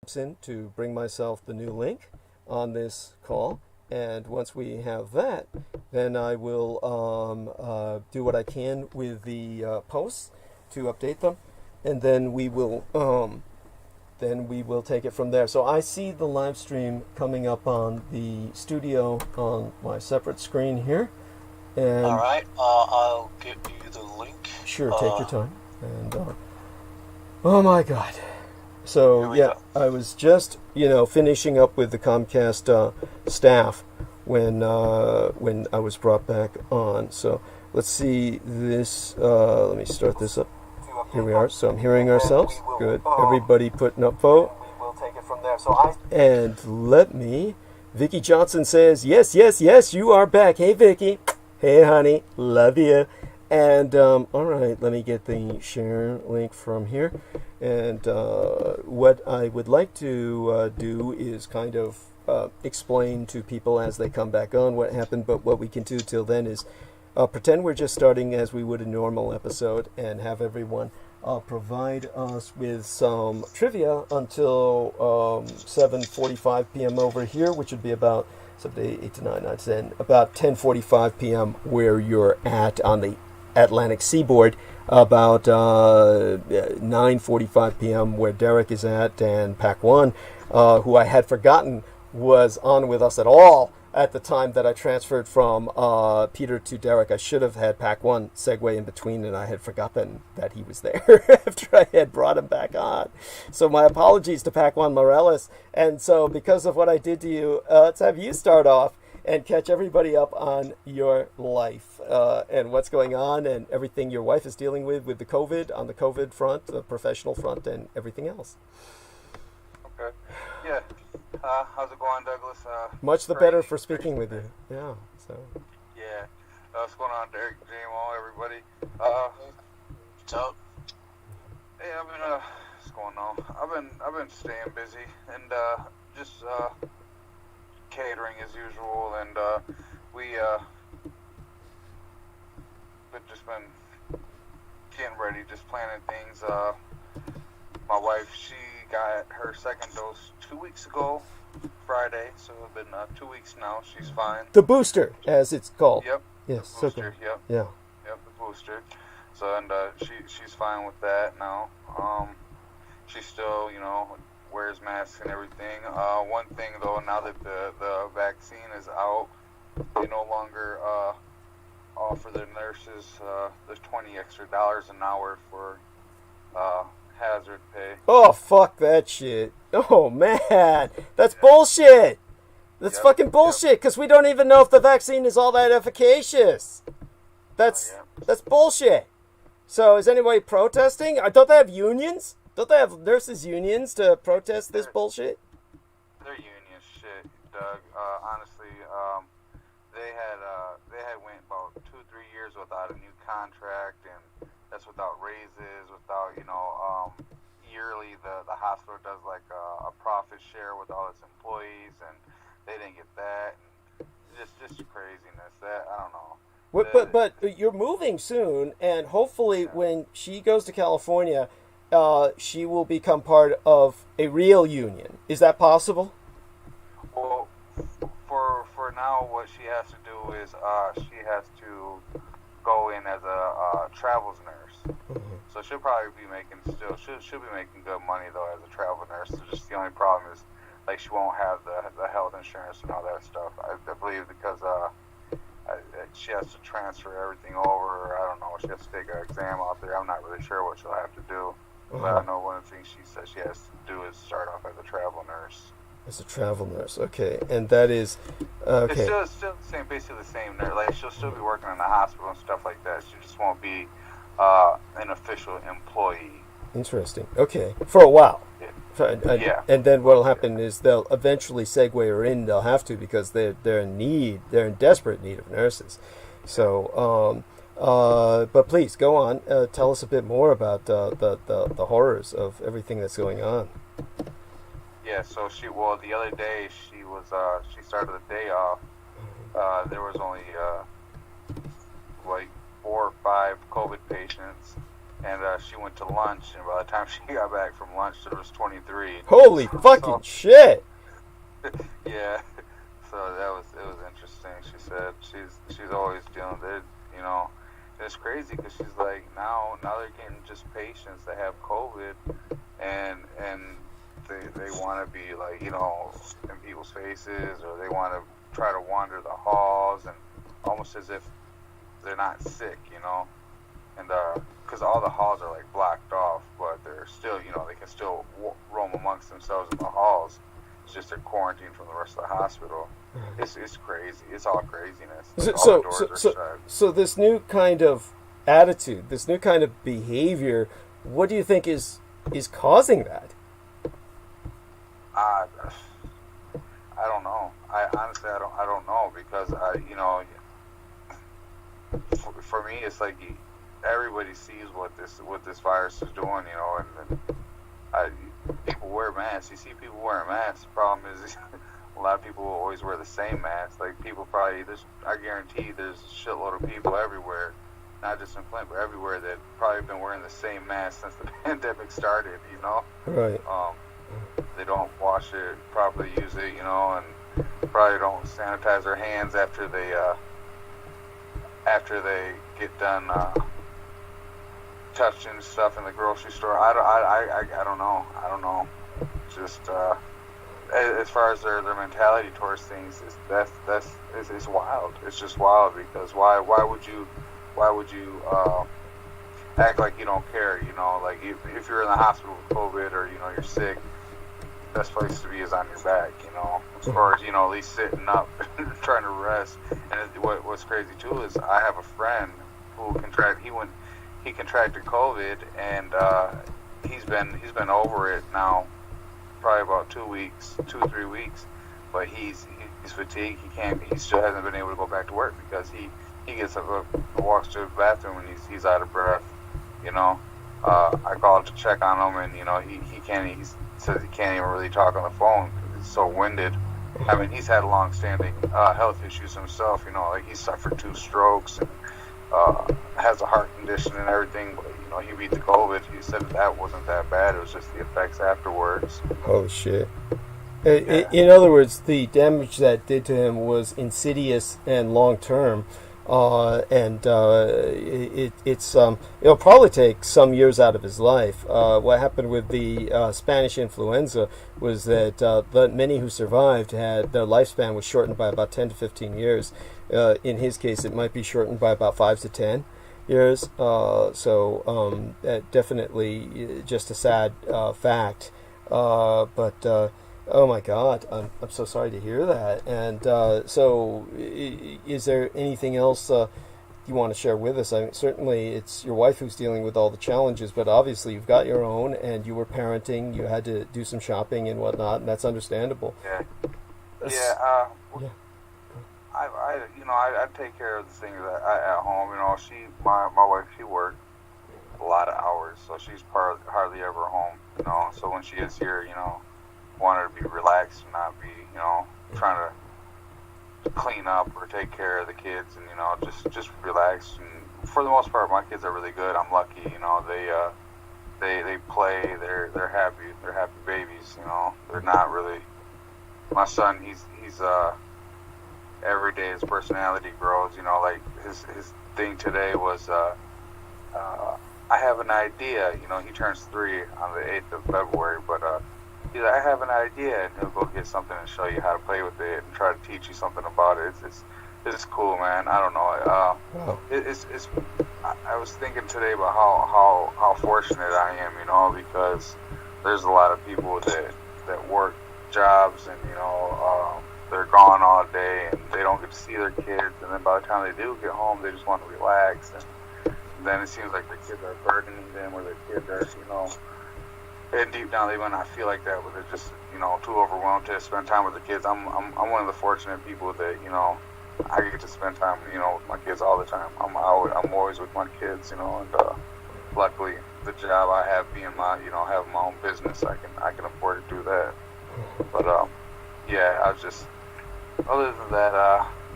in to bring myself the new link on this call, and once we have that, then I will do what I can with the posts to update them, and then we will take it from there. So I see the live stream coming up on the studio on my separate screen here. And all right, I'll give you the link. Sure, take your time. And oh my God. So yeah, I was just finishing up with the Comcast staff when I was brought back on. So let's see this. Let me start this up. Here we are. So I'm hearing ourselves. Good. Everybody putting up vote. We'll take it from there. And let me. Vicky Johnson says yes, yes, yes. You are back. Hey, Vicky. Hey, honey. Love you. And all right, let me get the share link from here. And what I would like to do is kind of explain to people as they come back on what happened. But what we can do till then is pretend we're just starting as we would a normal episode, and have everyone provide us with some trivia until 7:45 p.m. over here, which would be about 8 to 9, 9 to 10, about 10:45 p.m. where you're at on the Atlantic seaboard, about 9:45 p.m. where Derek is at, and Pac 1, who I had forgotten was on with us at all at the time that I transferred from Peter to Derek. I should have had Pac 1 segue in between, and I had forgotten that he was there after I had brought him back on. So my apologies to Pac 1 Morales. And so because of what I did to you, let's have you start off and catch everybody up on your life and what's going on and everything your wife is dealing with the COVID, on the COVID front, the professional front, and everything else. Okay. Yeah. How's it going, Douglas? Much the better for speaking with you. Yeah. So. Yeah. What's going on, Derek, JMO, everybody? What's up? Hey, what's going on? I've been staying busy and just catering as usual, and we've just been getting ready, just planning things. My wife, she got her second dose 2 weeks ago, Friday, so it's been 2 weeks now. She's fine. The booster, as it's called. Yep. Yes. The booster. So yep. Yeah. Yep. The booster. So and she's fine with that now. She still wears masks and everything. One thing though, now that the vaccine is out, they no longer offer the nurses the $20 extra an hour for hazard pay. Oh, fuck that shit. Oh, man. That's bullshit. That's fucking bullshit, because we don't even know if the vaccine is all that efficacious. That's bullshit. So is anybody protesting? Don't they have unions? Don't they have nurses' unions to protest this bullshit? They're union shit, Doug. Honestly, they had went about 2-3 years without a new contract, and that's without raises, without yearly the hospital does like a profit share with all its employees, and they didn't get that. And just craziness. That I don't know. But you're moving soon, and hopefully when she goes to California, she will become part of a real union. Is that possible? Well, for now, what she has to do is she has to go in as a travels nurse. Mm-hmm. So she'll probably be making she'll be making good money though as a travel nurse. So just the only problem is like she won't have the health insurance and all that stuff. I believe because she has to transfer everything over. I don't know. She has to take an exam out there. I'm not really sure what she'll have to do. But I know one of the things she says she has to do is start off as a travel nurse. As a travel nurse, okay, and that is okay. It's still the same, basically the same nurse. Like she'll still be working in the hospital and stuff like that. She just won't be an official employee. Interesting. Okay, for a while. Yeah. And then what'll happen is they'll eventually segue her in. They'll have to because they're in desperate need of nurses. So, but please go on. Tell us a bit more about the horrors of everything that's going on. Yeah. So the other day she started the day off. There was only like 4 or 5 COVID patients, and she went to lunch, and by the time she got back from lunch, there was 23. Holy fucking shit! Yeah, so it was interesting. She said she's always dealing with it, you know. It's crazy because she's like now they're getting just patients that have COVID, and they want to be like, you know, in people's faces, or they want to try to wander the halls, and almost as if they're not sick, you know. And because all the halls are like blocked off, but they're still, you know, they can still roam amongst themselves in the halls. It's just they're quarantined from the rest of the hospital. It's crazy. It's all craziness. So this new kind of attitude, this new kind of behavior, what do you think is causing that? I don't know. I honestly I don't know, because you know, for me it's like everybody sees what this virus is doing, you know, and people wear masks. You see people wearing masks. The problem is a lot of people will always wear the same mask. Like people probably, I guarantee there's a shitload of people everywhere, not just in Flint, but everywhere, that probably been wearing the same mask since the pandemic started, you know? Right. They don't wash it properly, use it, you know, and probably don't sanitize their hands after they get done touching stuff in the grocery store. I don't know. I don't know. Just as far as their mentality towards things, it's wild. It's just wild, because why would you act like you don't care, you know? Like if you're in the hospital with COVID, or you know you're sick, best place to be is on your back, you know, or you know, at least sitting up trying to rest. And what's crazy too is I have a friend who he contracted COVID, and he's been over it now probably about 2 or 3 weeks, but he's fatigued. He still hasn't been able to go back to work because he gets up, walks to the bathroom, and he's out of breath, you know. I called to check on him, and you know he says he can't even really talk on the phone because he's so winded. I mean, he's had long-standing health issues himself, you know, like he suffered 2 strokes and has a heart condition and everything, but you know, he beat the COVID. He said that wasn't that bad. It was just the effects afterwards. Oh shit. Yeah. In other words, the damage that did to him was insidious and long-term. It'll probably take some years out of his life. What happened with the Spanish influenza was that the many who survived had their lifespan was shortened by about 10 to 15 years. In his case, it might be shortened by about 5 to 10 years. Definitely just a sad fact. Oh my God, I'm so sorry to hear that. And so is there anything else you want to share with us? I mean, certainly it's your wife who's dealing with all the challenges, but obviously you've got your own, and you were parenting, you had to do some shopping and whatnot, and that's understandable. Yeah. Yeah. I take care of the things at home. You know, my wife, she worked a lot of hours, so she's hardly ever home. You know, so when she is here, you know, want her to be relaxed and not be, you know, trying to clean up or take care of the kids, and you know, just relax. And for the most part, my kids are really good. I'm lucky, you know. They play. They're happy babies. You know, they're not really. My son, he's every day his personality grows. You know, like his thing today was I have an idea. You know, he turns 3 on the 8th of February, but he's like, I have an idea, and he'll go get something and show you how to play with it and try to teach you something about it. It's cool, man. I don't know. I was thinking today about how fortunate I am, you know, because there's a lot of people that work jobs, and you know, they're gone all day and they don't get to see their kids, and then by the time they do get home, they just want to relax, and then it seems like the kids are burdening them, or their kids are, you know. And deep down, they might not feel like that, but they're just, you know, too overwhelmed to spend time with the kids. I'm one of the fortunate people that, you know, I get to spend time, you know, with my kids all the time. I'm always with my kids, you know, and luckily the job I have being my, you know, having my own business, I can afford to do that. But yeah, I was just, other than that,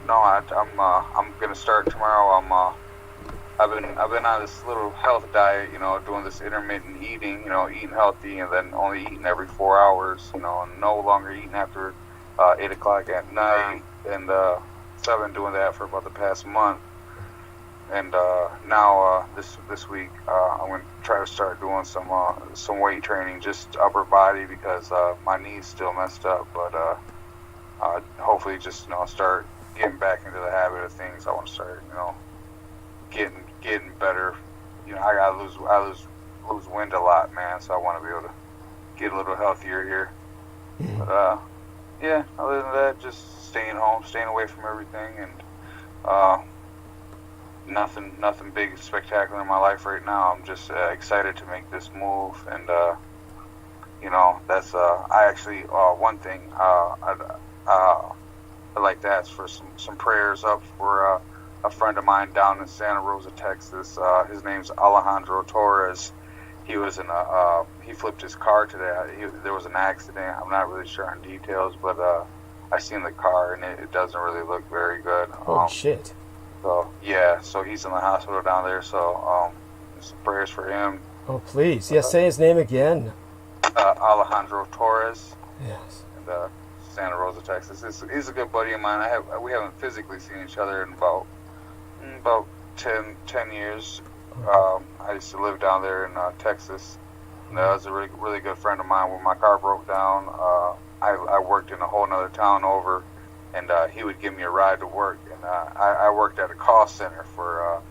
no, I'm gonna start tomorrow. I've been on this little health diet, doing this intermittent eating, eating healthy and then only eating every 4 hours, and no longer eating after 8 o'clock at night. And so I've been doing that for about the past month. And now this week I'm going to try to start doing some weight training, just upper body, because my knee's still messed up. But hopefully just start getting back into the habit of things. I want to start getting better. I gotta lose wind a lot, man. So I want to be able to get a little healthier here. But yeah, other than that, just staying home, staying away from everything, and nothing big spectacular in my life right now. I'm just excited to make this move, and that's I actually one thing I'd like to ask for some prayers up for a friend of mine down in Santa Rosa, Texas. His name's Alejandro Torres. He was he flipped his car today. There was an accident. I'm not really sure on details, but I seen the car and it doesn't really look very good. Oh shit. So yeah, so he's in the hospital down there. So some prayers for him. Oh please, yes. Say his name again. Alejandro Torres. Yes. And Santa Rosa, Texas. He's a good buddy of mine. We haven't physically seen each other in about 10 years. I used to live down there in Texas. And that was a really, really good friend of mine. When my car broke down, I worked in a whole other town over, and he would give me a ride to work. And I worked at a call center for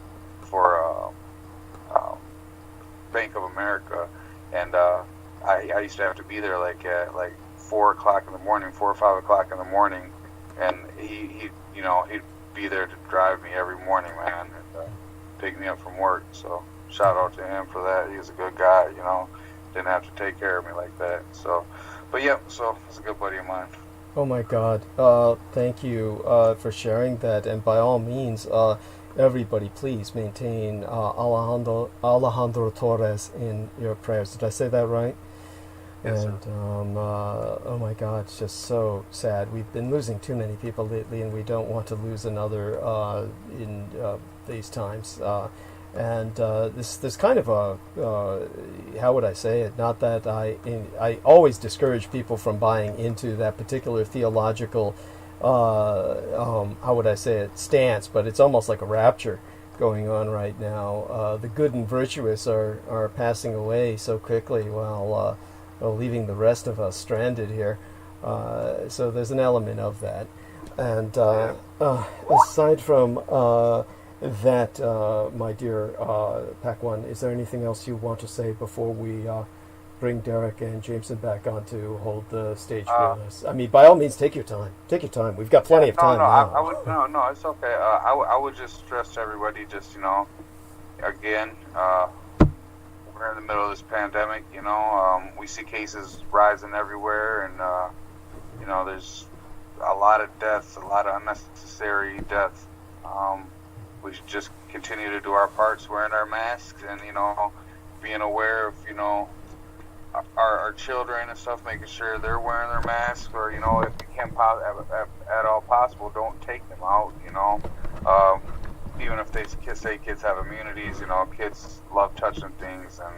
Bank of America, and I used to have to be there at 4 o'clock in the morning, 4 or 5 o'clock in the morning, and he'd be there to drive me every morning, man, and pick me up from work. So shout out to him for that. He was a good guy, didn't have to take care of me like that. So, but yeah, so he's a good buddy of mine. Oh my God! Thank you for sharing that, and by all means, everybody, please maintain Alejandro Torres in your prayers. Did I say that right? Yes, and oh my God, it's just so sad. We've been losing too many people lately, and we don't want to lose another in these times. And this kind of a how would I say it? Not that I always discourage people from buying into that particular theological how would I say it, stance, but it's almost like a rapture going on right now. The good and virtuous are passing away so quickly while leaving the rest of us stranded here. So there's an element of that. And aside from that, my dear Pac One, is there anything else you want to say before we bring Derek and Jameson back on to hold the stage for us? I mean, by all means, take your time. Take your time. We've got plenty of time now. No, it's okay. I would just stress to everybody, just, again, we're in the middle of this pandemic, we see cases rising everywhere, and, there's a lot of deaths, a lot of unnecessary deaths. We should just continue to do our parts, wearing our masks, and, being aware of, our children and stuff, making sure they're wearing their masks, or, if you can at all possible, don't take them out, even if they say kids have immunities, kids love touching things, and,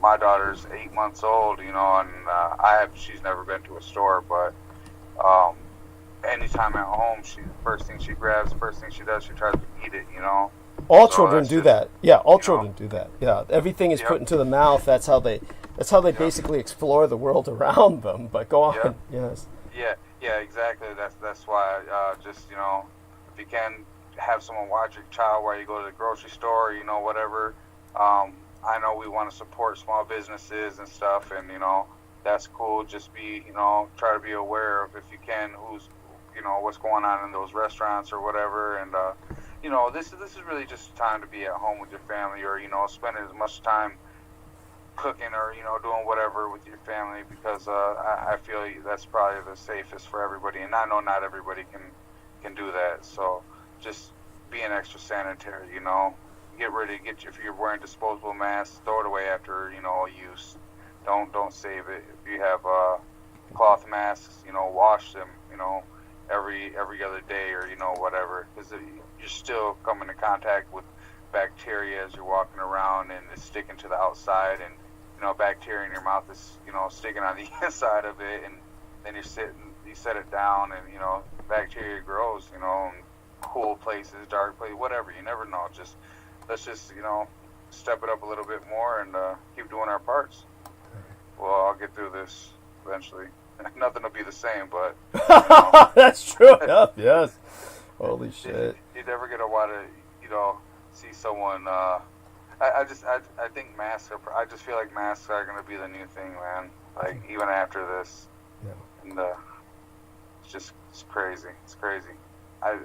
my daughter's 8 months old, and she's never been to a store, but anytime at home, first thing she grabs, first thing she does, she tries to eat it, All children do that. Yeah, all children do that. Yeah, everything is put into the mouth. That's how they basically explore the world around them. But go on. Yep. Yes. Yeah, exactly. That's why just if you can have someone watch your child while you go to the grocery store, whatever. I know we want to support small businesses and stuff, and that's cool. Just be try to be aware of, if you can, who's what's going on in those restaurants or whatever, and this is really just a time to be at home with your family, or spending as much time cooking or doing whatever with your family, because I feel that's probably the safest for everybody, and I know not everybody can do that. So just being extra sanitary, if you're wearing disposable masks, throw it away after use. Don't save it. If you have cloth masks, wash them, every other day, or whatever, because you're still coming in contact with bacteria as you're walking around, and it's sticking to the outside, and bacteria in your mouth is sticking on the inside of it, and then you set it down, and bacteria grows, in cool places, dark places, whatever. You never know. Let's just step it up a little bit more and keep doing our parts. Well, I'll get through this eventually. Nothing will be the same, but that's true enough. Yes. Holy shit. You never gonna want to see someone. I think masks are. I just feel like masks are gonna be the new thing, man. Like even after this. Yeah. And it's crazy. It's crazy. I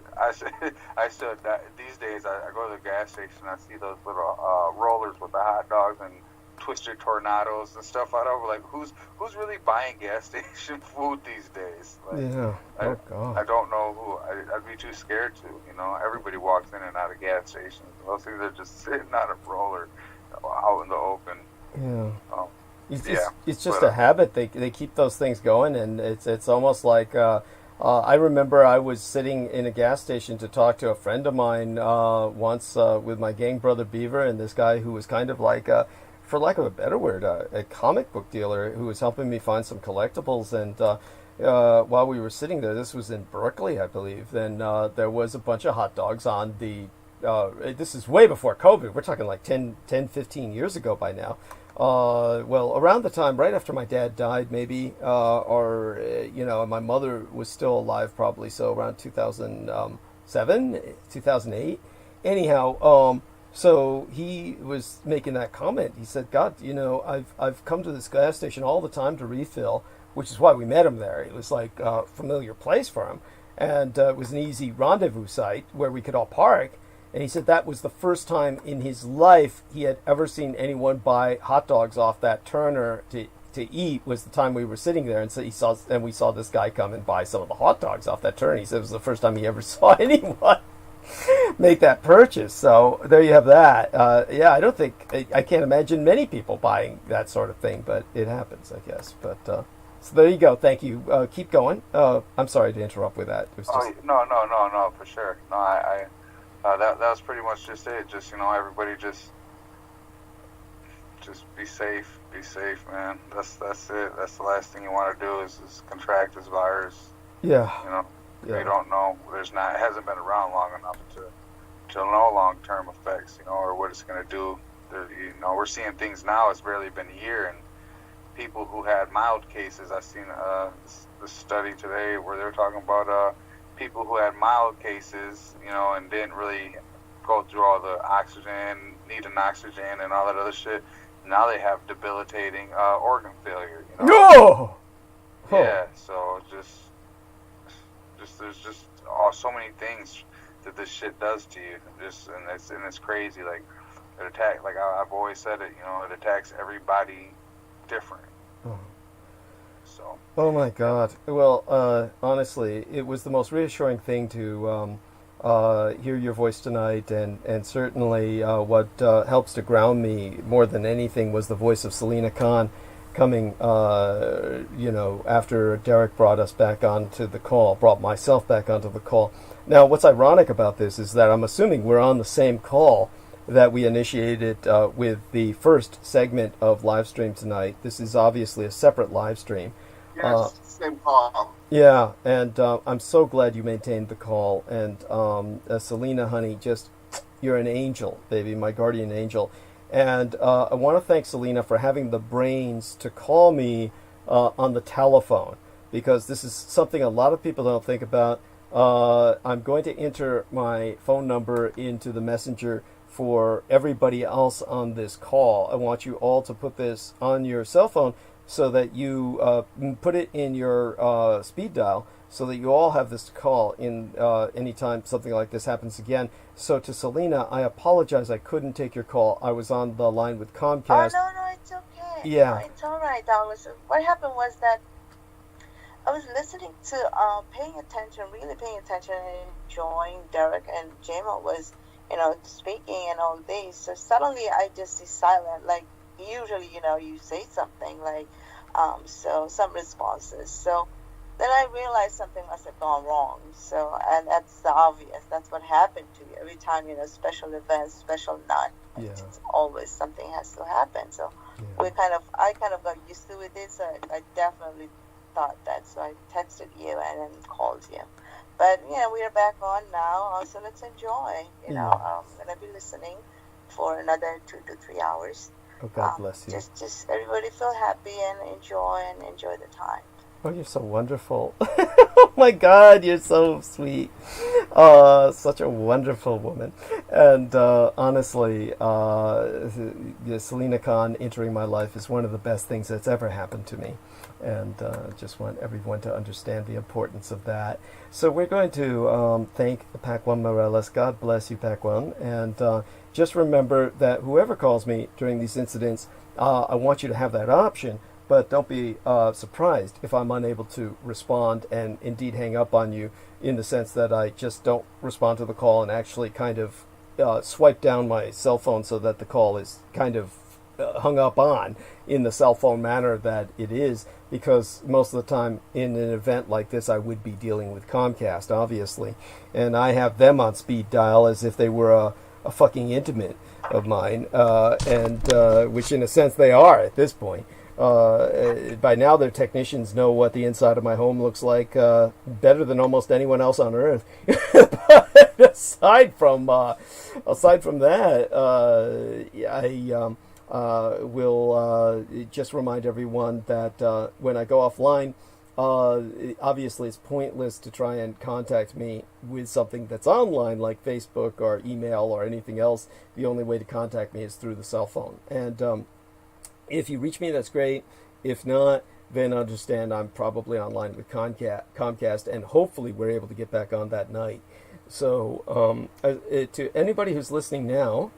still these days I go to the gas station, I see those little rollers with the hot dogs and twisted tornadoes and stuff out of. Like who's really buying gas station food these days? Like, yeah. Oh God. I don't know who. I'd be too scared to. Everybody walks in and out of gas stations. Most things are just sitting on a roller out in the open. Yeah. It's just but, a habit. They keep those things going, and it's almost like. I remember I was sitting in a gas station to talk to a friend of mine once with my gang brother Beaver, and this guy who was kind of like, for lack of a better word, a comic book dealer who was helping me find some collectibles. And while we were sitting there, this was in Berkeley, I believe, then there was a bunch of hot dogs on the... this is way before COVID. We're talking like 10, 15 years ago by now. Well, around the time, right after my dad died, maybe, my mother was still alive probably, so around 2007, 2008. Anyhow, so he was making that comment. He said, God, I've come to this gas station all the time to refill, which is why we met him there. It was like a familiar place for him, and it was an easy rendezvous site where we could all park. And he said that was the first time in his life he had ever seen anyone buy hot dogs off that turner to eat. Was the time we were sitting there, and so we saw this guy come and buy some of the hot dogs off that turner. He said it was the first time he ever saw anyone make that purchase. So there you have that. I can't imagine many people buying that sort of thing, but it happens, I guess. But so there you go. Thank you. Keep going. I'm sorry to interrupt with that. It was just... No, for sure. No, that was pretty much just it. Just everybody just be safe, man. That's it. That's the last thing you want to do is contract this virus. Yeah. You don't know. It hasn't been around long enough to know long-term effects, or what it's going to do. We're seeing things now. It's barely been a year, and people who had mild cases. I've seen the study today where they were talking about people who had mild cases, and didn't really go through all the oxygen, needing oxygen and all that other shit. Now they have debilitating organ failure. No. Yeah. So there's so many things that this shit does to you. And it's crazy. Like it attacks. Like I've always said it. It attacks everybody different. Oh. So. Oh my God! Well, honestly, it was the most reassuring thing to hear your voice tonight, and certainly what helps to ground me more than anything was the voice of Selina Khan coming. After Derek brought myself back onto the call. Now, what's ironic about this is that I'm assuming we're on the same call that we initiated with the first segment of live stream tonight. This is obviously a separate live stream. Yes, same call. Yeah, and I'm so glad you maintained the call. And Selina, honey, you're an angel, baby, my guardian angel. And I want to thank Selina for having the brains to call me on the telephone, because this is something a lot of people don't think about. I'm going to enter my phone number into the messenger for everybody else on this call. I want you all to put this on your cell phone so that you put it in your speed dial, so that you all have this call in anytime something like this happens again. So to Selina, I apologize I couldn't take your call. I was on the line with Comcast. Oh, no, it's okay. Yeah. No, it's all right. What happened was that I was listening to, really paying attention and enjoying Derek and Jama was, speaking and all this. So suddenly I just see silent. Like, usually, you say something like, so some responses. So then I realized something must have gone wrong. So, and that's the obvious. That's what happened to you every time, special events, special night. Yeah. It's always something has to happen. So Yeah. I kind of got used to it. So I definitely thought that. So I texted you and then called you. But we are back on now. So let's enjoy. I'm gonna be listening for another 2 to 3 hours. Oh, God bless you. Just everybody feel happy and enjoy the time. Oh, you're so wonderful. Oh my God, you're so sweet. Such a wonderful woman. And honestly, Selina Khan entering my life is one of the best things that's ever happened to me. And just want everyone to understand the importance of that. So we're going to thank Paquan Morales. God bless you, Paquan. And just remember that whoever calls me during these incidents, I want you to have that option. But don't be surprised if I'm unable to respond and indeed hang up on you, in the sense that I just don't respond to the call and actually kind of swipe down my cell phone so that the call is kind of hung up on in the cell phone manner that it is, because most of the time in an event like this I would be dealing with Comcast, obviously, and I have them on speed dial as if they were a fucking intimate of mine, and which in a sense they are at this point. By now their technicians know what the inside of my home looks like better than almost anyone else on earth. But aside from that, I will just remind everyone that when I go offline, obviously it's pointless to try and contact me with something that's online like Facebook or email or anything else. The only way to contact me is through the cell phone. And if you reach me, that's great. If not, then understand I'm probably online with Comcast, and hopefully we're able to get back on that night. So to anybody who's listening now,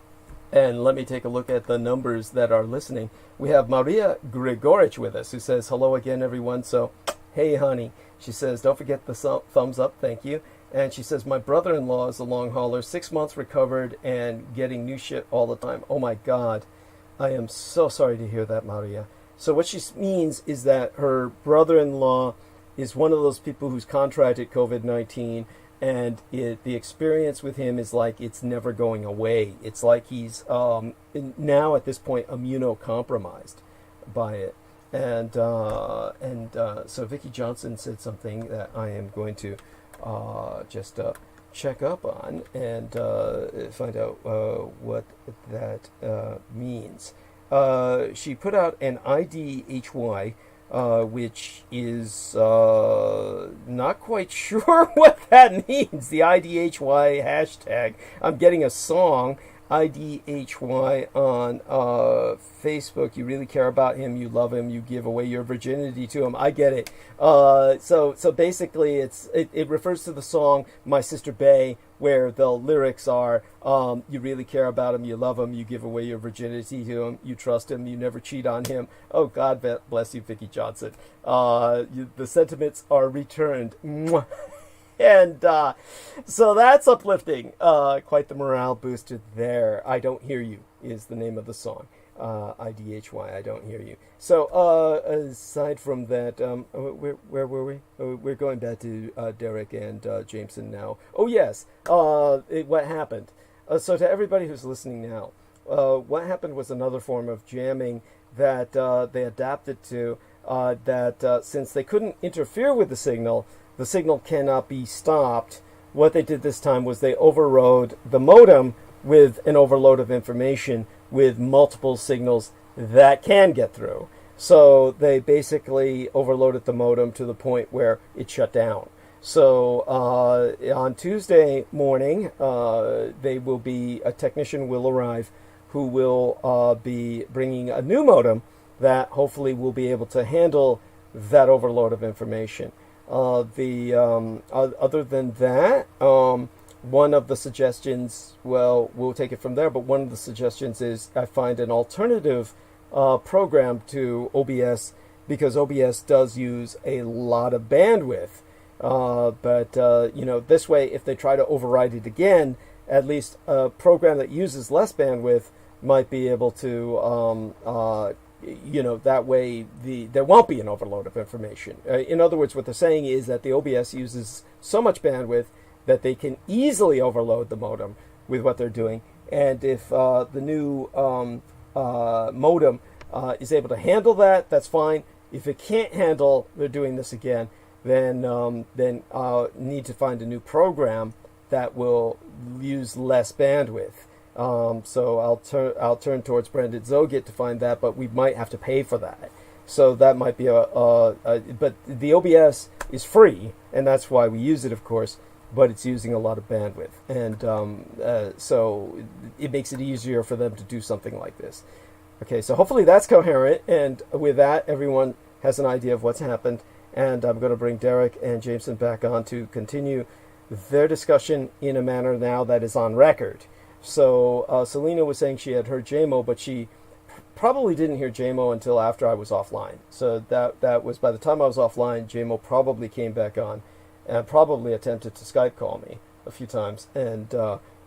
and let me take a look at the numbers that are listening. We have Maria Grigorich with us, who says, hello again, everyone. So, hey, honey. She says, don't forget the thumbs up. Thank you. And she says, my brother-in-law is a long hauler, 6 months recovered and getting new shit all the time. Oh, my God. I am so sorry to hear that, Maria. So what she means is that her brother-in-law is one of those people who's contracted COVID-19, and the experience with him is like it's never going away. It's like he's now at this point immunocompromised by it. And so Vicki Johnson said something that I am going to just check up on and find out what that means. She put out an IDHY, which is not quite sure what that means. The IDHY hashtag. I'm getting a song, IDHY, on Facebook. You really care about him, you love him, you give away your virginity to him. I get it. So basically it refers to the song My Sister Bay, where the lyrics are, you really care about him, you love him, you give away your virginity to him, you trust him, you never cheat on him. Oh, God bless you, Vicki Johnson. The sentiments are returned. Mwah. And so that's uplifting. Quite the morale booster there. I Don't Hear You is the name of the song. IDHY, I Don't Hear You. So aside from that, where were we? We're going back to Derek and Jameson now. Oh, yes. What happened? So to everybody who's listening now, what happened was another form of jamming that they adapted to, that since they couldn't interfere with the signal cannot be stopped. What they did this time was they overrode the modem with an overload of information with multiple signals that can get through. So they basically overloaded the modem to the point where it shut down. So on Tuesday morning, a technician will arrive who will be bringing a new modem that hopefully will be able to handle that overload of information. Other than that, one of the suggestions, well, we'll take it from there, but one of the suggestions is I find an alternative program to OBS, because OBS does use a lot of bandwidth. But this way, if they try to override it again, at least a program that uses less bandwidth might be able to that way there won't be an overload of information. In other words, what they're saying is that the OBS uses so much bandwidth that they can easily overload the modem with what they're doing. And if the new modem is able to handle that, that's fine. If it can't handle they're doing this again, then need to find a new program that will use less bandwidth. So I'll turn towards Brendan Zogit to find that, but we might have to pay for that. So that might be but the OBS is free, and that's why we use it, of course. But it's using a lot of bandwidth, and so it makes it easier for them to do something like this. Okay, so hopefully that's coherent, and with that, everyone has an idea of what's happened, and I'm going to bring Derek and Jameson back on to continue their discussion in a manner now that is on record. So Selena was saying she had heard JMO, but she probably didn't hear JMO until after I was offline. So that was, by the time I was offline, JMO probably came back on and probably attempted to Skype call me a few times. And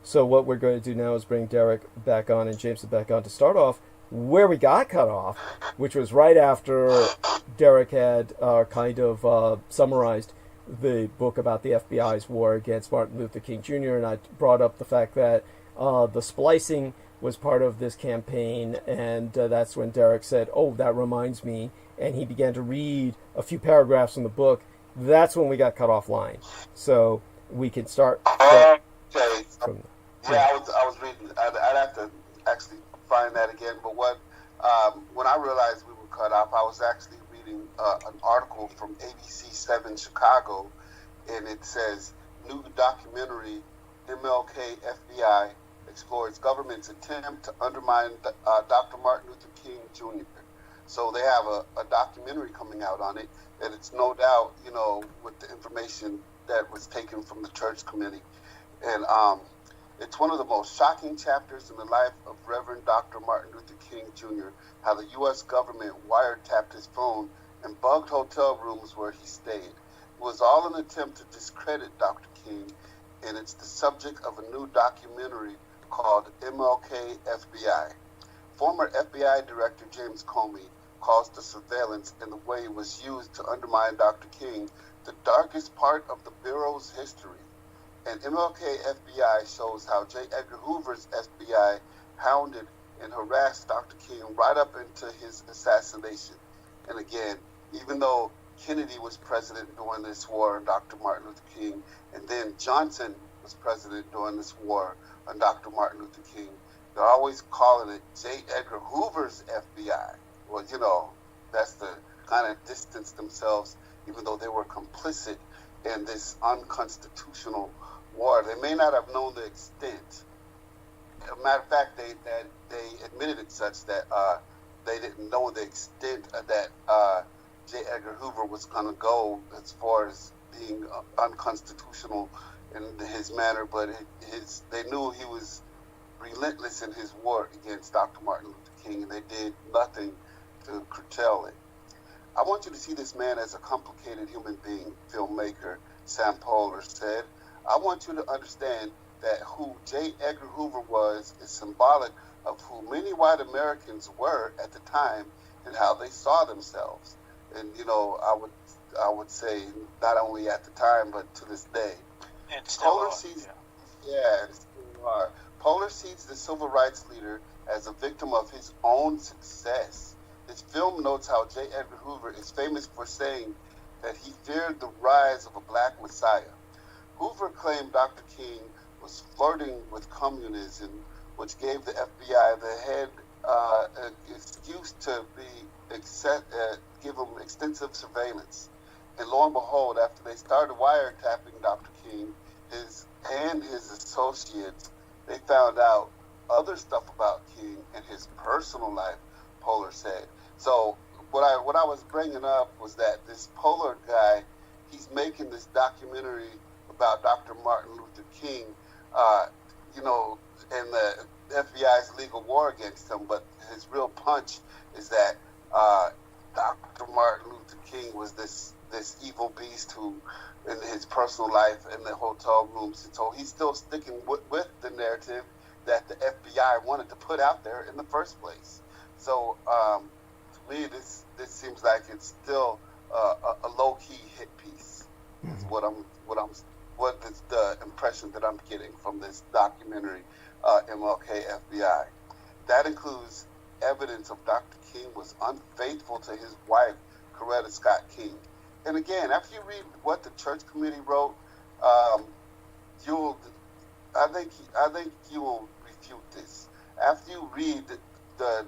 so what we're going to do now is bring Derek back on and Jameson back on to start off where we got cut off, which was right after Derek had kind of summarized the book about the FBI's war against Martin Luther King Jr., and I brought up the fact that the splicing was part of this campaign, and that's when Derek said, "Oh, that reminds me," and he began to read a few paragraphs from the book. That's when we got cut offline. So we can start. Okay. I was reading. I'd have to actually find that again. But when I realized we were cut off, I was actually reading an article from ABC7 Chicago, and it says, "New documentary, MLK FBI explores government's attempt to undermine Dr. Martin Luther King Jr." So they have a documentary coming out on it, and it's no doubt, with the information that was taken from the church committee. And it's one of the most shocking chapters in the life of Reverend Dr. Martin Luther King Jr., how the U.S. government wiretapped his phone and bugged hotel rooms where he stayed. It was all an attempt to discredit Dr. King, and it's the subject of a new documentary called MLK FBI. Former FBI Director James Comey calls the surveillance and the way it was used to undermine Dr. King the darkest part of the Bureau's history. And MLK FBI shows how J. Edgar Hoover's FBI hounded and harassed Dr. King right up into his assassination. And again, even though Kennedy was president during this war on Dr. Martin Luther King, and then Johnson was president during this war on Dr. Martin Luther King, they're always calling it J. Edgar Hoover's FBI. Well, that's the kind of distance themselves, even though they were complicit in this unconstitutional war. They may not have known the extent. As a matter of fact, they admitted it such that they didn't know the extent that J. Edgar Hoover was going to go as far as being unconstitutional in his manner, but they knew he was relentless in his war against Dr. Martin Luther King, and they did nothing to curtail it. I want you to see this man as a complicated human being, filmmaker Sam Poehler said. I want you to understand that who J. Edgar Hoover was is symbolic of who many white Americans were at the time and how they saw themselves. And, I would say not only at the time, but to this day. And still Poehler are, sees, and still are. Poehler sees the civil rights leader as a victim of his own success. His film notes how J. Edgar Hoover is famous for saying that he feared the rise of a black messiah. Hoover claimed Dr. King was flirting with communism, which gave the FBI the head excuse to give him extensive surveillance. And lo and behold, after they started wiretapping Dr. King and his associates, they found out other stuff about King and his personal life, Poehler said. So what I was bringing up was that this Poehler guy, he's making this documentary about Dr. Martin Luther King, and the FBI's legal war against him. But his real punch is that Dr. Martin Luther King was this evil beast who, in his personal life in the hotel rooms, and so he's still sticking with the narrative that the FBI wanted to put out there in the first place. So me, this seems like it's still a low key hit piece. Is what is the impression that I'm getting from this documentary, MLK FBI. That includes evidence of Dr. King was unfaithful to his wife, Coretta Scott King. And again, after you read what the church committee wrote, I think you will refute this. After you read the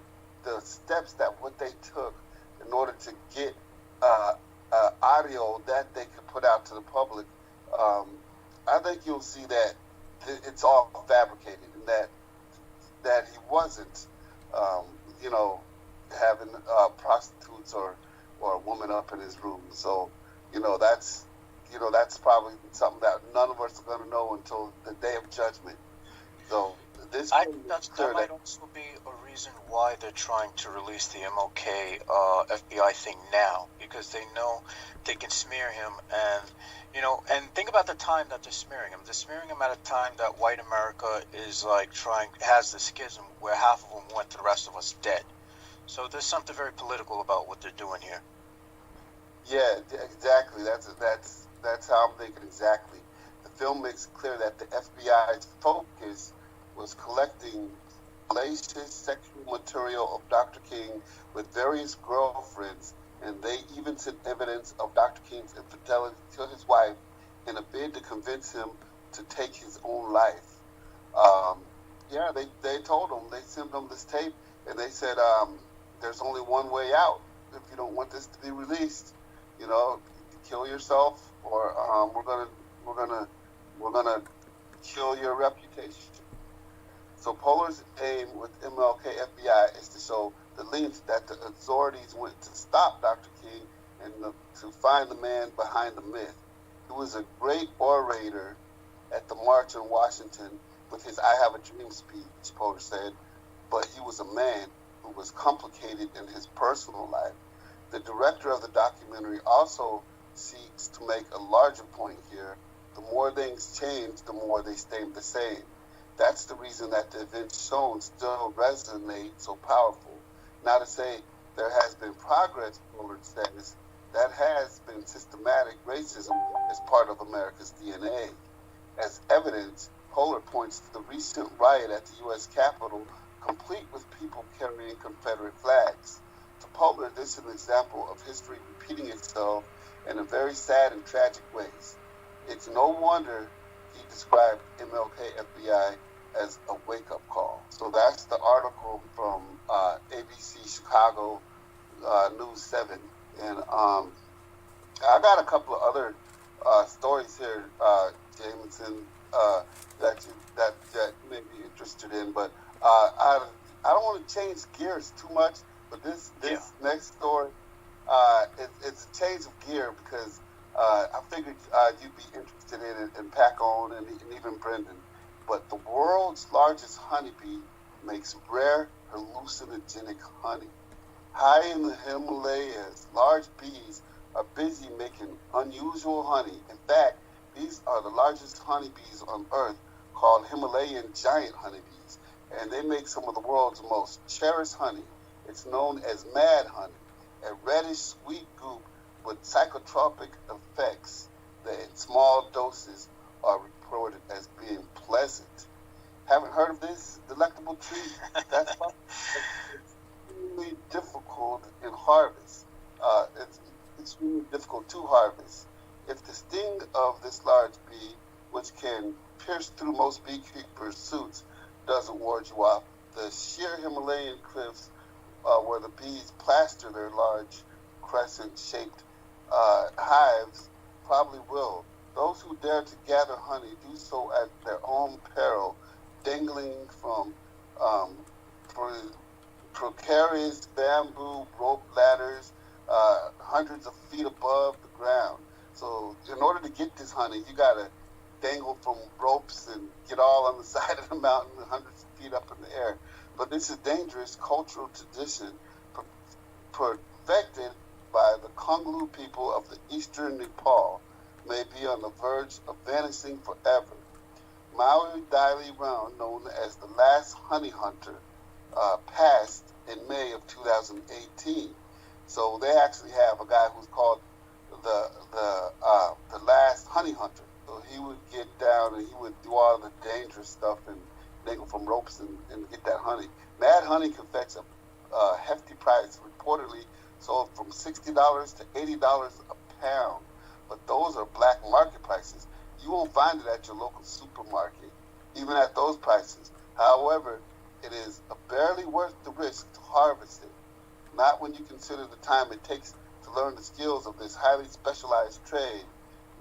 steps that what they took in order to get audio that they could put out to the public, I think you'll see that it's all fabricated, and that he wasn't, having prostitutes or a woman up in his room. So, that's probably something that none of us are going to know until the day of judgment. So I think that might also be a reason why they're trying to release the MLK FBI thing now, because they know they can smear him, and think about the time that they're smearing him. They're smearing him at a time that white America is has the schism where half of them went, the rest of us dead. So there's something very political about what they're doing here. Yeah, exactly. That's how I'm thinking exactly. The film makes it clear that the FBI's focus was collecting salacious sexual material of Dr. King with various girlfriends, and they even sent evidence of Dr. King's infidelity to his wife in a bid to convince him to take his own life. They told him, they sent him this tape, and they said, there's only one way out if you don't want this to be released. Kill yourself, or we're gonna kill your reputation. So Polar's aim with MLK FBI is to show the lengths that the authorities went to stop Dr. King and to find the man behind the myth. He was a great orator at the March on Washington with his I Have a Dream speech, Polar said, but he was a man who was complicated in his personal life. The director of the documentary also seeks to make a larger point here. The more things change, the more they stay the same. That's the reason that the events shown still resonate so powerful. Now to say there has been progress, Pollard says, that has been systematic racism as part of America's DNA. As evidence, Pollard points to the recent riot at the U.S. Capitol, complete with people carrying Confederate flags. To Pollard, this is an example of history repeating itself in a very sad and tragic ways. It's no wonder he described MLK FBI as a wake-up call. So that's the article from ABC Chicago News 7. And I got a couple of other stories here, Jameson, that you may be interested in. But I don't want to change gears too much. But this next story, it's a change of gear because I figured you'd be interested in it, and Pac on, and even Brendan. But the world's largest honeybee makes rare hallucinogenic honey. High in the Himalayas, large bees are busy making unusual honey. In fact, these are the largest honeybees on Earth, called Himalayan giant honeybees, and they make some of the world's most cherished honey. It's known as mad honey, a reddish sweet goop with psychotropic effects that in small doses are reported as being pleasant. Haven't heard of this delectable tree? That's why it's extremely difficult in harvest. It's extremely difficult to harvest. If the sting of this large bee, which can pierce through most beekeepers' suits, doesn't ward you off, the sheer Himalayan cliffs where the bees plaster their large crescent-shaped hives probably will. Those who dare to gather honey do so at their own peril, dangling from precarious bamboo rope ladders hundreds of feet above the ground. So in order to get this honey, you got to dangle from ropes and get all on the side of the mountain hundreds of feet up in the air. But this is dangerous cultural tradition perfected by the Konglu people of the eastern Nepal may be on the verge of vanishing forever. Maui Dalai Lama, known as the last honey hunter, passed in May of 2018. So they actually have a guy who's called the last honey hunter. So he would get down and he would do all the dangerous stuff and dangle from ropes and get that honey. Mad honey can fetch a hefty price, reportedly sold from $60 to $80 a pound. But those are black market prices. You won't find it at your local supermarket, even at those prices. However, it is barely worth the risk to harvest it, not when you consider the time it takes to learn the skills of this highly specialized trade.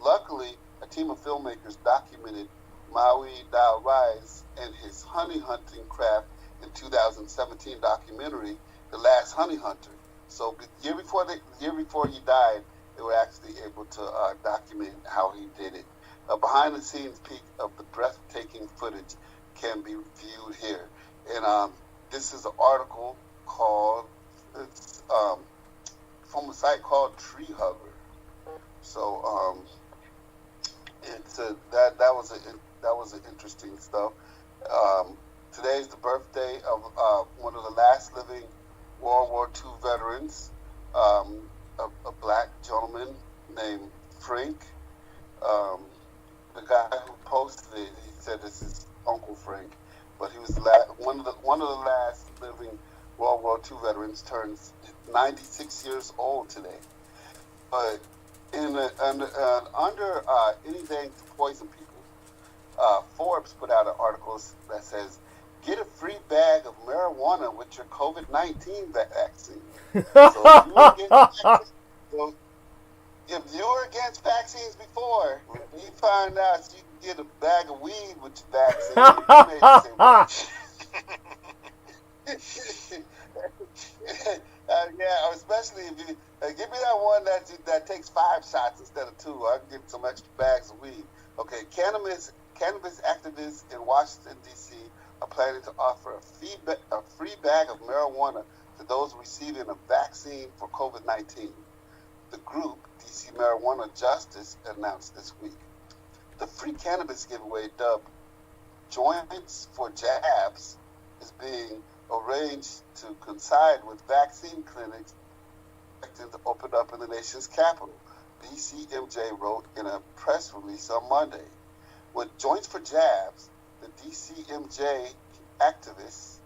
Luckily, a team of filmmakers documented Ŵoaumphyieorai and his honey hunting craft in 2017 documentary, The Last Honey Hunter. So the year before he died, they were actually able to document how he did it. A behind-the-scenes peek of the breathtaking footage can be viewed here. And this is an article called, it's from a site called Tree Hugger. So it's that was an interesting stuff. Today's the birthday of one of the last living World War II veterans, a black gentleman named Frank. The guy who posted it, he said this is Uncle Frank, but he was one of the last living World War II veterans. Turns 96 years old today. But under anything to poison people, Forbes put out an article that says, "Get a free bag of marijuana with your COVID-19 vaccine." So if you were against vaccines before, you find out you can get a bag of weed with your vaccine. You yeah, especially if you give me that one that takes 5 shots instead of 2. I can get some extra bags of weed. Okay, cannabis activists in Washington D.C. are planning to offer a free bag of marijuana to those receiving a vaccine for COVID-19. The group, DC Marijuana Justice, announced this week. The free cannabis giveaway, dubbed Joints for Jabs, is being arranged to coincide with vaccine clinics expected to open up in the nation's capital, DCMJ wrote in a press release on Monday. With Joints for Jabs, the DCMJ activists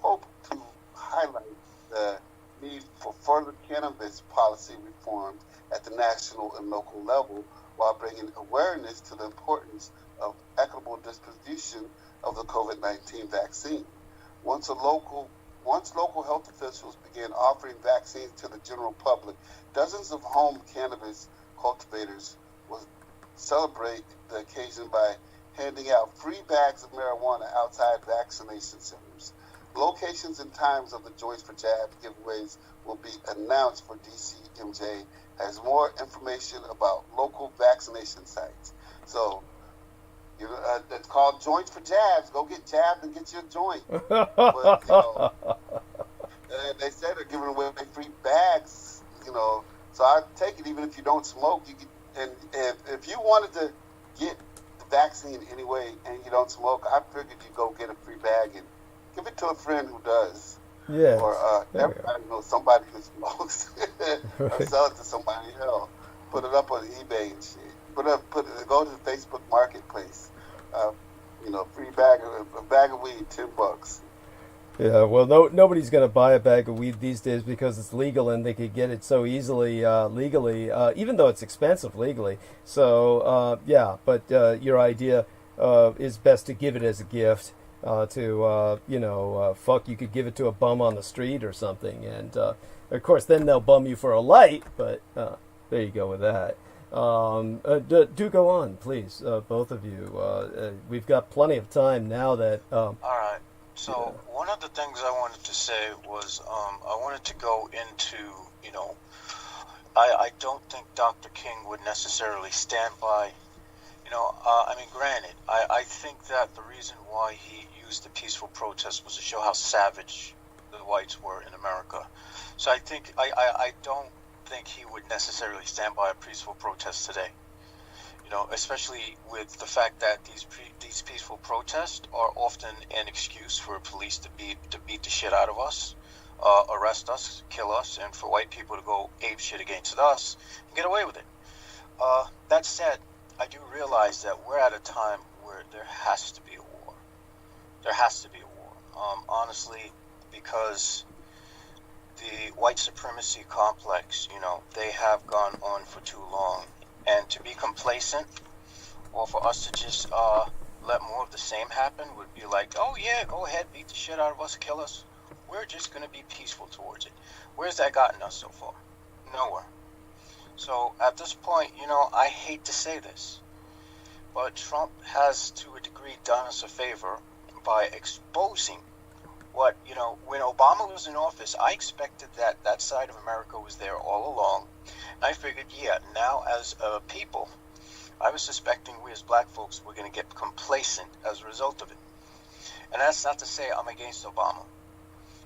hope to highlight the need for further cannabis policy reforms at the national and local level while bringing awareness to the importance of equitable distribution of the COVID-19 vaccine. Once local health officials began offering vaccines to the general public, dozens of home cannabis cultivators will celebrate the occasion by handing out free bags of marijuana outside vaccination centers. Locations and times of the Joints for Jabs giveaways will be announced for DCMJ as more information about local vaccination sites. So, it's called Joints for Jabs. Go get jabbed and get your joint. But, they said they're giving away free bags, so I take it even if you don't smoke, you can, and if you wanted to get the vaccine anyway and you don't smoke, I figured you'd go get a free bag and give it to a friend who does. Yeah. Or everybody knows somebody who smokes. Or sell it to somebody else. Put it up on eBay and shit. Go to the Facebook Marketplace. Free bag of weed, $10. Yeah, well, nobody's going to buy a bag of weed these days because it's legal and they could get it so easily legally, even though it's expensive legally. So, but your idea is best to give it as a gift you could give it to a bum on the street or something. And, of course, then they'll bum you for a light, but there you go with that. Do go on, please, both of you. We've got plenty of time now that... All right. So one of the things I wanted to say was I wanted to go into, I don't think Dr. King would necessarily stand by, granted, I think that the reason why he used the peaceful protest was to show how savage the whites were in America. So I think, I don't think he would necessarily stand by a peaceful protest today. Especially with the fact that these peaceful protests are often an excuse for police to beat the shit out of us. arrest us, kill us, and for white people to go ape shit against us and get away with it. That said, I do realize that we're at a time where there has to be a war. There has to be a war. Honestly, because the white supremacy complex, they have gone on for too long. And to be complacent, or for us to just let more of the same happen, would be like, oh yeah, go ahead, beat the shit out of us, kill us. We're just going to be peaceful towards it. Where's that gotten us so far? Nowhere. So at this point, I hate to say this, but Trump has to a degree done us a favor by exposing what, when Obama was in office, I expected that side of America was there all along. And I figured, yeah, now as a people, I was suspecting we as black folks were going to get complacent as a result of it. And that's not to say I'm against Obama.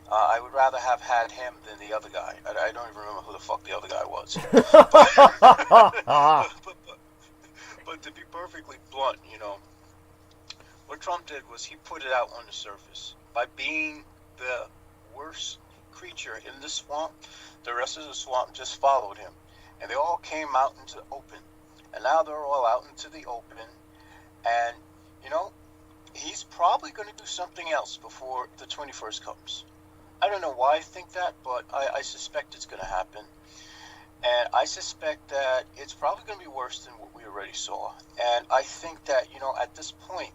I would rather have had him than the other guy. I don't even remember who the fuck the other guy was. But to be perfectly blunt, what Trump did was he put it out on the surface. By being the worst creature in the swamp, the rest of the swamp just followed him. And they all came out into the open. And now they're all out into the open. And, he's probably going to do something else before the 21st comes. I don't know why I think that, but I suspect it's going to happen. And I suspect that it's probably going to be worse than what we already saw. And I think that, at this point,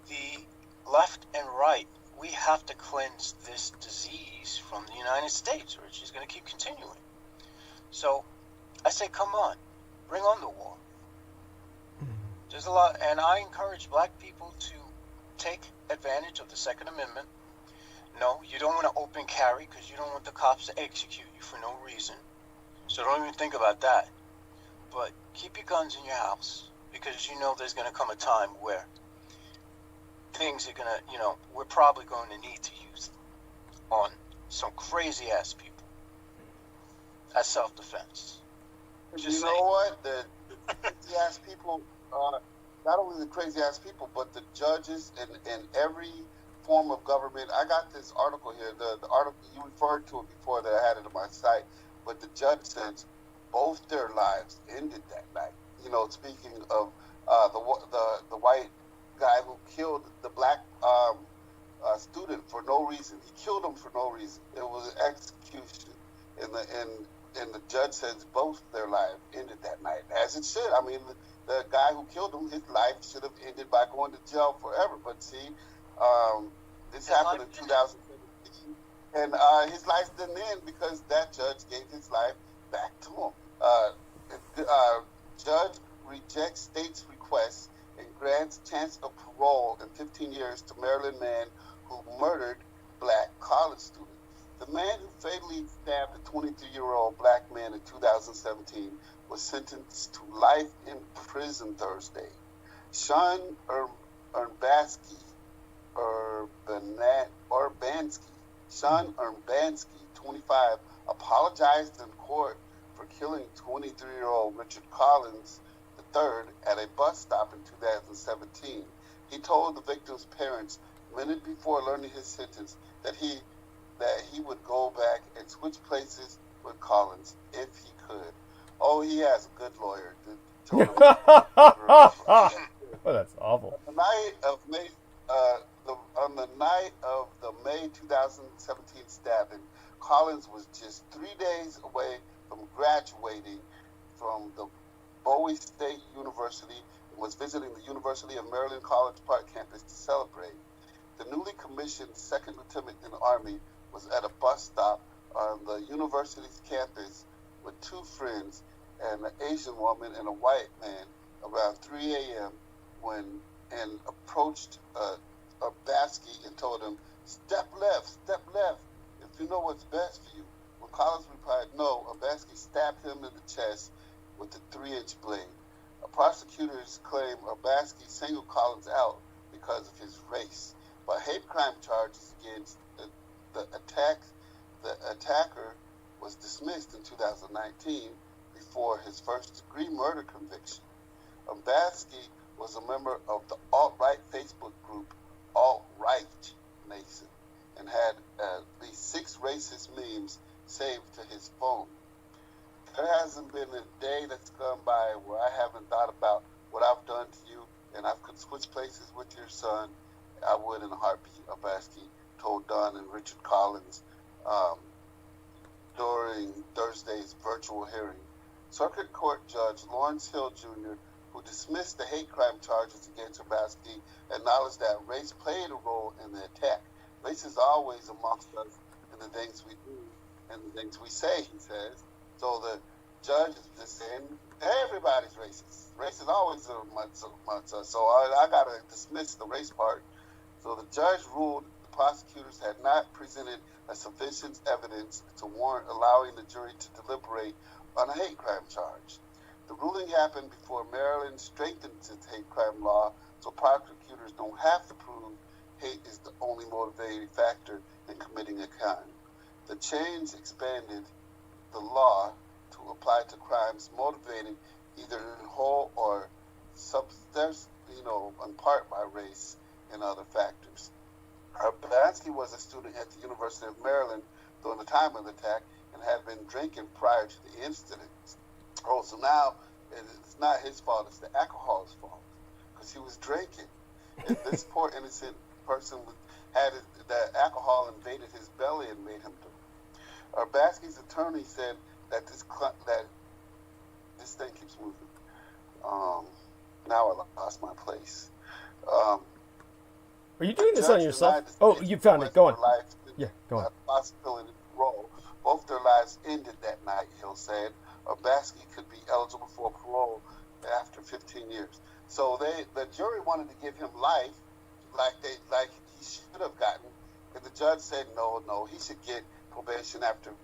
the left and right, we have to cleanse this disease from the United States, or she's going to keep continuing. So I say, come on, bring on the war. There's a lot, and I encourage black people to take advantage of the Second Amendment. No, you don't want to open carry because you don't want the cops to execute you for no reason. So don't even think about that. But keep your guns in your house because there's going to come a time where things are going to, we're probably going to need to use them on some crazy ass people as self-defense. Just what? The crazy ass people, not only the crazy ass people, but the judges and every form of government. I got this article here, the article, you referred to it before that I had it on my site, but the judge says both their lives ended that night. Speaking of the white guy who killed the black student for no reason. He killed him for no reason. It was an execution. And the judge says both their lives ended that night, as it should. I mean, the guy who killed him, his life should have ended by going to jail forever. But see, this happened in 2017, and his life didn't end because that judge gave his life back to him. Judge rejects state's request and grants chance of parole in 15 years to Maryland man who murdered black college student. The man who fatally stabbed a 23-year-old black man in 2017 was sentenced to life in prison Thursday. Sean Urbanski, Sean Urbanski, 25, apologized in court for killing 23-year-old Richard Collins III at a bus stop in 2017. He told the victim's parents minutes before learning his sentence that he would go back and switch places with Collins if he could. Oh, he has a good lawyer. Oh, that's awful. On the night of the May 2017 stabbing, Collins was just 3 days away from graduating from the Bowie State University and was visiting the University of Maryland College Park campus to celebrate. The newly commissioned second lieutenant in the Army was at a bus stop on the university's campus with two friends, an Asian woman and a white man, around 3 a.m. and approached Urbanski and told him, step left, if you know what's best for you. When Collins replied no, Urbanski stabbed him in the chest with a 3-inch blade. Prosecutors claim Urbanski singled Collins out because of his race, but hate crime charges against the attacker was dismissed in 2019 before his first-degree murder conviction. Urbanski was a member of the alt-right Facebook group Alt-Right Nation. and had at least 6 racist memes saved to his phone. There hasn't been a day that's gone by where I haven't thought about what I've done to you, and I could switch places with your son. I would in a heartbeat, Abaski told Dunn and Richard Collins during Thursday's virtual hearing. Circuit Court Judge Lawrence Hill Jr., who dismissed the hate crime charges against Abaski, acknowledged that race played a role in the attack. Race is always amongst us in the things we do and the things we say, he says. So the judge is just saying, everybody's racist. Race is always amongst us. So I got to dismiss the race part. So the judge ruled the prosecutors had not presented a sufficient evidence to warrant allowing the jury to deliberate on a hate crime charge. The ruling happened before Maryland strengthened its hate crime law, so prosecutors don't have to prove hate is the only motivating factor in committing a crime. The change expanded the law to apply to crimes motivated either in whole or substance, in part by race and other factors. Urbanski was a student at the University of Maryland during the time of the attack and had been drinking prior to the incident. Oh, so now it's not his fault, it's the alcohol's fault, because he was drinking. And this poor innocent person had that alcohol invaded his belly and made him do it. Urbanski's attorney said that this thing keeps moving. Now I lost my place. Are you doing this on yourself? Oh, you found it. Go on. Yeah, go on. Possibility of parole. Both their lives ended that night, Hill said. Urbanski could be eligible for parole after 15 years. So the jury wanted to give him life, like he should have gotten, and the judge said no, he should get probation after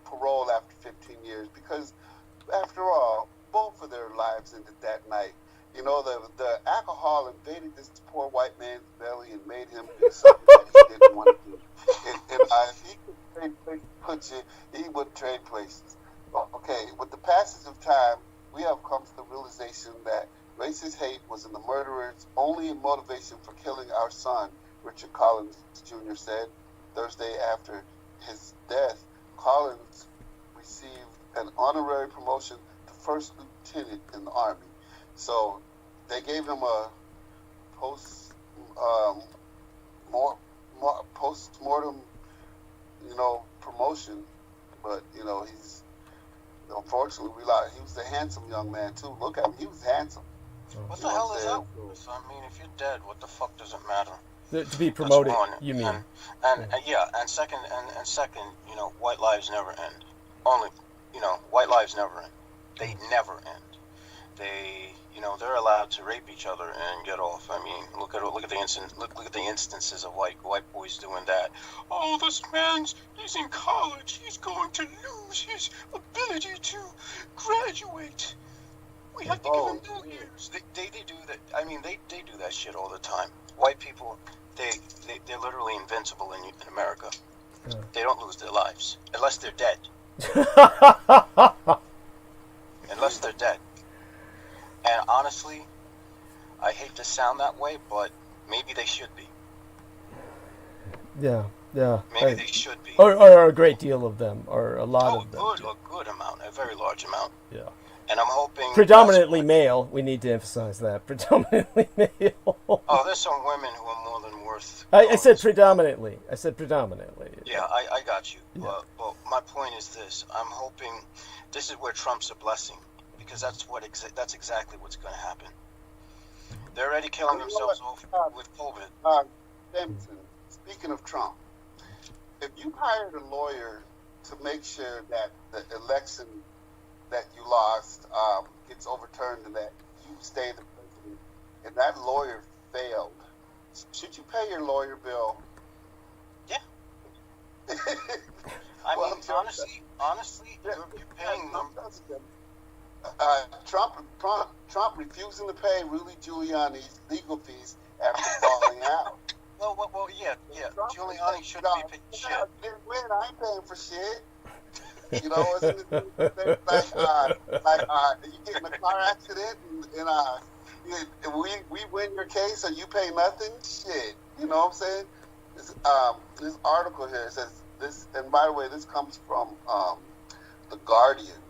parole after 15 years, because after all, both of their lives ended that night. The alcohol invaded this poor white man's belly and made him do something that he didn't want to do. And if he could trade places, he would trade places. Okay, with the passage of time, we have come to the realization that racist hate was in the murderer's only motivation for killing our son, Richard Collins Jr. said. Thursday after his death, Collins received an honorary promotion to first lieutenant in the Army. So they gave him a post-mortem, promotion, but he's unfortunately he was a handsome young man too. Look at him, he was handsome. What the hell is that? I mean, if you're dead, what the fuck does it matter? To be promoted, you mean? And second, white lives never end. White lives never end. They never end. They're allowed to rape each other and get off. I mean, look at the instances of white boys doing that. Oh, this he's in college. He's going to lose his ability to graduate. We have to give him 2 years. They do that. I mean, they do that shit all the time. White people, they're literally invincible in America. Yeah. They don't lose their lives unless they're dead. Unless they're dead. And honestly, I hate to sound that way, but maybe they should be. Yeah. Maybe they should be. Or a great deal of them, or a lot of them. A good amount, a very large amount. Yeah. And I'm hoping... Predominantly male, we need to emphasize that. Predominantly male. Oh, there's some women who are more than worth... I said predominantly. Yeah, I got you. Yeah. But my point is this. I'm hoping this is where Trump's a blessing, because that's exactly what's going to happen. They're already killing themselves off with COVID. Simpson, speaking of Trump, if you hired a lawyer to make sure that the election that you lost gets overturned and that you stay the president, and that lawyer failed, should you pay your lawyer bill? Yeah. Honestly, you're paying them. Trump refusing to pay Rudy Giuliani's legal fees after falling out. Well, yeah. Giuliani shouldn't be paying shit. Didn't win. I ain't paying for shit. Isn't it you get in a car accident and we win your case and you pay nothing? Shit. You know what I'm saying? This article here says this, and by the way, this comes from The Guardian.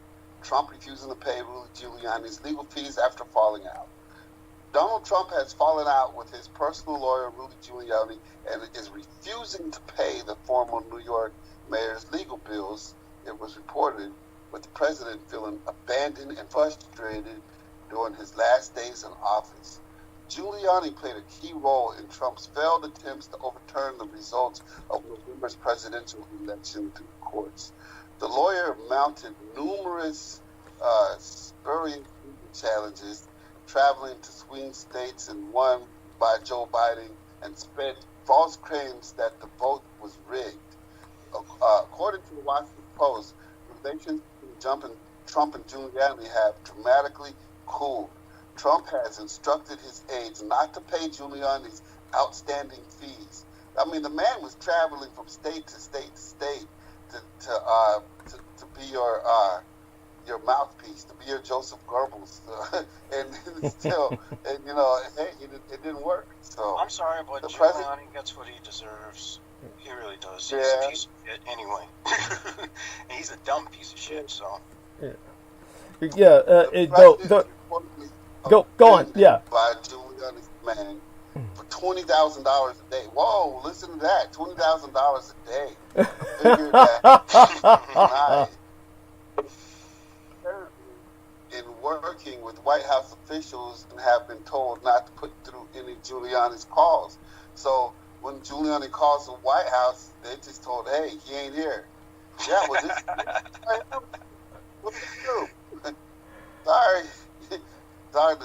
Trump refusing to pay Rudy Giuliani's legal fees after falling out. Donald Trump has fallen out with his personal lawyer, Rudy Giuliani, and is refusing to pay the former New York mayor's legal bills, it was reported, with the president feeling abandoned and frustrated during his last days in office. Giuliani played a key role in Trump's failed attempts to overturn the results of November's presidential election through the courts. The lawyer mounted numerous spurious challenges, traveling to swing states and won by Joe Biden, and spread false claims that the vote was rigged. According to the Washington Post, relations between Trump and Giuliani have dramatically cooled. Trump has instructed his aides not to pay Giuliani's outstanding fees. I mean, the man was traveling from state to state to state to be your mouthpiece, to be your Joseph Goebbels, and still, and hey, it didn't work. So I'm sorry, but Giuliani gets what he deserves. He really does. He's a piece of shit anyway. And he's a dumb piece of shit, so. Go on. Yeah. By Giuliani's man for $20,000 a day. Whoa, listen to that. $20,000 a day. Figure that. In working with White House officials and have been told not to put through any Giuliani's calls. So when Giuliani calls the White House, they just told, hey, he ain't here. Yeah, well, this what did you do? Sorry,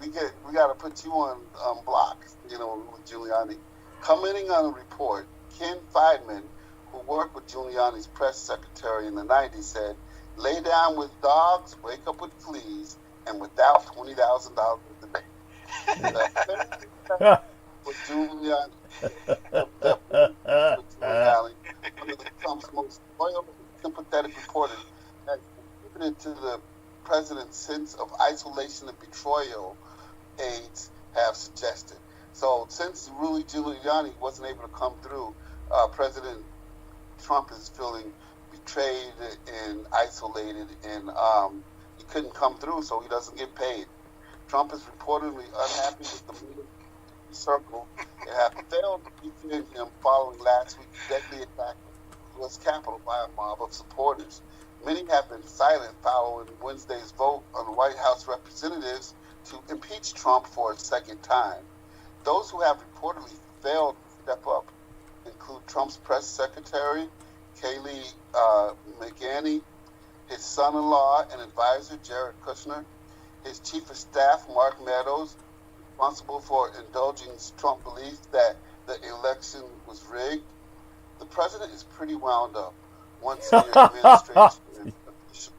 we got to put you on block, with Giuliani. Commenting on a report, Ken Feidman, who worked with Giuliani's press secretary in the 90s, said, lay down with dogs, wake up with fleas, and without $20,000 a day. For Giuliani, one of Trump's most loyal and sympathetic reporters, has contributed to the president's sense of isolation and betrayal, aides have suggested. So since Rudy Giuliani wasn't able to come through, President Trump is feeling betrayed and isolated, and he couldn't come through, so he doesn't get paid. Trump is reportedly unhappy with the media circle and have failed to defend him following last week's deadly attack on the U.S. Capitol by a mob of supporters. Many have been silent following Wednesday's vote on the White House representatives to impeach Trump for a second time. Those who have reportedly failed to step up include Trump's press secretary, Kayleigh McEnany, his son-in-law and advisor, Jared Kushner, his chief of staff, Mark Meadows, responsible for indulging Trump beliefs that the election was rigged. The president is pretty wound up. One senior administration official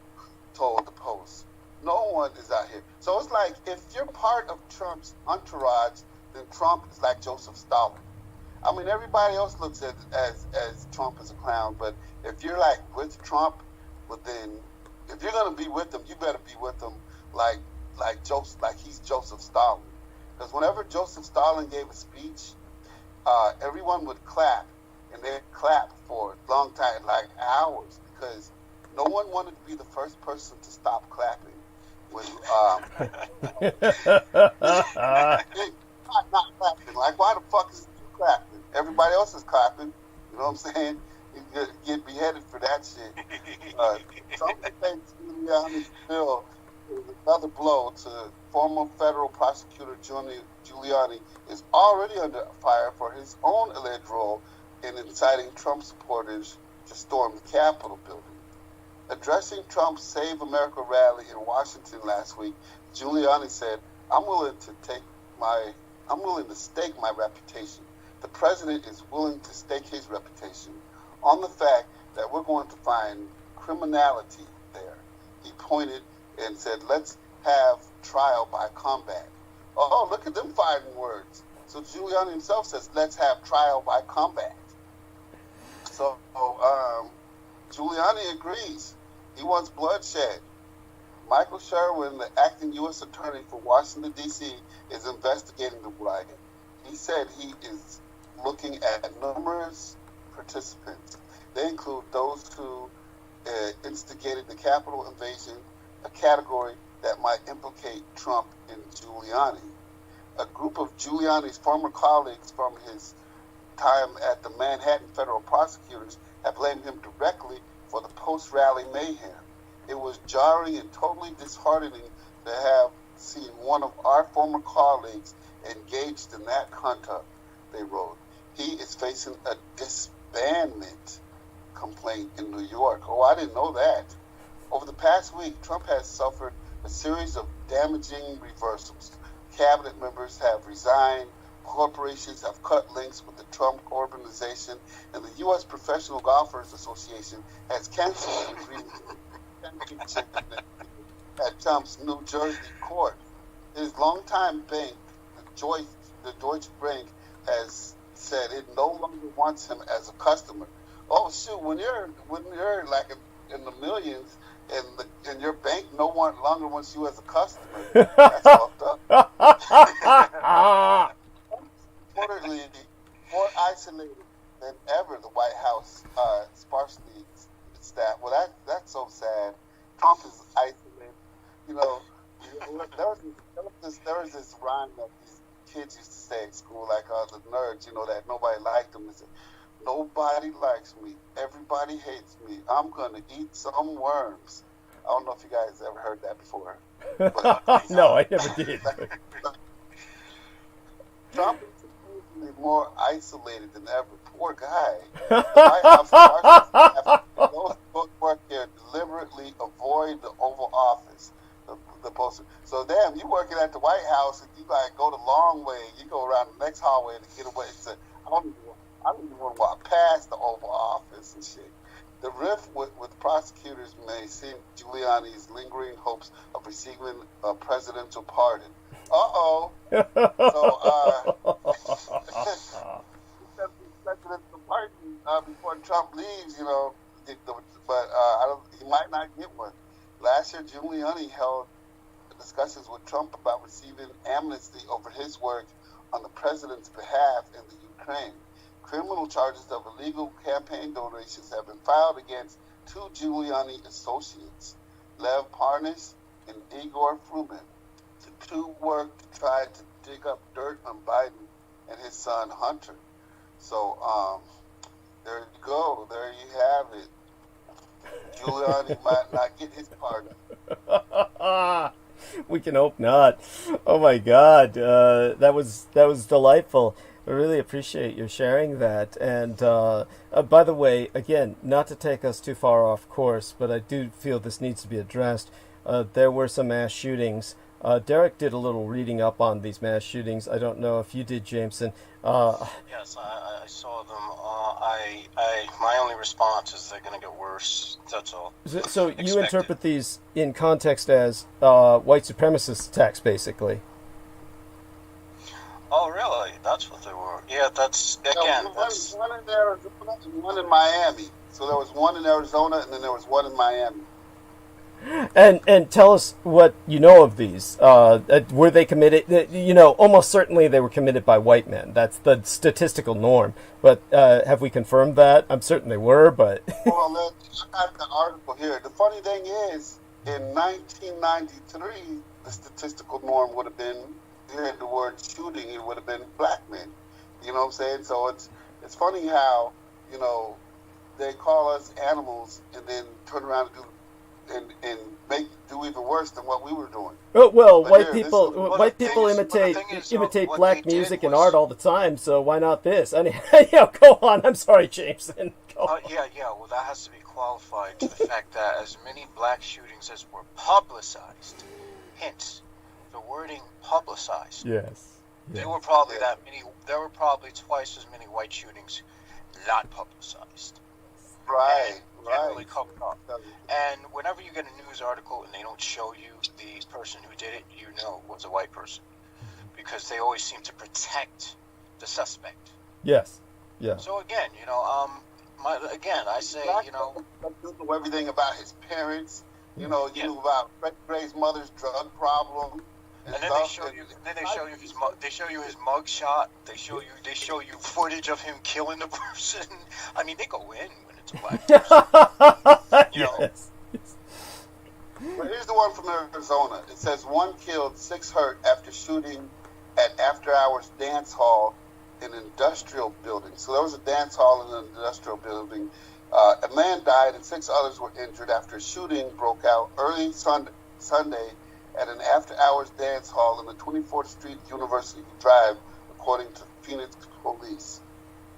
told the Post. No one is out here. So it's like, if you're part of Trump's entourage, then Trump is like Joseph Stalin. I mean, everybody else looks at as Trump as a clown, but if you're like with Trump, well then, if you're gonna be with him, you better be with him like he's Joseph Stalin. Because whenever Joseph Stalin gave a speech, everyone would clap, and they'd clap for a long time, like hours, because no one wanted to be the first person to stop clapping. When not clapping, like why the fuck is you clapping? Everybody else is clapping. You know what I'm saying? You get beheaded for that shit. Trump thinks Giuliani's bill is another blow to former federal prosecutor Giuliani is already under fire for his own alleged role in inciting Trump supporters to storm the Capitol building. Addressing Trump's Save America rally in Washington last week, Giuliani said, I'm willing to stake my reputation. The president is willing to stake his reputation on the fact that we're going to find criminality there. He pointed and said, let's have trial by combat. Oh, look at them fighting words. So Giuliani himself says, let's have trial by combat. So Giuliani agrees. He wants bloodshed. Michael Sherwin, the acting U.S. attorney for Washington, D.C., is investigating the riot. He said he is looking at numerous participants. They include those who instigated the Capitol invasion, a category that might implicate Trump and Giuliani. A group of Giuliani's former colleagues from his time at the Manhattan federal prosecutors have blamed him directly for the post-rally mayhem. It was jarring and totally disheartening to have seen one of our former colleagues engaged in that hunt-up, they wrote. He is facing a disbandment complaint in New York. Oh, I didn't know that. Over the past week, Trump has suffered a series of damaging reversals. Cabinet members have resigned, corporations have cut links with the Trump organization, and the U.S. Professional Golfers Association has canceled an agreement at Trump's New Jersey court. His longtime bank, the Deutsche Bank, has said it no longer wants him as a customer. Oh shoot! When you're like in the millions, and your bank no longer wants you as a customer, that's fucked up. Reportedly, more isolated than ever, the White House sparsely staffed. Well, that's so sad. Trump is isolated. You know, there was this rhyme that these kids used to say at school, like the nerds, you know, that nobody liked them. They said, "Nobody likes me. Everybody hates me. I'm gonna eat some worms." I don't know if you guys ever heard that before. But, no, I never did. Trump is supposedly more isolated than ever. Poor guy. The White House have those who work there deliberately avoid the Oval Office. The poster. So damn, you working at the White House and you like go the long way. You go around the next hallway to get away. So I don't even want to walk past the Oval Office and shit. The rift with prosecutors may seem Giuliani's lingering hopes of receiving a presidential pardon. So, presidential pardon before Trump leaves, you know, but he might not get one. Last year, Giuliani held discussions with Trump about receiving amnesty over his work on the president's behalf in the Ukraine. Criminal charges of illegal campaign donations have been filed against two Giuliani associates, Lev Parnas and Igor Fruman. The two worked to try to dig up dirt on Biden and his son Hunter. So, there you go. There you have it. Giuliani might not get his pardon. We can hope not. Oh my God, that was delightful. I really appreciate your sharing that. And by the way, again, not to take us too far off course, but I do feel this needs to be addressed. There were some mass shootings. Derek did a little reading up on these mass shootings. I don't know if you did, Jameson. Yes, I saw them. My only response is they're going to get worse. That's all. So you interpret these in context as white supremacist attacks, basically. Oh, really? That's what they were. Yeah, that's, again, that's... One in Arizona and one in Miami. So there was one in Arizona and then there was one in Miami. And tell us what you know of these. Were they committed? You know, almost certainly they were committed by white men. That's the statistical norm. But have we confirmed that? I'm certain they were, but... Well, I got the article here. The funny thing is, in 1993, the statistical norm would have been, you had the word shooting, it would have been black men. You know what I'm saying? So it's funny how, you know, they call us animals and then turn around and do even worse than what we were doing. Well, white people imitate black music and art all the time, so why not this? I mean, yeah, go on. I'm sorry, Jameson. Yeah. Well, that has to be qualified to the fact that as many black shootings as were publicized, hence the wording publicized. Yes. There were probably that many. There were probably twice as many white shootings not publicized. Right. Generally covered up. And whenever you get a news article and they don't show you the person who did it, you know it was a white person, because they always seem to protect the suspect. Yes. Yeah. So again, you know, I say, you know, you know everything about his parents. You know, you knew about Fred Gray's mother's drug problem. And then they They show you his mug shot. They show you footage of him killing the person. I mean, they go in when it's a black person. You know. Yes. But here's the one from Arizona. It says 1 killed, 6 hurt after shooting at after-hours dance hall in an industrial building. So there was a dance hall in an industrial building. A man died and 6 others were injured after a shooting broke out early Sunday at an after-hours dance hall in the 24th Street University Drive, according to Phoenix police.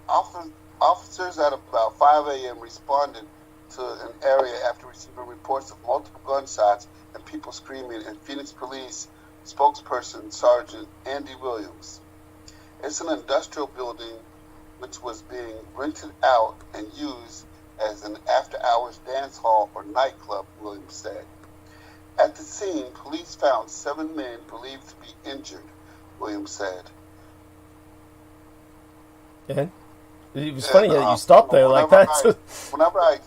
Officers at about 5 a.m. responded to an area after receiving reports of multiple gunshots and people screaming, and Phoenix police spokesperson Sergeant Andy Williams. It's an industrial building which was being rented out and used as an after-hours dance hall or nightclub, Williams said. At the scene, police found 7 men believed to be injured, Williams said. And it was funny that you stopped there like that. Whenever I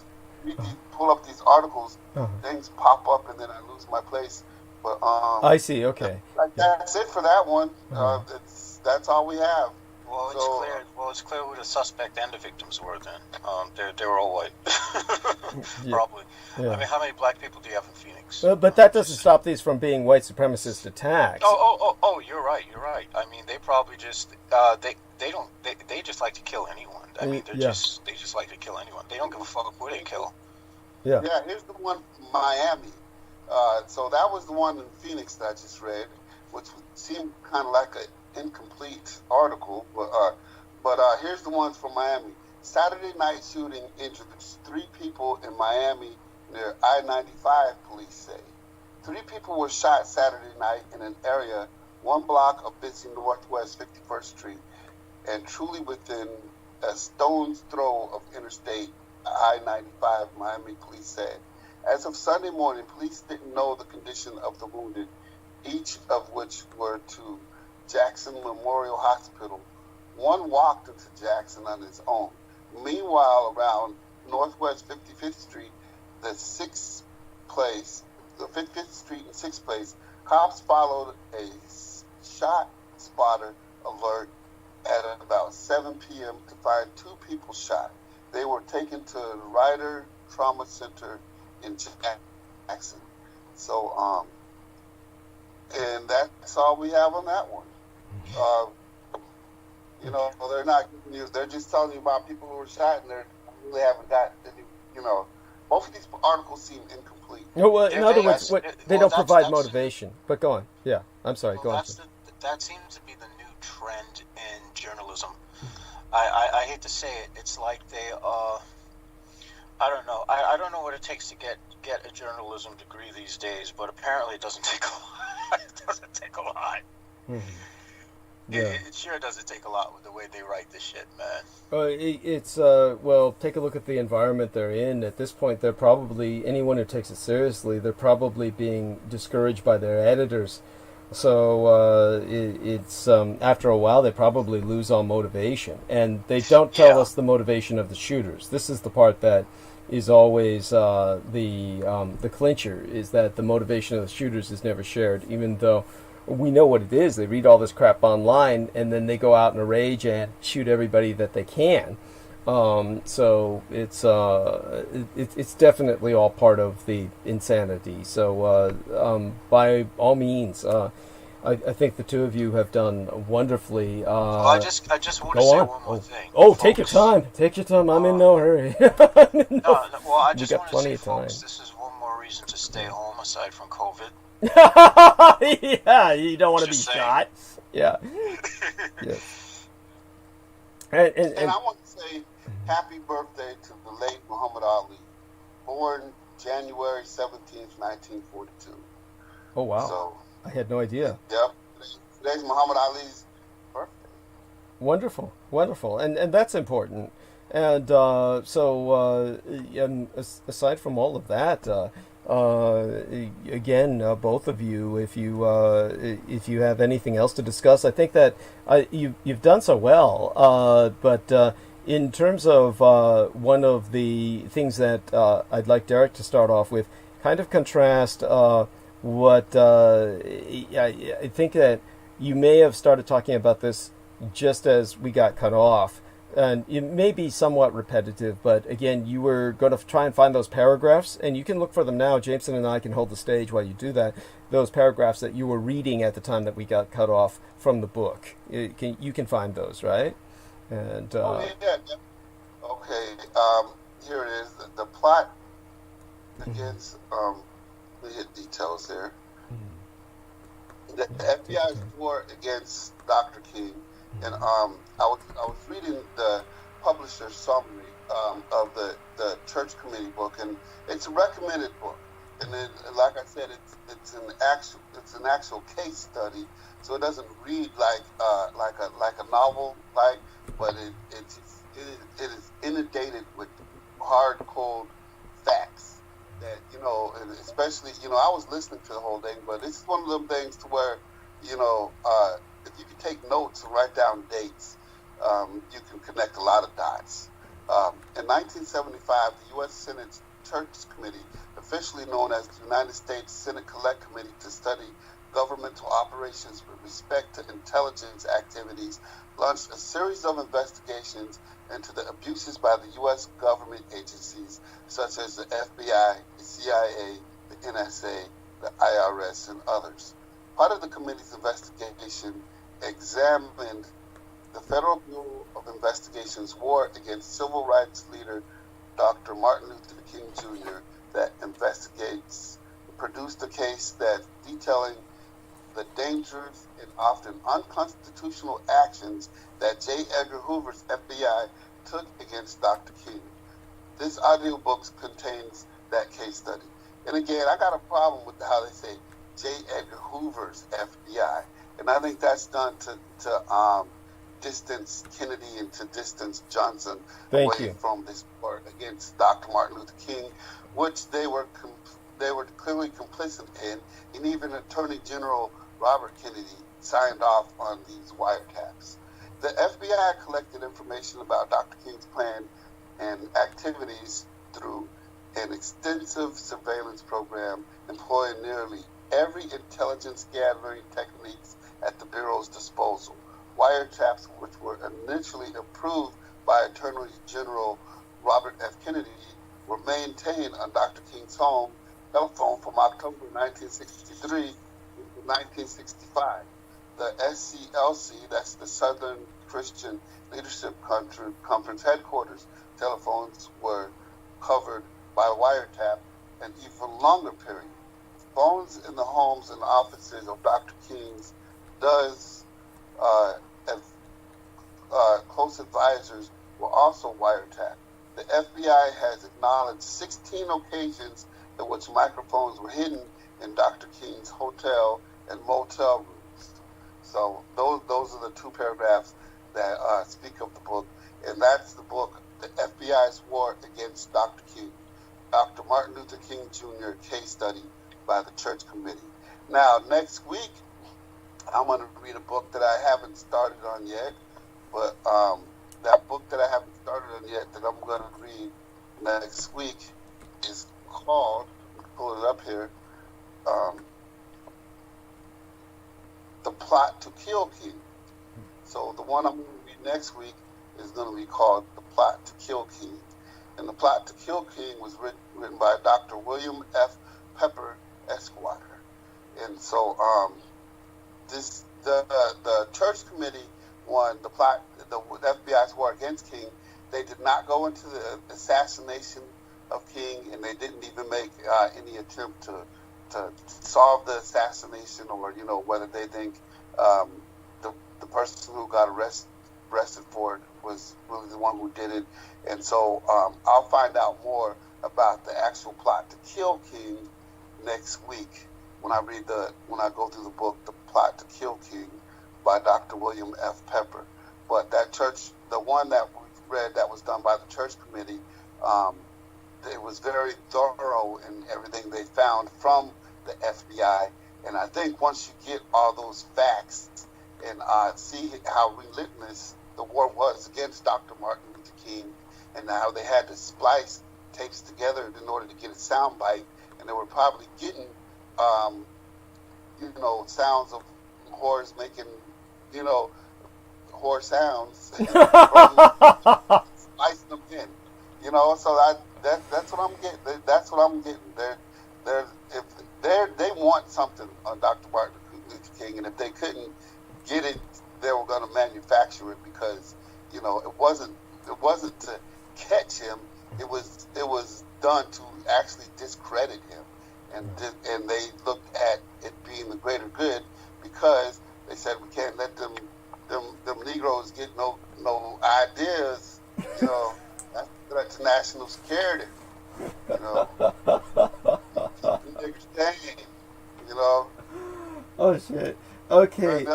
pull up these articles, things pop up and then I lose my place. But I see. Okay. That's it for that one. That's all we have. Well, it's clear who the suspect and the victims were. Then they were all white, probably. Yeah. I mean, how many black people do you have in Phoenix? But that doesn't stop these from being white supremacist attacks. Oh, you're right. I mean, they probably just they just like to kill anyone. I mean, they just like to kill anyone. They don't give a fuck who they kill. Yeah. Here's the one from Miami. So that was the one in Phoenix that I just read, which seemed kind of like an incomplete article. But here's the ones from Miami. Saturday night shooting injured 3 people in Miami near I-95, police say. 3 people were shot Saturday night in an area 1 block of busy Northwest 51st Street and truly within a stone's throw of Interstate I-95, Miami police said. As of Sunday morning, police didn't know the condition of the wounded, each of which were to Jackson Memorial Hospital. One walked into Jackson on his own. Meanwhile, around Northwest 55th Street, the 55th Street and 6th Place, cops followed a shot spotter alert at about 7 p.m. to find 2 people shot. They were taken to the Ryder Trauma Center in Jackson. So, and that's all we have on that one. You know, they're not giving you, they're just telling you about people who were shot, and they really haven't got any, you know, both of these articles seem incomplete. No, well, in other words, they don't provide motivation. But go on. Yeah, I'm sorry, go on. That seems to be the new trend in journalism. I hate to say it, it's like they, I don't know. I don't know what it takes to get a journalism degree these days, but apparently it doesn't take a lot. It doesn't take a lot. Mm-hmm. Yeah. It sure doesn't take a lot with the way they write this shit, man. It's well, take a look at the environment they're in. At this point, they're probably, anyone who takes it seriously, they're probably being discouraged by their editors. So it's after a while, they probably lose all motivation. And they don't tell us the motivation of the shooters. This is the part that is always the clincher, is that the motivation of the shooters is never shared, even though we know what it is. They read all this crap online, and then they go out in a rage and shoot everybody that they can. So it's definitely all part of the insanity. So by all means, I think the two of you have done wonderfully. Well, I just want to say one more thing. Take your time. Take your time. I'm in no hurry. Well, I just want to say, folks, this is one more reason to stay home aside from COVID. Yeah, you don't want to be shot. Yeah. Yeah. And I want to say happy birthday to the late Muhammad Ali, born January 17th, 1942. Oh, wow. So, I had no idea. Yep. Today's Muhammad Ali's birthday. Wonderful. Wonderful. And that's important. And aside from all of that, again, both of you, if you have anything else to discuss, I think that you've done so well. But in terms of one of the things that I'd like Derek to start off with, kind of contrast what I think that you may have started talking about this just as we got cut off. And it may be somewhat repetitive, but again, you were going to try and find those paragraphs, and you can look for them now. Jameson and I can hold the stage while you do that. Those paragraphs that you were reading at the time that we got cut off from the book. You can find those, right? And yeah. Okay, here it is. The plot against, let me hit details there. The FBI's war against Dr. King. And I was reading the publisher's summary of the Church Committee book, and it's a recommended book. And then, like I said, it's an actual case study, so it doesn't read like a novel, but it is inundated with hard, cold facts that and especially I was listening to the whole thing, but it's one of them things to where if you can take notes and write down dates, you can connect a lot of dots. In 1975, the U.S. Senate's Church Committee, officially known as the United States Senate Select Committee to study governmental operations with respect to intelligence activities, launched a series of investigations into the abuses by the U.S. government agencies, such as the FBI, the CIA, the NSA, the IRS, and others. Part of the committee's investigation examined the Federal Bureau of Investigation's war against civil rights leader Dr. Martin Luther King Jr. that produced a case that detailing the dangerous and often unconstitutional actions that J. Edgar Hoover's FBI took against Dr. King. This audiobook contains that case study. And again, I got a problem with how they say J. Edgar Hoover's FBI. And I think that's done to distance Kennedy and to distance Johnson away from this war against Dr. Martin Luther King, which they were clearly complicit in, and even Attorney General Robert Kennedy signed off on these wiretaps. The FBI collected information about Dr. King's plan and activities through an extensive surveillance program employing nearly every intelligence gathering techniques at the Bureau's disposal. Wiretaps, which were initially approved by Attorney General Robert F. Kennedy, were maintained on Dr. King's home telephone from October 1963 to 1965. The SCLC, that's the Southern Christian Leadership Conference headquarters, telephones were covered by wiretap an even longer period. Phones in the homes and offices of Dr. King's close advisors were also wiretapped. The FBI has acknowledged 16 occasions in which microphones were hidden in Dr. King's hotel and motel rooms. So those are the two paragraphs that speak of the book, and that's the book, The FBI's War Against Dr. King, Dr. Martin Luther King Jr. Case Study by the Church Committee. Now, next week, I'm going to read a book that I haven't started on yet, but that book that I haven't started on yet that I'm going to read next week is called, pull it up here, The Plot to Kill King. So the one I'm going to read next week is going to be called The Plot to Kill King. And The Plot to Kill King was written by Dr. William F. Pepper, Esquire. And so the Church Committee won the FBI's war against King. They did not go into the assassination of King, and they didn't even make any attempt to solve the assassination, or whether they think the person who got arrested for it was really the one who did it. And so I'll find out more about the actual plot to kill King next week when I go through the book, The Plot to Kill King by Dr. William F. Pepper. But the one that we read that was done by the Church Committee, it was very thorough in everything they found from the FBI. And I think once you get all those facts and see how relentless the war was against Dr. Martin Luther King, and how they had to splice tapes together in order to get a soundbite, and they were probably getting sounds of whores making, whore sounds, spicing them in, so that's what I'm getting. That's what I'm getting. They want something on Dr. Martin Luther King, and if they couldn't get it, they were going to manufacture it because, it wasn't to catch him. It was done to actually discredit him, and they looked at it being the greater good because they said we can't let them Negroes get no ideas. That's a threat to national security. Oh shit. Okay.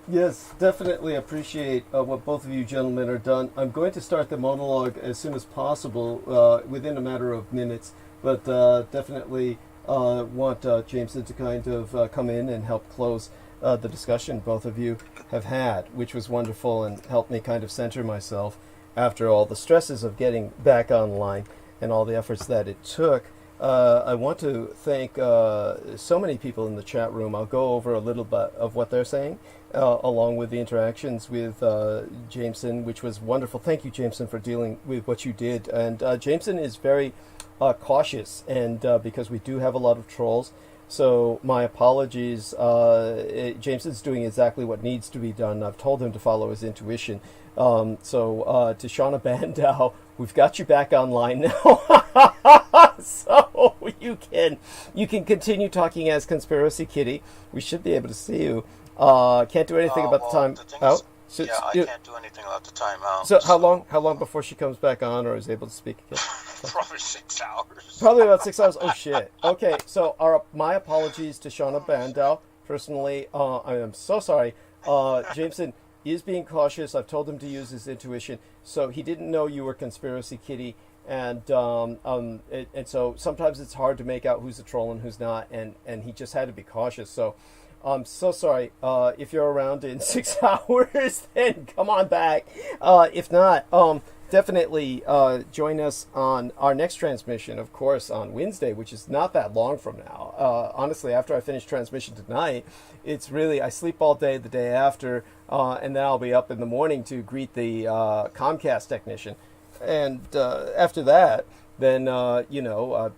Yes, definitely appreciate what both of you gentlemen are done. I'm going to start the monologue as soon as possible, within a matter of minutes, but definitely want Jameson to kind of come in and help close the discussion both of you have had, which was wonderful and helped me kind of center myself after all the stresses of getting back online and all the efforts that it took. I want to thank so many people in the chat room. I'll go over a little bit of what they're saying, along with the interactions with Jameson, which was wonderful. Thank you, Jameson, for dealing with what you did. And Jameson is very cautious, and because we do have a lot of trolls, so my apologies. Jameson's doing exactly what needs to be done. I've told him to follow his intuition. To Shauna Bandow, we've got you back online now. So you can continue talking as Conspiracy Kitty. We should be able to see you. Can't do anything about the time out. I can't do anything about the time out. So how long before she comes back on or is able to speak again? Probably 6 hours. Probably about 6 hours. Oh shit. Okay, so my apologies to Shauna Bandow. Personally, I am so sorry. Jameson is being cautious. I've told him to use his intuition. So he didn't know you were Conspiracy Kitty. And so sometimes it's hard to make out who's a troll and who's not, and he just had to be cautious. So I'm so sorry. If you're around in 6 hours, then come on back. If not, definitely join us on our next transmission, of course, on Wednesday, which is not that long from now. Honestly, after I finish transmission tonight, it's really, I sleep all day the day after, and then I'll be up in the morning to greet the Comcast technician. And after that, then,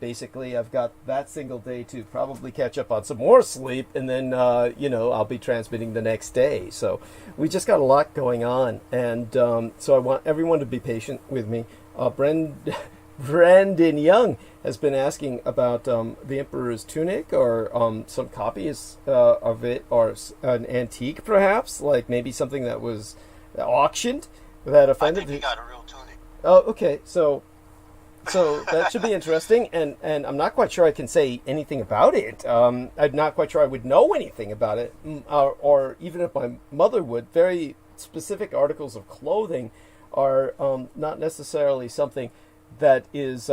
basically I've got that single day to probably catch up on some more sleep. And then, I'll be transmitting the next day. So we just got a lot going on. And so I want everyone to be patient with me. Brandon Young has been asking about the Emperor's Tunic or some copies of it, or an antique perhaps, like maybe something that was auctioned that offended. I think he got a real tunic. Oh, okay. So that should be interesting, and I'm not quite sure I can say anything about it. I'm not quite sure I would know anything about it, or even if my mother would. Very specific articles of clothing are not necessarily something that is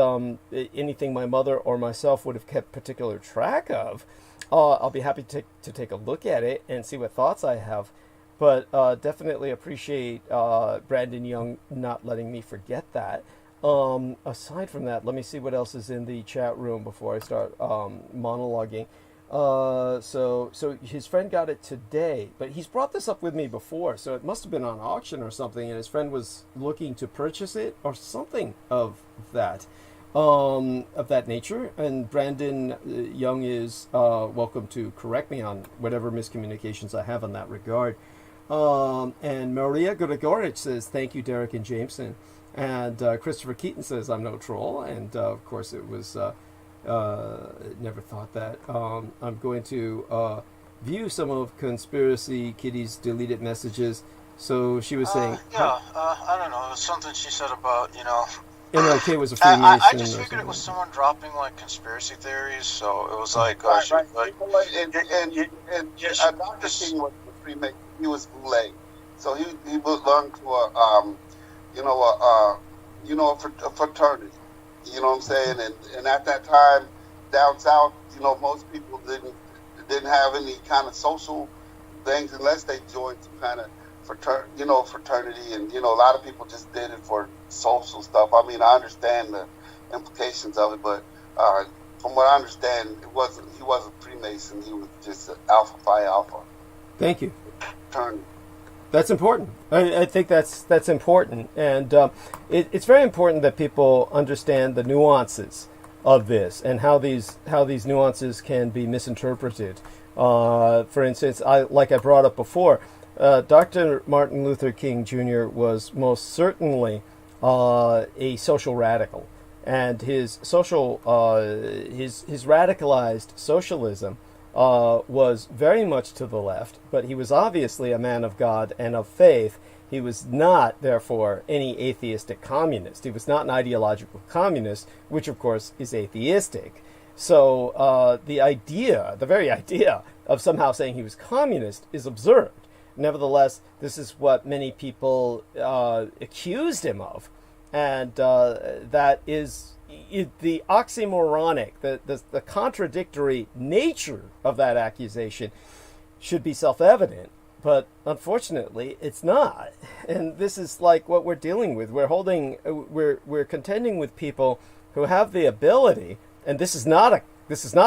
anything my mother or myself would have kept particular track of. I'll be happy to take a look at it and see what thoughts I have. But definitely appreciate Brandon Young not letting me forget that. Aside from that, let me see what else is in the chat room before I start monologuing. So his friend got it today, but he's brought this up with me before, so it must have been on auction or something, and his friend was looking to purchase it or something of that nature. And Brandon Young is welcome to correct me on whatever miscommunications I have in that regard. And Maria Gregorich says, thank you, Derek and Jameson. And Christopher Keaton says, I'm no troll. And of course it was, never thought that. I'm going to view some of Conspiracy Kitty's deleted messages. So she was saying... I don't know. It was something she said about, MLK was a Freemason. I just figured it was someone dropping, conspiracy theories. So it was like... Dr. King was a Freemason. He was Boulay. So he belonged to a fraternity. You know what I'm saying? And at that time, down south, most people didn't have any kind of social things unless they joined some kind of fraternity. And a lot of people just did it for social stuff. I mean, I understand the implications of it, but from what I understand, he wasn't Freemason. He was just Alpha Phi Alpha. Thank you. Turn. That's important. I think that's important, and it's very important that people understand the nuances of this and how these nuances can be misinterpreted. For instance, like I brought up before, Dr. Martin Luther King Jr. was most certainly a social radical, and his radicalized socialism was very much to the left, but he was obviously a man of God and of faith. He was not, therefore, any atheistic communist. He was not an ideological communist, which, of course, is atheistic. So the very idea of somehow saying he was communist is absurd. Nevertheless, this is what many people accused him of, and that is the oxymoronic, the contradictory nature of that accusation should be self-evident, but unfortunately it's not. And this is like what we're dealing with. We're contending with people who have the ability, and this is not a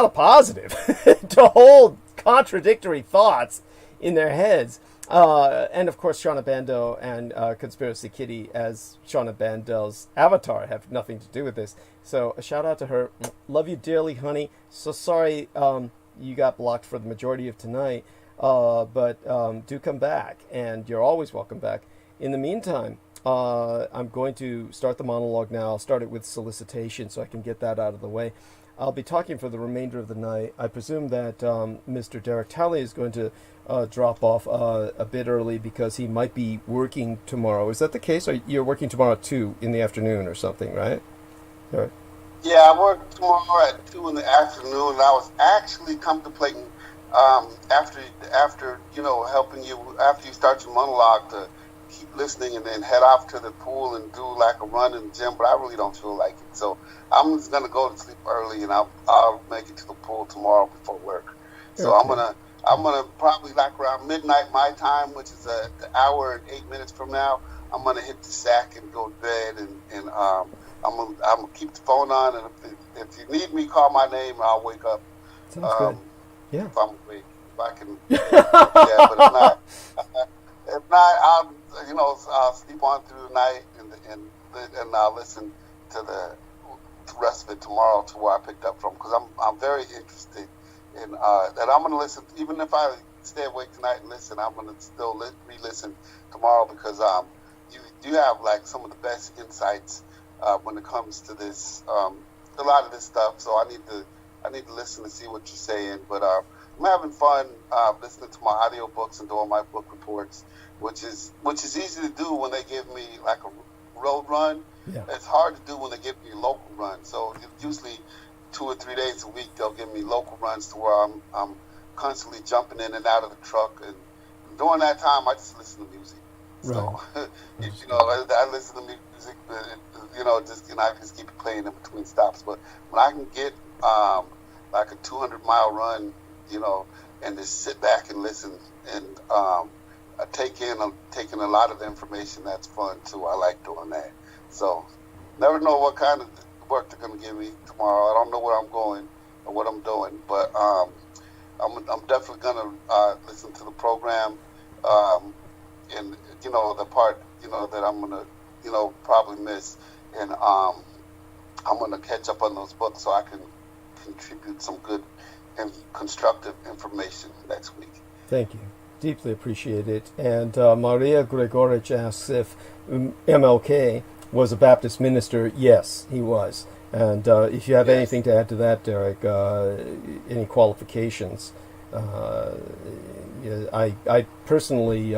positive, to hold contradictory thoughts in their heads. And of course, Shauna Bando and Conspiracy Kitty as Shauna Bandel's avatar have nothing to do with this. So a shout out to her. Love you dearly, honey. So sorry you got blocked for the majority of tonight, but do come back, and you're always welcome back. In the meantime, I'm going to start the monologue now. I'll start it with solicitation so I can get that out of the way. I'll be talking for the remainder of the night. I presume that Mr. Derek Talley is going to drop off a bit early because he might be working tomorrow. Is that the case? Or you're working tomorrow at 2 in the afternoon or something, right? All right. Yeah, I work tomorrow at 2 in the afternoon, and I was actually contemplating after helping you after you start your monologue to keep listening and then head off to the pool and do like a run in the gym, but I really don't feel like it. So I'm just gonna go to sleep early, and I'll make it to the pool tomorrow before work. So okay. I'm gonna probably like around midnight my time, which is an hour and 8 minutes from now. I'm gonna hit the sack and go to bed, and I'm gonna keep the phone on, and if you need me, call my name, and I'll wake up. Sounds good. Yeah. If I'm awake, if I can. Yeah, but if not, I'll sleep on through the night, and I'll listen to the rest of it tomorrow to where I picked up from, because I'm very interested in that. I'm going to listen, even if I stay awake tonight and listen, I'm going to still re-listen tomorrow, because you do have like some of the best insights when it comes to this, a lot of this stuff. So I need to listen to see what you're saying. But I'm having fun listening to my audiobooks and doing my book reports, which is easy to do when they give me like a road run. Yeah. It's hard to do when they give me a local run. So usually 2 or 3 days a week they'll give me local runs to where I'm constantly jumping in and out of the truck, and during that time I just listen to music. Right. So I listen to music, but I can just keep it playing in between stops. But when I can get like a 200-mile run, and just sit back and listen, and taking a lot of information, that's fun too. I like doing that. So never know what kind of work they're going to give me tomorrow. I don't know where I'm going or what I'm doing, but I'm definitely going to listen to the program, and the part that I'm going to probably miss, and I'm going to catch up on those books so I can contribute some good and constructive information next week. Thank you. Deeply appreciate it. And Maria Gregorich asks if MLK was a Baptist minister. Yes, he was. And if you have anything to add to that, Derek, any qualifications, I personally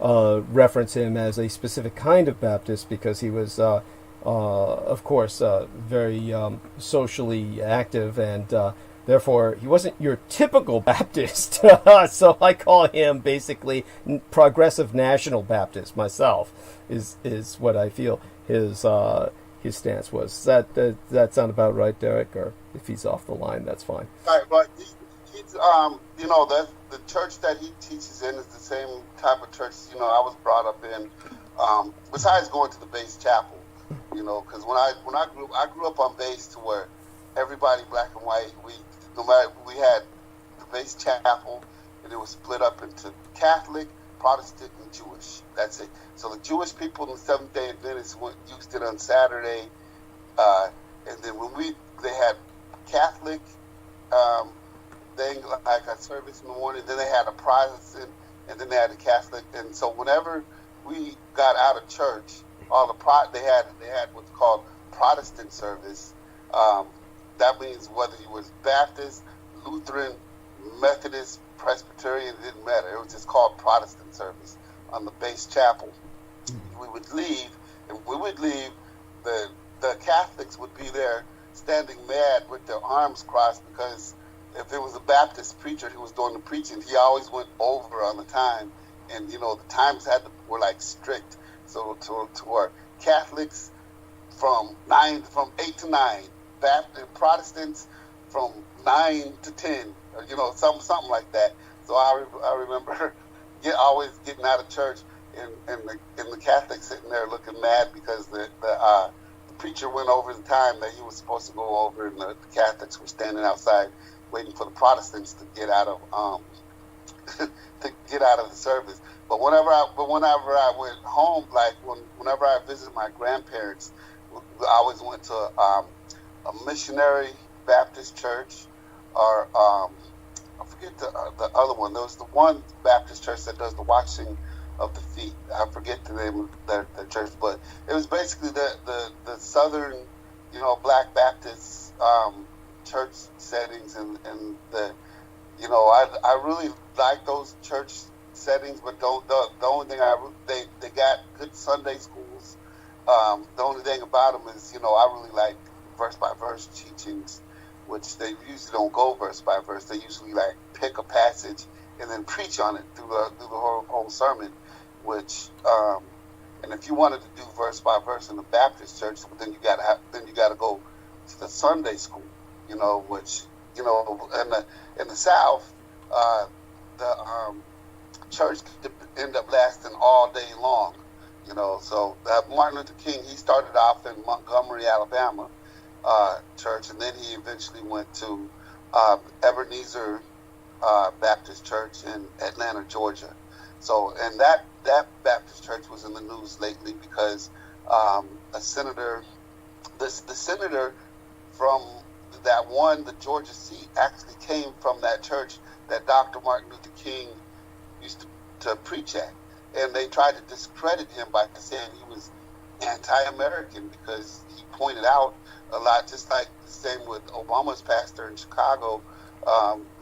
reference him as a specific kind of Baptist because he was, of course, very socially active, and therefore he wasn't your typical Baptist. So I call him basically progressive national Baptist myself, is what I feel his stance was. Does that sound about right, Derek? Or if he's off the line, that's fine. Right, but he's the church that he teaches in is the same type of church I was brought up in. Besides going to the base chapel, because when I grew up on base, to where everybody black and white. We had the base chapel, and it was split up into Catholic, Protestant, and Jewish. That's it. So the Jewish people in the Seventh-day Adventists used it on Saturday, and then they had Catholic, like a service in the morning. Then they had a Protestant, and then they had a Catholic. And so whenever we got out of church, they had what's called Protestant service. That means whether you was Baptist, Lutheran, Methodist, Presbyterian, it didn't matter. It was just called Protestant service on the base chapel. We would leave, and the Catholics would be there standing mad with their arms crossed, because if it was a Baptist preacher who was doing the preaching, he always went over on the time, and the times were like strict. So to our Catholics from 8 to 9, Baptist Protestants from 9 to 10, or something like that. So I remember always getting out of church and the Catholics sitting there looking mad because the preacher went over the time that he was supposed to go over, and the Catholics were standing outside waiting for the Protestants to get out of the service. But whenever I went home, like whenever I visited my grandparents, I always went to a missionary Baptist church, or I forget the other one. There was the one Baptist church that does the washing of the feet. I forget the name of the church, but it was basically the southern, Black Baptist church settings, and I really like those church settings. But the only thing they got good Sunday schools. The only thing about them is I really like verse by verse teachings, which they usually don't go verse by verse. They usually like pick a passage and then preach on it through the whole sermon. Which and if you wanted to do verse by verse in the Baptist church, then you gotta go to the Sunday school, which in the South, the church could end up lasting all day long, So Martin Luther King, he started off in Montgomery, Alabama, church, and then he eventually went to Ebenezer Baptist Church in Atlanta, Georgia. So, and that Baptist church was in the news lately because a senator, the senator from that won the Georgia seat actually came from that church that Dr. Martin Luther King used to preach at. And they tried to discredit him by saying he was anti-American because he pointed out a lot, just like the same with Obama's pastor in Chicago.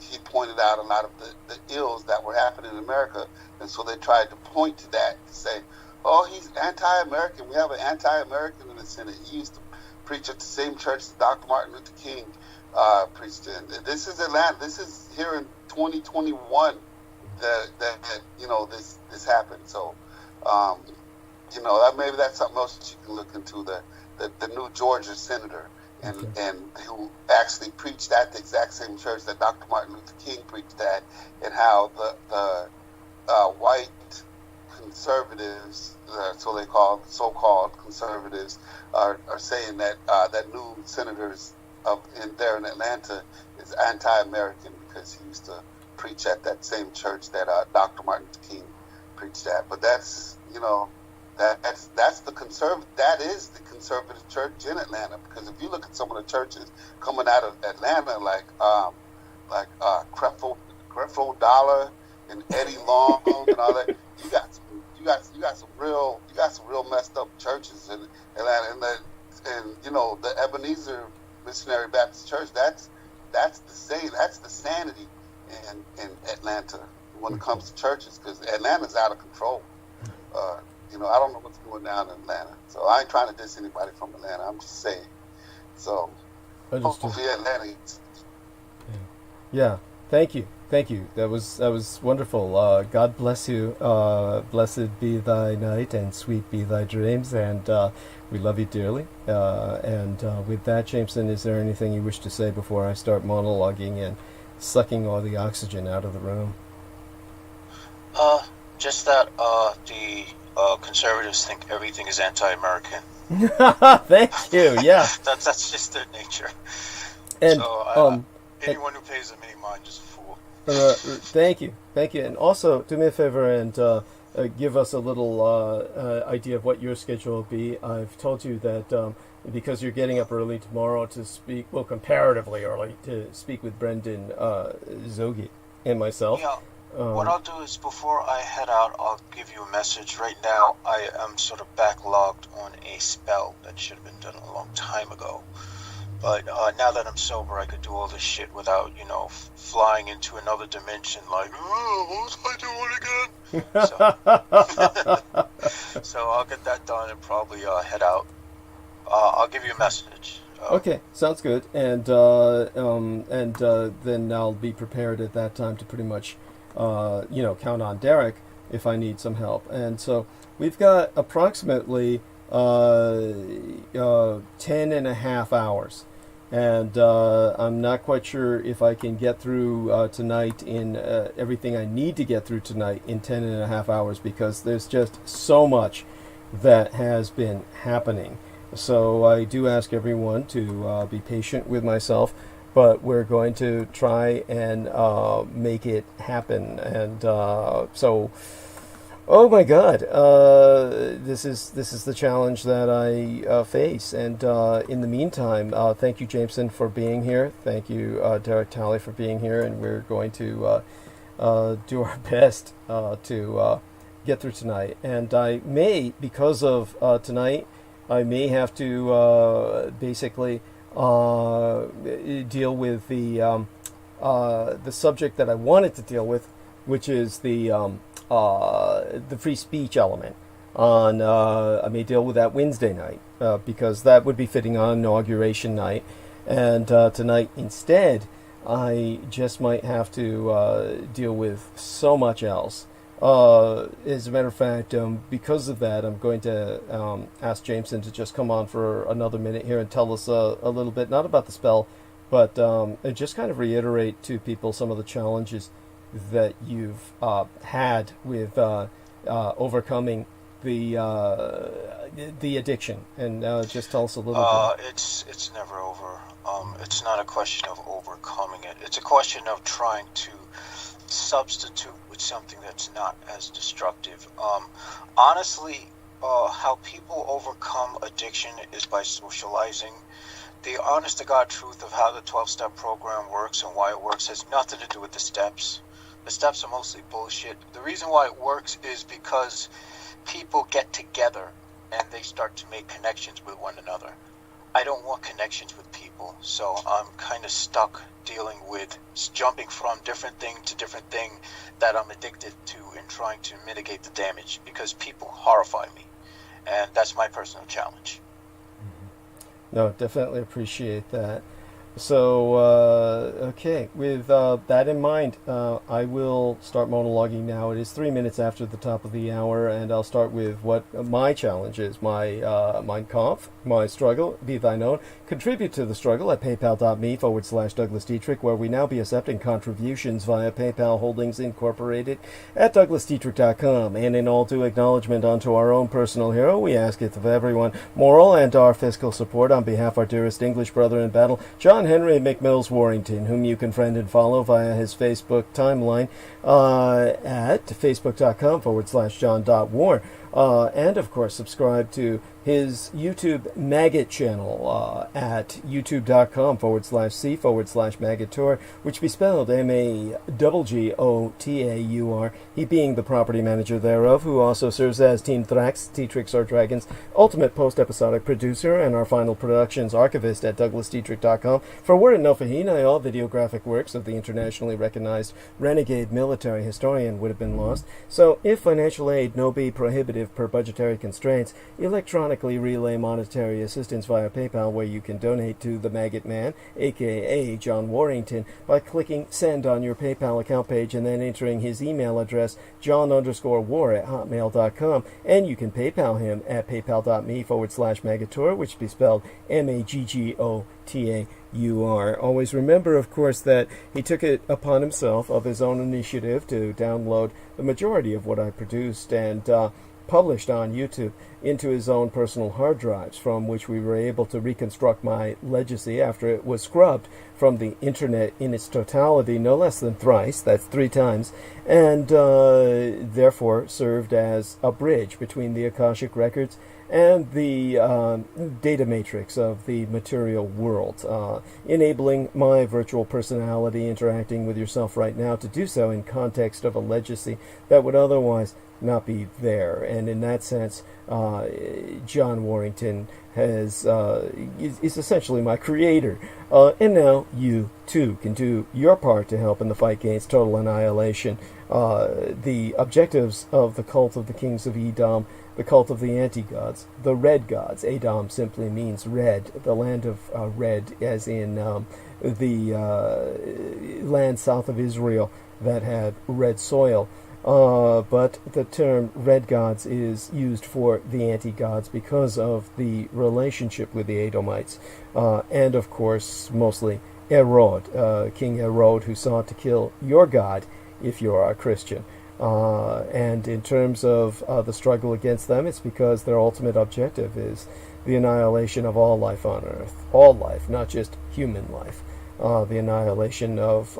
He pointed out a lot of the ills that were happening in America. And so they tried to point to that to say, oh, he's anti-American. We have an anti-American in the Senate. He used to preach at the same church that Dr. Martin Luther King preached in. This is Atlanta. This is here in 2021 that this happened. So, maybe that's something else that you can look into, the new Georgia senator. And who actually preached at the exact same church that Dr. Martin Luther King preached at, and how the white conservatives, so-called conservatives, are saying that that new senators in Atlanta is anti-American because he used to preach at that same church that Dr. Martin Luther King preached at. But that's the conservative church in Atlanta, because if you look at some of the churches coming out of Atlanta, like Creflo Dollar and Eddie Long and all that, you got some real messed up churches in Atlanta, and the Ebenezer Missionary Baptist Church, that's the sanity in Atlanta when it comes to churches, because Atlanta's out of control. I don't know what's going down in Atlanta. So I ain't trying to diss anybody from Atlanta. I'm just saying. So hopefully Atlanta. Yeah. Thank you. That was wonderful. God bless you. Blessed be thy night, and sweet be thy dreams. And we love you dearly. And with that, Jameson, is there anything you wish to say before I start monologuing and sucking all the oxygen out of the room? Just that the conservatives think everything is anti-American. Thank you. Yeah. That's just their nature. And anyone who pays them any mind is a fool. Thank you, and also do me a favor and give us a little idea of what your schedule will be. I've told you that because you're getting up early tomorrow to speak, well, comparatively early, to speak with Brendan Zogi and myself. Yeah. What I'll do is, before I head out, I'll give you a message. Right now, I am sort of backlogged on a spell that should have been done a long time ago. But now that I'm sober, I could do all this shit without, flying into another dimension like, what was I doing again? So I'll get that done and probably head out. I'll give you a message. Okay, sounds good. And then I'll be prepared at that time to pretty much, count on Derek if I need some help. And so we've got approximately 10.5 hours. And I'm not quite sure if I can get through tonight in everything I need to get through tonight in 10.5 hours, because there's just so much that has been happening. So I do ask everyone to be patient with myself, but we're going to try and make it happen. And so, oh my God, this is the challenge that I face. And in the meantime, thank you, Jameson, for being here. Thank you, Derek Talley, for being here. And we're going to do our best to get through tonight. And I may, because of tonight, I may have to basically deal with the subject that I wanted to deal with, which is the free speech element. I may deal with that Wednesday night because that would be fitting on inauguration night, and tonight instead, I just might have to deal with so much else. As a matter of fact, because of that, I'm going to ask Jameson to just come on for another minute here and tell us a little bit, not about the spell, but just kind of reiterate to people some of the challenges that you've had with overcoming the addiction, and just tell us a little bit. It's never over. It's not a question of overcoming it. It's a question of trying to substitute with something that's not as destructive. Honestly, how people overcome addiction is by socializing. The honest-to-God truth of how the 12-step program works and why it works has nothing to do with the steps. The steps are mostly bullshit. The reason why it works is because people get together and they start to make connections with one another. I don't want connections with people, so I'm kind of stuck dealing with jumping from different thing to different thing that I'm addicted to and trying to mitigate the damage, because people horrify me, and that's my personal challenge. No, definitely appreciate that. So, okay, with that in mind, I will start monologuing now. It is 3 minutes after the top of the hour, and I'll start with what my challenge is, my Mein Kampf, my struggle, be thine own. Contribute to the struggle at paypal.me/Douglas Dietrich, where we now be accepting contributions via PayPal Holdings Incorporated at DouglasDietrich.com. And in all due acknowledgement unto our own personal hero, we asketh of everyone moral and our fiscal support on behalf of our dearest English brother in battle, John Henry McMills Warrington, whom you can friend and follow via his Facebook timeline at facebook.com/John.War. And of course, subscribe to his YouTube Maggot channel at youtube.com/C/Maggotaur, which be spelled MAGGOTAUR, he being the property manager thereof, who also serves as Team Thrax, T-Trix or Dragons, ultimate post-episodic producer, and our final productions archivist at DouglasDietrich.com. For word and no fahina, all videographic works of the internationally recognized renegade military historian would have been lost. So, if financial aid no be prohibitive per budgetary constraints, electronically relay monetary assistance via PayPal, where you can donate to the Maggot Man, aka John Warrington, by clicking send on your PayPal account page and then entering his email address, john_war@hotmail.com, and you can PayPal him at paypal.me/Maggotaur, which be spelled MAGGOTAUR. Always remember, of course, that he took it upon himself of his own initiative to download the majority of what I produced, and published on YouTube into his own personal hard drives, from which we were able to reconstruct my legacy after it was scrubbed from the internet in its totality no less than thrice, that's 3 times, and therefore served as a bridge between the Akashic records and the data matrix of the material world, enabling my virtual personality interacting with yourself right now to do so in context of a legacy that would otherwise not be there. And in that sense, John Warrington is essentially my creator. And now you, too, can do your part to help in the fight against total annihilation. The objectives of the cult of the kings of Edom, the cult of the anti-gods, the red gods. Edom simply means red, the land of red, as in the land south of Israel that had red soil. But the term red gods is used for the anti-gods because of the relationship with the Edomites. And of course, mostly Herod, King Herod, who sought to kill your God if you are a Christian. And in terms of the struggle against them, it's because their ultimate objective is the annihilation of all life on earth. All life, not just human life. The annihilation of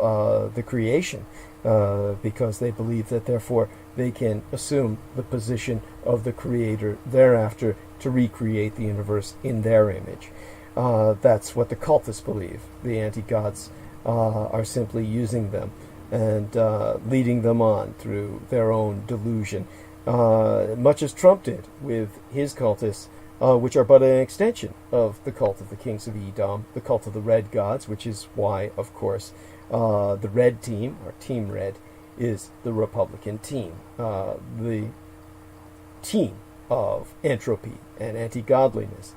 the creation. Because they believe that therefore they can assume the position of the creator thereafter to recreate the universe in their image. That's what the cultists believe. The anti-gods are simply using them and leading them on through their own delusion, much as Trump did with his cultists, which are but an extension of the cult of the kings of Edom, the cult of the red gods, which is why, of course, the red team, or Team Red, is the Republican team, the team of entropy and anti-godliness.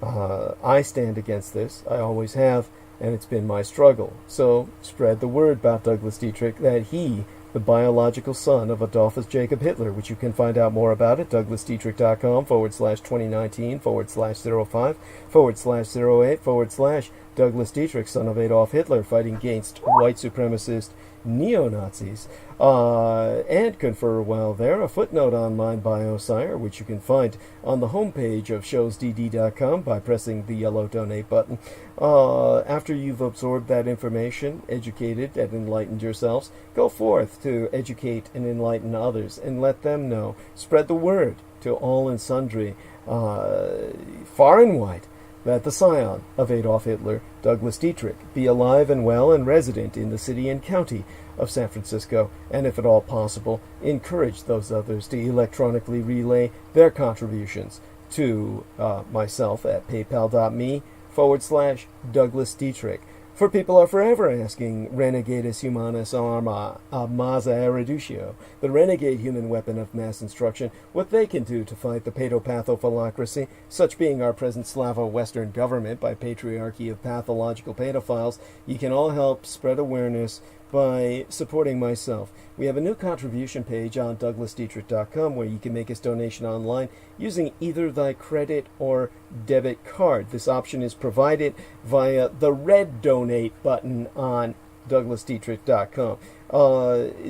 I stand against this. I always have, and it's been my struggle. So spread the word about Douglas Dietrich, that he, the biological son of Adolfus Jacob Hitler, which you can find out more about at douglasdietrich.com/2019//05/08/ Douglas Dietrich, son of Adolf Hitler, fighting against white supremacist neo-Nazis, and confer while there a footnote on my bio, sire, which you can find on the homepage of showsdd.com by pressing the yellow donate button. After you've absorbed that information, educated and enlightened yourselves, go forth to educate and enlighten others and let them know. Spread the word to all and sundry, far and wide, that the scion of Adolf Hitler, Douglas Dietrich, be alive and well and resident in the city and county of San Francisco, and if at all possible, encourage those others to electronically relay their contributions to myself at paypal.me/Douglas Dietrich. For people are forever asking, Renegatus Humanus Arma Maza Erudicio, the renegade human weapon of mass instruction, what they can do to fight the pedopathophilocracy, such being our present Slavo-Western government by patriarchy of pathological pedophiles. You can all help spread awareness by supporting myself. We have a new contribution page on douglasdietrich.com where you can make a donation online using either thy credit or debit card. This option is provided via the red donate button on douglasdietrich.com.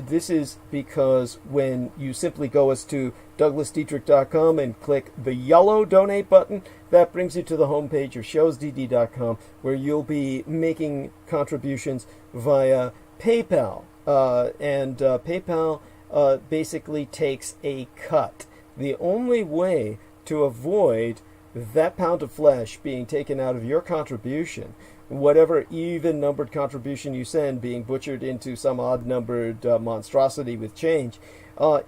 This is because when you simply go as to douglasdietrich.com and click the yellow donate button, that brings you to the homepage of showsdd.com, where you'll be making contributions via PayPal, and PayPal basically takes a cut. The only way to avoid that pound of flesh being taken out of your contribution, whatever even-numbered contribution you send being butchered into some odd-numbered monstrosity with change,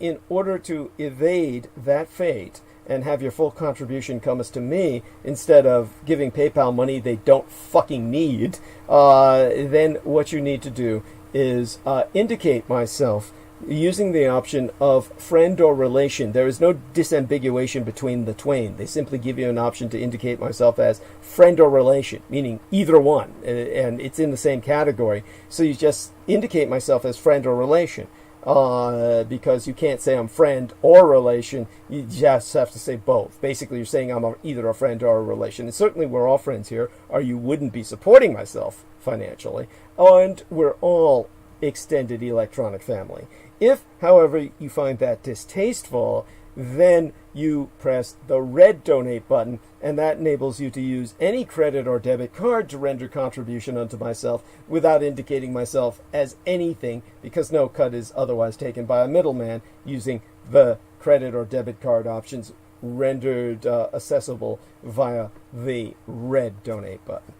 in order to evade that fate and have your full contribution come as to me instead of giving PayPal money they don't fucking need, then what you need to do is indicate myself using the option of friend or relation. There is no disambiguation between the twain. They simply give you an option to indicate myself as friend or relation, meaning either one, and it's in the same category. So you just indicate myself as friend or relation, because you can't say I'm friend or relation. You just have to say both. Basically, you're saying I'm either a friend or a relation. And certainly we're all friends here, or you wouldn't be supporting myself financially. And we're all extended electronic family. If, however, you find that distasteful, then you press the red donate button, and that enables you to use any credit or debit card to render contribution unto myself without indicating myself as anything, because no cut is otherwise taken by a middleman using the credit or debit card options rendered accessible via the red donate button.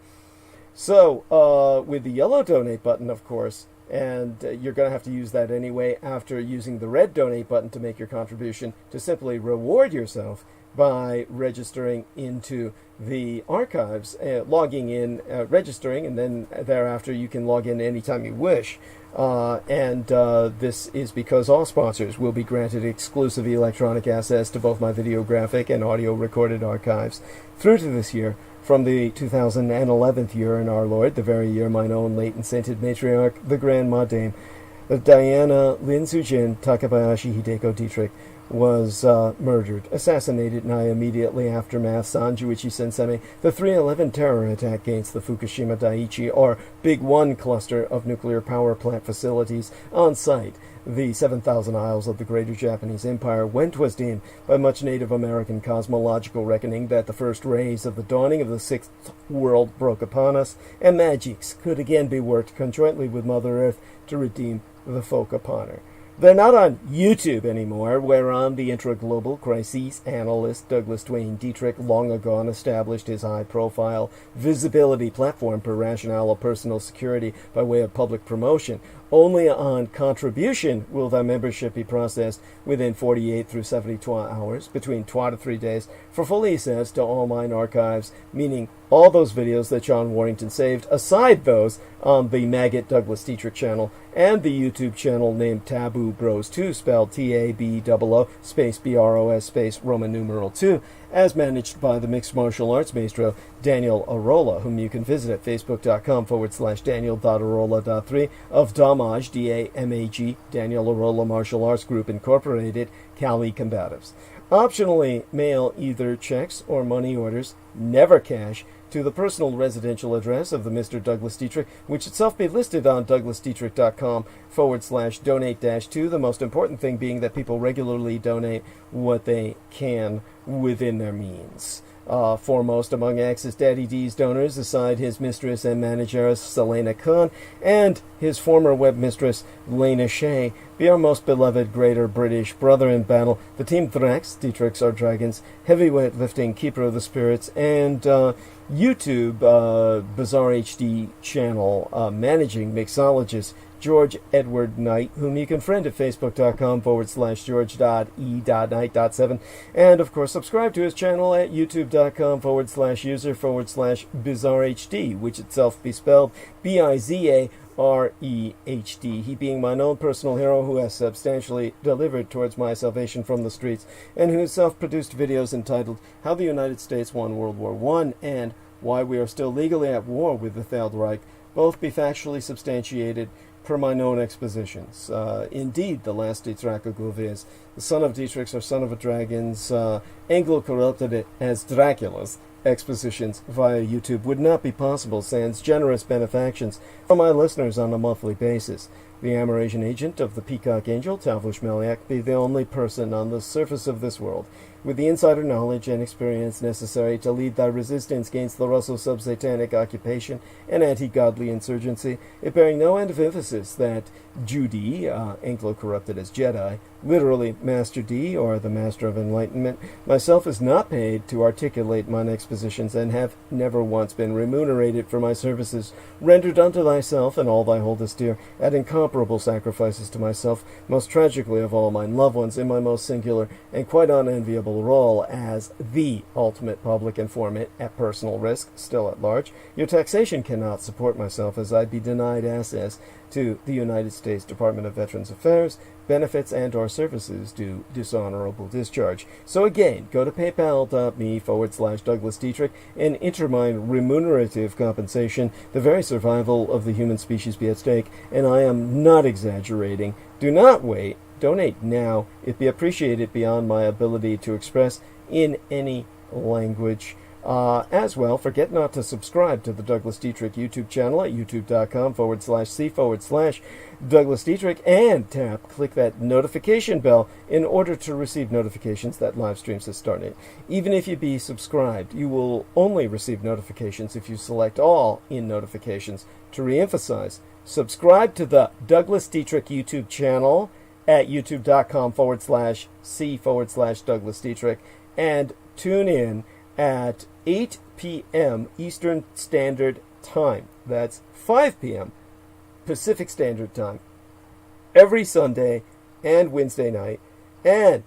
So with the yellow donate button, of course, and you're going to have to use that anyway after using the red donate button to make your contribution, to simply reward yourself by registering into the archives, logging in, registering, and then thereafter you can log in anytime you wish. This is because all sponsors will be granted exclusive electronic access to both my videographic and audio recorded archives through to this year, from the 2011th year in our Lord, the very year mine own late and sainted matriarch, the Grandma Dame, Diana Lin-Sujin Takabayashi Hideko Dietrich, was murdered, assassinated in high immediately aftermath Sanjuichi Sensemi, the 3/11 terror attack against the Fukushima Daiichi, or Big One cluster of nuclear power plant facilities on site, the 7,000 isles of the Greater Japanese Empire, when 'twas deemed by much Native American cosmological reckoning that the first rays of the dawning of the Sixth World broke upon us, and magics could again be worked conjointly with Mother Earth to redeem the folk upon her. They're not on YouTube anymore, whereon the intra-global crises analyst Douglas Dwayne Dietrich long ago established his high-profile visibility platform per rationale of personal security by way of public promotion. Only on contribution will thy membership be processed within 48 through 72 hours, between 2 to 3 days, for full access to all mine archives, meaning all those videos that John Warrington saved, aside those on the Maggot Douglas Dietrich channel, and the YouTube channel named Taboo Bros 2, spelled T-A-B-O-O, space B-R-O-S, space Roman numeral 2, as managed by the mixed martial arts maestro Daniel Arola, whom you can visit at facebook.com/Daniel.Arola.3 of Damage, D-A-M-A-G, Daniel Arola Martial Arts Group Incorporated, Cali Combatives. Optionally, mail either checks or money orders, never cash, to the personal residential address of the Mr. Douglas Dietrich, which itself be listed on douglasdietrich.com/donate-2, the most important thing being that people regularly donate what they can within their means. Foremost among Axis Daddy D's donors, aside his mistress and manageress Selena Khan, and his former web mistress Lena Shea, be our most beloved greater British brother in battle, the Team Thrax, Dietrichs are Dragons, heavyweight lifting Keeper of the Spirits, and YouTube Bizarre HD channel managing mixologist George Edward Knight, whom you can friend at facebook.com/George.E.Knight.7, and of course subscribe to his channel at youtube.com/user/BizarreHD, which itself be spelled BIZAREHD, he being mine own personal hero who has substantially delivered towards my salvation from the streets, and whose self-produced videos entitled How the United States Won World War I and Why We Are Still Legally at War with the Third Reich both be factually substantiated per my known expositions. Indeed, the last Dietrich is the son of Dietrichs or son of a dragon's Anglo-corrupted as Dracula's expositions via YouTube would not be possible sans generous benefactions from my listeners on a monthly basis. The Amerasian agent of the Peacock Angel, Tavush Meliak, be the only person on the surface of this world with the insider knowledge and experience necessary to lead thy resistance against the Russo sub-satanic occupation and anti-godly insurgency, it bearing no end of emphasis that Judy, Anglo-corrupted as Jedi, literally Master D, or the Master of Enlightenment, myself is not paid to articulate mine expositions, and have never once been remunerated for my services, rendered unto thyself and all thy holdest dear, at incomparable sacrifices to myself, most tragically of all mine loved ones, in my most singular and quite unenviable role as the ultimate public informant at personal risk, still at large. Your taxation cannot support myself, as I be denied access to the United States Department of Veterans Affairs, benefits and or services due dishonorable discharge. So again, go to paypal.me/Douglas Dietrich and enter mine remunerative compensation. The very survival of the human species be at stake, and I am not exaggerating. Do not wait. Donate now. It be appreciated beyond my ability to express in any language. As well, forget not to subscribe to the Douglas Dietrich YouTube channel at youtube.com/c/Douglas Dietrich, and click that notification bell in order to receive notifications that live streams have started. Even if you be subscribed, you will only receive notifications if you select all in notifications. To reemphasize, subscribe to the Douglas Dietrich YouTube channel at youtube.com/c/Douglas Dietrich, and tune in at 8 p.m. Eastern Standard Time. That's 5 p.m. Pacific Standard Time every Sunday and Wednesday night. And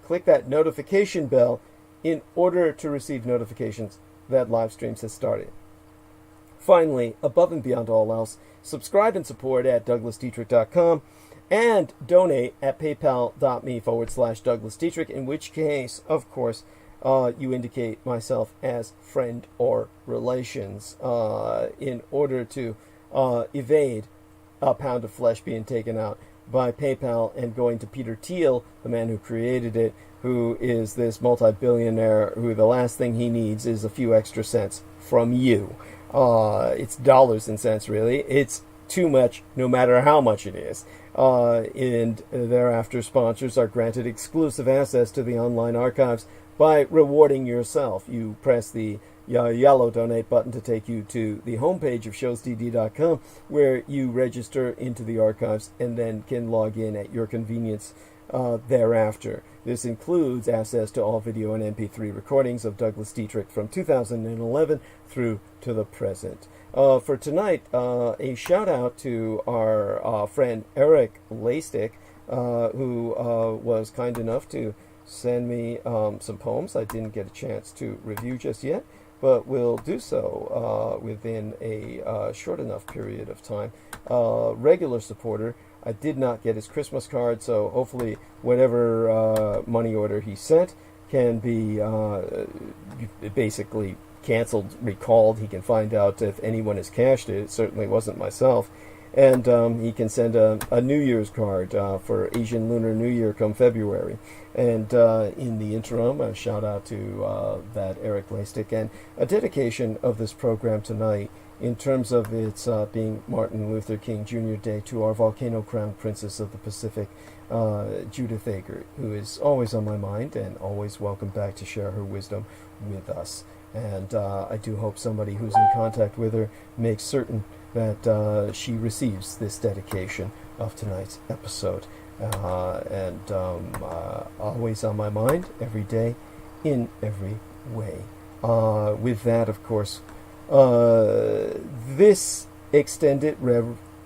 click that notification bell in order to receive notifications that live streams have started. Finally, above and beyond all else, subscribe and support at douglasdietrich.com and donate at paypal.me/Douglas Dietrich, in which case, of course, you indicate myself as friend or relations in order to evade a pound of flesh being taken out by PayPal and going to Peter Thiel, the man who created it, who is this multi-billionaire who the last thing he needs is a few extra cents from you. It's dollars and cents, really. It's too much, no matter how much it is. And thereafter, sponsors are granted exclusive access to the online archives by rewarding yourself. You press the yellow donate button to take you to the homepage of showsdd.com, where you register into the archives and then can log in at your convenience thereafter. This includes access to all video and MP3 recordings of Douglas Dietrich from 2011 through to the present. For tonight, a shout out to our friend Eric Lastic, who was kind enough to send me some poems I didn't get a chance to review just yet, but will do so within a short enough period of time. Regular supporter. I did not get his Christmas card, so hopefully whatever money order he sent can be basically canceled, recalled. He can find out if anyone has cashed it. It certainly wasn't myself. And he can send a New Year's card for Asian Lunar New Year come February. And in the interim, a shout out to that Eric Lastic, and a dedication of this program tonight in terms of its being Martin Luther King Jr. Day to our volcano crowned princess of the Pacific, Judith Ager, who is always on my mind and always welcome back to share her wisdom with us. And I do hope somebody who's in contact with her makes certain that she receives this dedication of tonight's episode. And always on my mind, every day, in every way. With that, of course, this extended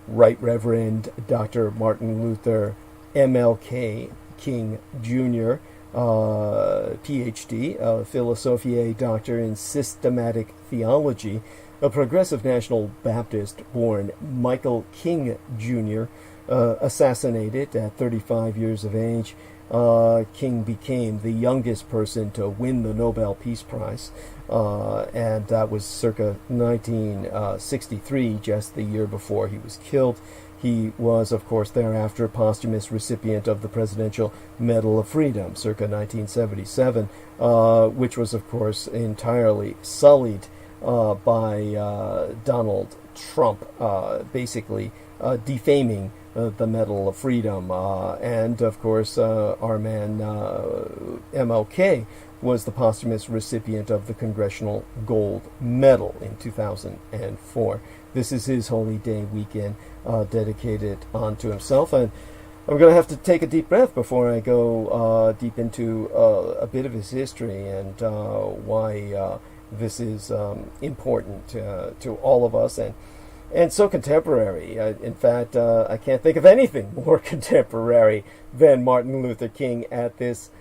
Right Reverend Dr. Martin Luther MLK King Jr., PhD, Philosophiae Doctor in Systematic Theology, a progressive National Baptist born Michael King Jr., assassinated at 35 years of age. King became the youngest person to win the Nobel Peace Prize, and that was circa 1963, just the year before he was killed. He was, of course, thereafter posthumous recipient of the Presidential Medal of Freedom, circa 1977, which was, of course, entirely sullied by Donald Trump, basically defaming the Medal of Freedom. And, of course, our man MLK was the posthumous recipient of the Congressional Gold Medal in 2004. This is his Holy Day weekend dedicated onto himself. And I'm going to have to take a deep breath before I go deep into a bit of his history and why this is important to all of us and so contemporary. In fact, I can't think of anything more contemporary than Martin Luther King at this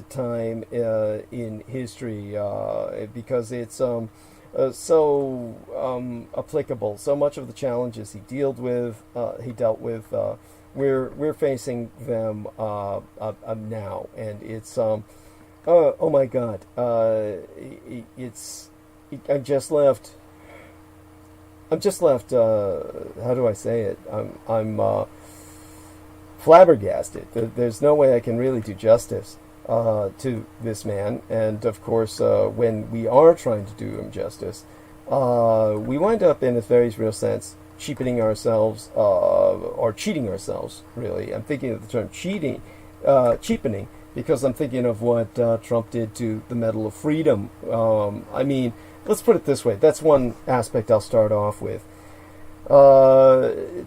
time in history, because it's so applicable. So much of the challenges he dealt with, we're facing them now, and it's oh my God, I'm just left. How do I say it? I'm flabbergasted. There's no way I can really do justice to this man. And of course, when we are trying to do him justice, we wind up, in a very real sense, cheapening ourselves, or cheating ourselves, really. I'm thinking of the term cheapening, because I'm thinking of what Trump did to the Medal of Freedom. I mean, let's put it this way. That's one aspect I'll start off with.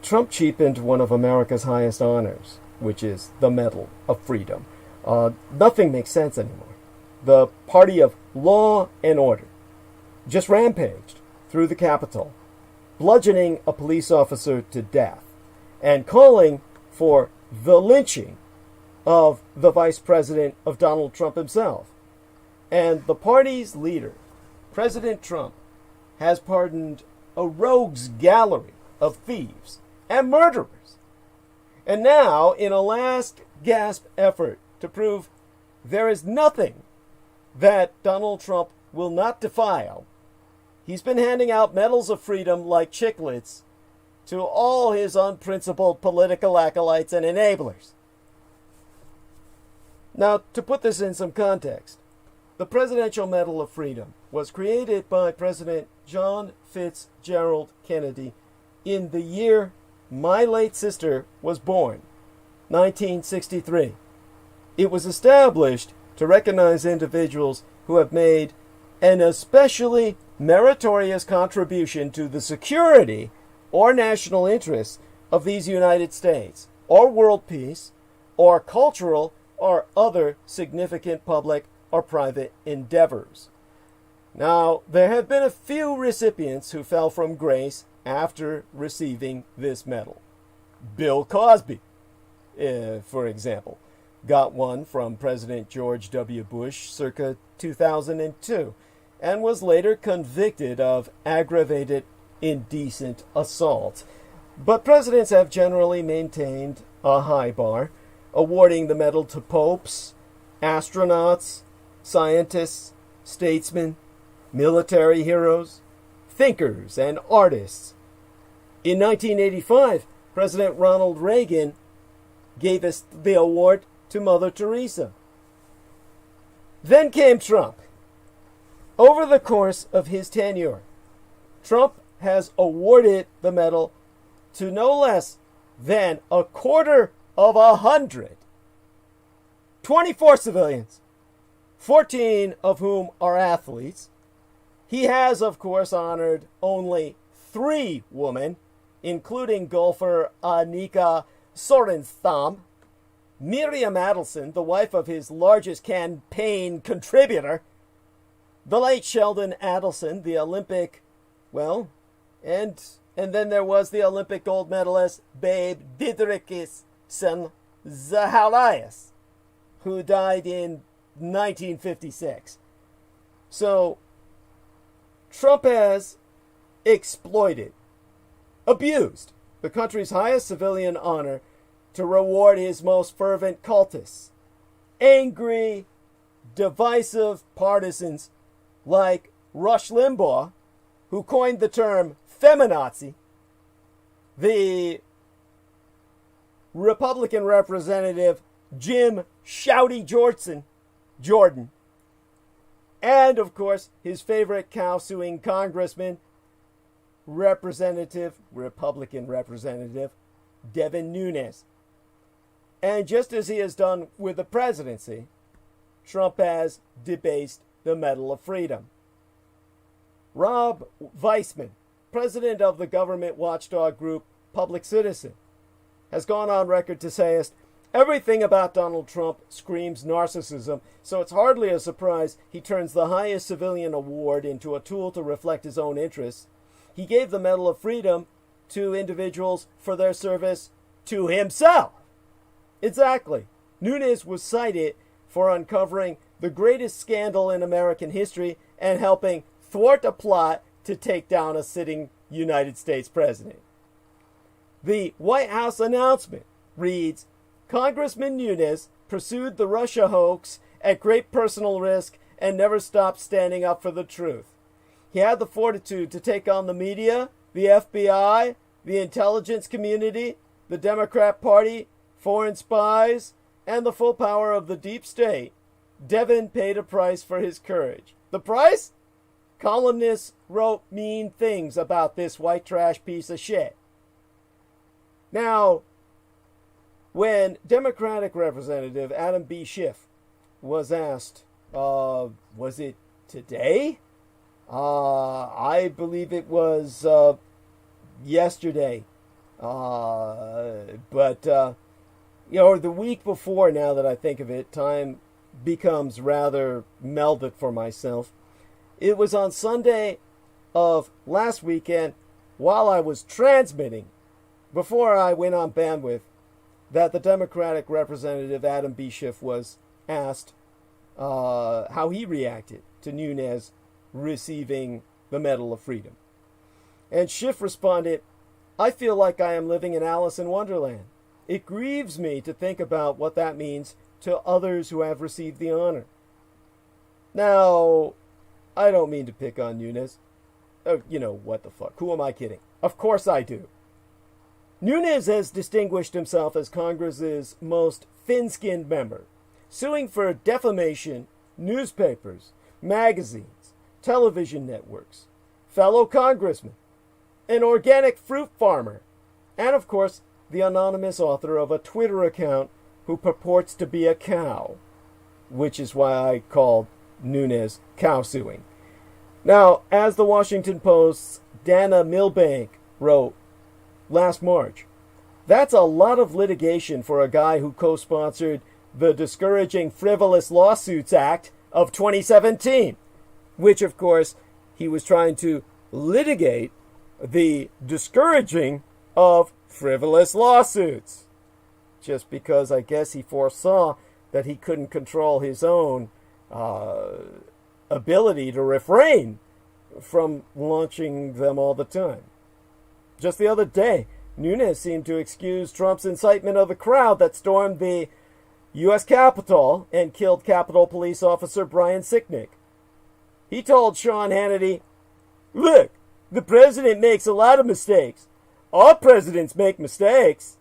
Trump cheapened one of America's highest honors, which is the Medal of Freedom. Nothing makes sense anymore. The party of law and order just rampaged through the Capitol, bludgeoning a police officer to death and calling for the lynching of the vice president of Donald Trump himself. And the party's leader, President Trump, has pardoned a rogues gallery of thieves and murderers. And now, in a last gasp effort to prove there is nothing that Donald Trump will not defile, he's been handing out medals of freedom like chiclets to all his unprincipled political acolytes and enablers. Now, to put this in some context, the Presidential Medal of Freedom was created by President John Fitzgerald Kennedy in the year my late sister was born, 1963. It was established to recognize individuals who have made an especially meritorious contribution to the security or national interests of these United States, or world peace, or cultural or other significant public or private endeavors. Now, there have been a few recipients who fell from grace after receiving this medal. Bill Cosby, for example, got one from President George W. Bush circa 2002 and was later convicted of aggravated indecent assault. But presidents have generally maintained a high bar, awarding the medal to popes, astronauts, scientists, statesmen, military heroes, thinkers, and artists. In 1985, President Ronald Reagan gave us the award to Mother Teresa. Then came Trump. Over the course of his tenure, Trump has awarded the medal to no less than 250, 24 civilians, 14 of whom are athletes. He has, of course, honored only 3 women, including golfer Annika Sorenstam, Miriam Adelson, the wife of his largest campaign contributor, the late Sheldon Adelson, the Olympic, and then there was the Olympic gold medalist Babe Didrikson Zacharias, who died in 1956. So, Trump has exploited, abused the country's highest civilian honor to reward his most fervent cultists, angry, divisive partisans like Rush Limbaugh, who coined the term feminazi, the Republican Representative Jim Shouty Jordan, and, of course, his favorite cow-suing congressman, Republican Representative Devin Nunes. And just as he has done with the presidency, Trump has debased the Medal of Freedom. Rob Weissman, president of the government watchdog group Public Citizen, has gone on record to say everything about Donald Trump screams narcissism, so it's hardly a surprise he turns the highest civilian award into a tool to reflect his own interests. He gave the Medal of Freedom to individuals for their service to himself. Exactly. Nunes was cited for uncovering the greatest scandal in American history and helping thwart a plot to take down a sitting United States president. The White House announcement reads, Congressman Nunes pursued the Russia hoax at great personal risk and never stopped standing up for the truth. He had the fortitude to take on the media, the FBI, the intelligence community, the Democrat Party, foreign spies, and the full power of the deep state Devin paid a price for his courage. The price? Columnists wrote mean things about this white trash piece of shit. Now, when Democratic Representative Adam B. Schiff was asked, was it today? I believe it was yesterday. But the week before, now that I think of it, time becomes rather melded for myself. It was on Sunday of last weekend, while I was transmitting, before I went on bandwidth, that the Democratic Representative Adam B. Schiff was asked how he reacted to Nunes receiving the Medal of Freedom. And Schiff responded, "I feel like I am living in Alice in Wonderland. It grieves me to think about what that means to others who have received the honor." Now, I don't mean to pick on Nunes. Oh, what the fuck? Who am I kidding? Of course I do. Nunes has distinguished himself as Congress's most thin-skinned member, suing for defamation newspapers, magazines, television networks, fellow congressmen, an organic fruit farmer, and of course, the anonymous author of a Twitter account who purports to be a cow, which is why I called Nunes cow suing. Now, as the Washington Post's Dana Milbank wrote last March, that's a lot of litigation for a guy who co-sponsored the Discouraging Frivolous Lawsuits Act of 2017, which, of course, he was trying to litigate the discouraging of frivolous lawsuits, just because I guess he foresaw that he couldn't control his own ability to refrain from launching them all the time. Just the other day, Nunes seemed to excuse Trump's incitement of the crowd that stormed the U.S. Capitol and killed Capitol Police Officer Brian Sicknick. He told Sean Hannity, "Look, the president makes a lot of mistakes. All presidents make mistakes."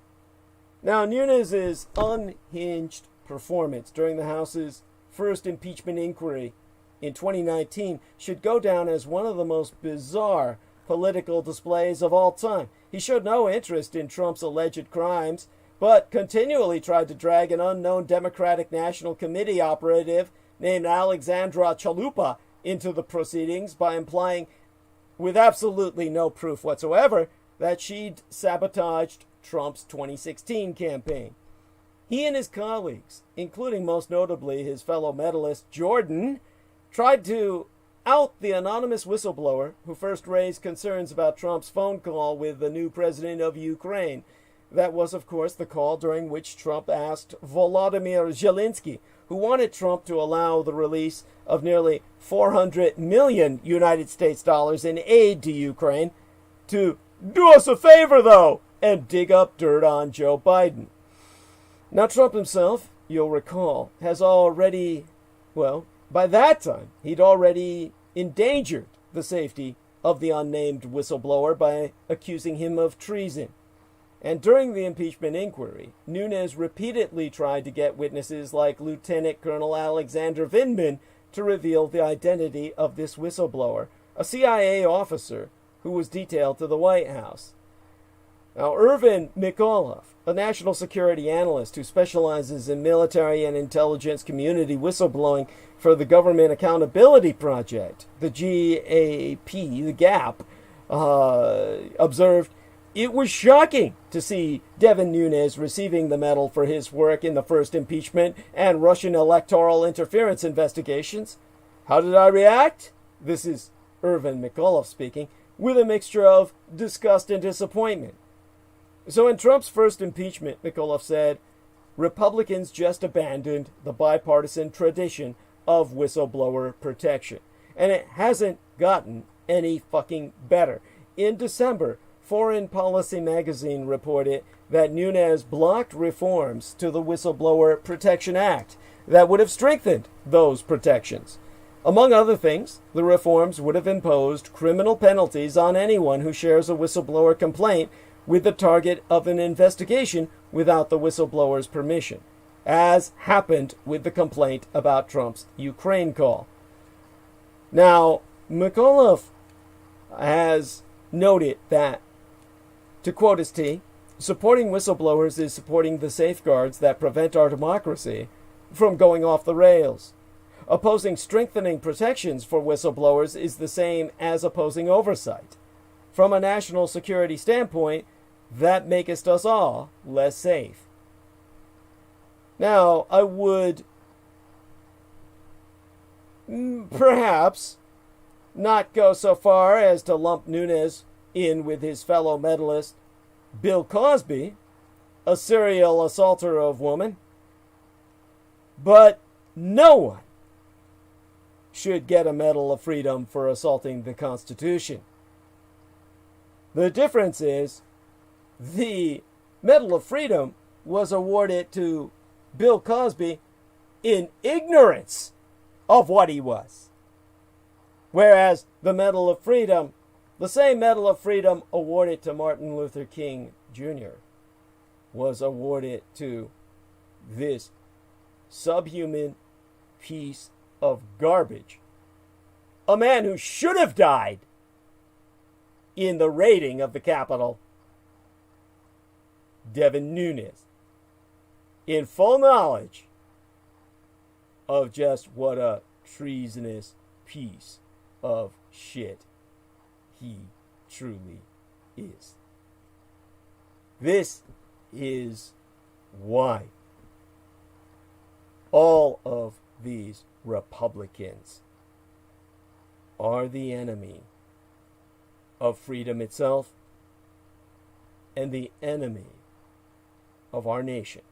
Now, Nunes' unhinged performance during the House's first impeachment inquiry in 2019 should go down as one of the most bizarre political displays of all time. He showed no interest in Trump's alleged crimes, but continually tried to drag an unknown Democratic National Committee operative named Alexandra Chalupa into the proceedings by implying, with absolutely no proof whatsoever, that she'd sabotaged Trump's 2016 campaign. He and his colleagues, including most notably his fellow medalist Jordan, tried to out the anonymous whistleblower who first raised concerns about Trump's phone call with the new president of Ukraine. That was, of course, the call during which Trump asked Volodymyr Zelensky, who wanted Trump to allow the release of nearly 400 million United States dollars in aid to Ukraine, to do us a favor, though, and dig up dirt on Joe Biden. Now, Trump himself, you'll recall, has already, by that time, he'd already endangered the safety of the unnamed whistleblower by accusing him of treason. And during the impeachment inquiry, Nunes repeatedly tried to get witnesses like Lieutenant Colonel Alexander Vindman to reveal the identity of this whistleblower, a CIA officer who was detailed to the White House. Now, Ervin Mikolov, a national security analyst who specializes in military and intelligence community whistleblowing for the Government Accountability Project, the GAP, observed, "It was shocking to see Devin Nunes receiving the medal for his work in the first impeachment and Russian electoral interference investigations. How did I react?" This is Ervin Mikolov speaking, "with a mixture of disgust and disappointment." So in Trump's first impeachment, Mikolov said, Republicans just abandoned the bipartisan tradition of whistleblower protection. And it hasn't gotten any fucking better. In December, Foreign Policy magazine reported that Nunes blocked reforms to the Whistleblower Protection Act that would have strengthened those protections. Among other things, the reforms would have imposed criminal penalties on anyone who shares a whistleblower complaint with the target of an investigation without the whistleblower's permission. as happened with the complaint about Trump's Ukraine call. Now, McAuliffe has noted that, to quote his T, supporting whistleblowers is supporting the safeguards that prevent our democracy from going off the rails. Opposing strengthening protections for whistleblowers is the same as opposing oversight. From a national security standpoint, that makest us all less safe. Now, I would perhaps not go so far as to lump Nunes in with his fellow medalist Bill Cosby, a serial assaulter of women, but no one should get a Medal of Freedom for assaulting the Constitution. The difference is the Medal of Freedom was awarded to Bill Cosby in ignorance of what he was. Whereas the Medal of Freedom, the same Medal of Freedom awarded to Martin Luther King Jr., was awarded to this subhuman piece of garbage. A man who should have died in the raiding of the Capitol, Devin Nunes, in full knowledge of just what a treasonous piece of shit he truly is. This is why all of these Republicans are the enemy of freedom itself and the enemy of our nation.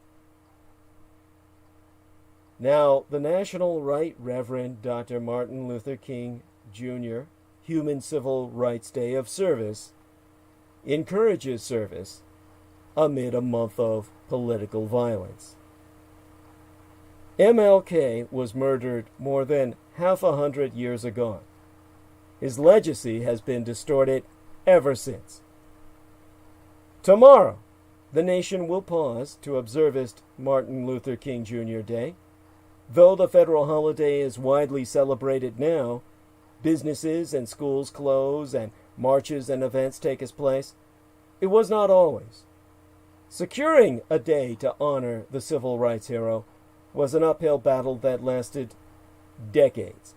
Now, the National Right Reverend Dr. Martin Luther King Jr. Human Civil Rights Day of Service encourages service amid a month of political violence. MLK was murdered more than 100 years ago. His legacy has been distorted ever since. Tomorrow, the nation will pause to observe Martin Luther King Jr. Day. Though the federal holiday is widely celebrated now, businesses and schools close and marches and events take its place, it was not always. Securing a day to honor the civil rights hero was an uphill battle that lasted decades.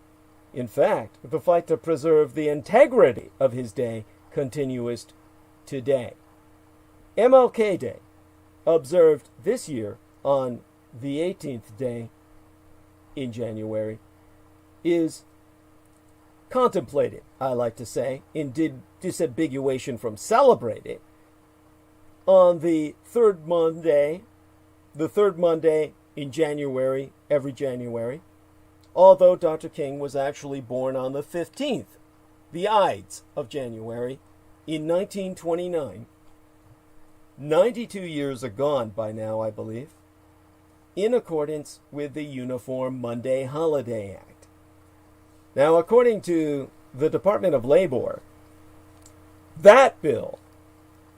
In fact, the fight to preserve the integrity of his day continues today. MLK Day, observed this year on the 18th day in January, is contemplated, I like to say, in disambiguation from celebrated, on the third Monday in January, every January, although Dr. King was actually born on the 15th, the Ides of January, in 1929, 92 years agone by now, I believe, in accordance with the Uniform Monday Holiday Act. Now, according to the Department of Labor, that bill,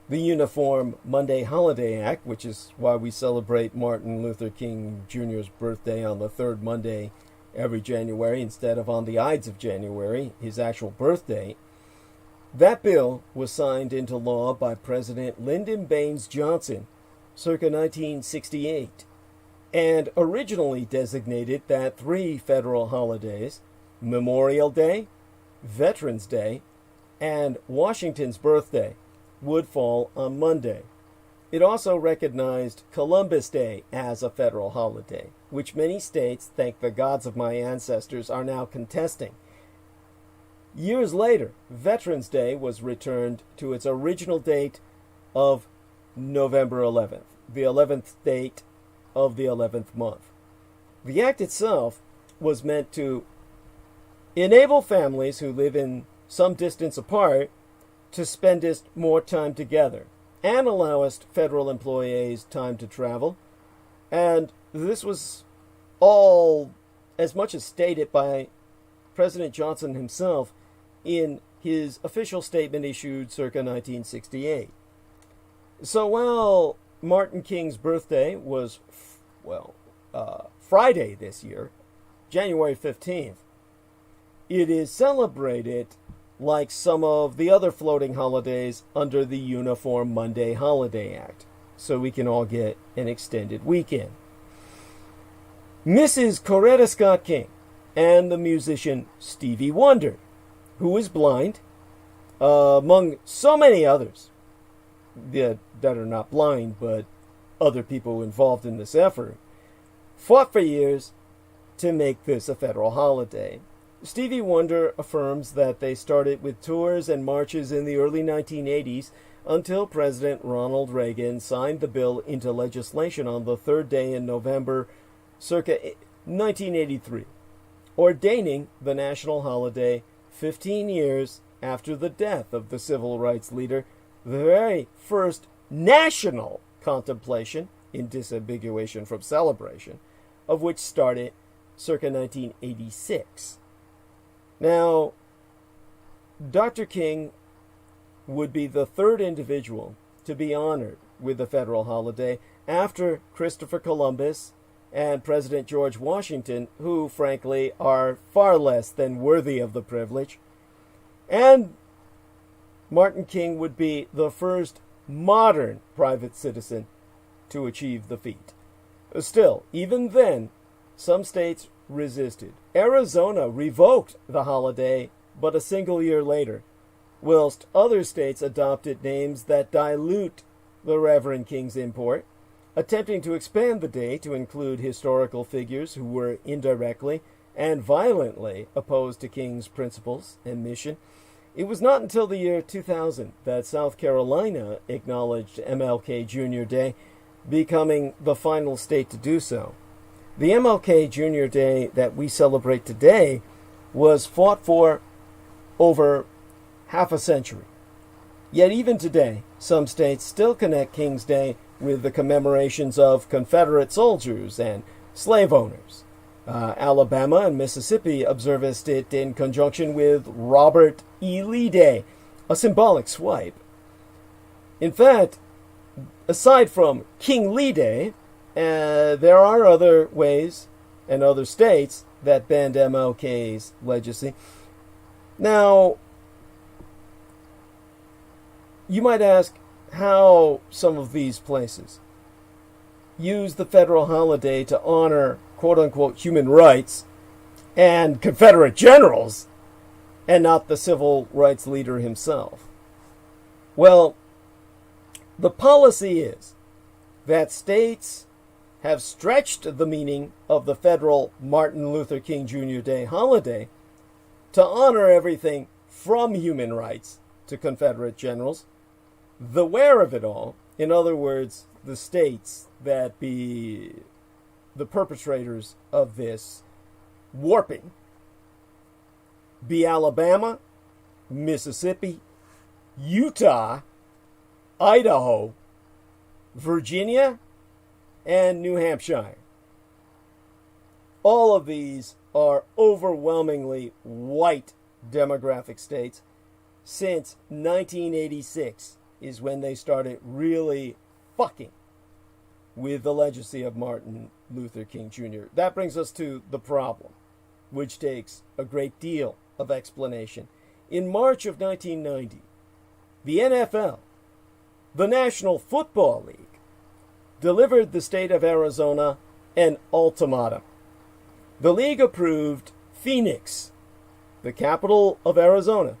the Uniform Monday Holiday Act, which is why we celebrate Martin Luther King Jr.'s birthday on the third Monday every January instead of on the Ides of January, his actual birthday, that bill was signed into law by President Lyndon Baines Johnson circa 1968 and originally designated that 3 federal holidays, Memorial Day, Veterans Day, and Washington's birthday, would fall on Monday. It also recognized Columbus Day as a federal holiday, which many states, thank the gods of my ancestors, are now contesting. Years later, Veterans Day was returned to its original date of November 11th, the 11th date of the 11th month. The act itself was meant to enable families who live in some distance apart to spend more time together and allow us federal employees time to travel. And this was all as much as stated by President Johnson himself in his official statement issued circa 1968. So while Martin King's birthday was, Friday this year, January 15th, it is celebrated like some of the other floating holidays under the Uniform Monday Holiday Act, so we can all get an extended weekend. Mrs. Coretta Scott King and the musician Stevie Wonder, who is blind, among so many others that are not blind, but other people involved in this effort, fought for years to make this a federal holiday. Stevie Wonder affirms that they started with tours and marches in the early 1980s until President Ronald Reagan signed the bill into legislation on the third day in November circa 1983, ordaining the national holiday 15 years after the death of the civil rights leader, the very first national contemplation, in disambiguation from celebration, of which started circa 1986. Now, Dr. King would be the third individual to be honored with the federal holiday after Christopher Columbus and President George Washington, who, frankly, are far less than worthy of the privilege. And Martin King would be the first modern private citizen to achieve the feat. Still, even then, some states resisted. Arizona revoked the holiday but a single year later, whilst other states adopted names that dilute the Reverend King's import, attempting to expand the day to include historical figures who were indirectly and violently opposed to King's principles and mission. It was not until the year 2000 that South Carolina acknowledged MLK Jr. Day, becoming the final state to do so. The MLK Jr. Day that we celebrate today was fought for over half a century. Yet even today, some states still connect King's Day with the commemorations of Confederate soldiers and slave owners. Alabama and Mississippi observed it in conjunction with Robert E. Lee Day, a symbolic swipe. In fact, aside from King Lee Day, there are other ways and other states that bend MLK's legacy. Now, you might ask how some of these places use the federal holiday to honor quote-unquote human rights and Confederate generals and not the civil rights leader himself. Well, the policy is that states have stretched the meaning of the federal Martin Luther King Jr. Day holiday to honor everything from human rights to Confederate generals. The where of it all, in other words, the states that be the perpetrators of this warping, be Alabama, Mississippi, Utah, Idaho, Virginia, and New Hampshire. All of these are overwhelmingly white demographic states. Since 1986 is when they started really fucking with the legacy of Martin Luther King Jr. That brings us to the problem, which takes a great deal of explanation. In March of 1990, the NFL, the National Football League, delivered the state of Arizona an ultimatum. The league approved Phoenix, the capital of Arizona,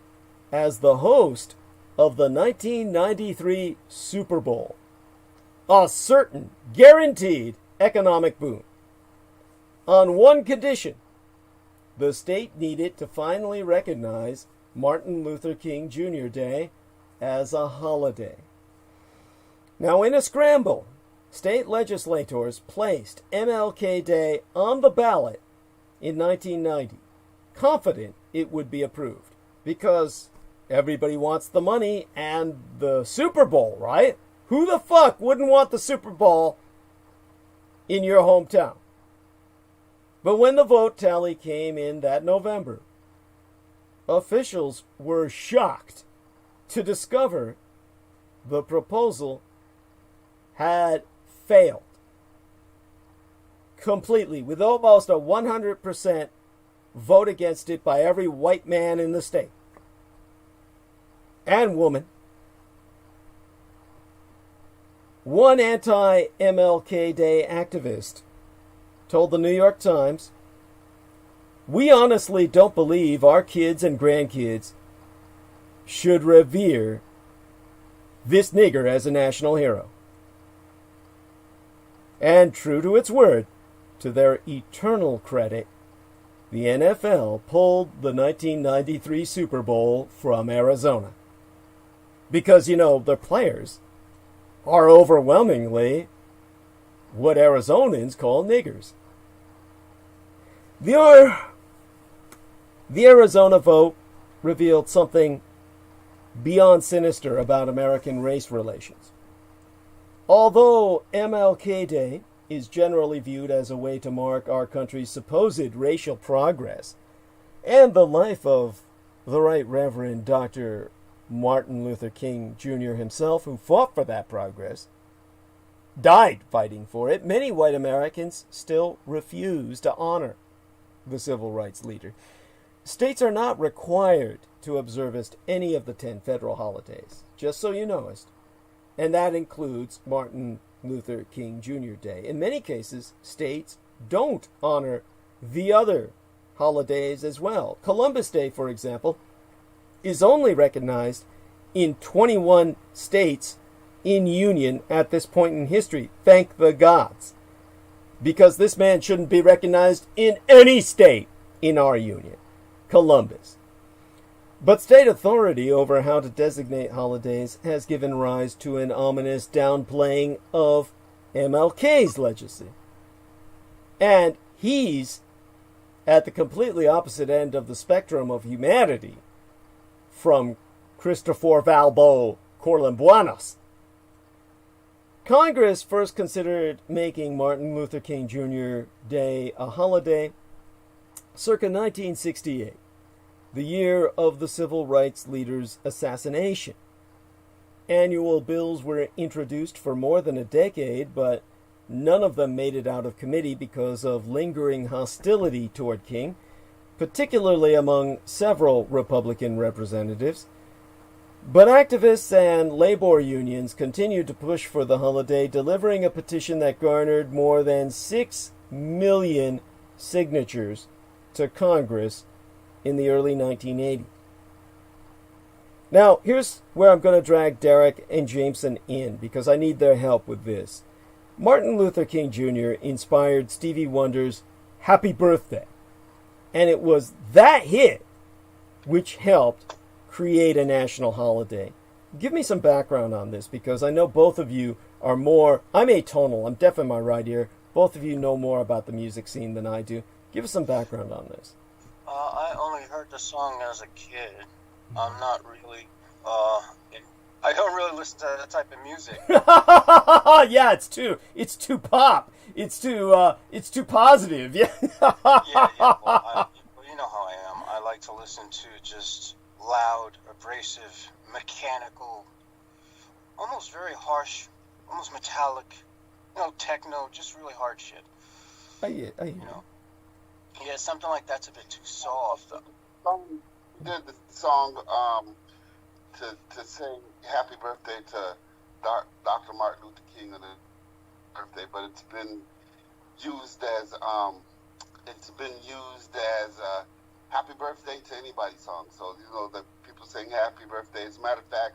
as the host of the 1993 Super Bowl, a certain, guaranteed economic boon. On one condition: the state needed to finally recognize Martin Luther King Jr. Day as a holiday. Now, in a scramble, state legislators placed MLK Day on the ballot in 1990, confident it would be approved, because everybody wants the money and the Super Bowl, right? Who the fuck wouldn't want the Super Bowl in your hometown? But when the vote tally came in that November, officials were shocked to discover the proposal had failed. completely, with almost a 100% vote against it by every white man in the state and woman. One anti-MLK Day activist told the New York Times, "We honestly don't believe our kids and grandkids should revere this nigger as a national hero." And true to its word, to their eternal credit, the NFL pulled the 1993 Super Bowl from Arizona. Because, the players are overwhelmingly what Arizonans call niggers. The Arizona vote revealed something beyond sinister about American race relations. Although MLK Day is generally viewed as a way to mark our country's supposed racial progress and the life of the Right Reverend Dr. Martin Luther King Jr. himself, who fought for that progress, died fighting for it, many white Americans still refuse to honor the civil rights leader. States are not required to observe any of the 10 federal holidays, just so you know, and that includes Martin Luther King Jr. Day. In many cases, states don't honor the other holidays as well. Columbus Day, for example, is only recognized in 21 states in union at this point in history. Thank the gods. Because this man shouldn't be recognized in any state in our union. Columbus. But state authority over how to designate holidays has given rise to an ominous downplaying of MLK's legacy. And he's at the completely opposite end of the spectrum of humanity from Christopher Valbo Corlimbuanos. Congress first considered making Martin Luther King Jr. Day a holiday circa 1968, the year of the civil rights leader's assassination. Annual bills were introduced for more than a decade, but none of them made it out of committee because of lingering hostility toward King, particularly among several Republican representatives. But activists and labor unions continued to push for the holiday, delivering a petition that garnered more than 6 million signatures to Congress in the early 1980s. Now, here's where I'm going to drag Derek and Jameson in, because I need their help with this. Martin Luther King Jr. inspired Stevie Wonder's Happy Birthday, and it was that hit which helped create a national holiday. Give me some background on this, because I know both of you are more... I'm atonal, I'm deaf in my right ear. Both of you know more about the music scene than I do. Give us some background on this. I only heard the song as a kid. I'm not really... I don't really listen to that type of music. Yeah, it's too pop. It's too positive. Yeah. Yeah. Well, you know how I am. I like to listen to just loud, abrasive, mechanical, almost very harsh, almost metallic, techno, just really hard shit. I hear. Yeah, something like that's a bit too soft. Did the song to sing Happy Birthday to Dr. Martin Luther King on his birthday, but it's been used as Happy Birthday to Anybody song. So the people sing Happy Birthday. As a matter of fact,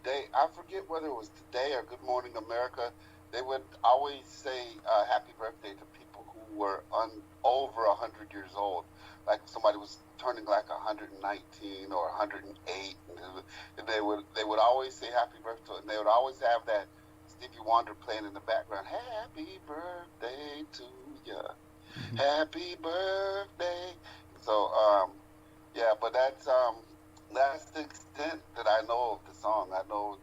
today, I forget whether it was Today or Good Morning America, they would always say Happy Birthday to people who were over 100 years old. Like somebody was turning like 119 or 108, and they would always say Happy Birthday, and they would always have that Stevie Wonder playing in the background. Happy birthday to ya, happy birthday. So yeah, but that's the extent that I know of the song. I know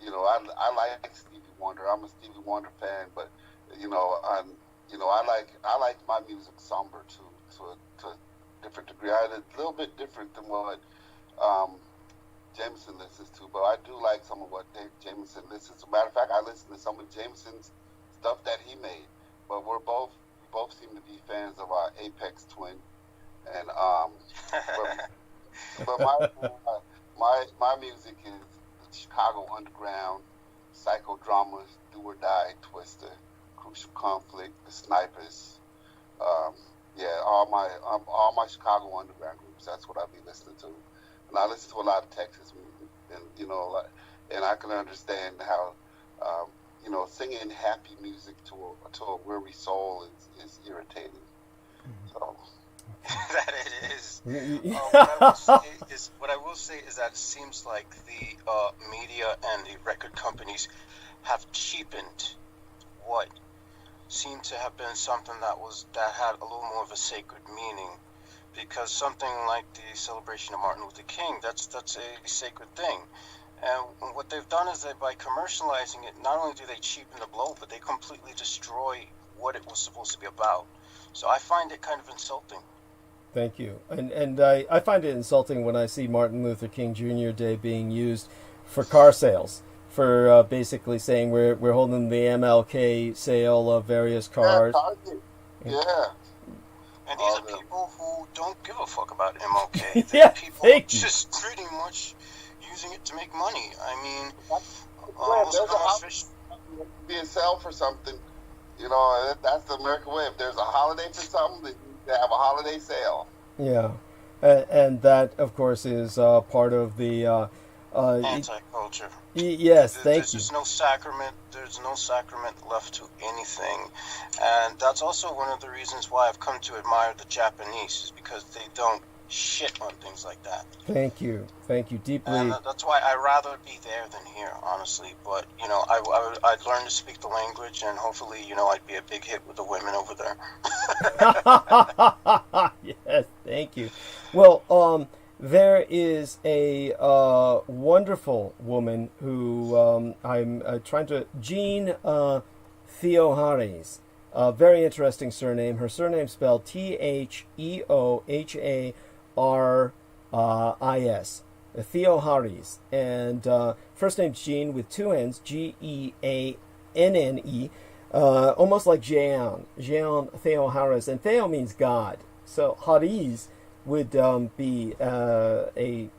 I like Stevie Wonder. I'm a Stevie Wonder fan, but I like my music somber too. To a different degree. A little bit different than what Jameson listens to, but I do like some of what Jameson listens to. As a matter of fact, I listen to some of Jameson's stuff that he made. but we both seem to be fans of our Apex twin, and but my music is Chicago underground, psychodramas, do or die, Twister, Crucial Conflict, The Snipers. All my Chicago underground groups. That's what I be listening to, and I listen to a lot of Texas music, and and I can understand how singing happy music to a weary soul is irritating. So. That it is. What I will say is that it seems like the media and the record companies have cheapened what seemed to have been something that had a little more of a sacred meaning, because something like the celebration of Martin Luther King, that's a sacred thing. And what they've done is that by commercializing it, not only do they cheapen the blow, but they completely destroy what it was supposed to be about. So I find it kind of insulting. Thank you. And I find it insulting when I see Martin Luther King Jr. Day being used for car sales, for basically saying we're holding the MLK sale of various cars. Yeah. And these are people who don't give a fuck about MLK. Yeah, people just pretty much using it to make money. I mean, be a sale for something. That's the American way. If there's a holiday for something, then you have a holiday sale. Yeah, and that, of course, is part of the anti-culture. Yes, thank you. There's no sacrament. There's no sacrament left to anything, and that's also one of the reasons why I've come to admire the Japanese, is because they don't shit on things like that. Thank you deeply. And that's why I'd rather be there than here, honestly. But I'd learn to speak the language, and hopefully, I'd be a big hit with the women over there. Yes, thank you. Well, there is a wonderful woman who I'm trying to, Jean Theoharis. Very interesting surname. Her surname spelled Theoharis. Theoharis. And first name's Jean with two N's, Geanne, almost like Jean Theoharis. And Theo means God. So Haris would be a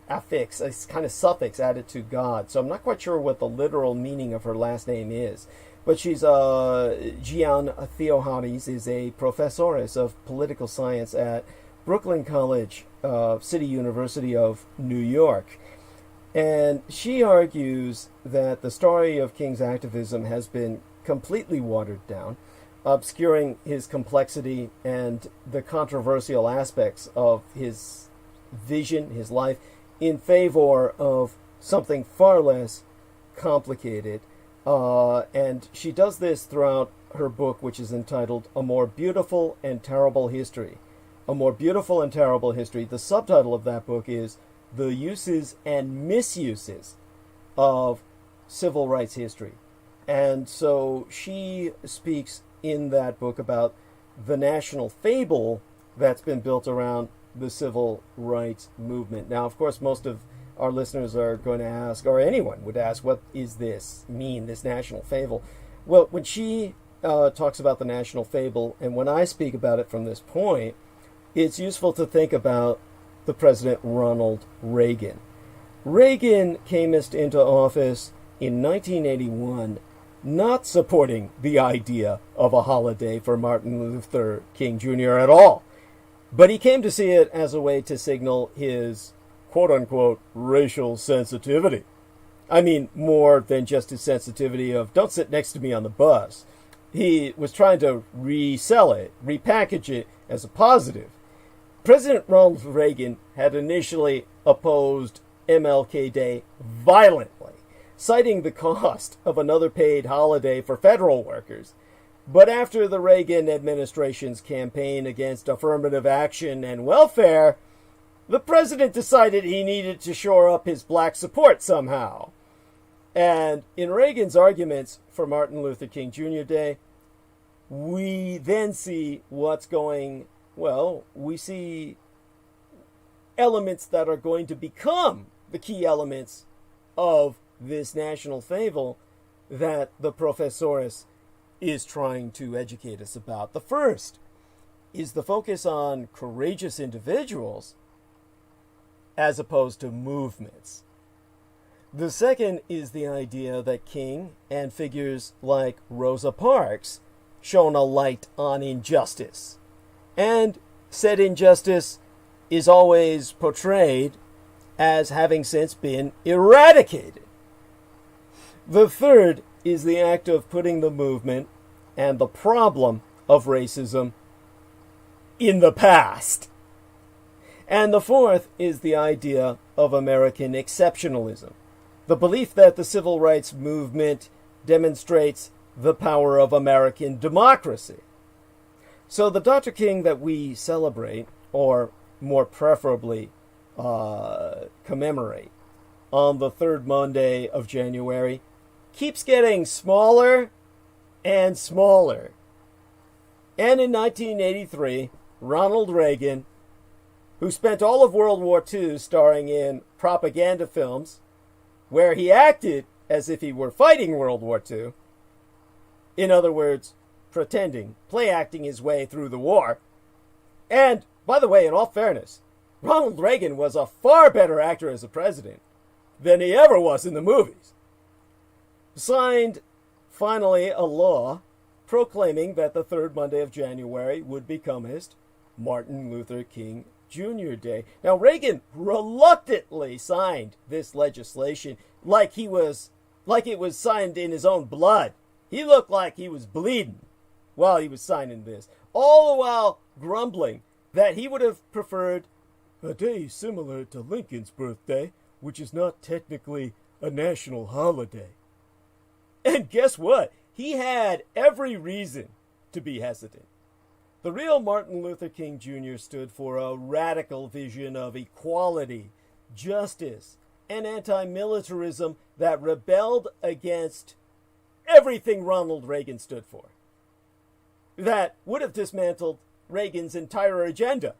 affix, a kind of suffix added to God. So I'm not quite sure what the literal meaning of her last name is. But she's Jean Theoharis is a professores of political science at Brooklyn College, City University of New York. And she argues that the story of King's activism has been completely watered down, obscuring his complexity and the controversial aspects of his vision, his life, in favor of something far less complicated. And she does this throughout her book, which is entitled A More Beautiful and Terrible History. A More Beautiful and Terrible History. The subtitle of that book is The Uses and Misuses of Civil Rights History. And so she speaks in that book about the national fable that's been built around the civil rights movement. Now, of course, most of our listeners are going to ask, or anyone would ask, what is this national fable? Well, when she talks about the national fable, and when I speak about it from this point, it's useful to think about the President Ronald Reagan. Reagan came into office in 1981, not supporting the idea of a holiday for Martin Luther King Jr. at all, but he came to see it as a way to signal his quote-unquote racial sensitivity. I mean, more than just his sensitivity of, don't sit next to me on the bus. He was trying to resell it, repackage it as a positive. President Ronald Reagan had initially opposed MLK Day violently, citing the cost of another paid holiday for federal workers. But after the Reagan administration's campaign against affirmative action and welfare, the president decided he needed to shore up his black support somehow. And in Reagan's arguments for Martin Luther King Jr. Day, we then see we see elements that are going to become the key elements of this national fable that the professores is trying to educate us about. The first is the focus on courageous individuals as opposed to movements. The second is the idea that King and figures like Rosa Parks shone a light on injustice, and said injustice is always portrayed as having since been eradicated. The third is the act of putting the movement and the problem of racism in the past. And the fourth is the idea of American exceptionalism, the belief that the civil rights movement demonstrates the power of American democracy. So the Dr. King that we celebrate, or more preferably commemorate, on the third Monday of January, keeps getting smaller and smaller. And in 1983, Ronald Reagan, who spent all of World War II starring in propaganda films where he acted as if he were fighting World War II, in other words, pretending, play acting his way through the war. And, by the way, in all fairness, Ronald Reagan was a far better actor as a president than he ever was in the movies. Signed, finally, a law proclaiming that the third Monday of January would become Martin Luther King Jr. Day. Now, Reagan reluctantly signed this legislation like it was signed in his own blood. He looked like he was bleeding while he was signing this, all the while grumbling that he would have preferred a day similar to Lincoln's birthday, which is not technically a national holiday. And guess what? He had every reason to be hesitant. The real Martin Luther King Jr. stood for a radical vision of equality, justice, and anti-militarism that rebelled against everything Ronald Reagan stood for. That would have dismantled Reagan's entire agenda.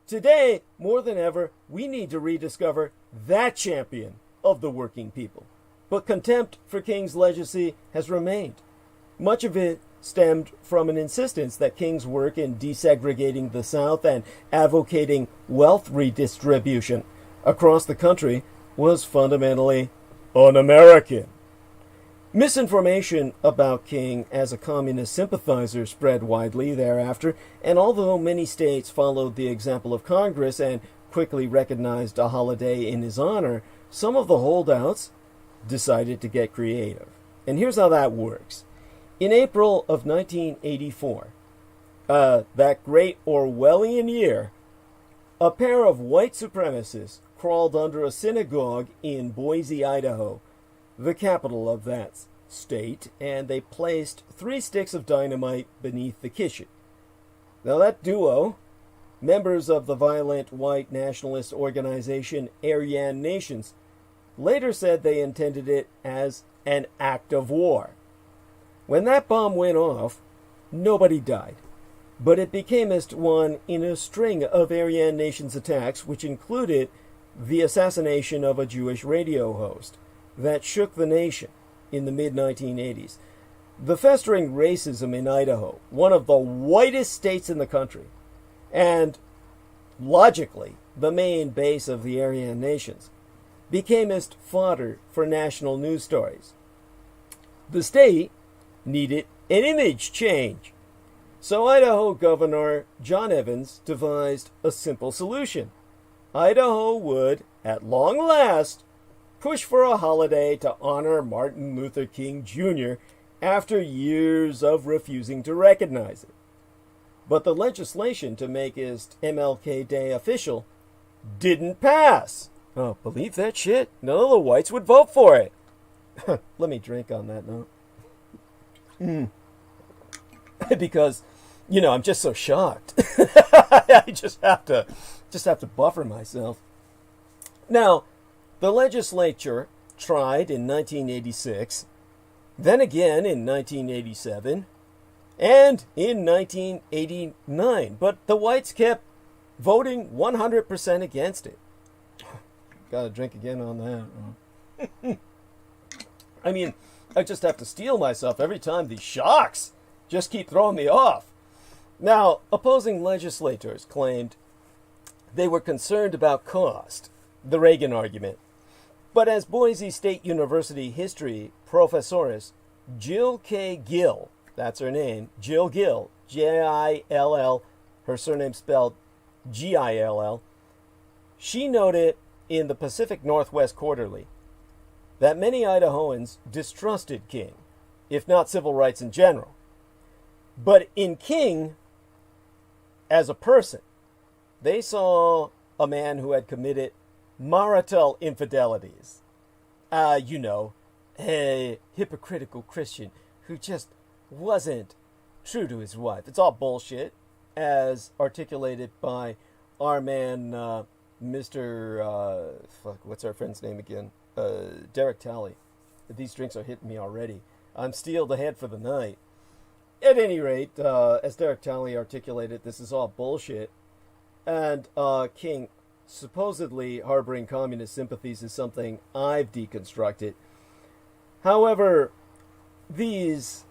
Today, more than ever, we need to rediscover that champion of the working people. But contempt for King's legacy has remained. Much of it stemmed from an insistence that King's work in desegregating the South and advocating wealth redistribution across the country was fundamentally un-American. Misinformation about King as a communist sympathizer spread widely thereafter, and although many states followed the example of Congress and quickly recognized a holiday in his honor, some of the holdouts decided to get creative. And here's how that works. In April of 1984, that great Orwellian year, a pair of white supremacists crawled under a synagogue in Boise, Idaho, the capital of that state, and they placed 3 sticks of dynamite beneath the kitchen. Now that duo, members of the violent white nationalist organization Aryan Nations, later said they intended it as an act of war. When that bomb went off, nobody died, but it became one in a string of Aryan Nations attacks, which included the assassination of a Jewish radio host that shook the nation in the mid-1980s. The festering racism in Idaho, one of the whitest states in the country, and logically the main base of the Aryan Nations, became fodder for national news stories. The state needed an image change, so Idaho Governor John Evans devised a simple solution. Idaho would, at long last, push for a holiday to honor Martin Luther King Jr. after years of refusing to recognize it. But the legislation to make his MLK Day official didn't pass. Oh, believe that shit? None of the whites would vote for it. Let me drink on that note. Because, I'm just so shocked. I just have to buffer myself. Now, the legislature tried in 1986, then again in 1987, and in 1989, but the whites kept voting 100% against it. Gotta drink again on that. I mean, I just have to steel myself every time these shocks just keep throwing me off. Now, opposing legislators claimed they were concerned about cost, the Reagan argument. But as Boise State University history professoress Jill K. Gill, that's her name, Jill Gill, Gill, her surname spelled Gill, she noted in the Pacific Northwest Quarterly that many Idahoans distrusted King, if not civil rights in general. But in King, as a person, they saw a man who had committed marital infidelities. A hypocritical Christian who just wasn't true to his wife. It's all bullshit, as articulated by our man, Mr. What's our friend's name again? Derek Talley. These drinks are hitting me already. I'm steeled ahead for the night. At any rate, as Derek Talley articulated, this is all bullshit. And King, supposedly harboring communist sympathies, is something I've deconstructed. However, these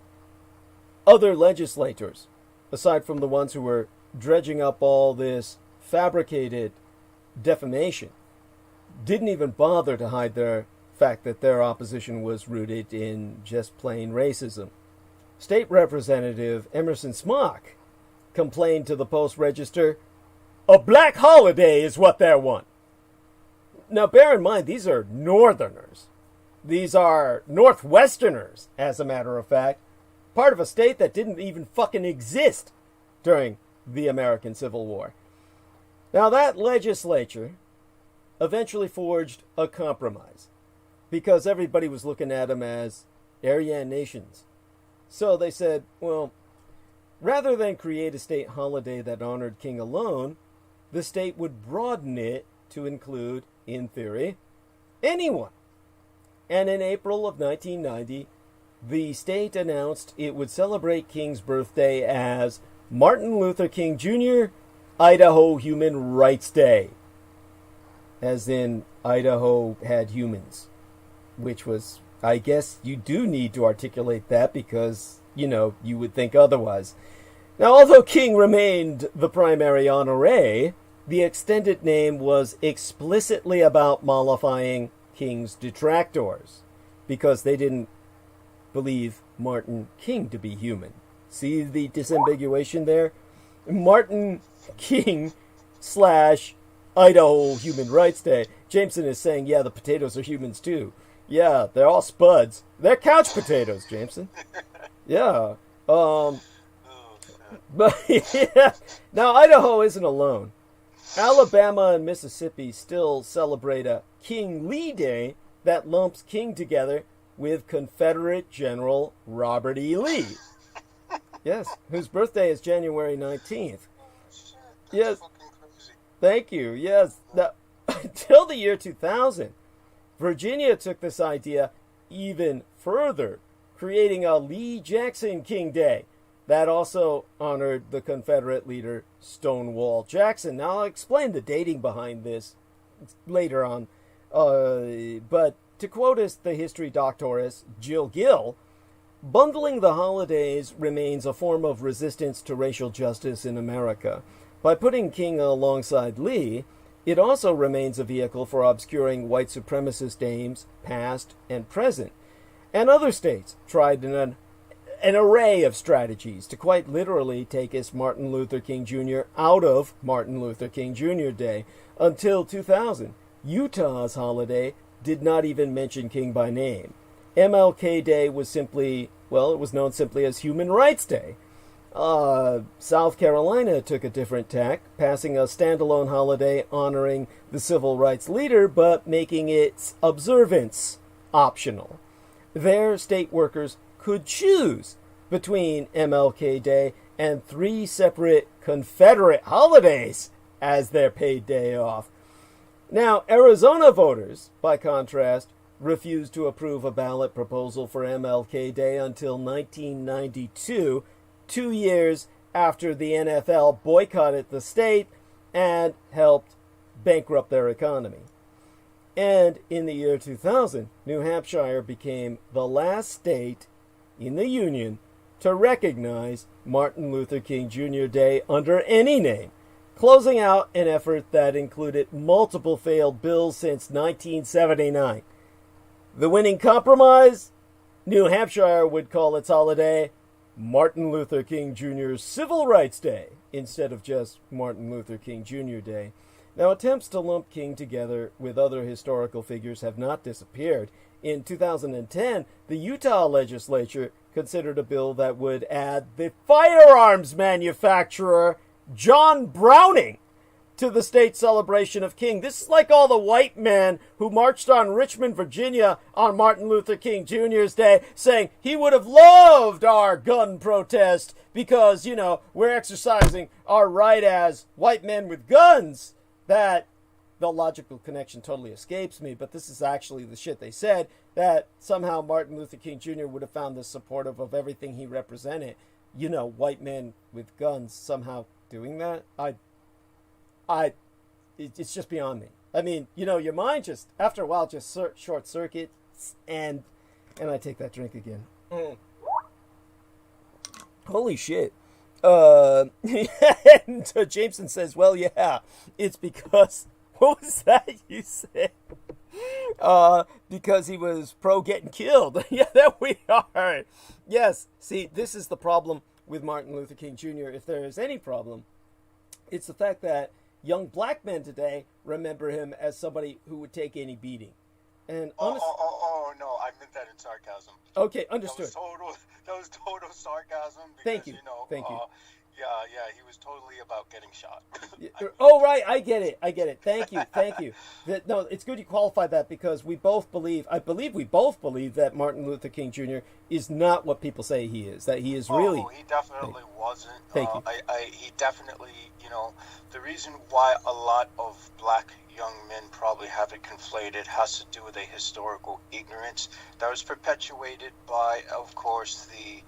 other legislators, aside from the ones who were dredging up all this fabricated defamation, didn't even bother to hide their fact that their opposition was rooted in just plain racism. State Representative Emerson Smock complained to the Post-Register, "A black holiday is what they want." Now, bear in mind, these are Northerners. These are Northwesterners, as a matter of fact, part of a state that didn't even fucking exist during the American Civil War. Now, that legislature eventually forged a compromise because everybody was looking at them as Aryan nations. So they said, well, rather than create a state holiday that honored King alone, the state would broaden it to include, in theory, anyone. And in April of 1990, the state announced it would celebrate King's birthday as Martin Luther King Jr. Idaho Human Rights Day. As in, Idaho had humans. Which was, I guess you do need to articulate that because, you would think otherwise. Now, although King remained the primary honoree, the extended name was explicitly about mollifying King's detractors because they didn't believe Martin King to be human. See the disambiguation there? Martin King / Idaho Human Rights Day. Jameson is saying, yeah, the potatoes are humans too. Yeah, they're all spuds. They're couch potatoes, Jameson. Yeah. But yeah. Now, Idaho isn't alone. Alabama and Mississippi still celebrate a King Lee Day that lumps King together with Confederate General Robert E. Lee. Yes, whose birthday is January 19th. Yes. Thank you. Yes. Now, until the year 2000, Virginia took this idea even further, creating a Lee Jackson King Day that also honored the Confederate leader Stonewall Jackson. Now, I'll explain the dating behind this later on. But to quote us the history doctoress Jill Gill, bundling the holidays remains a form of resistance to racial justice in America. By putting King alongside Lee, it also remains a vehicle for obscuring white supremacist aims, past and present. And other states tried an array of strategies to quite literally take us Martin Luther King Jr. out of Martin Luther King Jr. Day. Until 2000, Utah's holiday did not even mention King by name. MLK Day was simply, it was known simply as Human Rights Day. South Carolina took a different tack, passing a standalone holiday honoring the civil rights leader, but making its observance optional. Their state workers could choose between MLK Day and 3 separate Confederate holidays as their paid day off. Now, Arizona voters, by contrast, refused to approve a ballot proposal for MLK Day until 1992, 2 years after the NFL boycotted the state and helped bankrupt their economy. And in the year 2000, New Hampshire became the last state in the Union to recognize Martin Luther King Jr. Day under any name, closing out an effort that included multiple failed bills since 1979. The winning compromise? New Hampshire would call its holiday Martin Luther King Jr.'s Civil Rights Day instead of just Martin Luther King Jr. Day. Now, attempts to lump King together with other historical figures have not disappeared. In 2010, the Utah legislature considered a bill that would add the firearms manufacturer John Browning to the state celebration of King. This is like all the white men who marched on Richmond, Virginia on Martin Luther King Jr.'s Day, saying he would have loved our gun protest because, you know, we're exercising our right as white men with guns. That the logical connection totally escapes me, but this is actually the shit they said, that somehow Martin Luther King Jr. would have found this supportive of everything he represented. You know, white men with guns somehow doing that? It's just beyond me. I mean, you know, your mind just, after a while, just short circuits, and I take that drink again. Holy shit. And Jameson says, well, yeah, it's because, what was that you said? Because he was pro getting killed. Yeah, there we are. Yes, see, this is the problem with Martin Luther King Jr. If there is any problem, it's the fact that young black men today remember him as somebody who would take any beating. And no, I meant that in sarcasm. Okay, understood. That was total sarcasm. Because, Thank you. Thank you. Yeah, he was totally about getting shot. Oh, right, I get it. Thank you. No, it's good you qualified that because we both believe, I believe we both believe that Martin Luther King Jr. is not what people say he is, that he is really... Oh, he definitely wasn't. Thank you. He definitely, the reason why a lot of black young men probably have it conflated has to do with a historical ignorance that was perpetuated by, of course, the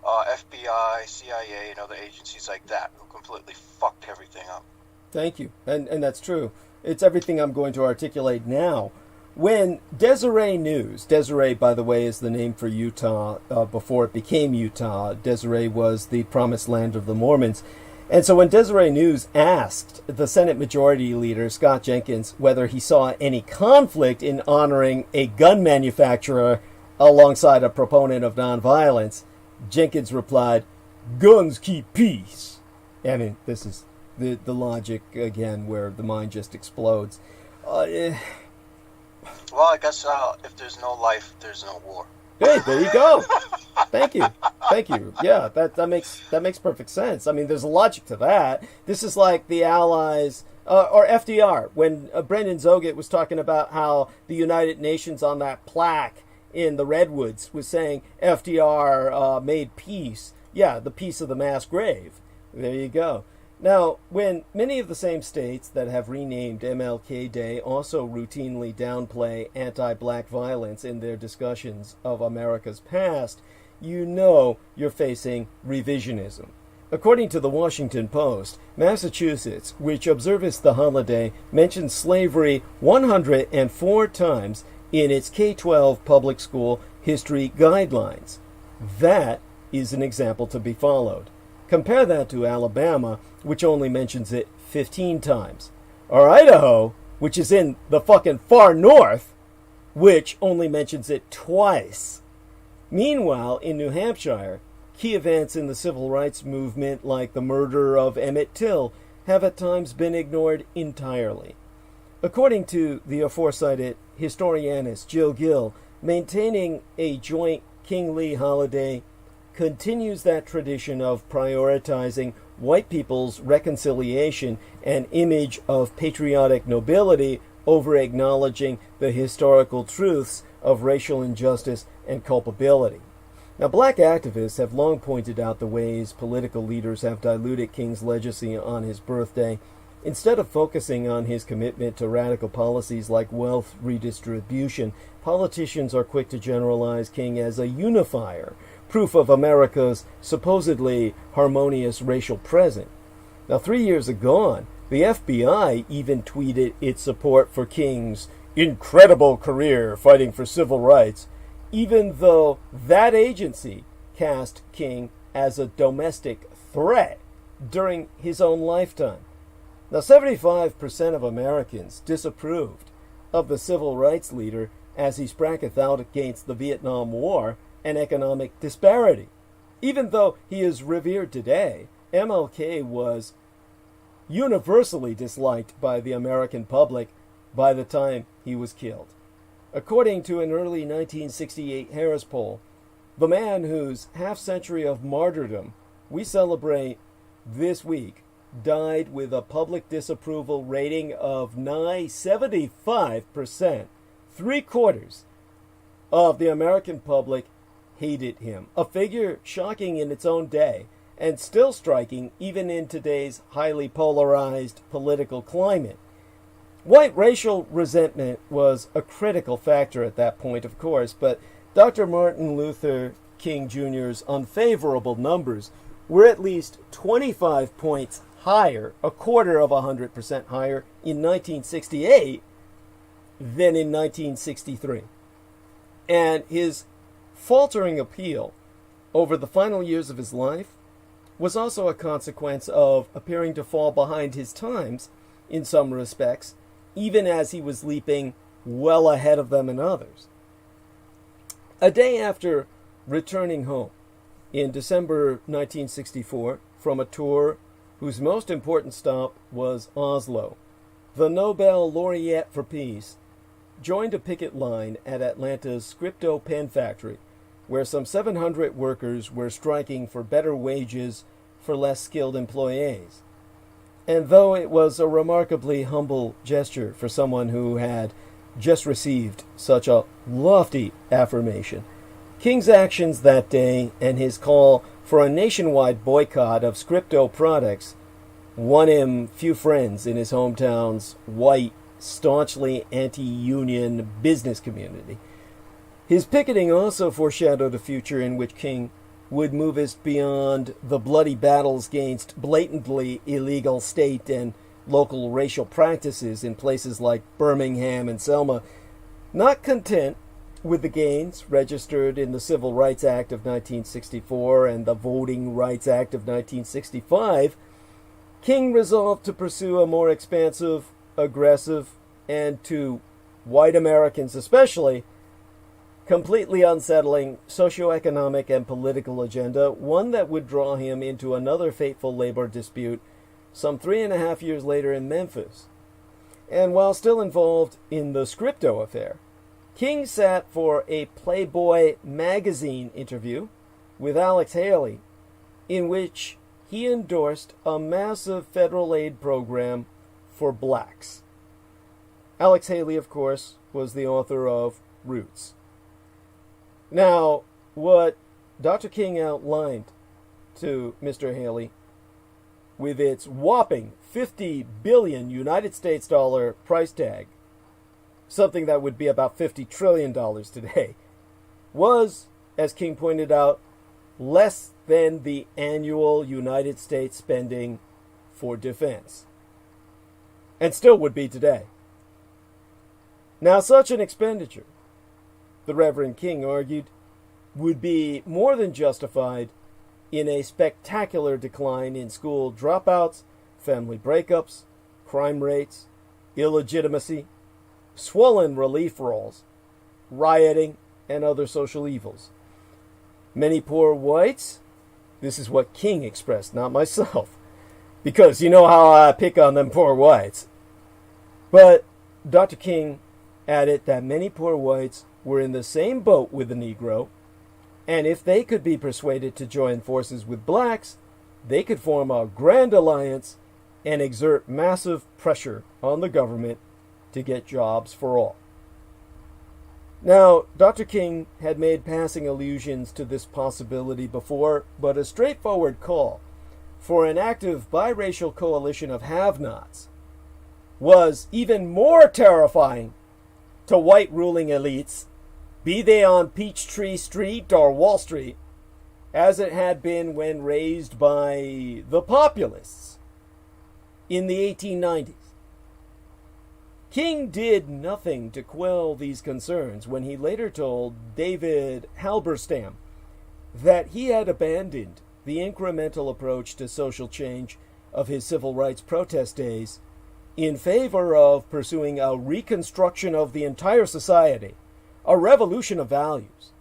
FBI, CIA, and other agencies like that who completely fucked everything up. Thank you. And that's true. It's everything I'm going to articulate now. When Deseret News, Deseret, by the way, is the name for Utah before it became Utah. Deseret was the promised land of the Mormons. And so when Deseret News asked the Senate Majority Leader, Scott Jenkins, whether he saw any conflict in honoring a gun manufacturer alongside a proponent of nonviolence, Jenkins replied, "Guns keep peace." I mean, this is the logic, again, where the mind just explodes. Well, I guess if there's no life, there's no war. Hey, there you go. Thank you. Yeah, that makes perfect sense. I mean, there's a logic to that. This is like the Allies, or FDR, when Brendan Zoget was talking about how the United Nations on that plaque in the Redwoods was saying FDR made peace. Yeah, the peace of the mass grave. There you go. Now, when many of the same states that have renamed MLK Day also routinely downplay anti-black violence in their discussions of America's past, you know you're facing revisionism. According to the Washington Post, Massachusetts, which observes the holiday, mentions slavery 104 times in its K-12 public school history guidelines. That is an example to be followed. Compare that to Alabama, which only mentions it 15 times. Or Idaho, which is in the fucking far north, which only mentions it twice. Meanwhile, in New Hampshire, key events in the civil rights movement, like the murder of Emmett Till, have at times been ignored entirely. According to the aforecited historianist Jill Gill, maintaining a joint King Lee holiday continues that tradition of prioritizing white people's reconciliation and image of patriotic nobility over acknowledging the historical truths of racial injustice and culpability. Now, black activists have long pointed out the ways political leaders have diluted King's legacy on his birthday. Instead of focusing on his commitment to radical policies like wealth redistribution, politicians are quick to generalize King as a unifier, proof of America's supposedly harmonious racial present. Now, 3 years agone, the FBI even tweeted its support for King's incredible career fighting for civil rights, even though that agency cast King as a domestic threat during his own lifetime. Now, 75% of Americans disapproved of the civil rights leader as he spracketh out against the Vietnam War and economic disparity. Even though he is revered today, MLK was universally disliked by the American public by the time he was killed. According to an early 1968 Harris poll, the man whose half-century of martyrdom we celebrate this week died with a public disapproval rating of nigh 75%. 3/4 of the American public hated him, a figure shocking in its own day and still striking even in today's highly polarized political climate. White racial resentment was a critical factor at that point, of course, but Dr. Martin Luther King Jr.'s unfavorable numbers were at least 25 points higher, 1/4% higher, in 1968 than in 1963. And his faltering appeal over the final years of his life was also a consequence of appearing to fall behind his times in some respects, even as he was leaping well ahead of them in others. A day after returning home in December 1964 from a tour whose most important stop was Oslo, the Nobel laureate for peace joined a picket line at Atlanta's Scripto Pen Factory, where some 700 workers were striking for better wages for less skilled employees. And though it was a remarkably humble gesture for someone who had just received such a lofty affirmation, King's actions that day and his call for a nationwide boycott of Scripto products won him few friends in his hometown's white, staunchly anti-union business community. His picketing also foreshadowed a future in which King would move us beyond the bloody battles against blatantly illegal state and local racial practices in places like Birmingham and Selma. Not content with the gains registered in the Civil Rights Act of 1964 and the Voting Rights Act of 1965, King resolved to pursue a more expansive, aggressive, and to white Americans especially, completely unsettling socioeconomic and political agenda, one that would draw him into another fateful labor dispute some 3.5 years later in Memphis. And while still involved in the Scripto affair, King sat for a Playboy magazine interview with Alex Haley, in which he endorsed a massive federal aid program for blacks. Alex Haley, of course, was the author of Roots. Now, what Dr. King outlined to Mr. Haley, with its whopping 50 billion United States dollar price tag, something that would be about $50 trillion today, was, as King pointed out, less than the annual United States spending for defense. And still would be today. Now, such an expenditure, the Reverend King argued, would be more than justified in a spectacular decline in school dropouts, family breakups, crime rates, illegitimacy, swollen relief rolls, rioting, and other social evils. Many poor whites, this is what King expressed, not myself, because you know how I pick on them poor whites. But Dr. King added that many poor whites were in the same boat with the Negro, and if they could be persuaded to join forces with blacks, they could form a grand alliance and exert massive pressure on the government to get jobs for all. Now, Dr. King had made passing allusions to this possibility before, but a straightforward call for an active biracial coalition of have-nots was even more terrifying to white ruling elites, be they on Peachtree Street or Wall Street, as it had been when raised by the populists in the 1890s. King did nothing to quell these concerns when he later told David Halberstam that he had abandoned the incremental approach to social change of his civil rights protest days in favor of pursuing a reconstruction of the entire society, a revolution of values,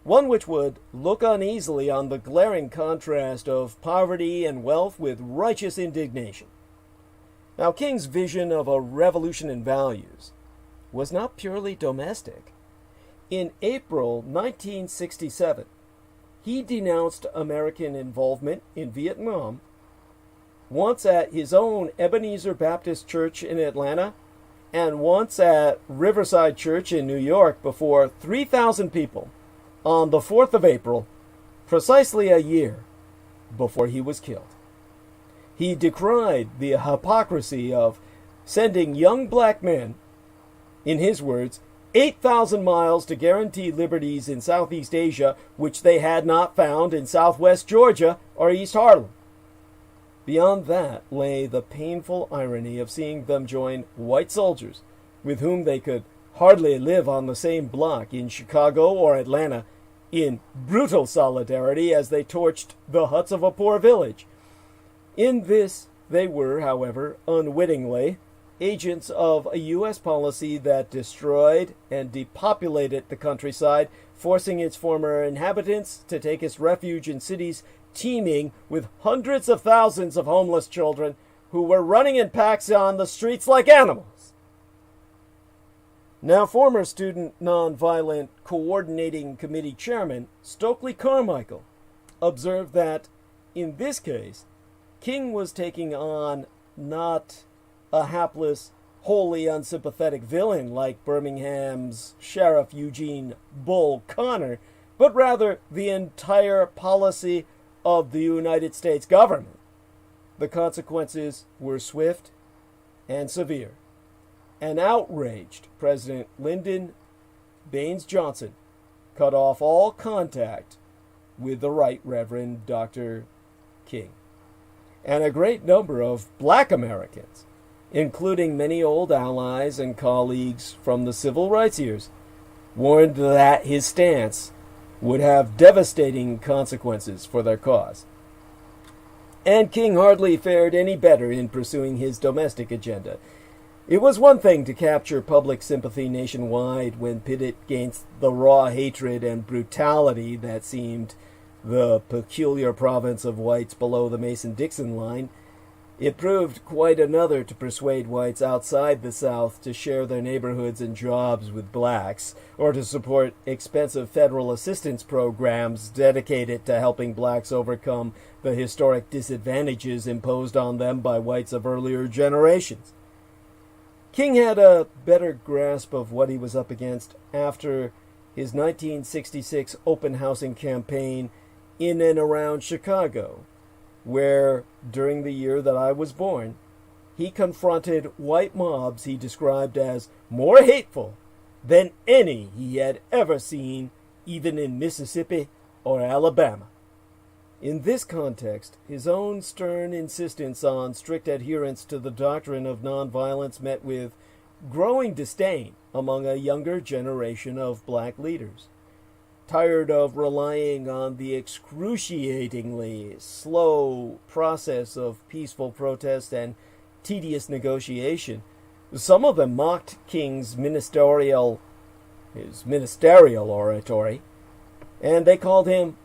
one which would look uneasily on the glaring contrast of poverty and wealth with righteous indignation. Now, King's vision of a revolution in values was not purely domestic. In April 1967, he denounced American involvement in Vietnam, once at his own Ebenezer Baptist Church in Atlanta, and once at Riverside Church in New York before 3,000 people on the 4th of April, precisely a year before he was killed. He decried the hypocrisy of sending young black men, in his words, 8,000 miles to guarantee liberties in Southeast Asia, which they had not found in Southwest Georgia or East Harlem. Beyond that lay the painful irony of seeing them join white soldiers with whom they could hardly live on the same block in Chicago or Atlanta in brutal solidarity as they torched the huts of a poor village. In this, they were, however, unwittingly, agents of a U.S. policy that destroyed and depopulated the countryside, forcing its former inhabitants to take its refuge in cities teeming with hundreds of thousands of homeless children who were running in packs on the streets like animals. Now, former Student Nonviolent Coordinating Committee Chairman Stokely Carmichael observed that, in this case, King was taking on not a hapless, wholly unsympathetic villain like Birmingham's Sheriff Eugene Bull Connor, but rather the entire policy of the United States government. The consequences were swift and severe. An outraged President Lyndon Baines Johnson cut off all contact with the Right Reverend Dr. King. And a great number of black Americans, including many old allies and colleagues from the civil rights years, warned that his stance would have devastating consequences for their cause. And King hardly fared any better in pursuing his domestic agenda. It was one thing to capture public sympathy nationwide when pitted against the raw hatred and brutality that seemed the peculiar province of whites below the Mason-Dixon line. It proved quite another to persuade whites outside the South to share their neighborhoods and jobs with blacks, or to support expensive federal assistance programs dedicated to helping blacks overcome the historic disadvantages imposed on them by whites of earlier generations. King had a better grasp of what he was up against after his 1966 open housing campaign in and around Chicago, where, during the year that I was born, he confronted white mobs he described as more hateful than any he had ever seen, even in Mississippi or Alabama. In this context, his own stern insistence on strict adherence to the doctrine of nonviolence met with growing disdain among a younger generation of black leaders. Tired of relying on the excruciatingly slow process of peaceful protest and tedious negotiation, some of them mocked King's ministerial oratory, and they called him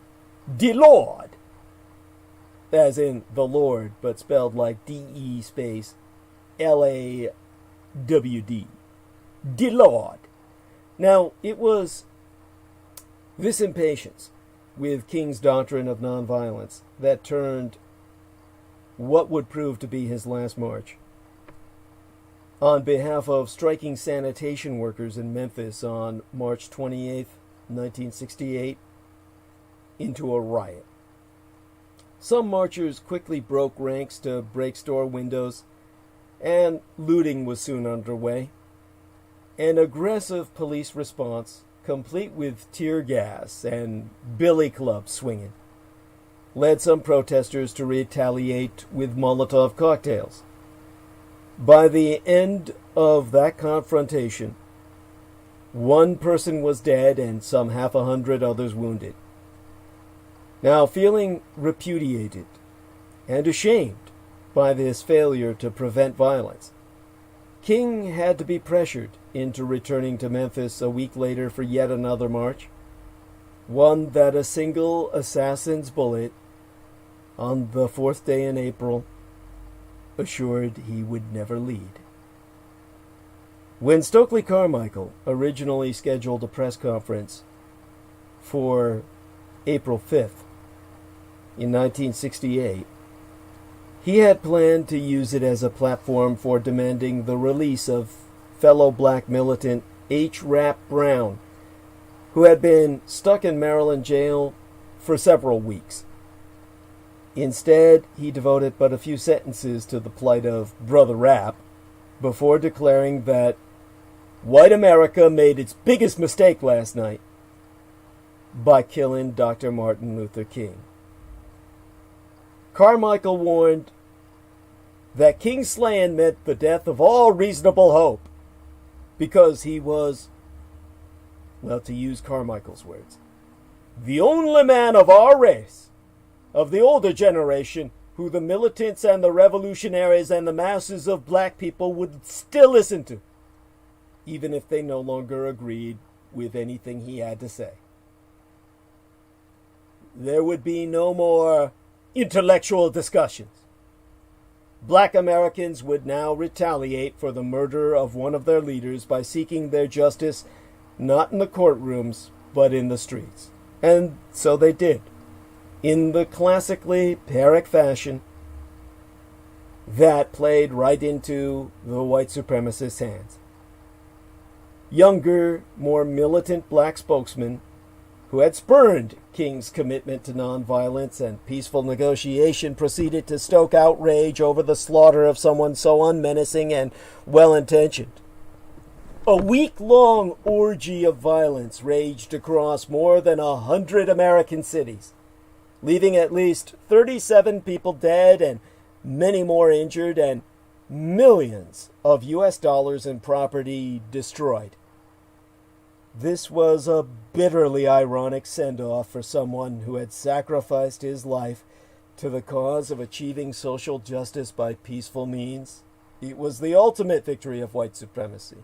"De Lord," as in the Lord, but spelled like D-E space L-A-W-D. De Lord. Now, it was this impatience with King's doctrine of nonviolence that turned what would prove to be his last march on behalf of striking sanitation workers in Memphis on March 28, 1968, into a riot. Some marchers quickly broke ranks to break store windows, and looting was soon underway. An aggressive police response, complete with tear gas and billy clubs swinging, led some protesters to retaliate with Molotov cocktails. By the end of that confrontation, one person was dead and some 100 others wounded. Now, feeling repudiated and ashamed by this failure to prevent violence, King had to be pressured into returning to Memphis a week later for yet another march, one that a single assassin's bullet on the 4th day in April assured he would never lead. When Stokely Carmichael originally scheduled a press conference for April 5th in 1968, he had planned to use it as a platform for demanding the release of fellow black militant H. Rap Brown, who had been stuck in Maryland jail for several weeks. Instead, he devoted but a few sentences to the plight of Brother Rap before declaring that white America made its biggest mistake last night by killing Dr. Martin Luther King. Carmichael warned that King's slaying meant the death of all reasonable hope because he was, well, to use Carmichael's words, the only man of our race, of the older generation, who the militants and the revolutionaries and the masses of black people would still listen to, even if they no longer agreed with anything he had to say. There would be no more intellectual discussions. Black Americans would now retaliate for the murder of one of their leaders by seeking their justice not in the courtrooms, but in the streets. And so they did, in the classically Pyrrhic fashion that played right into the white supremacists' hands. Younger, more militant black spokesmen who had spurned King's commitment to nonviolence and peaceful negotiation proceeded to stoke outrage over the slaughter of someone so unmenacing and well-intentioned. A week-long orgy of violence raged across more than 100 American cities, leaving at least 37 people dead and many more injured and millions of US dollars in property destroyed. This was a bitterly ironic send-off for someone who had sacrificed his life to the cause of achieving social justice by peaceful means. It was the ultimate victory of white supremacy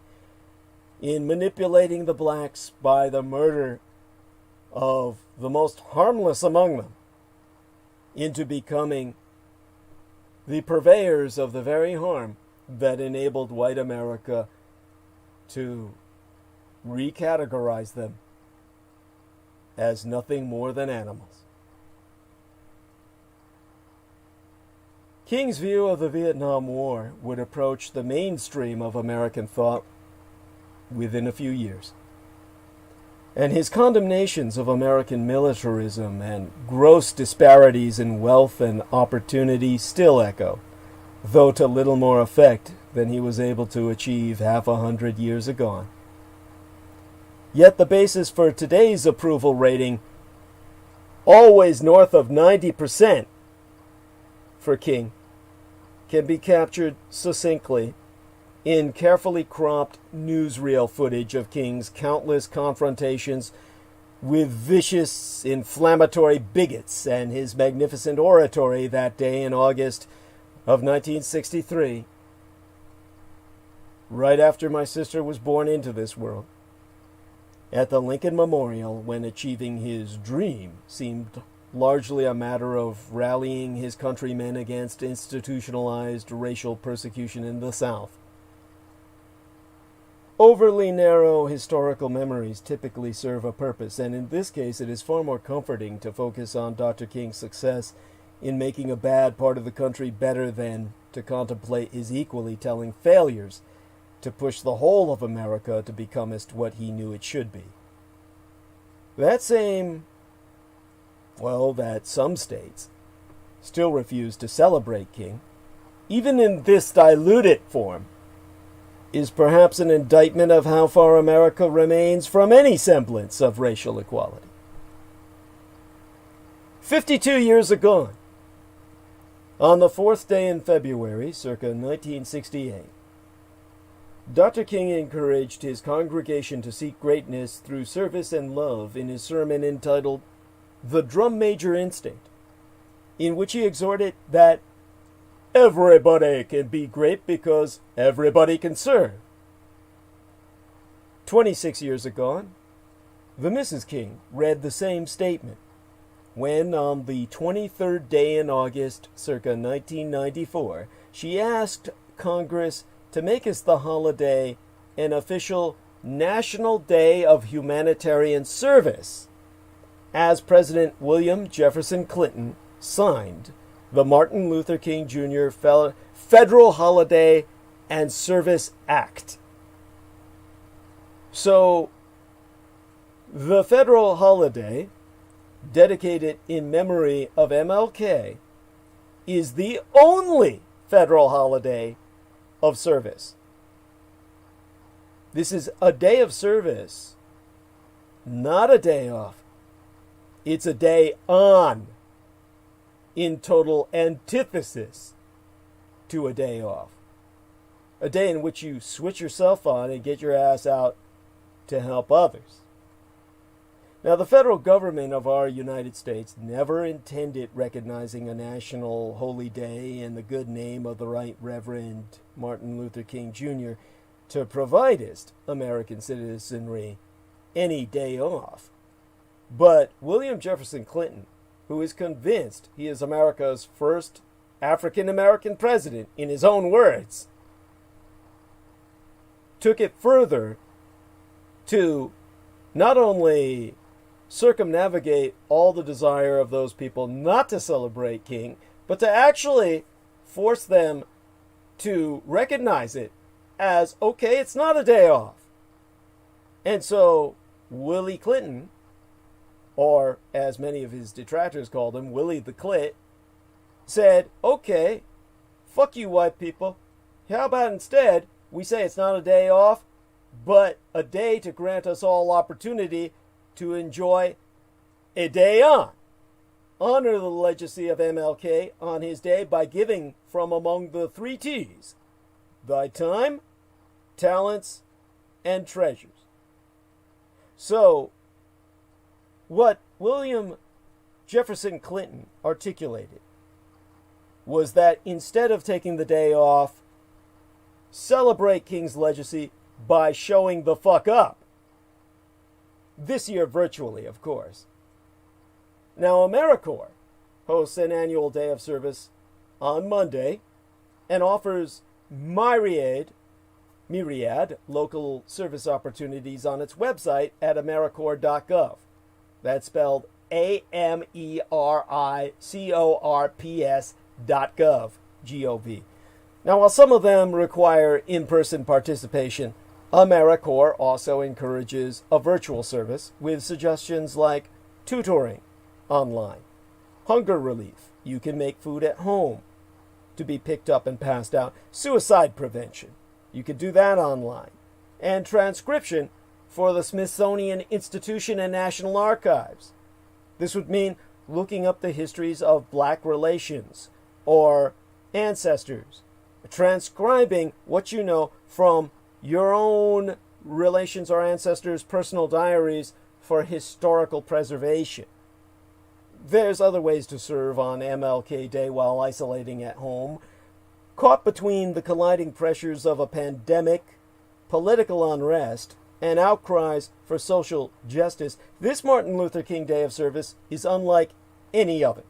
in manipulating the blacks by the murder of the most harmless among them into becoming the purveyors of the very harm that enabled white America to recategorize them as nothing more than animals. King's view of the Vietnam War would approach the mainstream of American thought within a few years, and his condemnations of American militarism and gross disparities in wealth and opportunity still echo, though to little more effect than he was able to achieve 100 years ago. Yet the basis for today's approval rating, always north of 90% for King, can be captured succinctly in carefully cropped newsreel footage of King's countless confrontations with vicious, inflammatory bigots and his magnificent oratory that day in August of 1963, right after my sister was born into this world, at the Lincoln Memorial, when achieving his dream seemed largely a matter of rallying his countrymen against institutionalized racial persecution in the South. Overly narrow historical memories typically serve a purpose, and in this case it is far more comforting to focus on Dr. King's success in making a bad part of the country better than to contemplate his equally telling failures to push the whole of America to become what he knew it should be. That some states still refuse to celebrate King, even in this diluted form, is perhaps an indictment of how far America remains from any semblance of racial equality. 52 years agone, On the 4th day in February, circa 1968, Dr. King encouraged his congregation to seek greatness through service and love in his sermon entitled The Drum Major Instinct, in which he exhorted that everybody can be great because everybody can serve. 26 years agone, the Mrs. King read the same statement when, on the 23rd day in August, circa 1994, she asked Congress to make as the holiday an official National Day of Humanitarian Service, as President William Jefferson Clinton signed the Martin Luther King Jr. Federal Holiday and Service Act. So, the federal holiday, dedicated in memory of MLK, is the only federal holiday of service. This is a day of service, not a day off. It's a day on, in total antithesis to a day off. A day in which you switch yourself on and get your ass out to help others. Now, the federal government of our United States never intended recognizing a national holy day in the good name of the Right Reverend Martin Luther King Jr. to provide American citizenry any day off. But William Jefferson Clinton, who is convinced he is America's first African-American president, in his own words, took it further to not only circumnavigate all the desire of those people not to celebrate King, but to actually force them to recognize it as, okay, it's not a day off. And so Willie Clinton, or as many of his detractors called him, Willie the Clit, said, okay, fuck you white people. How about instead we say it's not a day off, but a day to grant us all opportunity to enjoy a day on. Honor the legacy of MLK on his day by giving from among the 3 T's: thy time, talents, and treasures. So, what William Jefferson Clinton articulated was that instead of taking the day off, celebrate King's legacy by showing the fuck up. This year virtually, of course. Now, AmeriCorps hosts an annual day of service on Monday and offers myriad local service opportunities on its website at AmeriCorps.gov. That's spelled AmeriCorps.gov, G-O-V. Now, while some of them require in-person participation, AmeriCorps also encourages a virtual service with suggestions like tutoring online, hunger relief, you can make food at home to be picked up and passed out, suicide prevention, you can do that online, and transcription for the Smithsonian Institution and National Archives. This would mean looking up the histories of black relations or ancestors, transcribing what you know from your own relations or ancestors' personal diaries for historical preservation. There's other ways to serve on MLK Day while isolating at home. Caught between the colliding pressures of a pandemic, political unrest, and outcries for social justice, this Martin Luther King Day of service is unlike any other.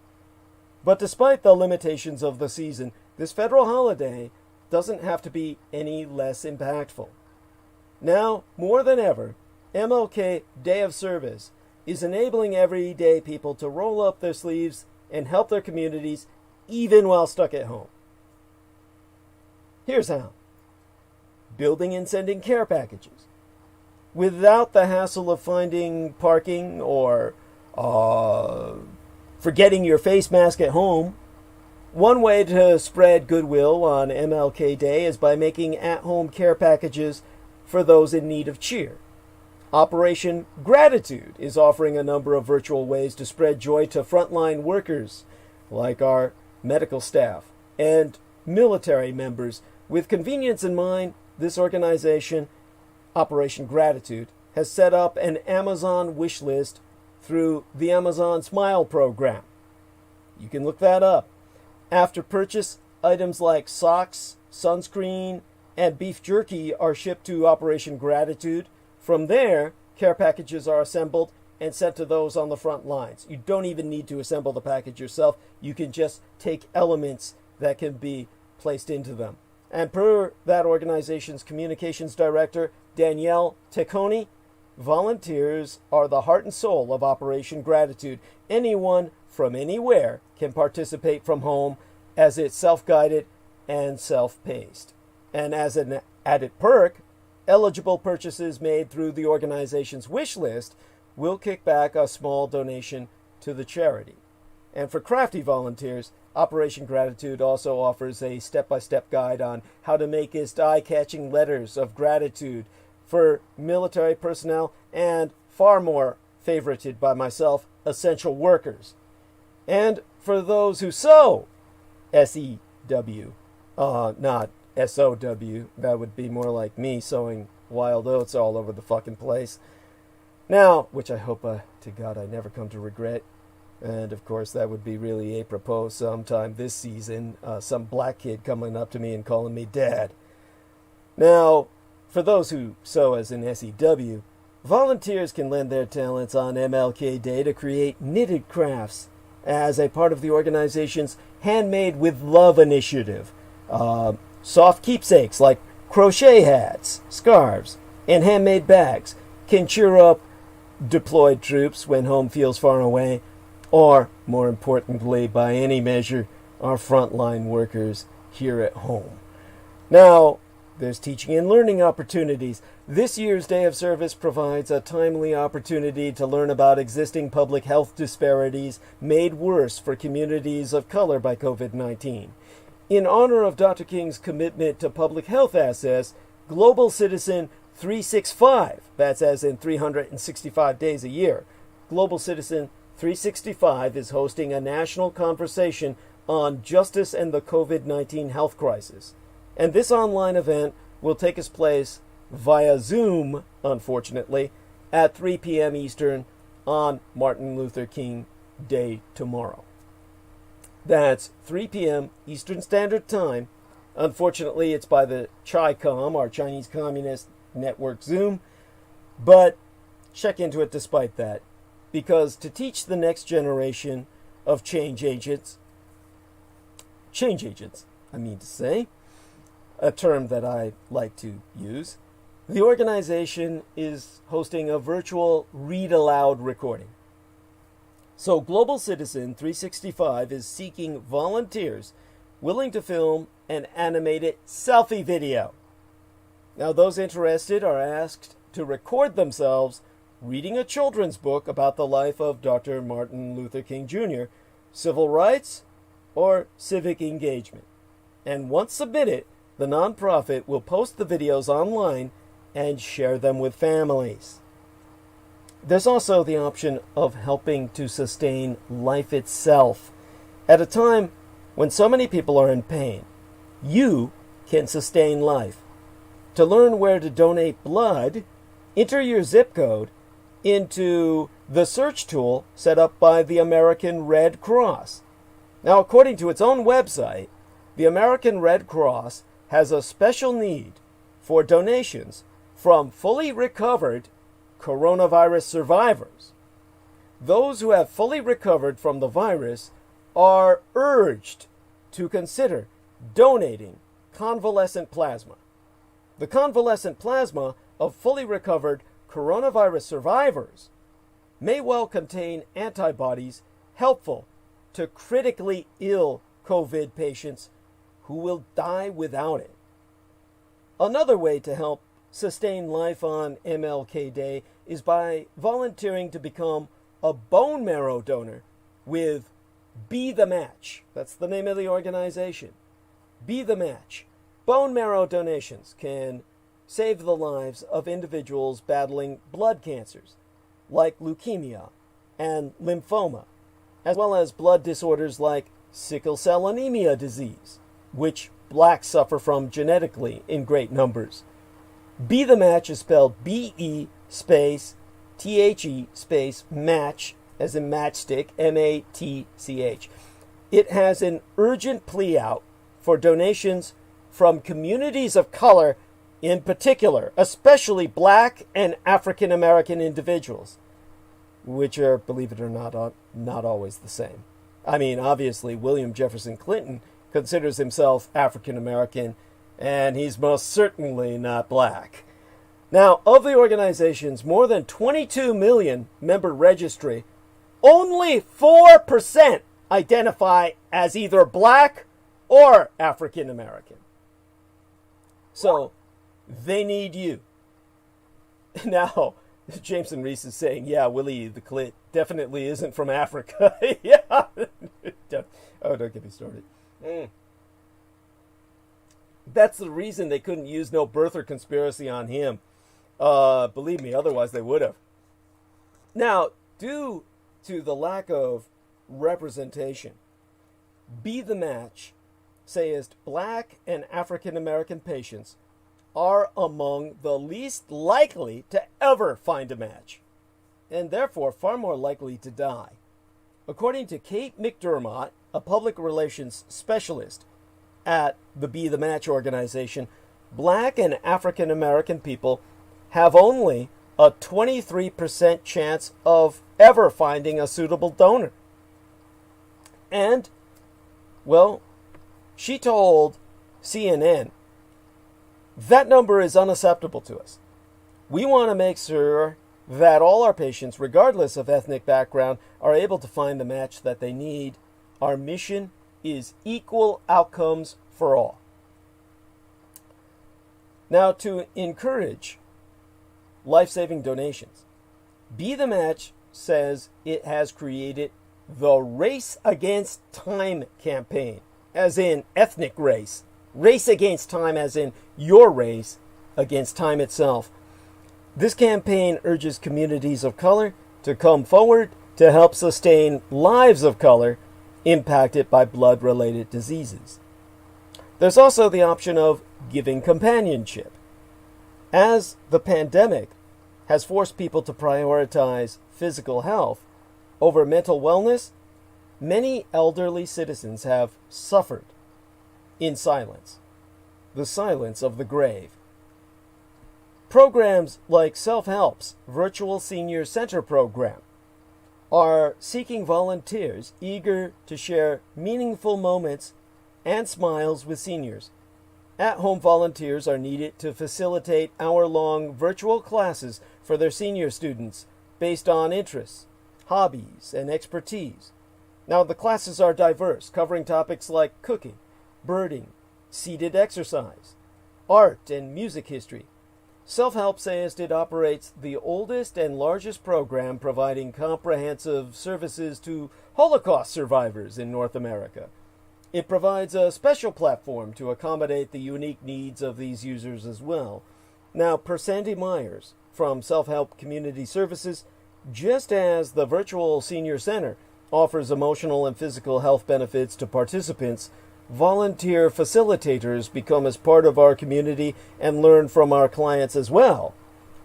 But despite the limitations of the season, this federal holiday doesn't have to be any less impactful. Now, more than ever, MLK Day of Service is enabling everyday people to roll up their sleeves and help their communities even while stuck at home. Here's how. Building and sending care packages without the hassle of finding parking or forgetting your face mask at home. One way to spread goodwill on MLK Day is by making at-home care packages for those in need of cheer. Operation Gratitude is offering a number of virtual ways to spread joy to frontline workers, like our medical staff, and military members. With convenience in mind, this organization, Operation Gratitude, has set up an Amazon wish list through the Amazon Smile program. You can look that up. After purchase, items like socks, sunscreen, and beef jerky are shipped to Operation Gratitude. From there, care packages are assembled and sent to those on the front lines. You don't even need to assemble the package yourself. You can just take elements that can be placed into them. And per that organization's communications director, Danielle Tecconi, volunteers are the heart and soul of Operation Gratitude. Anyone from anywhere can participate from home, as it's self-guided and self-paced. And as an added perk, eligible purchases made through the organization's wish list will kick back a small donation to the charity. And for crafty volunteers, Operation Gratitude also offers a step-by-step guide on how to make eye-catching letters of gratitude for military personnel and, far more favorited by myself, essential workers. And for those who sew, S-E-W, not S-O-W, that would be more like me sowing wild oats all over the fucking place. Now, which I hope to God I never come to regret. And of course that would be really apropos sometime this season, some black kid coming up to me and calling me dad. Now, for those who sew as in S-E-W, volunteers can lend their talents on MLK Day to create knitted crafts as a part of the organization's Handmade with Love initiative. Soft keepsakes like crochet hats, scarves, and handmade bags can cheer up deployed troops when home feels far away, or, more importantly, by any measure, our frontline workers here at home. Now, there's teaching and learning opportunities. This year's Day of Service provides a timely opportunity to learn about existing public health disparities made worse for communities of color by COVID-19. In honor of Dr. King's commitment to public health access, Global Citizen 365, that's as in 365 days a year, Global Citizen 365 is hosting a national conversation on justice and the COVID-19 health crisis. And this online event will take its place via Zoom, unfortunately, at 3 p.m. Eastern on Martin Luther King Day tomorrow. That's 3 p.m. Eastern Standard Time. Unfortunately, it's by the CHICOM, our Chinese Communist Network Zoom, but check into it despite that. Because to teach the next generation of change agents, a term that I like to use, the organization is hosting a virtual read aloud recording. So Global Citizen 365 is seeking volunteers willing to film an animated selfie video. Now those interested are asked to record themselves reading a children's book about the life of Dr. Martin Luther King Jr., civil rights, or civic engagement. And once submitted, the nonprofit will post the videos online and share them with families. There's also the option of helping to sustain life itself. At a time when so many people are in pain, you can sustain life. To learn where to donate blood, enter your zip code into the search tool set up by the American Red Cross. Now, according to its own website, the American Red Cross has a special need for donations from fully recovered coronavirus survivors. Those who have fully recovered from the virus are urged to consider donating convalescent plasma. The convalescent plasma of fully recovered coronavirus survivors may well contain antibodies helpful to critically ill COVID patients who will die without it. Another way to help sustain life on MLK Day is by volunteering to become a bone marrow donor with Be the Match. That's the name of the organization. Be the Match. Bone marrow donations can save the lives of individuals battling blood cancers like leukemia and lymphoma, as well as blood disorders like sickle cell anemia disease, which blacks suffer from genetically in great numbers. Be the Match is spelled B-E space T-H-E space match, as in matchstick, M-A-T-C-H. It has an urgent plea out for donations from communities of color in particular, especially black and African American individuals, which are, believe it or not always the same. I mean, obviously, William Jefferson Clinton considers himself African American, and he's most certainly not black. Now, of the organization's more than 22 million member registry, only 4% identify as either black or African American. So, they need you. Now, Jameson Reese is saying, yeah, Willie the Clit definitely isn't from Africa. Yeah. Oh, don't get me started. That's the reason they couldn't use no birther conspiracy on him. Believe me, otherwise they would have. Now, due to the lack of representation, Be the Match sayest black and African American patients are among the least likely to ever find a match, and therefore far more likely to die. According to Kate McDermott, a public relations specialist at the Be the Match organization, black and African American people have only a 23% chance of ever finding a suitable donor. And, well, she told CNN, that number is unacceptable to us. We want to make sure that all our patients, regardless of ethnic background, are able to find the match that they need. Our mission is equal outcomes for all. Now, to encourage life-saving donations, Be the Match says it has created the Race Against Time campaign, as in ethnic race. Race against time as in your race against time itself. This campaign urges communities of color to come forward to help sustain lives of color impacted by blood-related diseases. There's also the option of giving companionship. As the pandemic has forced people to prioritize physical health over mental wellness, many elderly citizens have suffered in silence, the silence of the grave. Programs like Self-Help's Virtual Senior Center program are seeking volunteers eager to share meaningful moments and smiles with seniors. At-home volunteers are needed to facilitate hour-long virtual classes for their senior students based on interests, hobbies, and expertise. Now, the classes are diverse, covering topics like cooking, birding, seated exercise, art, and music history. Self-Help says it operates the oldest and largest program providing comprehensive services to Holocaust survivors in North America. It provides a special platform to accommodate the unique needs of these users as well. Now, per Sandy Myers from Self-Help Community Services, just as the Virtual Senior Center offers emotional and physical health benefits to participants, volunteer facilitators become as part of our community and learn from our clients as well.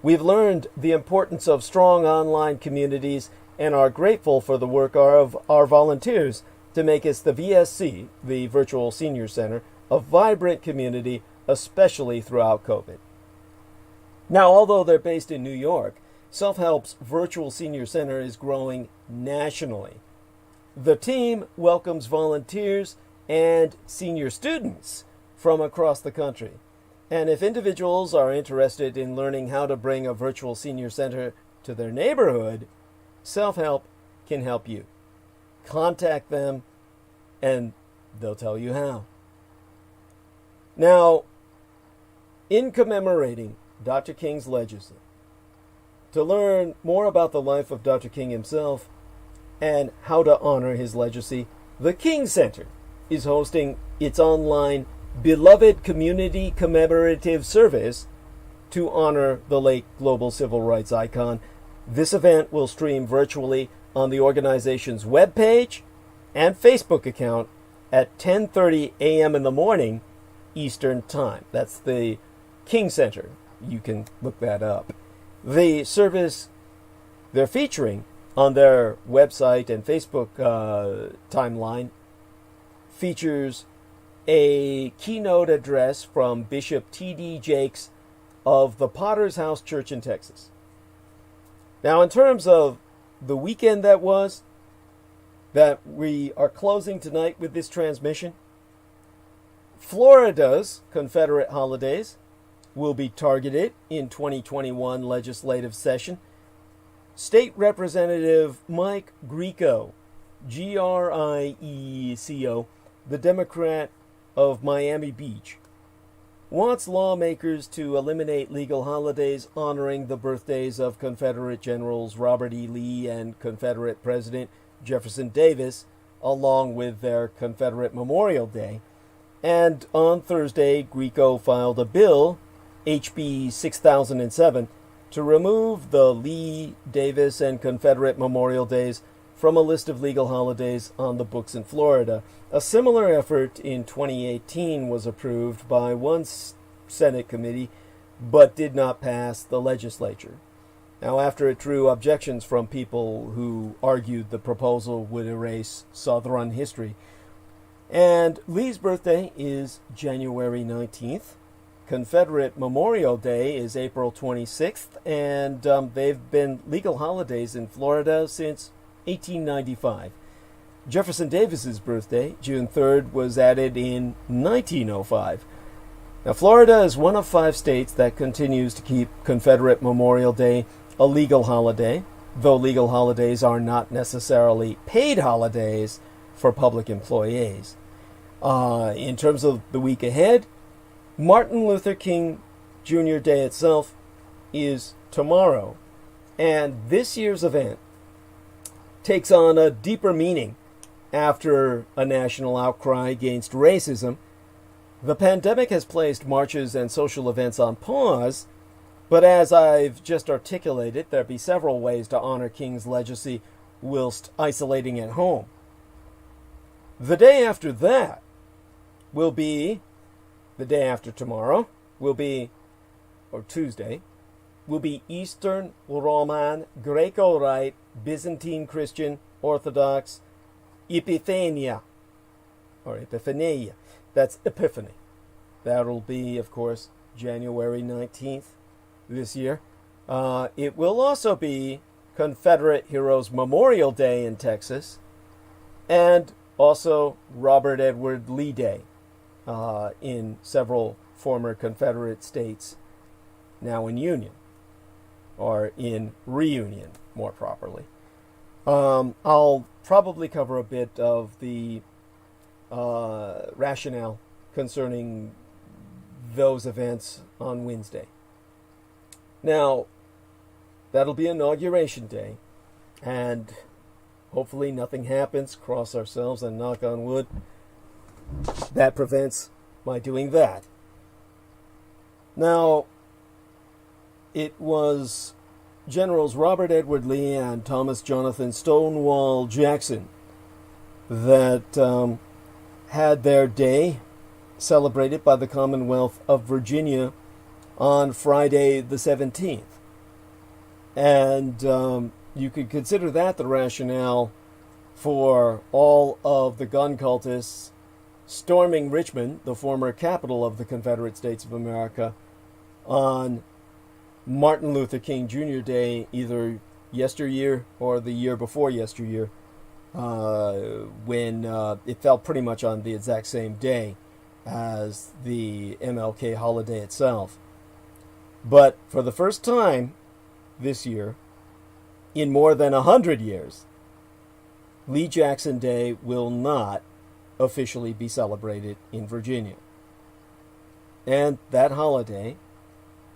We've learned the importance of strong online communities and are grateful for the work of our volunteers to make us the VSC, the Virtual Senior Center, a vibrant community, especially throughout COVID. Now, although they're based in New York, Self-Help's Virtual Senior Center is growing nationally. The team welcomes volunteers and senior students from across the country. And if individuals are interested in learning how to bring a virtual senior center to their neighborhood, Self-Help can help you. Contact them and they'll tell you how. Now, in commemorating Dr. King's legacy, to learn more about the life of Dr. King himself and how to honor his legacy, the King Center is hosting its online Beloved Community Commemorative Service to honor the late global civil rights icon. This event will stream virtually on the organization's webpage and Facebook account at 10:30 a.m. in the morning Eastern Time. That's the King Center. You can look that up. The service they're featuring on their website and Facebook timeline features a keynote address from Bishop T.D. Jakes of the Potter's House Church in Texas. Now, in terms of the weekend that we are closing tonight with this transmission, Florida's Confederate holidays will be targeted in 2021 legislative session. State Representative Mike Grieco, Grieco, the Democrat of Miami Beach, wants lawmakers to eliminate legal holidays honoring the birthdays of Confederate Generals Robert E. Lee and Confederate President Jefferson Davis, along with their Confederate Memorial Day. And on Thursday, Grieco filed a bill, HB 6007, to remove the Lee, Davis, and Confederate Memorial Days from a list of legal holidays on the books in Florida. A similar effort in 2018 was approved by one Senate committee, but did not pass the legislature. Now, after it drew objections from people who argued the proposal would erase Southern history. And Lee's birthday is January 19th. Confederate Memorial Day is April 26th, and they've been legal holidays in Florida since 1895. Jefferson Davis's birthday, June 3rd, was added in 1905. Now, Florida is one of 5 states that continues to keep Confederate Memorial Day a legal holiday, though legal holidays are not necessarily paid holidays for public employees. In terms of the week ahead, Martin Luther King Jr. Day itself is tomorrow, and this year's event takes on a deeper meaning after a national outcry against racism. The pandemic has placed marches and social events on pause, but as I've just articulated, there'll be several ways to honor King's legacy whilst isolating at home. The day after that will be, the day after tomorrow, will be, or Tuesday, will be Eastern Roman, Greco-Rite, Byzantine Christian, Orthodox, Epiphania, or Epiphania. That's Epiphany. That'll be, of course, January 19th this year. It will also be Confederate Heroes Memorial Day in Texas, and also Robert Edward Lee Day in several former Confederate states now in union, or in reunion, more properly. I'll probably cover a bit of the rationale concerning those events on Wednesday. Now, that'll be Inauguration Day, and hopefully nothing happens, cross ourselves and knock on wood, that prevents my doing that. Now, it was Generals Robert Edward Lee and Thomas Jonathan Stonewall Jackson that had their day celebrated by the Commonwealth of Virginia on Friday the 17th. And you could consider that the rationale for all of the gun cultists storming Richmond, the former capital of the Confederate States of America, on Martin Luther King Jr. Day, either yesteryear or the year before yesteryear, when it fell pretty much on the exact same day as the MLK holiday itself. But for the first time this year, in more than 100 years, Lee Jackson Day will not officially be celebrated in Virginia. And that holiday,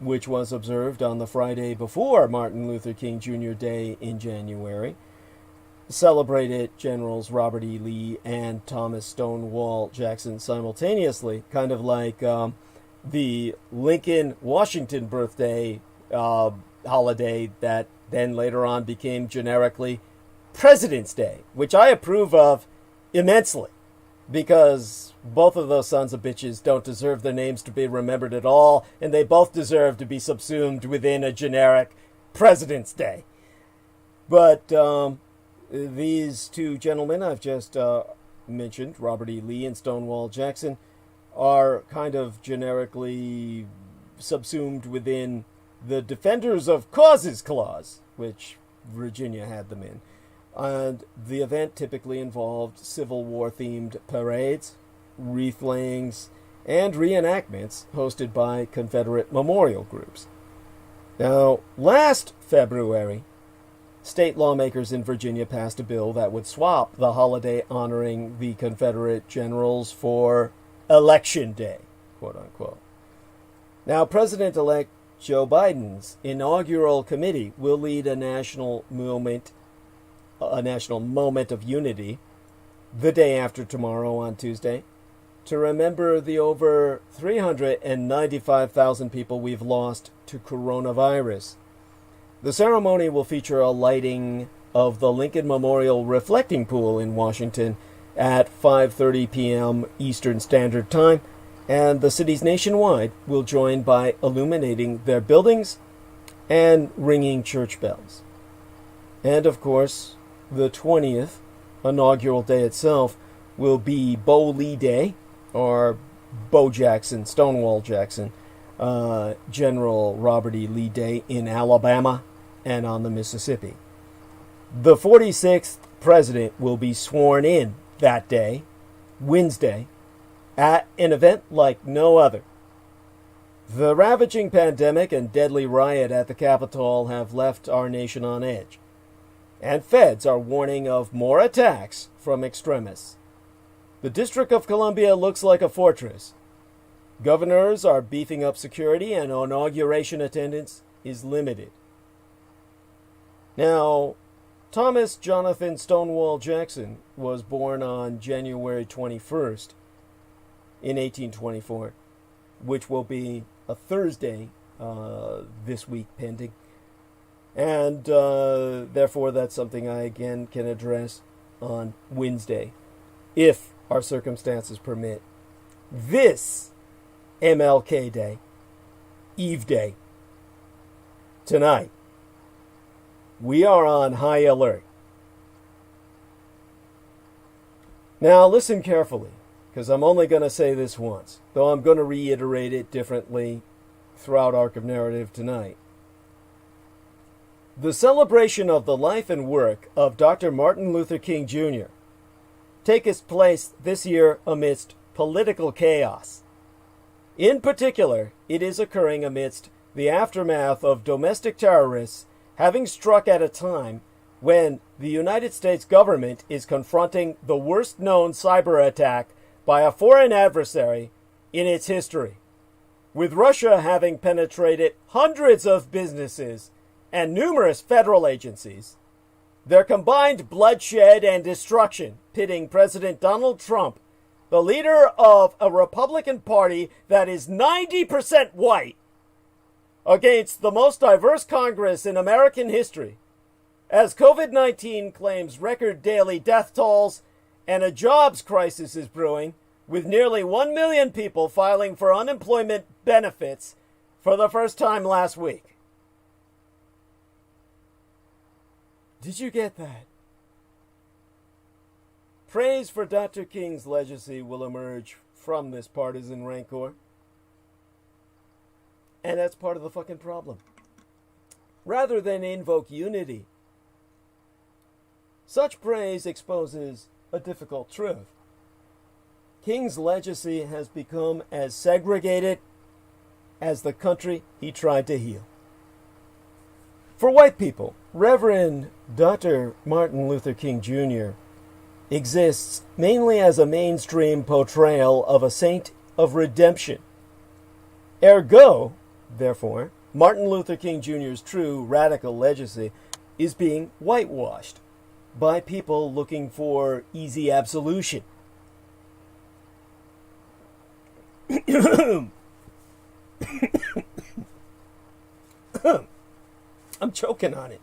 which was observed on the Friday before Martin Luther King Jr. Day in January, celebrated Generals Robert E. Lee and Thomas Stonewall Jackson simultaneously, kind of like the Lincoln-Washington birthday holiday that then later on became generically President's Day, which I approve of immensely, because both of those sons of bitches don't deserve their names to be remembered at all, and they both deserve to be subsumed within a generic President's Day. But these two gentlemen I've just mentioned, Robert E. Lee and Stonewall Jackson, are kind of generically subsumed within the Defenders of Causes Clause, which Virginia had them in. And the event typically involved Civil War-themed parades, wreath layings, and reenactments hosted by Confederate memorial groups. Now, last February, state lawmakers in Virginia passed a bill that would swap the holiday honoring the Confederate generals for Election Day, quote-unquote. Now, President-elect Joe Biden's inaugural committee will lead a national moment of unity the day after tomorrow on Tuesday to remember the over 395,000 people we've lost to coronavirus. The ceremony will feature a lighting of the Lincoln Memorial Reflecting Pool in Washington at 5:30 p.m. Eastern Standard Time, and the cities nationwide will join by illuminating their buildings and ringing church bells. And of course, the 20th, inaugural day itself, will be Bo Lee Day, or Bo Jackson, Stonewall Jackson, General Robert E. Lee Day in Alabama and on the Mississippi. The 46th president will be sworn in that day, Wednesday, at an event like no other. The ravaging pandemic and deadly riot at the Capitol have left our nation on edge, and feds are warning of more attacks from extremists. The District of Columbia looks like a fortress. Governors are beefing up security, and inauguration attendance is limited. Now, Thomas Jonathan Stonewall Jackson was born on January 21st in 1824, which will be a Thursday this week pending. And therefore, that's something I again can address on Wednesday, if our circumstances permit. This MLK Day, Eve Day, tonight, we are on high alert. Now, listen carefully, because I'm only going to say this once, though I'm going to reiterate it differently throughout Arc of Narrative tonight. The celebration of the life and work of Dr. Martin Luther King Jr. takes place this year amidst political chaos. In particular, it is occurring amidst the aftermath of domestic terrorists having struck at a time when the United States government is confronting the worst known cyber attack by a foreign adversary in its history, with Russia having penetrated hundreds of businesses and numerous federal agencies. Their combined bloodshed and destruction pitting President Donald Trump, the leader of a Republican Party that is 90% white, against the most diverse Congress in American history, as COVID-19 claims record daily death tolls and a jobs crisis is brewing, with nearly 1 million people filing for unemployment benefits for the first time last week. Did you get that? Praise for Dr. King's legacy will emerge from this partisan rancor. And that's part of the fucking problem. Rather than invoke unity, such praise exposes a difficult truth. King's legacy has become as segregated as the country he tried to heal. For white people, Reverend Dr. Martin Luther King Jr. exists mainly as a mainstream portrayal of a saint of redemption. Ergo, therefore, Martin Luther King Jr.'s true radical legacy is being whitewashed by people looking for easy absolution. I'm choking on it.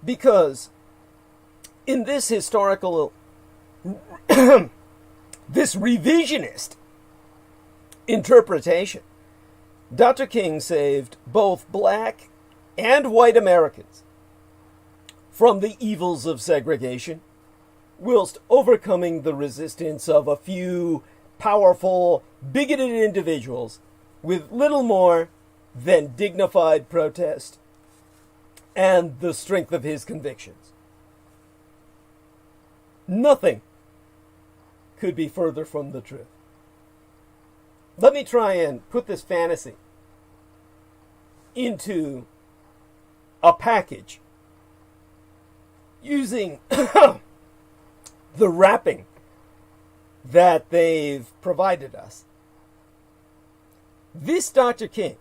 Because in this historical this revisionist interpretation, Dr. King saved both black and white Americans from the evils of segregation, whilst overcoming the resistance of a few powerful, bigoted individuals with little more than dignified protest and the strength of his convictions. Nothing could be further from the truth. Let me try and put this fantasy into a package using the wrapping that they've provided us. This Dr. King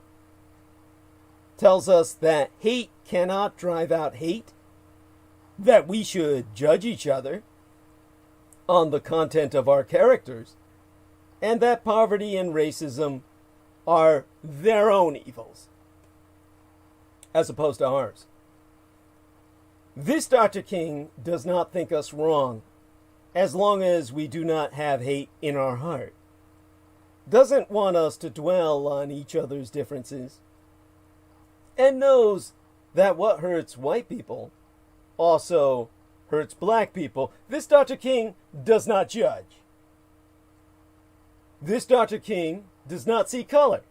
tells us that hate cannot drive out hate, that we should judge each other on the content of our characters, and that poverty and racism are their own evils, as opposed to ours. This Dr. King does not think us wrong, as long as we do not have hate in our heart. Doesn't want us to dwell on each other's differences, and knows that what hurts white people also hurts black people. This Dr. King does not judge. This Dr. King does not see color.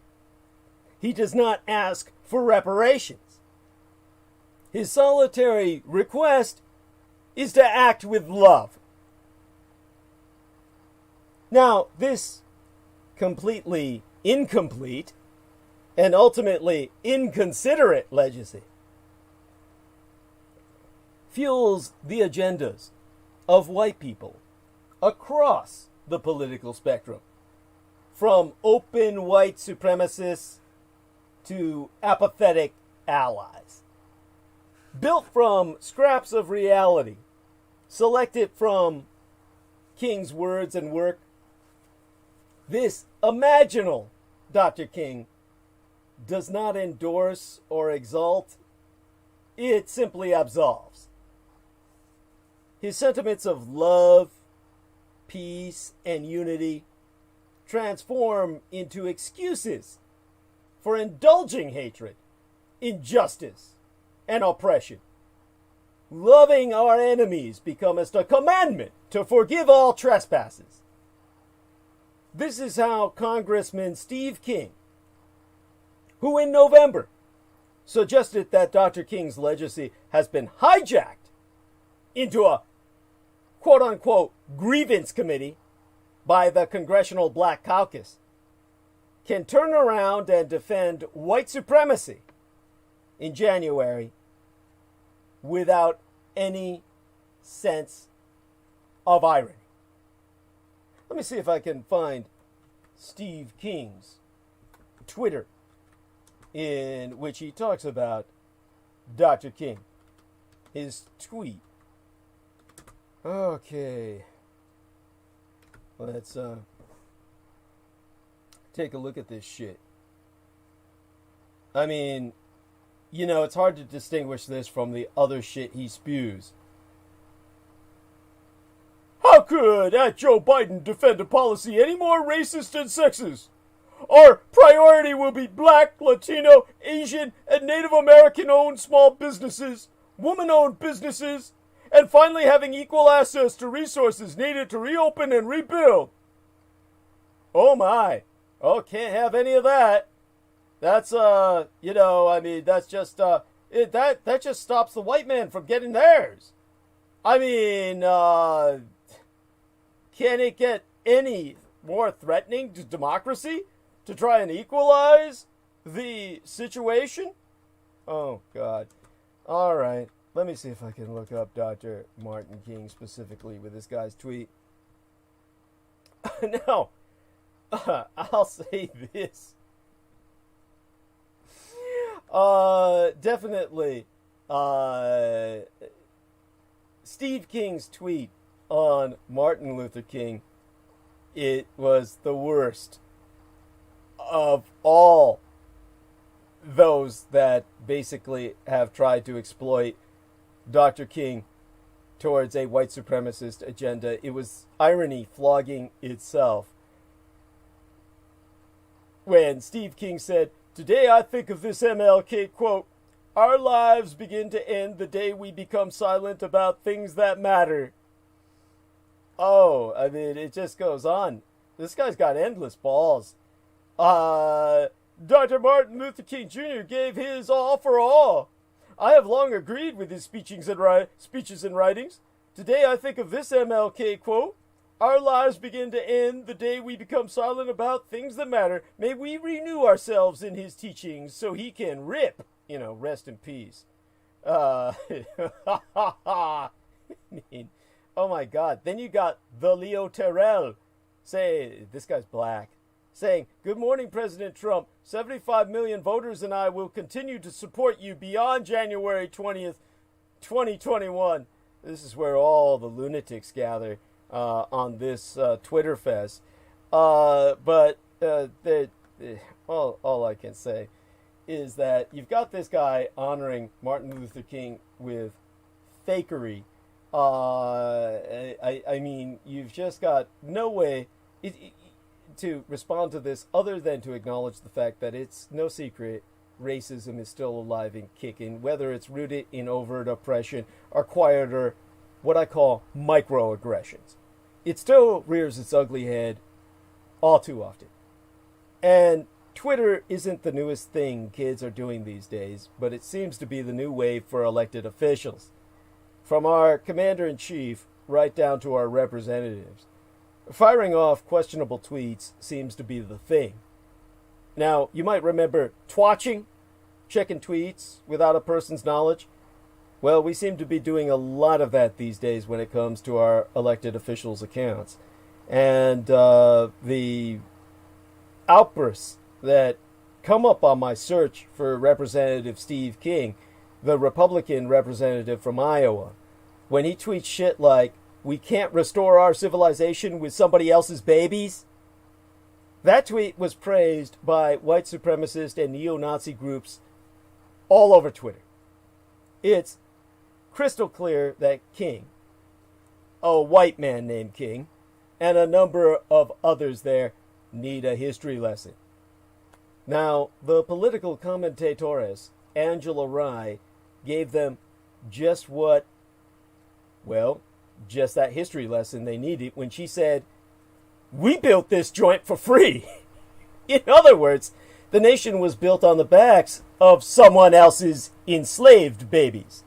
He does not ask for reparations. His solitary request is to act with love. Now, this completely incomplete and ultimately inconsiderate legacy fuels the agendas of white people across the political spectrum, from open white supremacists to apathetic allies. Built from scraps of reality, selected from King's words and work, this imaginal Dr. King does not endorse or exalt, it simply absolves. His sentiments of love, peace, and unity transform into excuses for indulging hatred, injustice, and oppression. Loving our enemies becomes a commandment to forgive all trespasses. This is how Congressman Steve King, who in November suggested that Dr. King's legacy has been hijacked into a quote-unquote grievance committee by the Congressional Black Caucus, can turn around and defend white supremacy in January without any sense of irony. Let me see if I can find Steve King's Twitter in which he talks about Dr. King. His tweet. Okay. Let's take a look at this shit. I mean, you know, it's hard to distinguish this from the other shit he spews. How could Joe Biden defend a policy any more racist and sexist? Our priority will be black, Latino, Asian, and Native American-owned small businesses, woman-owned businesses, and finally having equal access to resources needed to reopen and rebuild. Oh my. Oh, can't have any of that. That's, you know, I mean, that's just, that just stops the white man from getting theirs. I mean, can it get any more threatening to democracy to try and equalize the situation? Oh, God. All right. Let me see if I can look up Dr. Martin King specifically with this guy's tweet. Now, I'll say this. Definitely, Steve King's tweet on Martin Luther King, it was the worst of all those that basically have tried to exploit Dr. King towards a white supremacist agenda. It was irony flogging itself. When Steve King said, "Today I think of this MLK quote, our lives begin to end the day we become silent about things that matter." Oh, I mean, it just goes on. This guy's got endless balls. Dr. Martin Luther King Jr. gave his all for all. I have long agreed with his speeches and writings. Today I think of this MLK quote, our lives begin to end the day we become silent about things that matter. May we renew ourselves in his teachings so he can rip. Rest in peace. I mean, oh my God. Then you got the Leo Terrell. This guy's black. Saying, "Good morning, President Trump. 75 million voters and I will continue to support you beyond January 20th, 2021. This is where all the lunatics gather on this Twitter fest. But all I can say is that you've got this guy honoring Martin Luther King with fakery. I mean, you've just got no way to respond to this other than to acknowledge the fact that it's no secret racism is still alive and kicking, whether it's rooted in overt oppression or quieter, what I call microaggressions. It still rears its ugly head all too often. And Twitter isn't the newest thing kids are doing these days, but it seems to be the new wave for elected officials. From our commander-in-chief right down to our representatives. Firing off questionable tweets seems to be the thing. Now, you might remember twatching, checking tweets without a person's knowledge. Well, we seem to be doing a lot of that these days when it comes to our elected officials' accounts. And the outbursts that come up on my search for Representative Steve King, the Republican representative from Iowa, when he tweets shit like, "We can't restore our civilization with somebody else's babies." That tweet was praised by white supremacist and neo-Nazi groups all over Twitter. It's crystal clear that King, a white man named King, and a number of others there need a history lesson. Now, the political commentatores, Angela Rye, gave them just that history lesson they needed when she said, "We built this joint for free." In other words, the nation was built on the backs of someone else's enslaved babies.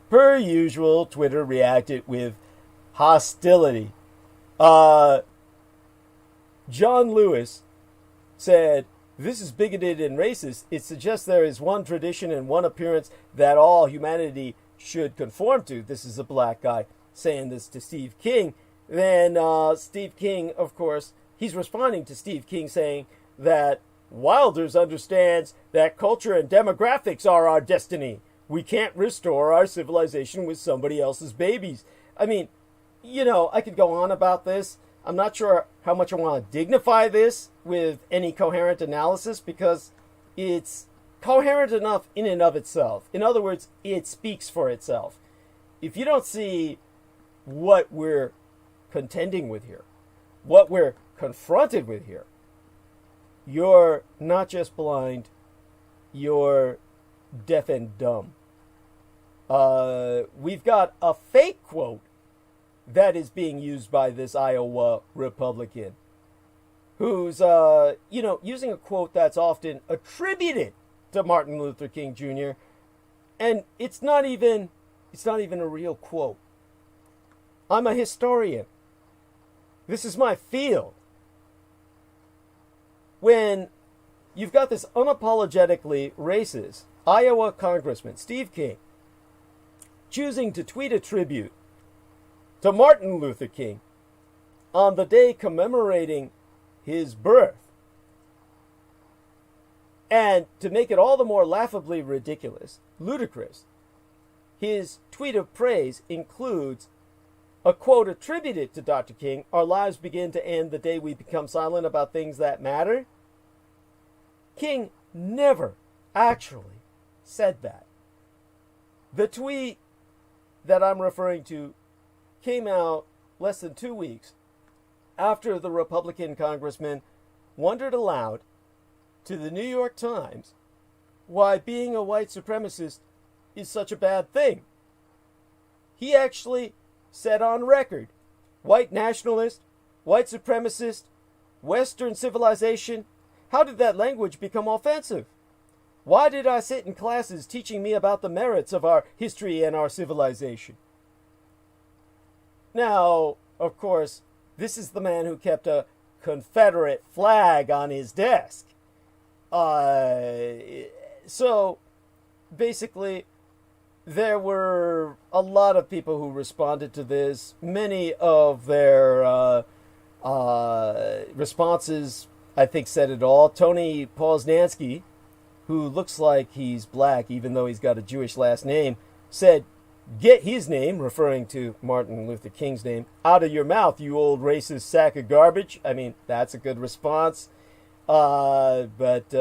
Per usual, Twitter reacted with hostility. John Lewis said, "This is bigoted and racist. It suggests there is one tradition and one appearance that all humanity should conform to." This is a black guy saying this to Steve King. Then Steve King, of course, he's responding to Steve King saying that Wilders understands that culture and demographics are our destiny. We can't restore our civilization with somebody else's babies. I mean, I could go on about this. I'm not sure how much I want to dignify this with any coherent analysis because it's coherent enough in and of itself. In other words, it speaks for itself. If you don't see what we're contending with here, what we're confronted with here, you're not just blind, you're deaf and dumb. We've got a fake quote that is being used by this Iowa Republican who's, using a quote that's often attributed to Martin Luther King Jr. And it's not even a real quote. I'm a historian. This is my field. When you've got this unapologetically racist Iowa Congressman, Steve King, choosing to tweet a tribute to Martin Luther King on the day commemorating his birth, and to make it all the more laughably ridiculous, ludicrous, his tweet of praise includes a quote attributed to Dr. King, "Our lives begin to end the day we become silent about things that matter." King never actually said that. The tweet that I'm referring to came out less than 2 weeks after the Republican congressman wondered aloud to the New York Times why being a white supremacist is such a bad thing. He actually said on record, white nationalist, white supremacist, Western civilization. How did that language become offensive? Why did I sit in classes teaching me about the merits of our history and our civilization? Now, of course, this is the man who kept a Confederate flag on his desk. So, basically, there were a lot of people who responded to this. Many of their responses, I think, said it all. Tony Poznansky, who looks like he's black, even though he's got a Jewish last name, said, "Get his name," referring to Martin Luther King's name, "out of your mouth, you old racist sack of garbage." I mean, that's a good response. But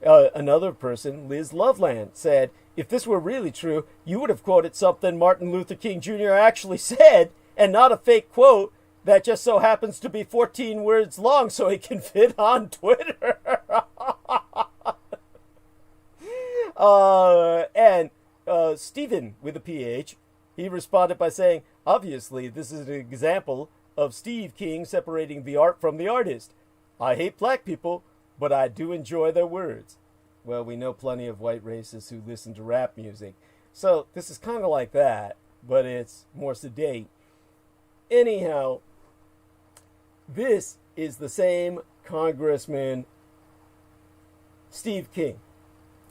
another person, Liz Loveland, said, "If this were really true, you would have quoted something Martin Luther King Jr. actually said, and not a fake quote that just so happens to be 14 words long so it can fit on Twitter." And Stephen, with a PH, he responded by saying, "Obviously, this is an example of Steve King separating the art from the artist. I hate black people, but I do enjoy their words." Well, we know plenty of white racists who listen to rap music. So this is kind of like that, but it's more sedate. Anyhow, this is the same Congressman Steve King,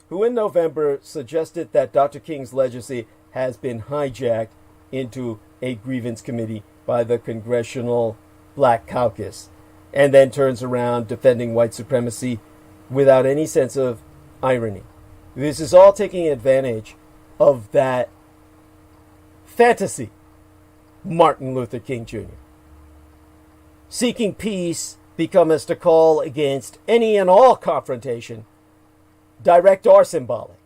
who in November suggested that Dr. King's legacy has been hijacked into a grievance committee by the Congressional Black Caucus, and then turns around defending white supremacy without any sense of irony. This is all taking advantage of that fantasy, Martin Luther King Jr. Seeking peace becometh to call against any and all confrontation, direct or symbolic.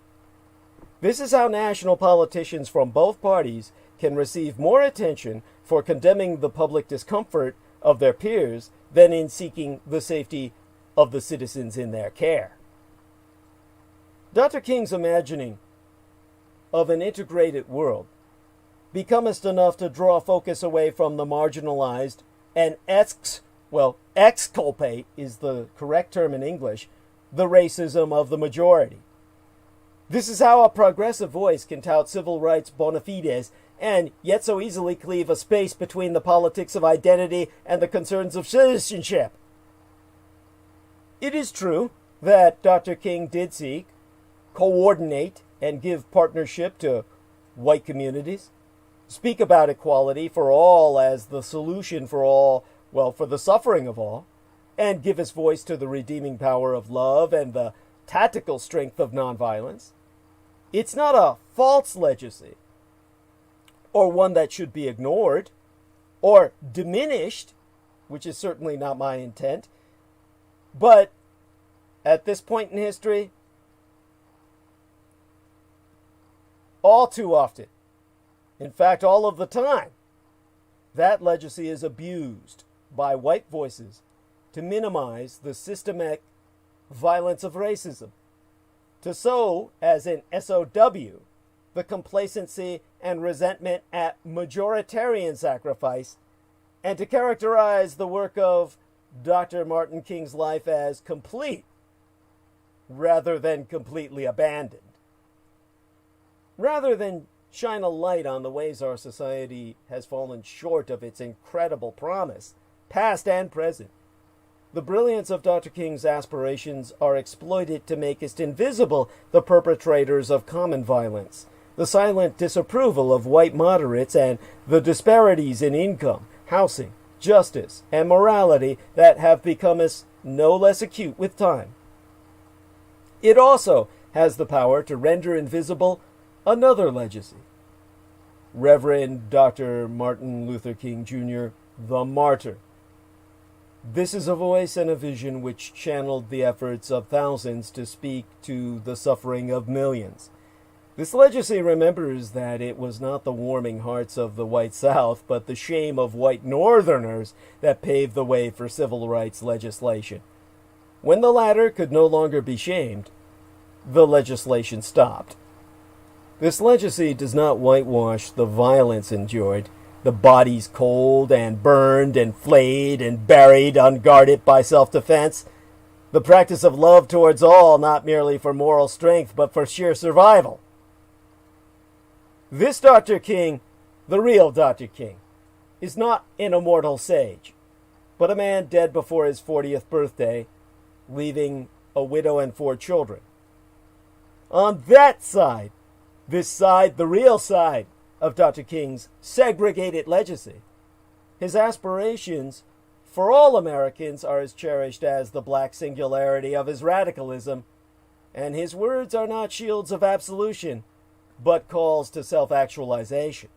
This is how national politicians from both parties can receive more attention for condemning the public discomfort of their peers than in seeking the safety of the citizens in their care. Dr. King's imagining of an integrated world becometh enough to draw focus away from the marginalized and exculpate is the correct term in English, the racism of the majority. This is how a progressive voice can tout civil rights bona fides and yet so easily cleave a space between the politics of identity and the concerns of citizenship. It is true that Dr. King did seek, coordinate, and give partnership to white communities, speak about equality for all as the solution for all, well, for the suffering of all, and give his voice to the redeeming power of love and the tactical strength of nonviolence. It's not a false legacy, or one that should be ignored, or diminished, which is certainly not my intent, but at this point in history, all too often, in fact all of the time, that legacy is abused by white voices to minimize the systemic violence of racism, to sow as an SOW the complacency and resentment at majoritarian sacrifice, and to characterize the work of Dr. Martin King's life as complete rather than completely abandoned. Rather than shine a light on the ways our society has fallen short of its incredible promise, past and present, the brilliance of Dr. King's aspirations are exploited to make invisible the perpetrators of common violence, the silent disapproval of white moderates, and the disparities in income, housing, justice, and morality that have become no less acute with time. It also has the power to render invisible another legacy. Reverend Dr. Martin Luther King Jr., the martyr. This is a voice and a vision which channeled the efforts of thousands to speak to the suffering of millions. This legacy remembers that it was not the warming hearts of the white South, but the shame of white Northerners that paved the way for civil rights legislation. When the latter could no longer be shamed, the legislation stopped. This legacy does not whitewash the violence endured, the bodies cold and burned and flayed and buried unguarded by self-defense, the practice of love towards all, not merely for moral strength, but for sheer survival. This Dr. King, the real Dr. King, is not an immortal sage, but a man dead before his 40th birthday, leaving a widow and 4 children. On that side, this side, the real side of Dr. King's segregated legacy, his aspirations for all Americans are as cherished as the black singularity of his radicalism, and his words are not shields of absolution, but calls to self-actualization.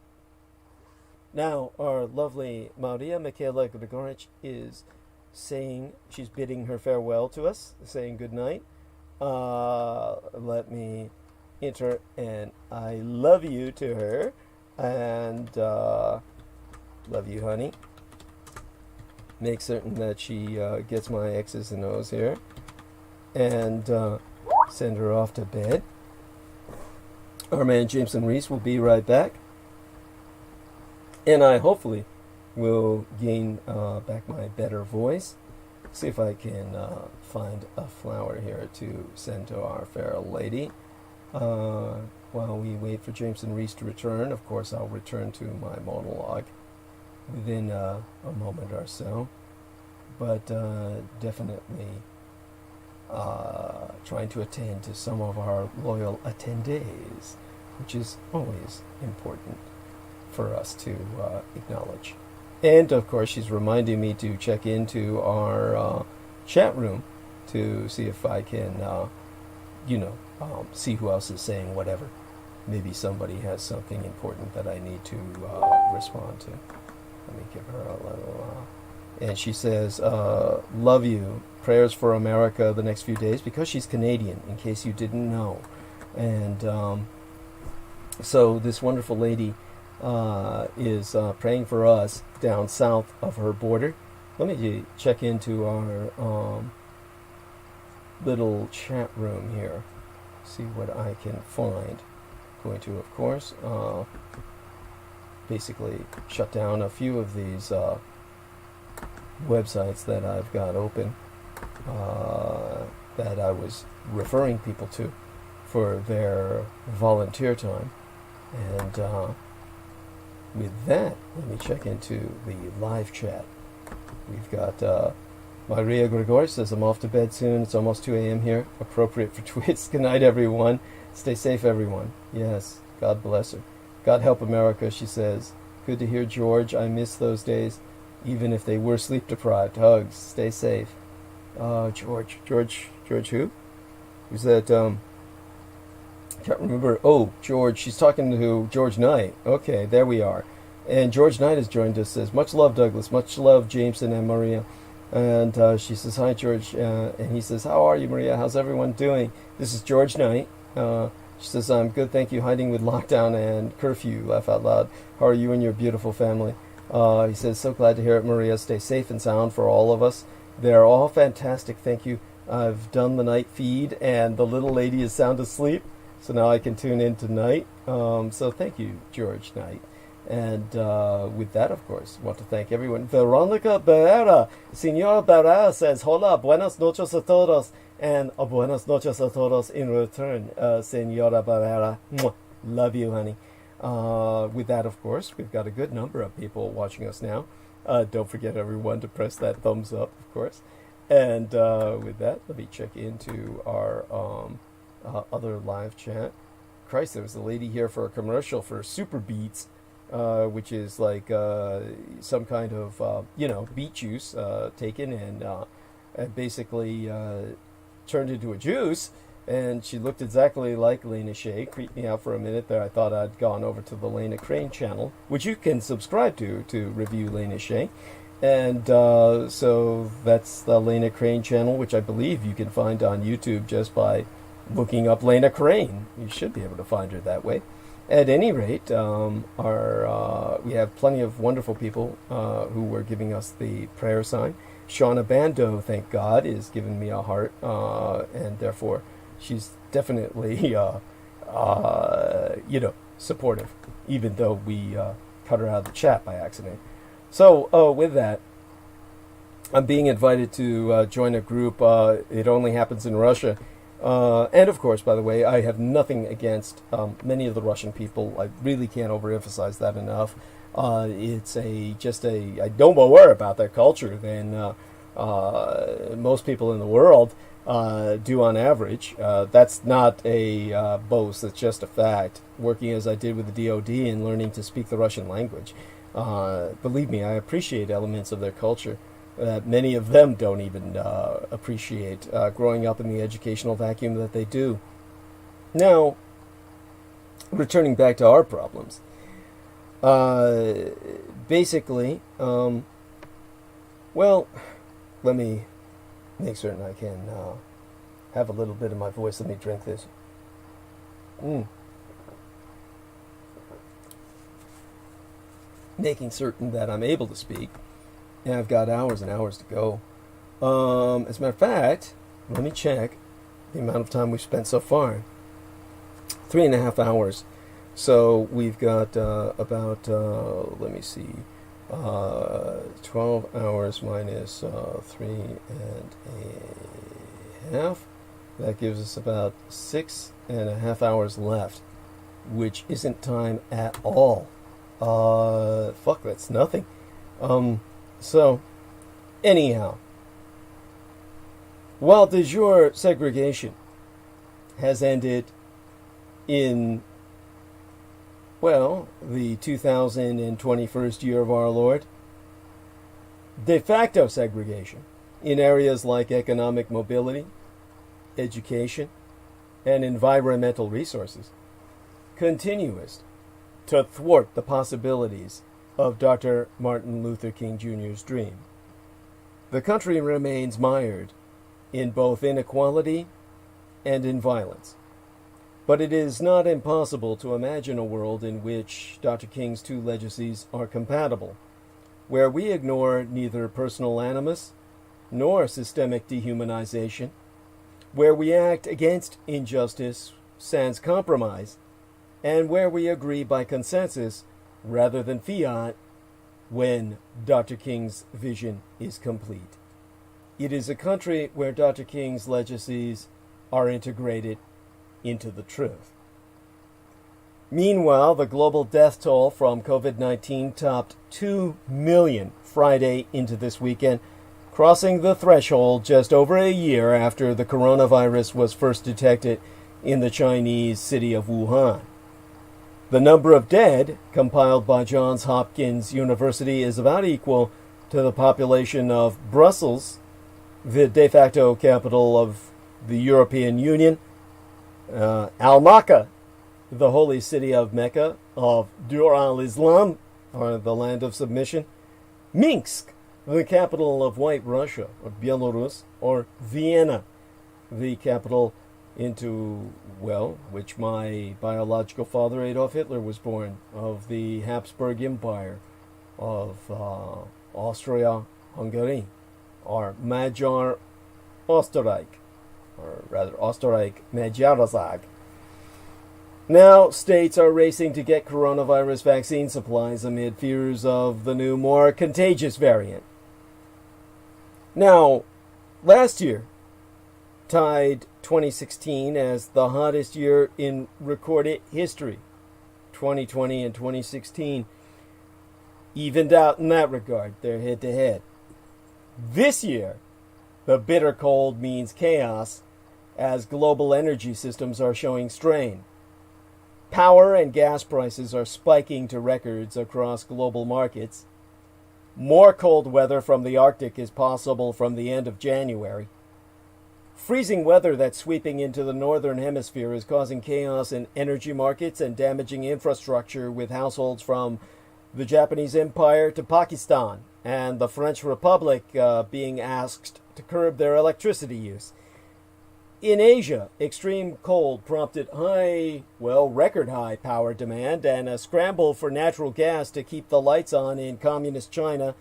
Now, our lovely Maria Michaela Grigorich is saying, she's bidding her farewell to us, saying good night. Let me enter an I love you to her, and love you, honey. Make certain that she gets my X's and O's here, and send her off to bed. Our man Jameson Reese will be right back, and I hopefully will gain back my better voice. See if I can find a flower here to send to our fair lady. While we wait for Jameson Reese to return, of course I'll return to my monologue within a moment or so, but definitely trying to attend to some of our loyal attendees, which is always important for us to acknowledge. And of course she's reminding me to check into our chat room to see if I can see who else is saying whatever. Maybe somebody has something important that I need to respond to. Let me give her a little... and she says, love you. Prayers for America the next few days, because she's Canadian, in case you didn't know. And so this wonderful lady is praying for us down south of her border. Let me check into our little chat room here, see what I can find. Going to, of course, basically shut down a few of these websites that I've got open that I was referring people to for their volunteer time. And with that, let me check into the live chat. We've got Maria Grigor says, I'm off to bed soon. It's almost 2 a.m. here. Appropriate for tweets. Good night, everyone. Stay safe, everyone. Yes, God bless her. God help America, she says. Good to hear, George. I miss those days, even if they were sleep-deprived. Hugs. Stay safe. George who? Who's that, can't remember. Oh, George. She's talking to George Knight. Okay, there we are. And George Knight has joined us. Says, much love, Douglas. Much love, Jameson and Maria. And she says, hi, George. And he says, how are you, Maria? How's everyone doing? This is George Knight. She says, I'm good, thank you. Hiding with lockdown and curfew. Laugh out loud. How are you and your beautiful family? He says, so glad to hear it, Maria. Stay safe and sound for all of us. They're all fantastic, thank you. I've done the night feed, and the little lady is sound asleep, so now I can tune in tonight. So thank you, George Knight. And with that, of course, I want to thank everyone. Veronica Barrera, Senora Barrera says, hola, buenas noches a todos. And buenas noches a todos in return, Senora Barrera. Mwah. Love you, honey. With that, of course, we've got a good number of people watching us now. Don't forget, everyone, to press that thumbs up, of course. And with that, let me check into our other live chat. Christ, there was a lady here for a commercial for Super Beats, which is like some kind of, beet juice taken and basically turned into a juice. And she looked exactly like Lena Shea. Creeped me out for a minute there. I thought I'd gone over to the Lena Crane channel, which you can subscribe to review Lena Shea. And so that's the Lena Crane channel, which I believe you can find on YouTube just by looking up Lena Crane. You should be able to find her that way. At any rate, we have plenty of wonderful people who were giving us the prayer sign. Shauna Bando, thank God, is giving me a heart, and therefore she's definitely, supportive, even though we cut her out of the chat by accident. So, with that, I'm being invited to join a group. It only happens in Russia. And of course, by the way, I have nothing against many of the Russian people. I really can't overemphasize that enough. It's I know more about their culture than most people in the world do on average. That's not a boast, it's just a fact. Working as I did with the DoD and learning to speak the Russian language. Believe me, I appreciate elements of their culture that many of them don't even appreciate growing up in the educational vacuum that they do. Now, returning back to our problems. Basically, well, let me make certain I can have a little bit of my voice. Let me drink this. Making certain that I'm able to speak. And I've got hours and hours to go. As a matter of fact, let me check the amount of time we've spent so far. 3.5 hours. So we've got about, let me see, 12 hours minus 3.5. That gives us about 6.5 hours left, which isn't time at all. Fuck, that's nothing. So, anyhow, while de jure segregation has ended in, well, the 2021st year of our Lord, de facto segregation in areas like economic mobility, education, and environmental resources continues to thwart the possibilities of Dr. Martin Luther King Jr.'s dream. The country remains mired in both inequality and in violence. But it is not impossible to imagine a world in which Dr. King's two legacies are compatible, where we ignore neither personal animus nor systemic dehumanization, where we act against injustice sans compromise, and where we agree by consensus rather than fiat when Dr. King's vision is complete. It is a country where Dr. King's legacies are integrated into the truth. Meanwhile, the global death toll from COVID-19 topped 2 million Friday into this weekend, crossing the threshold just over a year after the coronavirus was first detected in the Chinese city of Wuhan. The number of dead, compiled by Johns Hopkins University, is about equal to the population of Brussels, the de facto capital of the European Union, Al-Makkah, the holy city of Mecca, of Dur al-Islam, or the land of submission, Minsk, the capital of White Russia, or Belarus, or Vienna, the capital into, well, which my biological father Adolf Hitler was born, of the Habsburg Empire, of Austria-Hungary, or Magyar Österreich, or rather Österreich-Magyarország. Now, states are racing to get coronavirus vaccine supplies amid fears of the new, more contagious variant. Now, last year tied 2016 as the hottest year in recorded history. 2020 and 2016 evened out in that regard. They're head-to-head. This year, the bitter cold means chaos as global energy systems are showing strain. Power and gas prices are spiking to records across global markets. More cold weather from the Arctic is possible from the end of January. Freezing weather that's sweeping into the northern hemisphere is causing chaos in energy markets and damaging infrastructure, with households from the Japanese Empire to Pakistan and the French Republic being asked to curb their electricity use. In Asia, extreme cold prompted record high power demand and a scramble for natural gas to keep the lights on in communist China,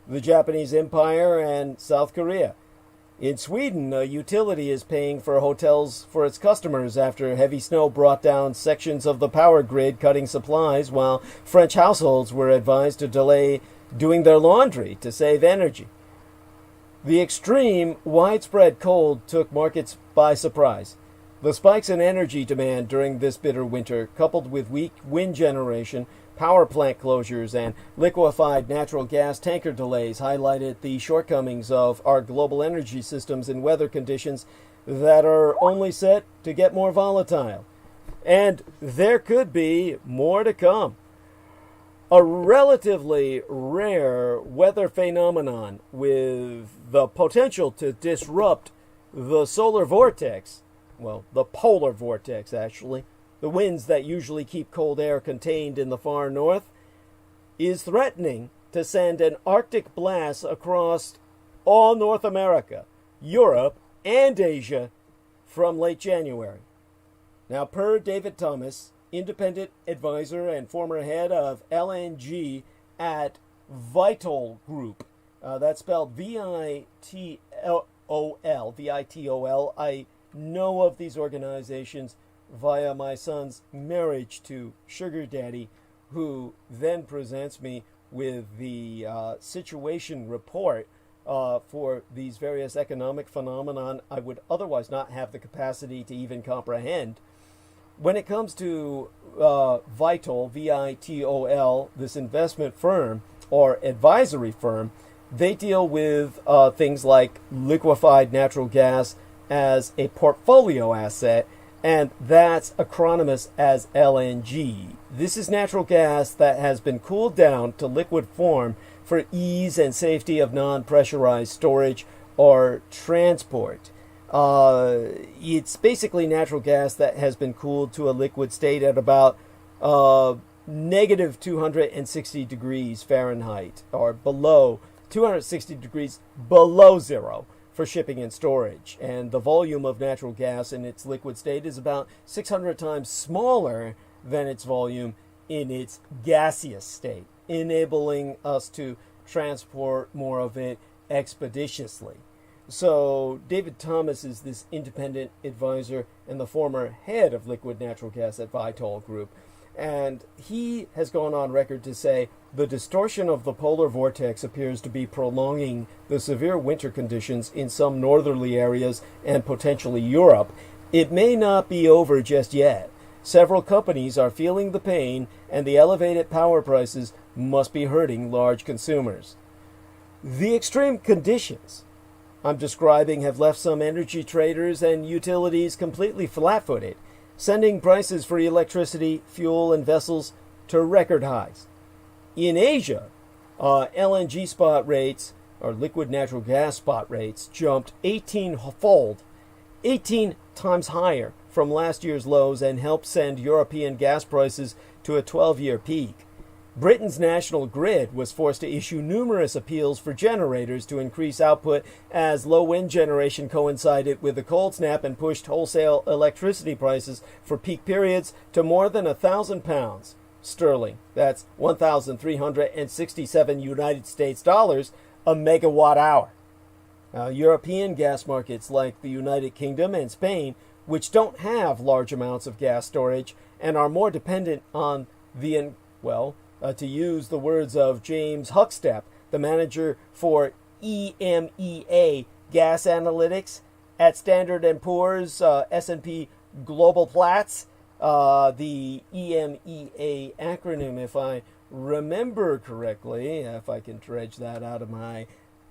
the Japanese Empire, and South Korea. In Sweden, a utility is paying for hotels for its customers after heavy snow brought down sections of the power grid, cutting supplies, while French households were advised to delay doing their laundry to save energy. The extreme, widespread cold took markets by surprise. The spikes in energy demand during this bitter winter, coupled with weak wind generation, power plant closures, and liquefied natural gas tanker delays, highlighted the shortcomings of our global energy systems in weather conditions that are only set to get more volatile. And there could be more to come. A relatively rare weather phenomenon with the potential to disrupt the solar vortex, the polar vortex actually, the winds that usually keep cold air contained in the far north, is threatening to send an Arctic blast across all North America, Europe, and Asia from late January. Now, per David Thomas, independent advisor and former head of LNG at Vitol Group. That's spelled V-I-T-O-L, V-I-T-O-L. I know of these organizations via my son's marriage to Sugar Daddy, who then presents me with the situation report for these various economic phenomenon I would otherwise not have the capacity to even comprehend. When it comes to Vitol, V-I-T-O-L, this investment firm or advisory firm, they deal with things like liquefied natural gas as a portfolio asset, and that's acronymous as LNG. This is natural gas that has been cooled down to liquid form for ease and safety of non-pressurized storage or transport. It's basically natural gas that has been cooled to a liquid state at about negative 260 degrees Fahrenheit, or below 260 degrees below zero for shipping and storage. And the volume of natural gas in its liquid state is about 600 times smaller than its volume in its gaseous state, enabling us to transport more of it expeditiously. So David Thomas is this independent advisor and the former head of liquid natural gas at Vitol Group. And he has gone on record to say the distortion of the polar vortex appears to be prolonging the severe winter conditions in some northerly areas and potentially Europe. It may not be over just yet. Several companies are feeling the pain, and the elevated power prices must be hurting large consumers. The extreme conditions I'm describing have left some energy traders and utilities completely flat-footed, sending prices for electricity, fuel, and vessels to record highs. In Asia, LNG spot rates, or liquid natural gas spot rates, jumped 18-fold, 18 times higher from last year's lows, and helped send European gas prices to a 12-year peak. Britain's national grid was forced to issue numerous appeals for generators to increase output as low wind generation coincided with the cold snap and pushed wholesale electricity prices for peak periods to more than £1,000 sterling. That's 1,367 United States dollars a megawatt hour. European gas markets like the United Kingdom and Spain, which don't have large amounts of gas storage and are more dependent on the to use the words of James Huckstep, the manager for EMEA Gas Analytics at Standard & Poor's S&P Global Platts, the EMEA acronym, if I remember correctly, if I can dredge that out of my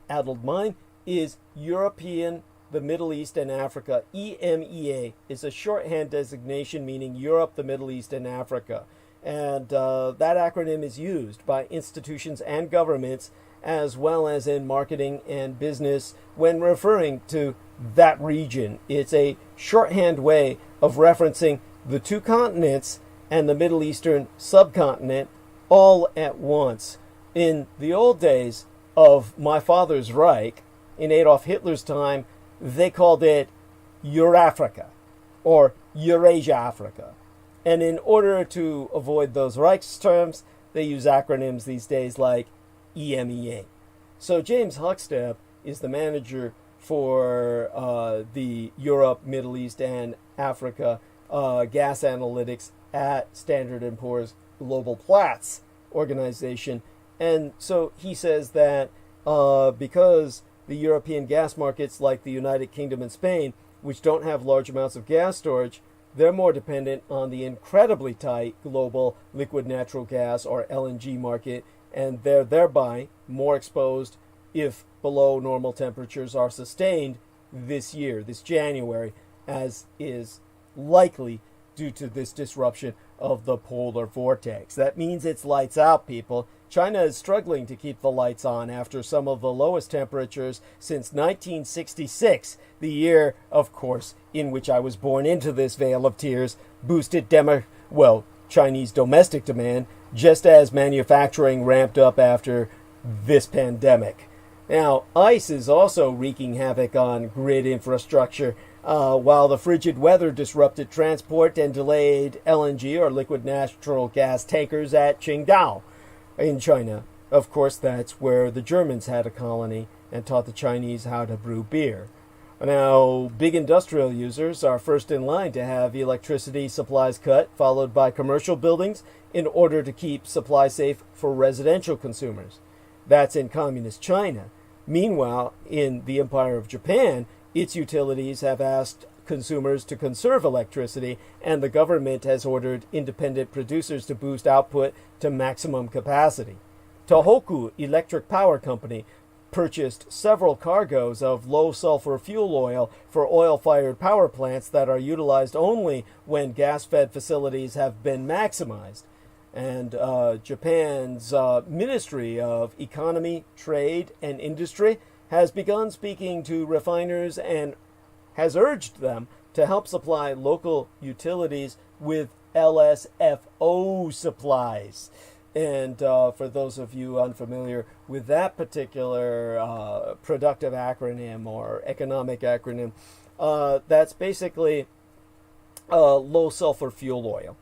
addled mind, is European, the Middle East, and Africa. EMEA is a shorthand designation meaning Europe, the Middle East, and Africa. And that acronym is used by institutions and governments as well as in marketing and business when referring to that region. It's a shorthand way of referencing the two continents and the Middle Eastern subcontinent all at once. In the old days of my father's Reich, in Adolf Hitler's time, they called it Eurafrica or Eurasia Africa. And in order to avoid those Reichs terms, they use acronyms these days like EMEA. So James Huckstep is the manager for the Europe, Middle East, and Africa gas analytics at Standard & Poor's Global Platts organization. And so he says that because the European gas markets like the United Kingdom and Spain, which don't have large amounts of gas storage, they're more dependent on the incredibly tight global liquid natural gas or LNG market, and they're thereby more exposed if below normal temperatures are sustained this year, this January, as is likely due to this disruption of the polar vortex. That means it's lights out, people. China is struggling to keep the lights on after some of the lowest temperatures since 1966, the year, of course, in which I was born into this vale of tears, boosted Chinese domestic demand, just as manufacturing ramped up after this pandemic. Now, ice is also wreaking havoc on grid infrastructure, while the frigid weather disrupted transport and delayed LNG or liquid natural gas tankers at Qingdao in China. Of course, that's where the Germans had a colony and taught the Chinese how to brew beer. Now, big industrial users are first in line to have electricity supplies cut, followed by commercial buildings, in order to keep supply safe for residential consumers. That's in communist China. Meanwhile, in the Empire of Japan, its utilities have asked consumers to conserve electricity, and the government has ordered independent producers to boost output to maximum capacity. Tohoku Electric Power Company purchased several cargoes of low-sulfur fuel oil for oil-fired power plants that are utilized only when gas-fed facilities have been maximized. And Japan's Ministry of Economy, Trade, and Industry has begun speaking to refiners and has urged them to help supply local utilities with LSFO supplies. And for those of you unfamiliar with that particular productive acronym or economic acronym, that's basically low sulfur fuel oil.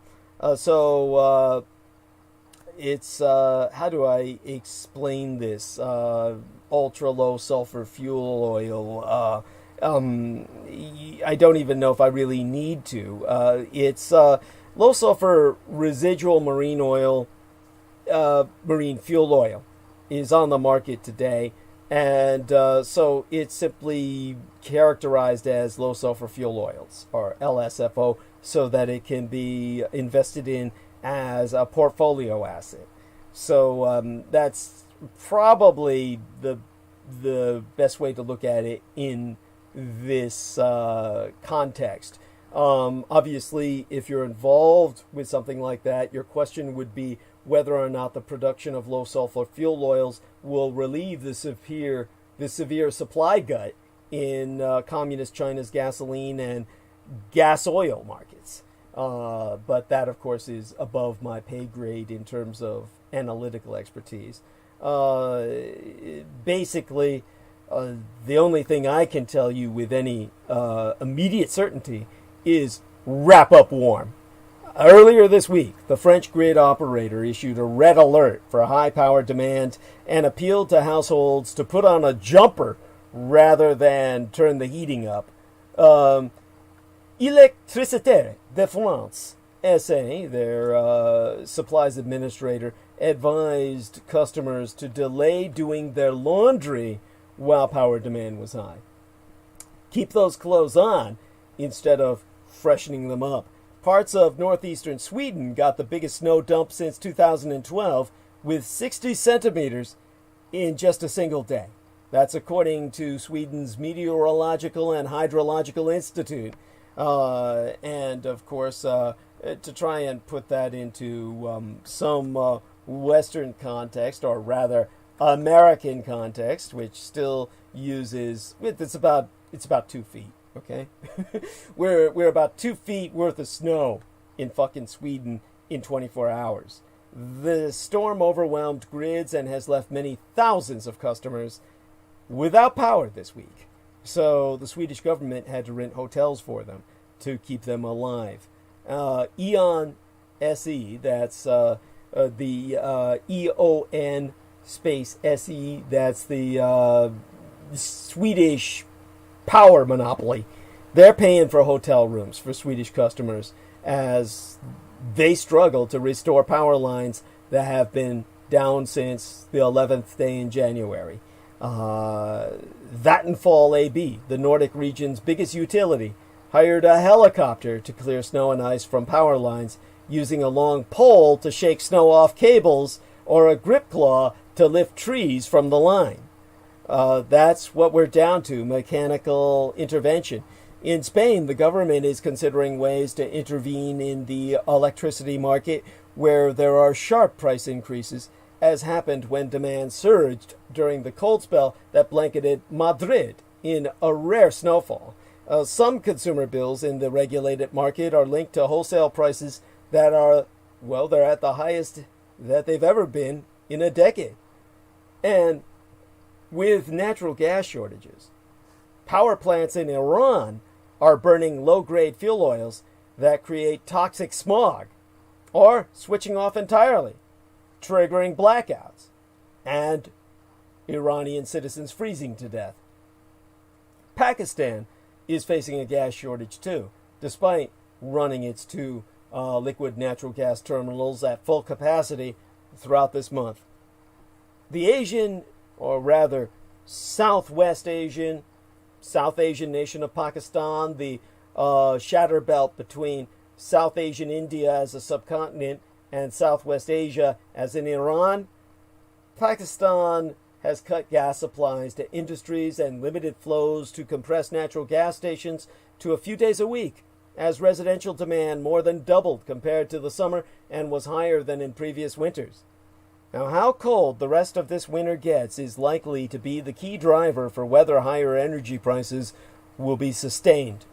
It's, how do I explain this? Ultra low sulfur fuel oil. I don't even know if I really need to. It's low sulfur residual marine oil, marine fuel oil is on the market today. And so it's simply characterized as low sulfur fuel oils, or LSFO, so that it can be invested in as a portfolio asset. So that's probably the best way to look at it in this context. Obviously, if you're involved with something like that, your question would be whether or not the production of low sulfur fuel oils will relieve the severe supply gut in communist China's gasoline and gas oil markets. But that, of course, is above my pay grade in terms of analytical expertise. Basically, the only thing I can tell you with any immediate certainty is wrap up warm. Earlier this week, the French grid operator issued a red alert for high power demand and appealed to households to put on a jumper rather than turn the heating up. Électricité de France SA, their supplies administrator, advised customers to delay doing their laundry while power demand was high. Keep those clothes on instead of freshening them up. Parts of northeastern Sweden got the biggest snow dump since 2012, with 60 centimeters in just a single day. That's according to Sweden's Meteorological and Hydrological Institute. And of course, to try and put that into some Western context, or rather American context, which still uses, it's about 2 feet. Okay, we're about 2 feet worth of snow in fucking Sweden in 24 hours. The storm overwhelmed grids and has left many thousands of customers without power this week. So the Swedish government had to rent hotels for them to keep them alive. EON SE, that's the EON space SE, that's the Swedish power monopoly. They're paying for hotel rooms for Swedish customers as they struggle to restore power lines that have been down since the 11th day in January. Vattenfall AB, the Nordic region's biggest utility, hired a helicopter to clear snow and ice from power lines using a long pole to shake snow off cables or a grip claw to lift trees from the line. That's what we're down to, mechanical intervention. In Spain, the government is considering ways to intervene in the electricity market where there are sharp price increases, as happened when demand surged during the cold spell that blanketed Madrid in a rare snowfall. Some consumer bills in the regulated market are linked to wholesale prices that are, well, they're at the highest that they've ever been in a decade. And with natural gas shortages, power plants in Iran are burning low-grade fuel oils that create toxic smog, or switching off entirely, triggering blackouts, and Iranian citizens freezing to death. Pakistan is facing a gas shortage too, despite running its two liquid natural gas terminals at full capacity throughout this month. The Asian, or rather South Asian nation of Pakistan, the shatter belt between South Asian India as a subcontinent and Southwest Asia as in Iran, Pakistan has cut gas supplies to industries and limited flows to compressed natural gas stations to a few days a week, as residential demand more than doubled compared to the summer and was higher than in previous winters. Now, how cold the rest of this winter gets is likely to be the key driver for whether higher energy prices will be sustained.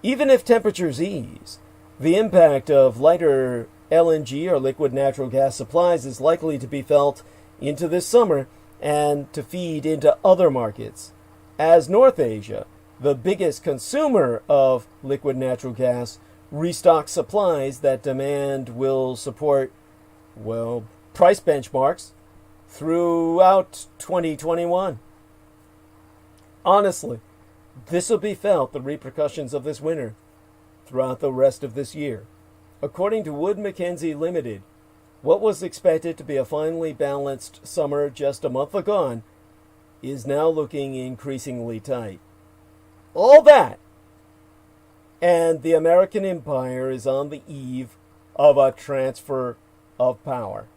Even if temperatures ease, the impact of lighter LNG or liquid natural gas supplies is likely to be felt into this summer and to feed into other markets, as North Asia, the biggest consumer of liquid natural gas, restocks supplies that demand will support, well, price benchmarks throughout 2021. Honestly, this will be felt, the repercussions of this winter, throughout the rest of this year. According to Wood Mackenzie Limited, what was expected to be a finely balanced summer just a month ago is now looking increasingly tight. All that, and the American empire is on the eve of a transfer of power.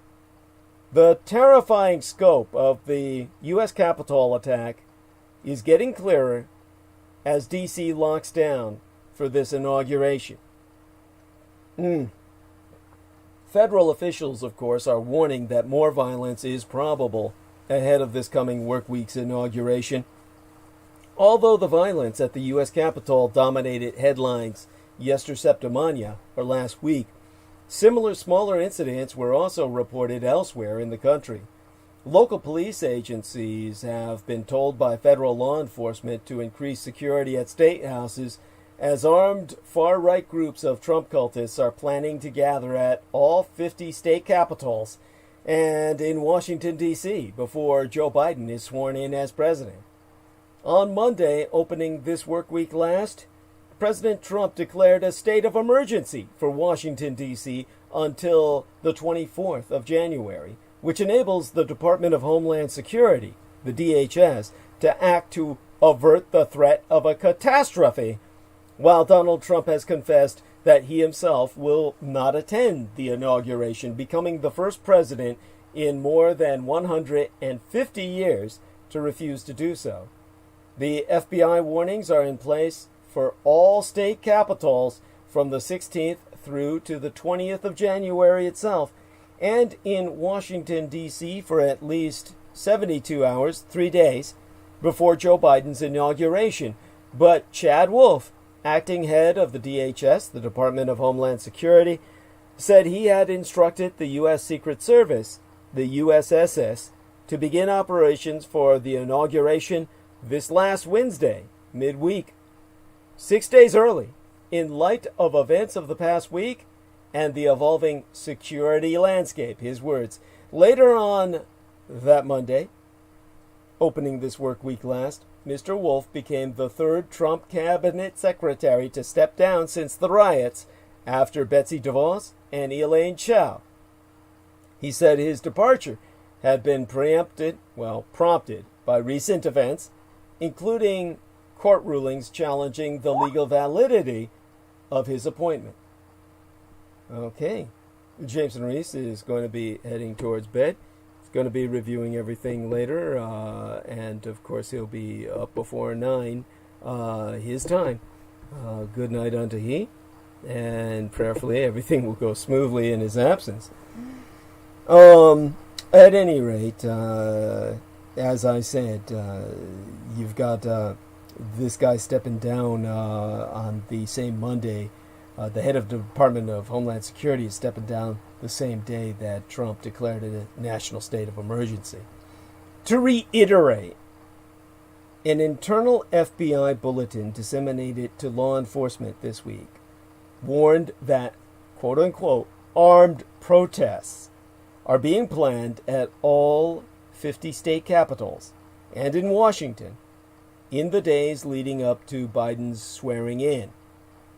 The terrifying scope of the U.S. Capitol attack is getting clearer as D.C. locks down for this inauguration. Federal officials, of course, are warning that more violence is probable ahead of this coming work week's inauguration. Although the violence at the U.S. Capitol dominated headlines yesterday, or last week, similar smaller incidents were also reported elsewhere in the country. Local police agencies have been told by federal law enforcement to increase security at state houses as armed far-right groups of Trump cultists are planning to gather at all 50 state capitals and in Washington, D.C. before Joe Biden is sworn in as president. On Monday, opening this work week last, President Trump declared a state of emergency for Washington, D.C. until the 24th of January, which enables the Department of Homeland Security, the DHS, to act to avert the threat of a catastrophe, while Donald Trump has confessed that he himself will not attend the inauguration, becoming the first president in more than 150 years to refuse to do so. The FBI warnings are in place for all state capitals from the 16th through to the 20th of January itself, and in Washington, D.C. for at least 72 hours, 3 days, before Joe Biden's inauguration. But Chad Wolf, acting head of the DHS, the Department of Homeland Security, said he had instructed the U.S. Secret Service, the USSS, to begin operations for the inauguration this last Wednesday, midweek, 6 days early, in light of events of the past week and the evolving security landscape. His words. Later on that Monday, opening this work week last, Mr. Wolf became the third Trump cabinet secretary to step down since the riots after Betsy DeVos and Elaine Chao. He said his departure had been prompted by recent events, including court rulings challenging the legal validity of his appointment. Okay, Jameson Reese is going to be heading towards bed. He's going to be reviewing everything later, and of course he'll be up before 9 his time. Good night unto he, and prayerfully everything will go smoothly in his absence. At any rate, as I said, you've got this guy stepping down on the same Monday. The head of the Department of Homeland Security is stepping down the same day that Trump declared a national state of emergency. To reiterate, an internal FBI bulletin disseminated to law enforcement this week warned that, quote-unquote, armed protests are being planned at all 50 state capitals and in Washington in the days leading up to Biden's swearing in.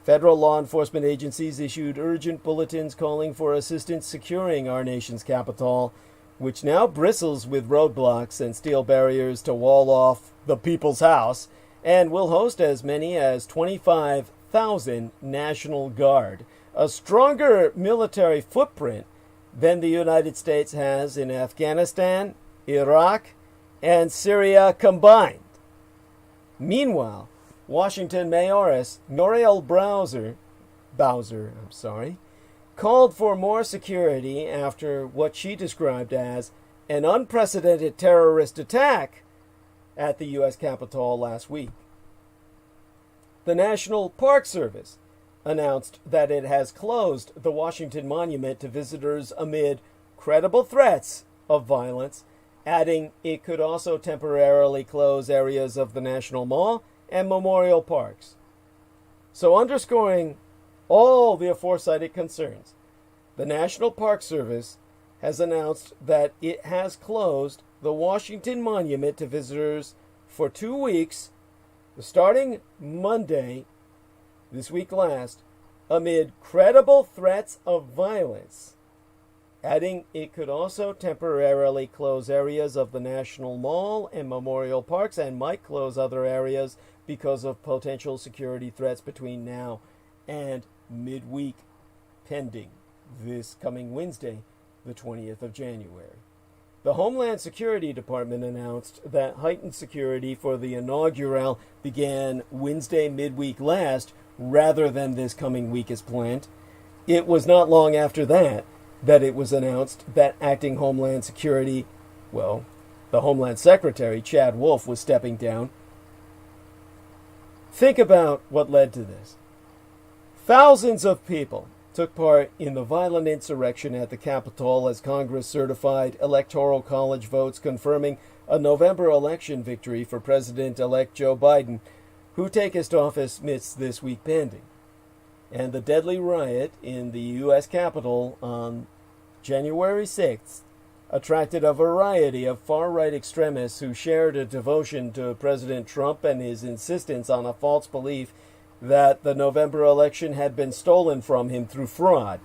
Federal law enforcement agencies issued urgent bulletins calling for assistance securing our nation's capital, which now bristles with roadblocks and steel barriers to wall off the people's house, and will host as many as 25,000 National Guard, a stronger military footprint than the United States has in Afghanistan, Iraq, and Syria combined. Meanwhile, Washington Mayoress Muriel Bowser, called for more security after what she described as an unprecedented terrorist attack at the U.S. Capitol last week. The National Park Service announced that it has closed the Washington Monument to visitors amid credible threats of violence, adding it could also temporarily close areas of the National Mall and memorial parks. So, underscoring all the aforecited concerns, the National Park Service has announced that it has closed the Washington Monument to visitors for 2 weeks, starting Monday, this week last, amid credible threats of violence, adding it could also temporarily close areas of the National Mall and memorial parks and might close other areas because of potential security threats between now and midweek, pending this coming Wednesday, the 20th of January. The Homeland Security Department announced that heightened security for the inaugural began Wednesday midweek last, rather than this coming week as planned. It was not long after that it was announced that acting Homeland Security, the Homeland Secretary, Chad Wolf, was stepping down. Think about what led to this. Thousands of people took part in the violent insurrection at the Capitol as Congress certified Electoral College votes confirming a November election victory for President-elect Joe Biden, who taketh office midst this week pending. And the deadly riot in the U.S. Capitol on January 6th attracted a variety of far-right extremists who shared a devotion to President Trump and his insistence on a false belief that the November election had been stolen from him through fraud.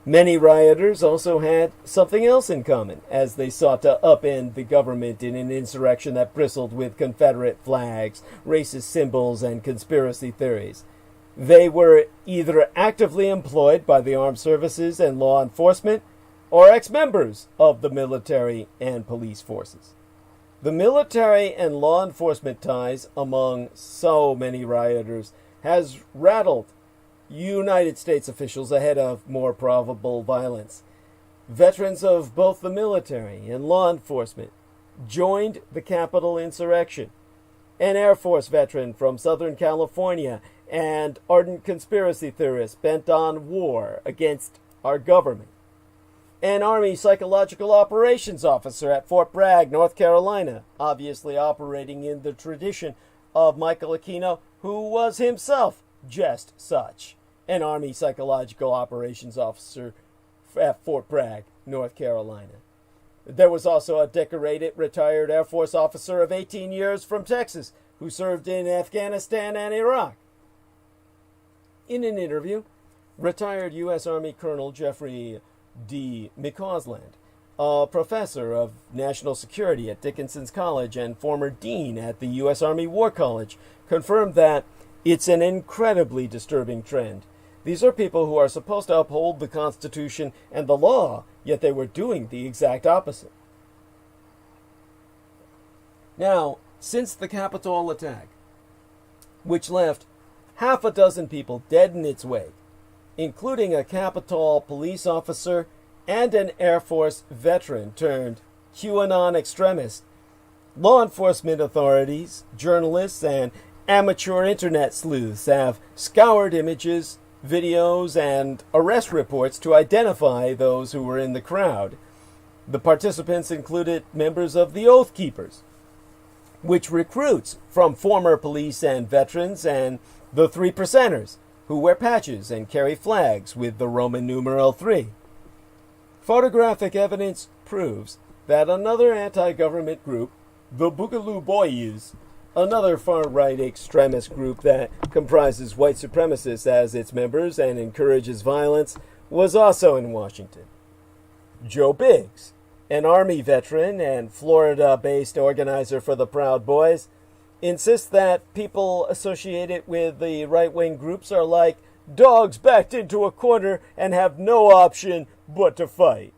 Many rioters also had something else in common, as they sought to upend the government in an insurrection that bristled with Confederate flags, racist symbols, and conspiracy theories. They were either actively employed by the armed services and law enforcement, or ex-members of the military and police forces. The military and law enforcement ties among so many rioters has rattled United States officials ahead of more probable violence. Veterans of both the military and law enforcement joined the Capitol insurrection. An Air Force veteran from Southern California and ardent conspiracy theorist bent on war against our government. An Army Psychological Operations Officer at Fort Bragg, North Carolina, obviously operating in the tradition of Michael Aquino, who was himself just such an Army Psychological Operations Officer at Fort Bragg, North Carolina. There was also a decorated retired Air Force officer of 18 years from Texas who served in Afghanistan and Iraq. In an interview, retired U.S. Army Colonel Jeffrey D. McCausland, a professor of national security at Dickinson's College and former dean at the U.S. Army War College, confirmed that it's an incredibly disturbing trend. These are people who are supposed to uphold the Constitution and the law, yet they were doing the exact opposite. Now, since the Capitol attack, which left half a dozen people dead in its wake, including a Capitol police officer and an Air Force veteran turned QAnon extremist, law enforcement authorities, journalists, and amateur internet sleuths have scoured images, videos, and arrest reports to identify those who were in the crowd. The participants included members of the Oath Keepers, which recruits from former police and veterans, and the 3%ers, who wear patches and carry flags with the Roman numeral 3. Photographic evidence proves that another anti-government group, the Boogaloo Boys, another far-right extremist group that comprises white supremacists as its members and encourages violence, was also in Washington. Joe Biggs, an Army veteran and Florida-based organizer for the Proud Boys, insists that people associated with the right-wing groups are like dogs backed into a corner and have no option but to fight.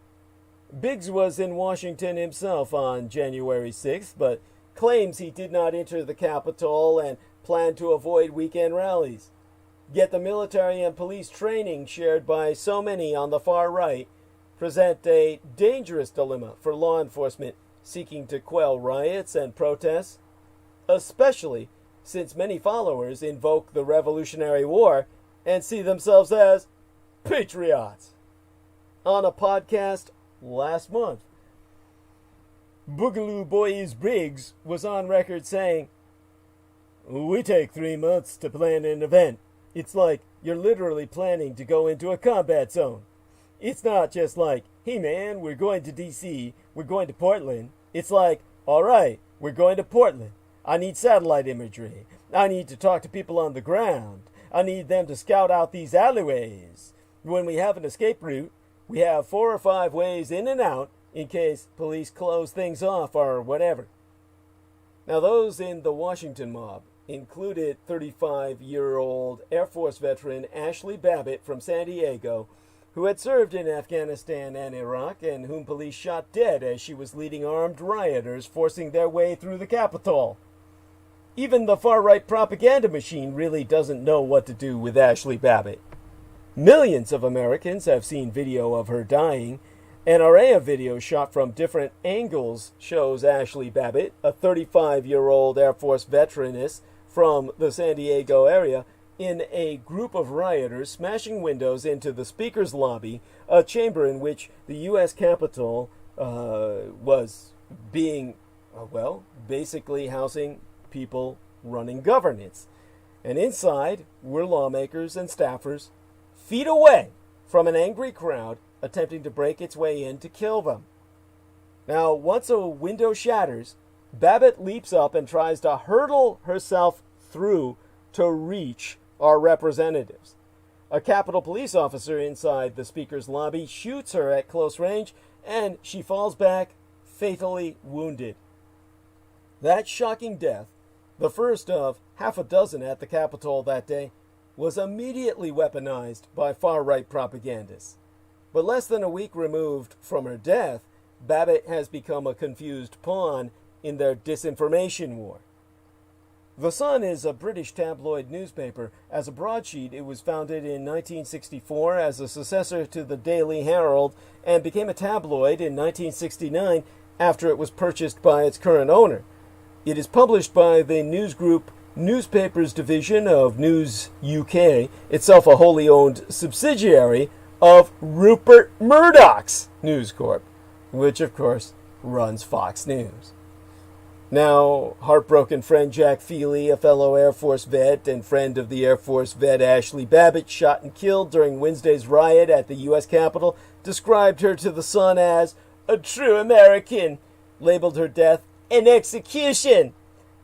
Biggs was in Washington himself on January 6th, but claims he did not enter the Capitol and planned to avoid weekend rallies. Yet the military and police training shared by so many on the far right present a dangerous dilemma for law enforcement seeking to quell riots and protests, especially since many followers invoke the Revolutionary War and see themselves as patriots. On a podcast last month, Boogaloo Boys Briggs was on record saying, "We take 3 months to plan an event. It's like you're literally planning to go into a combat zone. It's not just like, hey man, we're going to DC, we're going to Portland. It's like, all right, we're going to Portland. I need satellite imagery. I need to talk to people on the ground. I need them to scout out these alleyways. When we have an escape route, we have 4 or 5 ways in and out in case police close things off or whatever." Now, those in the Washington mob included 35-year-old Air Force veteran Ashley Babbitt from San Diego, who had served in Afghanistan and Iraq and whom police shot dead as she was leading armed rioters forcing their way through the Capitol. Even the far-right propaganda machine really doesn't know what to do with Ashley Babbitt. Millions of Americans have seen video of her dying. An array of videos shot from different angles shows Ashley Babbitt, a 35-year-old Air Force veteraness from the San Diego area, in a group of rioters smashing windows into the Speaker's lobby, a chamber in which the U.S. Capitol was being, basically housing people running governance. And inside were lawmakers and staffers, feet away from an angry crowd attempting to break its way in to kill them. Now, once a window shatters, Babbitt leaps up and tries to hurdle herself through to reach our representatives. A Capitol police officer inside the Speaker's lobby shoots her at close range, and she falls back, fatally wounded. That shocking death, the first of half a dozen at the Capitol that day, was immediately weaponized by far-right propagandists. But less than a week removed from her death, Babbitt has become a confused pawn in their disinformation war. The Sun is a British tabloid newspaper. As a broadsheet, it was founded in 1964 as a successor to the Daily Herald and became a tabloid in 1969 after it was purchased by its current owner. It is published by the news group Newspapers Division of News UK, itself a wholly owned subsidiary of Rupert Murdoch's News Corp, which of course runs Fox News. Now, heartbroken friend Jack Feely, a fellow Air Force vet and friend of the Air Force vet Ashley Babbitt, shot and killed during Wednesday's riot at the U.S. Capitol, described her to The Sun as a true American, labeled her death an execution,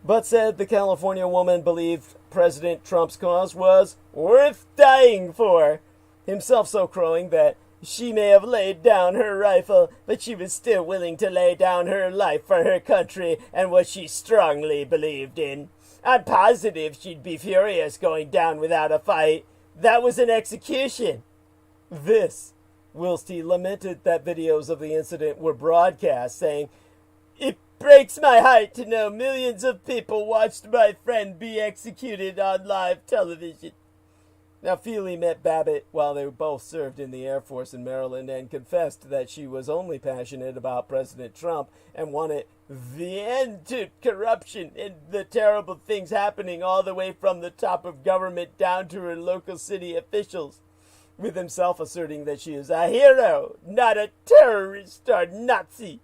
but said the California woman believed President Trump's cause was worth dying for, himself so crowing that she may have laid down her rifle, but she was still willing to lay down her life for her country and what she strongly believed in. I'm positive she'd be furious going down without a fight. That was an execution. This, whilst he lamented that videos of the incident were broadcast, saying, "It breaks my heart to know millions of people watched my friend be executed on live television." Now, Feely met Babbitt while they both served in the Air Force in Maryland and confessed that she was only passionate about President Trump and wanted the end to corruption and the terrible things happening all the way from the top of government down to her local city officials, with himself asserting that she is a hero, not a terrorist or Nazi.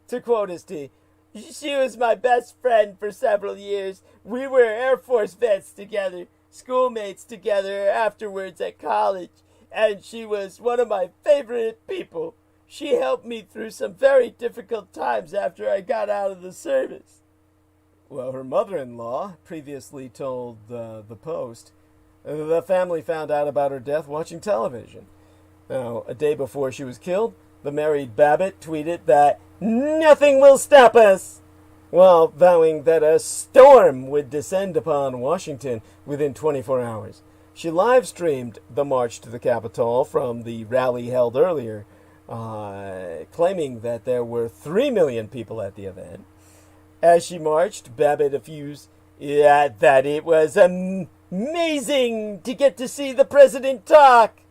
To quote Sndy, "She was my best friend for several years. We were Air Force vets together, schoolmates together afterwards at college, and she was one of my favorite people. She helped me through some very difficult times after I got out of the service." Well, her mother-in-law previously told the Post the family found out about her death watching television. Now, a day before she was killed, the married Babbitt tweeted that "nothing will stop us," while vowing that a storm would descend upon Washington within 24 hours. She live-streamed the march to the Capitol from the rally held earlier, claiming that there were 3 million people at the event. As she marched, Babbitt effused that it was amazing to get to see the president talk.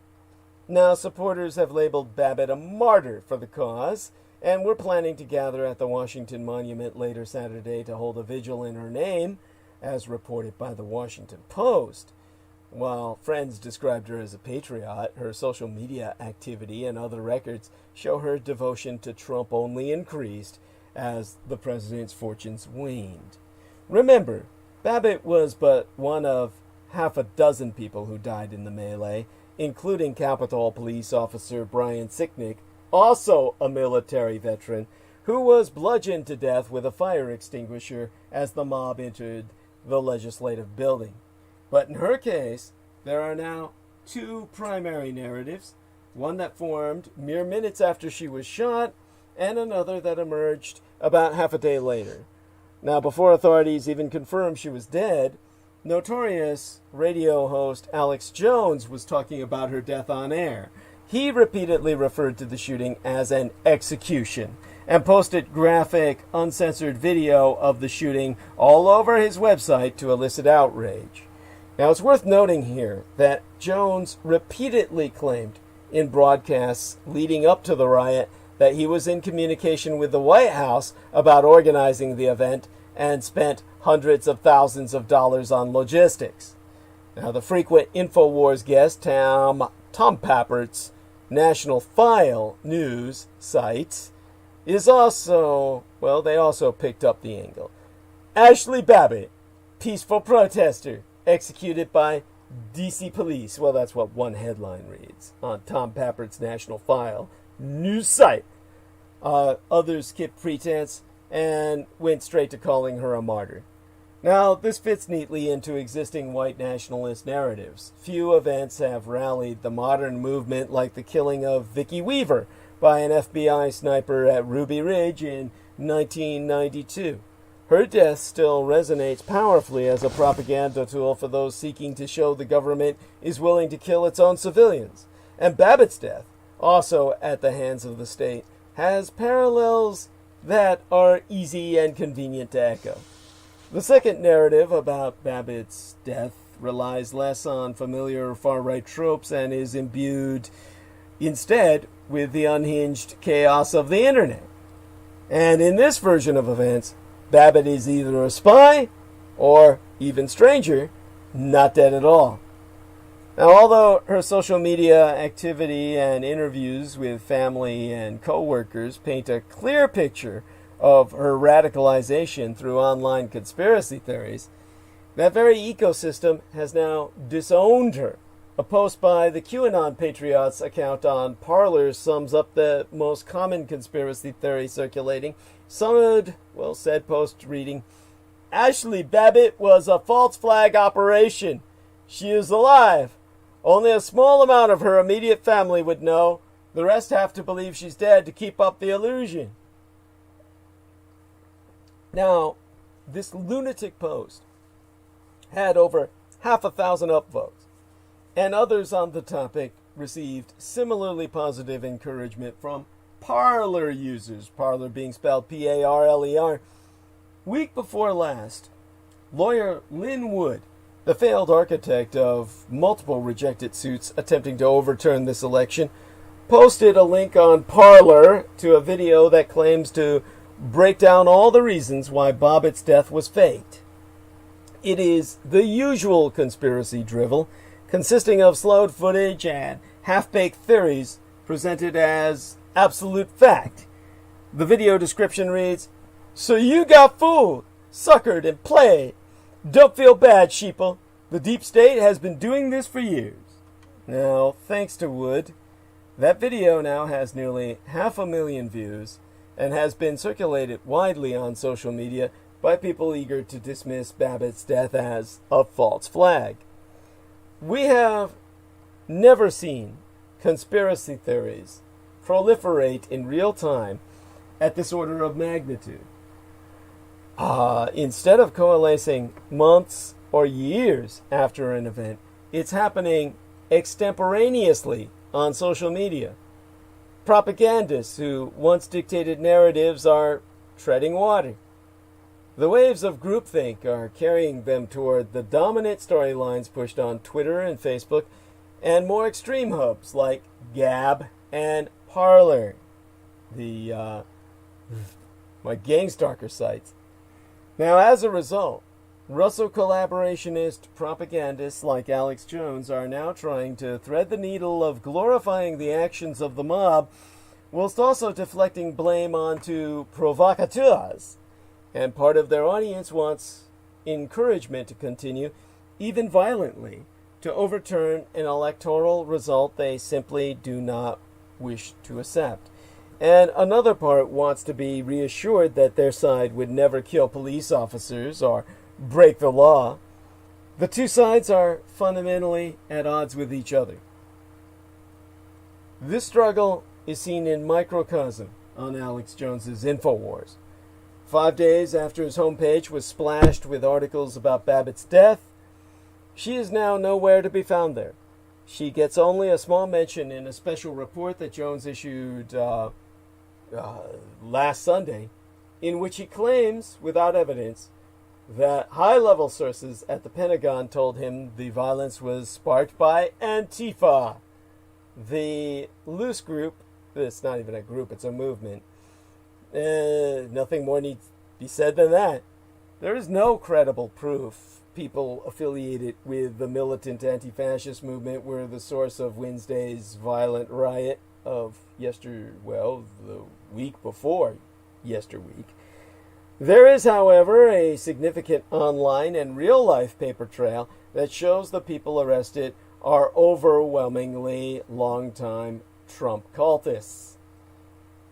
Now, supporters have labeled Babbitt a martyr for the cause, and we're planning to gather at the Washington Monument later Saturday to hold a vigil in her name, as reported by the Washington Post. While friends described her as a patriot, her social media activity and other records show her devotion to Trump only increased as the president's fortunes waned. Remember, Babbitt was but one of half a dozen people who died in the melee, including Capitol Police Officer Brian Sicknick, also a military veteran, who was bludgeoned to death with a fire extinguisher as the mob entered the legislative building. But in her case, there are now 2 primary narratives, one that formed mere minutes after she was shot, and another that emerged about half a day later. Now, before authorities even confirmed she was dead, notorious radio host Alex Jones was talking about her death on air. He repeatedly referred to the shooting as an execution and posted graphic, uncensored video of the shooting all over his website to elicit outrage. Now, it's worth noting here that Jones repeatedly claimed in broadcasts leading up to the riot that he was in communication with the White House about organizing the event and spent hundreds of thousands of dollars on logistics. Now, the frequent InfoWars guest, Tom Pappert's National File news site is also, well, they also picked up the angle. Ashley Babbitt, peaceful protester, executed by DC police. Well, that's what one headline reads on Tom Pappert's National File news site. Others skipped pretense and went straight to calling her a martyr. Now, this fits neatly into existing white nationalist narratives. Few events have rallied the modern movement like the killing of Vicki Weaver by an FBI sniper at Ruby Ridge in 1992. Her death still resonates powerfully as a propaganda tool for those seeking to show the government is willing to kill its own civilians. And Babbitt's death, also at the hands of the state, has parallels that are easy and convenient to echo. The second narrative about Babbitt's death relies less on familiar far-right tropes and is imbued instead with the unhinged chaos of the internet. And in this version of events, Babbitt is either a spy or, even stranger, not dead at all. Now, although her social media activity and interviews with family and co-workers paint a clear picture of her radicalization through online conspiracy theories, that very ecosystem has now disowned her. A post by the QAnon Patriots account on Parler sums up the most common conspiracy theory circulating. Said post reading, Ashley Babbitt was a false flag operation. She is alive. Only a small amount of her immediate family would know. The rest have to believe she's dead to keep up the illusion. Now, this lunatic post had over 500,000 upvotes, and others on the topic received similarly positive encouragement from Parler users, Parler being spelled P-A-R-L-E-R. Week before last, lawyer Lynn Wood, the failed architect of multiple rejected suits attempting to overturn this election, posted a link on Parler to a video that claims to break down all the reasons why Babbitt's death was faked. It is the usual conspiracy drivel, consisting of slowed footage and half-baked theories presented as absolute fact. The video description reads, "So you got fooled, suckered, and played. Don't feel bad, sheeple. The deep state has been doing this for years." Now, thanks to Wood, that video now has nearly 500,000 views and has been circulated widely on social media by people eager to dismiss Babbitt's death as a false flag. We have never seen conspiracy theories proliferate in real time at this order of magnitude. Instead of coalescing months or years after an event, it's happening extemporaneously on social media. Propagandists who once dictated narratives are treading water. The waves of groupthink are carrying them toward the dominant storylines pushed on Twitter and Facebook, and more extreme hubs like Gab and Parler, my gangstalker sites. Now, as a result, Russell collaborationist propagandists like Alex Jones are now trying to thread the needle of glorifying the actions of the mob, whilst also deflecting blame onto provocateurs. And part of their audience wants encouragement to continue, even violently, to overturn an electoral result they simply do not wish to accept. And another part wants to be reassured that their side would never kill police officers or break the law. The two sides are fundamentally at odds with each other. This struggle is seen in microcosm on Alex Jones's InfoWars. 5 days after his homepage was splashed with articles about Babbitt's death, she is now nowhere to be found there. She gets only a small mention in a special report that Jones issued last Sunday, in which he claims, without evidence, that high-level sources at the Pentagon told him the violence was sparked by Antifa, the loose group. It's not even a group, it's a movement. Nothing more needs to be said than that. There is no credible proof people affiliated with the militant anti-fascist movement were the source of Wednesday's violent riot of the week before yesterweek. There is, however, a significant online and real-life paper trail that shows the people arrested are overwhelmingly longtime Trump cultists.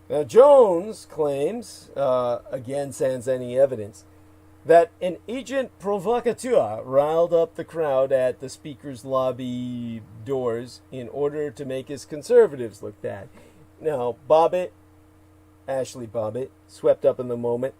Now, Jones claims, again sans any evidence, that an agent provocateur riled up the crowd at the speaker's lobby doors in order to make his conservatives look bad. Now, Ashley Babbitt, swept up in the moment,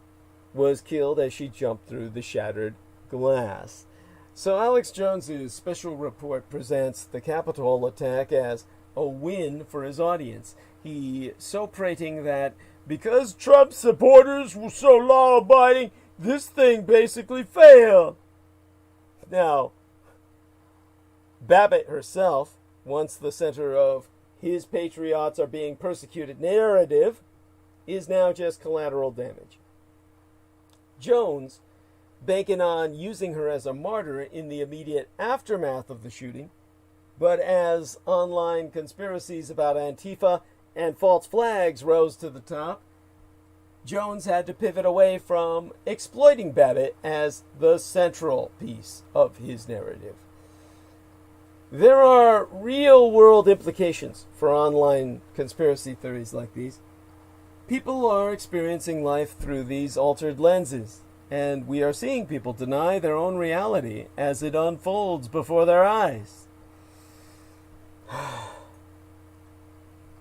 was killed as she jumped through the shattered glass. So Alex Jones's special report presents the Capitol attack as a win for his audience. He so prating that because Trump supporters were so law-abiding, this thing basically failed. Now, Babbitt herself, once the center of his patriots are being persecuted narrative, is now just collateral damage. Jones, banking on using her as a martyr in the immediate aftermath of the shooting, but as online conspiracies about Antifa and false flags rose to the top, Jones had to pivot away from exploiting Babbitt as the central piece of his narrative. There are real-world implications for online conspiracy theories like these. People are experiencing life through these altered lenses, and we are seeing people deny their own reality as it unfolds before their eyes.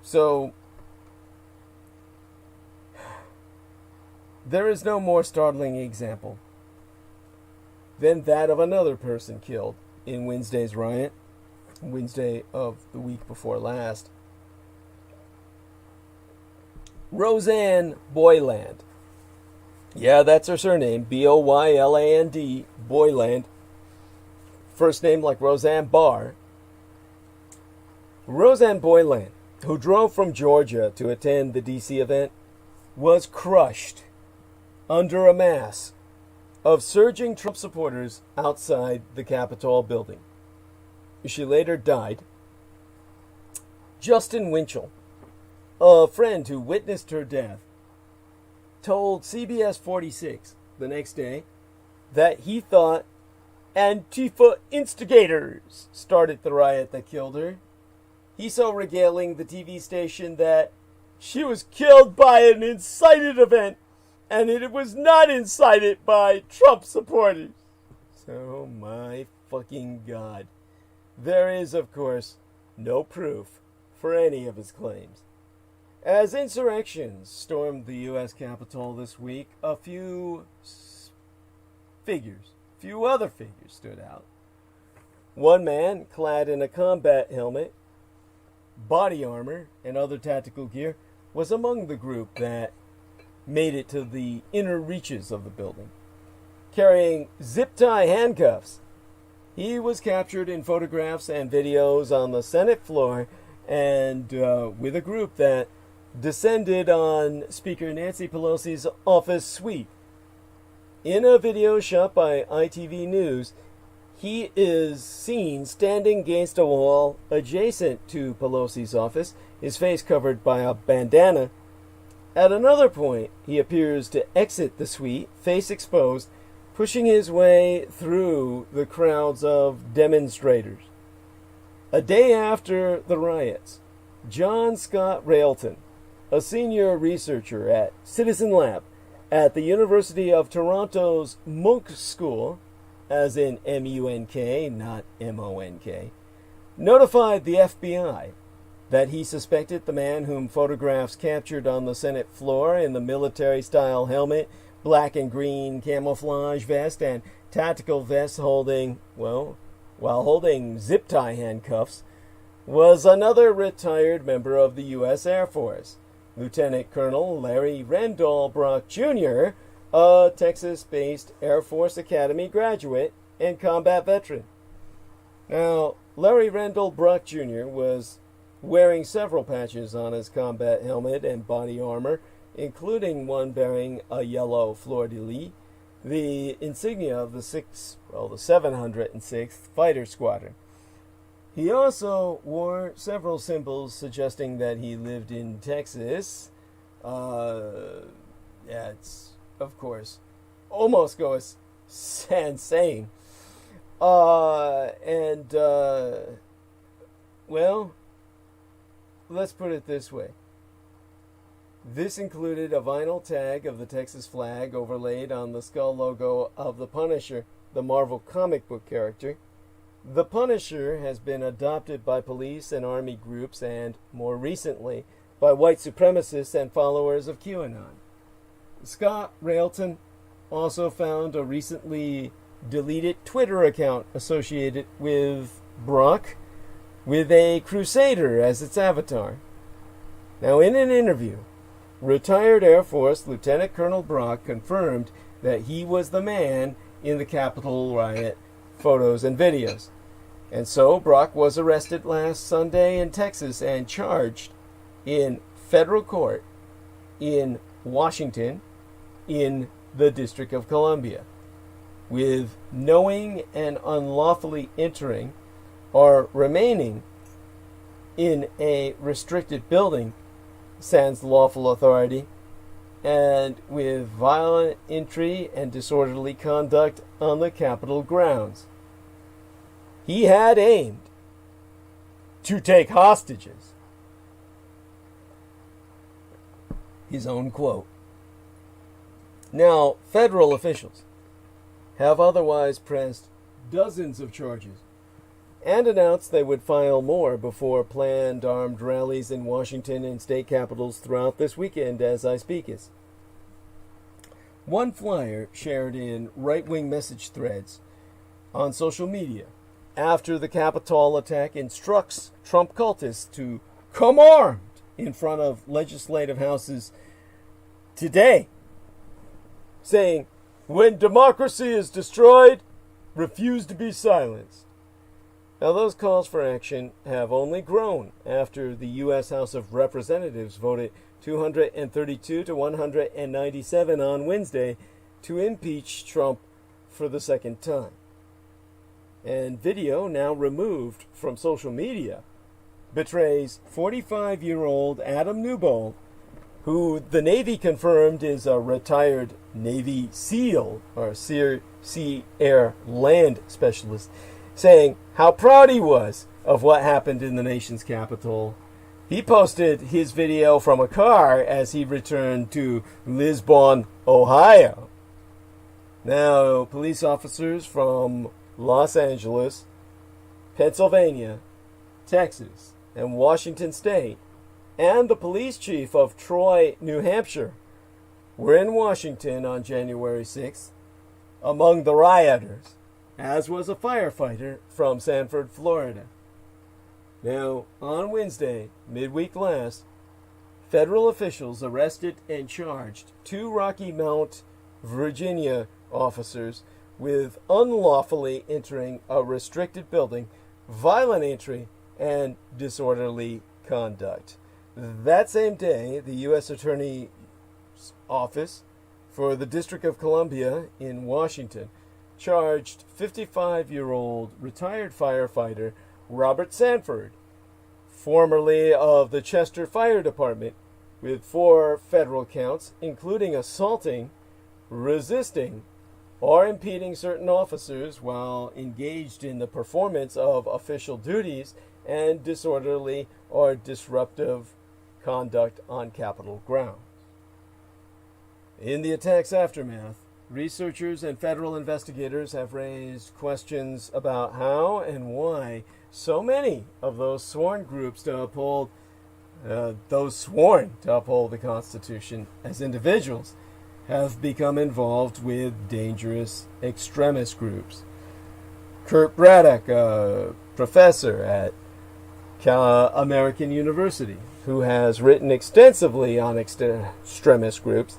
So, there is no more startling example than that of another person killed in Wednesday's riot, Wednesday of the week before last. Roseanne Boyland. Yeah, that's her surname, Boyland, Boyland. First name like Roseanne Barr. Roseanne Boyland, who drove from Georgia to attend the D.C. event, was crushed under a mass of surging Trump supporters outside the Capitol building. She later died. Justin Winchell, a friend who witnessed her death, told CBS 46 the next day that he thought Antifa instigators started the riot that killed her. He so regaling the TV station that she was killed by an incited event and it was not incited by Trump supporters. So my fucking God. There is, of course, no proof for any of his claims. As insurrections stormed the U.S. Capitol this week, a few other figures stood out. One man, clad in a combat helmet, body armor, and other tactical gear, was among the group that made it to the inner reaches of the building. Carrying zip-tie handcuffs, he was captured in photographs and videos on the Senate floor and with a group that descended on Speaker Nancy Pelosi's office suite. In a video shot by ITV News, he is seen standing against a wall adjacent to Pelosi's office, his face covered by a bandana. At another point, he appears to exit the suite, face exposed, pushing his way through the crowds of demonstrators. A day after the riots, John Scott Railton, a senior researcher at Citizen Lab at the University of Toronto's Munk School, as in M-U-N-K, not M-O-N-K, notified the FBI that he suspected the man whom photographs captured on the Senate floor in the military-style helmet, black and green camouflage vest, and tactical vest while holding zip-tie handcuffs, was another retired member of the U.S. Air Force, Lieutenant Colonel Larry Randall Brock Jr., a Texas-based Air Force Academy graduate and combat veteran. Now, Larry Randall Brock Jr. was wearing several patches on his combat helmet and body armor, including one bearing a yellow fleur-de-lis, the insignia of the 706th Fighter Squadron. He also wore several symbols suggesting that he lived in Texas. It's, of course, almost goes insane. Let's put it this way. This included a vinyl tag of the Texas flag overlaid on the skull logo of the Punisher, the Marvel comic book character. The Punisher has been adopted by police and army groups and, more recently, by white supremacists and followers of QAnon. Scott Railton also found a recently deleted Twitter account associated with Brock, with a crusader as its avatar. Now, in an interview, retired Air Force Lieutenant Colonel Brock confirmed that he was the man in the Capitol riot photos and videos. And so Brock was arrested last Sunday in Texas and charged in federal court in Washington in the District of Columbia with knowing and unlawfully entering or remaining in a restricted building sans lawful authority, and with violent entry and disorderly conduct on the Capitol grounds. He had aimed to take hostages. His own quote. Now, federal officials have otherwise pressed dozens of charges and announced they would file more before planned armed rallies in Washington and state capitals throughout this weekend as I speaketh. One flyer shared in right-wing message threads on social media after the Capitol attack instructs Trump cultists to come armed in front of legislative houses today, saying, "When democracy is destroyed, refuse to be silenced." Now, those calls for action have only grown after the U.S. House of Representatives voted 232 to 197 on Wednesday to impeach Trump for the second time. And video, now removed from social media, betrays 45-year-old Adam Newbold, who the Navy confirmed is a retired Navy SEAL, or Sea Air Land Specialist, saying how proud he was of what happened in the nation's capital. He posted his video from a car as he returned to Lisbon, Ohio. Now, police officers from Los Angeles, Pennsylvania, Texas, and Washington State, and the police chief of Troy, New Hampshire, were in Washington on January 6th among the rioters, as was a firefighter from Sanford, Florida. Now, on Wednesday, midweek last, federal officials arrested and charged 2 Rocky Mount, Virginia officers with unlawfully entering a restricted building, violent entry, and disorderly conduct. That same day, the U.S. Attorney's Office for the District of Columbia in Washington charged 55-year-old retired firefighter Robert Sanford, formerly of the Chester Fire Department, with 4 federal counts, including assaulting, resisting, or impeding certain officers while engaged in the performance of official duties, and disorderly or disruptive conduct on Capitol grounds. In the attack's aftermath, researchers and federal investigators have raised questions about how and why so many of those sworn to uphold the Constitution as individuals have become involved with dangerous extremist groups. Kurt Braddock, a professor at American University, who has written extensively on extremist groups,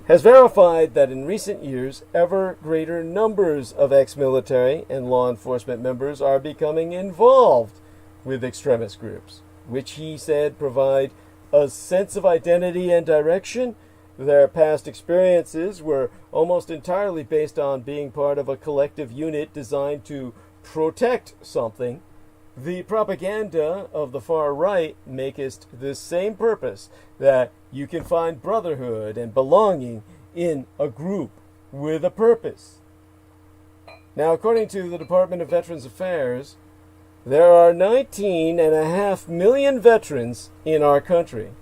has verified that in recent years, ever greater numbers of ex-military and law enforcement members are becoming involved with extremist groups, which he said provide a sense of identity and direction. Their past experiences were almost entirely based on being part of a collective unit designed to protect something. The propaganda of the far right makest this same purpose, that you can find brotherhood and belonging in a group with a purpose. Now, according to the Department of Veterans Affairs, there are 19.5 million veterans in our country.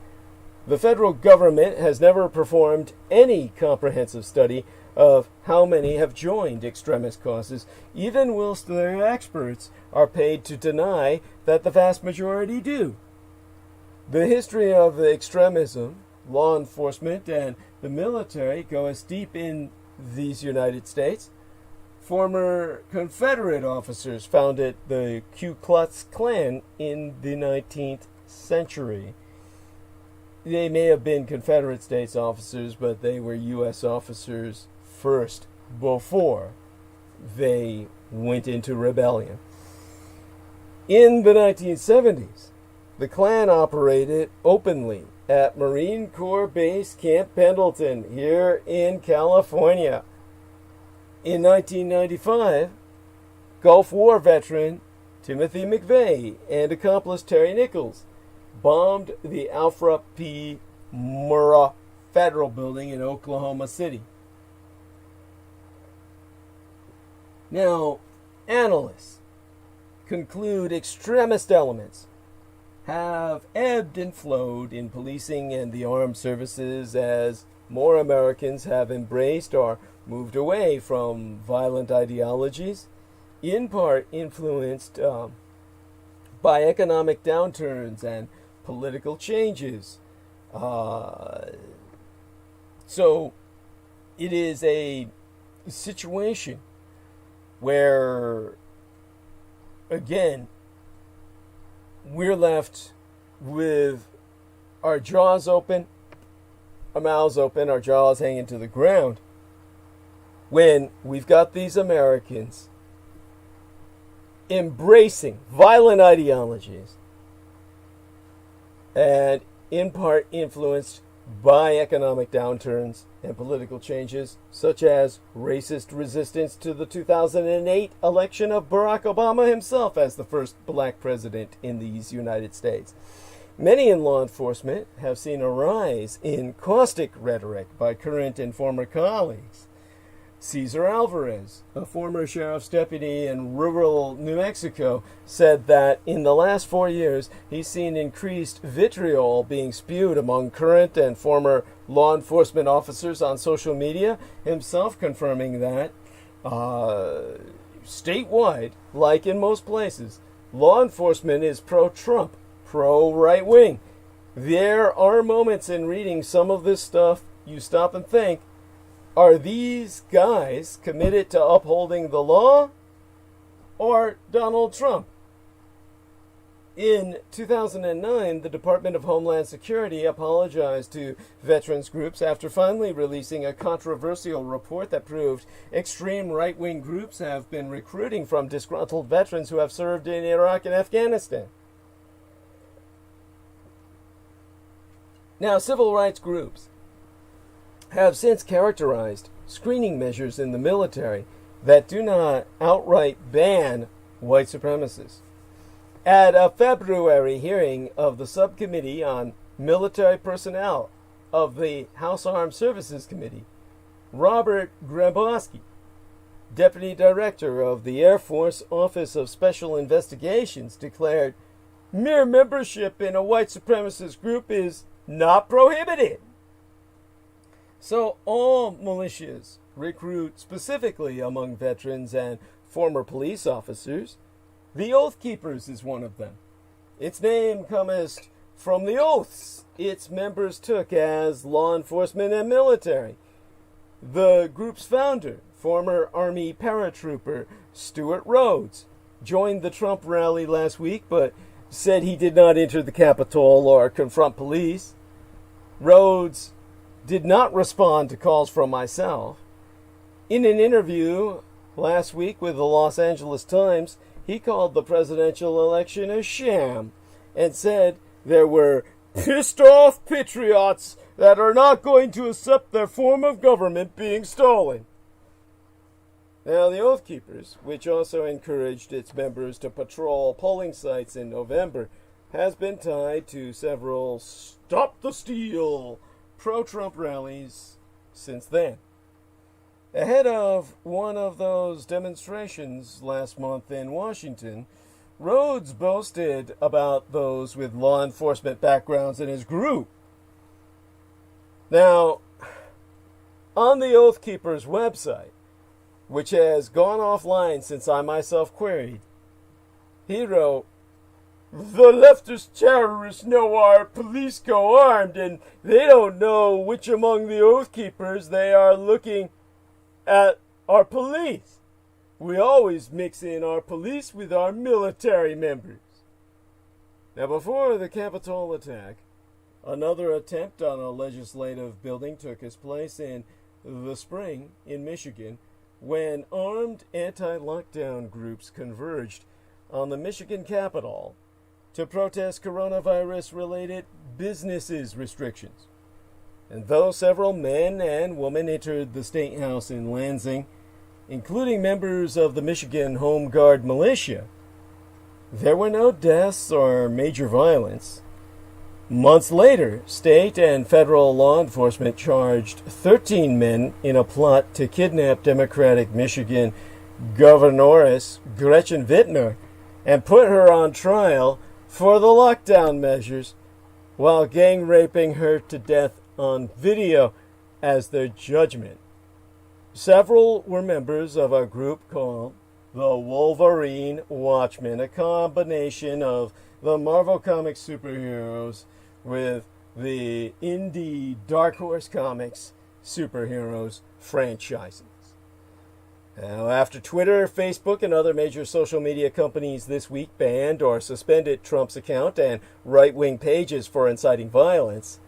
The federal government has never performed any comprehensive study of how many have joined extremist causes, even whilst their experts are paid to deny that the vast majority do. The history of extremism, law enforcement, and the military go as deep in these United States. Former Confederate officers founded the Ku Klux Klan in the 19th century. They may have been Confederate States officers, but they were U.S. officers first before they went into rebellion. In the 1970s, the Klan operated openly at Marine Corps Base Camp Pendleton here in California. In 1995, Gulf War veteran Timothy McVeigh and accomplice Terry Nichols bombed the Alfred P. Murrah federal building in Oklahoma City. Now, analysts conclude extremist elements have ebbed and flowed in policing and the armed services as more Americans have embraced or moved away from violent ideologies, in part influenced by economic downturns and political changes. So it is a situation where, again, we're left with our jaws open, our mouths open, our jaws hanging to the ground, when we've got these Americans embracing violent ideologies and in part influenced by economic downturns and political changes, such as racist resistance to the 2008 election of Barack Obama himself as the first black president in these United States. Many in law enforcement have seen a rise in caustic rhetoric by current and former colleagues. Cesar Alvarez, a former sheriff's deputy in rural New Mexico, said that in the last 4 years he's seen increased vitriol being spewed among current and former law enforcement officers on social media, himself confirming that statewide, like in most places, law enforcement is pro-Trump, pro-right-wing. There are moments in reading some of this stuff you stop and think, are these guys committed to upholding the law or Donald Trump? In 2009, the Department of Homeland Security apologized to veterans groups after finally releasing a controversial report that proved extreme right-wing groups have been recruiting from disgruntled veterans who have served in Iraq and Afghanistan. Now, civil rights groups have since characterized screening measures in the military that do not outright ban white supremacists. At a February hearing of the Subcommittee on Military Personnel of the House Armed Services Committee, Robert Grabowski, Deputy Director of the Air Force Office of Special Investigations, declared, "Mere membership in a white supremacist group is not prohibited." So all militias recruit specifically among veterans and former police officers. The Oath Keepers is one of them. Its name cometh from the oaths its members took as law enforcement and military. The group's founder, former Army paratrooper Stuart Rhodes, joined the Trump rally last week but said he did not enter the Capitol or confront police. Rhodes did not respond to calls from myself. In an interview last week with the Los Angeles Times, he called the presidential election a sham and said there were pissed-off patriots that are not going to accept their form of government being stolen. Now, the Oath Keepers, which also encouraged its members to patrol polling sites in November, has been tied to several Stop the Steal pro-Trump rallies since then. Ahead of one of those demonstrations last month in Washington, Rhodes boasted about those with law enforcement backgrounds in his group. Now, on the Oath Keepers website, which has gone offline since I myself queried, he wrote, "The leftist terrorists know our police go armed, and they don't know which among the Oath Keepers they are looking at our police. We always mix in our police with our military members." Now, before the Capitol attack, another attempt on a legislative building took its place in the spring in Michigan when armed anti-lockdown groups converged on the Michigan Capitol to protest coronavirus-related businesses restrictions. And though several men and women entered the State House in Lansing, including members of the Michigan Home Guard militia, there were no deaths or major violence. Months later, state and federal law enforcement charged 13 men in a plot to kidnap Democratic Michigan Governoress Gretchen Whitmer and put her on trial for the lockdown measures while gang raping her to death on video as their judgment. Several were members of a group called the Wolverine Watchmen, a combination of the Marvel Comics superheroes with the indie Dark Horse Comics superheroes franchises. Now, after Twitter, Facebook, and other major social media companies this week banned or suspended Trump's account and right-wing pages for inciting violence,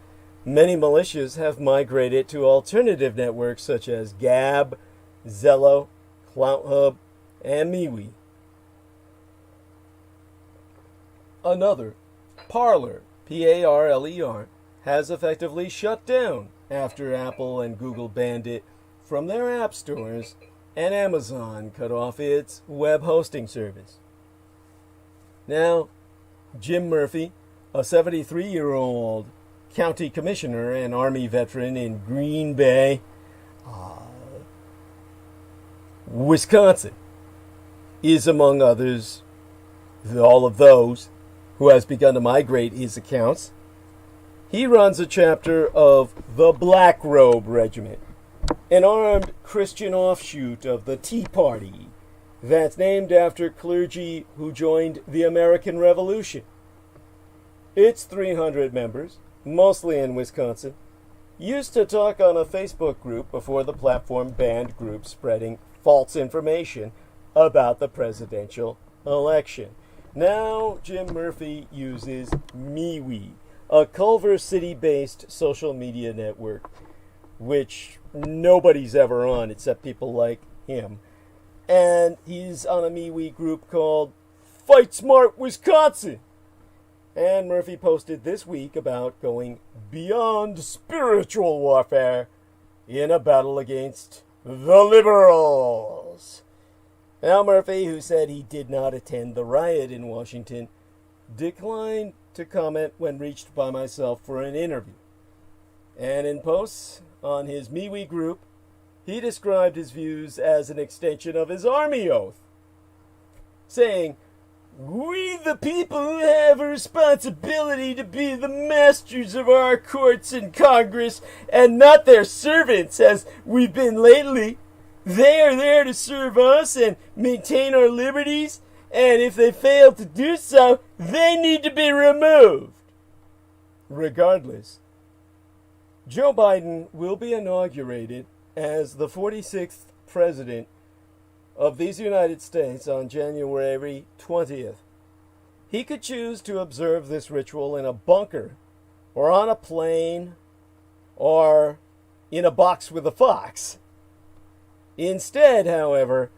many militias have migrated to alternative networks such as Gab, Zello, CloutHub, and MeWe. Another, Parler, Parler, has effectively shut down after Apple and Google banned it from their app stores and Amazon cut off its web hosting service. Now, Jim Murphy, a 73-year-old county commissioner and Army veteran in Green Bay, Wisconsin, is among others, all of those, who has begun to migrate his accounts. He runs a chapter of the Black Robe Regiment, an armed Christian offshoot of the Tea Party that's named after clergy who joined the American Revolution. Its 300 members, mostly in Wisconsin, used to talk on a Facebook group before the platform banned groups spreading false information about the presidential election. Now, Jim Murphy uses MeWe, a Culver City-based social media network, which nobody's ever on except people like him. And he's on a MeWe group called Fight Smart Wisconsin. And Murphy posted this week about going beyond spiritual warfare in a battle against the liberals. Now, Murphy, who said he did not attend the riot in Washington, declined to comment when reached by myself for an interview. And in posts on his MeWe group, he described his views as an extension of his army oath, saying, "We the people have a responsibility to be the masters of our courts and Congress and not their servants as we've been lately. They are there to serve us and maintain our liberties, and if they fail to do so, they need to be removed." Regardless, Joe Biden will be inaugurated as the 46th president of these United States on January 20th. He could choose to observe this ritual in a bunker, or on a plane, or in a box with a fox. Instead, however,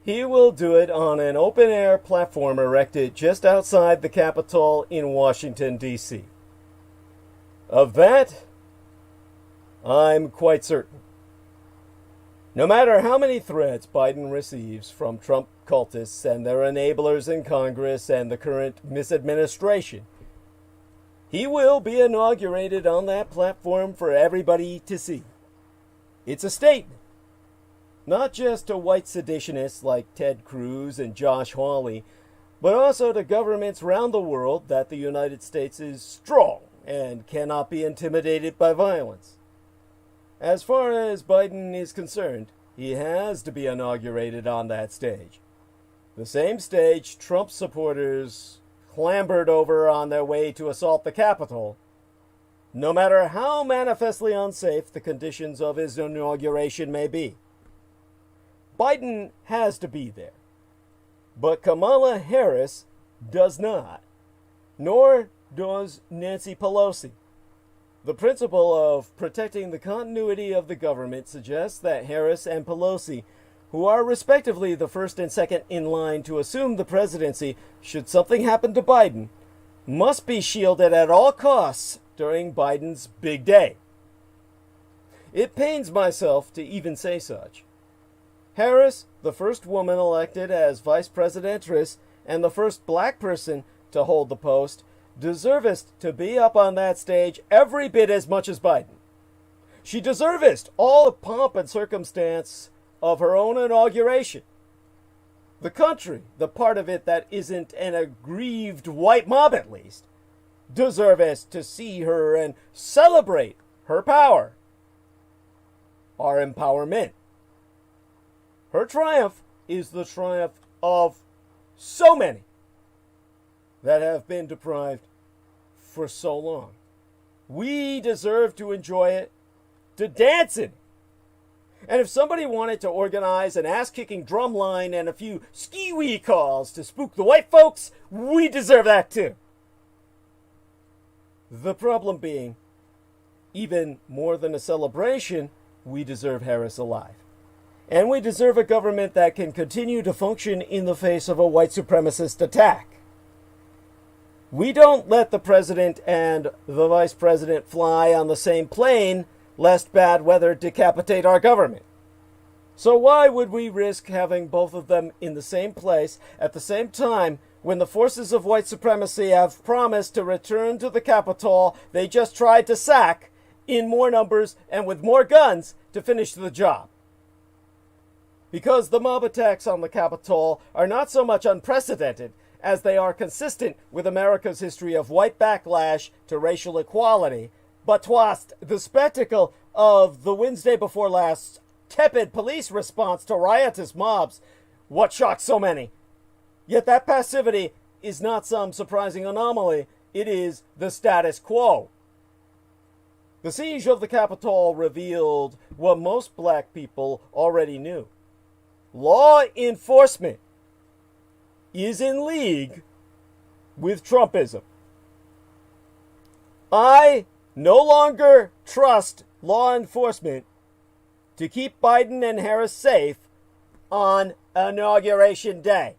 he will do it on an open-air platform erected just outside the Capitol in Washington, D.C. Of that, I'm quite certain. No matter how many threats Biden receives from Trump cultists and their enablers in Congress and the current misadministration, he will be inaugurated on that platform for everybody to see. It's a statement, not just to white seditionists like Ted Cruz and Josh Hawley, but also to governments around the world that the United States is strong and cannot be intimidated by violence. As far as Biden is concerned, he has to be inaugurated on that stage. The same stage Trump supporters clambered over on their way to assault the Capitol, no matter how manifestly unsafe the conditions of his inauguration may be. Biden has to be there, but Kamala Harris does not, nor does Nancy Pelosi. The principle of protecting the continuity of the government suggests that Harris and Pelosi, who are respectively the first and second in line to assume the presidency should something happen to Biden, must be shielded at all costs during Biden's big day. It pains myself to even say such. Harris, the first woman elected as vice presidentess and the first black person to hold the post, deservest to be up on that stage every bit as much as Biden. She deservest all the pomp and circumstance of her own inauguration. The country, the part of it that isn't an aggrieved white mob at least, deservest to see her and celebrate her power, our empowerment. Her triumph is the triumph of so many that have been deprived for so long. We deserve to enjoy it, to dance in it. And if somebody wanted to organize an ass-kicking drum line and a few ski-wee calls to spook the white folks, we deserve that too. The problem being, even more than a celebration, we deserve Harris alive. And we deserve a government that can continue to function in the face of a white supremacist attack. We don't let the president and the vice president fly on the same plane, lest bad weather decapitate our government. So why would we risk having both of them in the same place at the same time when the forces of white supremacy have promised to return to the Capitol they just tried to sack in more numbers and with more guns to finish the job? Because the mob attacks on the Capitol are not so much unprecedented as they are consistent with America's history of white backlash to racial equality, but twas the spectacle of the Wednesday before last's tepid police response to riotous mobs what shocked so many. Yet that passivity is not some surprising anomaly, it is the status quo. The siege of the Capitol revealed what most black people already knew. Law enforcement is in league with Trumpism. I no longer trust law enforcement to keep Biden and Harris safe on Inauguration Day.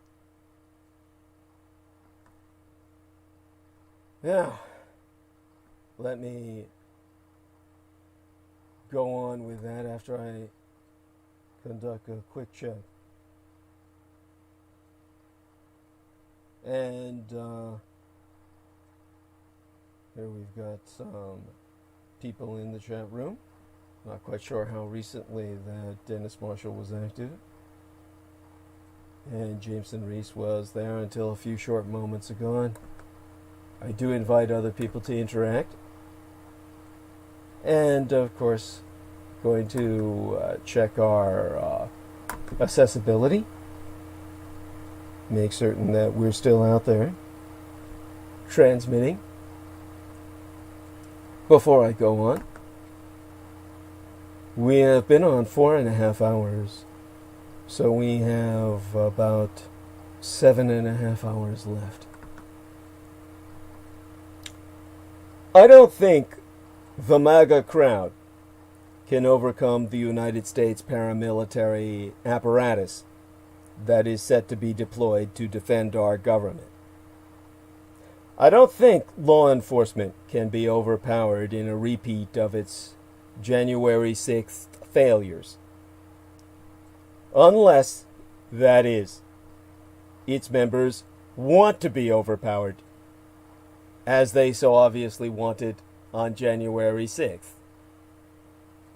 Now, let me go on with that after I conduct a quick check. And here we've got some people in the chat room. Not quite sure how recently that Dennis Marshall was active. And Jameson Reese was there until a few short moments ago. I do invite other people to interact. And, of course, going to check our accessibility. Make certain that we're still out there transmitting. Before I go on, we have been on 4.5 hours, so we have about 7.5 hours left. I don't think the MAGA crowd can overcome the United States paramilitary apparatus that is set to be deployed to defend our government. I don't think law enforcement can be overpowered in a repeat of its January 6th failures. Unless, that is, its members want to be overpowered, as they so obviously wanted on January 6th.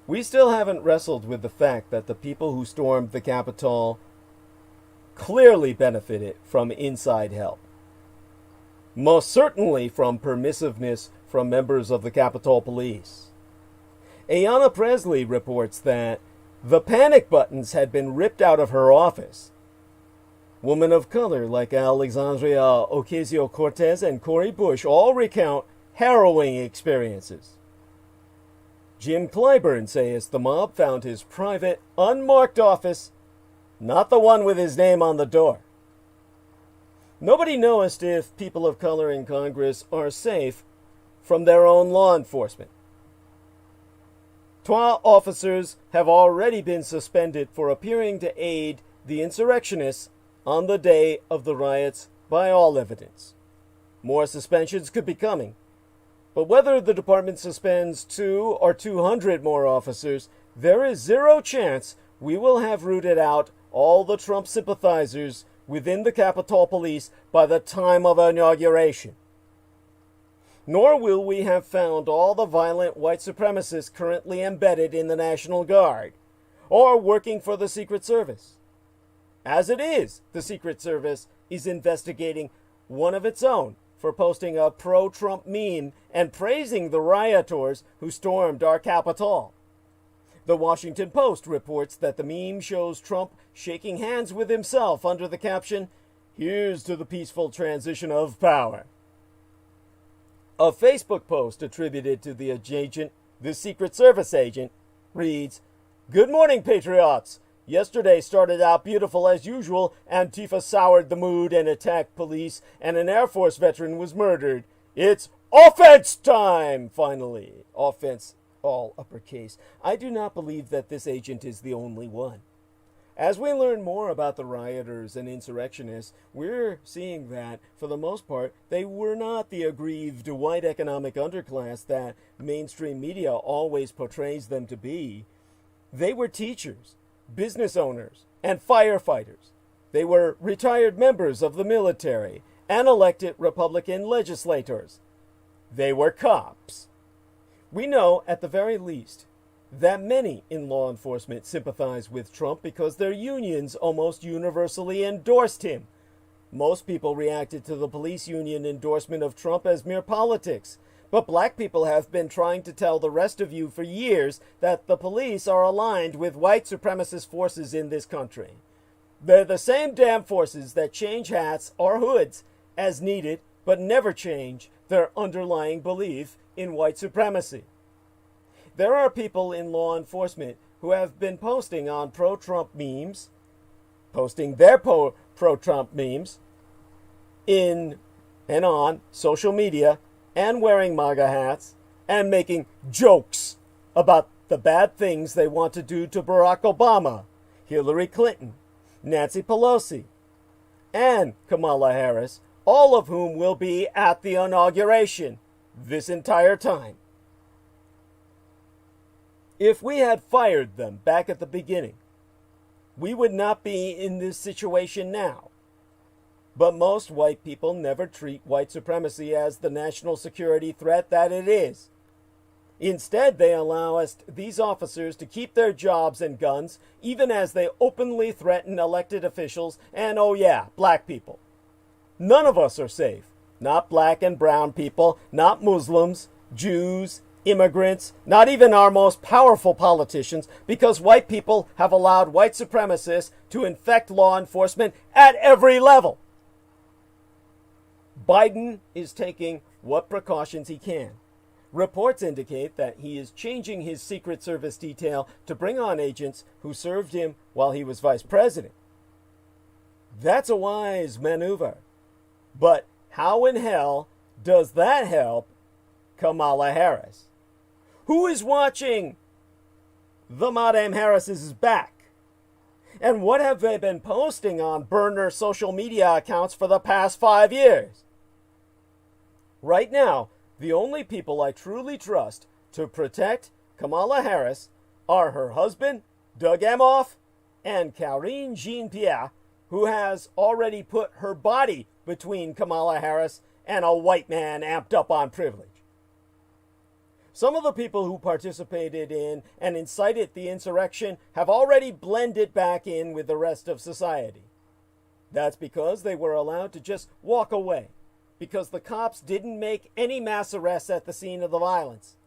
We still haven't wrestled with the fact that the people who stormed the Capitol clearly benefited from inside help. Most certainly from permissiveness from members of the Capitol Police. Ayanna Presley reports that the panic buttons had been ripped out of her office. Women of color like Alexandria Ocasio-Cortez and Cori Bush all recount harrowing experiences. Jim Clyburn says the mob found his private, unmarked office, not the one with his name on the door. Nobody noticed if people of color in Congress are safe from their own law enforcement. 2 officers have already been suspended for appearing to aid the insurrectionists on the day of the riots by all evidence. More suspensions could be coming. But whether the department suspends 2 or 200 more officers, there is zero chance we will have rooted out all the Trump sympathizers within the Capitol Police by the time of inauguration. nor will we have found all the violent white supremacists currently embedded in the National Guard or working for the Secret Service. As it is, the Secret Service is investigating one of its own for posting a pro-Trump meme and praising the rioters who stormed our Capitol. The Washington Post reports that the meme shows Trump shaking hands with himself under the caption, "Here's to the peaceful transition of power." A Facebook post attributed to the agent, the Secret Service agent, reads, "Good morning, patriots. Yesterday started out beautiful as usual. Antifa soured the mood and attacked police, and an Air Force veteran was murdered. It's offense time, finally." Offense, all uppercase. I do not believe that this agent is the only one. As we learn more about the rioters and insurrectionists, we're seeing that, for the most part, they were not the aggrieved white economic underclass that mainstream media always portrays them to be. They were teachers, business owners, and firefighters. They were retired members of the military and elected Republican legislators. They were cops. We know, at the very least, that many in law enforcement sympathize with Trump because their unions almost universally endorsed him. Most people reacted to the police union endorsement of Trump as mere politics. But black people have been trying to tell the rest of you for years that the police are aligned with white supremacist forces in this country. They're the same damn forces that change hats or hoods as needed, but never change their underlying belief in white supremacy. There are people in law enforcement who have been posting on pro-Trump memes, posting their pro-Trump memes in and on social media, and wearing MAGA hats, and making jokes about the bad things they want to do to Barack Obama, Hillary Clinton, Nancy Pelosi, and Kamala Harris, all of whom will be at the inauguration this entire time. If we had fired them back at the beginning, we would not be in this situation now. But most white people never treat white supremacy as the national security threat that it is. Instead, they allow these officers to keep their jobs and guns, even as they openly threaten elected officials and, oh yeah, black people. None of us are safe. Not black and brown people, not Muslims, Jews, immigrants, not even our most powerful politicians, because white people have allowed white supremacists to infect law enforcement at every level. Biden is taking what precautions he can. Reports indicate that he is changing his Secret Service detail to bring on agents who served him while he was vice president. That's a wise maneuver. But how in hell does that help Kamala Harris? Who is watching the Madame Harris's back? And what have they been posting on burner social media accounts for the past 5 years? Right now, the only people I truly trust to protect Kamala Harris are her husband, Doug Emhoff, and Karine Jean-Pierre, who has already put her body between Kamala Harris and a white man amped up on privilege. Some of the people who participated in and incited the insurrection have already blended back in with the rest of society. That's because they were allowed to just walk away, because the cops didn't make any mass arrests at the scene of the violence.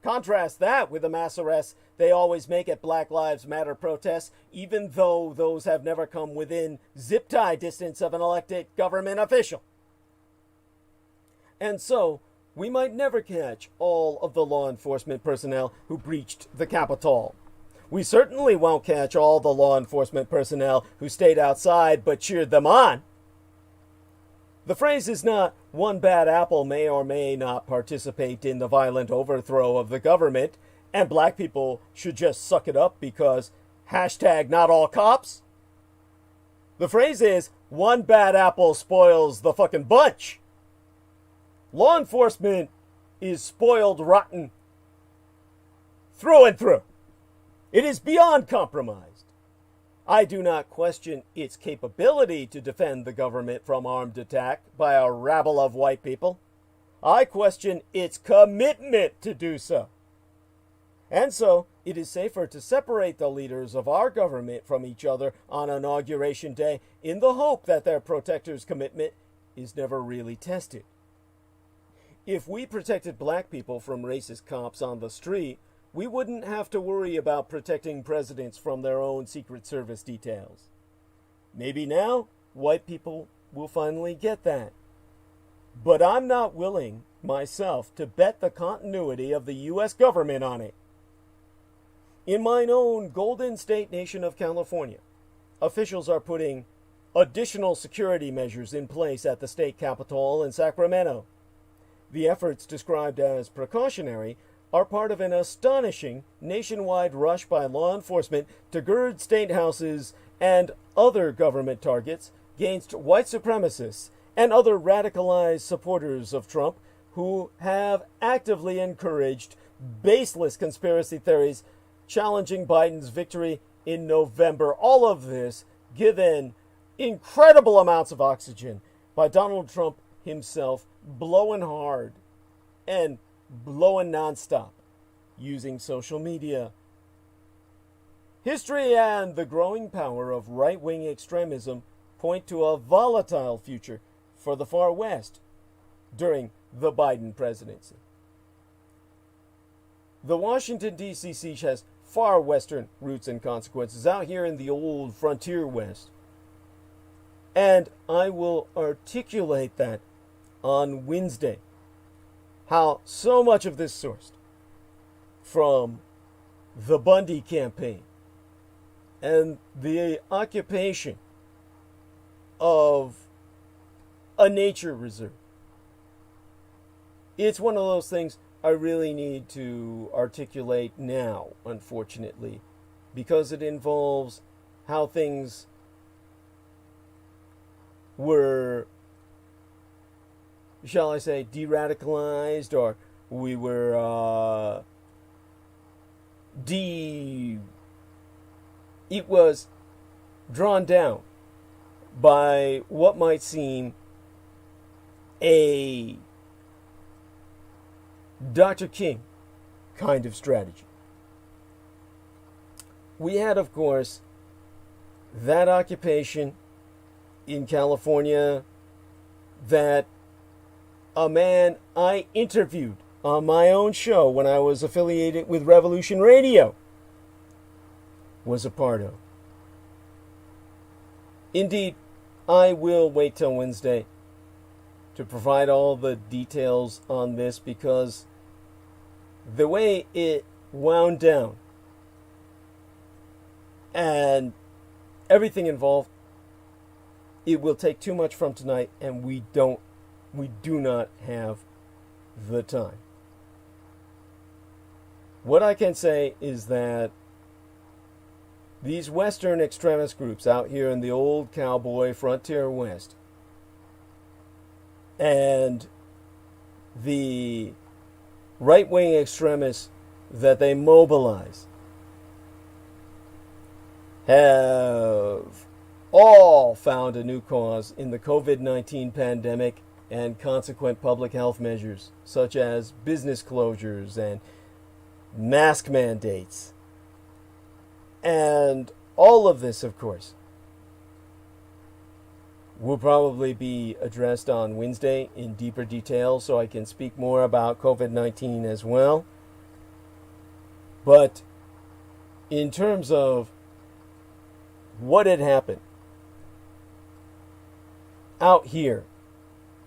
Contrast that with the mass arrests they always make at Black Lives Matter protests, even though those have never come within zip-tie distance of an elected government official. And so, we might never catch all of the law enforcement personnel who breached the Capitol. We certainly won't catch all the law enforcement personnel who stayed outside but cheered them on. The phrase is not, one bad apple may or may not participate in the violent overthrow of the government, and black people should just suck it up because #not all cops. The phrase is, one bad apple spoils the fucking bunch. Law enforcement is spoiled rotten through and through. It is beyond compromised. I do not question its capability to defend the government from armed attack by a rabble of white people. I question its commitment to do so. And so, it is safer to separate the leaders of our government from each other on Inauguration Day in the hope that their protectors' commitment is never really tested. If we protected black people from racist cops on the street, we wouldn't have to worry about protecting presidents from their own Secret Service details. Maybe now, white people will finally get that. But I'm not willing, myself, to bet the continuity of the U.S. government on it. In mine own Golden State nation of California, officials are putting additional security measures in place at the state capitol in Sacramento. The efforts, described as precautionary, are part of an astonishing nationwide rush by law enforcement to gird state houses and other government targets against white supremacists and other radicalized supporters of Trump who have actively encouraged baseless conspiracy theories challenging Biden's victory in November. All of this given incredible amounts of oxygen by Donald Trump himself, blowing hard and blowing nonstop using social media. History and the growing power of right-wing extremism point to a volatile future for the far West during the Biden presidency. The Washington, D.C. siege has far Western roots and consequences out here in the old frontier West. And I will articulate that on Wednesday, how so much of this sourced from the Bundy campaign and the occupation of a nature reserve. It's one of those things I really need to articulate now, unfortunately, because it involves how things were, shall I say, de-radicalized, or we were, it was drawn down by what might seem a Dr. King kind of strategy. We had, of course, that occupation in California that a man I interviewed on my own show when I was affiliated with Revolution Radio was a part of. Indeed, I will wait till Wednesday to provide all the details on this, because the way it wound down and everything involved, it will take too much from tonight, and we do not have the time. What I can say is that these Western extremist groups out here in the old cowboy frontier West and the right-wing extremists that they mobilize have all found a new cause in the COVID-19 pandemic and consequent public health measures, such as business closures and mask mandates. And all of this, of course, will probably be addressed on Wednesday in deeper detail, so I can speak more about COVID-19 as well. But in terms of what had happened out here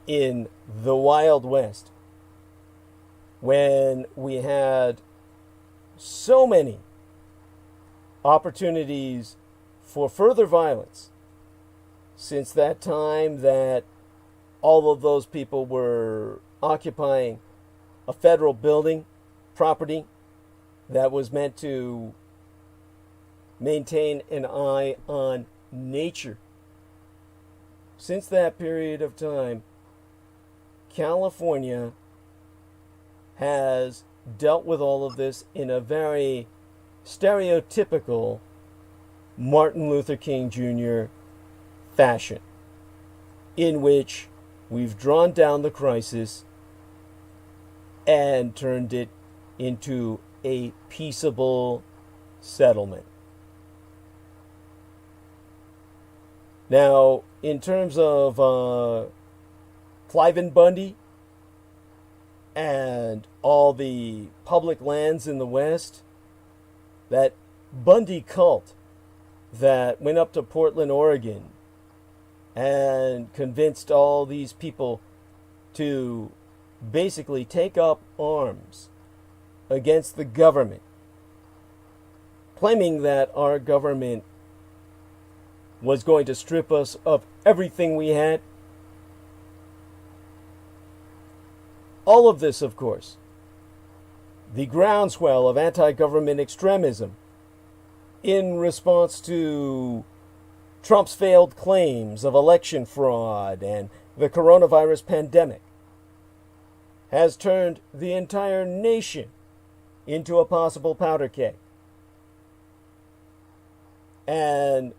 in the Wild West, when we had so many opportunities for further violence since that time that all of those people were occupying a federal building, property that was meant to maintain an eye on nature. Since that period of time, California has dealt with all of this in a very stereotypical Martin Luther King Jr. fashion, in which we've drawn down the crisis and turned it into a peaceable settlement. Now, in terms of Cliven Bundy and all the public lands in the West, that Bundy cult that went up to Portland, Oregon, and convinced all these people to basically take up arms against the government, claiming that our government was going to strip us of everything we had. All of this, of course, the groundswell of anti-government extremism in response to Trump's failed claims of election fraud and the coronavirus pandemic, has turned the entire nation into a possible powder keg. And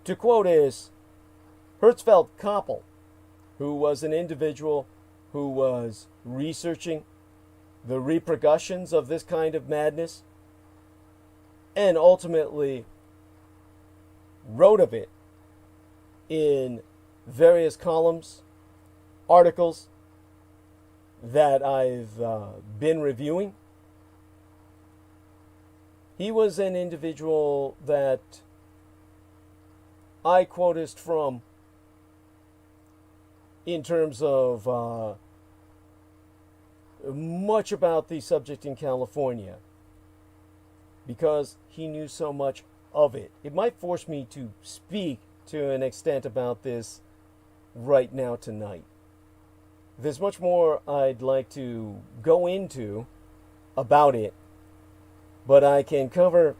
to quote is Hertzfeld Koppel, who was an individual who was researching the repercussions of this kind of madness and ultimately wrote of it in various columns, articles that I've been reviewing. He was an individual that I quoted from in terms of much about the subject in California, because he knew so much of it. It might force me to speak to an extent about this right now tonight. There's much more I'd like to go into about it, but I can cover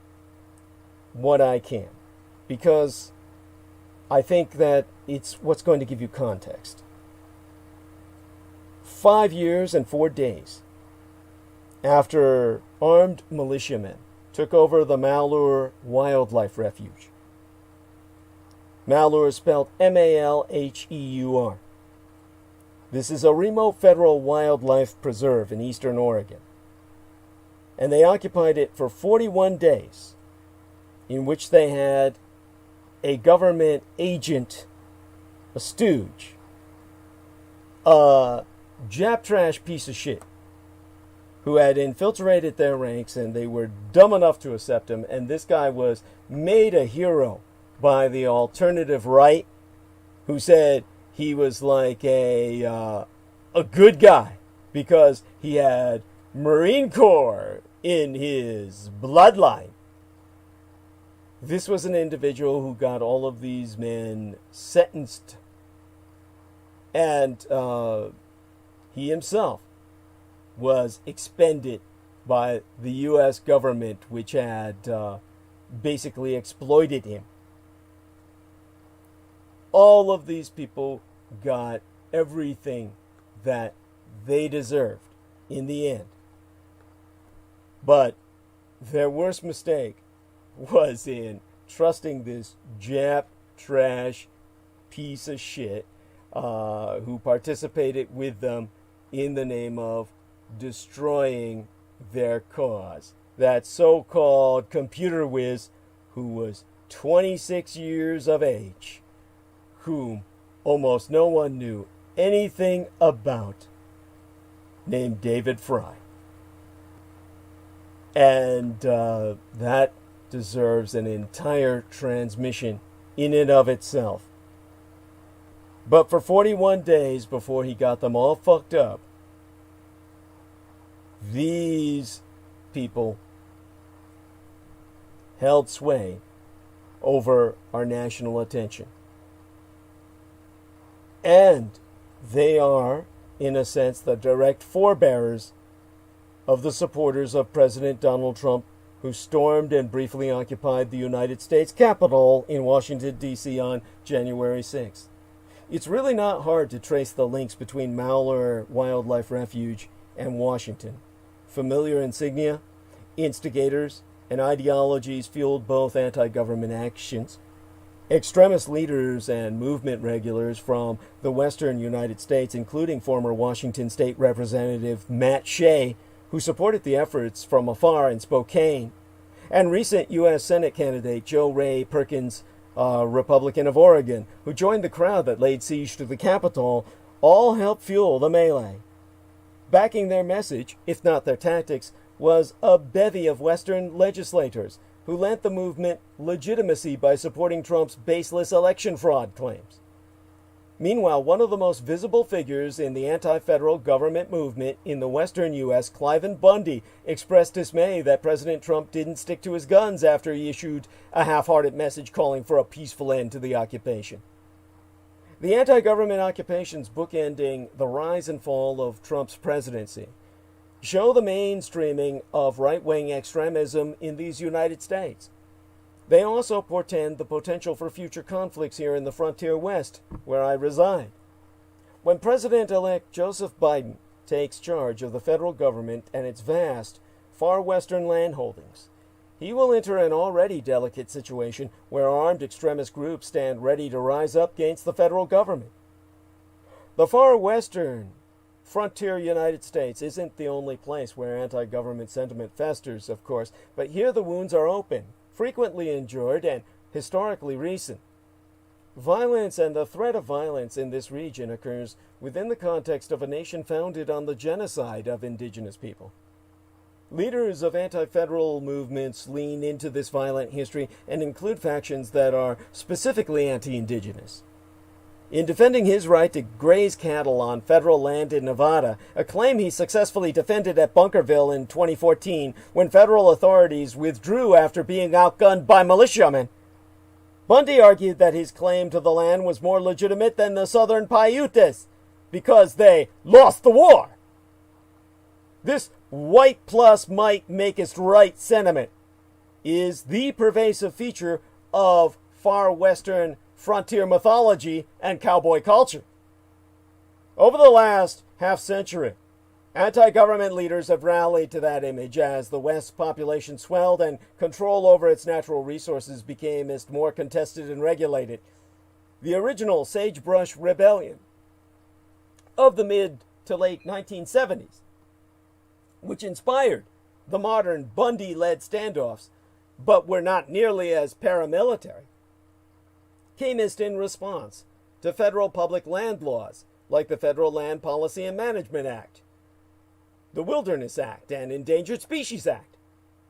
what I can, because I think that it's what's going to give you context. 5 years and 4 days after armed militiamen took over the Malheur Wildlife Refuge. Malheur is spelled M-A-L-H-E-U-R. This is a remote federal wildlife preserve in eastern Oregon. And they occupied it for 41 days, in which they had a government agent, a stooge, a Jap trash piece of shit, who had infiltrated their ranks, and they were dumb enough to accept him. And this guy was made a hero by the alternative right, who said he was like a good guy because he had Marine Corps in his bloodline. This was an individual who got all of these men sentenced, and he himself was expended by the U.S. government, which had basically exploited him. All of these people got everything that they deserved in the end. But their worst mistake was in trusting this Jap trash piece of shit who participated with them in the name of destroying their cause. That so-called computer whiz who was 26 years of age, whom almost no one knew anything about, named David Fry. And that deserves an entire transmission in and of itself. But for 41 days before he got them all fucked up, these people held sway over our national attention. And they are, in a sense, the direct forebearers of the supporters of President Donald Trump, who stormed and briefly occupied the United States Capitol in Washington, D.C. on January 6th. It's really not hard to trace the links between Malheur Wildlife Refuge and Washington. Familiar insignia, instigators, and ideologies fueled both anti-government actions Extremist leaders and movement regulars from the western United States, including former Washington State Representative Matt Shea, who supported the efforts from afar in Spokane, and recent U.S. Senate candidate Joe Ray Perkins, Republican of Oregon, who joined the crowd that laid siege to the Capitol, all helped fuel the melee. Backing their message, if not their tactics, was a bevy of Western legislators who lent the movement legitimacy by supporting Trump's baseless election fraud claims. Meanwhile, one of the most visible figures in the anti-federal government movement in the western U.S., Cliven Bundy, expressed dismay that President Trump didn't stick to his guns after he issued a half-hearted message calling for a peaceful end to the occupation. The anti-government occupations bookending the rise and fall of Trump's presidency show the mainstreaming of right-wing extremism in these United States. They also portend the potential for future conflicts here in the frontier West, where I reside. When President-elect Joseph Biden takes charge of the federal government and its vast, far western land holdings, he will enter an already delicate situation where armed extremist groups stand ready to rise up against the federal government. The far western frontier United States isn't the only place where anti-government sentiment festers, of course, but here the wounds are open, frequently endured, and historically recent. Violence and the threat of violence in this region occurs within the context of a nation founded on the genocide of indigenous people. Leaders of anti-federal movements lean into this violent history and include factions that are specifically anti-indigenous. In defending his right to graze cattle on federal land in Nevada, a claim he successfully defended at Bunkerville in 2014 when federal authorities withdrew after being outgunned by militiamen, Bundy argued that his claim to the land was more legitimate than the Southern Paiutes because they lost the war. This white plus might makest right sentiment is the pervasive feature of far western frontier mythology and cowboy culture. Over the last half-century, anti-government leaders have rallied to that image as the West's population swelled and control over its natural resources became more contested and regulated. The original Sagebrush Rebellion of the mid to late 1970s, which inspired the modern Bundy-led standoffs, but were not nearly as paramilitary, came in response to federal public land laws like the Federal Land Policy and Management Act, the Wilderness Act, and Endangered Species Act,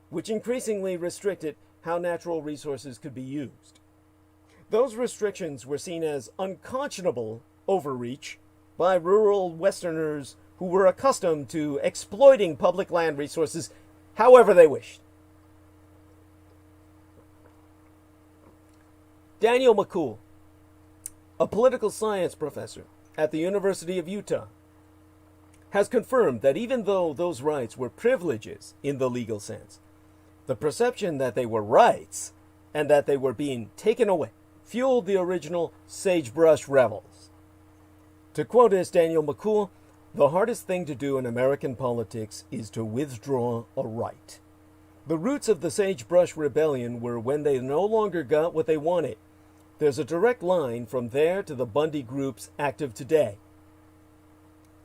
which increasingly restricted how natural resources could be used. Those restrictions were seen as unconscionable overreach by rural Westerners who were accustomed to exploiting public land resources however they wished. Daniel McCool, a political science professor at the University of Utah, has confirmed that even though those rights were privileges in the legal sense, the perception that they were rights and that they were being taken away fueled the original sagebrush rebels. To quote as Daniel McCool, "The hardest thing to do in American politics is to withdraw a right. The roots of the Sagebrush Rebellion were when they no longer got what they wanted. There's a direct line from there to the Bundy groups active today."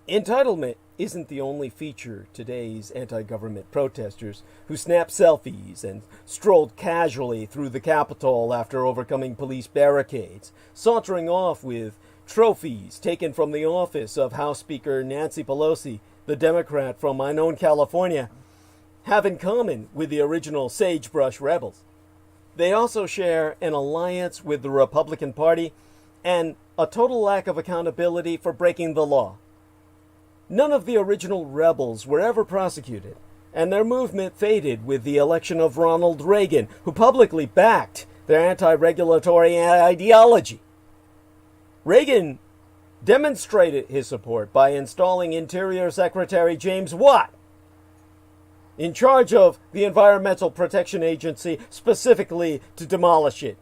Entitlement isn't the only feature today's anti-government protesters who snapped selfies and strolled casually through the Capitol after overcoming police barricades, sauntering off with trophies taken from the office of House Speaker Nancy Pelosi, the Democrat from my own California, have in common with the original Sagebrush rebels. They also share an alliance with the Republican Party and a total lack of accountability for breaking the law. None of the original rebels were ever prosecuted, and their movement faded with the election of Ronald Reagan, who publicly backed their anti-regulatory ideology. Reagan demonstrated his support by installing Interior Secretary James Watt in charge of the Environmental Protection Agency, specifically to demolish it,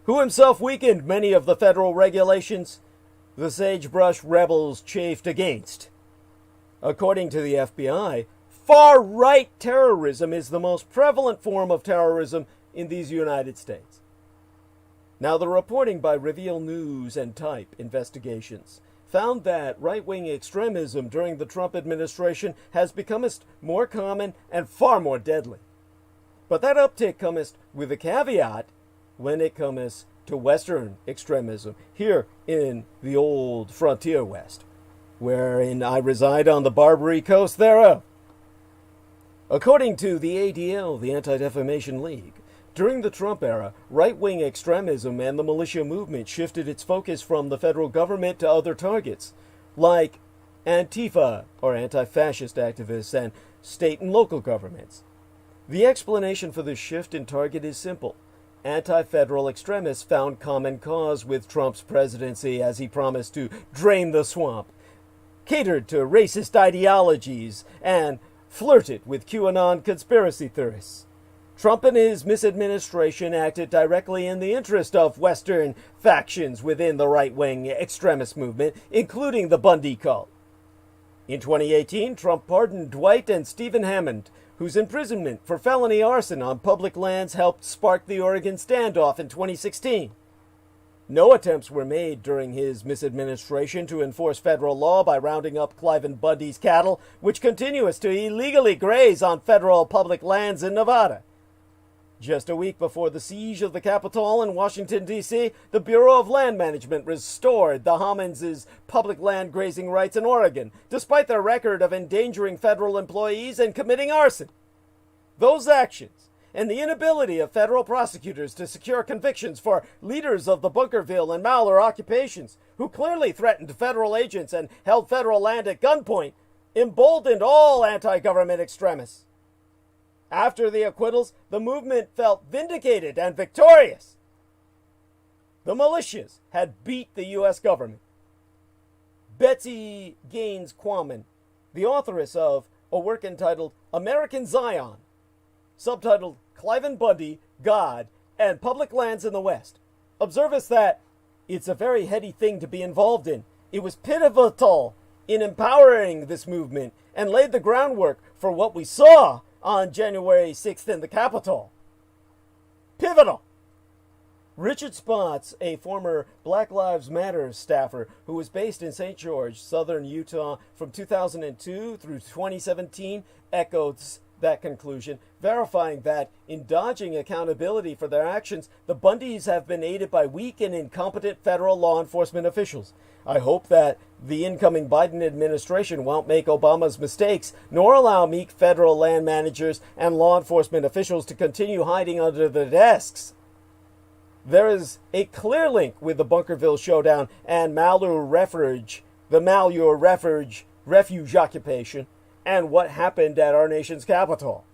who himself weakened many of the federal regulations the Sagebrush rebels chafed against. According to the FBI, far-right terrorism is the most prevalent form of terrorism in these United States. Now, the reporting by Reveal News and Type Investigations found that right-wing extremism during the Trump administration has become more common and far more deadly. But that uptick cometh with a caveat when it cometh to Western extremism, here in the old frontier West, wherein I reside on the Barbary coast thereof. According to the ADL, the Anti-Defamation League, during the Trump era, right-wing extremism and the militia movement shifted its focus from the federal government to other targets, like Antifa, or anti-fascist activists, and state and local governments. The explanation for this shift in target is simple. Anti-federal extremists found common cause with Trump's presidency as he promised to drain the swamp, catered to racist ideologies, and flirted with QAnon conspiracy theorists. Trump and his misadministration acted directly in the interest of Western factions within the right-wing extremist movement, including the Bundy cult. In 2018, Trump pardoned Dwight and Stephen Hammond, whose imprisonment for felony arson on public lands helped spark the Oregon standoff in 2016. No attempts were made during his misadministration to enforce federal law by rounding up Cliven Bundy's cattle, which continues to illegally graze on federal public lands in Nevada. Just a week before the siege of the Capitol in Washington, D.C., the Bureau of Land Management restored the Hammonds' public land grazing rights in Oregon, despite their record of endangering federal employees and committing arson. Those actions, and the inability of federal prosecutors to secure convictions for leaders of the Bunkerville and Malheur occupations, who clearly threatened federal agents and held federal land at gunpoint, emboldened all anti-government extremists. After the acquittals, the movement felt vindicated and victorious. The militias had beat the U.S. government. Betsy Gaines Quammen, the authoress of a work entitled American Zion, subtitled Cliven Bundy, God, and Public Lands in the West, observes that it's a very heady thing to be involved in. It was pivotal in empowering this movement and laid the groundwork for what we saw on January 6th in the Capitol. Pivotal. Richard Spotts, a former Black Lives Matter staffer who was based in St. George, southern Utah from 2002 through 2017, echoes that conclusion, verifying that in dodging accountability for their actions, the Bundys have been aided by weak and incompetent federal law enforcement officials. I hope that the incoming Biden administration won't make Obama's mistakes, nor allow meek federal land managers and law enforcement officials to continue hiding under the desks. There is a clear link with the Bunkerville showdown and Malheur Refuge, the Malheur Refuge occupation, and what happened at our nation's capital.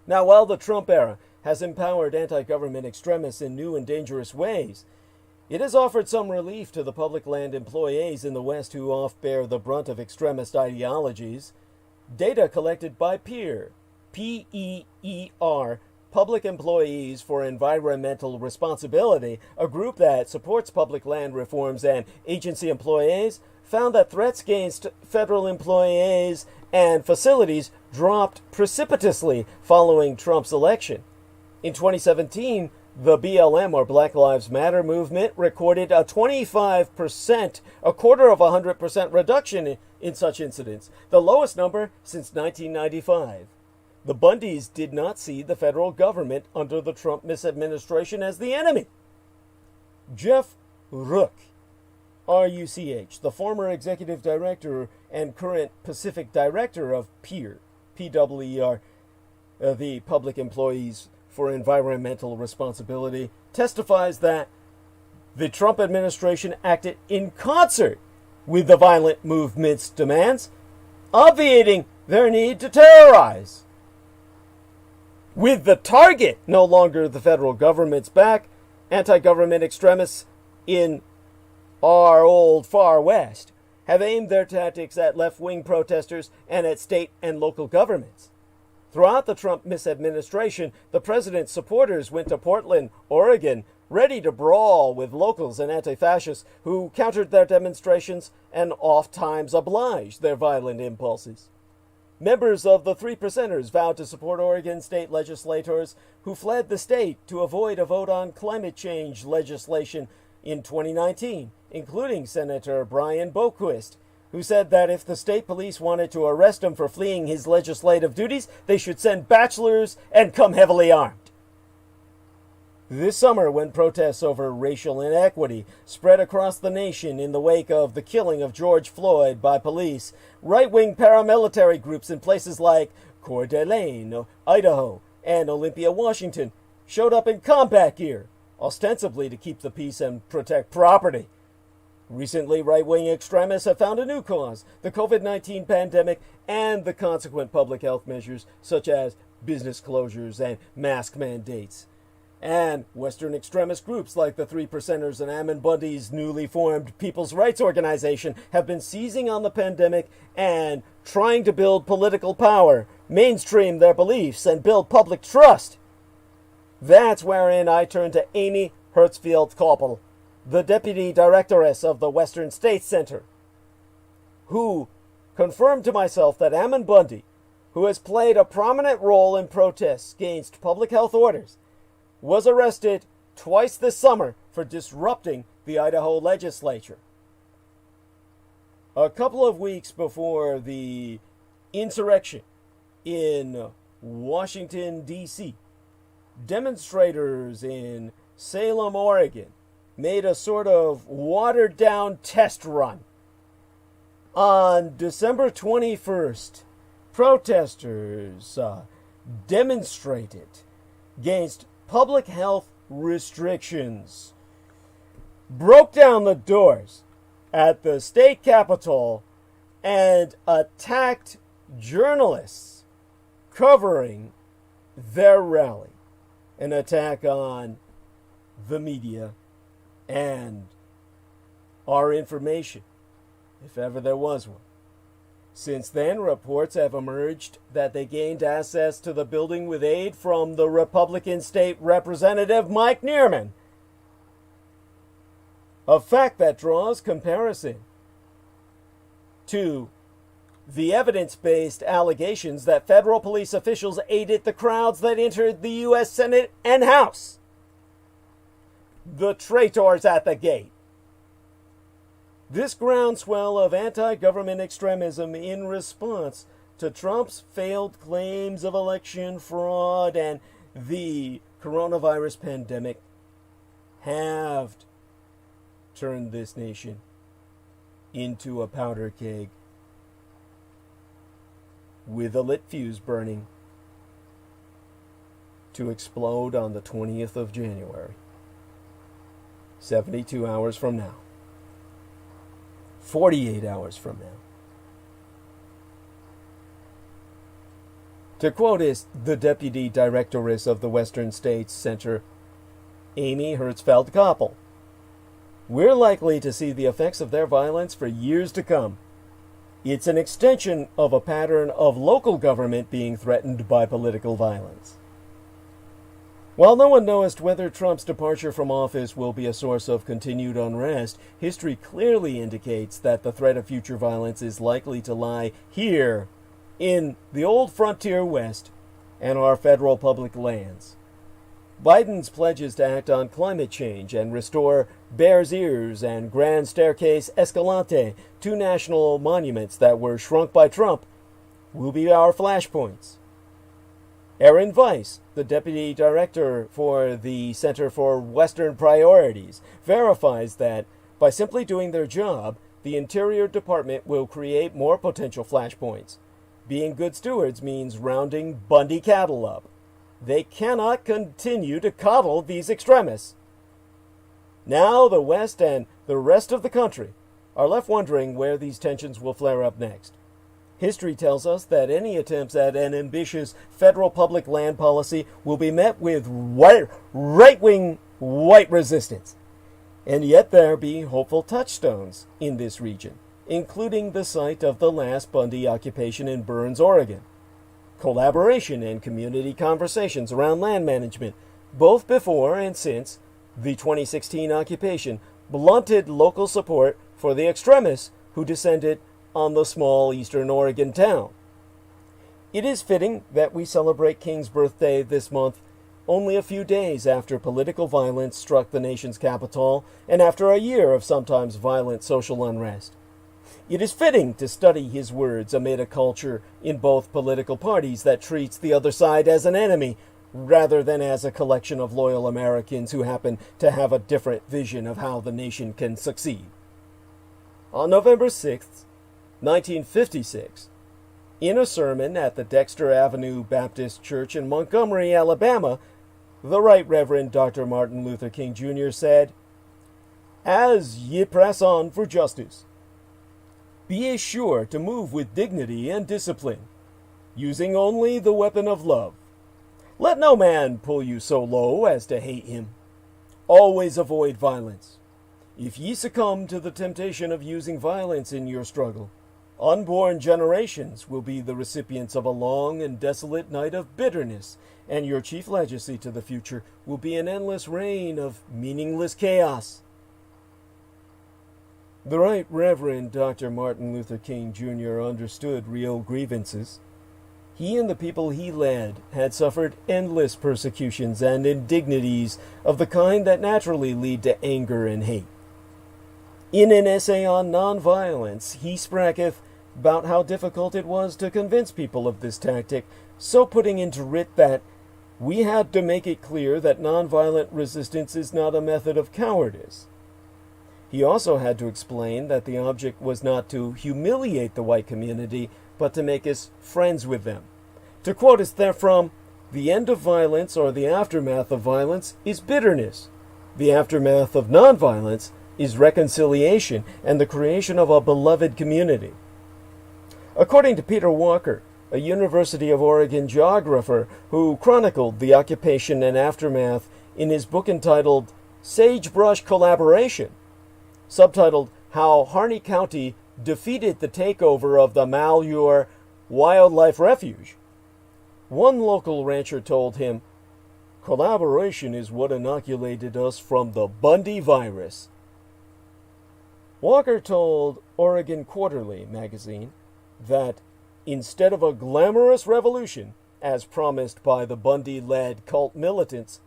Now, while the Trump era has empowered anti-government extremists in new and dangerous ways, it has offered some relief to the public land employees in the West who oft bear the brunt of extremist ideologies. Data collected by PEER, P-E-E-R, Public Employees for Environmental Responsibility, a group that supports public land reforms and agency employees, found that threats against federal employees and facilities dropped precipitously following Trump's election. In 2017, the BLM, or Black Lives Matter movement, recorded a 25%, a quarter of 100% reduction in such incidents, the lowest number since 1995. The Bundys did not see the federal government under the Trump misadministration as the enemy. Jeff Rook, R-U-C-H, the former executive director and current Pacific director of PEER, P-W-E-R, the Public Employees for Environmental Responsibility, testifies that the Trump administration acted in concert with the violent movement's demands, obviating their need to terrorize. With the target no longer the federal government's back, anti-government extremists in our old far west have aimed their tactics at left-wing protesters and at state and local governments. Throughout the Trump misadministration, the president's supporters went to Portland, Oregon, ready to brawl with locals and anti-fascists who countered their demonstrations and oft-times obliged their violent impulses. members of the Three Percenters vowed to support Oregon state legislators who fled the state to avoid a vote on climate change legislation in 2019, including Senator Brian Boquist, who said that if the state police wanted to arrest him for fleeing his legislative duties, they should send bachelors and come heavily armed. This summer, when protests over racial inequity spread across the nation in the wake of the killing of George Floyd by police, right-wing paramilitary groups in places like Coeur d'Alene, Idaho, and Olympia, Washington, showed up in combat gear, ostensibly to keep the peace and protect property. Recently, right-wing extremists have found a new cause, the COVID-19 pandemic and the consequent public health measures such as business closures and mask mandates. And Western extremist groups like the Three Percenters and Ammon Bundy's newly formed People's Rights Organization have been seizing on the pandemic and trying to build political power, mainstream their beliefs, and build public trust. That's wherein I turn to Amy Hertzfield-Koppel, the Deputy Directoress of the Western States Center, who confirmed to myself that Ammon Bundy, who has played a prominent role in protests against public health orders, was arrested twice this summer for disrupting the Idaho legislature. A couple of weeks before the insurrection in Washington, D.C., demonstrators in Salem, Oregon, made a sort of watered-down test run. On December 21st, protesters demonstrated against public health restrictions, broke down the doors at the state capitol, and attacked journalists covering their rally. An attack on the media and our information, if ever there was one. Since then, reports have emerged that they gained access to the building with aid from the Republican State Representative Mike Neerman. A fact that draws comparison to the evidence-based allegations that federal police officials aided the crowds that entered the U.S. Senate and House. The traitors at the gate. This groundswell of anti-government extremism in response to Trump's failed claims of election fraud and the coronavirus pandemic have turned this nation into a powder keg with a lit fuse burning to explode on the 20th of January, 72 hours from now. 48 hours from now. To quote the Deputy Directoress of the Western States Center, Amy Hertzfield-Koppel, we're likely to see the effects of their violence for years to come. It's an extension of a pattern of local government being threatened by political violence. While no one knows whether Trump's departure from office will be a source of continued unrest, history clearly indicates that the threat of future violence is likely to lie here, in the old frontier West, and our federal public lands. Biden's pledges to act on climate change and restore Bears Ears and Grand Staircase Escalante, two national monuments that were shrunk by Trump, will be our flashpoints. Erin Weiss, the Deputy Director for the Center for Western Priorities, verifies that by simply doing their job, the Interior Department will create more potential flashpoints. Being good stewards means rounding Bundy cattle up. They cannot continue to coddle these extremists. Now the West and the rest of the country are left wondering where these tensions will flare up next. History tells us that any attempts at an ambitious federal public land policy will be met with right-wing white resistance. And yet there be hopeful touchstones in this region, including the site of the last Bundy occupation in Burns, Oregon. Collaboration and community conversations around land management, both before and since the 2016 occupation, blunted local support for the extremists who descended on the small eastern Oregon town. It is fitting that we celebrate King's birthday this month, only a few days after political violence struck the nation's capital and after a year of sometimes violent social unrest. It is fitting to study his words amid a culture in both political parties that treats the other side as an enemy rather than as a collection of loyal Americans who happen to have a different vision of how the nation can succeed. On November 6th, 1956, in a sermon at the Dexter Avenue Baptist Church in Montgomery, Alabama, the Right Reverend Dr. Martin Luther King Jr. said, "As ye press on for justice, be sure to move with dignity and discipline, using only the weapon of love. Let no man pull you so low as to hate him. Always avoid violence. If ye succumb to the temptation of using violence in your struggle, unborn generations will be the recipients of a long and desolate night of bitterness, and your chief legacy to the future will be an endless reign of meaningless chaos." The Right Reverend Dr. Martin Luther King Jr. understood real grievances. He and the people he led had suffered endless persecutions and indignities of the kind that naturally lead to anger and hate. In an essay on nonviolence, he spraketh about how difficult it was to convince people of this tactic, so putting into writ that we had to make it clear that nonviolent resistance is not a method of cowardice. He also had to explain that the object was not to humiliate the white community, but to make us friends with them. To quote us therefrom, "The end of violence or the aftermath of violence is bitterness. The aftermath of nonviolence is reconciliation and the creation of a beloved community." According to Peter Walker, a University of Oregon geographer who chronicled the occupation and aftermath in his book entitled Sagebrush Collaboration, subtitled How Harney County Defeated the Takeover of the Malheur Wildlife Refuge, one local rancher told him, "Collaboration is what inoculated us from the Bundy virus." Walker told Oregon Quarterly magazine that instead of a glamorous revolution, as promised by the Bundy-led cult militants,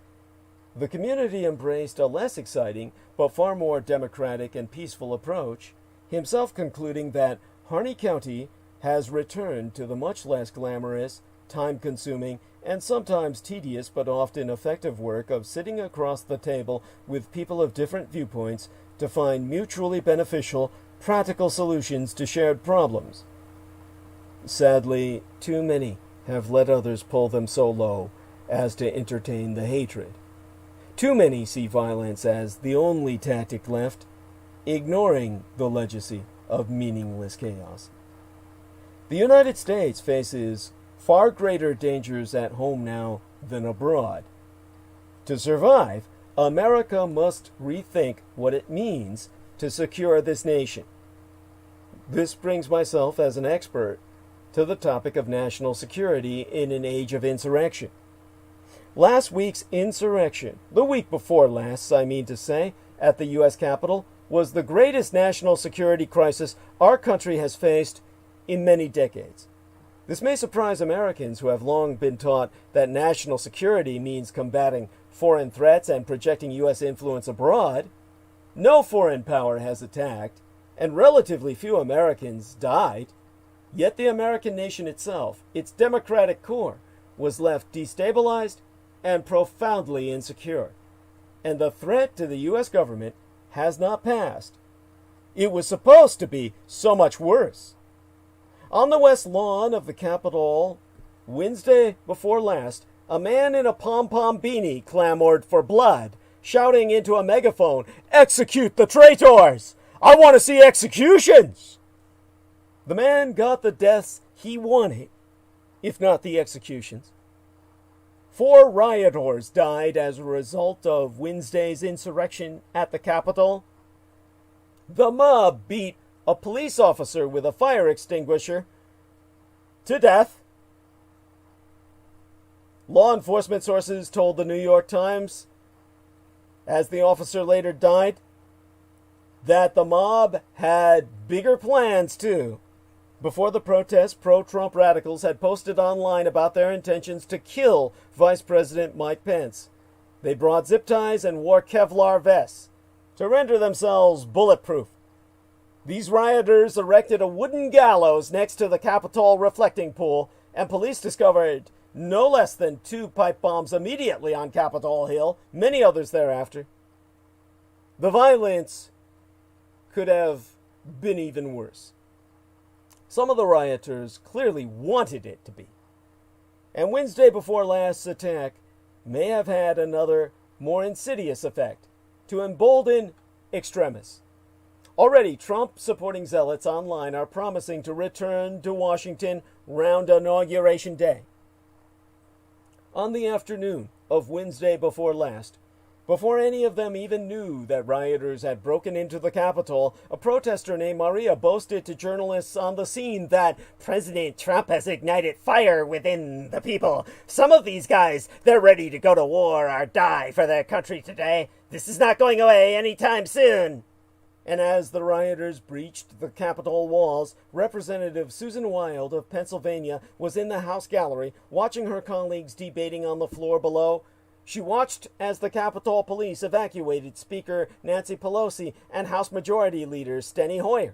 the community embraced a less exciting but far more democratic and peaceful approach, himself concluding that Harney County has returned to the much less glamorous, time-consuming, and sometimes tedious but often effective work of sitting across the table with people of different viewpoints to find mutually beneficial, practical solutions to shared problems. Sadly, too many have let others pull them so low as to entertain the hatred. Too many see violence as the only tactic left, ignoring the legacy of meaningless chaos. The United States faces far greater dangers at home now than abroad. To survive, America must rethink what it means to secure this nation. This brings myself as an expert to the topic of national security in an age of insurrection. Last week's insurrection, the week before last, I mean to say, at the U.S. Capitol, was the greatest national security crisis our country has faced in many decades. This may surprise Americans who have long been taught that national security means combating foreign threats and projecting U.S. influence abroad. No foreign power has attacked, and relatively few Americans died. Yet the American nation itself, its democratic core, was left destabilized and profoundly insecure. And the threat to the U.S. government has not passed. It was supposed to be so much worse. On the west lawn of the Capitol, Wednesday before last, a man in a pom-pom beanie clamored for blood, shouting into a megaphone, "Execute the traitors! I want to see executions!" The man got the deaths he wanted, if not the executions. 4 rioters died as a result of Wednesday's insurrection at the Capitol. The mob beat a police officer with a fire extinguisher to death. Law enforcement sources told the New York Times, as the officer later died, that the mob had bigger plans too. Before the protests, pro-Trump radicals had posted online about their intentions to kill Vice President Mike Pence. They brought zip ties and wore Kevlar vests to render themselves bulletproof. These rioters erected a wooden gallows next to the Capitol reflecting pool, and police discovered no less than 2 pipe bombs immediately on Capitol Hill, many others thereafter. The violence could have been even worse. Some of the rioters clearly wanted it to be. And Wednesday before last's attack may have had another, more insidious effect to embolden extremists. Already, Trump-supporting zealots online are promising to return to Washington round Inauguration Day. On the afternoon of Wednesday before last, before any of them even knew that rioters had broken into the Capitol, a protester named Maria boasted to journalists on the scene that President Trump has ignited fire within the people. Some of these guys, they're ready to go to war or die for their country today. This is not going away anytime soon. And as the rioters breached the Capitol walls, Representative Susan Wild of Pennsylvania was in the House gallery watching her colleagues debating on the floor below. She watched as the Capitol Police evacuated Speaker Nancy Pelosi and House Majority Leader Steny Hoyer.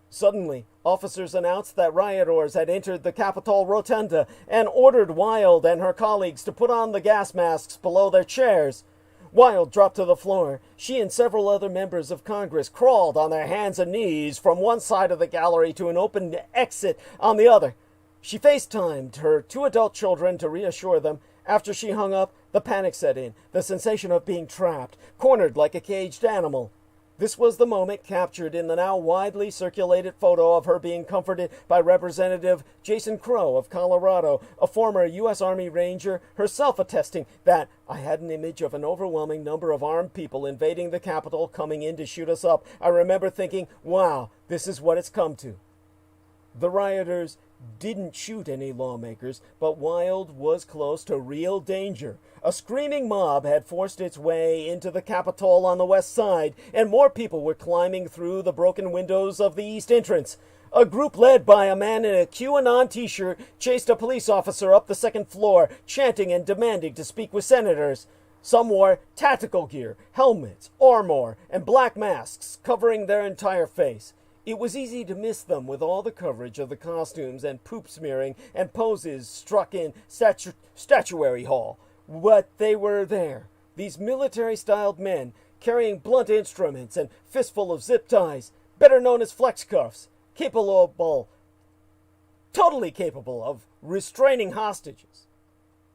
Suddenly, officers announced that rioters had entered the Capitol Rotunda and ordered Wild and her colleagues to put on the gas masks below their chairs. Wild dropped to the floor. She and several other members of Congress crawled on their hands and knees from one side of the gallery to an open exit on the other. She FaceTimed her 2 adult children to reassure them. After she hung up, the panic set in, the sensation of being trapped, cornered like a caged animal. This was the moment captured in the now widely circulated photo of her being comforted by Representative Jason Crow of Colorado, a former U.S. Army Ranger, herself attesting that I had an image of an overwhelming number of armed people invading the Capitol coming in to shoot us up. I remember thinking, wow, this is what it's come to. The rioters didn't shoot any lawmakers, but Wild was close to real danger. A screaming mob had forced its way into the Capitol on the west side, and more people were climbing through the broken windows of the east entrance. A group led by a man in a QAnon t-shirt chased a police officer up the second floor, chanting and demanding to speak with senators. Some wore tactical gear, helmets, armor, and black masks covering their entire face. It was easy to miss them with all the coverage of the costumes and poop smearing and poses struck in Statuary Hall. But they were there, these military-styled men carrying blunt instruments and fistful of zip ties, better known as flex cuffs, totally capable of restraining hostages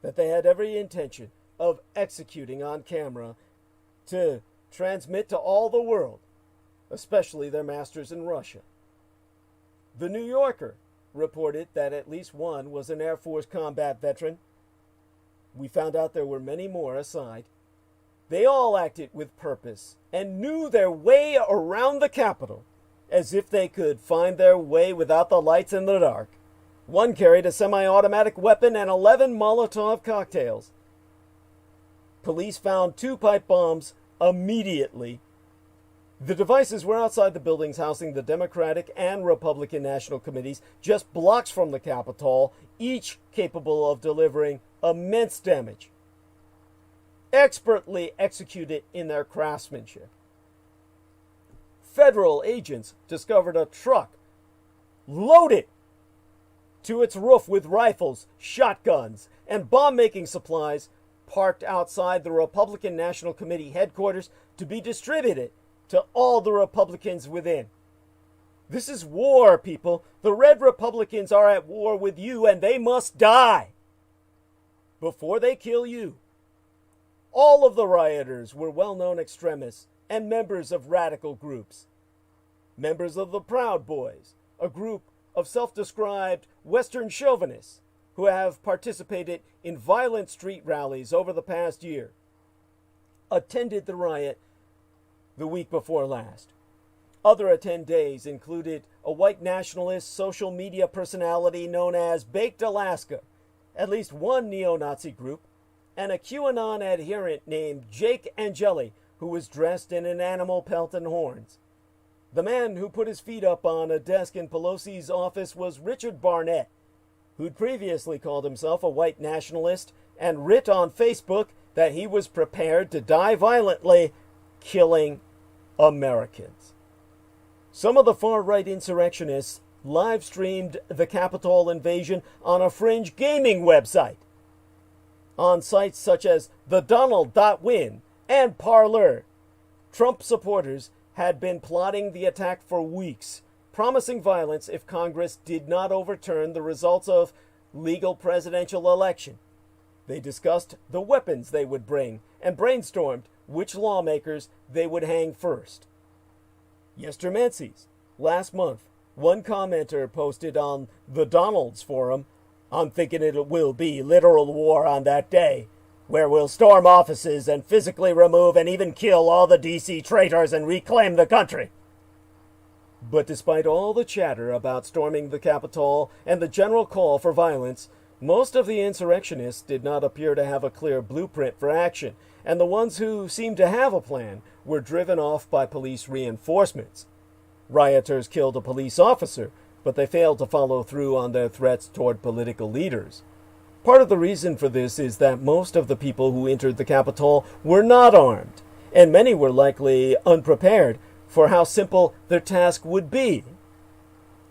that they had every intention of executing on camera to transmit to all the world, especially their masters in Russia. The New Yorker reported that at least one was an Air Force combat veteran. We found out there were many more aside. They all acted with purpose and knew their way around the Capitol, as if they could find their way without the lights in the dark. One carried a semi-automatic weapon and 11 Molotov cocktails. Police found 2 pipe bombs immediately. The devices were outside the buildings housing the Democratic and Republican National Committees, just blocks from the Capitol, each capable of delivering immense damage. Expertly executed in their craftsmanship. Federal agents discovered a truck loaded to its roof with rifles, shotguns, and bomb-making supplies parked outside the Republican National Committee headquarters to be distributed to all the Republicans within. This is war, people. The Red Republicans are at war with you, and they must die before they kill you. All of the rioters were well-known extremists and members of radical groups. Members of the Proud Boys, a group of self-described Western chauvinists who have participated in violent street rallies over the past year, attended the riot the week before last. Other attendees included a white nationalist social media personality known as Baked Alaska, at least one neo-Nazi group, and a QAnon adherent named Jake Angeli, who was dressed in an animal pelt and horns. The man who put his feet up on a desk in Pelosi's office was Richard Barnett, who'd previously called himself a white nationalist and writ on Facebook that he was prepared to die violently, killing Americans. Some of the far-right insurrectionists live-streamed the Capitol invasion on a fringe gaming website. On sites such as thedonald.win and Parler, Trump supporters had been plotting the attack for weeks, promising violence if Congress did not overturn the results of legal presidential election. They discussed the weapons they would bring and brainstormed which lawmakers they would hang first. Yestermenses, last month, one commenter posted on the Donald's forum, "I'm thinking it will be literal war on that day, where we'll storm offices and physically remove and even kill all the DC traitors and reclaim the country." But despite all the chatter about storming the Capitol and the general call for violence, most of the insurrectionists did not appear to have a clear blueprint for action, and the ones who seemed to have a plan were driven off by police reinforcements. Rioters killed a police officer, but they failed to follow through on their threats toward political leaders. Part of the reason for this is that most of the people who entered the Capitol were not armed, and many were likely unprepared for how simple their task would be.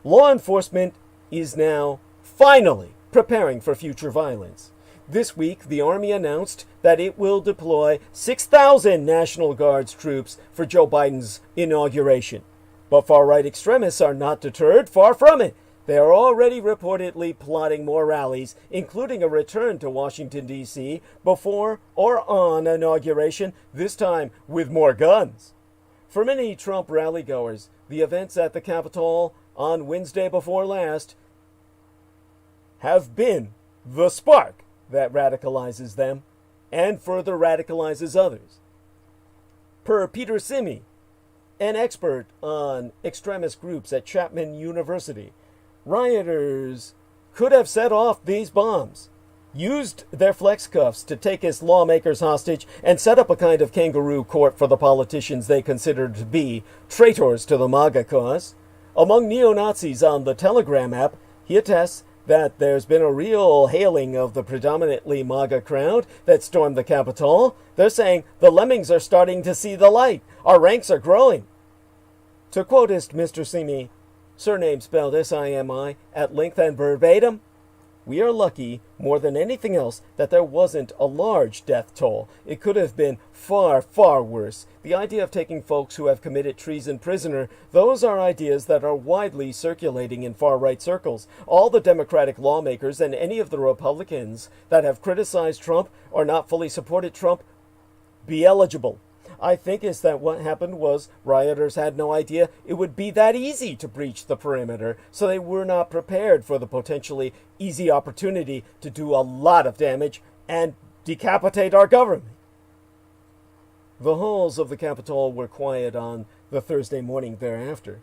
Law enforcement is now finally preparing for future violence. This week, the Army announced that it will deploy 6,000 National Guards troops for Joe Biden's inauguration. But far-right extremists are not deterred, far from it. They are already reportedly plotting more rallies, including a return to Washington, D.C. before or on inauguration, this time with more guns. For many Trump rally-goers, the events at the Capitol on Wednesday before last have been the spark that radicalizes them and further radicalizes others. Per Peter Simi, an expert on extremist groups at Chapman University, rioters could have set off these bombs, used their flex cuffs to take his lawmakers hostage, and set up a kind of kangaroo court for the politicians they considered to be traitors to the MAGA cause. Among neo-Nazis on the Telegram app, he attests that there's been a real hailing of the predominantly MAGA crowd that stormed the Capitol. They're saying the lemmings are starting to see the light. Our ranks are growing. To quotist Mr. Simi, surname spelled S-I-M-I, at length and verbatim, "We are lucky, more than anything else, that there wasn't a large death toll. It could have been far, far worse. The idea of taking folks who have committed treason prisoner, those are ideas that are widely circulating in far-right circles. All the Democratic lawmakers and any of the Republicans that have criticized Trump or not fully supported Trump be eligible. I think is that what happened was rioters had no idea it would be that easy to breach the perimeter, so they were not prepared for the potentially easy opportunity to do a lot of damage and decapitate our government." The halls of the Capitol were quiet on the Thursday morning thereafter.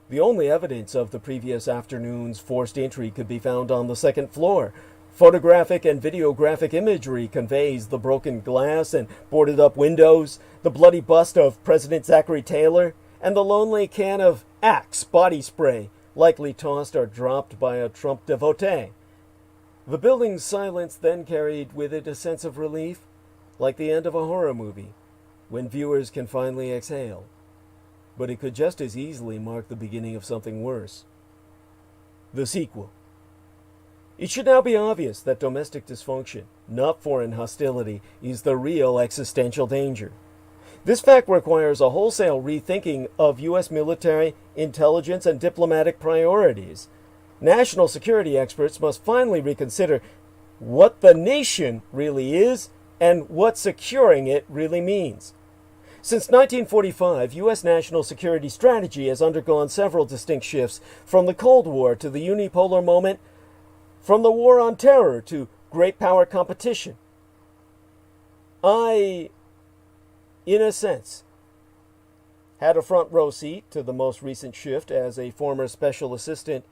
The only evidence of the previous afternoon's forced entry could be found on the second floor. Photographic and videographic imagery conveys the broken glass and boarded-up windows, the bloody bust of President Zachary Taylor, and the lonely can of Axe body spray, likely tossed or dropped by a Trump devotee. The building's silence then carried with it a sense of relief, like the end of a horror movie, when viewers can finally exhale. But it could just as easily mark the beginning of something worse. The sequel. It should now be obvious that domestic dysfunction, not foreign hostility, is the real existential danger. This fact requires a wholesale rethinking of U.S. military, intelligence, and diplomatic priorities. National security experts must finally reconsider what the nation really is and what securing it really means. Since 1945, U.S. national security strategy has undergone several distinct shifts, from the Cold War to the unipolar moment, from the war on terror to great power competition. I, in a sense, had a front row seat to the most recent shift as a former special assistant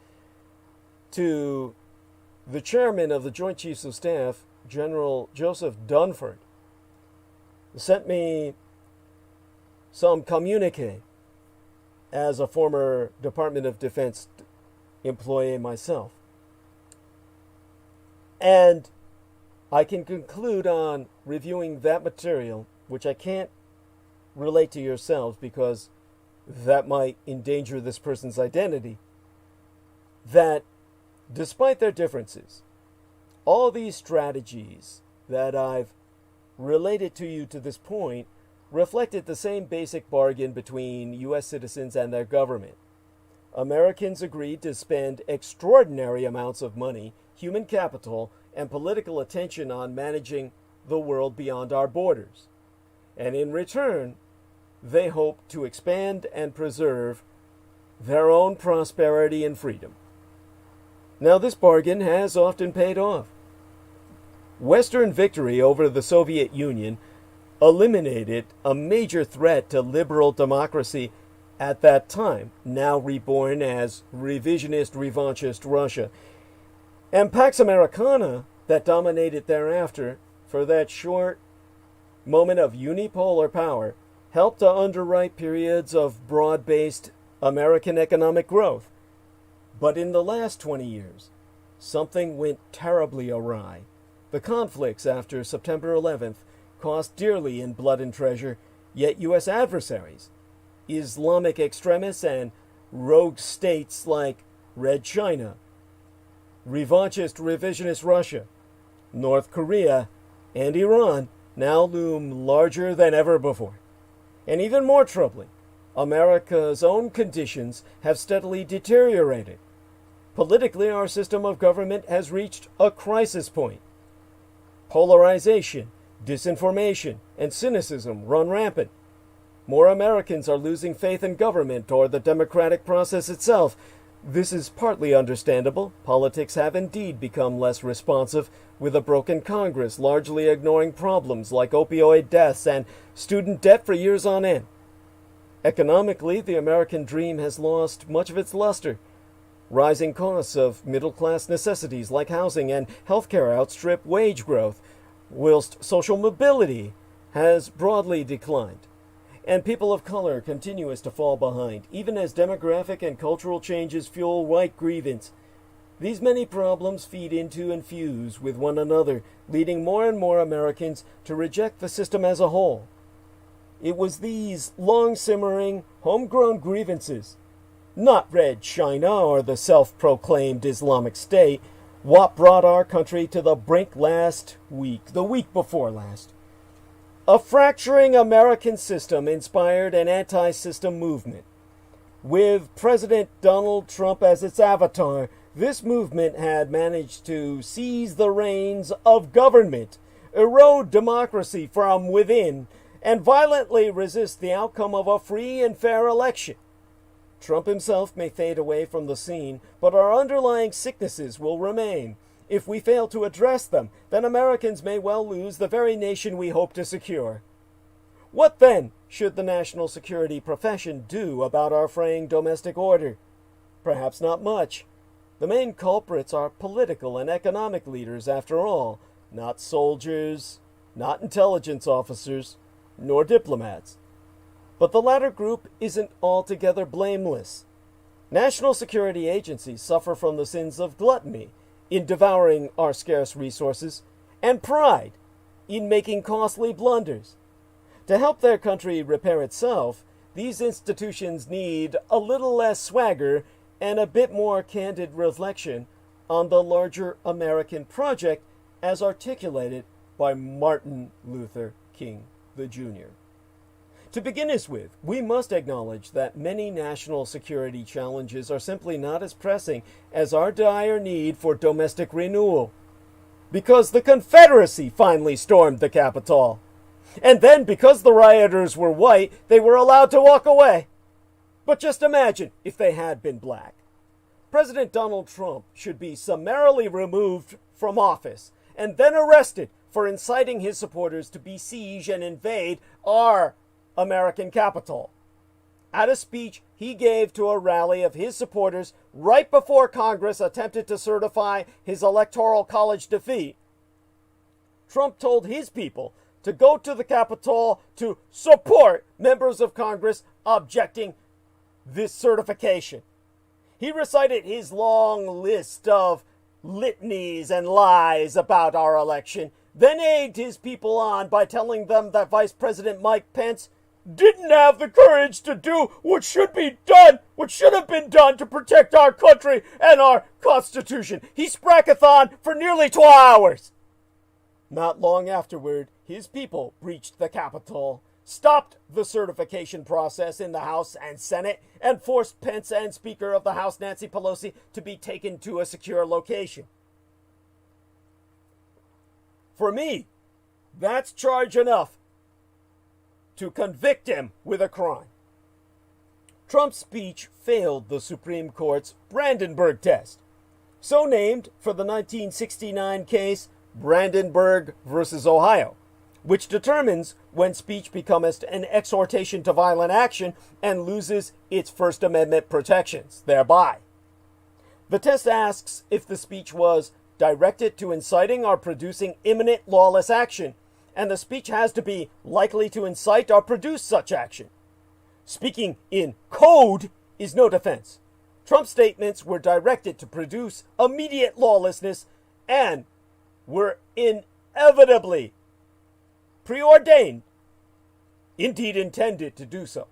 to the chairman of the Joint Chiefs of Staff, General Joseph Dunford, sent me some communique as a former Department of Defense employee myself. And I can conclude on reviewing that material, which I can't relate to yourselves because that might endanger this person's identity, that despite their differences, all these strategies that I've related to you to this point reflected the same basic bargain between U.S. citizens and their government. Americans agreed to spend extraordinary amounts of money, human capital, and political attention on managing the world beyond our borders. And in return, they hoped to expand and preserve their own prosperity and freedom. Now, this bargain has often paid off. Western victory over the Soviet Union eliminated a major threat to liberal democracy at that time, now reborn as revisionist, revanchist Russia. And Pax Americana, that dominated thereafter for that short moment of unipolar power, helped to underwrite periods of broad-based American economic growth. But in the last 20 years, something went terribly awry. The conflicts after September 11th cost dearly in blood and treasure, yet U.S. adversaries, Islamic extremists and rogue states like Red China, revanchist revisionist Russia, North Korea, and Iran now loom larger than ever before. And even more troubling, America's own conditions have steadily deteriorated. Politically, our system of government has reached a crisis point. Polarization, disinformation, and cynicism run rampant. More Americans are losing faith in government or the democratic process itself. This is partly understandable. Politics have indeed become less responsive, with a broken Congress largely ignoring problems like opioid deaths and student debt for years on end. Economically, the American dream has lost much of its luster. Rising costs of middle-class necessities like housing and healthcare outstrip wage growth, whilst social mobility has broadly declined. And people of color continues to fall behind, even as demographic and cultural changes fuel white grievance. These many problems feed into and fuse with one another, leading more and more Americans to reject the system as a whole. It was these long-simmering, homegrown grievances, not Red China or the self-proclaimed Islamic State, what brought our country to the brink last week, the week before last. A fracturing American system inspired an anti-system movement. With President Donald Trump as its avatar, this movement had managed to seize the reins of government, erode democracy from within, and violently resist the outcome of a free and fair election. Trump himself may fade away from the scene, but our underlying sicknesses will remain. If we fail to address them, then Americans may well lose the very nation we hope to secure. What then should the national security profession do about our fraying domestic order? Perhaps not much. The main culprits are political and economic leaders, after all, not soldiers, not intelligence officers, nor diplomats. But the latter group isn't altogether blameless. National security agencies suffer from the sins of gluttony in devouring our scarce resources, and pride in making costly blunders. To help their country repair itself, these institutions need a little less swagger and a bit more candid reflection on the larger American project as articulated by Martin Luther King Jr. To begin us with, we must acknowledge that many national security challenges are simply not as pressing as our dire need for domestic renewal. Because the Confederacy finally stormed the Capitol. And then, because the rioters were white, they were allowed to walk away. But just imagine if they had been black. President Donald Trump should be summarily removed from office and then arrested for inciting his supporters to besiege and invade our American capital. At a speech he gave to a rally of his supporters right before Congress attempted to certify his Electoral College defeat, Trump told his people to go to the Capitol to support members of Congress objecting this certification. He recited his long list of litanies and lies about our election, then egged his people on by telling them that Vice President Mike Pence didn't have the courage to do what should be done, what should have been done to protect our country and our Constitution. He sprack-a-thon for nearly 2 hours. Not long afterward, his people breached the Capitol, stopped the certification process in the House and Senate, and forced Pence and Speaker of the House Nancy Pelosi to be taken to a secure location. For me, that's charge enough to convict him with a crime. Trump's speech failed the Supreme Court's Brandenburg test, so named for the 1969 case Brandenburg versus Ohio, which determines when speech becomes an exhortation to violent action and loses its First Amendment protections thereby. The test asks if the speech was directed to inciting or producing imminent lawless action, and the speech has to be likely to incite or produce such action. Speaking in code is no defense. Trump's statements were directed to produce immediate lawlessness and were inevitably preordained, indeed intended to do so.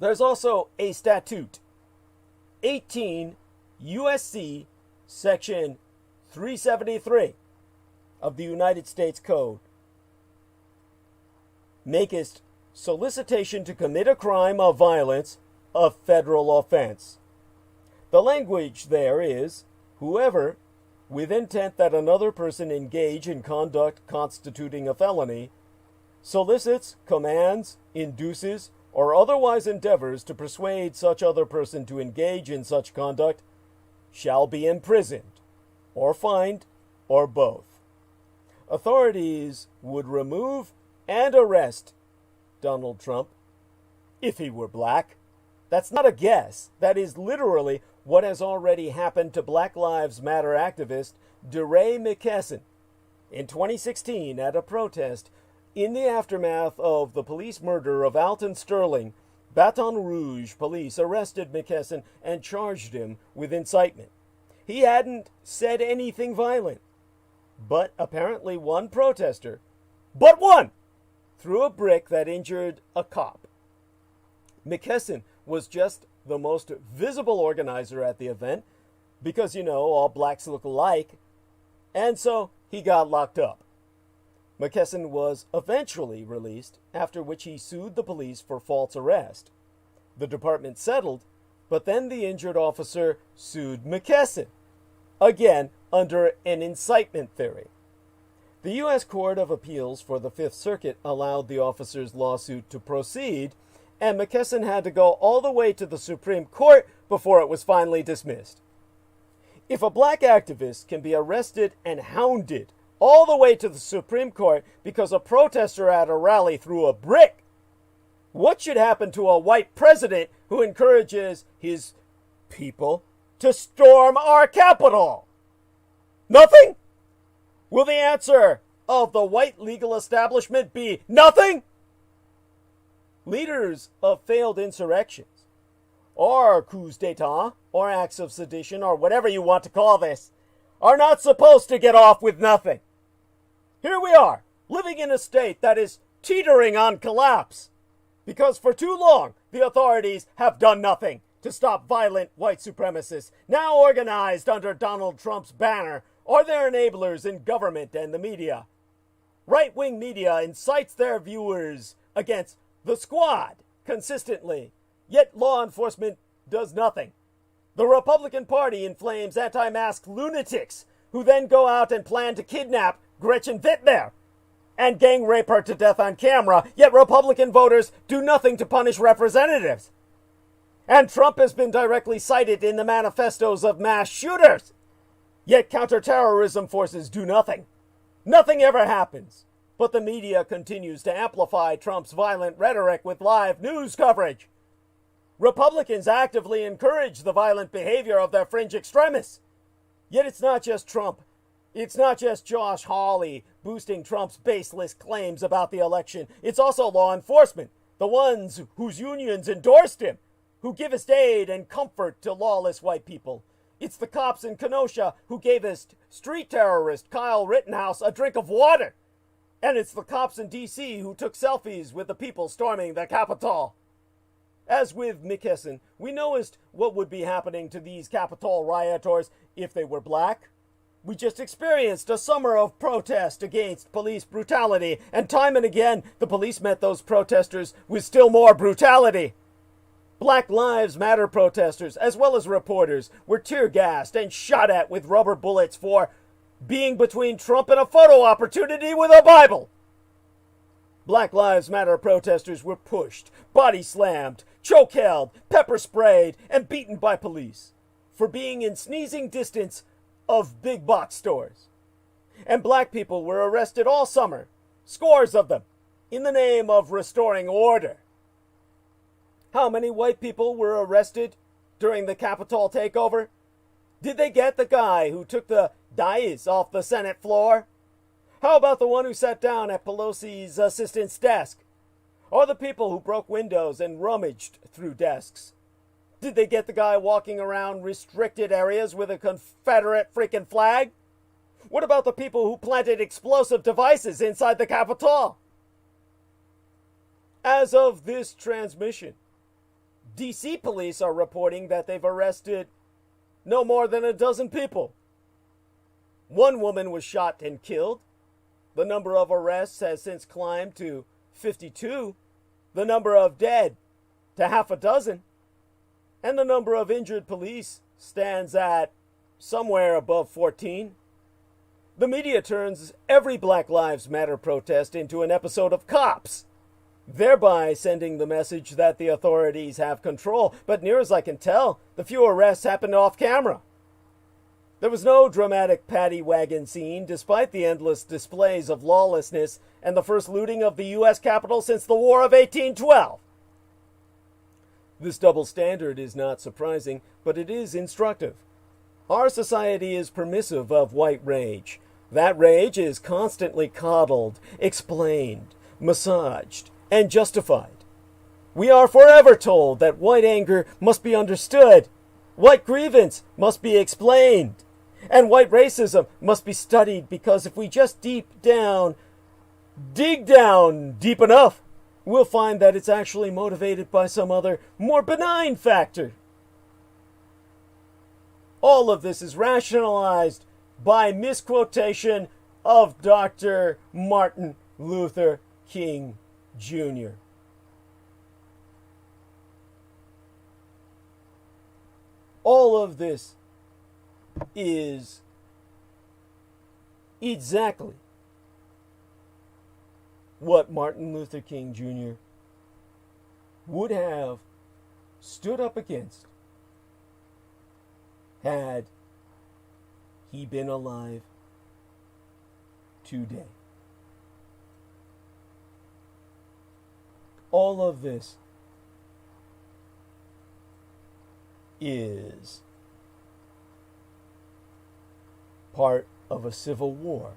There's also a statute, 18 U.S.C. Section 373 of the United States Code, makest solicitation to commit a crime of violence a federal offense. The language there is, whoever, with intent that another person engage in conduct constituting a felony, solicits, commands, induces, or otherwise endeavors to persuade such other person to engage in such conduct, shall be imprisoned, or fined, or both. Authorities would remove and arrest Donald Trump if he were black. That's not a guess. That is literally what has already happened to Black Lives Matter activist DeRay McKesson in 2016 at a protest in the aftermath of the police murder of Alton Sterling. Baton Rouge police arrested McKesson and charged him with incitement. He hadn't said anything violent, but apparently one protester, but one, threw a brick that injured a cop. McKesson was just the most visible organizer at the event because, all blacks look alike, and so he got locked up. McKesson was eventually released, after which he sued the police for false arrest. The department settled, but then the injured officer sued McKesson, again under an incitement theory. The U.S. Court of Appeals for the Fifth Circuit allowed the officer's lawsuit to proceed, and McKesson had to go all the way to the Supreme Court before it was finally dismissed. If a black activist can be arrested and hounded all the way to the Supreme Court because a protester at a rally threw a brick, what should happen to a white president who encourages his people to storm our Capitol? Nothing? Will the answer of the white legal establishment be nothing? Leaders of failed insurrections, or coups d'etat, or acts of sedition, or whatever you want to call this, are not supposed to get off with nothing. Here we are, living in a state that is teetering on collapse, because for too long the authorities have done nothing to stop violent white supremacists, now organized under Donald Trump's banner, or their enablers in government and the media. Right-wing media incites their viewers against the squad consistently, yet law enforcement does nothing. The Republican Party inflames anti-mask lunatics who then go out and plan to kidnap Gretchen Whitmer and gang rape her to death on camera, yet Republican voters do nothing to punish representatives. And Trump has been directly cited in the manifestos of mass shooters, yet counterterrorism forces do nothing. Nothing ever happens. But the media continues to amplify Trump's violent rhetoric with live news coverage. Republicans actively encourage the violent behavior of their fringe extremists. Yet it's not just Trump. It's not just Josh Hawley boosting Trump's baseless claims about the election. It's also law enforcement, the ones whose unions endorsed him, who givest aid and comfort to lawless white people. It's the cops in Kenosha who gavest street terrorist Kyle Rittenhouse a drink of water. And it's the cops in D.C. who took selfies with the people storming the Capitol. As with McKesson, we knowest what would be happening to these Capitol rioters if they were black. We just experienced a summer of protest against police brutality, and time and again, the police met those protesters with still more brutality. Black Lives Matter protesters, as well as reporters, were tear-gassed and shot at with rubber bullets for being between Trump and a photo opportunity with a Bible. Black Lives Matter protesters were pushed, body-slammed, choke-held, pepper-sprayed, and beaten by police for being in sneezing distance of big box stores. And black people were arrested all summer, scores of them, in the name of restoring order. How many white people were arrested during the Capitol takeover? Did they get the guy who took the Dæirs off the Senate floor? How about the one who sat down at Pelosi's assistant's desk? Or the people who broke windows and rummaged through desks? Did they get the guy walking around restricted areas with a Confederate freaking flag? What about the people who planted explosive devices inside the Capitol? As of this transmission, D.C. police are reporting that they've arrested no more than a dozen people. One woman was shot and killed. The number of arrests has since climbed to 52. The number of dead to half a dozen. And the number of injured police stands at somewhere above 14. The media turns every Black Lives Matter protest into an episode of Cops, thereby sending the message that the authorities have control. But near as I can tell, the few arrests happened off camera. There was no dramatic paddy wagon scene, despite the endless displays of lawlessness and the first looting of the U.S. Capitol since the War of 1812. This double standard is not surprising, but it is instructive. Our society is permissive of white rage. That rage is constantly coddled, explained, massaged, and justified. We are forever told that white anger must be understood, white grievance must be explained, and white racism must be studied, because if we just dig down deep enough, we'll find that it's actually motivated by some other, more benign factor. All of this is rationalized by misquotation of Dr. Martin Luther King Jr. All of this is exactly what Martin Luther King Jr. would have stood up against had he been alive today. All of this is part of a civil war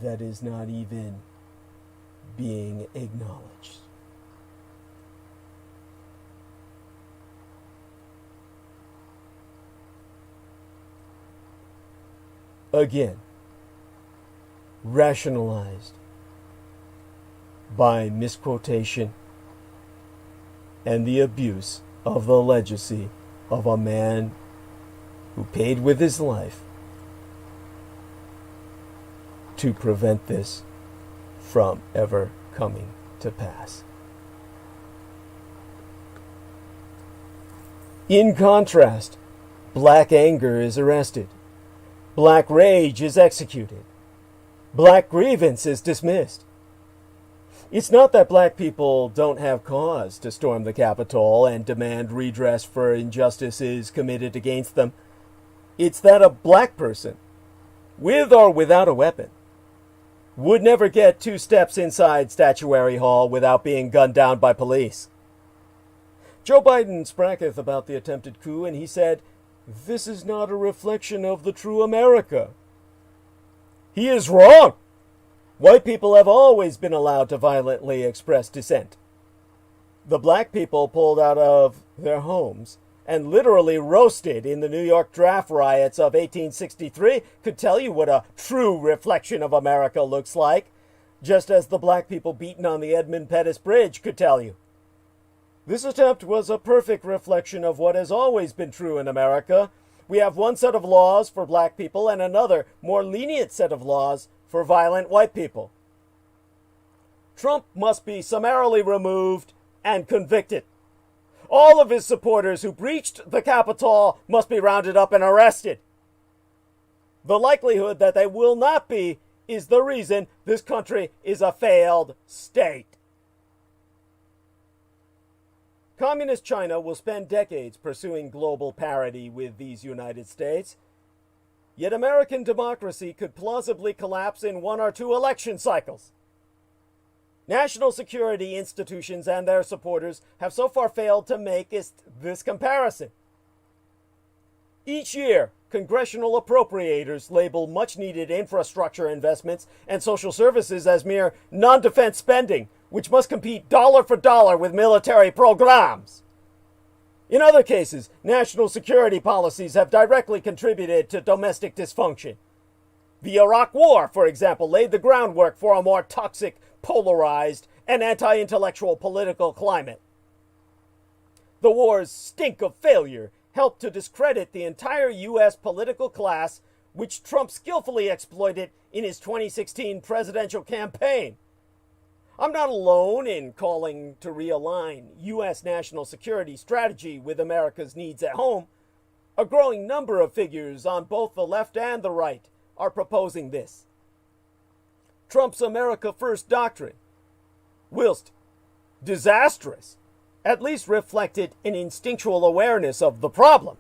that is not even being acknowledged. Again, rationalized by misquotation and the abuse of the legacy of a man who paid with his life to prevent this from ever coming to pass. In contrast, black anger is arrested. Black rage is executed. Black grievance is dismissed. It's not that black people don't have cause to storm the Capitol and demand redress for injustices committed against them. It's that a black person, with or without a weapon, would never get 2 steps inside Statuary Hall without being gunned down by police. Joe Biden spracketh about the attempted coup, and he said, "This is not a reflection of the true America." He is wrong. White people have always been allowed to violently express dissent. the black people pulled out of their homes and literally roasted in the New York draft riots of 1863 could tell you what a true reflection of America looks like, just as the black people beaten on the Edmund Pettus Bridge could tell you. This attempt was a perfect reflection of what has always been true in America. We have one set of laws for black people and another, more lenient set of laws for violent white people. Trump must be summarily removed and convicted. All of his supporters who breached the Capitol must be rounded up and arrested. The likelihood that they will not be is the reason this country is a failed state. Communist China will spend decades pursuing global parity with these United States. Yet American democracy could plausibly collapse in 1 or 2 election cycles. National security institutions and their supporters have so far failed to make this comparison. Each year, congressional appropriators label much-needed infrastructure investments and social services as mere non-defense spending, which must compete dollar for dollar with military programs. In other cases, national security policies have directly contributed to domestic dysfunction. The Iraq War, for example, laid the groundwork for a more toxic, polarized, and anti-intellectual political climate. The war's stink of failure helped to discredit the entire U.S. political class, which Trump skillfully exploited in his 2016 presidential campaign. I'm not alone in calling to realign U.S. national security strategy with America's needs at home. A growing number of figures on both the left and the right are proposing this. Trump's America First doctrine, whilst disastrous, at least reflected an instinctual awareness of the problem.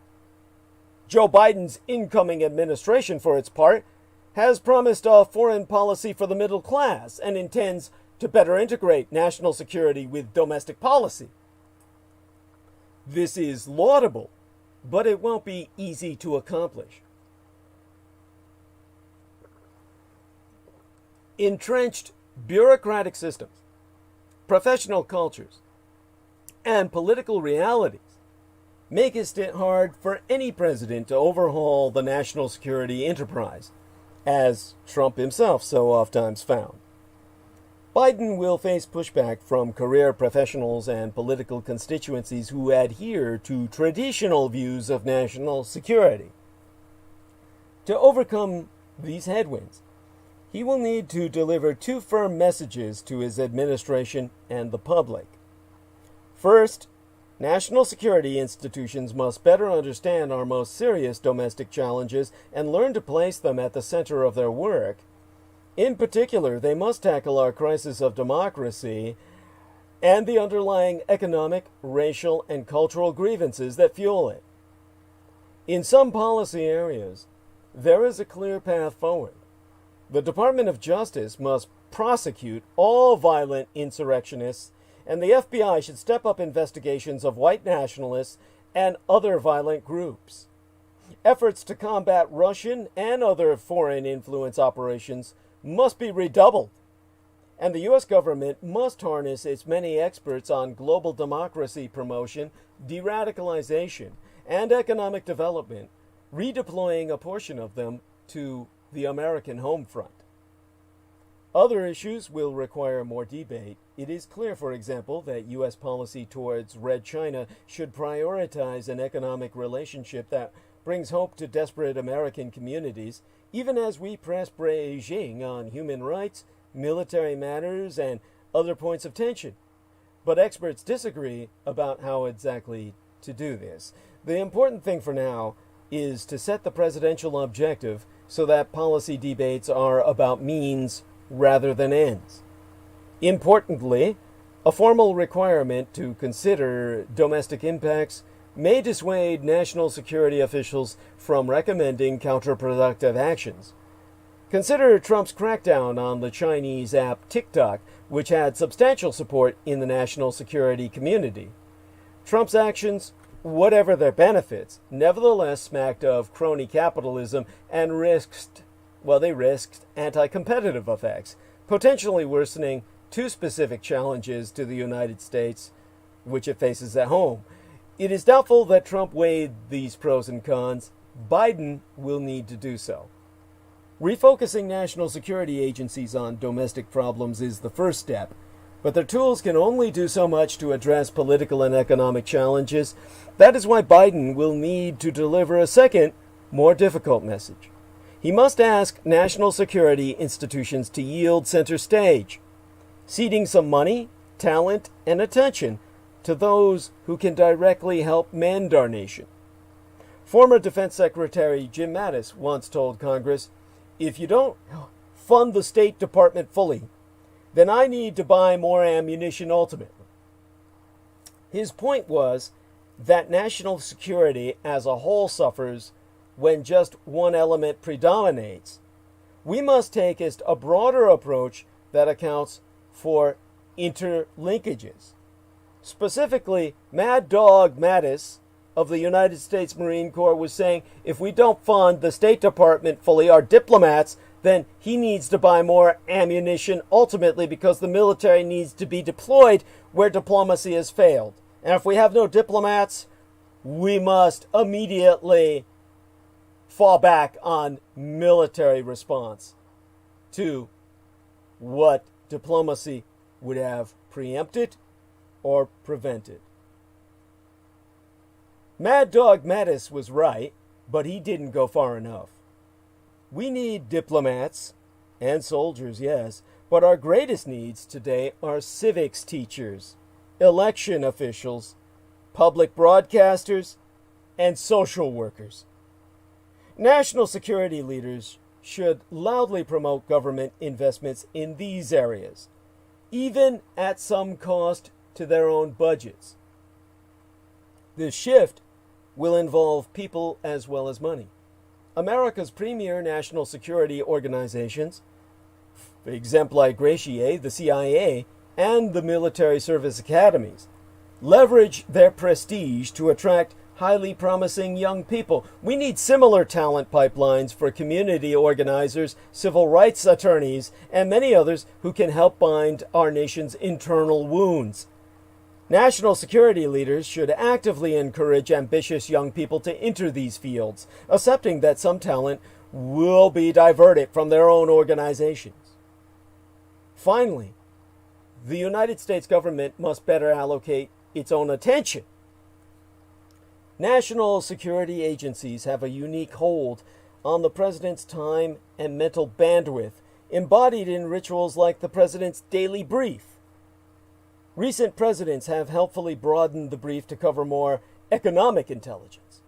Joe Biden's incoming administration, for its part, has promised a foreign policy for the middle class and intends to better integrate national security with domestic policy. This is laudable, but it won't be easy to accomplish. Entrenched bureaucratic systems, professional cultures, and political realities make it hard for any president to overhaul the national security enterprise, as Trump himself so oftentimes found. Biden will face pushback from career professionals and political constituencies who adhere to traditional views of national security. To overcome these headwinds, he will need to deliver 2 firm messages to his administration and the public. First, national security institutions must better understand our most serious domestic challenges and learn to place them at the center of their work. In particular, they must tackle our crisis of democracy and the underlying economic, racial, and cultural grievances that fuel it. In some policy areas, there is a clear path forward. The Department of Justice must prosecute all violent insurrectionists, and the FBI should step up investigations of white nationalists and other violent groups. Efforts to combat Russian and other foreign influence operations must be redoubled, and the U.S. government must harness its many experts on global democracy promotion, de-radicalization, and economic development, redeploying a portion of them to the American home front. Other issues will require more debate. It is clear, for example, that U.S. policy towards Red China should prioritize an economic relationship that brings hope to desperate American communities, even as we press Beijing on human rights, military matters, and other points of tension. But experts disagree about how exactly to do this. The important thing for now is to set the presidential objective so that policy debates are about means rather than ends. Importantly, a formal requirement to consider domestic impacts may dissuade national security officials from recommending counterproductive actions. Consider Trump's crackdown on the Chinese app TikTok, which had substantial support in the national security community. Trump's actions, whatever their benefits, nevertheless smacked of crony capitalism and risked anti-competitive effects, potentially worsening 2 specific challenges to the United States: which it faces at home. It is doubtful that Trump weighed these pros and cons. Biden will need to do so. Refocusing national security agencies on domestic problems is the first step, but their tools can only do so much to address political and economic challenges. That is why Biden will need to deliver a second, more difficult message. He must ask national security institutions to yield center stage, ceding some money, talent, and attention to those who can directly help mend our nation. Former Defense Secretary Jim Mattis once told Congress, "If you don't fund the State Department fully, then I need to buy more ammunition ultimately." His point was that national security as a whole suffers when just one element predominates. We must take a broader approach that accounts for interlinkages. Specifically, Mad Dog Mattis of the United States Marine Corps was saying, if we don't fund the State Department fully, our diplomats, then he needs to buy more ammunition ultimately because the military needs to be deployed where diplomacy has failed. And if we have no diplomats, we must immediately fall back on military response to what diplomacy would have preempted or prevented. Mad Dog Mattis was right, but he didn't go far enough. We need diplomats and soldiers, yes, but our greatest needs today are civics teachers, election officials, public broadcasters, and social workers. National security leaders should loudly promote government investments in these areas, even at some cost to their own budgets. This shift will involve people as well as money. America's premier national security organizations, exempli gratiae, the CIA, and the military service academies, leverage their prestige to attract highly promising young people. We need similar talent pipelines for community organizers, civil rights attorneys, and many others who can help bind our nation's internal wounds. National security leaders should actively encourage ambitious young people to enter these fields, accepting that some talent will be diverted from their own organizations. Finally, the United States government must better allocate its own attention. National security agencies have a unique hold on the president's time and mental bandwidth, embodied in rituals like the president's daily brief. Recent presidents have helpfully broadened the brief to cover more economic intelligence.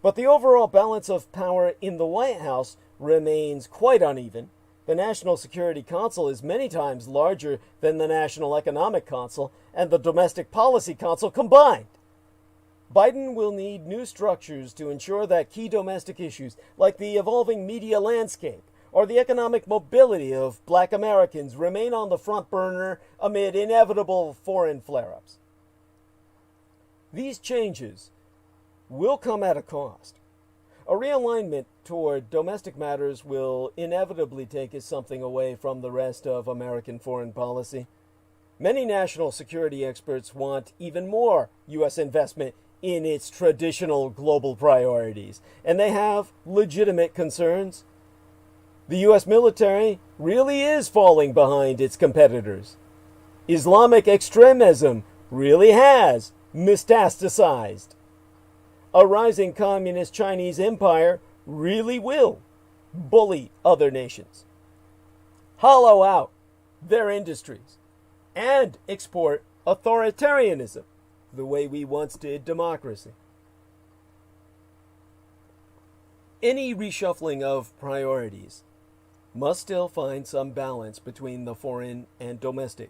But the overall balance of power in the White House remains quite uneven. The National Security Council is many times larger than the National Economic Council and the Domestic Policy Council combined. Biden will need new structures to ensure that key domestic issues like the evolving media landscape or the economic mobility of Black Americans remain on the front burner amid inevitable foreign flare-ups. These changes will come at a cost. A realignment toward domestic matters will inevitably take us something away from the rest of American foreign policy. Many national security experts want even more U.S. investment in its traditional global priorities, and they have legitimate concerns. The U.S. military really is falling behind its competitors. Islamic extremism really has metastasized. A rising communist Chinese empire really will bully other nations, hollow out their industries, and export authoritarianism the way we once did democracy. Any reshuffling of priorities must still find some balance between the foreign and domestic.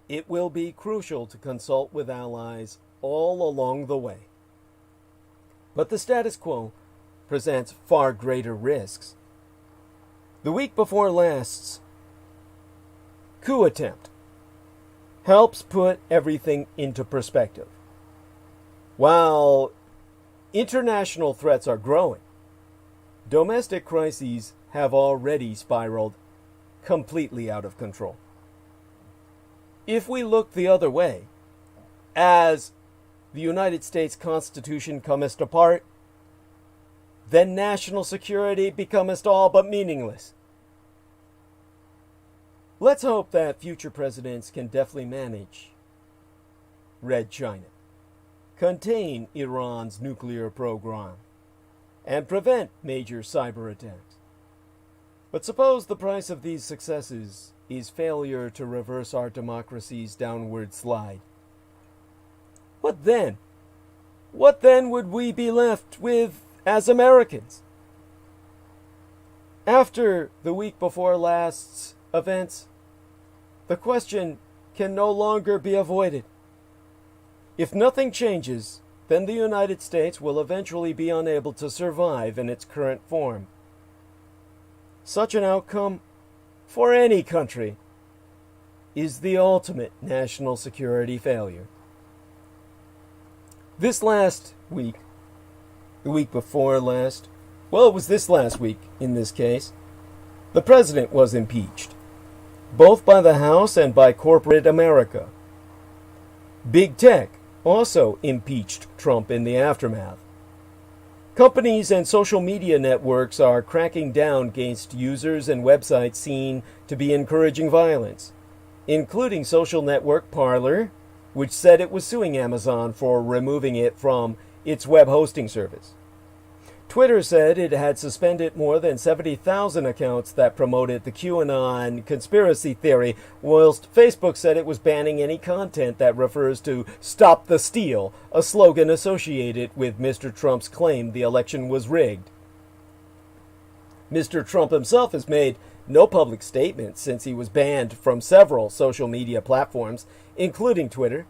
It will be crucial to consult with allies all along the way. But the status quo presents far greater risks. The week before last's coup attempt helps put everything into perspective. While international threats are growing, domestic crises have already spiraled completely out of control. If we look the other way, as the United States Constitution comest apart, then national security becomest all but meaningless. Let's hope that future presidents can deftly manage Red China, contain Iran's nuclear program, and prevent major cyber attacks. But suppose the price of these successes is failure to reverse our democracy's downward slide. What then? What then would we be left with as Americans? After the week before last's events, the question can no longer be avoided. If nothing changes, then the United States will eventually be unable to survive in its current form. Such an outcome, for any country, is the ultimate national security failure. This last week, the week before last, well, it was this last week in this case, the president was impeached, both by the House and by corporate America. Big Tech also impeached Trump in the aftermath. Companies and social media networks are cracking down against users and websites seen to be encouraging violence, including social network Parler, which said it was suing Amazon for removing it from its web hosting service. Twitter said it had suspended more than 70,000 accounts that promoted the QAnon conspiracy theory, whilst Facebook said it was banning any content that refers to "Stop the Steal," a slogan associated with Mr. Trump's claim the election was rigged. Mr. Trump himself has made no public statements since he was banned from several social media platforms, including Twitter,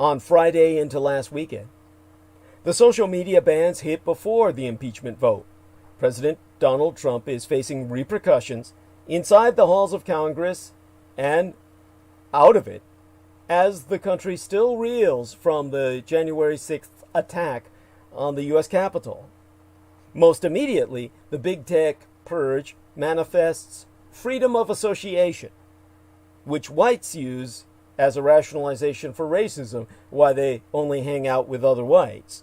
on Friday into last weekend. The social media bans hit before the impeachment vote. President Donald Trump is facing repercussions inside the halls of Congress and out of it as the country still reels from the January 6th attack on the U.S. Capitol. Most immediately, the big tech purge manifests freedom of association, which whites use as a rationalization for racism, why they only hang out with other whites.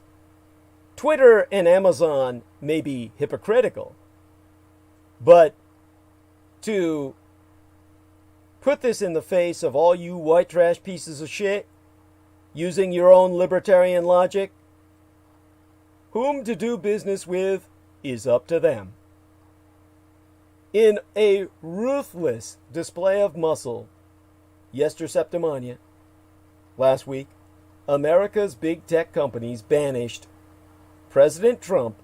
Twitter and Amazon may be hypocritical, but to put this in the face of all you white trash pieces of shit, using your own libertarian logic, whom to do business with is up to them. In a ruthless display of muscle, Yester Septimania, last week, America's big tech companies banished President Trump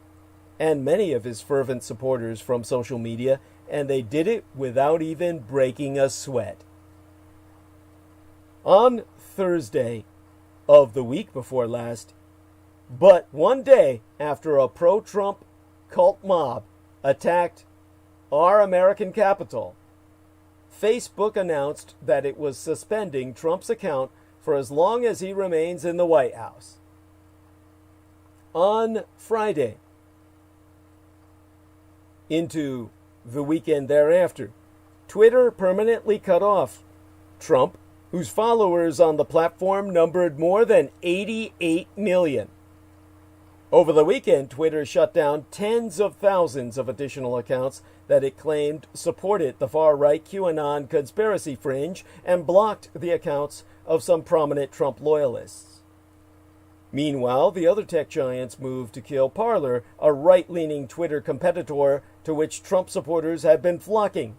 and many of his fervent supporters from social media, and they did it without even breaking a sweat. On Thursday of the week before last, but one day after a pro-Trump cult mob attacked our American capital, Facebook announced that it was suspending Trump's account for as long as he remains in the White House. On Friday, into the weekend thereafter, Twitter permanently cut off Trump, whose followers on the platform numbered more than 88 million. Over the weekend, Twitter shut down tens of thousands of additional accounts that it claimed supported the far-right QAnon conspiracy fringe and blocked the accounts of some prominent Trump loyalists. Meanwhile, the other tech giants moved to kill Parler, a right-leaning Twitter competitor to which Trump supporters had been flocking.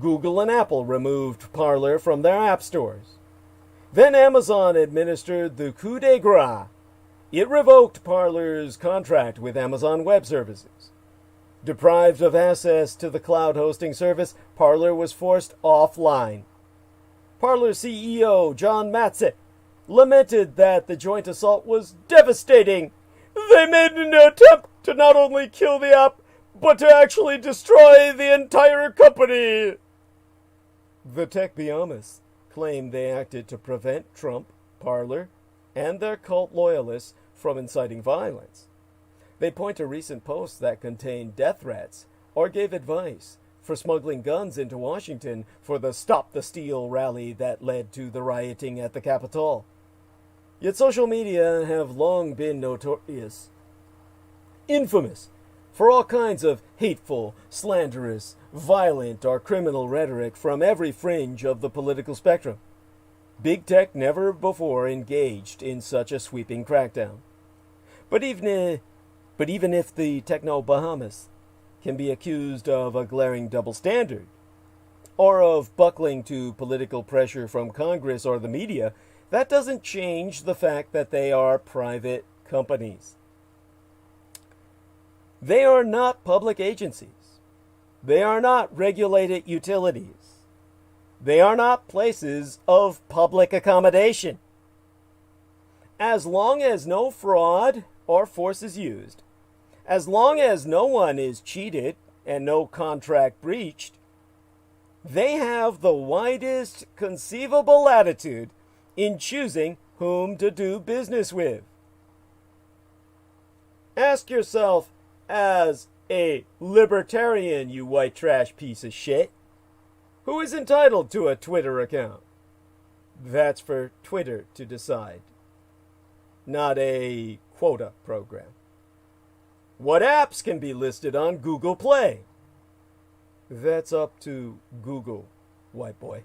Google and Apple removed Parler from their app stores. Then Amazon administered the coup de grace. It revoked Parler's contract with Amazon Web Services. Deprived of access to the cloud hosting service, Parler was forced offline. Parler CEO John Matzik lamented that the joint assault was devastating. They made an attempt to not only kill the app, but to actually destroy the entire company. The tech behemoths claimed they acted to prevent Trump, Parler, and their cult loyalists from inciting violence. They point to recent posts that contained death threats or gave advice for smuggling guns into Washington for the Stop the Steal rally that led to the rioting at the Capitol. Yet social media have long been notorious, infamous, for all kinds of hateful, slanderous, violent, or criminal rhetoric from every fringe of the political spectrum. Big tech never before engaged in such a sweeping crackdown. But even if the techno-Bahamas can be accused of a glaring double standard, or of buckling to political pressure from Congress or the media, that doesn't change the fact that they are private companies. They are not public agencies. They are not regulated utilities. They are not places of public accommodation. As long as no fraud or force is used, as long as no one is cheated and no contract breached, they have the widest conceivable latitude in choosing whom to do business with. Ask yourself, as a libertarian, you white trash piece of shit, who is entitled to a Twitter account? That's for Twitter to decide, not a quota program. What apps can be listed on Google Play? That's up to Google, white boy.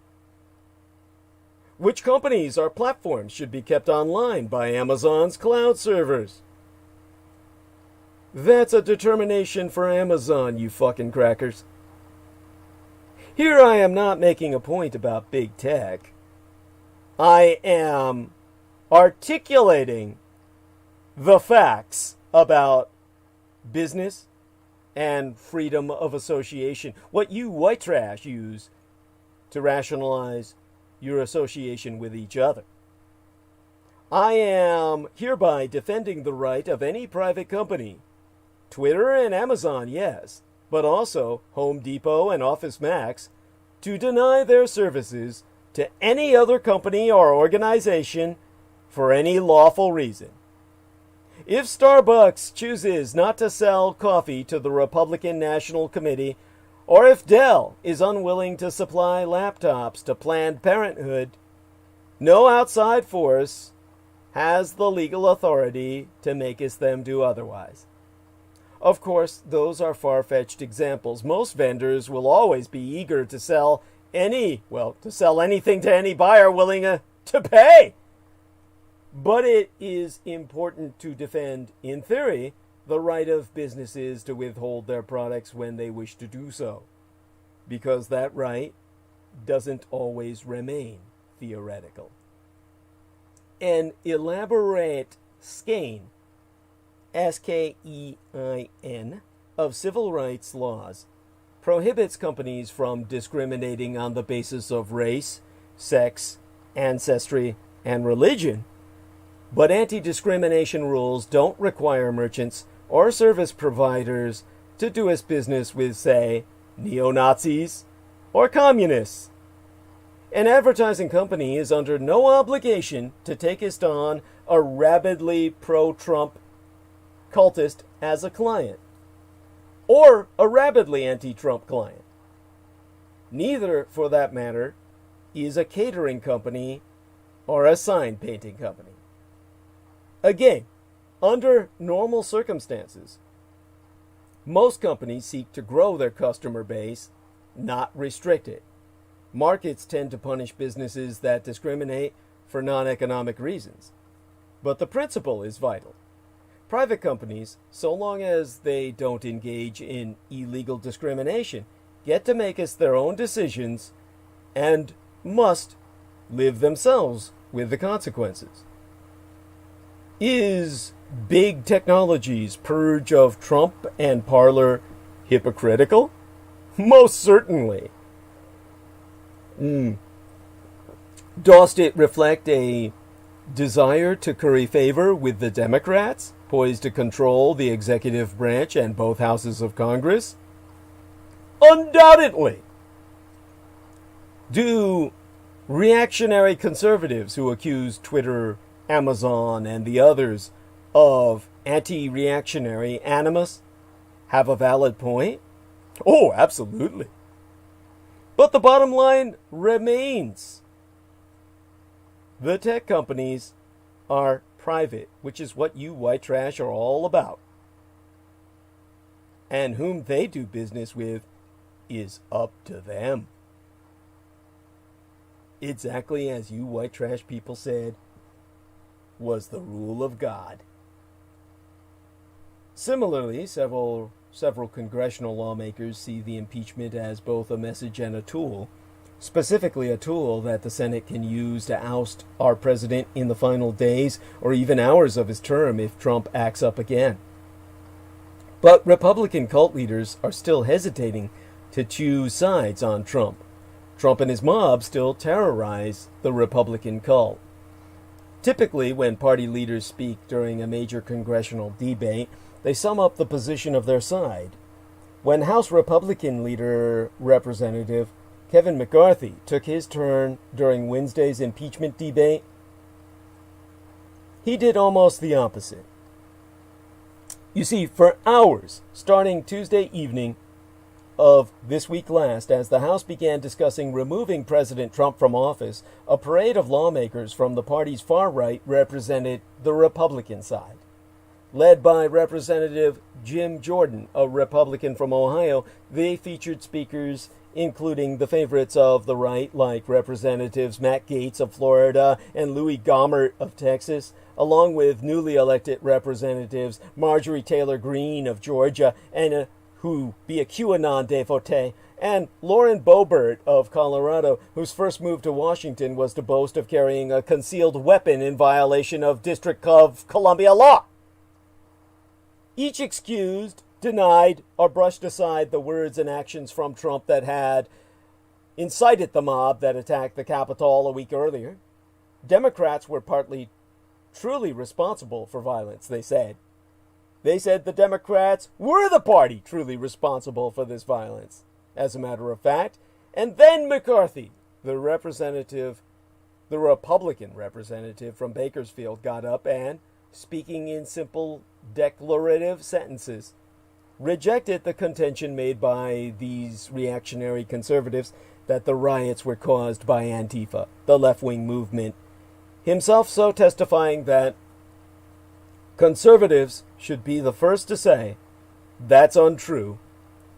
Which companies or platforms should be kept online by Amazon's cloud servers? That's a determination for Amazon, you fucking crackers. Here I am not making a point about big tech. I am articulating the facts about business and freedom of association. What you white trash use to rationalize your association with each other. I am hereby defending the right of any private company, Twitter and Amazon, yes, but also Home Depot and Office Max, to deny their services to any other company or organization for any lawful reason. If Starbucks chooses not to sell coffee to the Republican National Committee, or if Dell is unwilling to supply laptops to Planned Parenthood, no outside force has the legal authority to make them do otherwise. Of course, those are far-fetched examples. Most vendors will always be eager to sell anything to any buyer willing to pay. But it is important to defend, in theory, the right of businesses to withhold their products when they wish to do so, because that right doesn't always remain theoretical. An elaborate skein, S-K-E-I-N, of civil rights laws prohibits companies from discriminating on the basis of race, sex, ancestry, and religion, but anti-discrimination rules don't require merchants or service providers to do business with, say, neo-Nazis or communists. An advertising company is under no obligation to take on a rabidly pro-Trump cultist as a client, or a rabidly anti-Trump client. Neither, for that matter, is a catering company or a sign painting company. Again, under normal circumstances, most companies seek to grow their customer base, not restrict it. Markets tend to punish businesses that discriminate for non-economic reasons. But the principle is vital. Private companies, so long as they don't engage in illegal discrimination, get to make their own decisions and must live themselves with the consequences. Is big technology's purge of Trump and Parler hypocritical? Most certainly. Does it reflect a desire to curry favor with the Democrats, poised to control the executive branch and both houses of Congress? Undoubtedly. Do reactionary conservatives who accuse Twitter, Amazon, and the others of anti-reactionary animus have a valid point? Oh, absolutely. But the bottom line remains. The tech companies are private, which is what you white trash are all about. And whom they do business with is up to them. Exactly as you white trash people said was the rule of God. Similarly, several congressional lawmakers see the impeachment as both a message and a tool, specifically a tool that the Senate can use to oust our president in the final days or even hours of his term if Trump acts up again. But Republican cult leaders are still hesitating to choose sides on Trump. Trump and his mob still terrorize the Republican cult. Typically, when party leaders speak during a major congressional debate, they sum up the position of their side. When House Republican leader Representative Kevin McCarthy took his turn during Wednesday's impeachment debate, he did almost the opposite. You see, for hours, starting Tuesday evening of this week last, as the House began discussing removing President Trump from office, a parade of lawmakers from the party's far right represented the Republican side. Led by Representative Jim Jordan, a Republican from Ohio, they featured speakers including the favorites of the right, like Representatives Matt Gaetz of Florida and Louis Gohmert of Texas, along with newly elected Representatives Marjorie Taylor Greene of Georgia, and who be a QAnon devotee, and Lauren Boebert of Colorado, whose first move to Washington was to boast of carrying a concealed weapon in violation of District of Columbia law. Each excused, denied, or brushed aside the words and actions from Trump that had incited the mob that attacked the Capitol a week earlier. Democrats were partly truly responsible for violence, they said. They said the Democrats were the party truly responsible for this violence, as a matter of fact. And then McCarthy, the Republican representative from Bakersfield, got up and, speaking in simple declarative sentences, rejected the contention made by these reactionary conservatives that the riots were caused by Antifa, the left-wing movement, himself so testifying that conservatives should be the first to say that's untrue,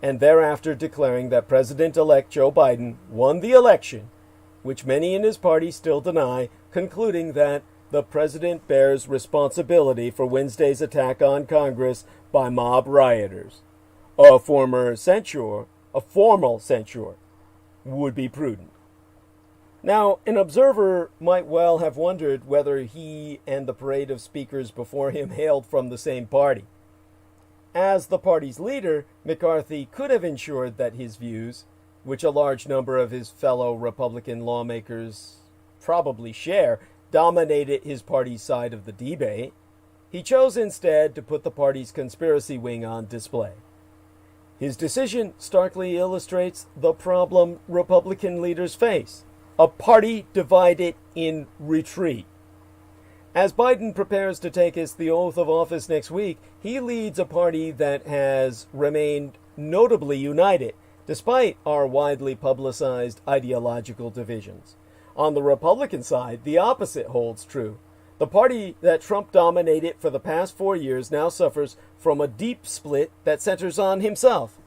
and thereafter declaring that President-elect Joe Biden won the election, which many in his party still deny, concluding that the president bears responsibility for Wednesday's attack on Congress by mob rioters. A formal censure would be prudent. Now, an observer might well have wondered whether he and the parade of speakers before him hailed from the same party. As the party's leader, McCarthy could have ensured that his views, which a large number of his fellow Republican lawmakers probably share, dominated his party's side of the debate. He chose instead to put the party's conspiracy wing on display. His decision starkly illustrates the problem Republican leaders face: a party divided in retreat. As Biden prepares to take the oath of office next week, he leads a party that has remained notably united, despite our widely publicized ideological divisions. On the Republican side, the opposite holds true. The party that Trump dominated for the past 4 years now suffers from a deep split that centers on himself.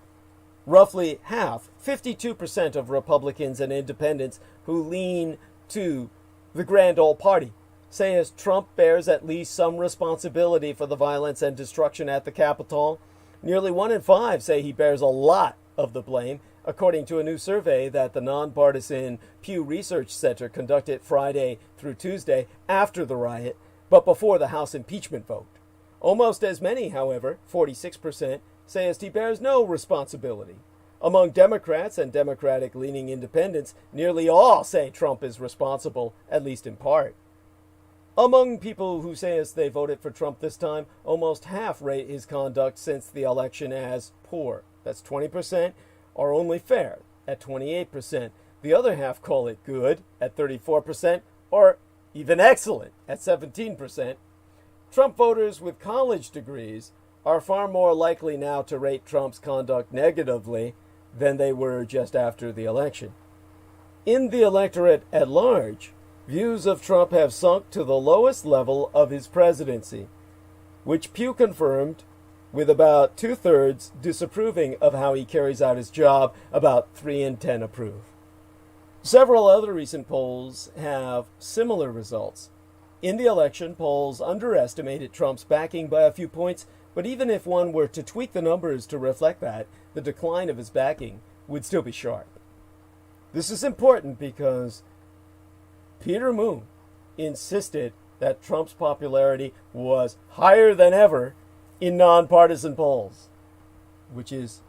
Roughly half, 52% of Republicans and independents who lean to the Grand Old Party say as Trump bears at least some responsibility for the violence and destruction at the Capitol. Nearly 1 in 5 say he bears a lot of the blame, according to a new survey that the nonpartisan Pew Research Center conducted Friday through Tuesday after the riot, but before the House impeachment vote. Almost as many, however, 46%, say as he bears no responsibility. Among Democrats and Democratic-leaning independents, nearly all say Trump is responsible, at least in part. Among people who say as they voted for Trump this time, almost half rate his conduct since the election as poor. That's 20%, or only fair at 28%. The other half call it good at 34%, or even excellent at 17%. Trump voters with college degrees are far more likely now to rate Trump's conduct negatively than they were just after the election. In the electorate at large, views of Trump have sunk to the lowest level of his presidency, which Pew confirmed, with about 2/3 disapproving of how he carries out his job, about 3 in 10 approve. Several other recent polls have similar results. In the election, polls underestimated Trump's backing by a few points, but even if one were to tweak the numbers to reflect that, the decline of his backing would still be sharp. This is important because Peter Moon insisted that Trump's popularity was higher than ever in nonpartisan polls, which is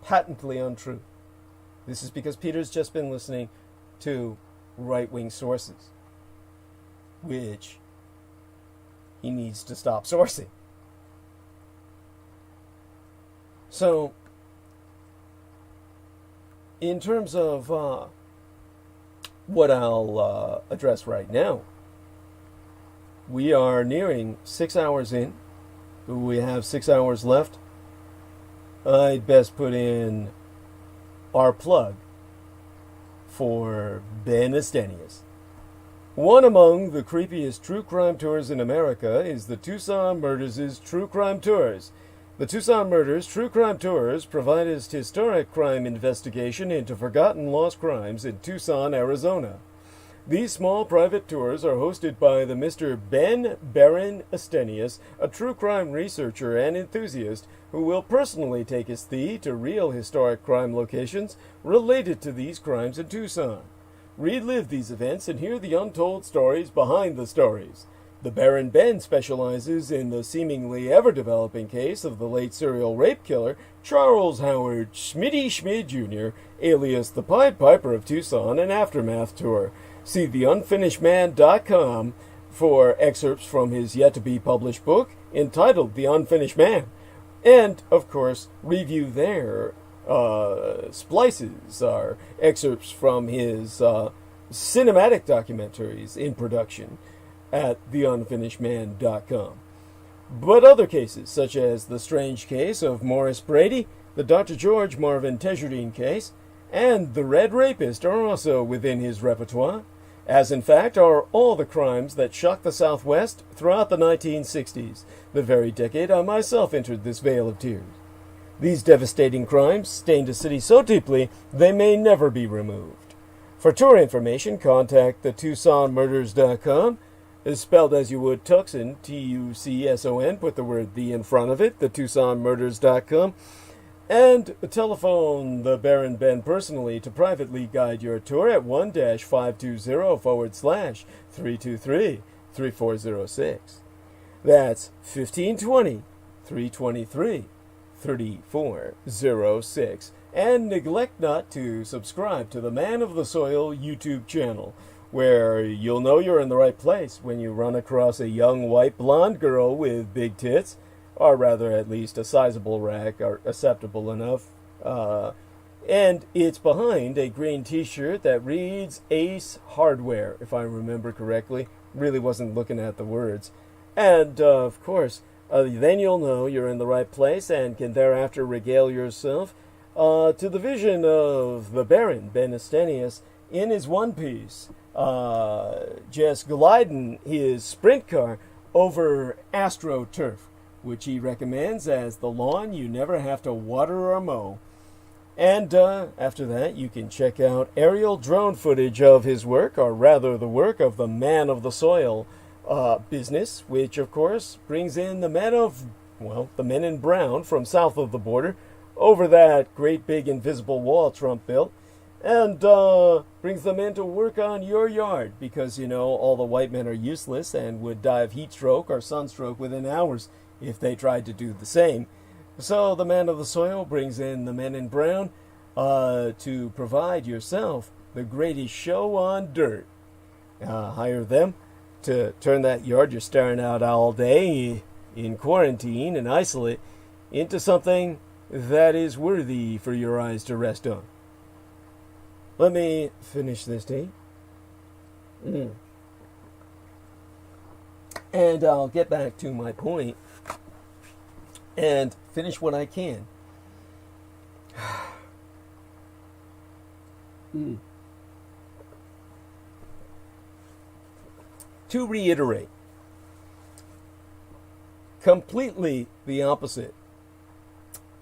patently untrue. This is because Peter's just been listening to right-wing sources, which he needs to stop sourcing. So, in terms of what I'll address right now, we are nearing 6 hours in. We have 6 hours left. I'd best put in our plug for Ben Estenius. One among the creepiest true crime tours in America is the Tucson Murders' True Crime Tours. The Tucson Murders True Crime Tours provide us historic crime investigation into forgotten lost crimes in Tucson, Arizona. These small private tours are hosted by the Mr. Ben Baron Estenius, a true crime researcher and enthusiast who will personally take us to real historic crime locations related to these crimes in Tucson. Relive these events and hear the untold stories behind the stories. The Baron Ben specializes in the seemingly ever-developing case of the late serial rape killer Charles Howard Schmitty Schmid Jr., alias the Pied Piper of Tucson, an aftermath tour. See theunfinishedman.com for excerpts from his yet-to-be-published book entitled The Unfinished Man. And, of course, review their splices, are excerpts from his cinematic documentaries in production at theunfinishedman.com. But other cases, such as the strange case of Morris Brady, the Dr. George Marvin Tejardine case, and the Red Rapist are also within his repertoire, as in fact are all the crimes that shocked the Southwest throughout the 1960s, the very decade I myself entered this vale of tears. These devastating crimes stained a city so deeply they may never be removed. For tour information, contact the TucsonMurders.com, is spelled as you would Tucson, Tucson, put the word "the" in front of it, the TucsonMurders.com, and telephone the Baron Ben personally to privately guide your tour at 1-520/323-3406. That's 1520-323-3406. And neglect not to subscribe to the Man of the Soil YouTube channel, where you'll know you're in the right place when you run across a young white blonde girl with big tits, or rather at least a sizable rack, or acceptable enough. And it's behind a green t-shirt that reads Ace Hardware, if I remember correctly. Really wasn't looking at the words. And, of course, then you'll know you're in the right place and can thereafter regale yourself to the vision of the Baron Ben Estenius in his one piece, just gliding his sprint car over AstroTurf, which he recommends as the lawn you never have to water or mow. And after that, you can check out aerial drone footage of his work, or rather the work of the Man of the Soil business, which of course brings in the men in brown from south of the border over that great big invisible wall Trump built, and brings them in to work on your yard, because, all the white men are useless and would die of heat stroke or sunstroke within hours if they tried to do the same. So the Man of the Soil brings in the men in brown to provide yourself the greatest show on dirt. Hire them to turn that yard you're staring out all day in quarantine and isolate into something that is worthy for your eyes to rest on. Let me finish this tea. And I'll get back to my point and finish what I can. To reiterate, completely the opposite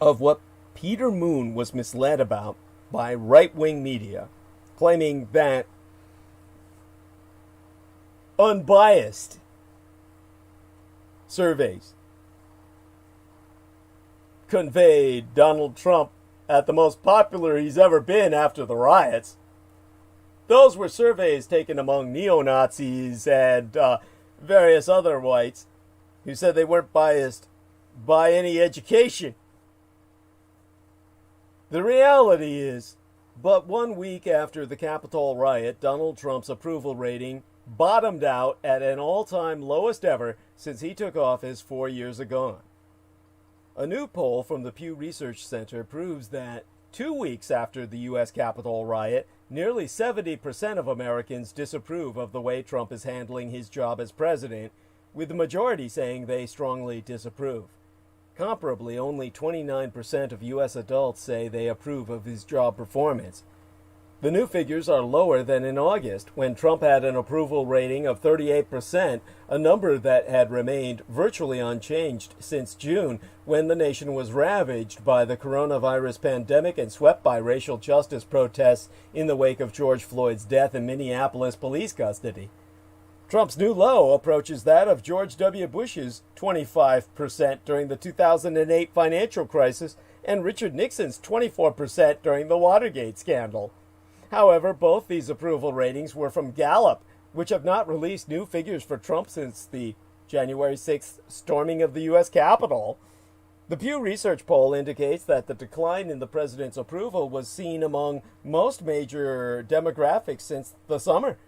of what Peter Moon was misled about by right-wing media, claiming that unbiased surveys conveyed Donald Trump at the most popular he's ever been after the riots. Those were surveys taken among neo-Nazis and various other whites who said they weren't biased by any education. The reality is, but 1 week after the Capitol riot, Donald Trump's approval rating bottomed out at an all-time lowest ever since he took office 4 years ago. A new poll from the Pew Research Center proves that 2 weeks after the U.S. Capitol riot, nearly 70% of Americans disapprove of the way Trump is handling his job as president, with the majority saying they strongly disapprove. Comparably, only 29% of U.S. adults say they approve of his job performance. The new figures are lower than in August, when Trump had an approval rating of 38%, a number that had remained virtually unchanged since June, when the nation was ravaged by the coronavirus pandemic and swept by racial justice protests in the wake of George Floyd's death in Minneapolis police custody. Trump's new low approaches that of George W. Bush's 25% during the 2008 financial crisis and Richard Nixon's 24% during the Watergate scandal. However, both these approval ratings were from Gallup, which have not released new figures for Trump since the January 6th storming of the U.S. Capitol. The Pew Research poll indicates that the decline in the president's approval was seen among most major demographics since the summer.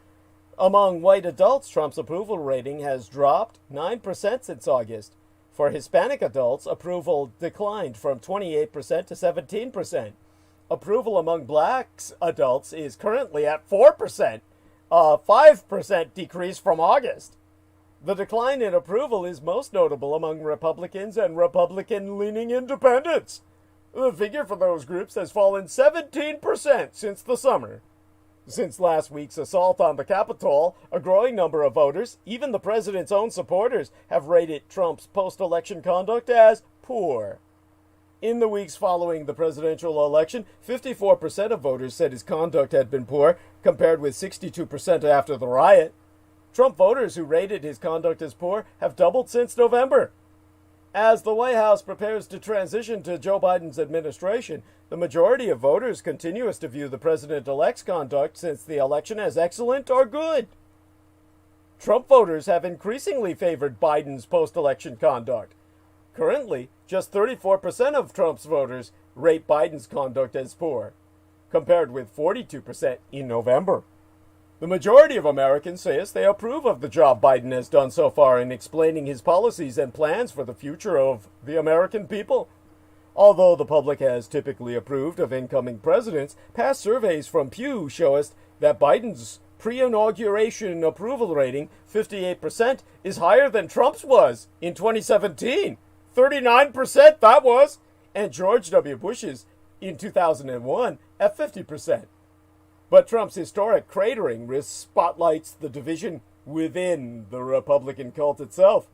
Among white adults, Trump's approval rating has dropped 9% since August. For Hispanic adults, approval declined from 28% to 17%. Approval among blacks adults is currently at 4%, a 5% decrease from August. The decline in approval is most notable among Republicans and Republican-leaning independents. The figure for those groups has fallen 17% since the summer. Since last week's assault on the Capitol, a growing number of voters, even the president's own supporters, have rated Trump's post-election conduct as poor. In the weeks following the presidential election, 54% of voters said his conduct had been poor, compared with 62% after the riot. Trump voters who rated his conduct as poor have doubled since November. As the White House prepares to transition to Joe Biden's administration, the majority of voters continues to view the president-elect's conduct since the election as excellent or good. Trump voters have increasingly favored Biden's post-election conduct. Currently, just 34% of Trump's voters rate Biden's conduct as poor, compared with 42% in November. The majority of Americans say they approve of the job Biden has done so far in explaining his policies and plans for the future of the American people. Although the public has typically approved of incoming presidents, past surveys from Pew show us that Biden's pre-inauguration approval rating, 58%, is higher than Trump's was in 2017. 39% that was, and George W. Bush's in 2001 at 50%. But Trump's historic cratering risk spotlights the division within the Republican cult itself.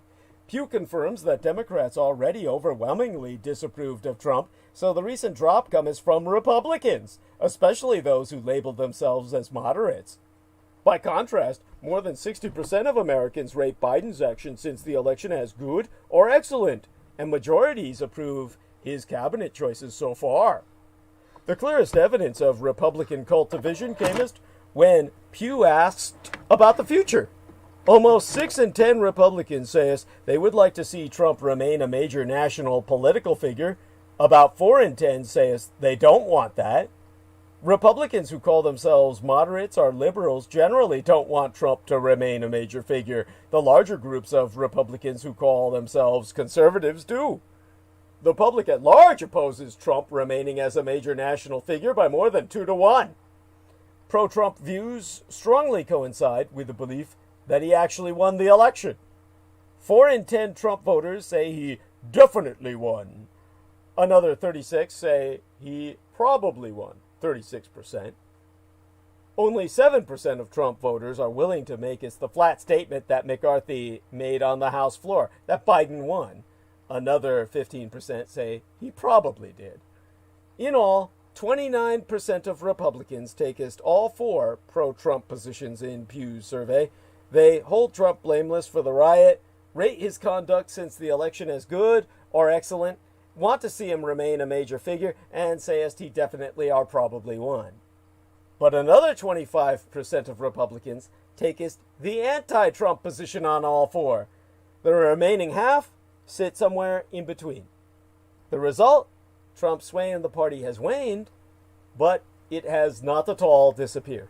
Pew confirms that Democrats already overwhelmingly disapproved of Trump, so the recent drop comes from Republicans, especially those who labeled themselves as moderates. By contrast, more than 60% of Americans rate Biden's action since the election as good or excellent, and majorities approve his cabinet choices so far. The clearest evidence of Republican cult division came when Pew asked about the future. Almost 6 in 10 Republicans say they would like to see Trump remain a major national political figure. About 4 in 10 say they don't want that. Republicans who call themselves moderates or liberals generally don't want Trump to remain a major figure. The larger groups of Republicans who call themselves conservatives do. The public at large opposes Trump remaining as a major national figure by more than 2 to 1. Pro-Trump views strongly coincide with the belief that he actually won the election. 4 in 10 Trump voters say he definitely won. Another 36 say he probably won, 36%. Only 7% of Trump voters are willing to make is the flat statement that McCarthy made on the House floor, that Biden won. Another 15% say he probably did. In all, 29% of Republicans takest all 4 pro-Trump positions in Pew's survey. They hold Trump blameless for the riot, rate his conduct since the election as good or excellent, want to see him remain a major figure, and sayest he definitely or probably won. But another 25% of Republicans takest the anti-Trump position on all 4. The remaining half sit somewhere in between. The result? Trump's sway in the party has waned, but it has not at all disappeared.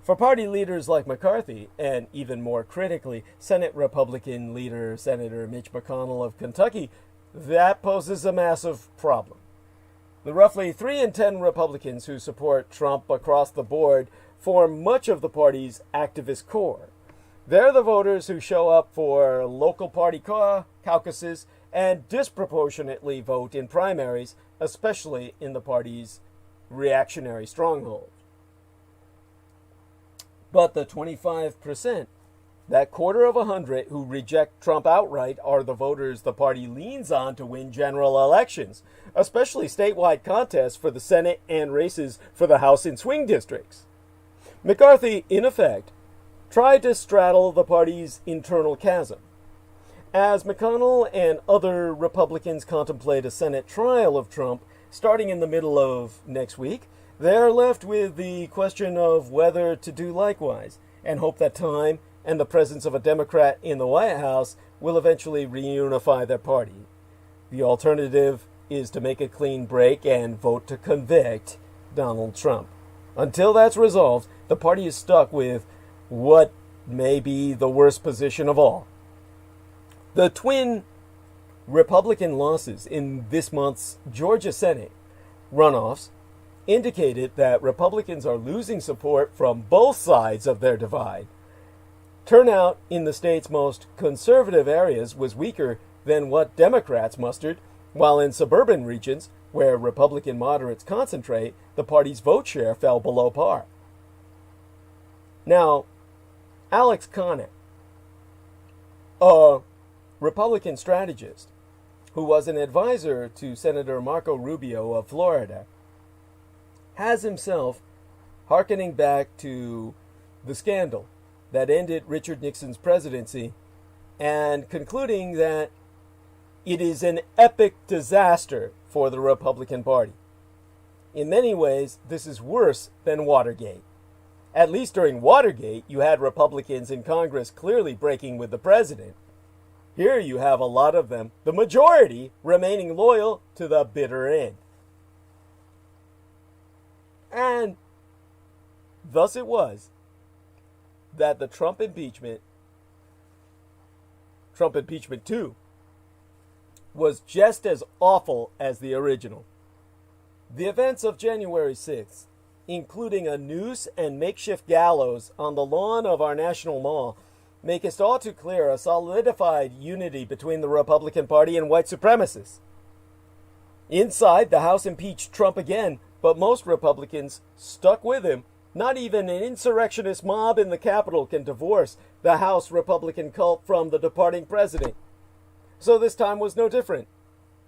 For party leaders like McCarthy, and even more critically, Senate Republican leader Senator Mitch McConnell of Kentucky, that poses a massive problem. The roughly 3 in 10 Republicans who support Trump across the board form much of the party's activist core. They're the voters who show up for local party caucuses and disproportionately vote in primaries, especially in the party's reactionary stronghold. But the 25%, that quarter of 100 who reject Trump outright, are the voters the party leans on to win general elections, especially statewide contests for the Senate and races for the House in swing districts. McCarthy, in effect, tried to straddle the party's internal chasm. As McConnell and other Republicans contemplate a Senate trial of Trump starting in the middle of next week, they're left with the question of whether to do likewise, and hope that time and the presence of a Democrat in the White House will eventually reunify their party. The alternative is to make a clean break and vote to convict Donald Trump. Until that's resolved, the party is stuck with what may be the worst position of all. The twin Republican losses in this month's Georgia Senate runoffs indicated that Republicans are losing support from both sides of their divide. Turnout in the state's most conservative areas was weaker than what Democrats mustered, while in suburban regions, where Republican moderates concentrate, the party's vote share fell below par. Now, Alex Connick, a Republican strategist who was an advisor to Senator Marco Rubio of Florida, has himself, hearkening back to the scandal that ended Richard Nixon's presidency, and concluding that it is an epic disaster for the Republican Party. In many ways, this is worse than Watergate. At least during Watergate, you had Republicans in Congress clearly breaking with the president. Here you have a lot of them, the majority, remaining loyal to the bitter end. And thus it was that the Trump impeachment 2, was just as awful as the original. The events of January 6th, including a noose and makeshift gallows on the lawn of our National Mall, make it all too clear a solidified unity between the Republican Party and white supremacists. Inside, the House impeached Trump again, but most Republicans stuck with him. Not even an insurrectionist mob in the Capitol can divorce the House Republican cult from the departing president. So this time was no different.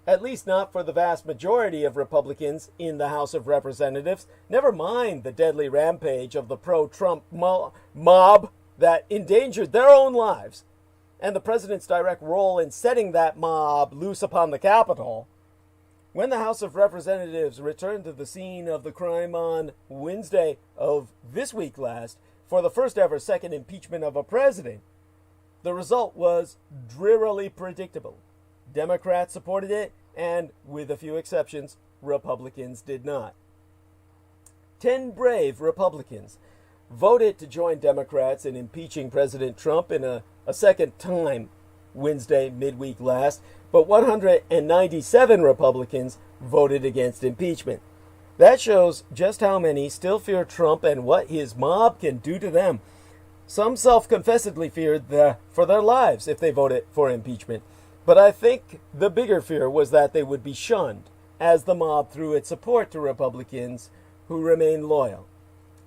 At least not for the vast majority of Republicans in the House of Representatives, never mind the deadly rampage of the pro-Trump mob that endangered their own lives, and the president's direct role in setting that mob loose upon the Capitol. When the House of Representatives returned to the scene of the crime on Wednesday of this week last for the first ever second impeachment of a president, the result was drearily predictable. Democrats supported it, and, with a few exceptions, Republicans did not. 10 brave Republicans voted to join Democrats in impeaching President Trump in a second time Wednesday midweek last, but 197 Republicans voted against impeachment. That shows just how many still fear Trump and what his mob can do to them. Some self-confessedly feared for their lives if they voted for impeachment. But I think the bigger fear was that they would be shunned as the mob threw its support to Republicans who remain loyal.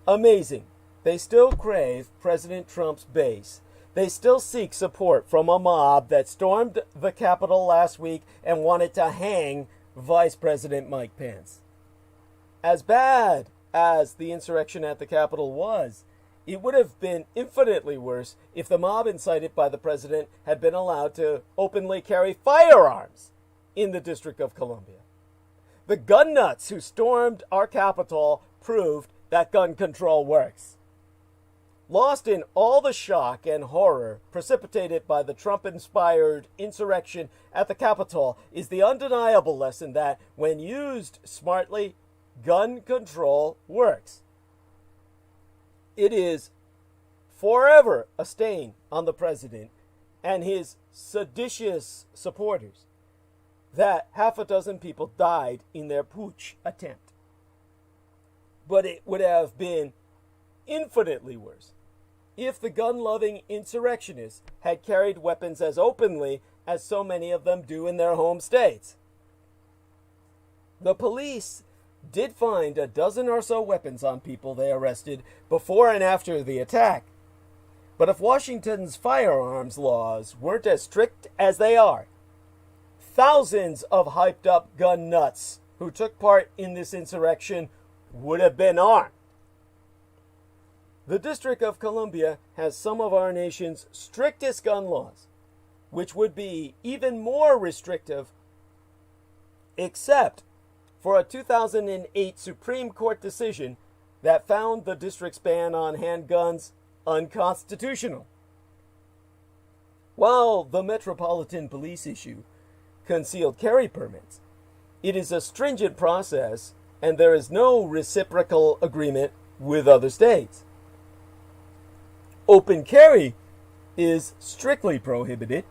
Amazing. They still crave President Trump's base. They still seek support from a mob that stormed the Capitol last week and wanted to hang Vice President Mike Pence. As bad as the insurrection at the Capitol was, it would have been infinitely worse if the mob incited by the president had been allowed to openly carry firearms in the District of Columbia. The gun nuts who stormed our Capitol proved that gun control works. Lost in all the shock and horror precipitated by the Trump-inspired insurrection at the Capitol is the undeniable lesson that, when used smartly, gun control works. It is forever a stain on the president and his seditious supporters that half a dozen people died in their putsch attempt. But it would have been infinitely worse if the gun-loving insurrectionists had carried weapons as openly as so many of them do in their home states. The police did find a dozen or so weapons on people they arrested before and after the attack. But if Washington's firearms laws weren't as strict as they are, thousands of hyped-up gun nuts who took part in this insurrection would have been armed. The District of Columbia has some of our nation's strictest gun laws, which would be even more restrictive except for a 2008 Supreme Court decision that found the district's ban on handguns unconstitutional. While the Metropolitan Police issue concealed carry permits, it is a stringent process and there is no reciprocal agreement with other states. Open carry is strictly prohibited,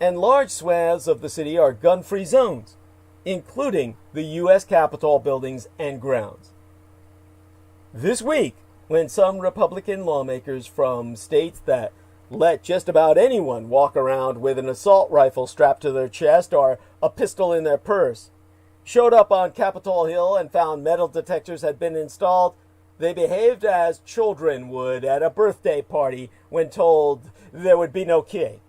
and large swaths of the city are gun-free zones, including the U.S. Capitol buildings and grounds. This week, when some Republican lawmakers from states that let just about anyone walk around with an assault rifle strapped to their chest or a pistol in their purse showed up on Capitol Hill and found metal detectors had been installed, they behaved as children would at a birthday party when told there would be no cake.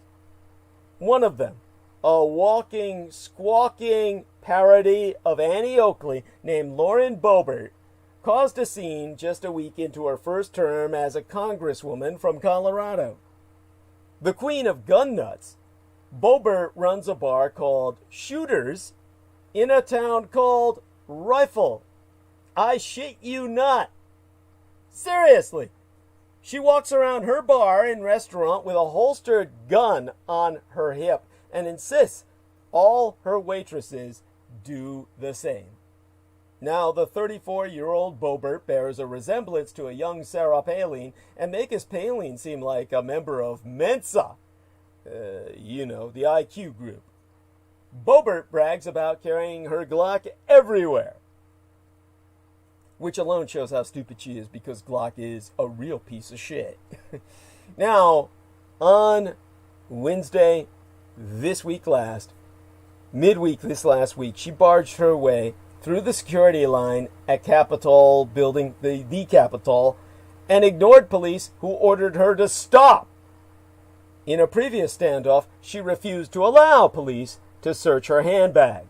One of them, a walking, squawking parody of Annie Oakley named Lauren Boebert, caused a scene just a week into her first term as a congresswoman from Colorado. The queen of gun nuts, Boebert runs a bar called Shooters in a town called Rifle. I shit you not. Seriously. She walks around her bar and restaurant with a holstered gun on her hip and insists all her waitresses do the same. Now, the 34-year-old Boebert bears a resemblance to a young Sarah Palin and makes Palin seem like a member of Mensa. The IQ group. Boebert brags about carrying her Glock everywhere, which alone shows how stupid she is because Glock is a real piece of shit. Now, on Wednesday midweek this last week, she barged her way through the security line at Capitol building, the Capitol, and ignored police who ordered her to stop. In a previous standoff, she refused to allow police to search her handbag.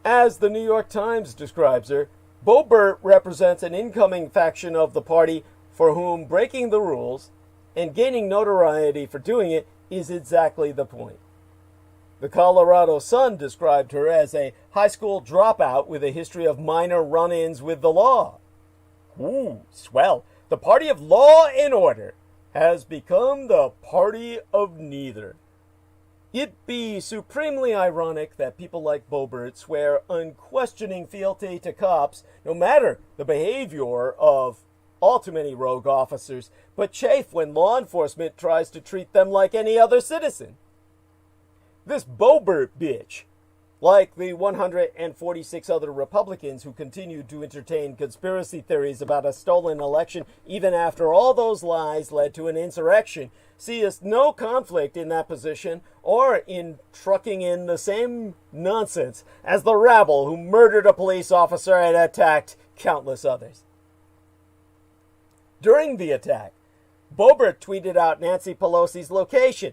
As the New York Times describes her, Boebert represents an incoming faction of the party for whom breaking the rules and gaining notoriety for doing it is exactly the point. The Colorado Sun described her as a high school dropout with a history of minor run-ins with the law. Ooh, swell. The party of law and order has become the party of neither. It be supremely ironic that people like Boebert swear unquestioning fealty to cops, no matter the behavior of all too many rogue officers, but chafe when law enforcement tries to treat them like any other citizen. This Boebert bitch, like the 146 other Republicans who continued to entertain conspiracy theories about a stolen election even after all those lies led to an insurrection, sees no conflict in that position or in trucking in the same nonsense as the rabble who murdered a police officer and attacked countless others. During the attack, Boebert tweeted out Nancy Pelosi's location,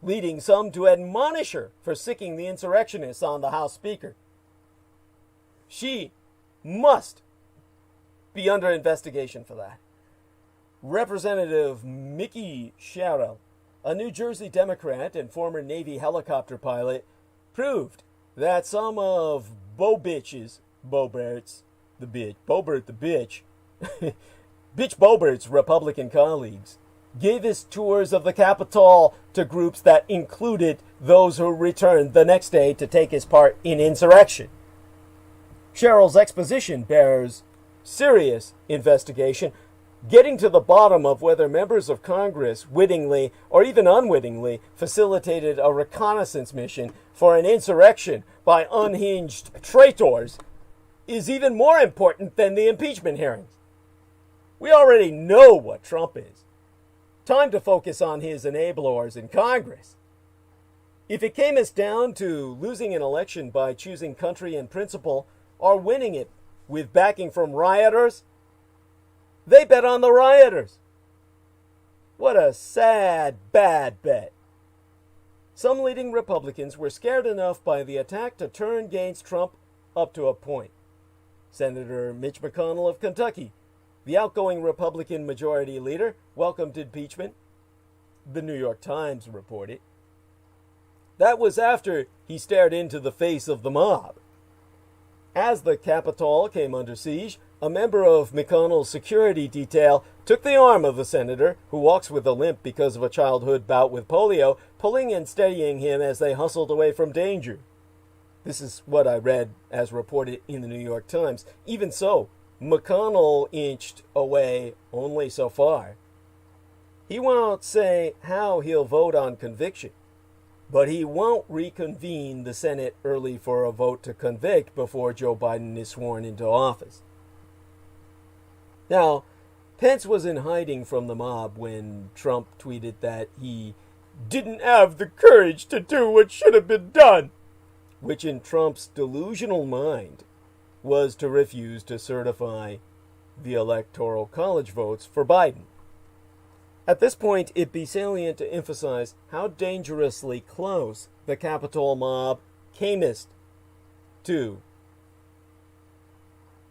leading some to admonish her for sicking the insurrectionists on the House Speaker. She must be under investigation for that. Representative Mickey Sherrill, a New Jersey Democrat and former Navy helicopter pilot, proved that some of Boebert the bitch, Bitch Boebert's Republican colleagues gave his tours of the Capitol to groups that included those who returned the next day to take his part in insurrection. Sherrill's exposition bears serious investigation, getting to the bottom of whether members of Congress wittingly or even unwittingly facilitated a reconnaissance mission for an insurrection by unhinged traitors is even more important than the impeachment hearings. We already know what Trump is. Time to focus on his enablers in Congress. If it came us down to losing an election by choosing country and principle or winning it with backing from rioters, they bet on the rioters. What a sad, bad bet. Some leading Republicans were scared enough by the attack to turn against Trump up to a point. Senator Mitch McConnell of Kentucky, the outgoing Republican majority leader, welcomed impeachment. The New York Times reported. That was after he stared into the face of the mob. As the Capitol came under siege, a member of McConnell's security detail took the arm of the senator, who walks with a limp because of a childhood bout with polio, pulling and steadying him as they hustled away from danger. This is what I read as reported in the New York Times. Even so, McConnell inched away only so far. He won't say how he'll vote on conviction, but he won't reconvene the Senate early for a vote to convict before Joe Biden is sworn into office. Now, Pence was in hiding from the mob when Trump tweeted that he didn't have the courage to do what should have been done, which in Trump's delusional mind was to refuse to certify the Electoral College votes for Biden. At this point, it'd be salient to emphasize how dangerously close the Capitol mob camest to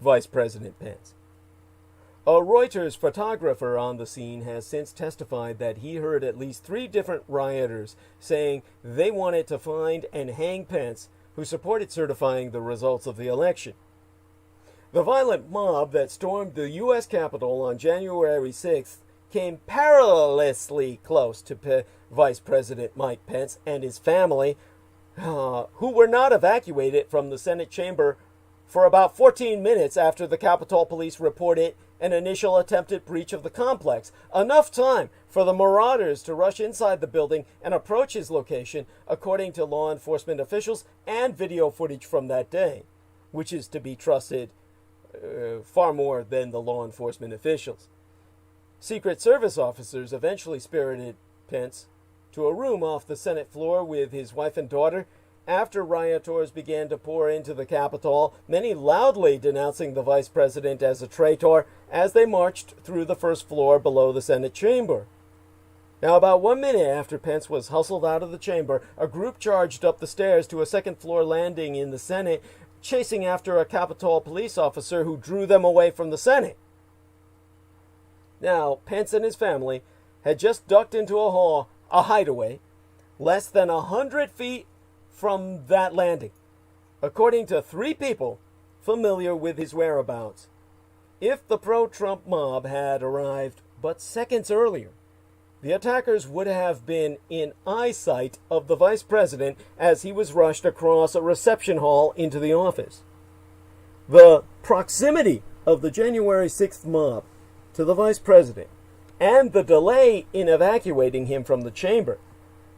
Vice President Pence. A Reuters photographer on the scene has since testified that he heard at least 3 different rioters saying they wanted to find and hang Pence, who supported certifying the results of the election. The violent mob that stormed the U.S. Capitol on January 6th came perilously close to Vice President Mike Pence and his family, who were not evacuated from the Senate chamber for about 14 minutes after the Capitol Police reported an initial attempted breach of the complex, enough time for the marauders to rush inside the building and approach his location, according to law enforcement officials and video footage from that day, which is to be trusted far more than the law enforcement officials. Secret Service officers eventually spirited Pence to a room off the Senate floor with his wife and daughter after rioters began to pour into the Capitol, many loudly denouncing the vice president as a traitor as they marched through the first floor below the Senate chamber. Now, about 1 minute after Pence was hustled out of the chamber, a group charged up the stairs to a second-floor landing in the Senate, chasing after a Capitol police officer who drew them away from the Senate. Now, Pence and his family had just ducked into a hideaway, less than 100 feet from that landing, according to 3 people familiar with his whereabouts. If the pro-Trump mob had arrived but seconds earlier, the attackers would have been in eyesight of the vice president as he was rushed across a reception hall into the office. The proximity of the January 6th mob to the vice president and the delay in evacuating him from the chamber,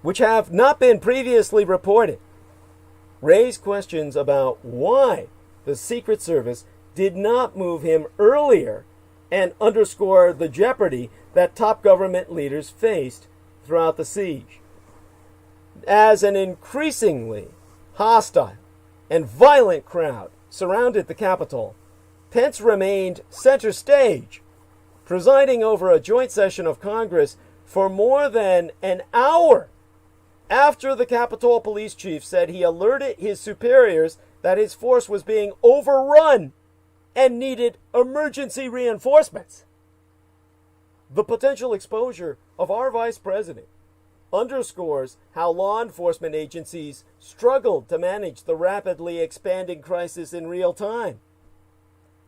which have not been previously reported, raise questions about why the Secret Service did not move him earlier and underscore the jeopardy that top government leaders faced throughout the siege. As an increasingly hostile and violent crowd surrounded the Capitol, Pence remained center stage, presiding over a joint session of Congress for more than an hour after the Capitol police chief said he alerted his superiors that his force was being overrun and needed emergency reinforcements. The potential exposure of our vice president underscores how law enforcement agencies struggled to manage the rapidly expanding crisis in real time.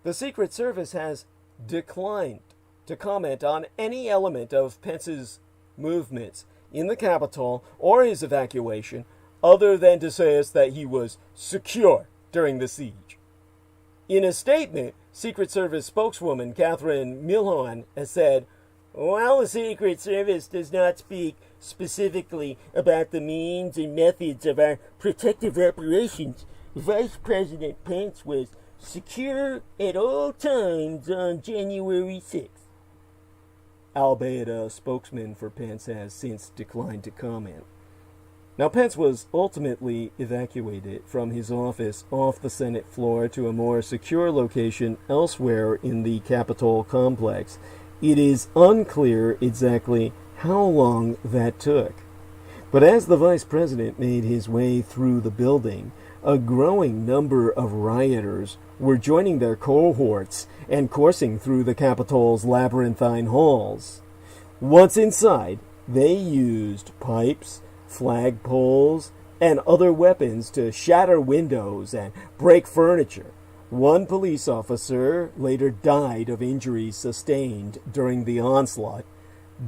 The Secret Service has declined to comment on any element of Pence's movements in the Capitol or his evacuation, other than to say that he was secure during the siege. In a statement, Secret Service spokeswoman Catherine Milhoan has said, "While the Secret Service does not speak specifically about the means and methods of our protective operations, Vice President Pence was secure at all times on January 6th. Albeit a spokesman for Pence has since declined to comment. Now, Pence was ultimately evacuated from his office off the Senate floor to a more secure location elsewhere in the Capitol complex. It is unclear exactly how long that took. But as the vice president made his way through the building, a growing number of rioters were joining their cohorts and coursing through the Capitol's labyrinthine halls. Once inside, they used pipes, flagpoles, and other weapons to shatter windows and break furniture. One police officer later died of injuries sustained during the onslaught.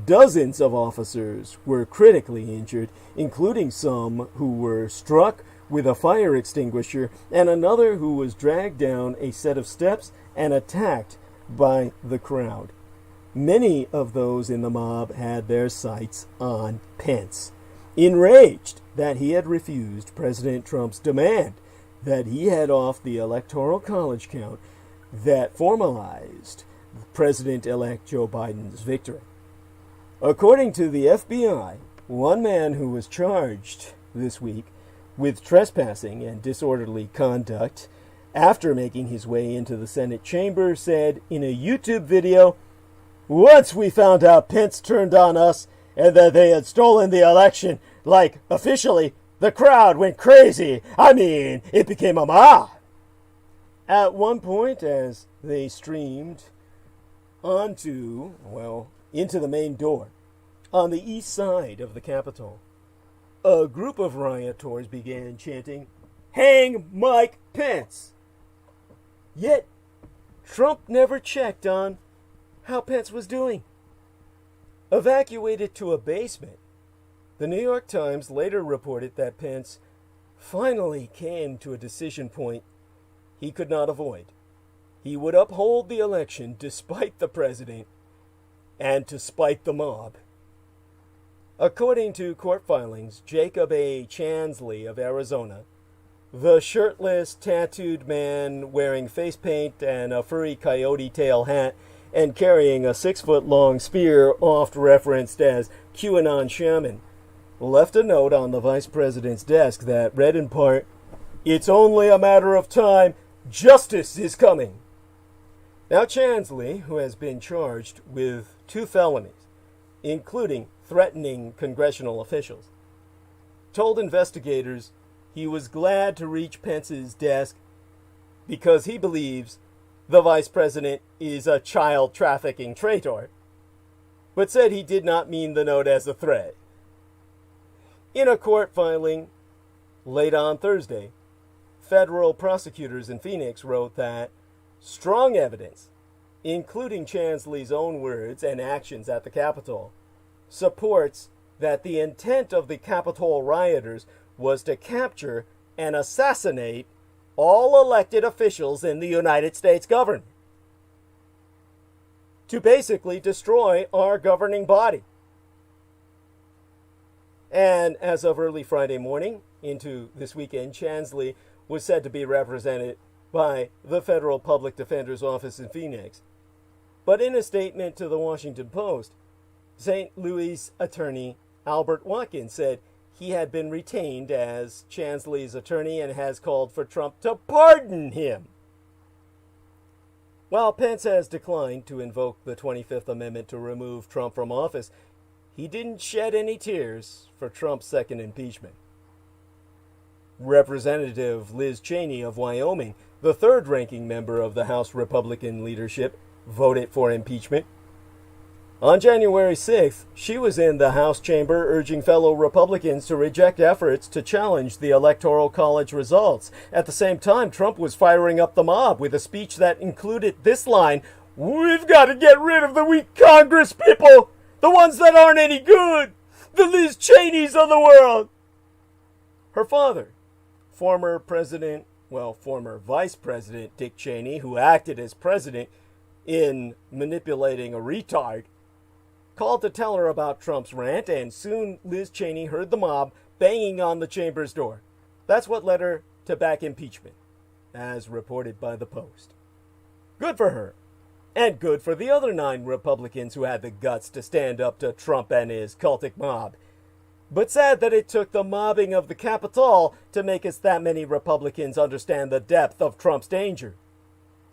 Dozens of officers were critically injured, including some who were struck with a fire extinguisher and another who was dragged down a set of steps and attacked by the crowd. Many of those in the mob had their sights on Pence, enraged that he had refused President Trump's demand that he head off the Electoral College count that formalized President-elect Joe Biden's victory. According to the FBI, one man who was charged this week with trespassing and disorderly conduct after making his way into the Senate chamber said in a YouTube video, "Once we found out Pence turned on us and that they had stolen the election, like officially, the crowd went crazy. I mean, it became a mob." At one point, as they streamed into the main door on the east side of the Capitol, a group of rioters began chanting, "Hang Mike Pence!" Yet, Trump never checked on how Pence was doing. Evacuated to a basement, the New York Times later reported that Pence finally came to a decision point he could not avoid. He would uphold the election despite the president and to spite the mob. According to court filings, Jacob A. Chansley of Arizona, the shirtless, tattooed man wearing face paint and a furry coyote tail hat and carrying a 6-foot-long spear oft referenced as QAnon shaman, left a note on the vice president's desk that read in part, "It's only a matter of time. Justice is coming." Now Chansley, who has been charged with 2 felonies, including threatening congressional officials, told investigators he was glad to reach Pence's desk because he believes the vice president is a child trafficking traitor, but said he did not mean the note as a threat. In a court filing late on Thursday, federal prosecutors in Phoenix wrote that strong evidence, including Chansley's own words and actions at the Capitol, supports that the intent of the Capitol rioters was to capture and assassinate all elected officials in the United States government, to basically destroy our governing body. And as of early Friday morning into this weekend, Chansley was said to be represented by the Federal Public Defender's Office in Phoenix. But in a statement to the Washington Post, St. Louis attorney Albert Watkins said he had been retained as Chansley's attorney and has called for Trump to pardon him. While Pence has declined to invoke the 25th Amendment to remove Trump from office, he didn't shed any tears for Trump's second impeachment. Representative Liz Cheney of Wyoming, the third-ranking member of the House Republican leadership, voted for impeachment. On January 6th, she was in the House chamber urging fellow Republicans to reject efforts to challenge the Electoral College results. At the same time, Trump was firing up the mob with a speech that included this line, "We've got to get rid of the weak Congress people, the ones that aren't any good, the Liz Cheneys of the world." Her father, former Vice President Dick Cheney, who acted as president in manipulating a retard, called to tell her about Trump's rant, and soon Liz Cheney heard the mob banging on the chamber's door. That's what led her to back impeachment, as reported by the Post. Good for her, and good for the other 9 Republicans who had the guts to stand up to Trump and his cultic mob. But sad that it took the mobbing of the Capitol to make us that many Republicans understand the depth of Trump's danger.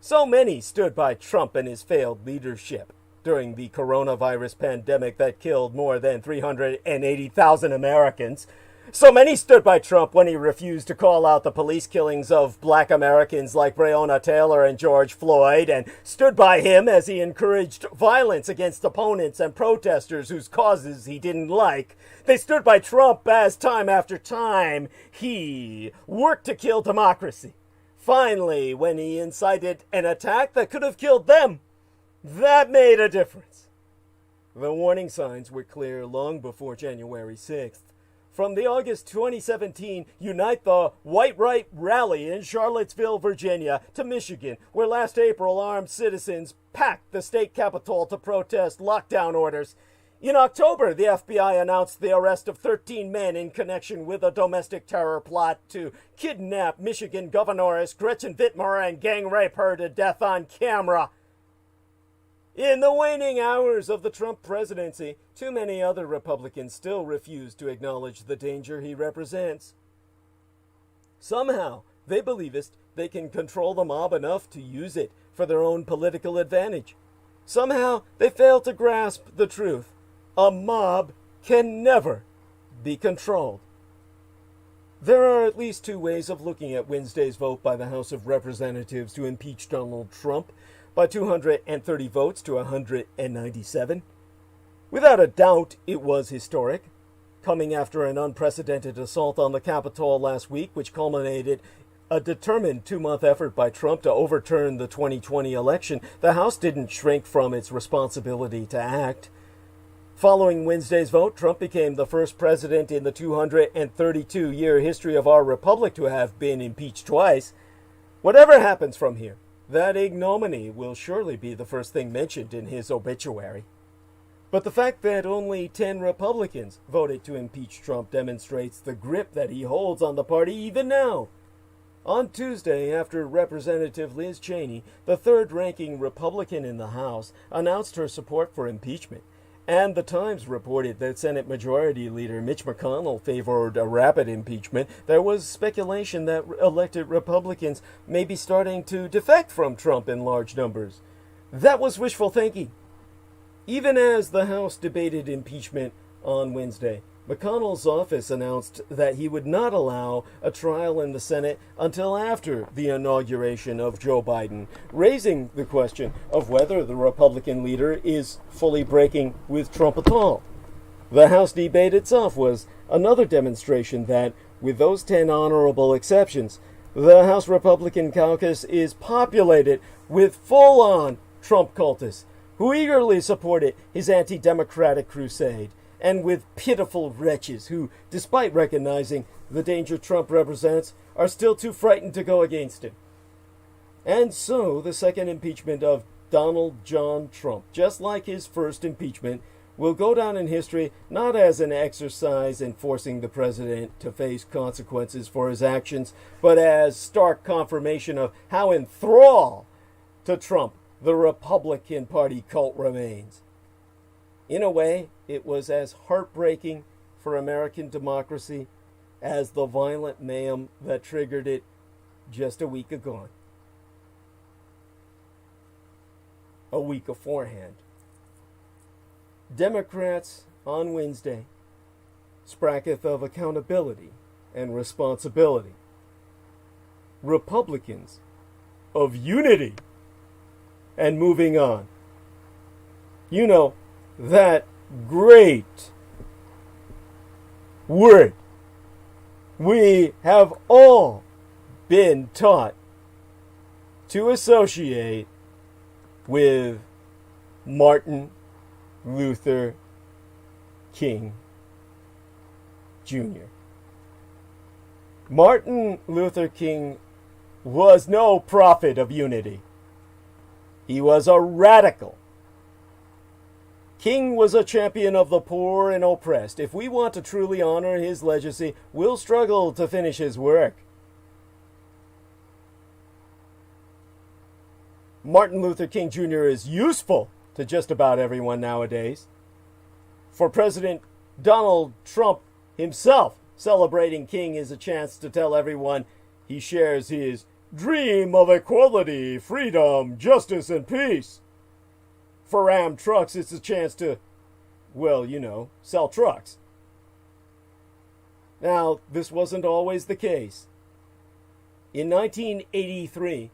So many stood by Trump and his failed leadership during the coronavirus pandemic that killed more than 380,000 Americans. So many stood by Trump when he refused to call out the police killings of black Americans like Breonna Taylor and George Floyd, and stood by him as he encouraged violence against opponents and protesters whose causes he didn't like. They stood by Trump as time after time he worked to kill democracy. Finally, when he incited an attack that could have killed them, that made a difference. The warning signs were clear long before January 6th. From the August 2017 Unite the White Right rally in Charlottesville, Virginia, to Michigan, where last April armed citizens packed the state capitol to protest lockdown orders. In October, the FBI announced the arrest of 13 men in connection with a domestic terror plot to kidnap Michigan Governoress Gretchen Whitmer and gang rape her to death on camera. In the waning hours of the Trump presidency, too many other Republicans still refuse to acknowledge the danger he represents. Somehow, they believest they can control the mob enough to use it for their own political advantage. Somehow, they fail to grasp the truth. A mob can never be controlled. There are at least 2 ways of looking at Wednesday's vote by the House of Representatives to impeach Donald Trump by 230 votes to 197. Without a doubt, it was historic, coming after an unprecedented assault on the Capitol last week, which culminated a determined 2-month effort by Trump to overturn the 2020 election. The House didn't shrink from its responsibility to act. Following Wednesday's vote, Trump became the first president in the 232-year history of our republic to have been impeached twice. Whatever happens from here, that ignominy will surely be the first thing mentioned in his obituary. But the fact that only 10 Republicans voted to impeach Trump demonstrates the grip that he holds on the party even now. On Tuesday, after Representative Liz Cheney, the third-ranking Republican in the House, announced her support for impeachment, and the Times reported that Senate Majority Leader Mitch McConnell favored a rapid impeachment, there was speculation that elected Republicans may be starting to defect from Trump in large numbers. That was wishful thinking. Even as the House debated impeachment on Wednesday, McConnell's office announced that he would not allow a trial in the Senate until after the inauguration of Joe Biden, raising the question of whether the Republican leader is fully breaking with Trump at all. The House debate itself was another demonstration that, with those 10 honorable exceptions, the House Republican caucus is populated with full-on Trump cultists who eagerly supported his anti-democratic crusade, and with pitiful wretches who, despite recognizing the danger Trump represents, are still too frightened to go against him. And so, the second impeachment of Donald John Trump, just like his first impeachment, will go down in history not as an exercise in forcing the president to face consequences for his actions, but as stark confirmation of how in thrall to Trump the Republican Party cult remains. In a way, it was as heartbreaking for American democracy as the violent mayhem that triggered it just a week ago. a week beforehand. Democrats on Wednesday spracketh of accountability and responsibility. Republicans of unity and moving on. You know, that great word we have all been taught to associate with Martin Luther King Jr. Martin Luther King was no prophet of unity. He was a radical. King was a champion of the poor and oppressed. If we want to truly honor his legacy, we'll struggle to finish his work. Martin Luther King Jr. is useful to just about everyone nowadays. For President Donald Trump himself, celebrating King is a chance to tell everyone he shares his dream of equality, freedom, justice, and peace. For Ram Trucks, it's a chance to, well, you know, sell trucks. Now, this wasn't always the case. In 1983,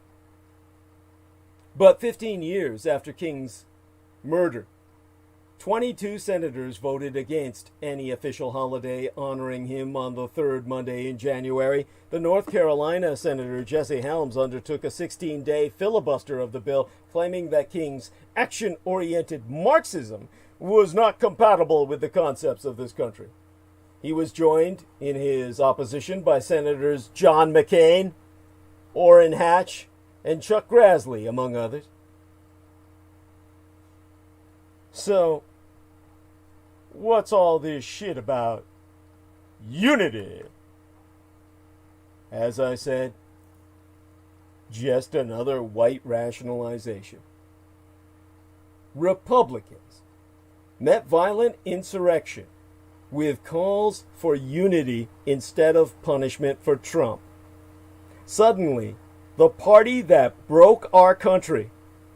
but 15 years after King's murder, 22 senators voted against any official holiday honoring him on the third Monday in January. The North Carolina Senator Jesse Helms undertook a 16-day filibuster of the bill, claiming that King's action-oriented Marxism was not compatible with the concepts of this country. He was joined in his opposition by Senators John McCain, Orrin Hatch, and Chuck Grassley, among others. So, what's all this shit about unity? As I said, just another white rationalization. Republicans met violent insurrection with calls for unity instead of punishment for Trump. Suddenly, the party that broke our country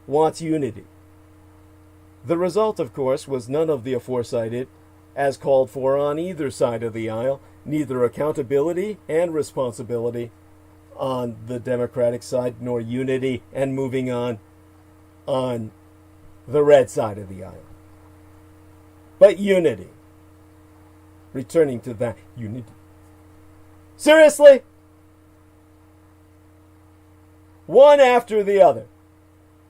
wants unity. The result, of course, was none of the aforementioned, as called for on either side of the aisle, neither accountability and responsibility on the Democratic side, nor unity and moving on the red side of the aisle. But unity. Returning to that unity. Seriously? One after the other,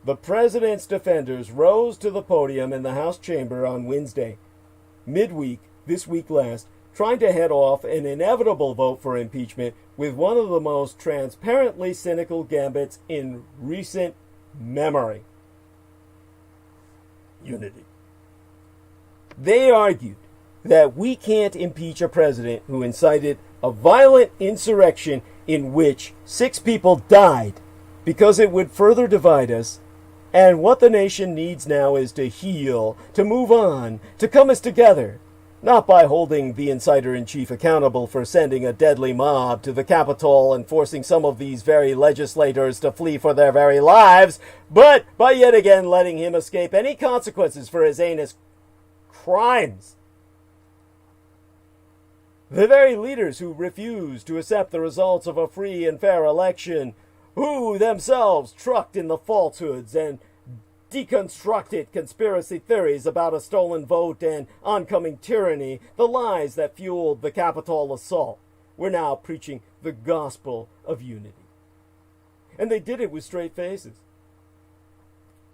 the president's defenders rose to the podium in the House chamber on Wednesday, midweek, this week last, trying to head off an inevitable vote for impeachment with one of the most transparently cynical gambits in recent memory. Unity. They argued that we can't impeach a president who incited a violent insurrection in which 6 people died because it would further divide us, and what the nation needs now is to heal, to move on, to come as together, not by holding the insider-in-chief accountable for sending a deadly mob to the Capitol and forcing some of these very legislators to flee for their very lives, but by yet again letting him escape any consequences for his heinous crimes. The very leaders who refused to accept the results of a free and fair election, who themselves trucked in the falsehoods and deconstructed conspiracy theories about a stolen vote and oncoming tyranny, the lies that fueled the Capitol assault, were now preaching the gospel of unity. And they did it with straight faces.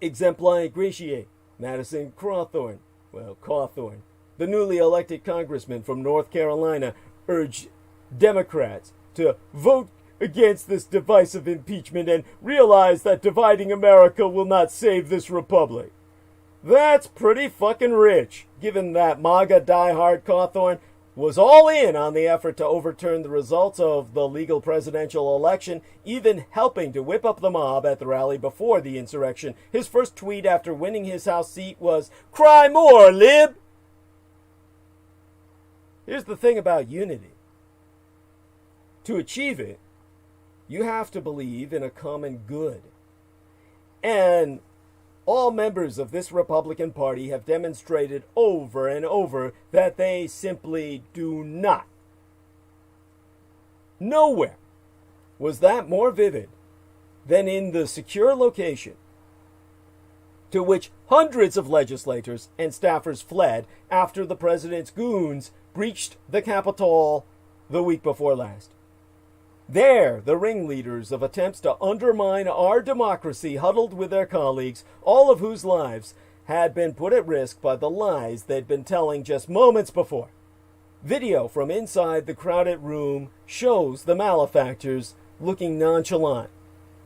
Exempli Gratiae, Madison Cawthorn, the newly elected congressman from North Carolina, urged Democrats to vote against this divisive impeachment and realize that dividing America will not save this republic. That's pretty fucking rich, given that MAGA diehard Cawthorn was all in on the effort to overturn the results of the legal presidential election, even helping to whip up the mob at the rally before the insurrection. His first tweet after winning his House seat was, "Cry more, lib!" Here's the thing about unity. To achieve it, you have to believe in a common good. And All members of this Republican Party have demonstrated over and over that they simply do not. Nowhere was that more vivid than in the secure location to which hundreds of legislators and staffers fled after the president's goons breached the Capitol the week before last. There, the ringleaders of attempts to undermine our democracy huddled with their colleagues, all of whose lives had been put at risk by the lies they'd been telling just moments before. Video from inside the crowded room shows the malefactors looking nonchalant.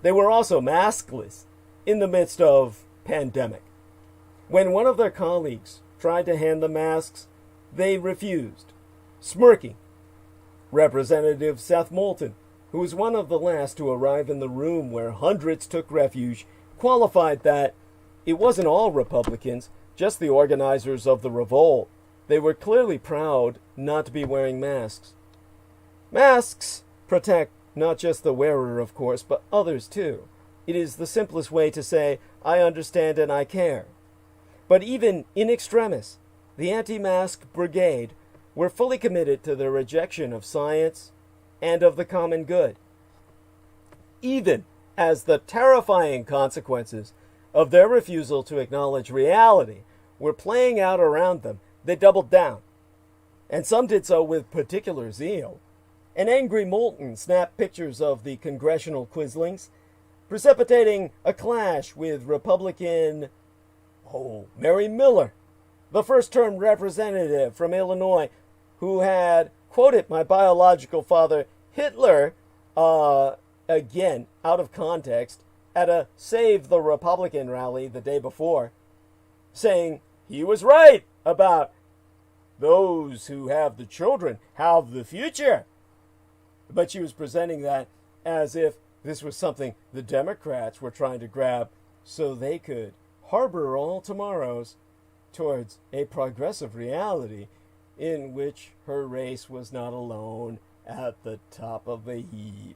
They were also maskless in the midst of pandemic. When one of their colleagues tried to hand them masks, they refused, smirking. Representative Seth Moulton, who was one of the last to arrive in the room where hundreds took refuge, qualified that it wasn't all Republicans, just the organizers of the revolt. They were clearly proud not to be wearing masks. Masks protect not just the wearer, of course, but others too. It is the simplest way to say, I understand and I care. But even in extremis, the anti-mask brigade were fully committed to the rejection of science and of the common good. Even as the terrifying consequences of their refusal to acknowledge reality were playing out around them, they doubled down. And some did so with particular zeal. An angry Moulton snapped pictures of the congressional quislings, precipitating a clash with Republican Mary Miller, the first-term representative from Illinois, who had quoted my biological father Hitler, again, out of context, at a Save the Republican rally the day before, saying he was right about those who have the children have the future. But she was presenting that as if this was something the Democrats were trying to grab so they could harbor all tomorrows towards a progressive reality in which her race was not alone at the top of the heap.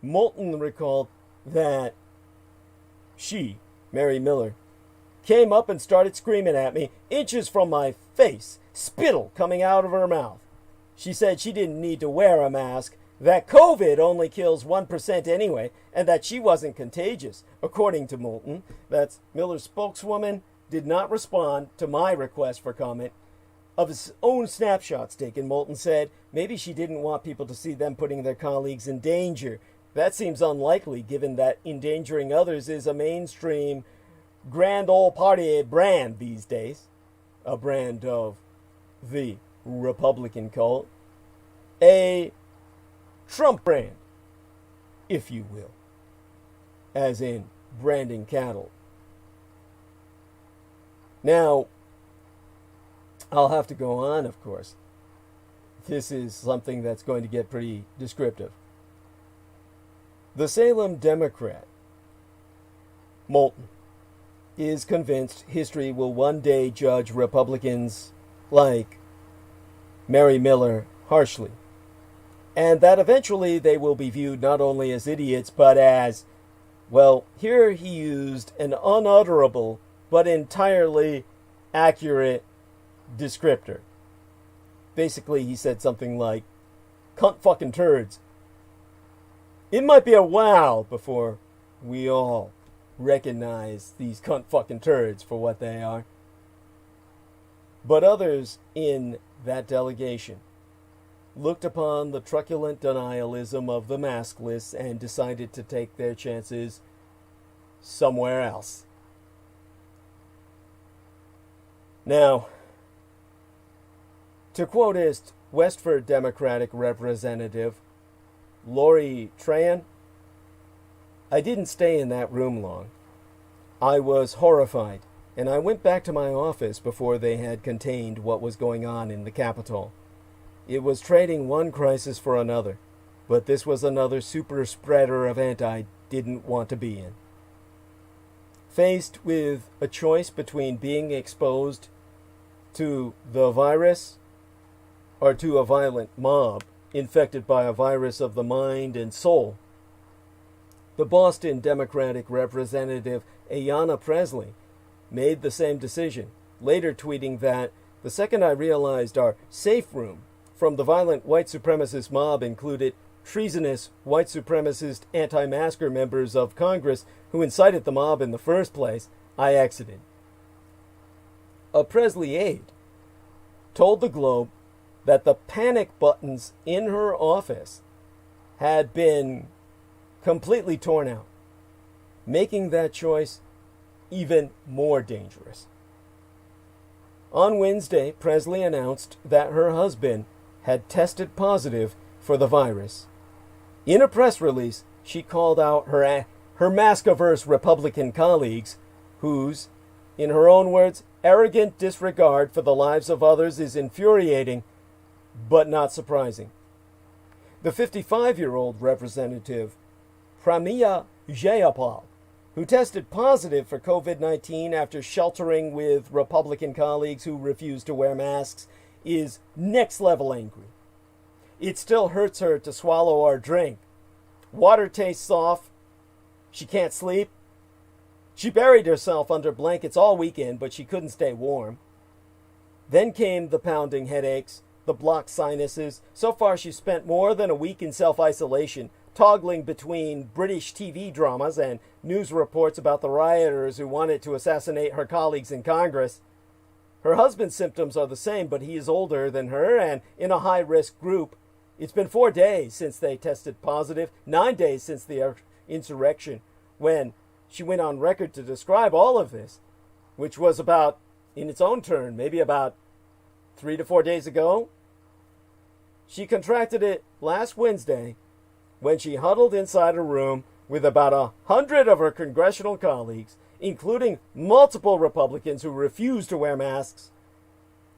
Moulton recalled that she, Mary Miller, came up and started screaming at me, inches from my face, spittle coming out of her mouth. She said she didn't need to wear a mask, that COVID only kills 1% anyway, and that she wasn't contagious. According to Moulton, that's Miller's spokeswoman, did not respond to my request for comment. Of his own snapshots taken, Moulton said maybe she didn't want people to see them putting their colleagues in danger. That seems unlikely, given that endangering others is a mainstream grand old party brand these days. A brand of the Republican cult. A Trump brand, if you will. As in branding cattle. Now, I'll have to go on, of course. This is something that's going to get pretty descriptive. The Salem Democrat, Moulton, is convinced history will one day judge Republicans like Mary Miller harshly, and that eventually they will be viewed not only as idiots, but as, well, here he used an unutterable but entirely accurate descriptor. Basically, he said something like, cunt fucking turds. It might be a while before we all recognize these cunt fucking turds for what they are. But others in that delegation looked upon the truculent denialism of the maskless and decided to take their chances somewhere else. Now, to quote his Westford Democratic representative, Lori Trahan, I didn't stay in that room long. I was horrified, and I went back to my office before they had contained what was going on in the Capitol. It was trading one crisis for another, but this was another super spreader event I didn't want to be in. Faced with a choice between being exposed to the virus or to a violent mob infected by a virus of the mind and soul, The Boston Democratic Representative Ayanna Pressley made the same decision, later tweeting that, "The second I realized our safe room from the violent white supremacist mob included treasonous white supremacist anti-masker members of Congress who incited the mob in the first place, I exited." A Pressley aide told the Globe that the panic buttons in her office had been completely torn out, making that choice even more dangerous. On Wednesday, Pressley announced that her husband had tested positive for the virus. In a press release, she called out her mask-averse Republican colleagues, whose, in her own words, arrogant disregard for the lives of others is infuriating, but not surprising. The 55-year-old representative, Pramila Jayapal, who tested positive for COVID-19 after sheltering with Republican colleagues who refused to wear masks, is next-level angry. It still hurts her to swallow or drink. Water tastes soft. She can't sleep. She buried herself under blankets all weekend, but she couldn't stay warm. Then came the pounding headaches, the blocked sinuses. So far, she's spent more than a week in self-isolation, toggling between British TV dramas and news reports about the rioters who wanted to assassinate her colleagues in Congress. Her husband's symptoms are the same, but he is older than her and in a high-risk group. It's been 4 days since they tested positive, 9 days since the insurrection, when she went on record to describe all of this, which was about, in its own turn, maybe about 3 to 4 days ago. She contracted it last Wednesday when she huddled inside a room with about 100 of her congressional colleagues, including multiple Republicans who refused to wear masks.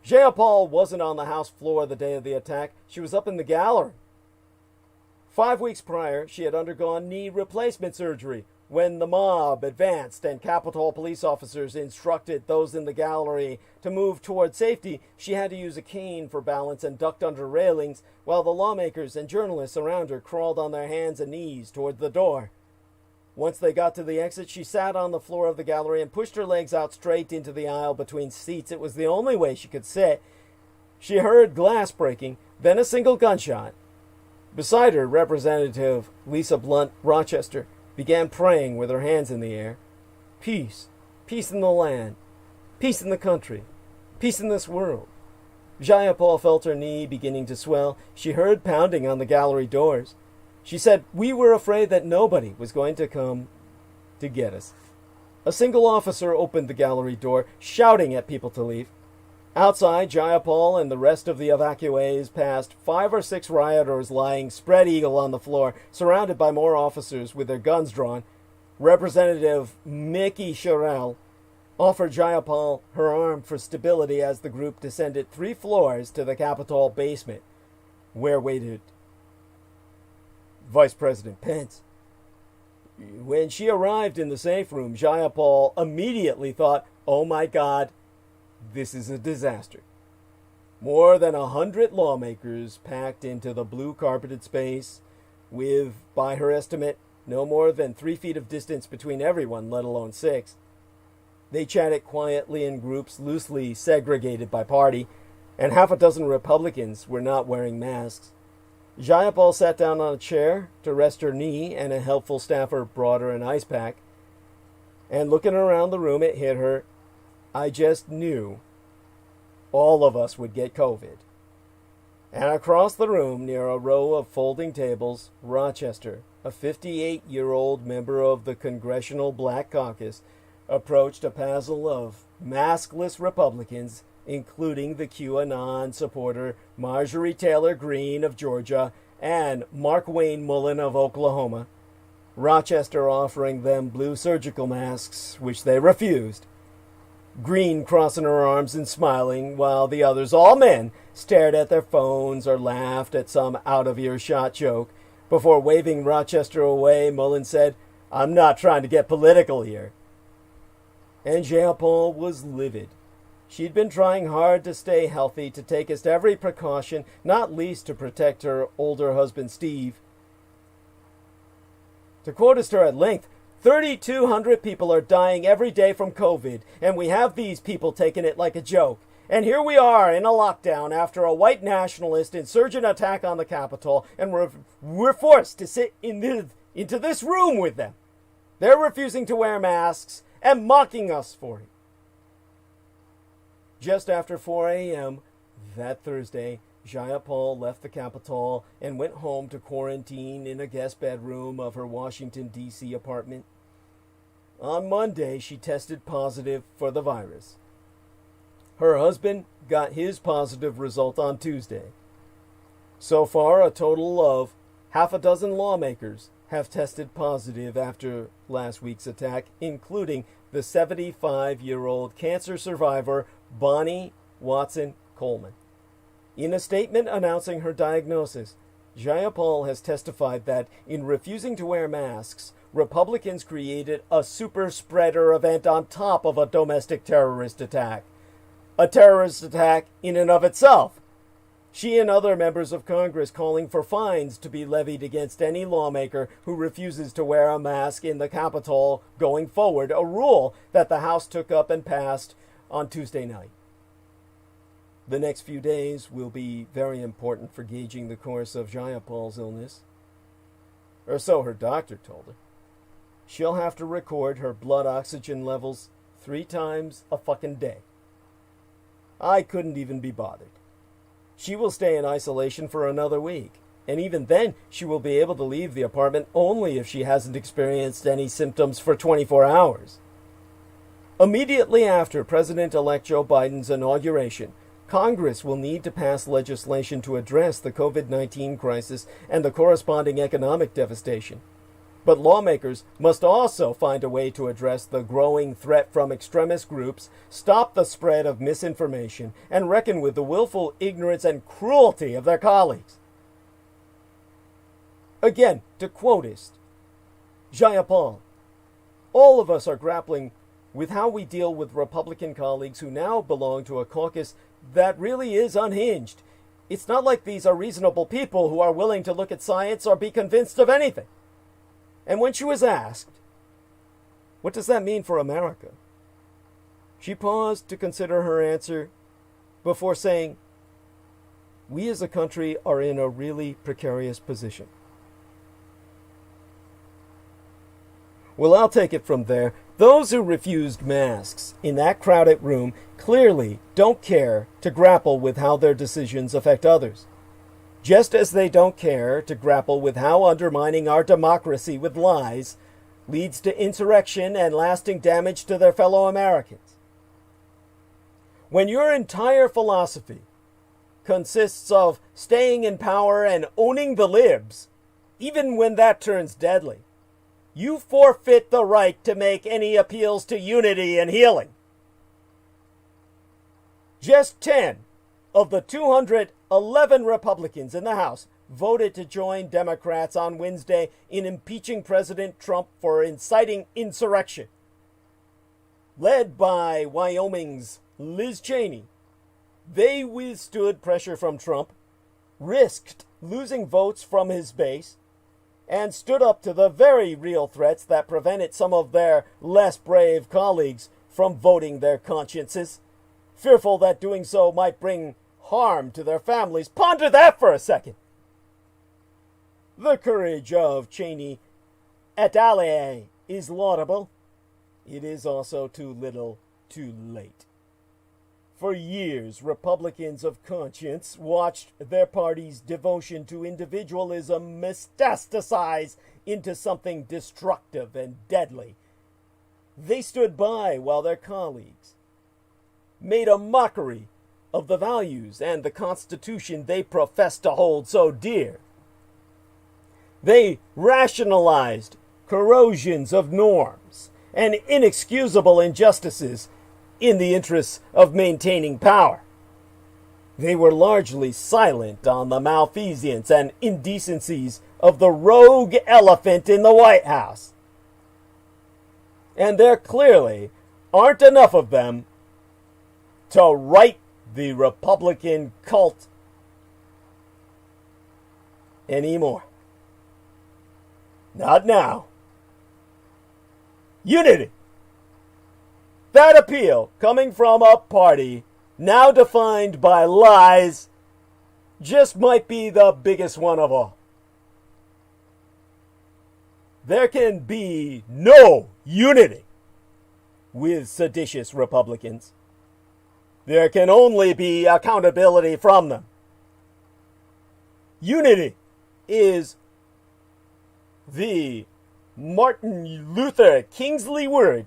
Jayapal wasn't on the House floor the day of the attack. She was up in the gallery. 5 weeks prior, she had undergone knee replacement surgery when the mob advanced and Capitol police officers instructed those in the gallery to move toward safety. She had to use a cane for balance and ducked under railings while the lawmakers and journalists around her crawled on their hands and knees toward the door. Once they got to the exit, she sat on the floor of the gallery and pushed her legs out straight into the aisle between seats. It was the only way she could sit. She heard glass breaking, then a single gunshot. Beside her, Representative Lisa Blunt Rochester began praying with her hands in the air. Peace. Peace in the land. Peace in the country. Peace in this world. Jayapal felt her knee beginning to swell. She heard pounding on the gallery doors. She said, "We were afraid that nobody was going to come to get us." A single officer opened the gallery door, shouting at people to leave. Outside, Jayapal and the rest of the evacuees passed 5 or 6 rioters lying spread eagle on the floor, surrounded by more officers with their guns drawn. Representative Mickey Sherrill offered Jayapal her arm for stability as the group descended 3 floors to the Capitol basement, where waited Vice President Pence. When she arrived in the safe room, Jayapal immediately thought, "Oh my God, this is a disaster." More than 100 lawmakers packed into the blue-carpeted space with, by her estimate, no more than 3 feet of distance between everyone, let alone 6. They chatted quietly in groups loosely segregated by party, and half a dozen Republicans were not wearing masks. Jayapal sat down on a chair to rest her knee, and a helpful staffer brought her an ice pack. And looking around the room, it hit her, I just knew all of us would get COVID. And across the room, near a row of folding tables, Rochester, a 58-year-old member of the Congressional Black Caucus, approached a passel of maskless Republicans, including the QAnon supporter Marjorie Taylor Greene of Georgia and Mark Wayne Mullen of Oklahoma, Rochester offering them blue surgical masks, which they refused. Greene crossing her arms and smiling, while the others, all men, stared at their phones or laughed at some out-of-earshot joke. Before waving Rochester away, Mullen said, "I'm not trying to get political here." And Jayapal was livid. She'd been trying hard to stay healthy, to take every precaution, not least to protect her older husband, Steve. To quote her at length, 3,200 people are dying every day from COVID, and we have these people taking it like a joke. And here we are in a lockdown after a white nationalist insurgent attack on the Capitol, and we're forced to sit into this room with them. They're refusing to wear masks and mocking us for it. Just after 4 a.m. that Thursday, Jayapal left the Capitol and went home to quarantine in a guest bedroom of her Washington, D.C. apartment. On Monday, she tested positive for the virus. Her husband got his positive result on Tuesday. So far, a total of half a dozen lawmakers have tested positive after last week's attack, including the 75-year-old cancer survivor Bonnie Watson Coleman. In a statement announcing her diagnosis, Jayapal has testified that in refusing to wear masks, Republicans created a super spreader event on top of a domestic terrorist attack. A terrorist attack in and of itself. She and other members of Congress calling for fines to be levied against any lawmaker who refuses to wear a mask in the Capitol going forward, a rule that the House took up and passed on Tuesday night. The next few days will be very important for gauging the course of Jayapal's illness. Or so her doctor told her. She'll have to record her blood oxygen levels 3 times a fucking day. I couldn't even be bothered. She will stay in isolation for another week, and even then she will be able to leave the apartment only if she hasn't experienced any symptoms for 24 hours. Immediately after President-elect Joe Biden's inauguration, Congress will need to pass legislation to address the COVID-19 crisis and the corresponding economic devastation. But lawmakers must also find a way to address the growing threat from extremist groups, stop the spread of misinformation, and reckon with the willful ignorance and cruelty of their colleagues. Again, to quotist, Jayapal, all of us are grappling with how we deal with Republican colleagues who now belong to a caucus that really is unhinged. It's not like these are reasonable people who are willing to look at science or be convinced of anything. And when she was asked, what does that mean for America? She paused to consider her answer before saying, we as a country are in a really precarious position. Well, I'll take it from there. Those who refused masks in that crowded room clearly don't care to grapple with how their decisions affect others. Just as they don't care to grapple with how undermining our democracy with lies leads to insurrection and lasting damage to their fellow Americans. When your entire philosophy consists of staying in power and owning the libs, even when that turns deadly, you forfeit the right to make any appeals to unity and healing. Just 10 of the 211 Republicans in the House voted to join Democrats on Wednesday in impeaching President Trump for inciting insurrection. Led by Wyoming's Liz Cheney, they withstood pressure from Trump, risked losing votes from his base, and stood up to the very real threats that prevented some of their less brave colleagues from voting their consciences, fearful that doing so might bring harm to their families. Ponder that for a second. The courage of Cheney et al. Is laudable. It is also too little, too late. For years, Republicans of conscience watched their party's devotion to individualism metastasize into something destructive and deadly. They stood by while their colleagues made a mockery of the values and the Constitution they professed to hold so dear. They rationalized corrosions of norms and inexcusable injustices in the interests of maintaining power. They were largely silent on the malfeasance and indecencies of the rogue elephant in the White House. And there clearly aren't enough of them to right the Republican cult anymore. Not now. Unity. That appeal, coming from a party now defined by lies, just might be the biggest one of all. There can be no unity with seditious Republicans. There can only be accountability from them. Unity is the Martin Luther Kingsley word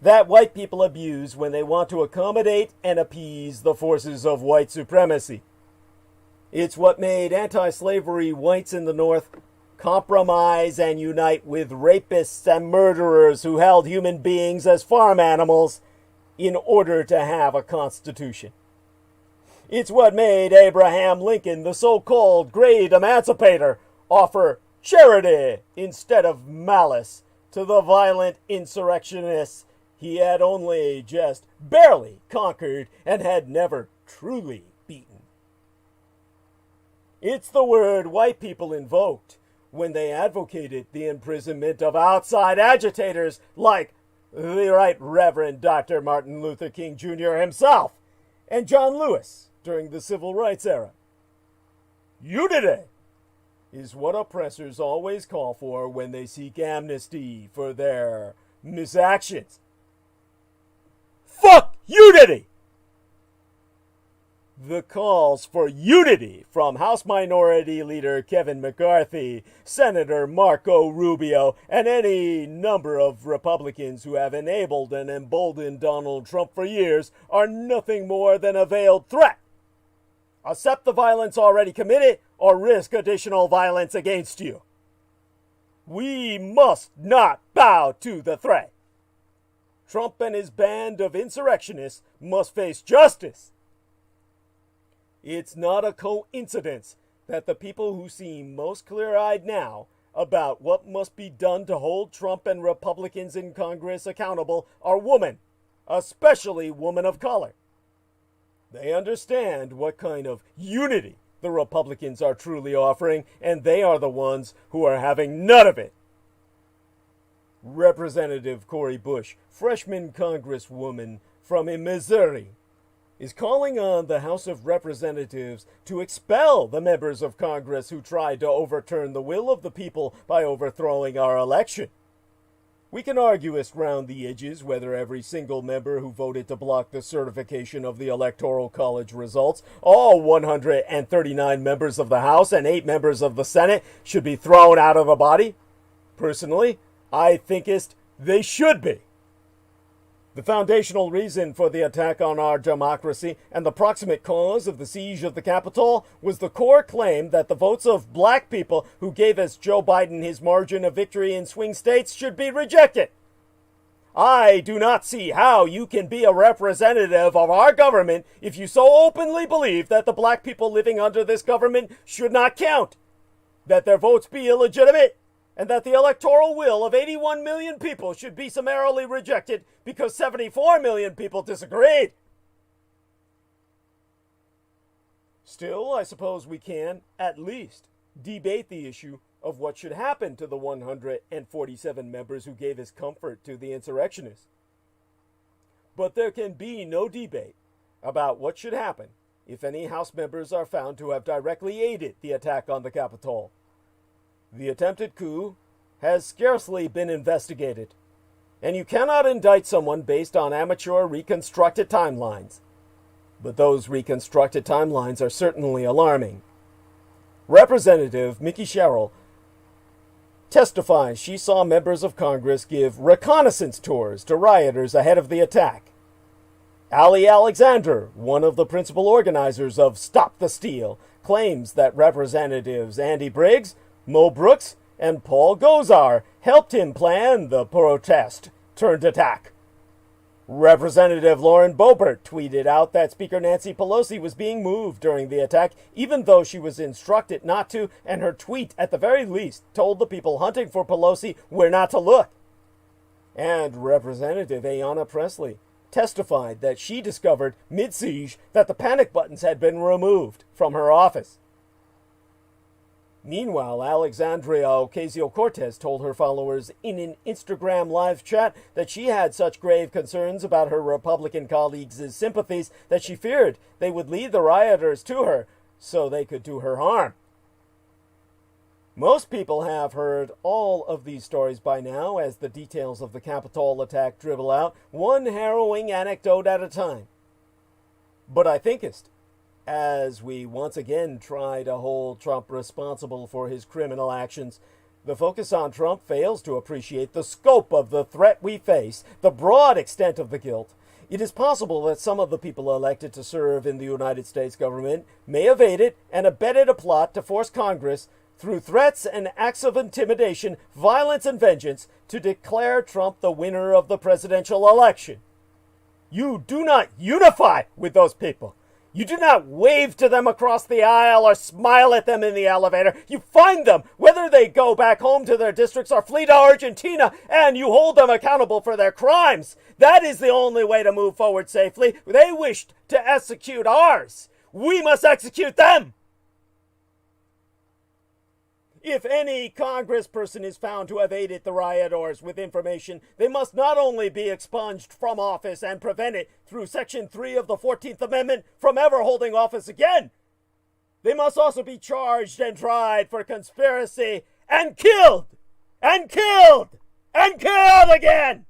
that white people abuse when they want to accommodate and appease the forces of white supremacy. It's what made anti-slavery whites in the North compromise and unite with rapists and murderers who held human beings as farm animals in order to have a constitution. It's what made Abraham Lincoln, the so-called great emancipator, offer charity instead of malice to the violent insurrectionists he had only just barely conquered and had never truly beaten. It's the word white people invoked when they advocated the imprisonment of outside agitators like the Right Reverend Dr. Martin Luther King Jr. himself and John Lewis during the Civil Rights era. Unity is what oppressors always call for when they seek amnesty for their misactions. Fuck unity! The calls for unity from House Minority Leader Kevin McCarthy, Senator Marco Rubio, and any number of Republicans who have enabled and emboldened Donald Trump for years are nothing more than a veiled threat. Accept the violence already committed or risk additional violence against you. We must not bow to the threat. Trump and his band of insurrectionists must face justice. It's not a coincidence that the people who seem most clear-eyed now about what must be done to hold Trump and Republicans in Congress accountable are women, especially women of color. They understand what kind of unity the Republicans are truly offering, and they are the ones who are having none of it. Representative Cori Bush, freshman congresswoman from Missouri, is calling on the House of Representatives to expel the members of Congress who tried to overturn the will of the people by overthrowing our election. We can argue around the edges whether every single member who voted to block the certification of the Electoral College results, all 139 members of the House and 8 members of the Senate, should be thrown out of the body. Personally, I thinkest they should be. The foundational reason for the attack on our democracy and the proximate cause of the siege of the Capitol was the core claim that the votes of black people who gave us Joe Biden his margin of victory in swing states should be rejected. I do not see how you can be a representative of our government if you so openly believe that the black people living under this government should not count, that their votes be illegitimate, and that the electoral will of 81 million people should be summarily rejected because 74 million people disagreed. Still, I suppose we can, at least, debate the issue of what should happen to the 147 members who gave us comfort to the insurrectionists. But there can be no debate about what should happen if any House members are found to have directly aided the attack on the Capitol. The attempted coup has scarcely been investigated, and you cannot indict someone based on amateur reconstructed timelines. But those reconstructed timelines are certainly alarming. Representative Mickey Sherrill testifies she saw members of Congress give reconnaissance tours to rioters ahead of the attack. Ali Alexander, one of the principal organizers of Stop the Steal, claims that Representatives Andy Briggs, Mo Brooks, and Paul Gosar helped him plan the protest-turned-attack. Representative Lauren Boebert tweeted out that Speaker Nancy Pelosi was being moved during the attack, even though she was instructed not to, and her tweet, at the very least, told the people hunting for Pelosi where not to look. And Representative Ayanna Pressley testified that she discovered mid-siege that the panic buttons had been removed from her office. Meanwhile, Alexandria Ocasio-Cortez told her followers in an Instagram live chat that she had such grave concerns about her Republican colleagues' sympathies that she feared they would lead the rioters to her so they could do her harm. Most people have heard all of these stories by now as the details of the Capitol attack dribble out, one harrowing anecdote at a time. But I thinkest, as we once again try to hold Trump responsible for his criminal actions, the focus on Trump fails to appreciate the scope of the threat we face, the broad extent of the guilt. It is possible that some of the people elected to serve in the United States government may have aided and abetted a plot to force Congress, through threats and acts of intimidation, violence, and vengeance, to declare Trump the winner of the presidential election. You do not unify with those people. You do not wave to them across the aisle or smile at them in the elevator. You find them, whether they go back home to their districts or flee to Argentina, and you hold them accountable for their crimes. That is the only way to move forward safely. They wished to execute ours. We must execute them. If any congressperson is found to have aided the rioters with information, they must not only be expunged from office and prevented through Section 3 of the 14th Amendment from ever holding office again, they must also be charged and tried for conspiracy and killed! And killed! And killed again!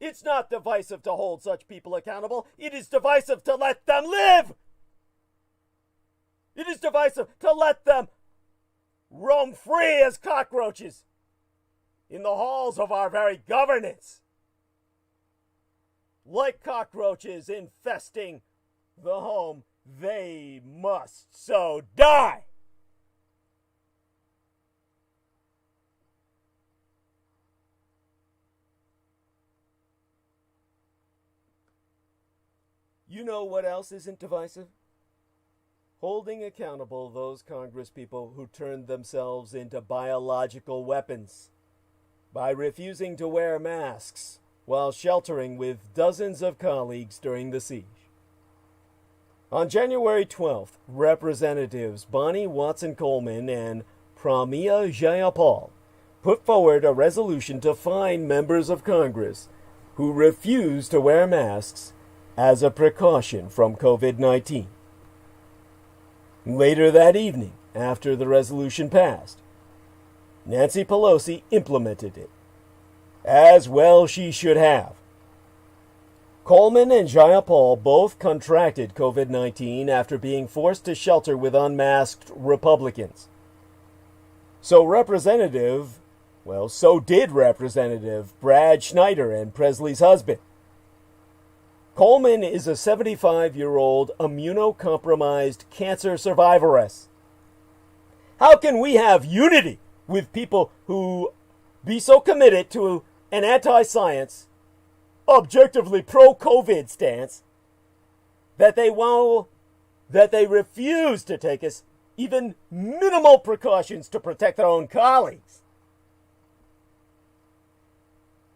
It's not divisive to hold such people accountable. It is divisive to let them live! It is divisive to let them roam free as cockroaches in the halls of our very governance, like cockroaches infesting the home. They must so die. You know what else isn't divisive? Holding accountable those congresspeople who turned themselves into biological weapons by refusing to wear masks while sheltering with dozens of colleagues during the siege. On January 12th, Representatives Bonnie Watson-Coleman and Pramila Jayapal put forward a resolution to fine members of Congress who refused to wear masks as a precaution from COVID-19. Later that evening, after the resolution passed, Nancy Pelosi implemented it, as well she should have. Coleman and Jayapal both contracted COVID-19 after being forced to shelter with unmasked Republicans. So did Representative Brad Schneider and Presley's husband. Coleman is a 75-year-old immunocompromised cancer survivoress. How can we have unity with people who be so committed to an anti-science, objectively pro-COVID stance that they refuse to take us even minimal precautions to protect their own colleagues?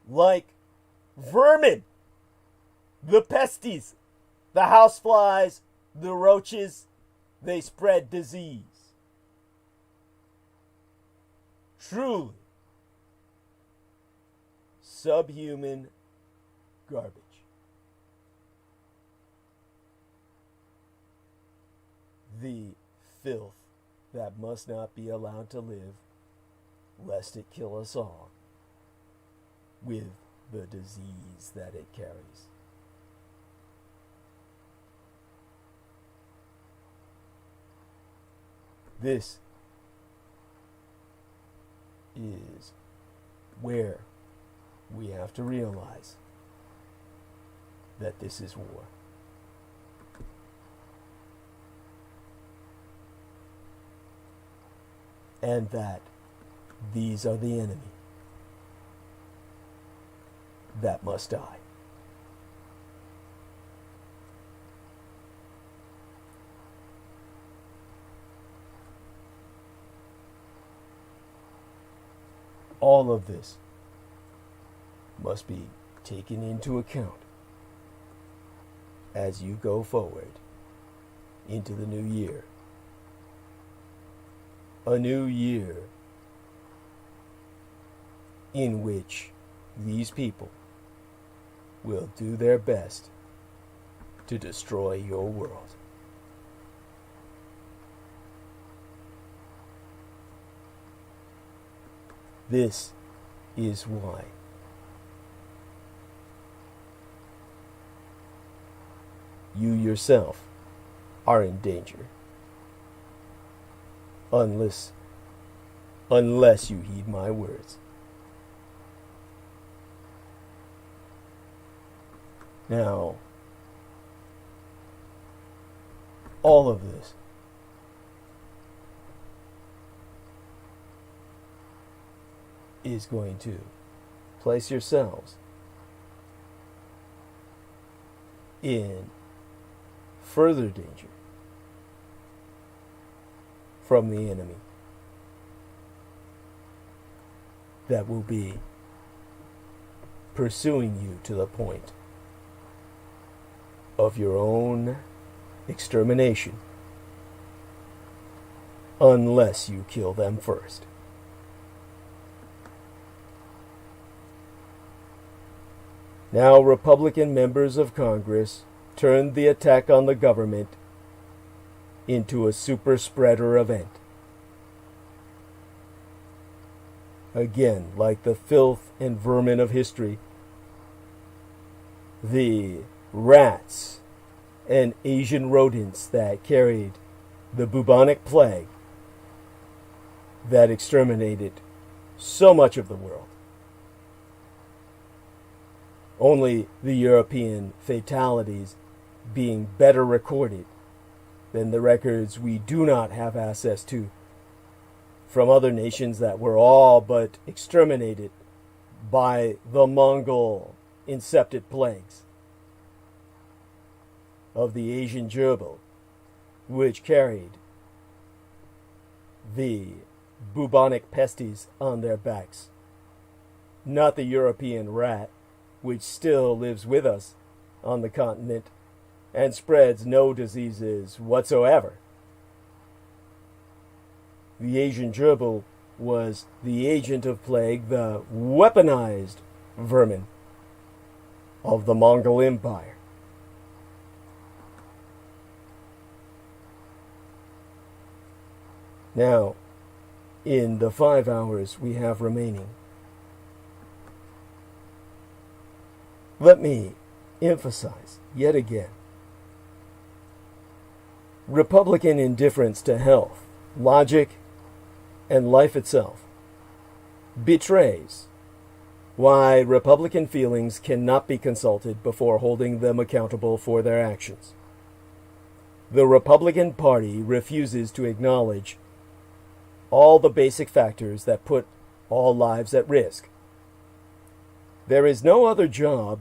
Like vermin. The pesties, the houseflies, the roaches, they spread disease. Truly, subhuman garbage. The filth that must not be allowed to live, lest it kill us all with the disease that it carries. This is where we have to realize that this is war. And that these are the enemy that must die. All of this must be taken into account as you go forward into the new year a new year in which these people will do their best to destroy your world. This is why you yourself are in danger unless you heed my words. Now, all of this is going to place yourselves in further danger from the enemy that will be pursuing you to the point of your own extermination unless you kill them first. Now, Republican members of Congress turned the attack on the government into a super spreader event. Again, like the filth and vermin of history, the rats and Asian rodents that carried the bubonic plague that exterminated so much of the world. Only the European fatalities being better recorded than the records we do not have access to from other nations that were all but exterminated by the Mongol incepted plagues of the Asian gerbil, which carried the bubonic pestes on their backs. Not the European rat, which still lives with us on the continent and spreads no diseases whatsoever. The Asian gerbil was the agent of plague, the weaponized vermin of the Mongol Empire. Now, in the 5 hours we have remaining, let me emphasize yet again, Republican indifference to health, logic, and life itself betrays why Republican feelings cannot be consulted before holding them accountable for their actions. The Republican Party refuses to acknowledge all the basic factors that put all lives at risk. There is no other job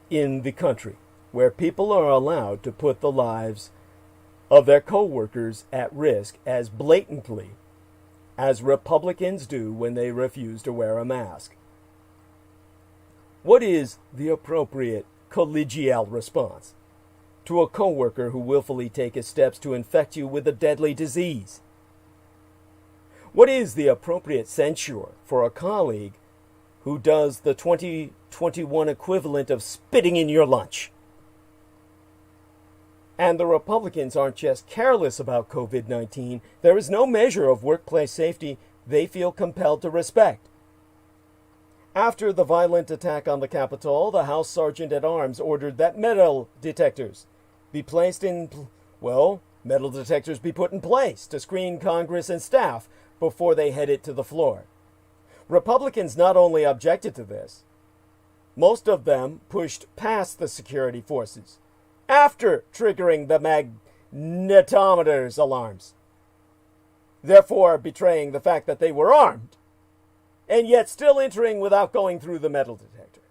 in the country where people are allowed to put the lives of their co-workers at risk as blatantly as Republicans do when they refuse to wear a mask. What is the appropriate collegial response to a co-worker who willfully takes steps to infect you with a deadly disease? What is the appropriate censure for a colleague who does the 2021 equivalent of spitting in your lunch? And the Republicans aren't just careless about COVID-19. There is no measure of workplace safety they feel compelled to respect. After the violent attack on the Capitol, the House Sergeant at Arms ordered that metal detectors be put in place to screen Congress and staff before they headed to the floor. Republicans not only objected to this, most of them pushed past the security forces after triggering the magnetometers alarms, therefore betraying the fact that they were armed, and yet still entering without going through the metal detector.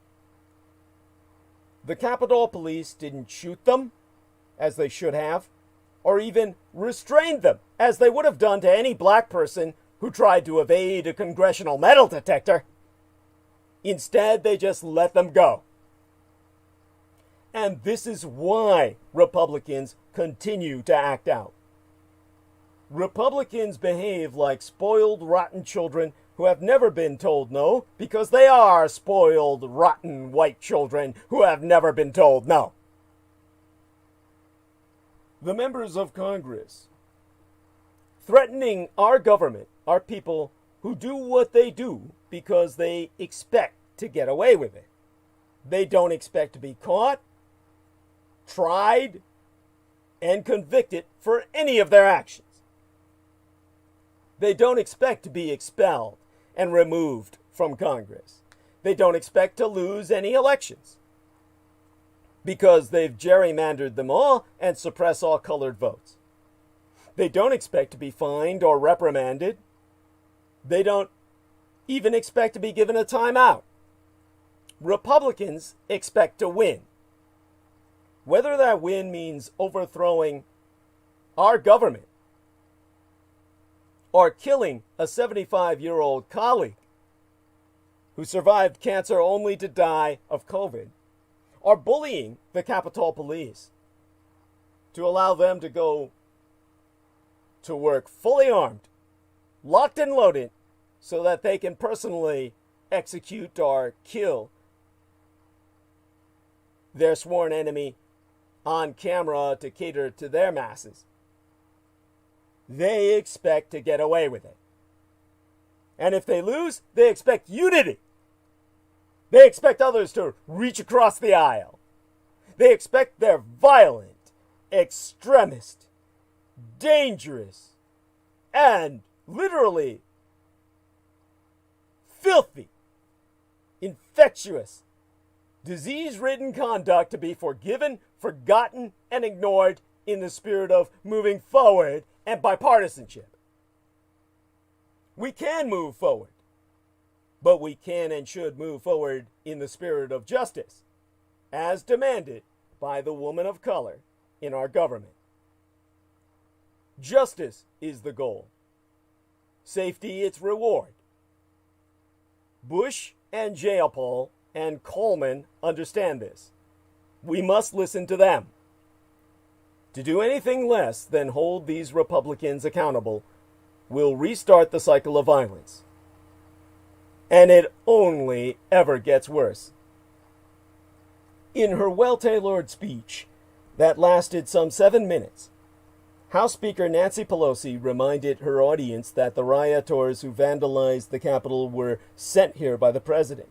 The Capitol Police didn't shoot them, as they should have, or even restrain them, as they would have done to any black person who tried to evade a congressional metal detector. Instead, they just let them go. And this is why Republicans continue to act out. Republicans behave like spoiled, rotten children who have never been told no, because they are spoiled, rotten, white children who have never been told no. The members of Congress threatening our government are people who do what they do because they expect to get away with it. They don't expect to be caught, tried, and convicted for any of their actions. They don't expect to be expelled and removed from Congress. They don't expect to lose any elections because they've gerrymandered them all and suppress all colored votes. They don't expect to be fined or reprimanded. They don't even expect to be given a timeout. Republicans expect to win. Whether that win means overthrowing our government or killing a 75-year-old colleague who survived cancer only to die of COVID, or bullying the Capitol Police to allow them to go to work fully armed, locked and loaded, so that they can personally execute or kill their sworn enemy on camera to cater to their masses. They expect to get away with it. And if they lose, they expect unity. They expect others to reach across the aisle. They expect their violent, extremist, dangerous, and literally filthy, infectious, disease-ridden conduct to be forgiven, forgotten, and ignored in the spirit of moving forward and bipartisanship. We can move forward, but we can and should move forward in the spirit of justice, as demanded by the woman of color in our government. Justice is the goal. Safety its reward. Bush and Jayapal and Coleman understand this. We must listen to them. To do anything less than hold these Republicans accountable will restart the cycle of violence. And it only ever gets worse. In her well-tailored speech that lasted some 7 minutes, House Speaker Nancy Pelosi reminded her audience that the rioters who vandalized the Capitol were sent here by the president,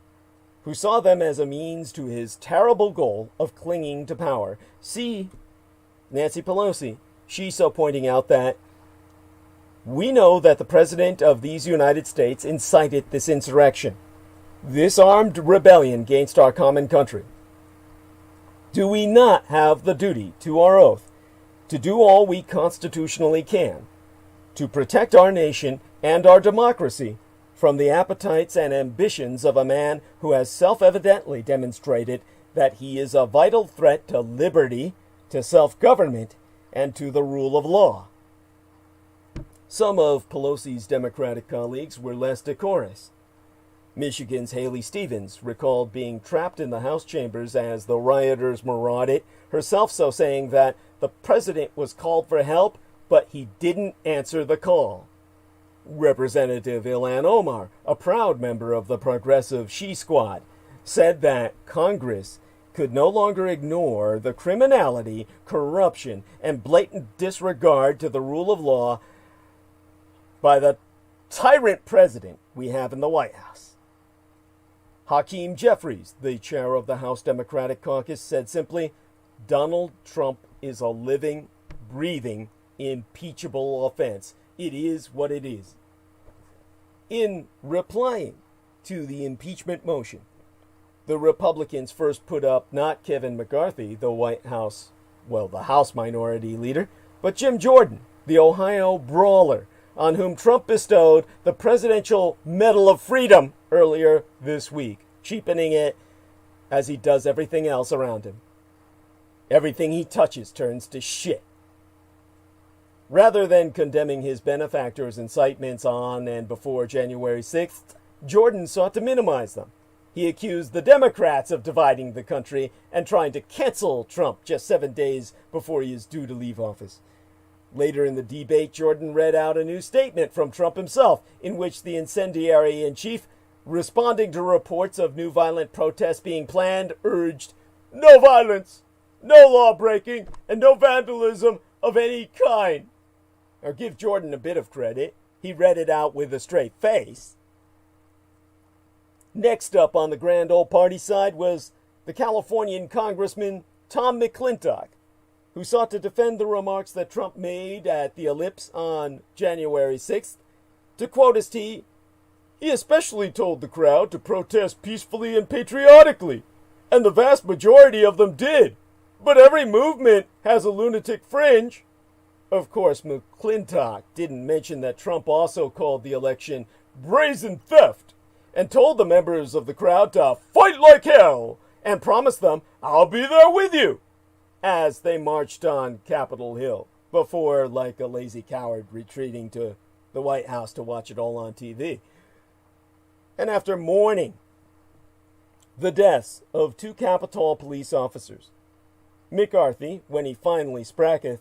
who saw them as a means to his terrible goal of clinging to power. See, Nancy Pelosi, she's so pointing out that we know that the President of these United States incited this insurrection, this armed rebellion against our common country. Do we not have the duty to our oath to do all we constitutionally can to protect our nation and our democracy from the appetites and ambitions of a man who has self-evidently demonstrated that he is a vital threat to liberty, to self-government, and to the rule of law? Some of Pelosi's Democratic colleagues were less decorous. Michigan's Haley Stevens recalled being trapped in the House chambers as the rioters marauded, herself so saying that the president was called for help, but he didn't answer the call. Representative Ilhan Omar, a proud member of the Progressive She Squad, said that Congress could no longer ignore the criminality, corruption, and blatant disregard to the rule of law by the tyrant president we have in the White House. Hakeem Jeffries, the chair of the House Democratic Caucus, said simply, Donald Trump is a living, breathing, impeachable offense. It is what it is. In replying to the impeachment motion, the Republicans first put up not Kevin McCarthy, the the House Minority Leader, but Jim Jordan, the Ohio brawler, on whom Trump bestowed the Presidential Medal of Freedom earlier this week, cheapening it as he does everything else around him. Everything he touches turns to shit. Rather than condemning his benefactors' incitements on and before January 6th, Jordan sought to minimize them. He accused the Democrats of dividing the country and trying to cancel Trump just 7 days before he is due to leave office. Later in the debate, Jordan read out a new statement from Trump himself, in which the incendiary-in-chief, responding to reports of new violent protests being planned, urged no violence, no law-breaking, and no vandalism of any kind. Now, give Jordan a bit of credit. He read it out with a straight face. Next up on the grand old party side was the Californian Congressman Tom McClintock, who sought to defend the remarks that Trump made at the Ellipse on January 6th. To quote his he especially told the crowd to protest peacefully and patriotically, and the vast majority of them did. But every movement has a lunatic fringe. Of course, McClintock didn't mention that Trump also called the election brazen theft and told the members of the crowd to fight like hell and promised them, "I'll be there with you," as they marched on Capitol Hill before, like a lazy coward, retreating to the White House to watch it all on TV. And after mourning the deaths of 2 Capitol police officers, McCarthy, when he finally spracketh,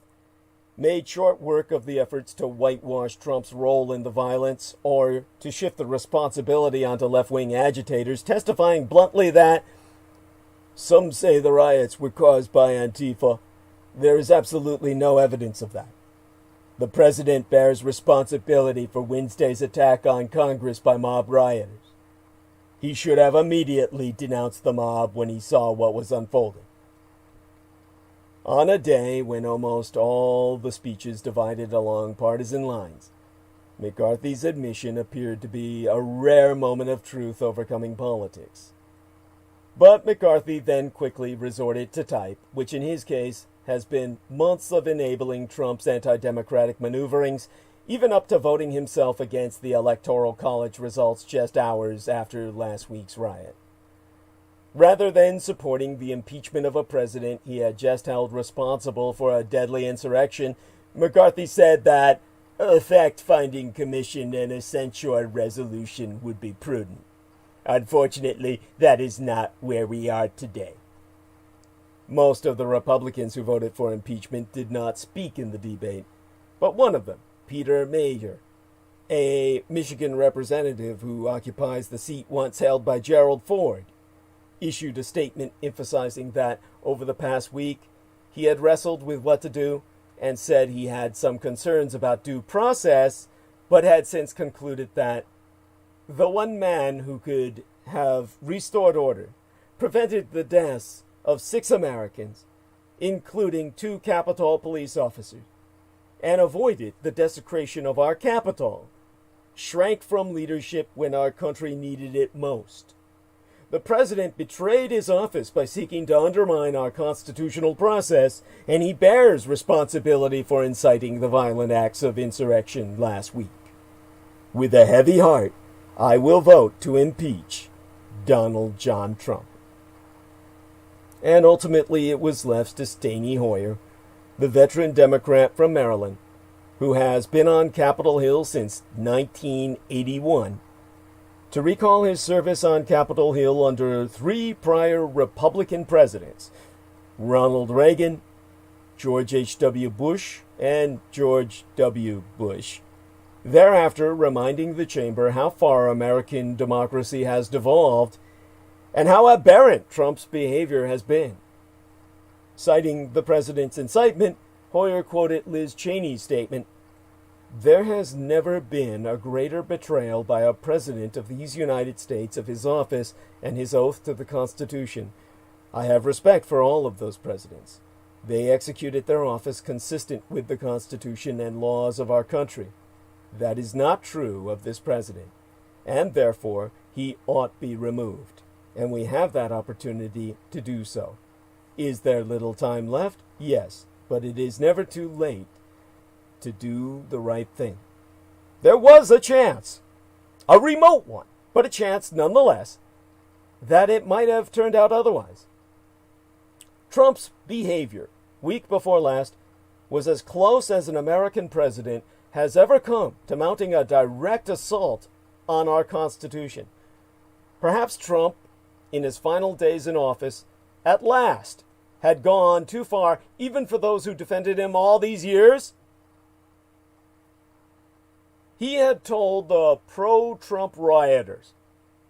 made short work of the efforts to whitewash Trump's role in the violence or to shift the responsibility onto left-wing agitators, testifying bluntly that some say the riots were caused by Antifa. There is absolutely no evidence of that. The president bears responsibility for Wednesday's attack on Congress by mob rioters. He should have immediately denounced the mob when he saw what was unfolding. On a day when almost all the speeches divided along partisan lines, McCarthy's admission appeared to be a rare moment of truth overcoming politics. But McCarthy then quickly resorted to type, which in his case has been months of enabling Trump's anti-democratic maneuverings, even up to voting himself against the Electoral College results just hours after last week's riot. Rather than supporting the impeachment of a president he had just held responsible for a deadly insurrection, McCarthy said that a fact-finding commission and a censure resolution would be prudent. Unfortunately, that is not where we are today. Most of the Republicans who voted for impeachment did not speak in the debate, but one of them, Peter Mayer, a Michigan representative who occupies the seat once held by Gerald Ford, issued a statement emphasizing that over the past week he had wrestled with what to do and said he had some concerns about due process, but had since concluded that the one man who could have restored order, prevented the deaths of 6 Americans, including 2 Capitol police officers, and avoided the desecration of our Capitol, shrank from leadership when our country needed it most. The president betrayed his office by seeking to undermine our constitutional process, and he bears responsibility for inciting the violent acts of insurrection last week. With a heavy heart, I will vote to impeach Donald John Trump. And ultimately it was left to Steny Hoyer, the veteran Democrat from Maryland, who has been on Capitol Hill since 1981, to recall his service on Capitol Hill under 3 prior Republican presidents, Ronald Reagan, George H.W. Bush, and George W. Bush, thereafter reminding the chamber how far American democracy has devolved and how aberrant Trump's behavior has been. Citing the president's incitement, Hoyer quoted Liz Cheney's statement, "There has never been a greater betrayal by a president of these United States of his office and his oath to the Constitution. I have respect for all of those presidents. They executed their office consistent with the Constitution and laws of our country. That is not true of this president, and therefore he ought be removed, and we have that opportunity to do so. Is there little time left? Yes, but it is never too late to do the right thing." There was a chance, a remote one, but a chance nonetheless, that it might have turned out otherwise. Trump's behavior, week before last, was as close as an American president has ever come to mounting a direct assault on our Constitution. Perhaps Trump, in his final days in office, at last had gone too far, even for those who defended him all these years. he had told the pro-Trump rioters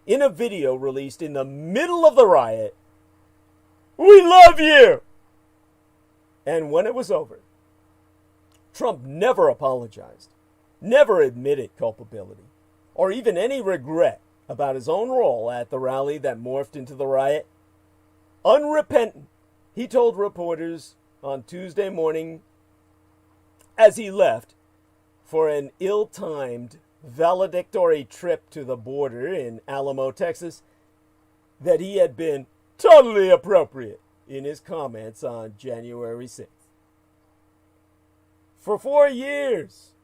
in a video released in the middle of the riot, "We love you!" And when it was over, Trump never apologized, never admitted culpability, or even any regret about his own role at the rally that morphed into the riot. Unrepentant, he told reporters on Tuesday morning as he left for an ill-timed valedictory trip to the border in Alamo, Texas, that he had been totally appropriate in his comments on January 6th. For 4 years,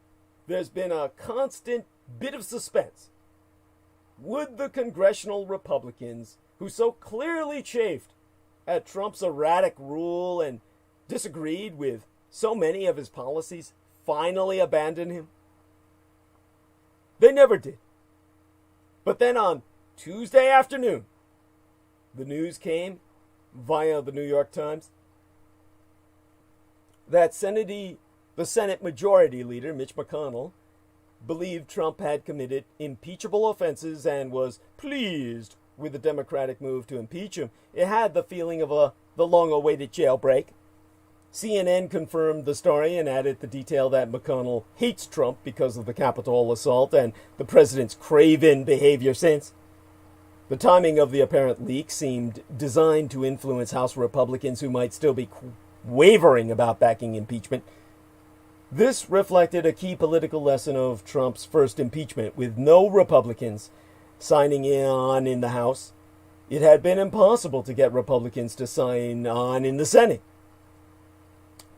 there's been a constant bit of suspense. Would the congressional Republicans, who so clearly chafed at Trump's erratic rule and disagreed with so many of his policies, finally abandon him? They never did. But then on Tuesday afternoon, the news came via the New York Times that the Senate Majority Leader, Mitch McConnell, believed Trump had committed impeachable offenses and was pleased with the Democratic move to impeach him. It had the feeling of the long-awaited jailbreak. CNN confirmed the story and added the detail that McConnell hates Trump because of the Capitol assault and the president's craven behavior since. The timing of the apparent leak seemed designed to influence House Republicans who might still be wavering about backing impeachment. This reflected a key political lesson of Trump's first impeachment, with no Republicans signing on in the House. It had been impossible to get Republicans to sign on in the Senate.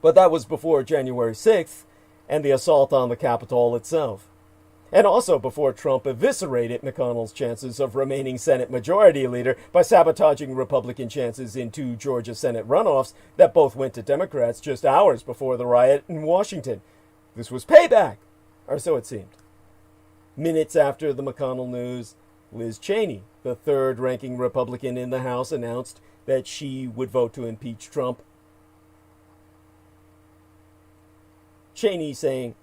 But that was before January 6th and the assault on the Capitol itself. And also before Trump eviscerated McConnell's chances of remaining Senate Majority Leader by sabotaging Republican chances in 2 Georgia Senate runoffs that both went to Democrats just hours before the riot in Washington. This was payback, or so it seemed. Minutes after the McConnell news, Liz Cheney, the third-ranking Republican in the House, announced that she would vote to impeach Trump. Cheney saying,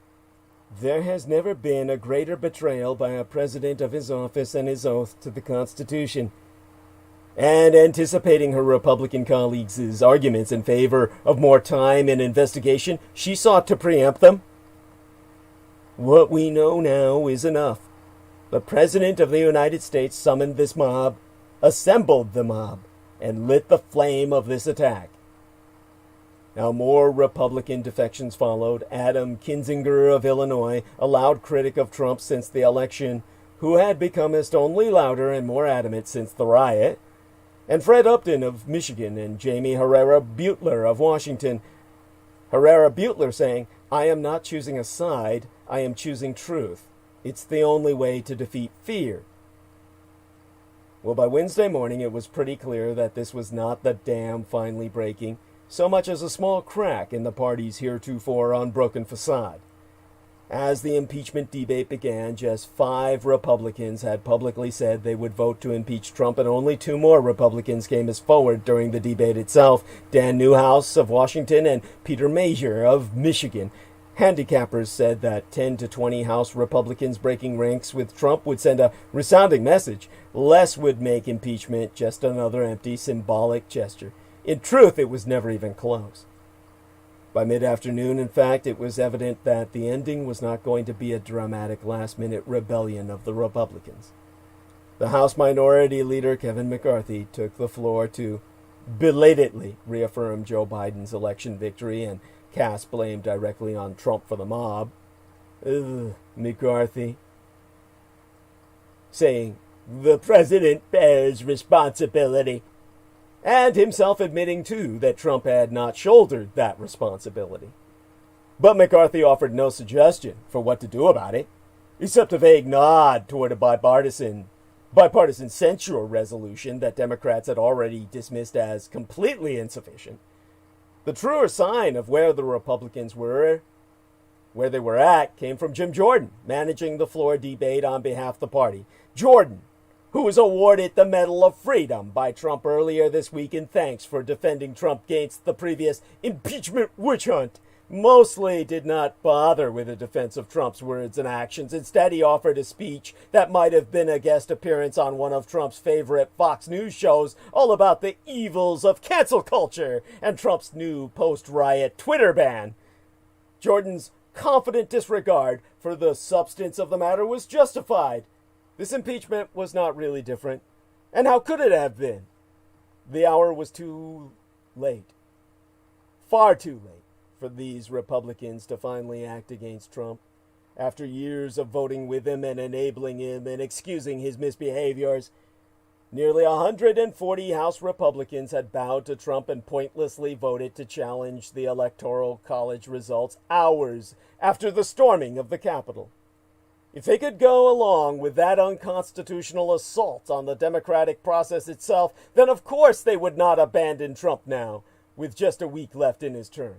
"There has never been a greater betrayal by a president of his office and his oath to the Constitution." And anticipating her Republican colleagues' arguments in favor of more time and investigation, she sought to preempt them. "What we know now is enough. The President of the United States summoned this mob, assembled the mob, and lit the flame of this attack." Now more Republican defections followed. Adam Kinzinger of Illinois, a loud critic of Trump since the election, who had becomest only louder and more adamant since the riot, and Fred Upton of Michigan, and Jamie Herrera Beutler of Washington. Herrera Beutler saying, "I am not choosing a side, I am choosing truth. It's the only way to defeat fear." Well, by Wednesday morning, it was pretty clear that this was not the dam finally breaking, so much as a small crack in the party's heretofore unbroken facade. As the impeachment debate began, just 5 Republicans had publicly said they would vote to impeach Trump, and only 2 more Republicans came as forward during the debate itself, Dan Newhouse of Washington and Peter Major of Michigan. Handicappers said that 10 to 20 House Republicans breaking ranks with Trump would send a resounding message. Less would make impeachment just another empty symbolic gesture. In truth, it was never even close. By mid-afternoon, in fact, it was evident that the ending was not going to be a dramatic last-minute rebellion of the Republicans. The House Minority Leader, Kevin McCarthy, took the floor to belatedly reaffirm Joe Biden's election victory and cast blame directly on Trump for the mob. McCarthy, saying, "The president bears responsibility," and himself admitting, too, that Trump had not shouldered that responsibility. But McCarthy offered no suggestion for what to do about it, except a vague nod toward a bipartisan censure resolution that Democrats had already dismissed as completely insufficient. The truer sign of where the Republicans were, where they were at, came from Jim Jordan, managing the floor debate on behalf of the party. Jordan, who was awarded the Medal of Freedom by Trump earlier this week in thanks for defending Trump against the previous impeachment witch hunt, mostly did not bother with a defense of Trump's words and actions. Instead, he offered a speech that might have been a guest appearance on one of Trump's favorite Fox News shows, all about the evils of cancel culture and Trump's new post-riot Twitter ban. Jordan's confident disregard for the substance of the matter was justified. This impeachment was not really different. And how could it have been? The hour was too late. Far too late for these Republicans to finally act against Trump. After years of voting with him and enabling him and excusing his misbehaviors, nearly 140 House Republicans had bowed to Trump and pointlessly voted to challenge the Electoral College results hours after the storming of the Capitol. If they could go along with that unconstitutional assault on the democratic process itself, then of course they would not abandon Trump now, with just a week left in his term.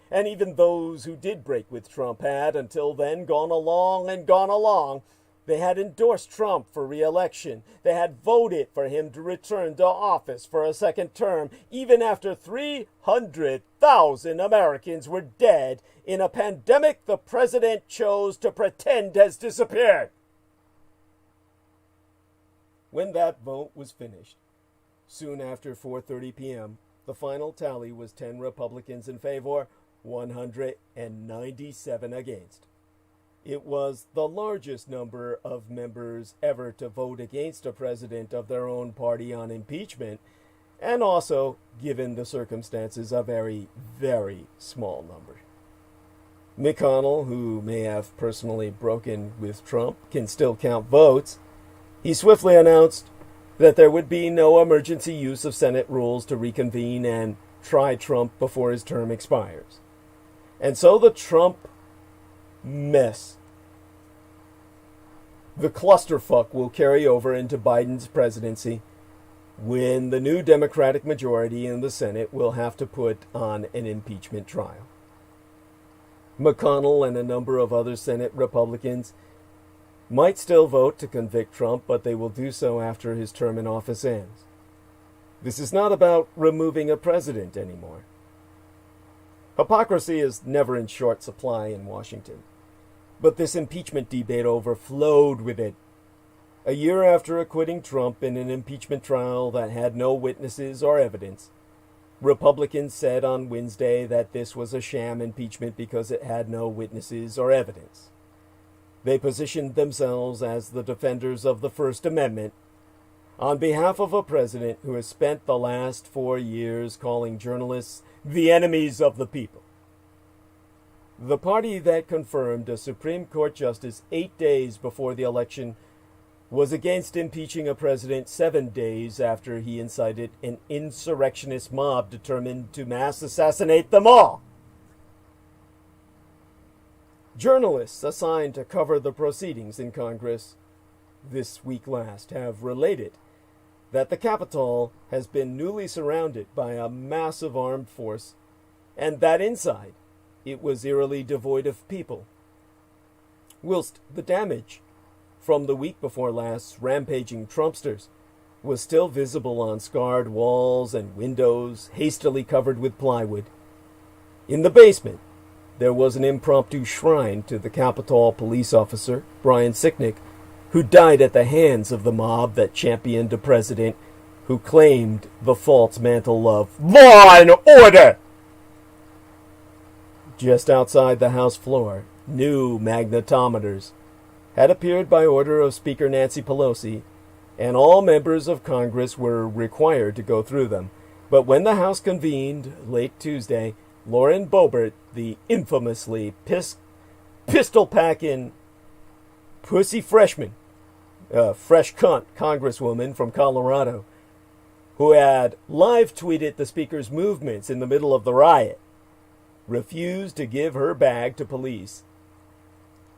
And even those who did break with Trump had, until then, gone along. They had endorsed Trump for re-election. They had voted for him to return to office for a second term, even after 300,000 Americans were dead in a pandemic the president chose to pretend has disappeared. When that vote was finished, soon after 4:30 p.m., the final tally was 10 Republicans in favor, 197 against. It was the largest number of members ever to vote against a president of their own party on impeachment, and also, given the circumstances, a very, very small number. McConnell, who may have personally broken with Trump, can still count votes. He swiftly announced that there would be no emergency use of Senate rules to reconvene and try Trump before his term expires. And so the Trump mess, the clusterfuck, will carry over into Biden's presidency, when the new Democratic majority in the Senate will have to put on an impeachment trial. McConnell and a number of other Senate Republicans might still vote to convict Trump, but they will do so after his term in office ends. This is not about removing a president anymore. Hypocrisy is never in short supply in Washington, but this impeachment debate overflowed with it. A year after acquitting Trump in an impeachment trial that had no witnesses or evidence, Republicans said on Wednesday that this was a sham impeachment because it had no witnesses or evidence. They positioned themselves as the defenders of the First Amendment on behalf of a president who has spent the last 4 years calling journalists the enemies of the people. The party that confirmed a Supreme Court justice 8 days before the election was against impeaching a president 7 days after he incited an insurrectionist mob determined to mass assassinate them all. Journalists assigned to cover the proceedings in Congress this week last have related that the Capitol has been newly surrounded by a massive armed force, and that inside it was eerily devoid of people, whilst the damage from the week before last's rampaging Trumpsters was still visible on scarred walls and windows hastily covered with plywood. In the basement, there was an impromptu shrine to the Capitol police officer, Brian Sicknick, who died at the hands of the mob that championed a president who claimed the false mantle of law and order. Just outside the House floor, new magnetometers had appeared by order of Speaker Nancy Pelosi, and all members of Congress were required to go through them. But when the House convened late Tuesday, Lauren Boebert, the infamously pistol-packing pussy freshman, fresh cunt congresswoman from Colorado, who had live tweeted the speaker's movements in the middle of the riot, refused to give her bag to police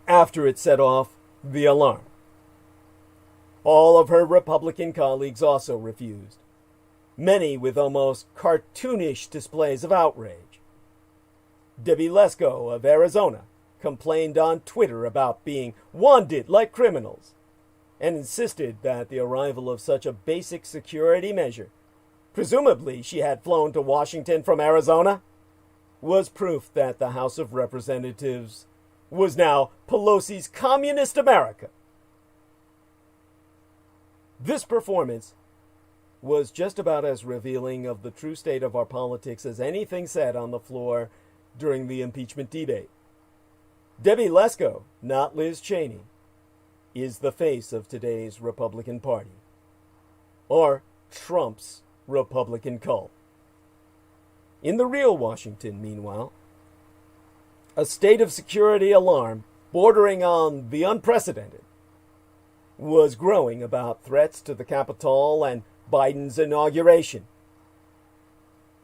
after it set off the alarm. All of her Republican colleagues also refused, many with almost cartoonish displays of outrage. Debbie Lesko of Arizona complained on Twitter about being wanted like criminals and insisted that the arrival of such a basic security measure, presumably she had flown to Washington from Arizona, was proof that the House of Representatives was now Pelosi's Communist America. This performance was just about as revealing of the true state of our politics as anything said on the floor during the impeachment debate. Debbie Lesko, not Liz Cheney, is the face of today's Republican Party, or Trump's Republican cult. In the real Washington, meanwhile, a state of security alarm bordering on the unprecedented was growing about threats to the Capitol and Biden's inauguration.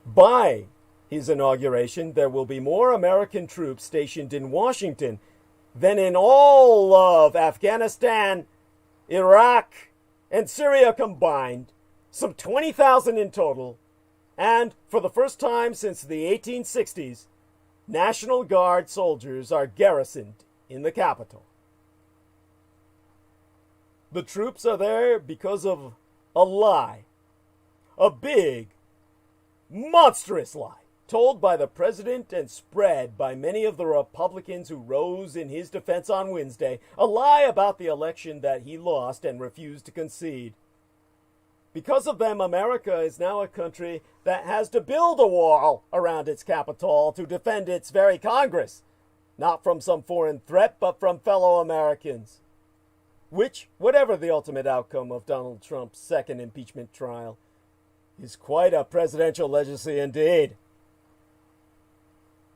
By his inauguration, there will be more American troops stationed in Washington than in all of Afghanistan, Iraq, and Syria combined, some 20,000 in total, and for the first time since the 1860s, National Guard soldiers are garrisoned in the capital. The troops are there because of a lie, a big, monstrous lie, told by the president and spread by many of the Republicans who rose in his defense on Wednesday, a lie about the election that he lost and refused to concede. Because of them, America is now a country that has to build a wall around its capital to defend its very Congress, not from some foreign threat, but from fellow Americans. Which, whatever the ultimate outcome of Donald Trump's second impeachment trial, is quite a presidential legacy indeed.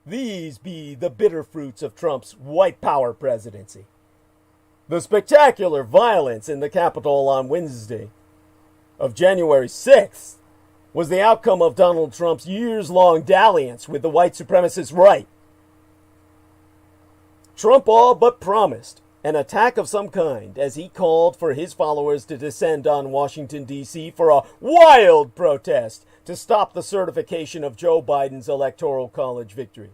These be the bitter fruits of Trump's white power presidency. The spectacular violence in the Capitol on Wednesday of January 6th was the outcome of Donald Trump's years-long dalliance with the white supremacist right. Trump all but promised an attack of some kind as he called for his followers to descend on Washington, D.C. for a wild protest to stop the certification of Joe Biden's Electoral College victory.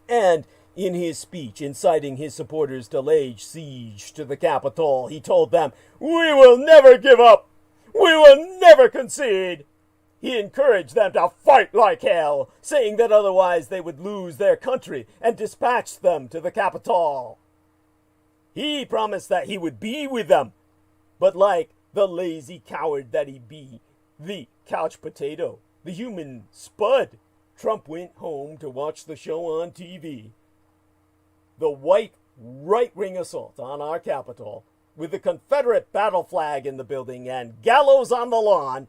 And in his speech inciting his supporters to lay siege to the Capitol, he told them, "We will never give up! We will never concede!" He encouraged them to fight like hell, saying that otherwise they would lose their country, and dispatched them to the Capitol. He promised that he would be with them, but like the lazy coward that he be, the couch potato, the human spud, Trump went home to watch the show on TV. The white right-wing assault on our Capitol, with the Confederate battle flag in the building and gallows on the lawn,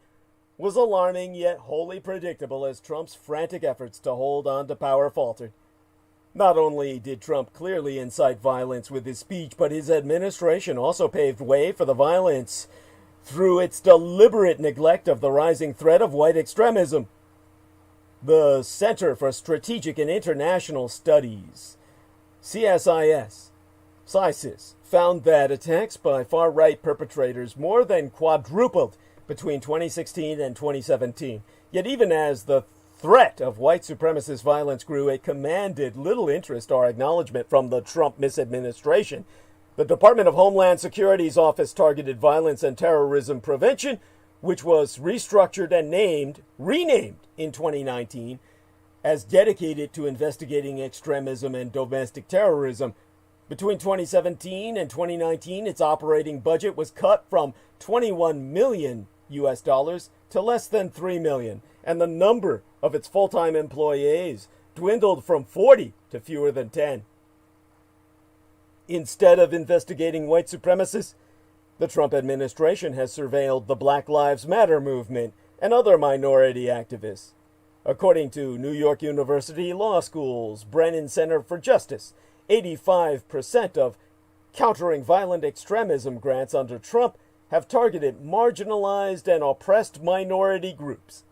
was alarming yet wholly predictable as Trump's frantic efforts to hold on to power faltered. Not only did Trump clearly incite violence with his speech, but his administration also paved way for the violence through its deliberate neglect of the rising threat of white extremism. The Center for Strategic and International Studies, CSIS, found that attacks by far-right perpetrators more than quadrupled between 2016 and 2017. Yet even as the threat of white supremacist violence grew, it commanded little interest or acknowledgement from the Trump misadministration. The Department of Homeland Security's Office Targeted Violence and Terrorism Prevention, which was restructured and renamed in 2019 as dedicated to investigating extremism and domestic terrorism. Between 2017 and 2019, its operating budget was cut from $21 million to less than $3 million, and the number of its full-time employees dwindled from 40 to fewer than 10. Instead of investigating white supremacists, the Trump administration has surveilled the Black Lives Matter movement and other minority activists. According to New York University Law School's Brennan Center for Justice, 85% of countering violent extremism grants under Trump have targeted marginalized and oppressed minority groups.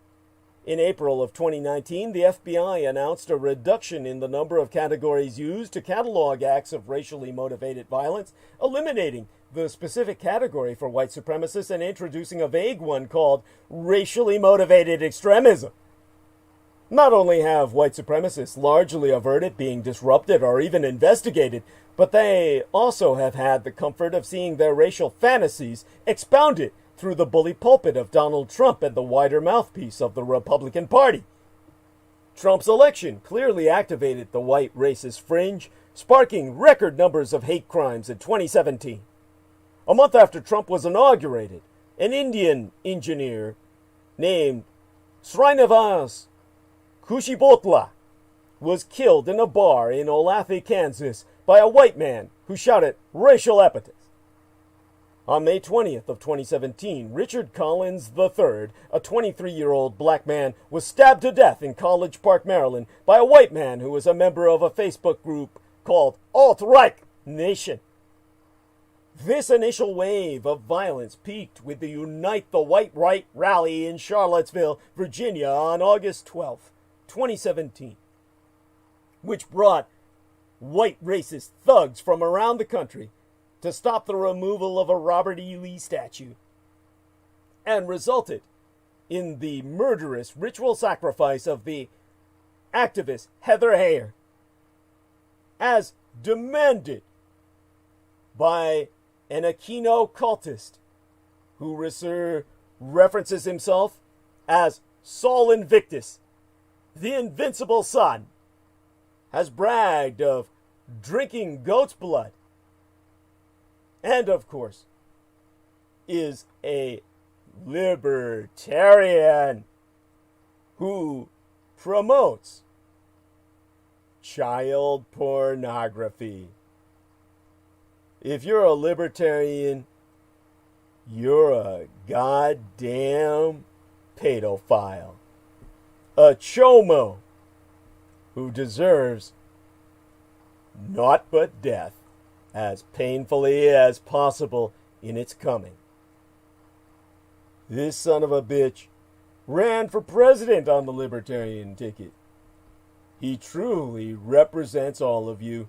In April of 2019, the FBI announced a reduction in the number of categories used to catalog acts of racially motivated violence, eliminating the specific category for white supremacists and introducing a vague one called racially motivated extremism. Not only have white supremacists largely averted being disrupted or even investigated, but they also have had the comfort of seeing their racial fantasies expounded through the bully pulpit of Donald Trump and the wider mouthpiece of the Republican Party. Trump's election clearly activated the white racist fringe, sparking record numbers of hate crimes in 2017. A month after Trump was inaugurated, an Indian engineer named Srinivas Kushibotla was killed in a bar in Olathe, Kansas by a white man who shouted racial epithets. On May 20th of 2017, Richard Collins III, a 23-year-old black man, was stabbed to death in College Park, Maryland by a white man who was a member of a Facebook group called Alt-Right Nation. This initial wave of violence peaked with the Unite the White Right rally in Charlottesville, Virginia on August 12, 2017, which brought white racist thugs from around the country to stop the removal of a Robert E. Lee statue, and resulted in the murderous ritual sacrifice of the activist Heather Heyer, as demanded by an Aquino cultist who references himself as Sol Invictus, the invincible son, has bragged of drinking goat's blood, and of course is a libertarian who promotes child pornography. If you're a libertarian, you're a goddamn pedophile. A chomo who deserves naught but death, as painfully as possible in its coming. This son of a bitch ran for president on the Libertarian ticket. He truly represents all of you,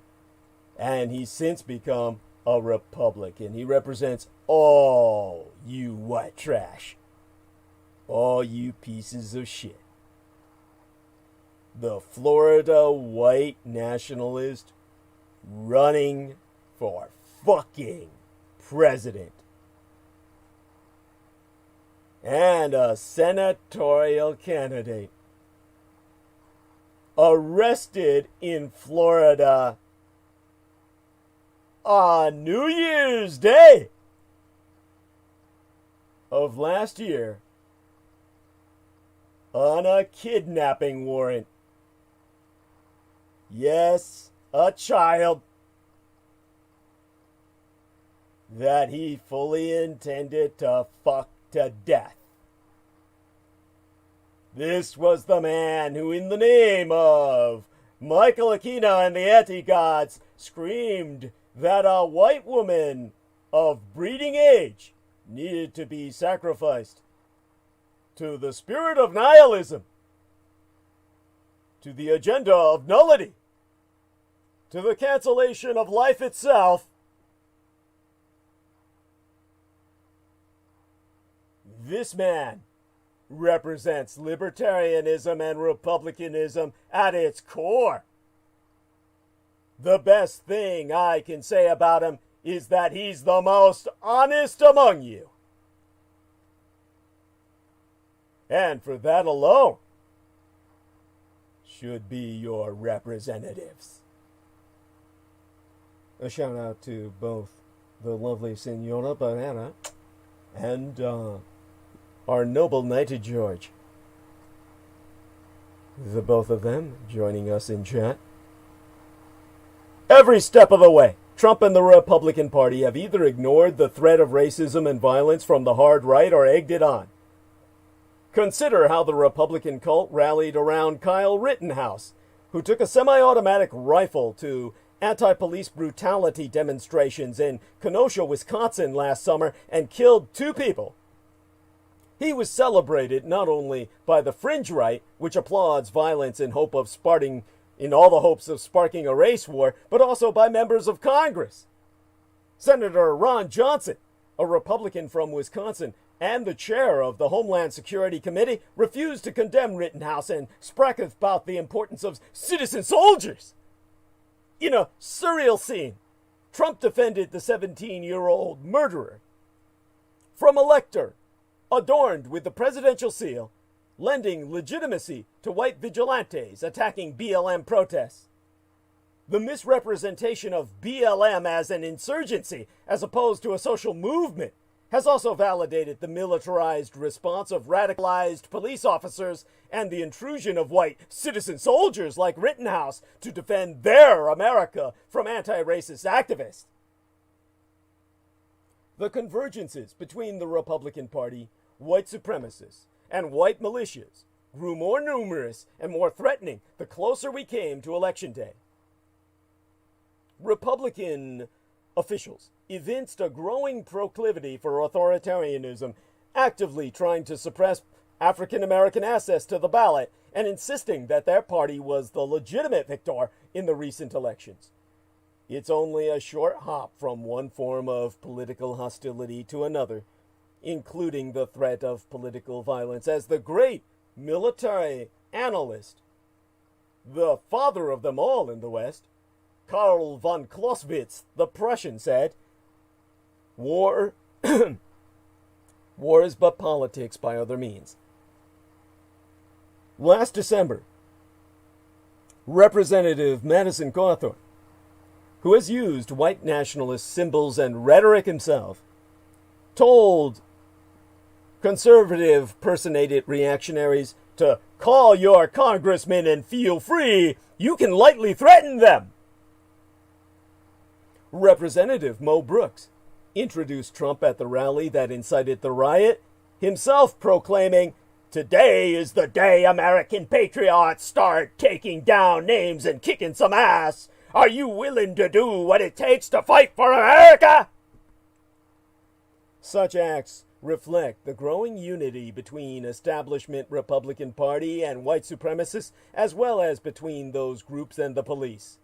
and he's since become a Republican. He represents all you white trash. All you pieces of shit. The Florida white nationalist running for fucking president. And a senatorial candidate arrested in Florida on New Year's Day of last year on a kidnapping warrant. Yes, a child that he fully intended to fuck to death. This was the man who, in the name of Michael Aquino and the anti-gods, screamed that a white woman of breeding age needed to be sacrificed to the spirit of nihilism, to the agenda of nullity, to the cancellation of life itself. This man represents libertarianism and republicanism at its core. The best thing I can say about him is that he's the most honest among you. And for that alone, should be your representatives. A shout out to both the lovely Senora Barrera and our noble knighted George. The both of them joining us in chat. Every step of the way, Trump and the Republican Party have either ignored the threat of racism and violence from the hard right or egged it on. Consider how the Republican cult rallied around Kyle Rittenhouse, who took a semi-automatic rifle to anti-police brutality demonstrations in Kenosha, Wisconsin last summer and killed 2 people. He was celebrated not only by the fringe right, which applauds violence in all the hopes of sparking a race war, but also by members of Congress. Senator Ron Johnson, a Republican from Wisconsin and the chair of the Homeland Security Committee, refused to condemn Rittenhouse and sprack about the importance of citizen soldiers. In a surreal scene, Trump defended the 17-year-old murderer from a lectern adorned with the presidential seal lending legitimacy to white vigilantes attacking BLM protests. The misrepresentation of BLM as an insurgency, as opposed to a social movement, has also validated the militarized response of radicalized police officers and the intrusion of white citizen soldiers like Rittenhouse to defend their America from anti-racist activists. The convergences between the Republican Party, white supremacists, and white militias grew more numerous and more threatening the closer we came to Election Day. Republican officials evinced a growing proclivity for authoritarianism, actively trying to suppress African American access to the ballot and insisting that their party was the legitimate victor in the recent elections. It's only a short hop from one form of political hostility to another, including the threat of political violence, as the great military analyst, the father of them all in the West, Karl von Clausewitz, the Prussian, said, War is but politics by other means. Last December, Representative Madison Cawthorn, who has used white nationalist symbols and rhetoric himself, told conservative personated reactionaries to call your congressmen and feel free. You can lightly threaten them. Representative Mo Brooks introduced Trump at the rally that incited the riot, himself proclaiming, "Today is the day American patriots start taking down names and kicking some ass. Are you willing to do what it takes to fight for America?" Such acts reflect the growing unity between establishment Republican Party and white supremacists, as well as between those groups and the police.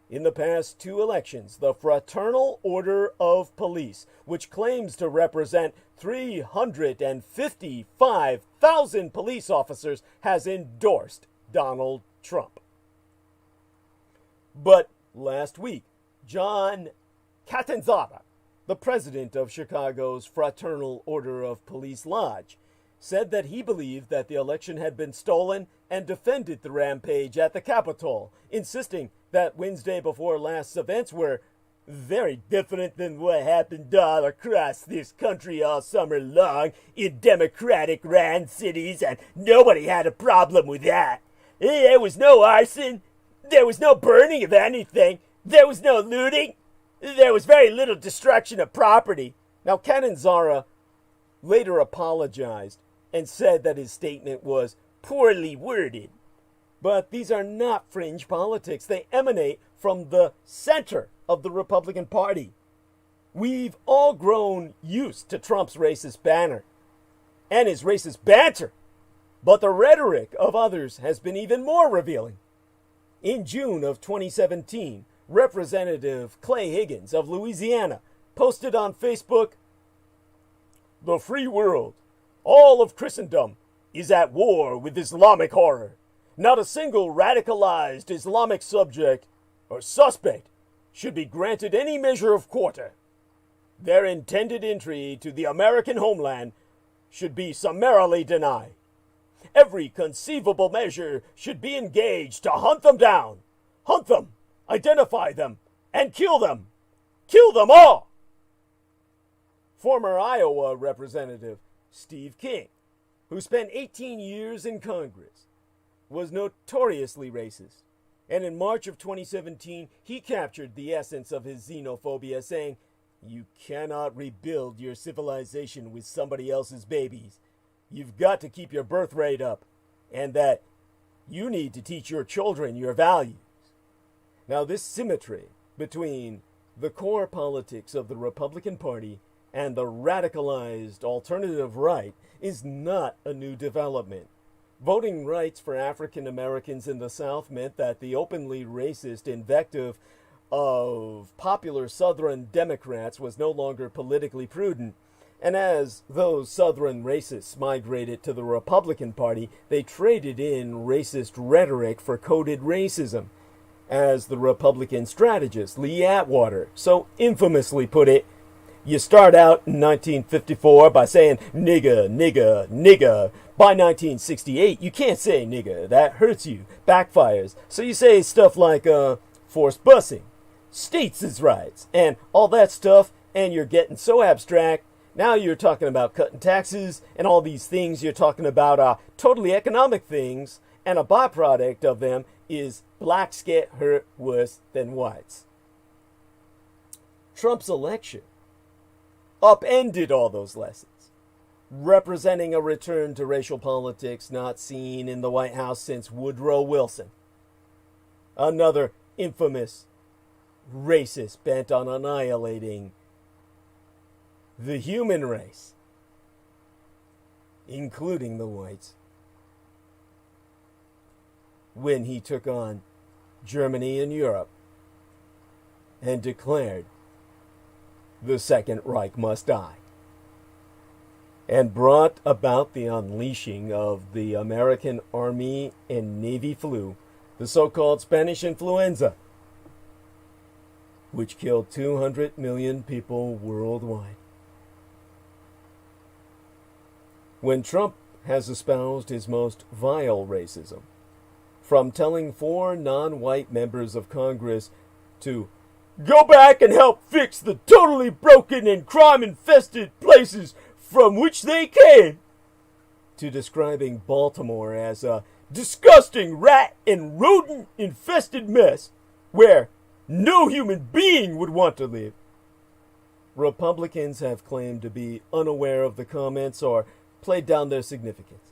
In the past two elections, the Fraternal Order of Police, which claims to represent 355,000 police officers, has endorsed Donald Trump. But last week, John Catanzara, the president of Chicago's Fraternal Order of Police Lodge, said that he believed that the election had been stolen and defended the rampage at the Capitol, insisting that Wednesday before last's events were very different than what happened all across this country all summer long in Democratic-ran cities, and nobody had a problem with that. There was no arson, there was no burning of anything, there was no looting, there was very little destruction of property. Now, Catanzara later apologized and said that his statement was poorly worded. But these are not fringe politics. They emanate from the center of the Republican Party. We've all grown used to Trump's racist banner and his racist banter, but the rhetoric of others has been even more revealing. In June of 2017, Representative Clay Higgins of Louisiana posted on Facebook, "The free world, all of Christendom, is at war with Islamic horror. Not a single radicalized Islamic subject or suspect should be granted any measure of quarter. Their intended entry to the American homeland should be summarily denied. Every conceivable measure should be engaged to hunt them down, hunt them, identify them, and kill them. Kill them all." Former Iowa Representative Steve King, who spent 18 years in Congress, was notoriously racist, and in March of 2017, he captured the essence of his xenophobia, saying, "You cannot rebuild your civilization with somebody else's babies. You've got to keep your birth rate up, and that you need to teach your children your values." Now, this symmetry between the core politics of the Republican Party and the radicalized alternative right is not a new development. Voting rights for African Americans in the South meant that the openly racist invective of popular Southern Democrats was no longer politically prudent. And as those Southern racists migrated to the Republican Party, they traded in racist rhetoric for coded racism. As the Republican strategist Lee Atwater so infamously put it, You start out in 1954 by saying nigga, nigga, nigga. By 1968, you can't say nigga. That hurts you, backfires. So you say stuff like forced busing, states' rights, and all that stuff, and you're getting so abstract. Now you're talking about cutting taxes and all these things. You're talking about totally economic things, and a byproduct of them is blacks get hurt worse than whites. Trump's election upended all those lessons, representing a return to racial politics not seen in the White House since Woodrow Wilson. Another infamous racist bent on annihilating the human race, including the whites, when he took on Germany and Europe and declared the Second Reich must die, and brought about the unleashing of the American Army and Navy flu, the so-called Spanish influenza, which killed 200 million people worldwide. When Trump has espoused his most vile racism, from telling 4 non-white members of Congress to go back and help fix the totally broken and crime-infested places from which they came, to describing Baltimore as a disgusting rat and rodent-infested mess where no human being would want to live. Republicans have claimed to be unaware of the comments or played down their significance.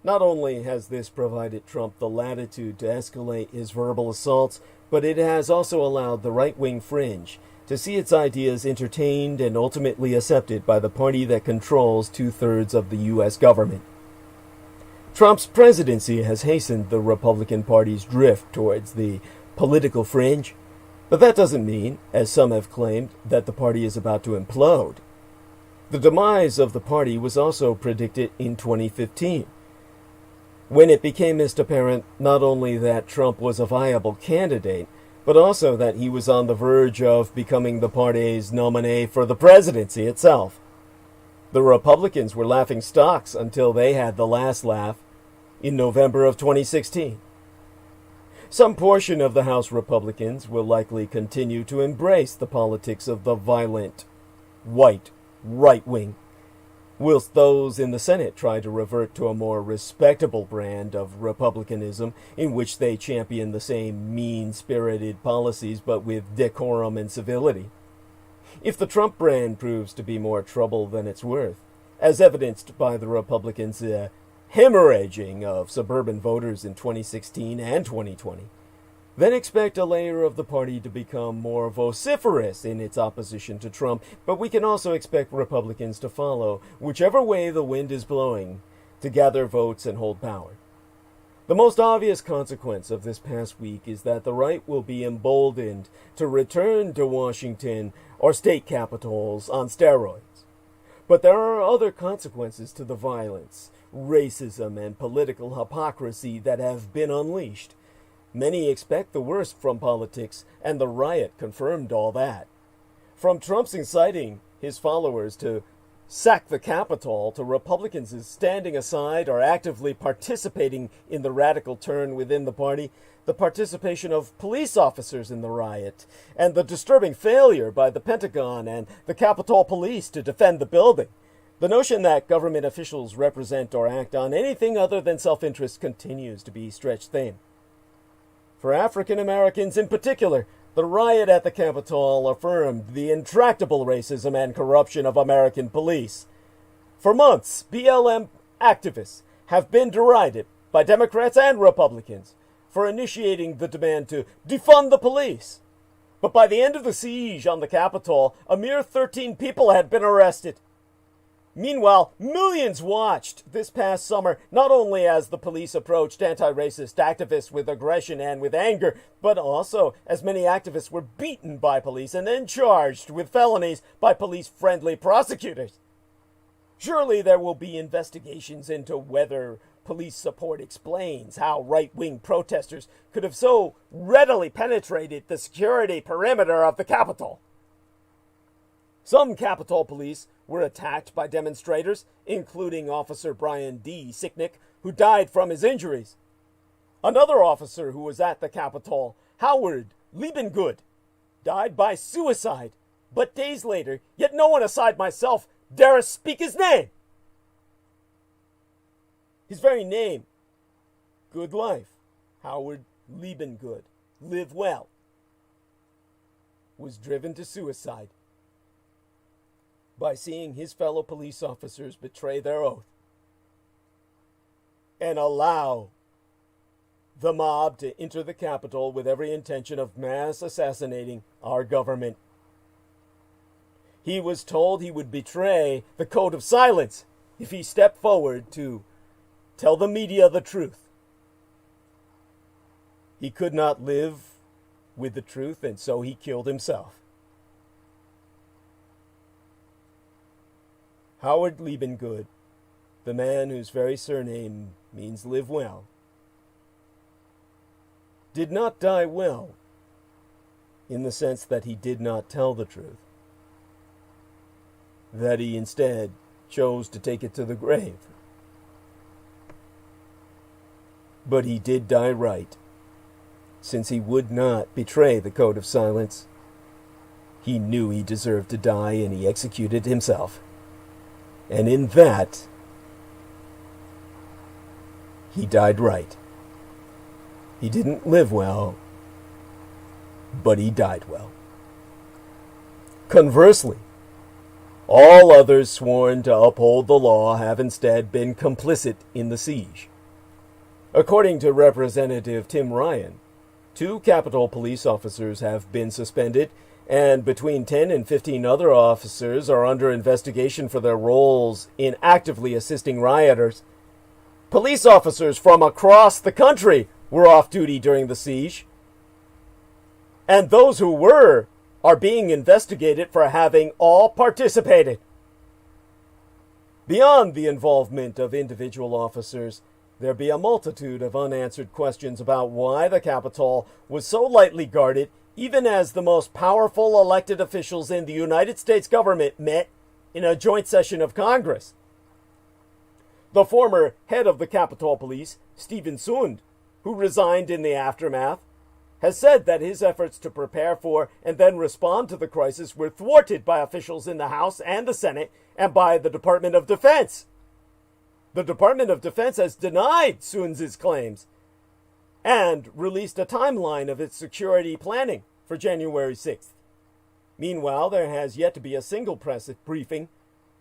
Not only has this provided Trump the latitude to escalate his verbal assaults, but it has also allowed the right-wing fringe to see its ideas entertained and ultimately accepted by the party that controls 2/3 of the U.S. government. Trump's presidency has hastened the Republican Party's drift towards the political fringe, but that doesn't mean, as some have claimed, that the party is about to implode. The demise of the party was also predicted in 2015, when it became apparent not only that Trump was a viable candidate, but also that he was on the verge of becoming the party's nominee for the presidency itself. The Republicans were laughing stocks until they had the last laugh in November of 2016. Some portion of the House Republicans will likely continue to embrace the politics of the violent, white, right-wing, whilst those in the Senate try to revert to a more respectable brand of republicanism in which they champion the same mean-spirited policies but with decorum and civility. If the Trump brand proves to be more trouble than it's worth, as evidenced by the Republicans' hemorrhaging of suburban voters in 2016 and 2020, then expect a layer of the party to become more vociferous in its opposition to Trump, but we can also expect Republicans to follow whichever way the wind is blowing to gather votes and hold power. The most obvious consequence of this past week is that the right will be emboldened to return to Washington or state capitals on steroids. But there are other consequences to the violence, racism, and political hypocrisy that have been unleashed. Many expect the worst from politics, and the riot confirmed all that. From Trump's inciting his followers to sack the Capitol to Republicans standing aside or actively participating in the radical turn within the party, the participation of police officers in the riot, and the disturbing failure by the Pentagon and the Capitol Police to defend the building. The notion that government officials represent or act on anything other than self-interest continues to be stretched thin. For African Americans in particular, the riot at the Capitol affirmed the intractable racism and corruption of American police. For months, BLM activists have been derided by Democrats and Republicans for initiating the demand to defund the police. But by the end of the siege on the Capitol, a mere 13 people had been arrested. Meanwhile, millions watched this past summer, not only as the police approached anti-racist activists with aggression and with anger, but also as many activists were beaten by police and then charged with felonies by police-friendly prosecutors. Surely there will be investigations into whether police support explains how right-wing protesters could have so readily penetrated the security perimeter of the Capitol. Some Capitol police were attacked by demonstrators, including Officer Brian D. Sicknick, who died from his injuries. Another officer who was at the Capitol, Howard Liebengood, died by suicide, but days later, yet no one aside myself dare speak his name. His very name, Good Life, Howard Liebengood, live well, was driven to suicide by seeing his fellow police officers betray their oath and allow the mob to enter the Capitol with every intention of mass assassinating our government. He was told he would betray the code of silence if he stepped forward to tell the media the truth. He could not live with the truth, and so he killed himself. Howard Liebengood, the man whose very surname means live well, did not die well in the sense that he did not tell the truth, that he instead chose to take it to the grave. But he did die right, since he would not betray the code of silence. He knew he deserved to die, and he executed himself. And in that, he died right. He didn't live well, but he died well. Conversely, all others sworn to uphold the law have instead been complicit in the siege. According to Representative Tim Ryan, 2 Capitol police officers have been suspended, and between 10 and 15 other officers are under investigation for their roles in actively assisting rioters. Police officers from across the country were off duty during the siege, and those who were are being investigated for having all participated. Beyond the involvement of individual officers, there be a multitude of unanswered questions about why the Capitol was so lightly guarded, even as the most powerful elected officials in the United States government met in a joint session of Congress. The former head of the Capitol Police, Stephen Sund, who resigned in the aftermath, has said that his efforts to prepare for and then respond to the crisis were thwarted by officials in the House and the Senate and by the Department of Defense. The Department of Defense has denied Sund's claims and released a timeline of its security planning for January 6th. Meanwhile, there has yet to be a single press briefing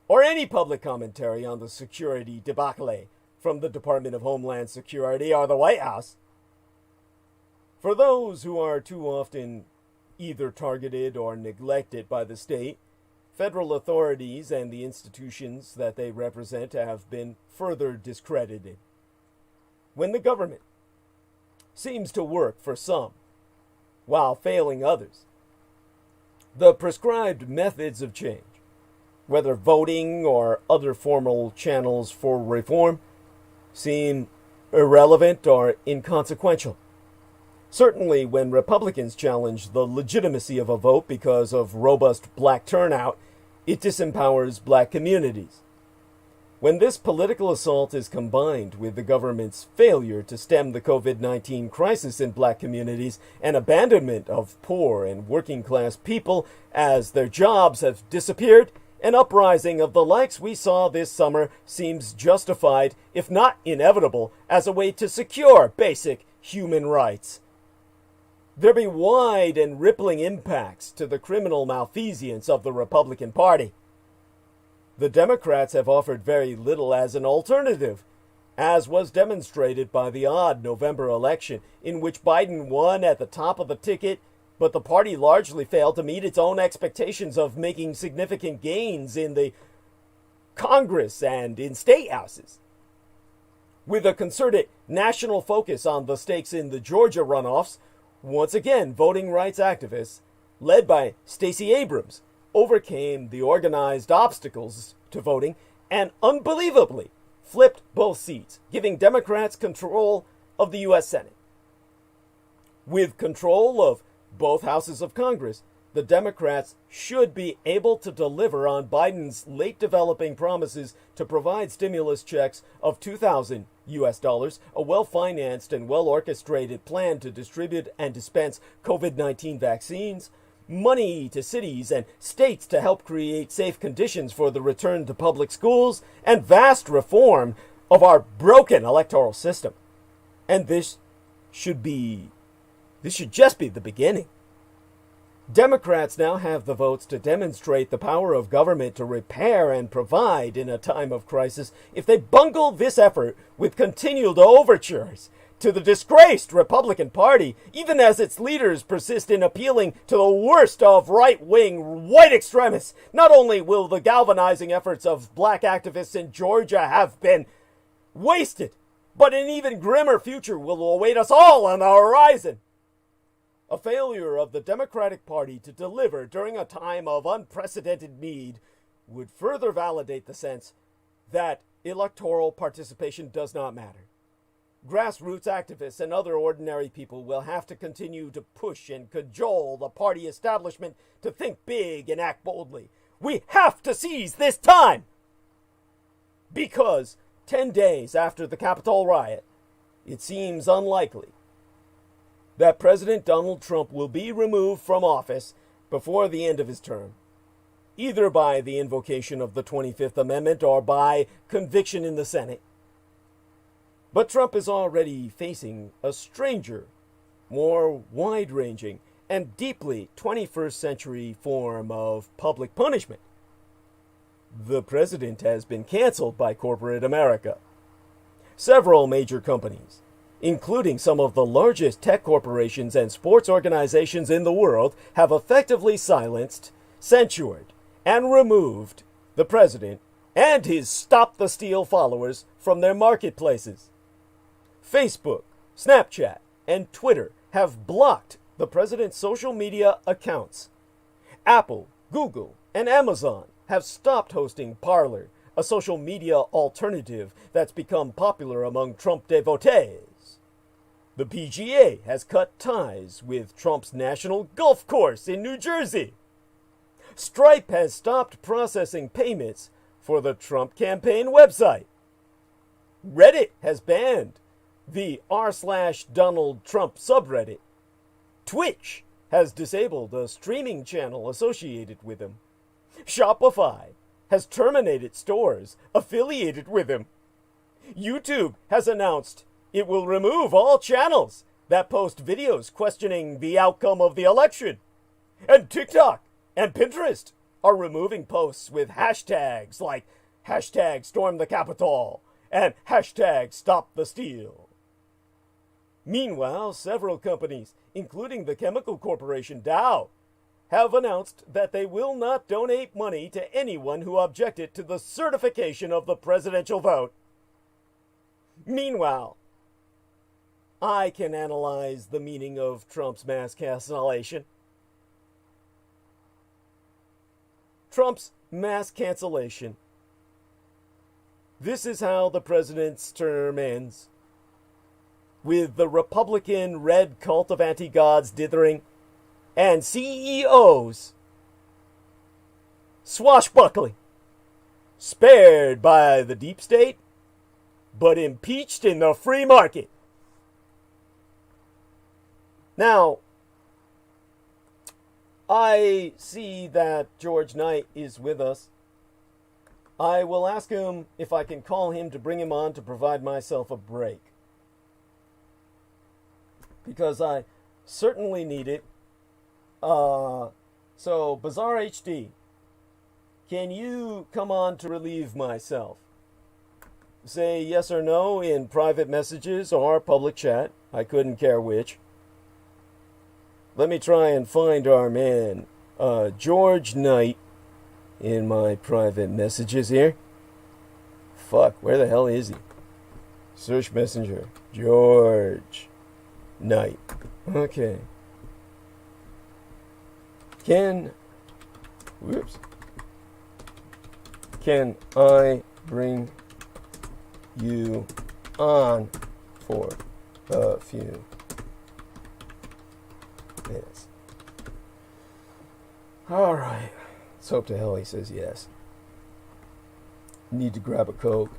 or any public commentary on the security debacle from the Department of Homeland Security or the White House. For those who are too often either targeted or neglected by the state, federal authorities and the institutions that they represent have been further discredited. When the government seems to work for some, while failing others, the prescribed methods of change, whether voting or other formal channels for reform, seem irrelevant or inconsequential. Certainly when Republicans challenge the legitimacy of a vote because of robust black turnout, it disempowers black communities. When this political assault is combined with the government's failure to stem the COVID-19 crisis in black communities and abandonment of poor and working class people as their jobs have disappeared, an uprising of the likes we saw this summer seems justified, if not inevitable, as a way to secure basic human rights. There be wide and rippling impacts to the criminal malfeasance of the Republican Party. The Democrats have offered very little as an alternative, as was demonstrated by the odd November election, in which Biden won at the top of the ticket, but the party largely failed to meet its own expectations of making significant gains in the Congress and in state houses. With a concerted national focus on the stakes in the Georgia runoffs, once again voting rights activists, led by Stacey Abrams, overcame the organized obstacles to voting and unbelievably flipped both seats, giving Democrats control of the U.S. Senate. With control of both houses of Congress, the Democrats should be able to deliver on Biden's late developing promises to provide stimulus checks of $2,000, a well-financed and well-orchestrated plan to distribute and dispense COVID-19 vaccines, money to cities and states to help create safe conditions for the return to public schools, and vast reform of our broken electoral system. And this should just be the beginning. Democrats now have the votes to demonstrate the power of government to repair and provide in a time of crisis if they bungle this effort with continued overtures to the disgraced Republican Party, even as its leaders persist in appealing to the worst of right-wing white extremists. Not only will the galvanizing efforts of black activists in Georgia have been wasted, but an even grimmer future will await us all on the horizon. A failure of the Democratic Party to deliver during a time of unprecedented need would further validate the sense that electoral participation does not matter. Grassroots activists and other ordinary people will have to continue to push and cajole the party establishment to think big and act boldly. We have to seize this time! Because 10 days after the Capitol riot, it seems unlikely that President Donald Trump will be removed from office before the end of his term, either by the invocation of the 25th Amendment or by conviction in the Senate. But Trump is already facing a stranger, more wide-ranging, and deeply 21st century form of public punishment. The president has been canceled by corporate America. Several major companies, including some of the largest tech corporations and sports organizations in the world, have effectively silenced, censured, and removed the president and his Stop the Steal followers from their marketplaces. Facebook, Snapchat, and Twitter have blocked the president's social media accounts. Apple, Google, and Amazon have stopped hosting Parler, a social media alternative that's become popular among Trump devotees. The PGA has cut ties with Trump's national golf course in New Jersey. Stripe has stopped processing payments for the Trump campaign website. Reddit has banned the r/Donald Trump subreddit. Twitch has disabled a streaming channel associated with him. Shopify has terminated stores affiliated with him. YouTube has announced it will remove all channels that post videos questioning the outcome of the election. And TikTok and Pinterest are removing posts with hashtags like #Storm the Capitol and #Stop the Steal. Meanwhile, several companies, including the chemical corporation Dow, have announced that they will not donate money to anyone who objected to the certification of the presidential vote. Meanwhile, I can analyze the meaning of Trump's mass cancellation. Trump's mass cancellation. This is how the president's term ends, with the Republican red cult of anti-gods dithering and CEOs swashbuckling, spared by the deep state, but impeached in the free market. Now, I see that George Knight is with us. I will ask him if I can call him to bring him on to provide myself a break, because I certainly need it. So, Bazaar HD, can you come on to relieve myself? Say yes or no in private messages or public chat. I couldn't care which. Let me try and find our man, George Knight, in my private messages here. Fuck, where the hell is he? Search Messenger. George Knight. Okay. Can I bring you on for a few minutes? All right. Let's hope to hell he says yes. Need to grab a Coke.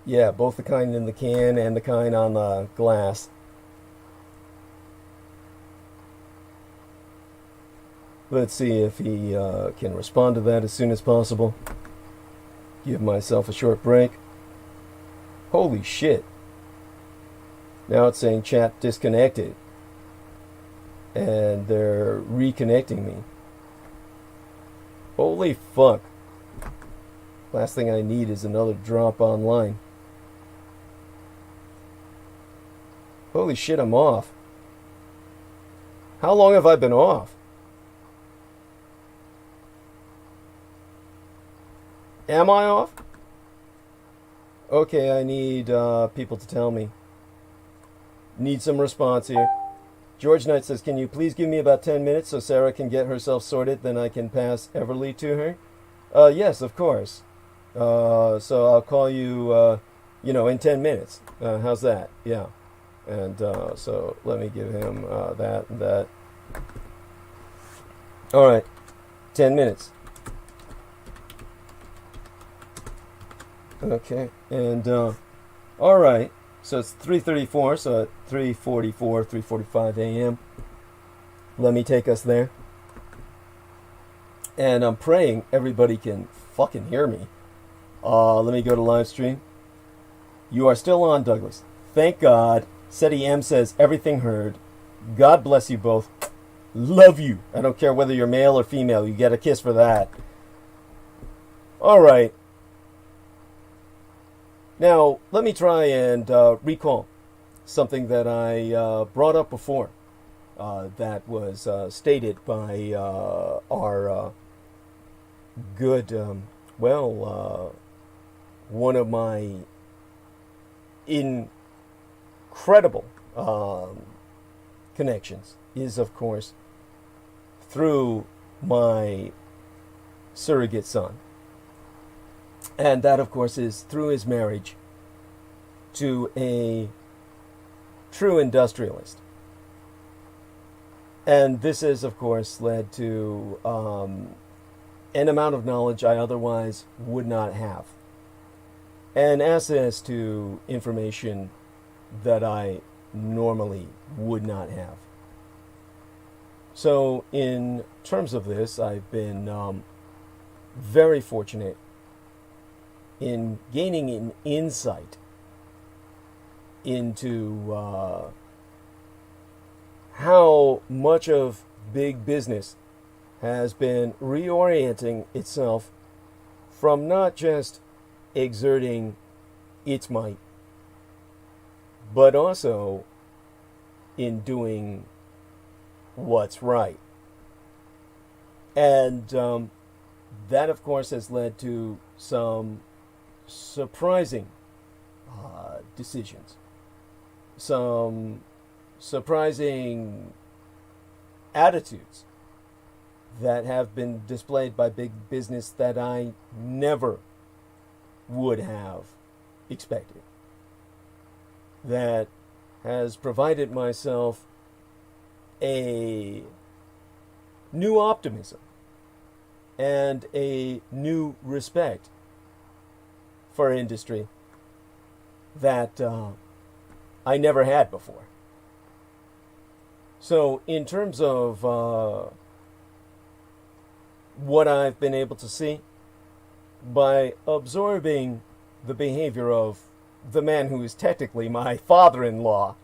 Yeah, both the kind in the can and the kind on the glass. Let's see if he can respond to that as soon as possible. Give myself a short break. Holy shit. Now it's saying chat disconnected. And they're reconnecting me. Holy fuck. Last thing I need is another drop online. Holy shit, I'm off. How long have I been off? Am I off? Okay, I need people to tell me. Need some response here. George Knight says, can you please give me about 10 minutes so Sarah can get herself sorted, then I can pass Everly to her? Yes, of course. So I'll call you, in 10 minutes. How's that? Yeah. And so let me give him that and that. All right. 10 minutes. Okay. And, all right. So it's 3:34, so at 3:44, 3:45 a.m. Let me take us there. And I'm praying everybody can fucking hear me. Let me go to live stream. You are still on, Douglas. Thank God. SETI M says, everything heard. God bless you both. Love you. I don't care whether you're male or female. You get a kiss for that. All right. Now, let me try and recall something that I brought up before that was stated by our good, one of my incredible connections is, of course, through my surrogate son. And that, of course, is through his marriage to a true industrialist. And this has, of course, led to an amount of knowledge I otherwise would not have, and access to information that I normally would not have. So in terms of this, I've been very fortunate in gaining an insight into how much of big business has been reorienting itself from not just exerting its might, but also in doing what's right. And that, of course, has led to some surprising decisions, some surprising attitudes that have been displayed by big business that I never would have expected, that has provided myself a new optimism and a new respect for industry that I never had before. So in terms of what I've been able to see by absorbing the behavior of the man who is technically my father-in-law,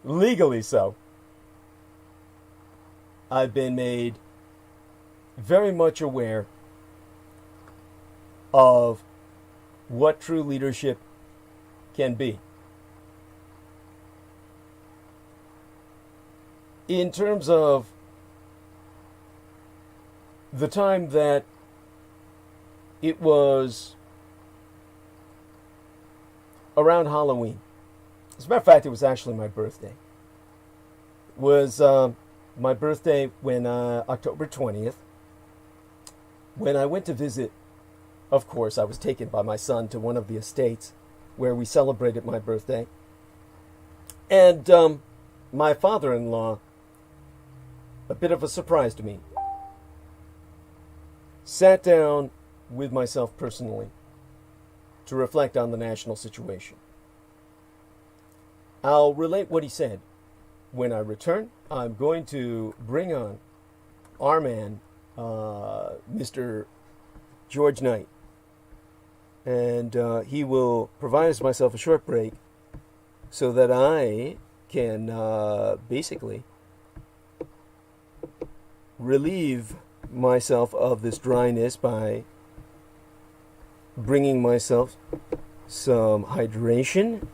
legally so, I've been made very much aware of what true leadership can be. In terms of the time that it was around Halloween. As a matter of fact, it was actually my birthday. It was my birthday when October 20th, when I went to visit. Of course, I was taken by my son to one of the estates where we celebrated my birthday. And my father-in-law a bit of a surprise to me. Sat down with myself personally to reflect on the national situation. I'll relate what he said. When I return, I'm going to bring on our man, Mr. George Knight. And he will provide myself a short break so that I can basically relieve myself of this dryness by bringing myself some hydration.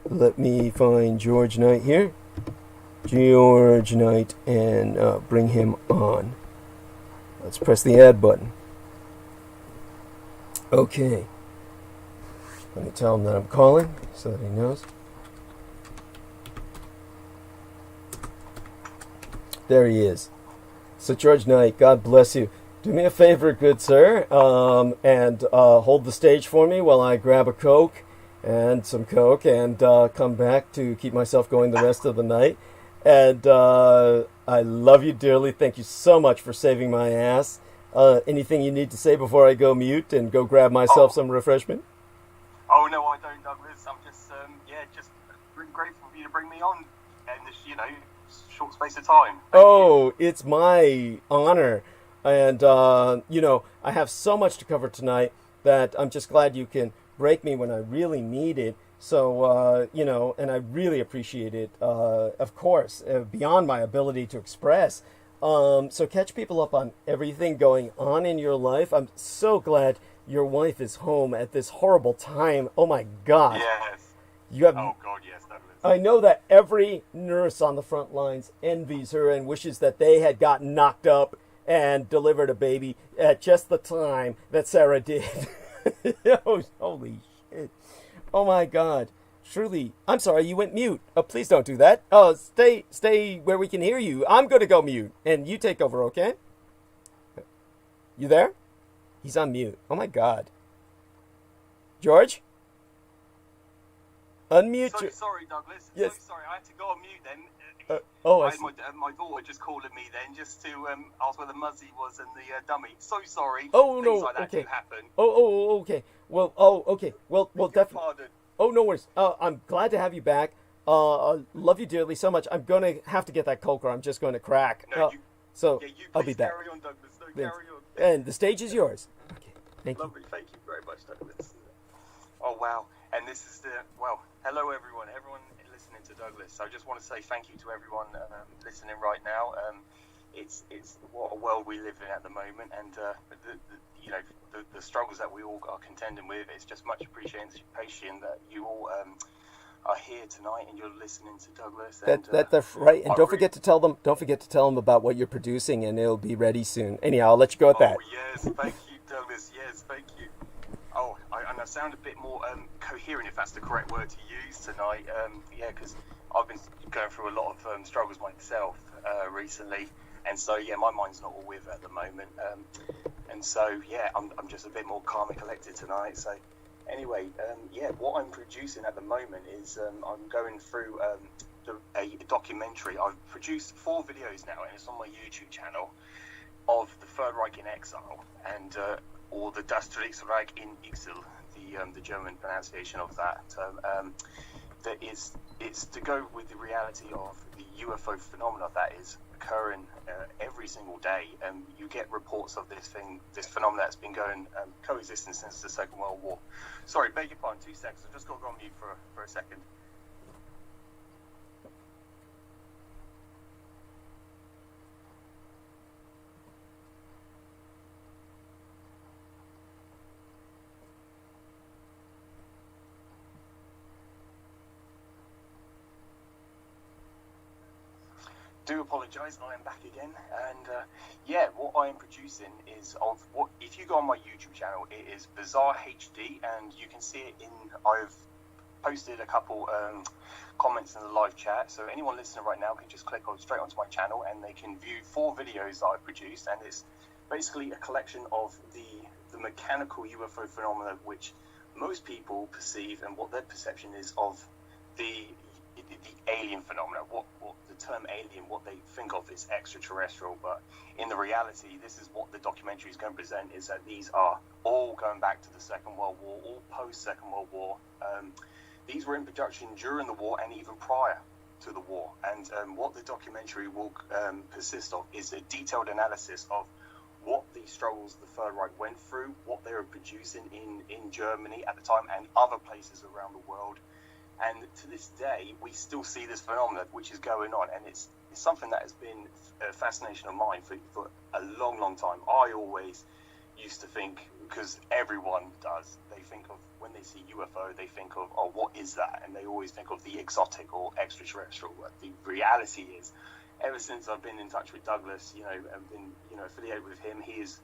Let me find George Knight here. George Knight, and bring him on. Let's press the add button. Okay. Let me tell him that I'm calling so that he knows. There he is. So George Knight, God bless you. Do me a favor, good sir, and hold the stage for me while I grab a Coke and some Coke and come back to keep myself going the rest of the night. And I love you dearly. Thank you so much for saving my ass. Anything you need to say before I go mute and go grab myself some refreshment? Oh, no, I don't, Douglas. I'm just, just really grateful for you to bring me on in this, short space of time. Thank you. It's my honor. And, I have so much to cover tonight that I'm just glad you can break me when I really need it. So, and I really appreciate it, of course, beyond my ability to express. So catch people up on everything going on in your life. I'm so glad your wife is home at this horrible time. Oh, my God. Yes. You have, oh, God, yes, Douglas. I know that every nurse on the front lines envies her and wishes that they had gotten knocked up and delivered a baby at just the time that Sarah did. Oh, holy shit. Oh, my God. Truly. I'm sorry, you went mute. Oh, please don't do that. Oh, stay where we can hear you. I'm going to go mute, and you take over, okay? You there? He's on mute. Oh, my God. George? Unmute. So sorry, Douglas. Yes. So sorry, I had to go on mute then. I I see. had my daughter just calling me then just to ask where the muzzy was and the dummy. So sorry. Oh, Things no, like that okay. do happen. Oh, okay. Well, okay. Well, definitely. Pardon. Oh, no worries. I'm glad to have you back. I love you dearly so much. I'm going to have to get that Coke or I'm just going to crack. No, so you I'll be back. carry on, Douglas. No, Yes. carry on. And the stage is yours. Okay. Thank you. Lovely. Thank you very much, Douglas. Oh, wow. And this is hello, everyone. Everyone listening to Douglas. I just want to say thank you to everyone listening right now. It's what a world we live in at the moment, and the struggles that we all are contending with. It's just much appreciation that you all are here tonight and you're listening to Douglas. And, That's right. And don't forget to tell them about what you're producing, and it'll be ready soon. Anyhow, I'll let you go at that. Oh yes, thank you, Douglas. Yes, thank you. Oh, and I sound a bit more coherent, if that's the correct word to use tonight. Because I've been going through a lot of struggles myself recently, and so my mind's not all with at the moment. And so I'm just a bit more calm and collected tonight. So anyway, what I'm producing at the moment is I'm going through a documentary. I've produced 4 videos now, and it's on my YouTube channel, of the Third Reich in Exile, and or the Deutsche Arbeiter-Partei, the German pronunciation of that. It's to go with the reality of the UFO phenomena that is occurring every single day. You get reports of this phenomenon that's been going coexisting since the Second World War. Sorry, beg your pardon, 2 seconds. I've just got to go on mute for a second. Do apologise, I am back again, and what I am producing is if you go on my YouTube channel, it is Bizarre HD, and you can see it I've posted a couple comments in the live chat, so anyone listening right now can just click straight onto my channel and they can view 4 videos that I've produced, and it's basically a collection of the mechanical UFO phenomena which most people perceive and what their perception is of the alien phenomena, what the the term alien, what they think of is extraterrestrial, but in the reality, this is what the documentary is going to present, is that these are all going back to the Second World War, all post-Second World War. These were in production during the war and even prior to the war. And what the documentary will persist of is a detailed analysis of what the struggles the Third Reich went through, what they were producing in Germany at the time and other places around the world. And to this day, we still see this phenomenon which is going on, and it's something that has been a fascination of mine for a long, long time. I always used to think, because everyone does, they think of, when they see UFO, they think of, oh, what is that? And they always think of the exotic or extraterrestrial. But the reality is, ever since I've been in touch with Douglas, and been, affiliated with him, he has,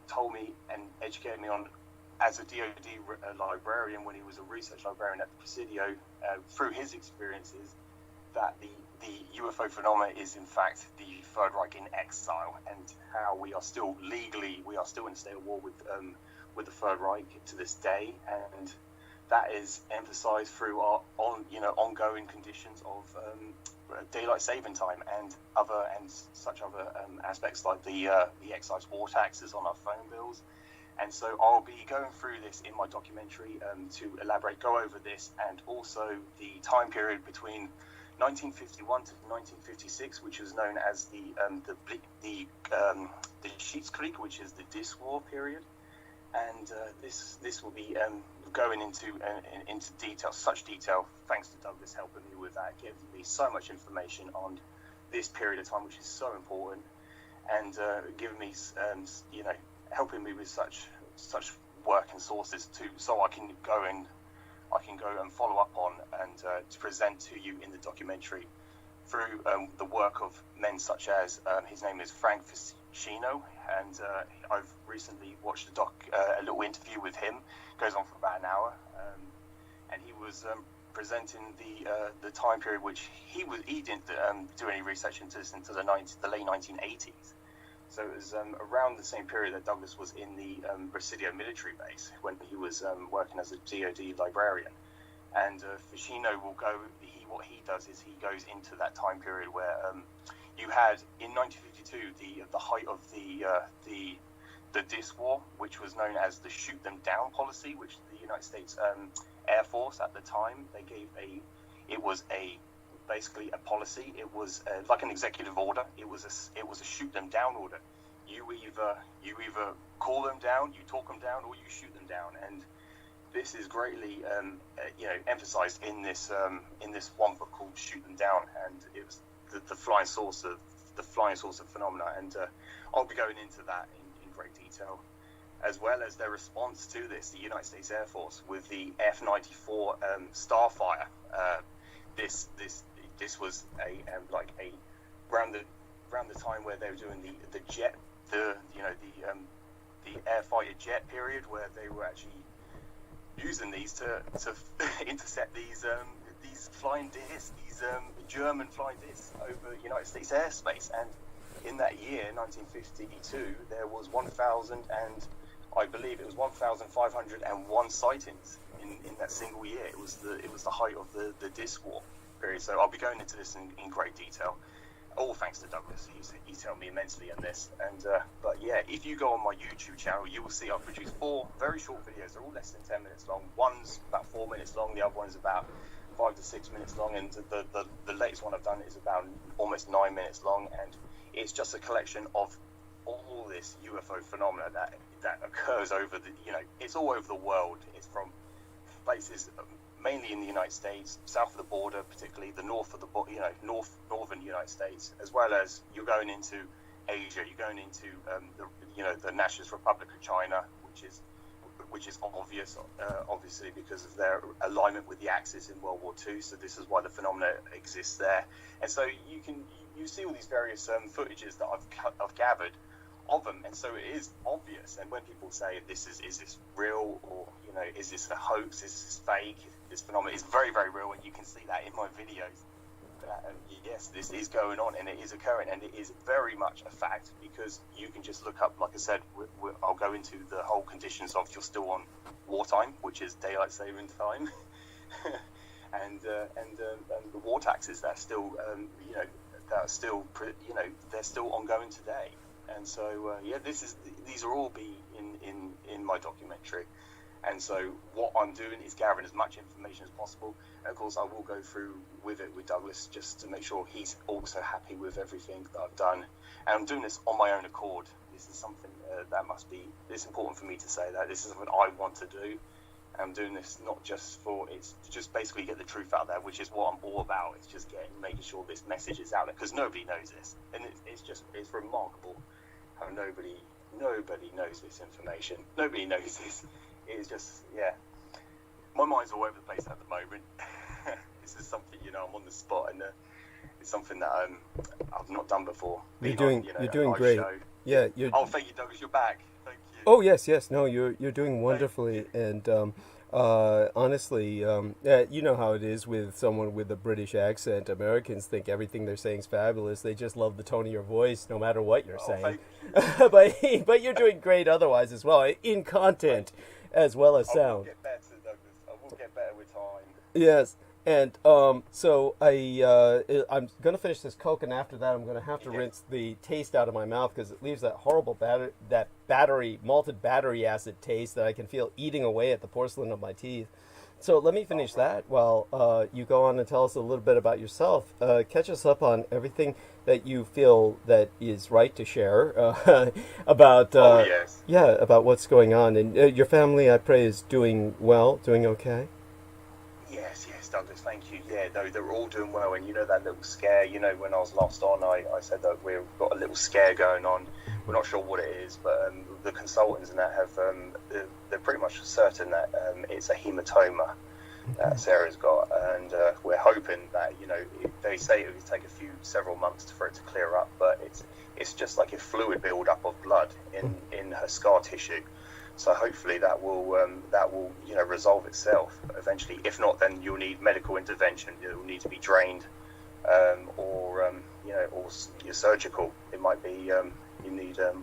told me and educated me on, as a DoD librarian, when he was a research librarian at the Presidio, through his experiences, that the UFO phenomena is in fact the Third Reich in exile, and how we are still in a state of war with the Third Reich to this day, and that is emphasized through our ongoing conditions of daylight saving time and such other aspects like the excise war taxes on our phone bills. And so I'll be going through this in my documentary to go over this, and also the time period between 1951 to 1956, which was known as the Schietskrieg, which is the Dis War period. And this will be going into detail, such detail, thanks to Douglas helping me with that, giving me so much information on this period of time, which is so important, and giving me, helping me with such work and sources so I can go and follow up on and to present to you in the documentary through the work of men such as his name is Frank Ficino, and I've recently watched a little interview with him. It goes on for about an hour, and he was presenting the time period which he didn't do any research into this until the late 1980s. So it was around the same period that Douglas was in the Presidio military base when he was working as a DoD librarian. And Ficino will go. What he does is he goes into that time period where you had in 1952 the height of the Dis War, which was known as the shoot them down policy, which the United States Air Force at the time they gave basically a policy. It was like an executive order. It was a shoot them down order. You either call them down, you talk them down, or you shoot them down. And this is greatly emphasized in this one book called Shoot Them Down, and it was the flying saucer phenomena. And I'll be going into that in great detail, as well as their response to this, the United States Air Force with the F-94 Starfire. This was around the time where they were doing the air fighter jet period, where they were actually using these to intercept these flying discs, these German flying discs over United States airspace. And in that year, 1952, there was 1,501 sightings in that single year. It was the height of the Dis War period. So I'll be going into this in great detail. All thanks to Douglas. He's helped me immensely in this. And but yeah, if you go on my YouTube channel, you will see I've produced 4 very short videos. They're all less than 10 minutes long. One's about 4 minutes long. The other one's about 5 to 6 minutes long. And the latest one I've done is about almost 9 minutes long. And it's just a collection of all this UFO phenomena that occurs over it's all over the world. It's from places mainly in the United States, south of the border, particularly the north of the northern United States, as well as you're going into Asia. You're going into the Nationalist Republic of China, which is obvious, obviously because of their alignment with the Axis in World War II. So this is why the phenomena exists there. And so you see all these various footages that I've gathered of them, and so it is obvious. And when people say is this real, or is this a hoax, is this fake, this phenomenon is very, very real, and you can see that in my videos. Yes, this is going on and it is occurring, and it is very much a fact, because you can just look up, like I said, I'll go into the whole conditions of, you're still on wartime, which is daylight saving time. and the war taxes that are still they're still ongoing today. And so these are all be in my documentary. And so what I'm doing is gathering as much information as possible. And of course, I will go through with it with Douglas just to make sure he's also happy with everything that I've done. And I'm doing this on my own accord. This is something it's important for me to say that this is something I want to do. I'm doing this not just it's to just basically get the truth out there, which is what I'm all about. It's just making sure this message is out there, because nobody knows this. And it's remarkable how nobody knows this information. Nobody knows this. It's just, my mind's all over the place at the moment. This is something, I'm on the spot, and it's something that I've not done before. You're doing great. Show. Yeah. Thank you, Douglas. You're back. Thank you. Oh yes. No, you're doing wonderfully, and honestly, you know how it is with someone with a British accent. Americans think everything they're saying is fabulous. They just love the tone of your voice, no matter what you're saying. But you're doing great otherwise as well, in content as well as sound. I will get better, Douglas. I will get better with time. Yes. And so I'm going to finish this Coke, and after that I'm going to have to rinse the taste out of my mouth, because it leaves that horrible malted battery acid taste that I can feel eating away at the porcelain of my teeth. So let me finish that while you go on and tell us a little bit about yourself. Catch us up on everything that you feel that is right to share about about what's going on. And your family, I pray, is doing well, doing okay? Yes, Douglas, thank you. Yeah, no, they're all doing well. And that little scare, when I was last on, I said that we've got a little scare going on. We're not sure what it is, but the consultants and that have, they're pretty much certain that it's a hematoma that Sarah's got. And we're hoping that, they say it will take several months for it to clear up, but it's just like a fluid build-up of blood in her scar tissue. So hopefully that will resolve itself eventually. If not, then you'll need medical intervention. It will need to be drained, or surgical. It might be you need to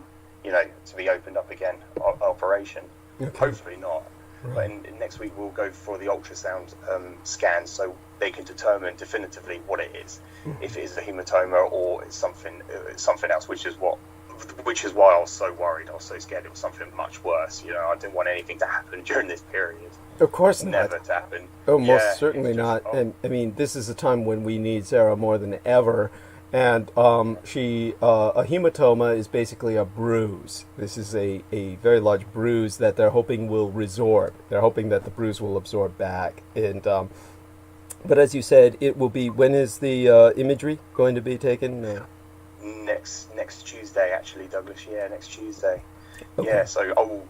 be opened up again, operation. Okay. Hopefully not. Right. But next week we'll go for the ultrasound scans, so they can determine definitively what it is, if it is a hematoma or it's something else, which is why I was so worried. I was so scared it was something much worse. I didn't want anything to happen during this period. Of course not. Never to happen. Oh, most certainly not. And I mean, this is a time when we need Sarah more than ever. And a hematoma is basically a bruise. This is a very large bruise that they're hoping will resorb. They're hoping that the bruise will absorb back. And but as you said, it will be. When is the imagery going to be taken? Next Tuesday, actually, Douglas. Yeah, next Tuesday. Okay. Yeah, so I will,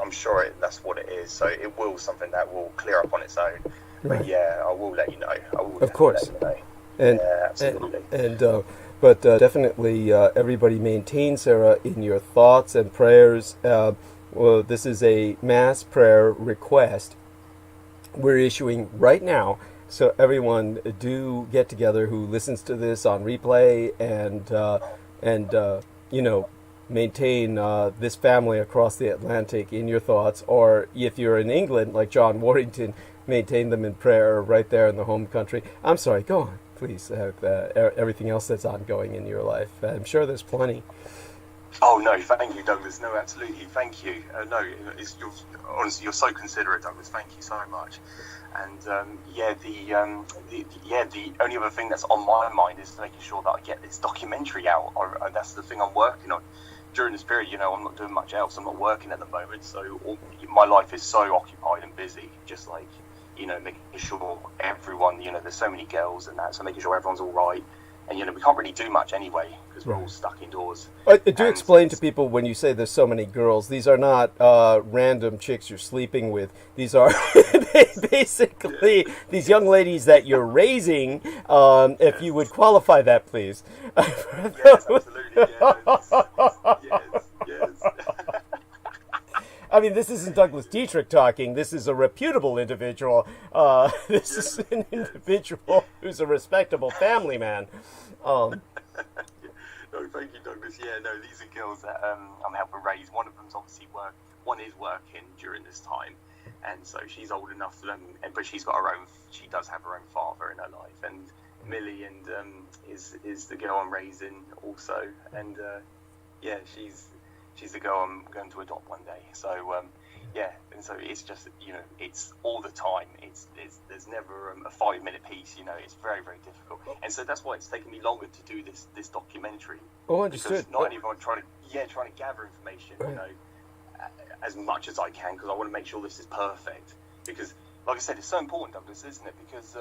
I'm sure that's what it is. So it will something that will clear up on its own. Right. But yeah, I will let you know. Of course. Let you know. And, yeah, absolutely. But definitely everybody maintain Sarah in your thoughts and prayers. Well, this is a mass prayer request we're issuing right now. So everyone do get together who listens to this on replay and maintain this family across the Atlantic in your thoughts. Or if you're in England, like John Warrington, maintain them in prayer right there in the home country. I'm sorry, go on, please. Everything else that's ongoing in your life. I'm sure there's plenty. Oh, no, thank you, Douglas. No, absolutely, thank you. Honestly, you're so considerate, Douglas. Thank you so much. And the only other thing that's on my mind is making sure that I get this documentary out. That's the thing I'm working on during this period. I'm not doing much else. I'm not working at the moment, so my life is so occupied and busy. Just like making sure everyone. There's so many girls and that, so making sure everyone's all right. And we can't really do much anyway because we're all stuck indoors. Do explain to people when you say there's so many girls. These are not random chicks you're sleeping with. These are basically these young ladies that you're raising. If you would qualify that, please. Yes, absolutely. Yes. I mean, this isn't Douglas Dietrich talking. This is a reputable individual. This is an individual who's a respectable family man. No, thank you, Douglas. Yeah, no, these are girls that I'm helping raise. One of them's obviously one is working during this time, and so she's old enough to but she does have her own father in her life, and Millie is the girl I'm raising also, and she's the girl I'm going to adopt one day. So and so it's just, it's all the time. There's never a 5-minute piece. It's very, very difficult, and so that's why it's taken me longer to do this documentary. Oh, understood. Because not only am I trying to gather information, as much as I can, because I want to make sure this is perfect. Because, like I said, it's so important, Douglas, isn't it? Because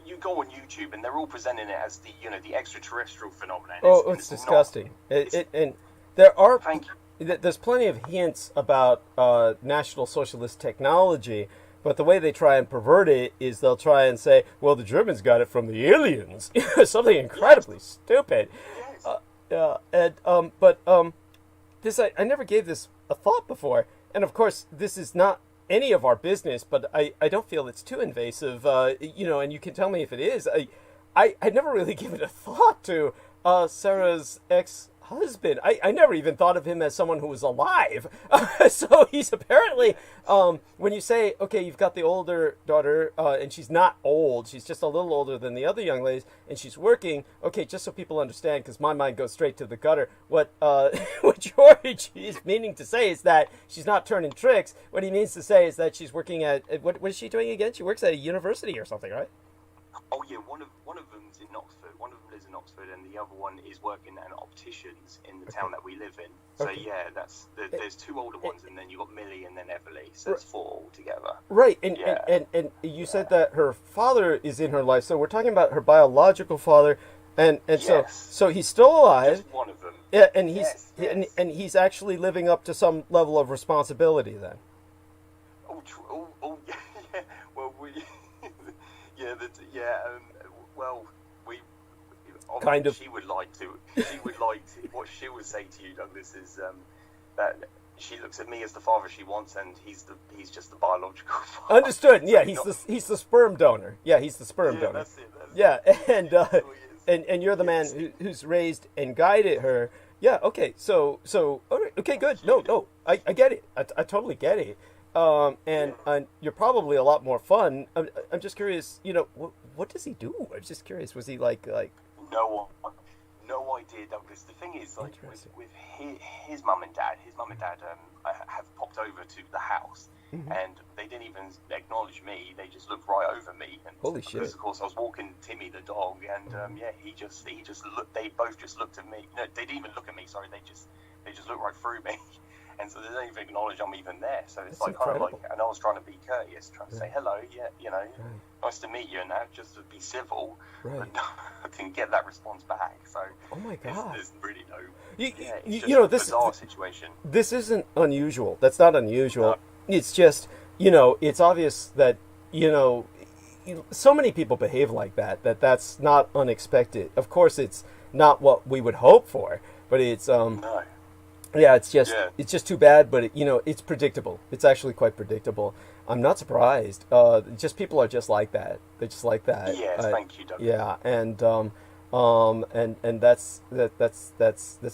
you go on YouTube and they're all presenting it as the extraterrestrial phenomenon. It's disgusting. And there are. Thank you. There's plenty of hints about National Socialist technology, but the way they try and pervert it is they'll try and say, well, the Germans got it from the aliens. Something incredibly stupid. This I never gave this a thought before. And of course, this is not any of our business, but I don't feel it's too invasive, and you can tell me if it is. I never really given a thought to Sarah's ex-husband. I never even thought of him as someone who was alive. So he's apparently, when you say, okay, you've got the older daughter, and she's not old, she's just a little older than the other young ladies, and she's working, okay, just so people understand, because my mind goes straight to the gutter, what George is meaning to say is that she's not turning tricks. What he means to say is that she's working at, what is she doing again? She works at a university or something, right? Oh yeah, one of them's in Oxford. One of them lives in Oxford, and the other one is working at an optician's in the town that we live in. So there's 2 older ones, and then you got Millie and then Everly. So it's 4 altogether. Right, and you said that her father is in her life. So we're talking about her biological father, and so he's still alive. Just one of them. Yeah, and and he's actually living up to some level of responsibility then. Oh yeah. Well, we. We kind of. She would like to. What she would say to you, Douglas, is that she looks at me as the father she wants, and he's just the biological father. Understood. Yeah, he's the sperm donor. Yeah, he's the sperm donor. That's it. And you're the man who's raised and guided her. Yeah. Okay. So. Okay. Good. No. I get it. I totally get it. And you're probably a lot more fun. I'm just curious, what does he do? I'm just curious. Was he like? No idea, Douglas. The thing is, like, with his mum and dad, have popped over to the house, and they didn't even acknowledge me. They just looked right over me. And holy shit! Because of course I was walking Timmy the dog, and he just looked. They both just looked at me. No, they didn't even look at me. Sorry, they just looked right through me. And so they don't even acknowledge I'm even there. So it's like kind of like, and I was trying to be courteous, trying to say hello, nice to meet you, and that, just to be civil. Right. But I didn't get that response back. So oh my god, there's really no. This bizarre situation. This isn't unusual. That's not unusual. No. It's just it's obvious that so many people behave like that. That's not unexpected. Of course, it's not what we would hope for, but it's no. Yeah, it's just too bad, but it's predictable. It's actually quite predictable. I'm not surprised. Just people are just like that. They're just like that. Yes, thank you, Doug. Yeah, and that's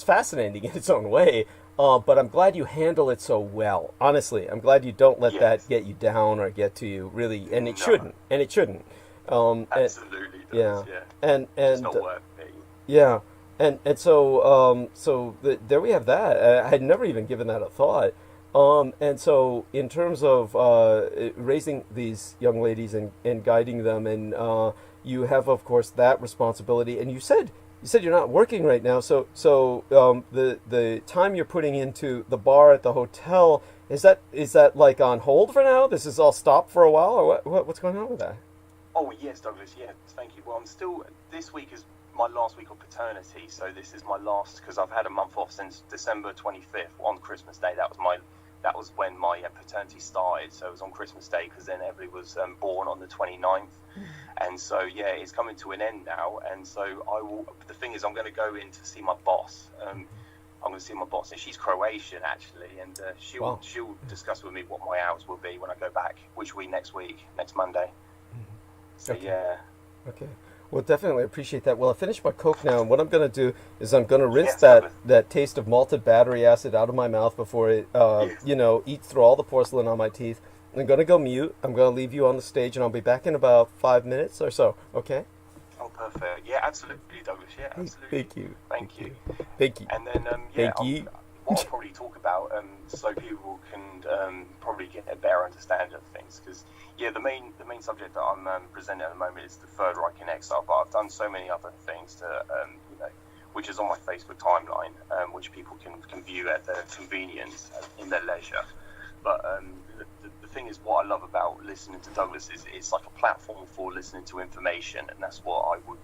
fascinating in its own way. But I'm glad you handle it so well. Honestly, I'm glad you don't let that get you down or get to you really, and it shouldn't. And it shouldn't. Absolutely. Yeah. And it's not worth me. Yeah. And so there we have that. I had never even given that a thought. And so in terms of raising these young ladies and guiding them, and you have, of course, that responsibility. And you said you're not working right now. So the time you're putting into the bar at the hotel, is that like on hold for now? This is all stopped for a while, or what's going on with that? Oh yes, Douglas. Yeah, thank you. Well, I'm still. This week is my last week of paternity, so this is my last, because I've had a month off since December 25th on Christmas Day. That was when my paternity started. So it was on Christmas Day, because then Emily was born on the 29th, and so it's coming to an end now. And so I will. The thing is, I'm going to go in to see my boss. I'm going to see my boss, and she's Croatian actually, and she'll discuss with me what my hours will be when I go back, which will be next Monday. So Okay. Well, definitely appreciate that. Well, I finished my Coke now, and what I'm going to do is I'm going to rinse that taste of malted battery acid out of my mouth before it, eats through all the porcelain on my teeth. I'm going to go mute. I'm going to leave you on the stage, and I'll be back in about 5 minutes or so, okay? Oh, perfect. Yeah, absolutely, Douglas. Yeah, absolutely. Thank you. Thank you. Thank you. And then, Thank you. what I'll probably talk about, so people can probably get a better understanding of things, because the main subject that I'm presenting at the moment is the Third Reich in exile. But I've done so many other things to, which is on my Facebook timeline, which people can view at their convenience in their leisure. But the thing is, what I love about listening to Douglas is it's like a platform for listening to information, and that's what I would,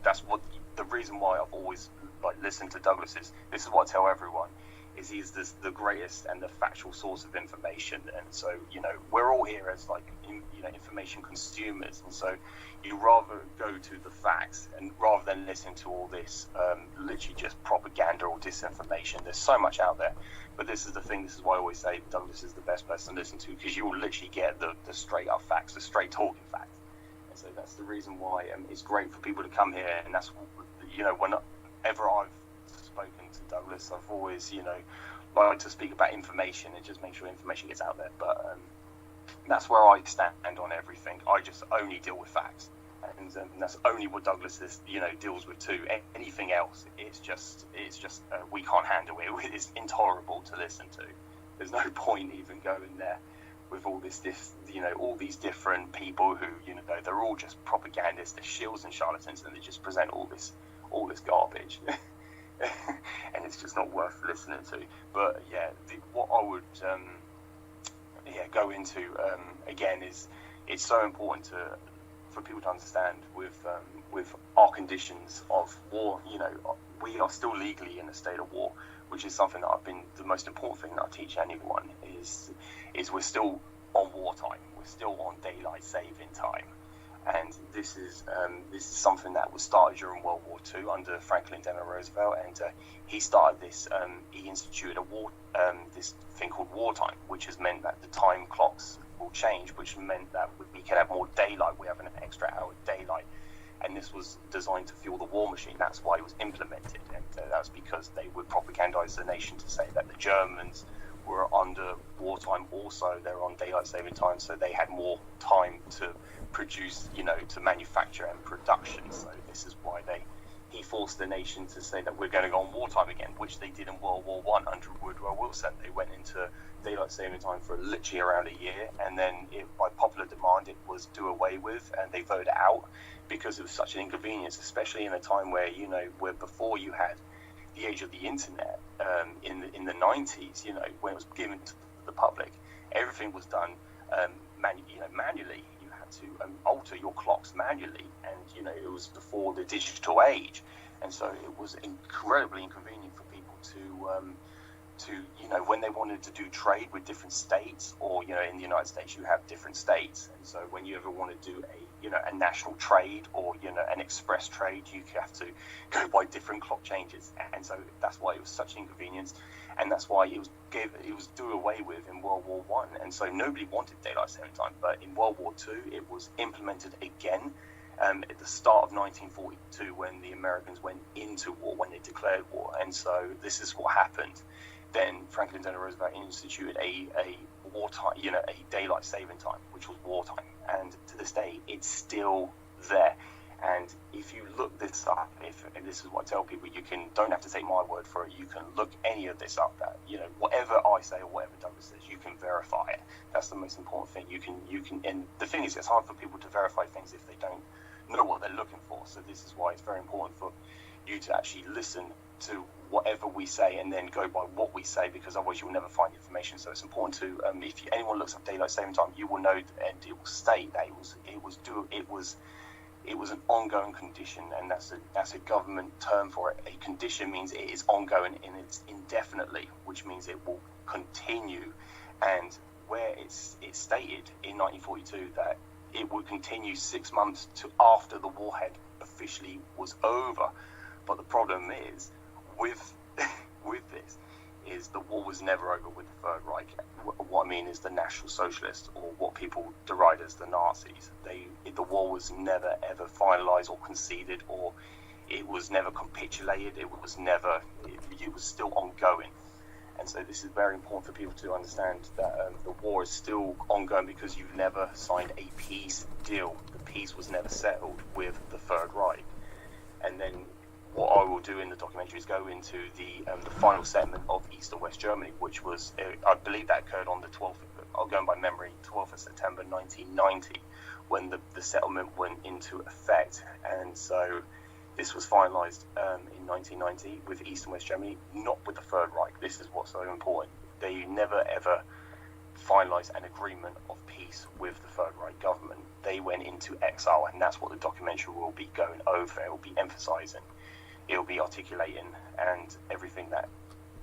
that's what the reason why I've always listened to Douglas is. This is what I tell everyone. Is he's the greatest and the factual source of information, and so we're all here as information consumers, and so you rather go to the facts and rather than listen to all this literally just propaganda or disinformation. There's so much out there, but this is the thing. This is why I always say Douglas is the best person to listen to, because you will literally get the straight up facts, the straight talking facts, and so that's the reason why it's great for people to come here, and that's whenever I've spoken to Douglas, I've always liked to speak about information and just make sure information gets out there. But that's where I stand on everything. I just only deal with facts, and that's only what Douglas is, deals with too. Anything else, it's just we can't handle it. It's intolerable to listen to. There's no point even going there with all this all these different people who they're all just propagandists, they're shills and charlatans, and they just present all this garbage. And it's just not worth listening to. But what I would go into again is it's so important for people to understand with our conditions of war. We are still legally in a state of war, which is something that the most important thing that I teach anyone is we're still on wartime. We're still on daylight saving time. And this is something that was started during World War II under Franklin Delano Roosevelt, and he started this. He instituted this thing called wartime, which has meant that the time clocks will change, which meant that we can have more daylight. We have an extra hour of daylight, and this was designed to fuel the war machine. That's why it was implemented, and that's because they would propagandize the nation to say that the Germans were under wartime also. They're on daylight saving time, so they had more time to produce, to manufacture and production. So this is why he forced the nation to say that we're going to go on wartime again, which they did in World War I under Woodrow Wilson. They went into daylight saving time for literally around a year, and then by popular demand it was do away with, and they voted out because it was such an inconvenience, especially in a time where where before you had the age of the internet, in the 90s, when it was given to the public, everything was done manually. You had to alter your clocks manually, and it was before the digital age, and so it was incredibly inconvenient for people to when they wanted to do trade with different states, or in the United States you have different states, and so when you ever want to do a national trade or an express trade, you have to go by different clock changes, and so that's why it was such an inconvenience, and that's why it was do away with in World War I, and so nobody wanted daylight saving time. But in World War II it was implemented again at the start of 1942, when the Americans went into war, when they declared war, and so this is what happened. Then Franklin Delano Roosevelt instituted a wartime, a daylight saving time, which was wartime, and to this day it's still there. And if you look this up, and this is what I tell people, don't have to take my word for it. You can look any of this up. That whatever I say or whatever Douglas says, you can verify it. That's the most important thing. You can. And the thing is, it's hard for people to verify things if they don't know what they're looking for. So this is why it's very important for you to actually listen to whatever we say and then go by what we say, because otherwise you'll never find information. So it's important to, if anyone looks up daylight saving time, you will know, and it will state that it was an ongoing condition, and that's a government term for it. A condition means it is ongoing and it's indefinitely, which means it will continue. And where it's stated in 1942 that it would continue 6 months to after the war had officially was over. But the problem is with this is the war was never over with the Third Reich. What I mean is the National Socialists, or what people deride as the Nazis. The war was never ever finalized or conceded, or it was never capitulated. It was still ongoing. And so this is very important for people to understand that the war is still ongoing because you've never signed a peace deal. The peace was never settled with the Third Reich. And then what I will do in the documentary is go into the final settlement of East and West Germany, which was, I believe that occurred on the 12th, I'm going by memory, 12th of September 1990, when the settlement went into effect. And so this was finalised in 1990 with East and West Germany, not with the Third Reich. This is what's so important. They never ever finalised an agreement of peace with the Third Reich government. They went into exile, and that's what the documentary will be going over. It will be emphasising, it will be articulating, and everything that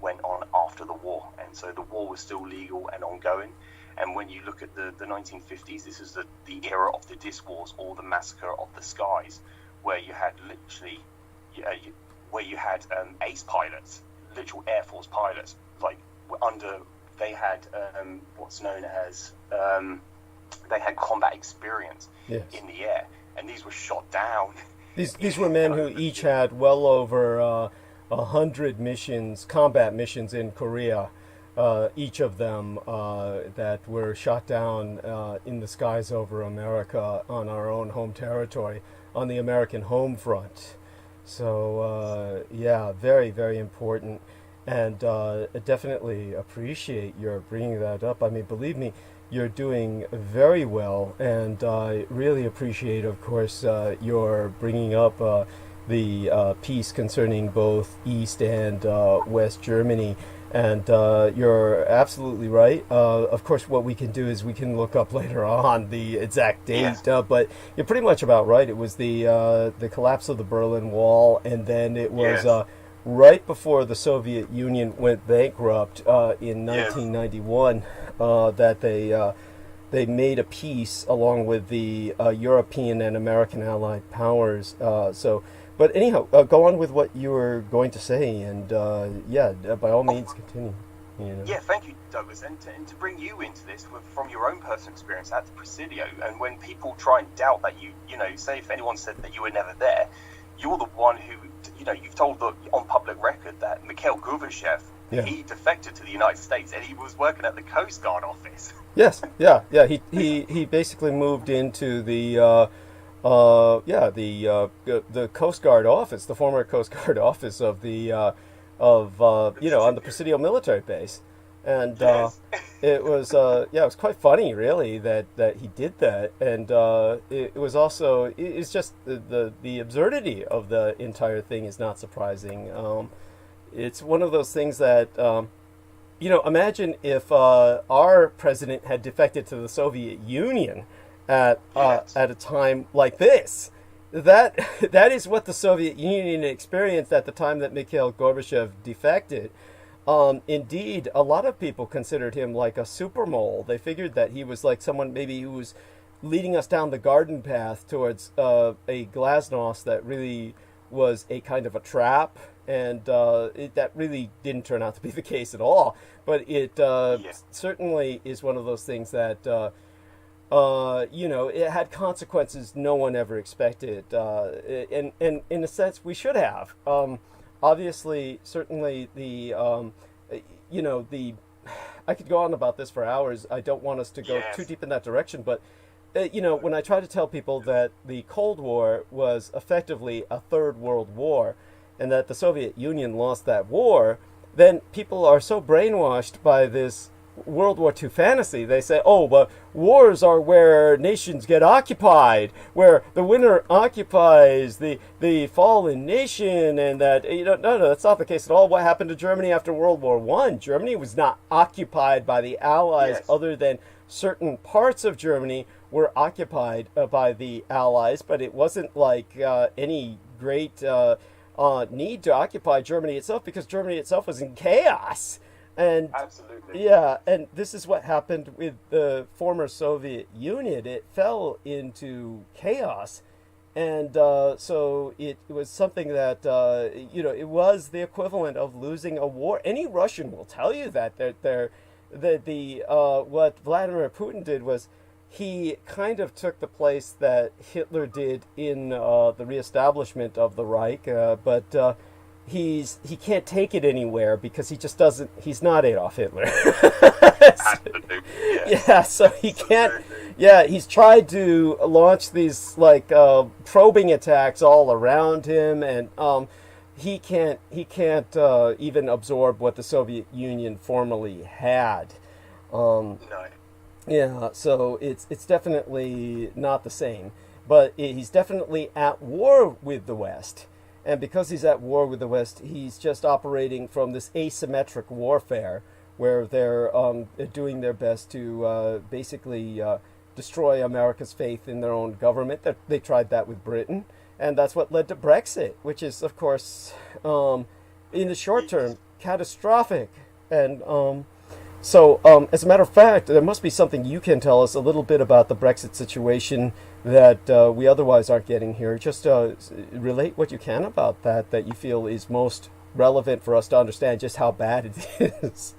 went on after the war. And so the war was still legal and ongoing. And when you look at the 1950s, this is the era of the Dis Wars, or the Massacre of the Skies, where you had literally, ace pilots, literal Air Force pilots, like they had what's known as, they had combat experience in the air, and these were shot down. These were men who each had well over 100 missions, combat missions in Korea, each of them that were shot down in the skies over America on our own home territory, on the American home front. So yeah, very, very important, and definitely appreciate your bringing that up. I mean, believe me, you're doing very well, and I really appreciate, of course, your bringing up the piece concerning both East and West Germany. And you're absolutely right. Of course, what we can do is we can look up later on the exact date, but you're pretty much about right. It was the collapse of the Berlin Wall, and then it was right before the Soviet Union went bankrupt in 1991 that they made a peace along with the European and American allied powers. But anyhow, go on with what you were going to say, and by all means, continue. You know. Yeah, thank you, Douglas. And to bring you into this from your own personal experience at the Presidio, and when people try and doubt that say if anyone said that you were never there, you're the one who, you've told on public record that Mikhail Gorbachev, he defected to the United States, and he was working at the Coast Guard office. Yes, yeah. He basically moved into the Coast Guard office, the former Coast Guard office of the on the Presidio military base, and it was quite funny, really, that he did that, and it was also, it's just the absurdity of the entire thing is not surprising. It's one of those things that imagine if our president had defected to the Soviet Union at a time like this. That is what the Soviet Union experienced at the time that Mikhail Gorbachev defected. Indeed, a lot of people considered him like a super mole. They figured that he was like someone maybe who was leading us down the garden path towards a glasnost that really was a kind of a trap, and that really didn't turn out to be the case at all. But it certainly is one of those things that it had consequences no one ever expected, and in a sense we should have. Obviously, certainly I could go on about this for hours. I don't want us to go too deep in that direction, but when I try to tell people that the Cold War was effectively a third world war, and that the Soviet Union lost that war, then people are so brainwashed by this World War II fantasy. They say, but wars are where nations get occupied, where the winner occupies the fallen nation, and that, no, that's not the case at all. What happened to Germany after World War I? Germany was not occupied by the Allies, other than certain parts of Germany were occupied by the Allies, but it wasn't like any great need to occupy Germany itself, because Germany itself was in chaos. And absolutely, and this is what happened with the former Soviet Union. It fell into chaos, and so it was something that it was the equivalent of losing a war. Any Russian will tell you that what Vladimir Putin did was he kind of took the place that Hitler did in the reestablishment of the Reich, but he can't take it anywhere because he just doesn't. He's not Adolf Hitler. Absolutely. Yes. Yeah, so he can't. Yeah, he's tried to launch these like probing attacks all around him, and he can't even absorb what the Soviet Union formerly had. No. Yeah, so it's definitely not the same, but he's definitely at war with the West. And because he's at war with the West, he's just operating from this asymmetric warfare where they're doing their best to basically destroy America's faith in their own government. They tried that with Britain, and that's what led to Brexit, which is, of course, in the short term, catastrophic. And so, as a matter of fact, there must be something you can tell us a little bit about the Brexit situation that we otherwise aren't getting here. Just relate what you can about that you feel is most relevant for us to understand just how bad it is.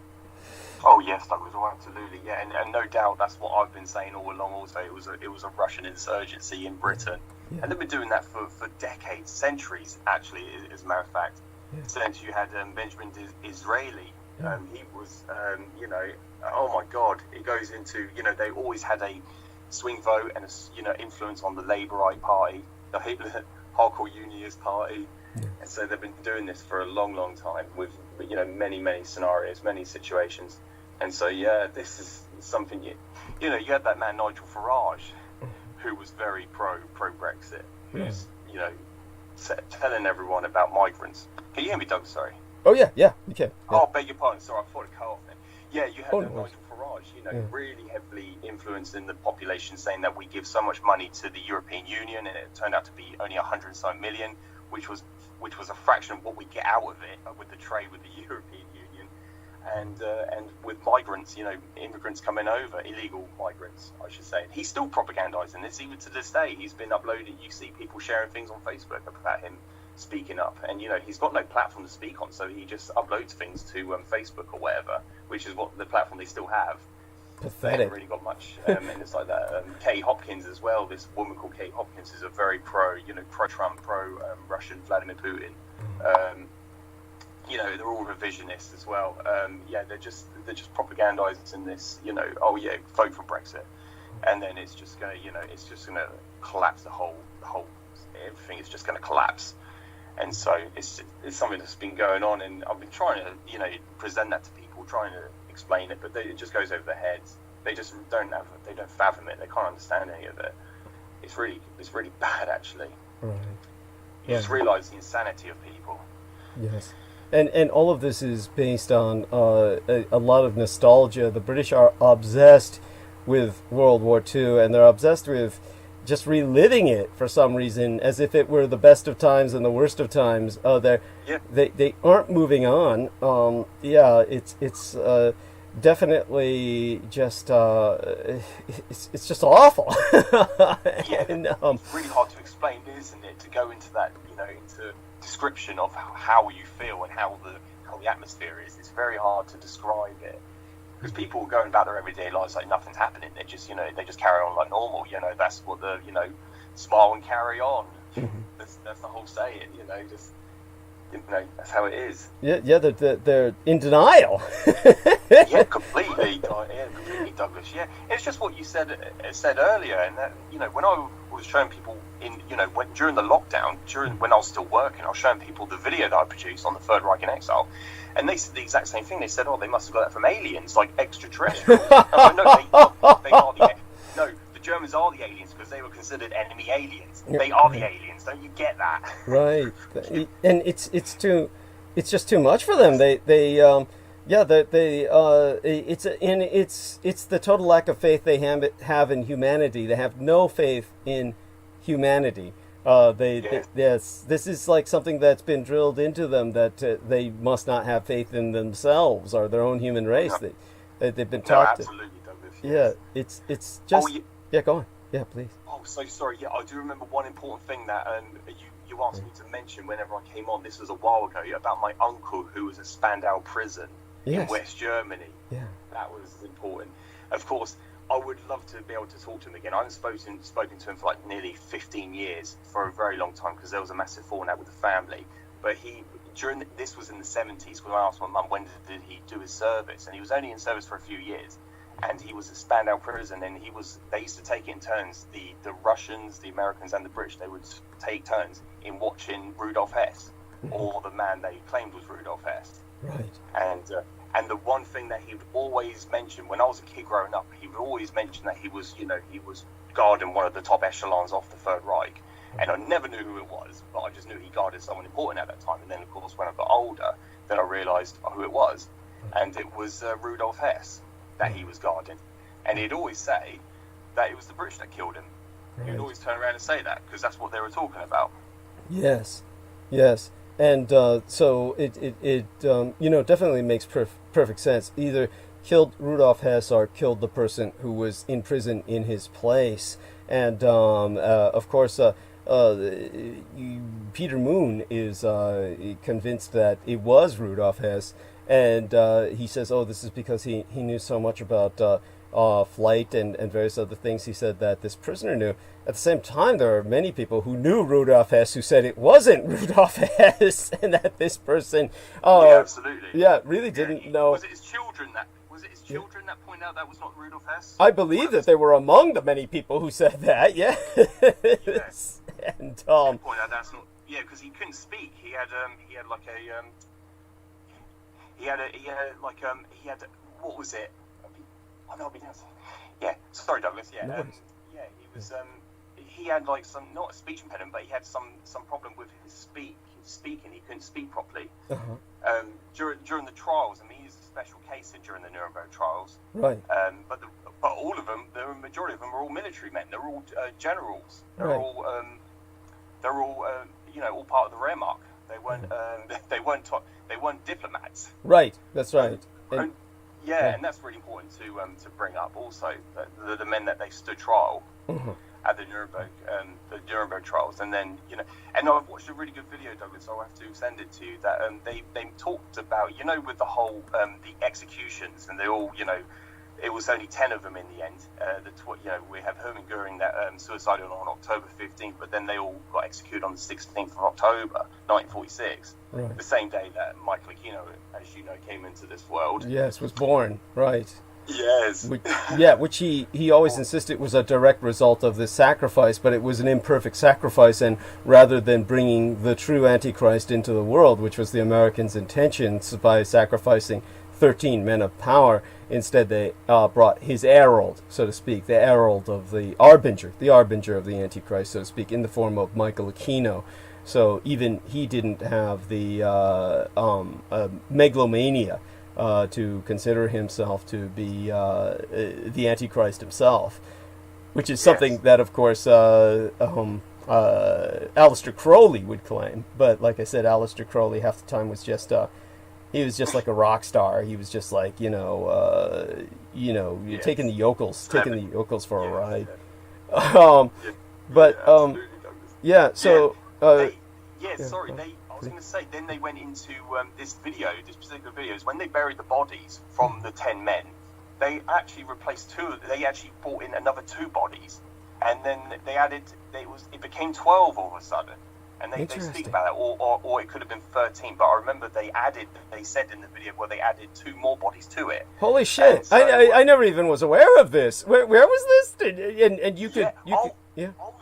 Oh yes, Douglas. Oh, absolutely. Yeah, and no doubt that's what I've been saying all along. Also, it was a Russian insurgency in Britain, and they've been doing that for decades, centuries, actually. As a matter of fact, since you had Benjamin Disraeli. He was, oh my God, it goes into, they always had a swing vote and a, influence on the Labourite Party, the Hitler hardcore Unionist Party, and so they've been doing this for a long, long time with, many, many scenarios, many situations, and so this is something you had that man Nigel Farage, who was very pro Brexit, who's telling everyone about migrants. Can you hear me, Doug? Sorry. Oh, yeah, you can. Yeah. Oh, beg your pardon. Sorry, I thought it cut off then. Yeah, you had Nigel Farage, really heavily influencing the population, saying that we give so much money to the European Union, and it turned out to be only 100 million, which was a fraction of what we get out of it with the trade with the European Union, and with migrants, immigrants coming over, illegal migrants, I should say. He's still propagandizing this even to this day. He's been uploading. You see people sharing things on Facebook about him speaking up, and he's got no platform to speak on, so he just uploads things to Facebook or whatever, which is what the platform they still have. Pathetic. They haven't really got much, and it's like that. Kate Hopkins as well. This woman called Kate Hopkins is a very pro-Trump, pro-Russian Vladimir Putin. They're all revisionists as well. They're just propagandizing this. Vote for Brexit, and then it's just gonna, it's gonna collapse the whole. Everything is just gonna collapse. And so it's something that's been going on, and I've been trying to, present that to people, trying to explain it, but it just goes over their heads. They just don't fathom it. They can't understand any of it. It's really bad, actually. Right. You just realise the insanity of people. Yes. And all of this is based on a lot of nostalgia. The British are obsessed with World War II, and they're obsessed with just reliving it for some reason, as if it were the best of times and the worst of times. They aren't moving on. It's definitely just it's just awful. And, it's really hard to explain, isn't it? To go into that, into description of how you feel and how the atmosphere is. It's very hard to describe it. Because people are going about their everyday lives like nothing's happening. They just, they just carry on like normal. That's what the, smile and carry on. Mm-hmm. That's the whole saying. Just, that's how it is. Yeah. They're in denial. Completely, Douglas. Yeah, it's just what you said earlier, and that when I was showing people during the lockdown, when I was still working, I was showing people the video that I produced on the Third Reich in Exile. And they said the exact same thing. They said, "Oh, they must have got that from aliens, like extraterrestrials." No, the Germans are the aliens because they were considered enemy aliens. They are the aliens. Don't you get that? Right. And it's just too much for them. It's the total lack of faith they have in humanity. They have no faith in humanity. This is like something that's been drilled into them, that they must not have faith in themselves or their own human race. That they've been taught. Absolutely, Douglas. Yes. Yeah, it's just. Yeah, go on. Yeah, please. Oh, so sorry. Yeah, I do remember one important thing that you asked me to mention whenever I came on. This was a while ago, about my uncle who was at Spandau prison in West Germany. Yeah, that was important. Of course, I would love to be able to talk to him again. I haven't spoken to him for like nearly 15 years, for a very long time, because there was a massive fallout with the family. But he, this was in the 70s, when I asked my mum when did he do his service, and he was only in service for a few years, and he was a Spandau prison, and they used to take it in turns. The Russians, the Americans, and the British, they would take turns in watching Rudolf Hess, or the man they claimed was Rudolf Hess. Right. And the one thing that he would always mention when I was a kid growing up, he would always mention that he was guarding one of the top echelons of the Third Reich. And I never knew who it was, but I just knew he guarded someone important at that time. And then, of course, when I got older, then I realised who it was. And it was Rudolf Hess that he was guarding. And he'd always say that it was the British that killed him. Right. He'd always turn around and say that, because that's what they were talking about. Yes, yes. And so it definitely makes perfect sense. Either killed Rudolf Hess or killed the person who was in prison in his place. And, of course, Peter Moon is convinced that it was Rudolf Hess, and he says, oh, this is because he knew so much about flight and various other things. He said that this prisoner knew. At the same time, there are many people who knew Rudolf Hess who said it wasn't Rudolf Hess, and that this person, absolutely, really didn't know. Was it his children that pointed out that was not Rudolf Hess? I believe that they were among the many people who said that. Yes. Yes. And point out that's not. Yeah, because he couldn't speak. He had what was it? Yeah. Sorry, Douglas. Yeah. No he was. He had like some, not a speech impediment, but he had some problem with his speaking. He couldn't speak properly. During the trials. I mean, he's a special case during the Nuremberg trials. Right. But all of them, the majority of them are all military men. They're all generals. They're right. all all part of the Wehrmacht. They weren't diplomats. Right. That's right. And that's really important to bring up. Also, the men that they stood trial at the Nuremberg trials, and then and I've watched a really good video, Douglas. So I'll have to send it to you. That they talked about with the whole the executions, and they all it was only 10 of them in the end. We have Hermann Göring that suicided on October 15th, but then they all got executed on the 16th of October, 1946. Right. The same day that Michael Aquino, as you know, came into this world. Yes, was born. Right. Yes. Which he always insisted was a direct result of this sacrifice, but it was an imperfect sacrifice, and rather than bringing the true Antichrist into the world, which was the Americans' intentions by sacrificing 13 men of power, instead they brought his herald, so to speak, the herald of the harbinger of the Antichrist, so to speak, in the form of Michael Aquino. So even he didn't have the megalomania to consider himself to be the Antichrist himself, which is something that, of course, Aleister Crowley would claim. But like I said, Aleister Crowley half the time was just he was just like a rock star. He was just like taking the yokels for a ride. I was going to say, then they went into this particular video, is when they buried the bodies from the 10 men, they actually replaced they actually brought in another 2 bodies, and then it became 12 all of a sudden. And they speak about that, or it could have been 13, but I remember they said in the video where they added 2 more bodies to it. Holy shit! So, I never even was aware of this. Where was this? And you could. I'll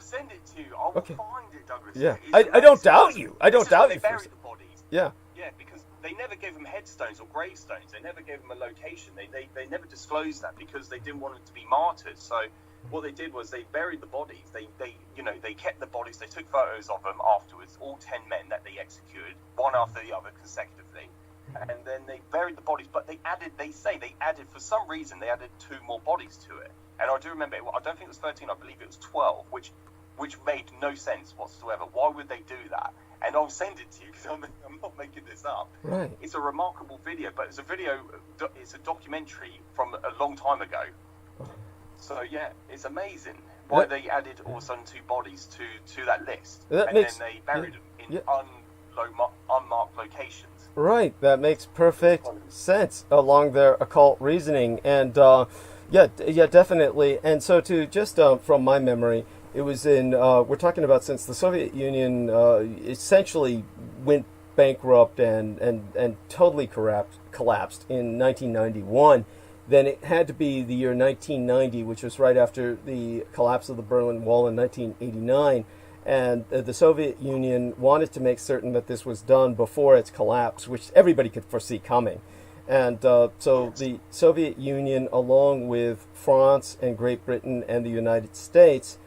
send it to you. I will find it, Douglas. Yeah, I don't doubt you. I don't doubt you. They buried the bodies. Yeah. Yeah, because they never gave them headstones or gravestones. They never gave them a location. They never disclosed that because they didn't want them to be martyrs. So what they did was they buried the bodies. They kept the bodies. They took photos of them afterwards, all 10 men that they executed, one after the other consecutively. And then they buried the bodies, but they added, for some reason, they added 2 more bodies to it. And I do remember, I don't think it was 13, I believe it was 12, which made no sense whatsoever. Why would they do that? And I'll send it to you because I'm not making this up. Right. It's a remarkable video, but it's a documentary from a long time ago. So yeah, it's amazing why they added all of a sudden 2 bodies to that list, then they buried them in unmarked locations. Right, that makes perfect sense along their occult reasoning, and definitely. And so just from my memory, it was in we're talking about since the Soviet Union essentially went bankrupt and totally collapsed in 1991, then it had to be the year 1990, which was right after the collapse of the Berlin Wall in 1989. And the Soviet Union wanted to make certain that this was done before its collapse, which everybody could foresee coming. And so the Soviet Union, along with France and Great Britain and the United States,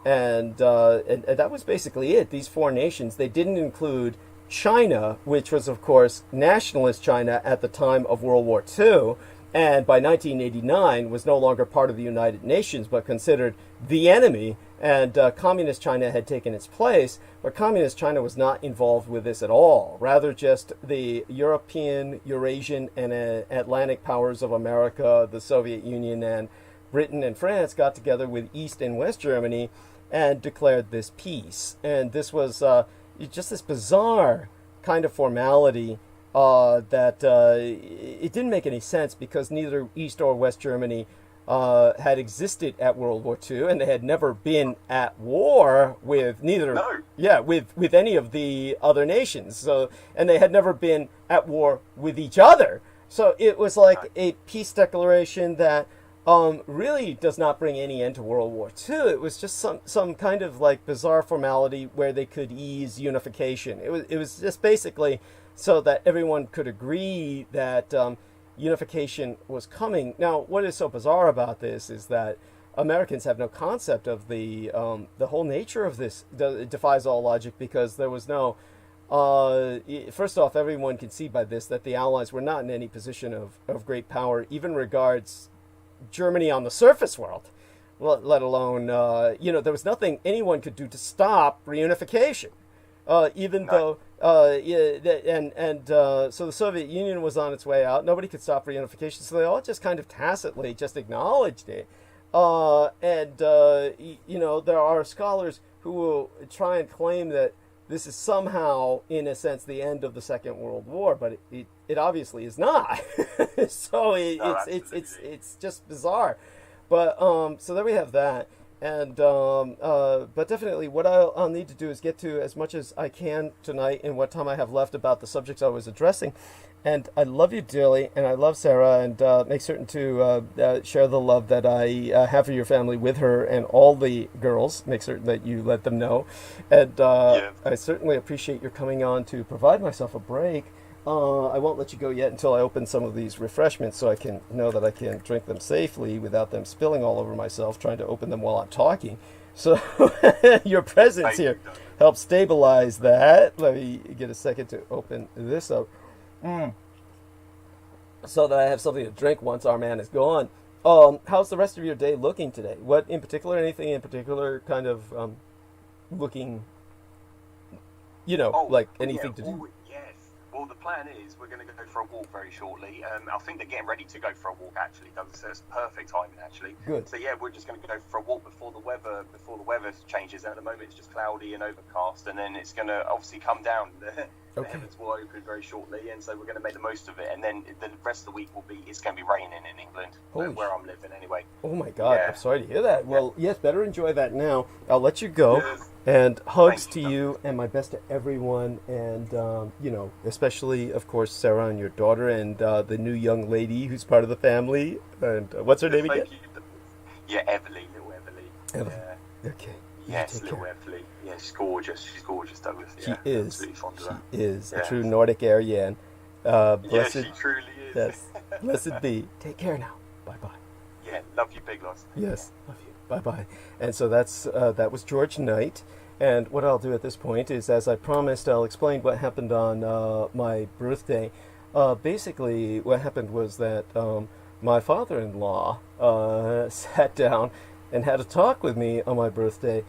and that was basically it. These four nations, they didn't include China, which was, of course, nationalist China at the time of World War II, and by 1989 was no longer part of the United Nations, but considered the enemy. And communist China had taken its place, but communist China was not involved with this at all. Rather, just the European, Eurasian, and Atlantic powers of America, the Soviet Union, and Britain and France got together with East and West Germany and declared this peace. And this was just this bizarre kind of formality that it didn't make any sense, because neither East or West Germany had existed at World War II, and they had never been at war with with any of the other nations. So, and they had never been at war with each other. So it was like a peace declaration that really does not bring any end to World War II. It was just some kind of like bizarre formality where they could ease unification. It was just basically so that everyone could agree that unification was coming. Now, what is so bizarre about this is that Americans have no concept of the whole nature of this. It defies all logic, because there was no. First off, everyone can see by this that the Allies were not in any position of great power, even regards Germany on the surface world, let alone there was nothing anyone could do to stop reunification. Even though, so the Soviet Union was on its way out. Nobody could stop reunification, so they all just kind of tacitly just acknowledged it. There are scholars who will try and claim that this is somehow, in a sense, the end of the Second World War, but it obviously is not. So it's just bizarre. But so there we have that. And but definitely what I'll need to do is get to as much as I can tonight in what time I have left about the subjects I was addressing. And I love you dearly, and I love Sarah, and make certain to share the love that I have for your family with her and all the girls. Make certain that you let them know. And I certainly appreciate your coming on to provide myself a break. I won't let you go yet until I open some of these refreshments, so I can know that I can drink them safely without them spilling all over myself, trying to open them while I'm talking. So your presence here helps stabilize that. Let me get a second to open this up. So that I have something to drink once our man is gone. How's the rest of your day looking today? What in particular, anything in particular kind of looking, like anything to do? Well, the plan is we're going to go for a walk very shortly. I think they're getting ready to go for a walk, actually, Douglas. So it's perfect timing, actually. Good. So yeah, we're just going to go for a walk before the weather changes. At the moment, it's just cloudy and overcast, and then it's going to obviously come down. The heavens will open very shortly, and so we're going to make the most of it. And then the rest of the week it's going to be raining in England, where I'm living anyway. Oh my God, I'm sorry to hear that. Well, yes, better enjoy that now. I'll let you go. Yes. And hugs to you, and my best to everyone, and especially, of course, Sarah and your daughter, and the new young lady who's part of the family. And what's her name again? Yeah, Everly, little Everly. Okay. Yes, little Everly. Yeah, she's gorgeous. She's gorgeous, Douglas. She is. Absolutely fond of her. She is a true Nordic Aryan. Blessed, she truly is. Yes. Blessed be. Take care now. Bye-bye. Yeah, love you, big loss. Yes, love you. Bye-bye. And so that was George Knight. And what I'll do at this point is, as I promised, I'll explain what happened on my birthday. Basically, what happened was that my father-in-law sat down and had a talk with me on my birthday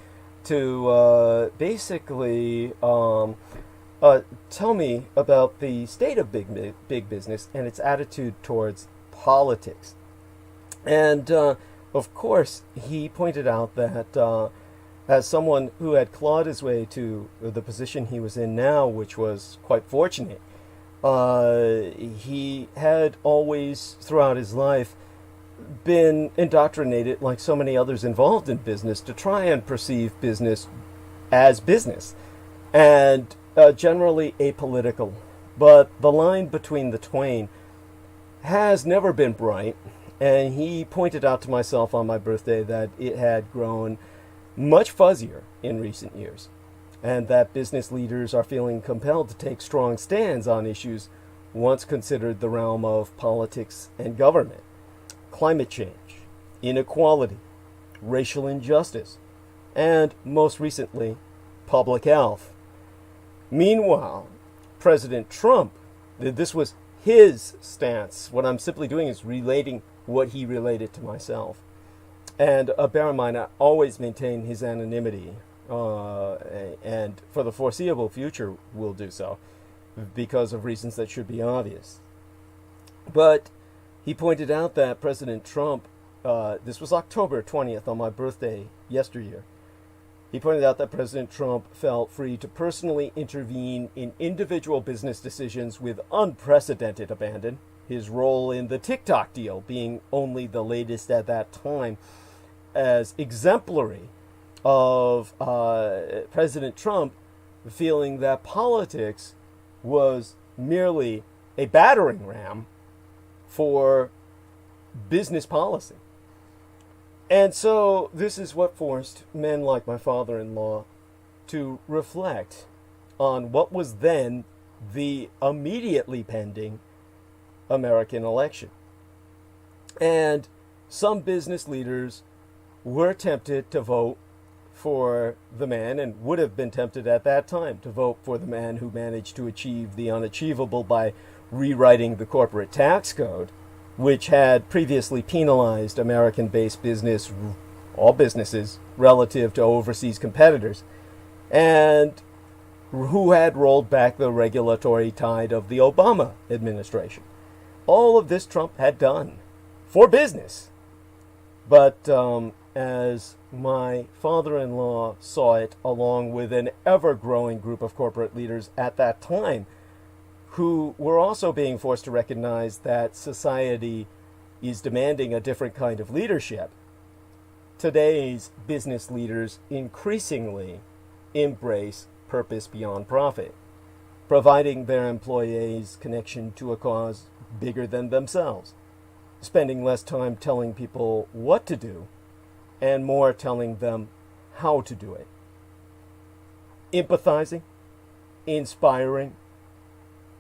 to basically tell me about the state of big business and its attitude towards politics. And of course, he pointed out that as someone who had clawed his way to the position he was in now, which was quite fortunate, he had always, throughout his life, been indoctrinated, like so many others involved in business, to try and perceive business as business. And generally apolitical, but the line between the twain has never been bright, and he pointed out to myself on my birthday that it had grown much fuzzier in recent years, and that business leaders are feeling compelled to take strong stands on issues once considered the realm of politics and government: climate change, inequality, racial injustice, and most recently, public health. Meanwhile, President Trump, this was his stance. What I'm simply doing is relating what he related to myself. And bear in mind, I always maintain his anonymity, and for the foreseeable future will do so, because of reasons that should be obvious. But he pointed out that President Trump, this was October 20th on my birthday yesteryear, he pointed out that President Trump felt free to personally intervene in individual business decisions with unprecedented abandon, his role in the TikTok deal being only the latest at that time, as exemplary of President Trump feeling that politics was merely a battering ram for business policy. And so this is what forced men like my father-in-law to reflect on what was then the immediately pending American election. And some business leaders were tempted to vote for the man, and would have been tempted at that time to vote for the man who managed to achieve the unachievable by rewriting the corporate tax code, which had previously penalized American-based business, all businesses, relative to overseas competitors, and who had rolled back the regulatory tide of the Obama administration. All of this Trump had done for business. But as my father-in-law saw it, along with an ever-growing group of corporate leaders at that time, who were also being forced to recognize that society is demanding a different kind of leadership, today's business leaders increasingly embrace purpose beyond profit, providing their employees connection to a cause bigger than themselves, spending less time telling people what to do and more telling them how to do it, empathizing, inspiring,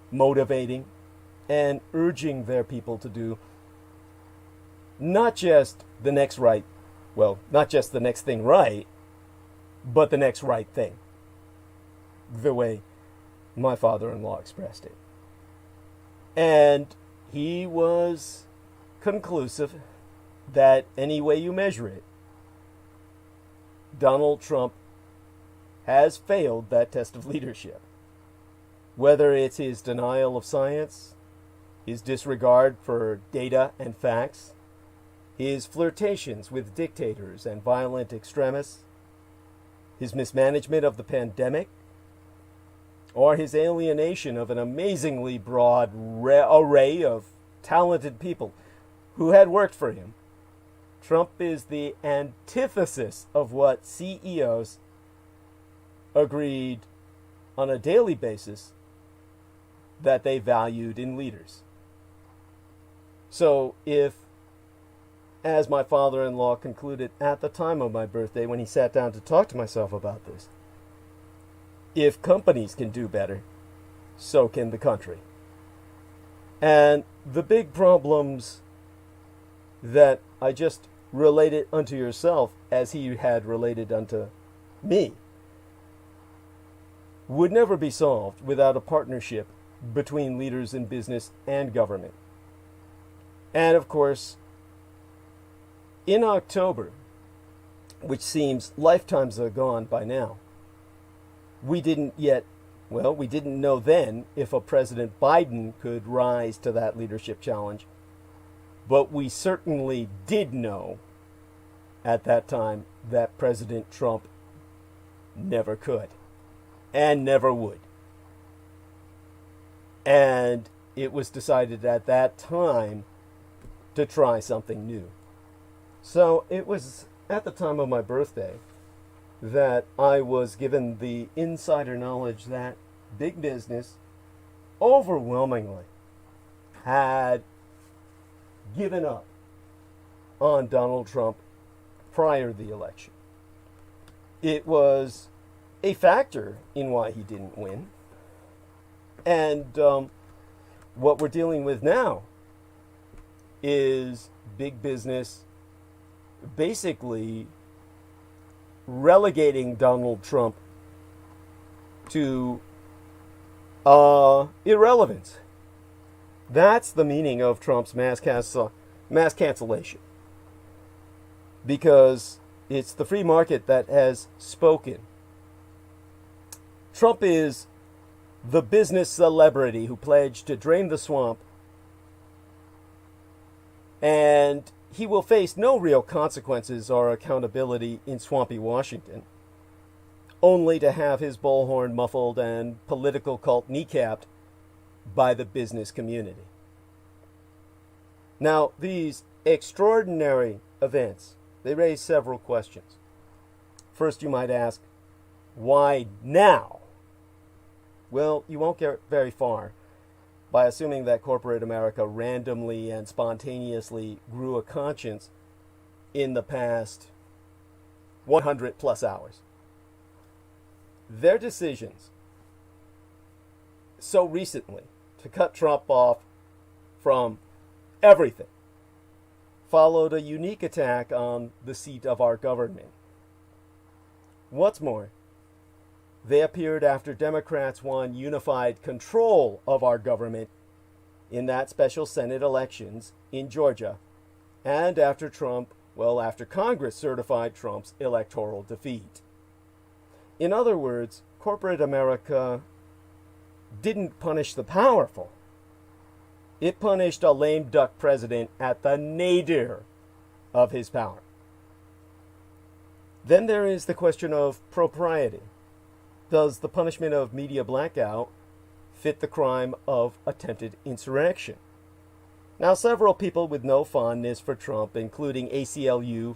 motivating, and urging their people to do not just the next thing right, but the next right thing, the way my father-in-law expressed it. And he was conclusive that any way you measure it, Donald Trump has failed that test of leadership. Whether it's his denial of science, his disregard for data and facts, his flirtations with dictators and violent extremists, his mismanagement of the pandemic, or his alienation of an amazingly broad array of talented people who had worked for him, Trump is the antithesis of what CEOs agreed on a daily basis that they valued in leaders. So if, as my father-in-law concluded at the time of my birthday when he sat down to talk to myself about this, if companies can do better, so can the country. And the big problems that I just related unto yourself as he had related unto me would never be solved without a partnership between leaders in business and government. And of course, in October, which seems lifetimes gone by now, we didn't know then if a President Biden could rise to that leadership challenge, but we certainly did know at that time that President Trump never could and never would. And it was decided at that time to try something new. So it was at the time of my birthday that I was given the insider knowledge that big business overwhelmingly had given up on Donald Trump prior to the election. It was a factor in why he didn't win. And what we're dealing with now is big business basically relegating Donald Trump to irrelevance. That's the meaning of Trump's mass cancellation. Because it's the free market that has spoken. Trump is the business celebrity who pledged to drain the swamp, and he will face no real consequences or accountability in swampy Washington, only to have his bullhorn muffled and political cult kneecapped by the business community. Now, these extraordinary events, they raise several questions. First, you might ask, why now? Well, you won't get very far by assuming that corporate America randomly and spontaneously grew a conscience in the past 100 plus hours. Their decisions so recently to cut Trump off from everything followed a unique attack on the seat of our government. What's more, they appeared after Democrats won unified control of our government in that special Senate elections in Georgia, and after Congress certified Trump's electoral defeat. In other words, corporate America didn't punish the powerful. It punished a lame duck president at the nadir of his power. Then there is the question of propriety. Does the punishment of media blackout fit the crime of attempted insurrection? Now, several people with no fondness for Trump, including ACLU,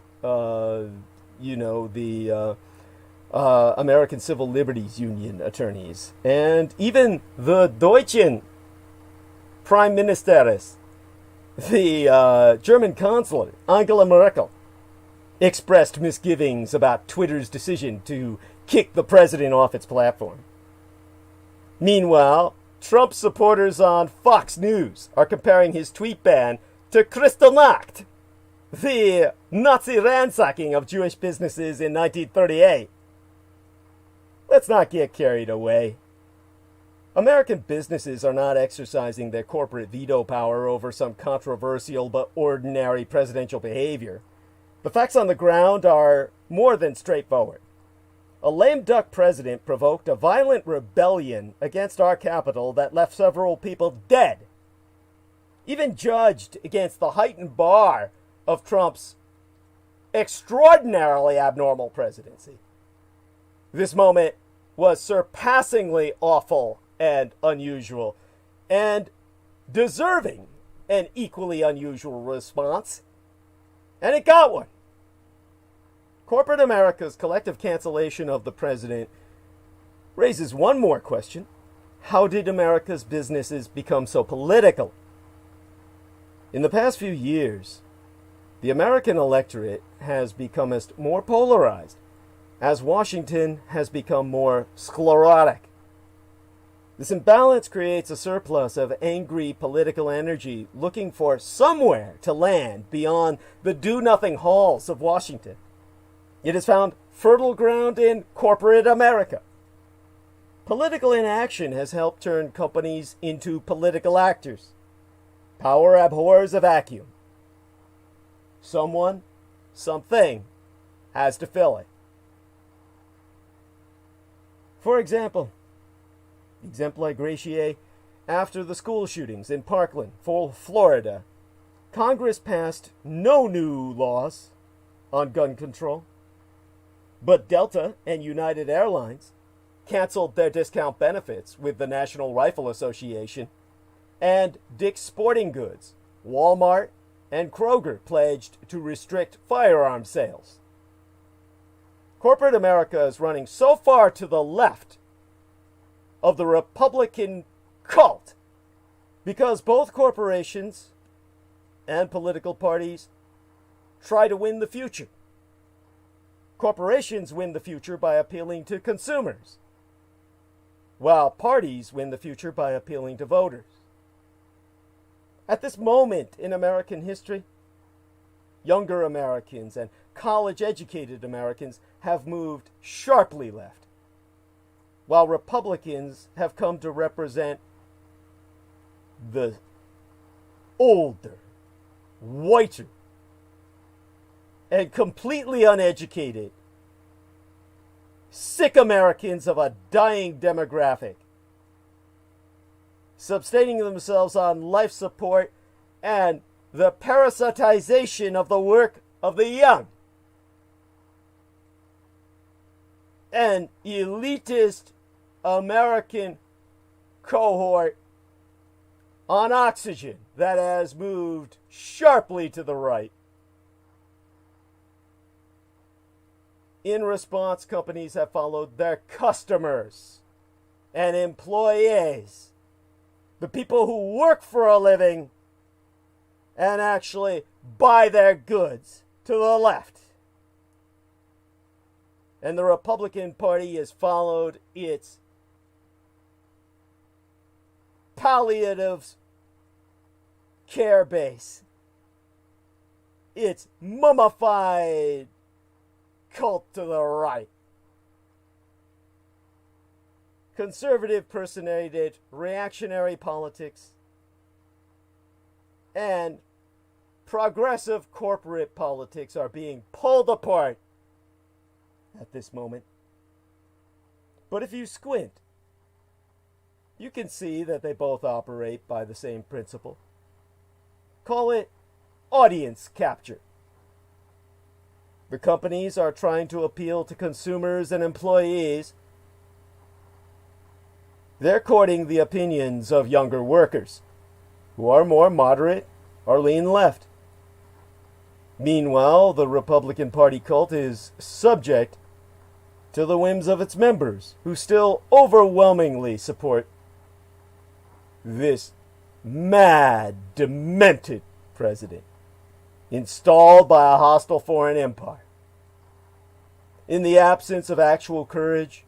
the American Civil Liberties Union attorneys, and even the Deutschen Prime Ministeress, the German Chancellor, Angela Merkel, expressed misgivings about Twitter's decision to kick the president off its platform. Meanwhile, Trump supporters on Fox News are comparing his tweet ban to Kristallnacht, the Nazi ransacking of Jewish businesses in 1938. Let's not get carried away. American businesses are not exercising their corporate veto power over some controversial but ordinary presidential behavior. The facts on the ground are more than straightforward. A lame duck president provoked a violent rebellion against our capital that left several people dead, even judged against the heightened bar of Trump's extraordinarily abnormal presidency. This moment was surpassingly awful and unusual, and deserving an equally unusual response. And it got one. Corporate America's collective cancellation of the president raises one more question. How did America's businesses become so political? In the past few years, the American electorate has become more polarized as Washington has become more sclerotic. This imbalance creates a surplus of angry political energy looking for somewhere to land beyond the do-nothing halls of Washington. It has found fertile ground in corporate America. Political inaction has helped turn companies into political actors. Power abhors a vacuum. Someone, something, has to fill it. For example, exempli gratiae, after the school shootings in Parkland, Florida, Congress passed no new laws on gun control, but Delta and United Airlines canceled their discount benefits with the National Rifle Association, and Dick's Sporting Goods, Walmart, and Kroger pledged to restrict firearm sales. Corporate America is running so far to the left of the Republican cult, because both corporations and political parties try to win the future. Corporations win the future by appealing to consumers, while parties win the future by appealing to voters. At this moment in American history, younger Americans and college-educated Americans have moved sharply left, while Republicans have come to represent the older, whiter, and completely uneducated, sick Americans of a dying demographic, sustaining themselves on life support and the parasitization of the work of the young. An elitist American cohort on oxygen that has moved sharply to the right. In response, companies have followed their customers and employees, the people who work for a living and actually buy their goods, to the left. And the Republican Party has followed its palliative care base, its mummified cult to the right. Conservative personated reactionary politics and progressive corporate politics are being pulled apart at this moment. But if you squint, you can see that they both operate by the same principle. Call it audience capture. The companies are trying to appeal to consumers and employees. They're courting the opinions of younger workers, who are more moderate or lean left. Meanwhile, the Republican Party cult is subject to the whims of its members, who still overwhelmingly support this mad, demented president, installed by a hostile foreign empire. In the absence of actual courage,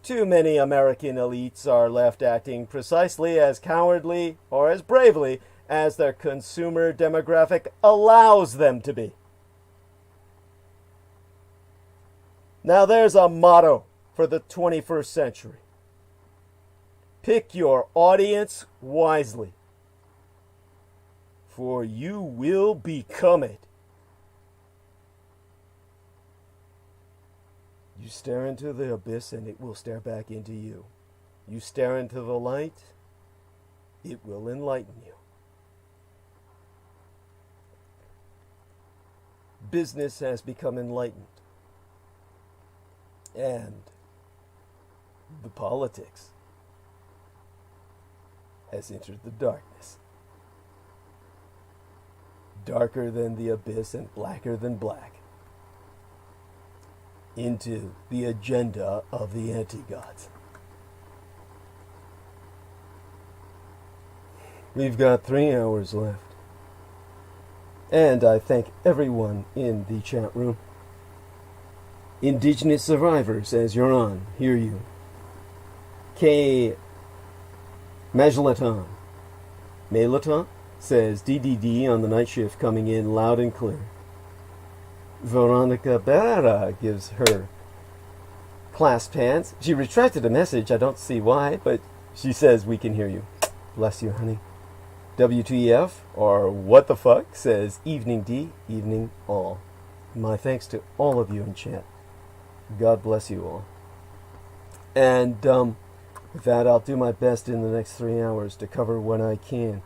too many American elites are left acting precisely as cowardly or as bravely as their consumer demographic allows them to be. Now there's a motto for the 21st century. Pick your audience wisely, for you will become it. You stare into the abyss and it will stare back into you. You stare into the light, it will enlighten you. Business has become enlightened. And the politics has entered the darkness. Darker than the abyss and blacker than black. Into the agenda of the anti-gods. We've got 3 hours left. And I thank everyone in the chat room. Indigenous survivors, as you're on, hear you. K. Majlatan says DDD on the night shift coming in loud and clear. Veronica Berra gives her clasped hands. She retracted a message, I don't see why, but she says we can hear you. Bless you, honey. WTF, or what the fuck, says evening D, evening all. My thanks to all of you in chat. God bless you all. And with that, I'll do my best in the next 3 hours to cover what I can.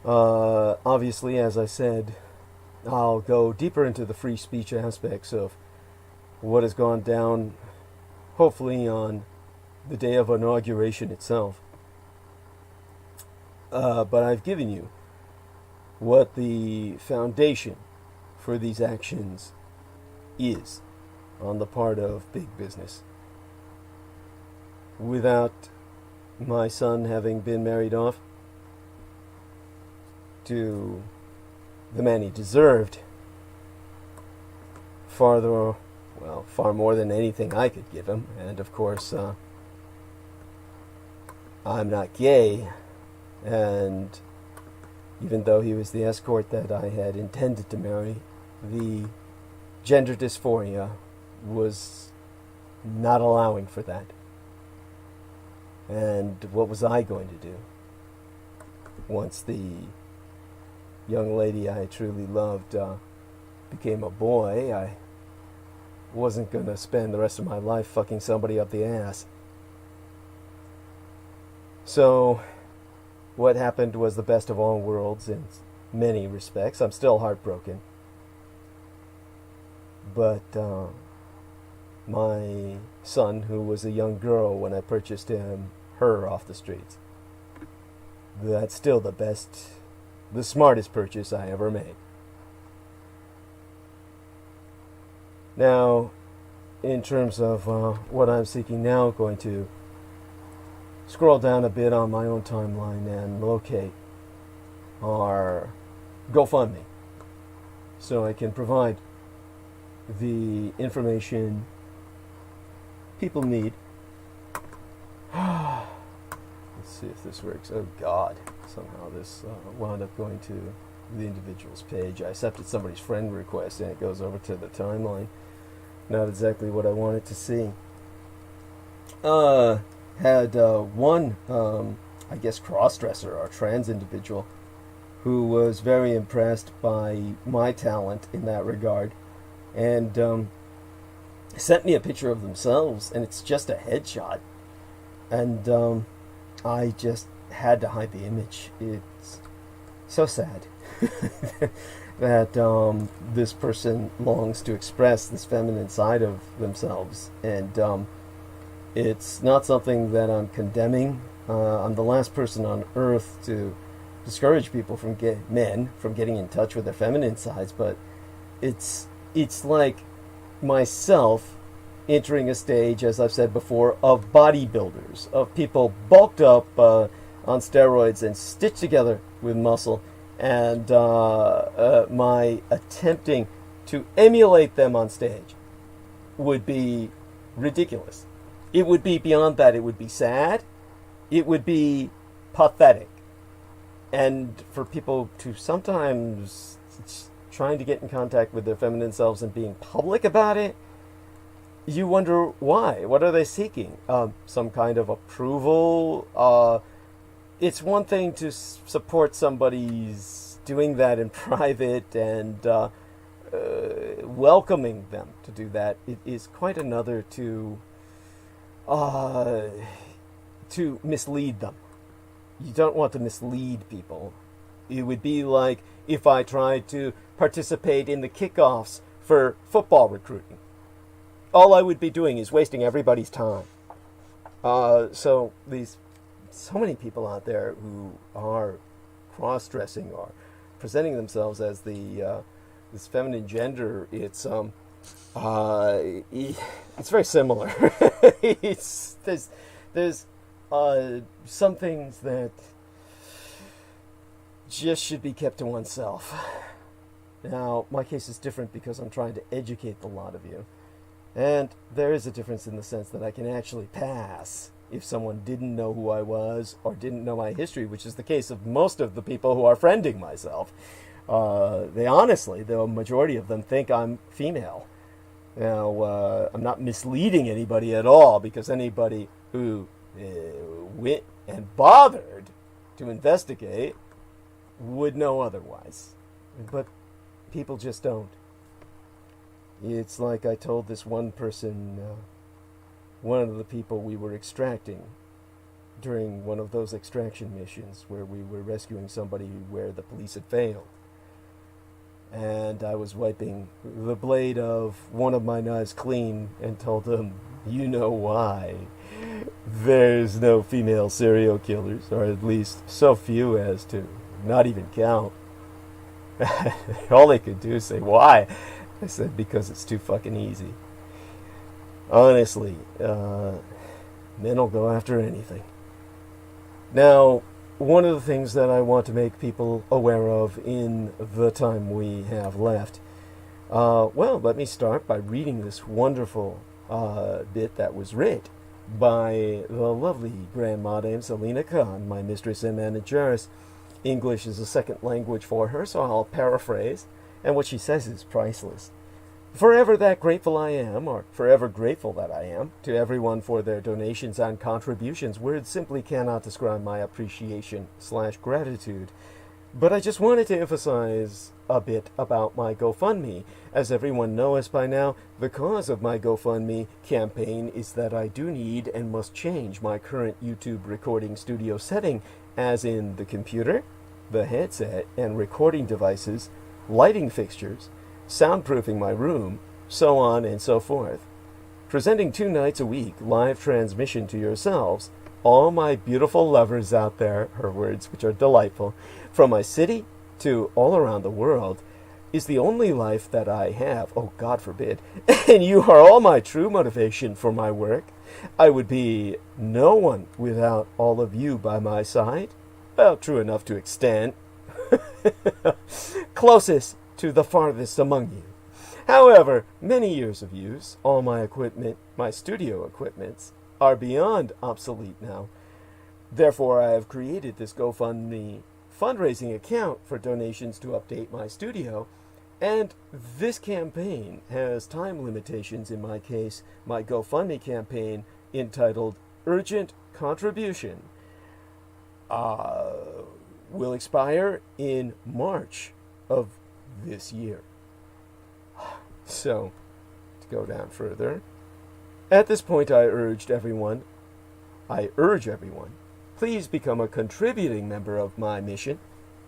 Obviously, as I said, I'll go deeper into the free speech aspects of what has gone down, hopefully on the day of inauguration itself. But I've given you what the foundation for these actions is on the part of big business. without my son having been married off to the man he deserved far more than anything I could give him. And of course, I'm not gay, and even though he was the escort that I had intended to marry, the gender dysphoria was not allowing for that. And what was I going to do once the young lady I truly loved became a boy? I wasn't going to spend the rest of my life fucking somebody up the ass. So what happened was the best of all worlds in many respects. I'm still heartbroken. But my son, who was a young girl when I purchased her off the streets, that's still the smartest purchase I ever made. Now, in terms of what I'm seeking now, going to scroll down a bit on my own timeline and locate our GoFundMe so I can provide the information people need. Let's see if this works. Oh God, somehow this wound up going to the individual's page. I accepted somebody's friend request and it goes over to the timeline. Not exactly what I wanted to see. Had one, I guess, cross-dresser or trans individual who was very impressed by my talent in that regard, and sent me a picture of themselves, and it's just a headshot, and I just had to hide the image. It's so sad that this person longs to express this feminine side of themselves, and it's not something that I'm condemning. I'm the last person on earth to discourage people from men from getting in touch with their feminine sides, but it's like myself entering a stage, as I've said before, of bodybuilders, of people bulked up on steroids and stitched together with muscle, and my attempting to emulate them on stage would be ridiculous. It would be beyond that. It would be sad. It would be pathetic. And for people to sometimes trying to get in contact with their feminine selves and being public about it, you wonder why. What are they seeking? Some kind of approval? It's one thing to support somebody's doing that in private and welcoming them to do that. It is quite another to mislead them. You don't want to mislead people. It would be like if I tried to participate in the kickoffs for football recruiting. All I would be doing is wasting everybody's time. So many people out there who are cross-dressing or presenting themselves as this feminine gender. It's very similar. There's some things that just should be kept to oneself. Now, my case is different because I'm trying to educate the lot of you. And there is a difference in the sense that I can actually pass if someone didn't know who I was or didn't know my history, which is the case of most of the people who are friending myself. They honestly, the majority of them, think I'm female. Now, I'm not misleading anybody at all, because anybody who went and bothered to investigate would know otherwise. But people just don't. It's like I told this one person, one of the people we were extracting during one of those extraction missions where we were rescuing somebody where the police had failed. And I was wiping the blade of one of my knives clean and told him, you know why. There's no female serial killers, or at least so few as to not even count. All they could do is say, why? I said, because it's too fucking easy. Honestly, Men will go after anything. Now, one of the things that I want to make people aware of in the time we have left, well, let me start by reading this wonderful bit that was read by the lovely Grandmadame Selina Khan, my mistress and manageress. English is a second language for her, so I'll paraphrase, and what she says is priceless. Forever that grateful I am, or forever grateful that I am, to everyone for their donations and contributions. Words simply cannot describe my appreciation/gratitude. But I just wanted to emphasize a bit about my GoFundMe. As everyone knows by now, the cause of my GoFundMe campaign is that I do need and must change my current YouTube recording studio setting, as in the computer, the headset, and recording devices, lighting fixtures, soundproofing my room, so on and so forth. Presenting 2 nights a week live transmission to yourselves, all my beautiful lovers out there, her words, which are delightful, from my city to all around the world, is the only life that I have, oh God forbid, and you are all my true motivation for my work. I would be no one without all of you by my side. Well, true enough to extent. Closest to the farthest among you. However, many years of use, all my equipment, my studio equipments, are beyond obsolete now. Therefore, I have created this GoFundMe fundraising account for donations to update my studio, and this campaign has time limitations. In my case, my GoFundMe campaign, entitled Urgent Contribution, will expire in March of this year. So, to go down further, at this point I urge everyone, please become a contributing member of my mission,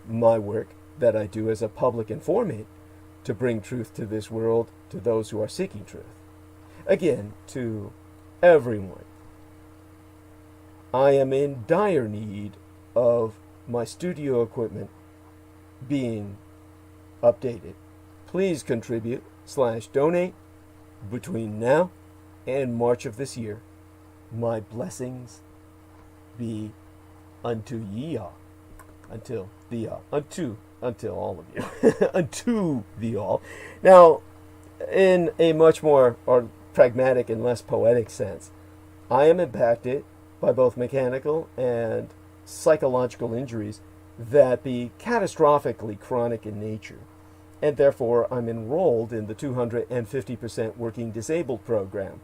my work that I do as a public informant, to bring truth to this world to those who are seeking truth. Again, to everyone, I am in dire need of my studio equipment being updated. Please contribute/donate between now and March of this year. My blessings be unto ye all. Until all of you. Unto the all. Now, in a much more or pragmatic and less poetic sense, I am impacted by both mechanical and psychological injuries that be catastrophically chronic in nature, and therefore I'm enrolled in the 250% Working Disabled program,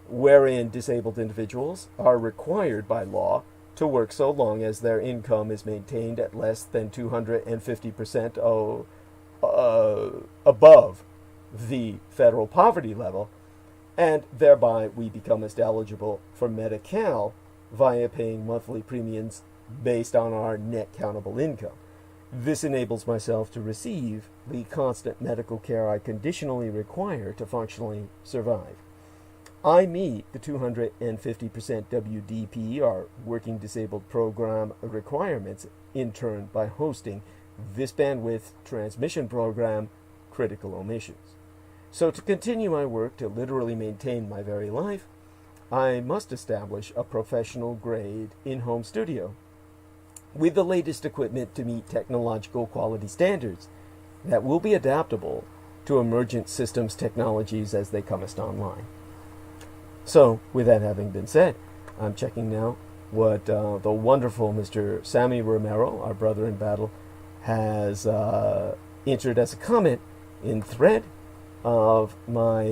wherein disabled individuals are required by law to work so long as their income is maintained at less than 250% above the federal poverty level, and thereby we become as eligible for Medi-Cal via paying monthly premiums based on our net countable income. This enables myself to receive the constant medical care I conditionally require to functionally survive. I meet the 250% WDP, or Working Disabled Program, requirements in turn by hosting this bandwidth transmission program, Critical Omissions. So to continue my work to literally maintain my very life, I must establish a professional grade in-home studio with the latest equipment to meet technological quality standards that will be adaptable to emergent systems technologies as they come online. So, with that having been said, I'm checking now what the wonderful Mr. Sammy Romero, our brother in battle, has entered as a comment in thread of my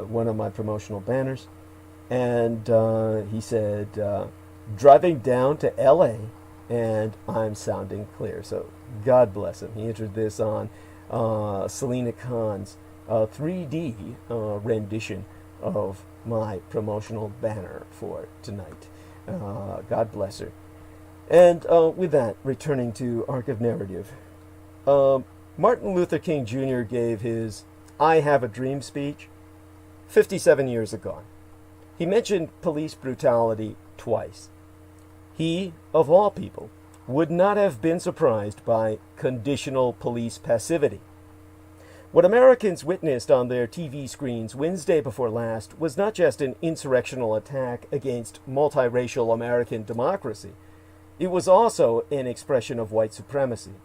one of my promotional banners. And he said, driving down to LA and I'm sounding clear. So God bless him. He entered this on Selina Khan's 3D rendition of my promotional banner for tonight. God bless her. And with that, returning to Arc of Narrative, Martin Luther King Jr. gave his I Have a Dream speech 57 years ago. He mentioned police brutality twice. He, of all people, would not have been surprised by conditional police passivity. What Americans witnessed on their TV screens Wednesday before last was not just an insurrectional attack against multiracial American democracy. It was also an expression of white supremacy.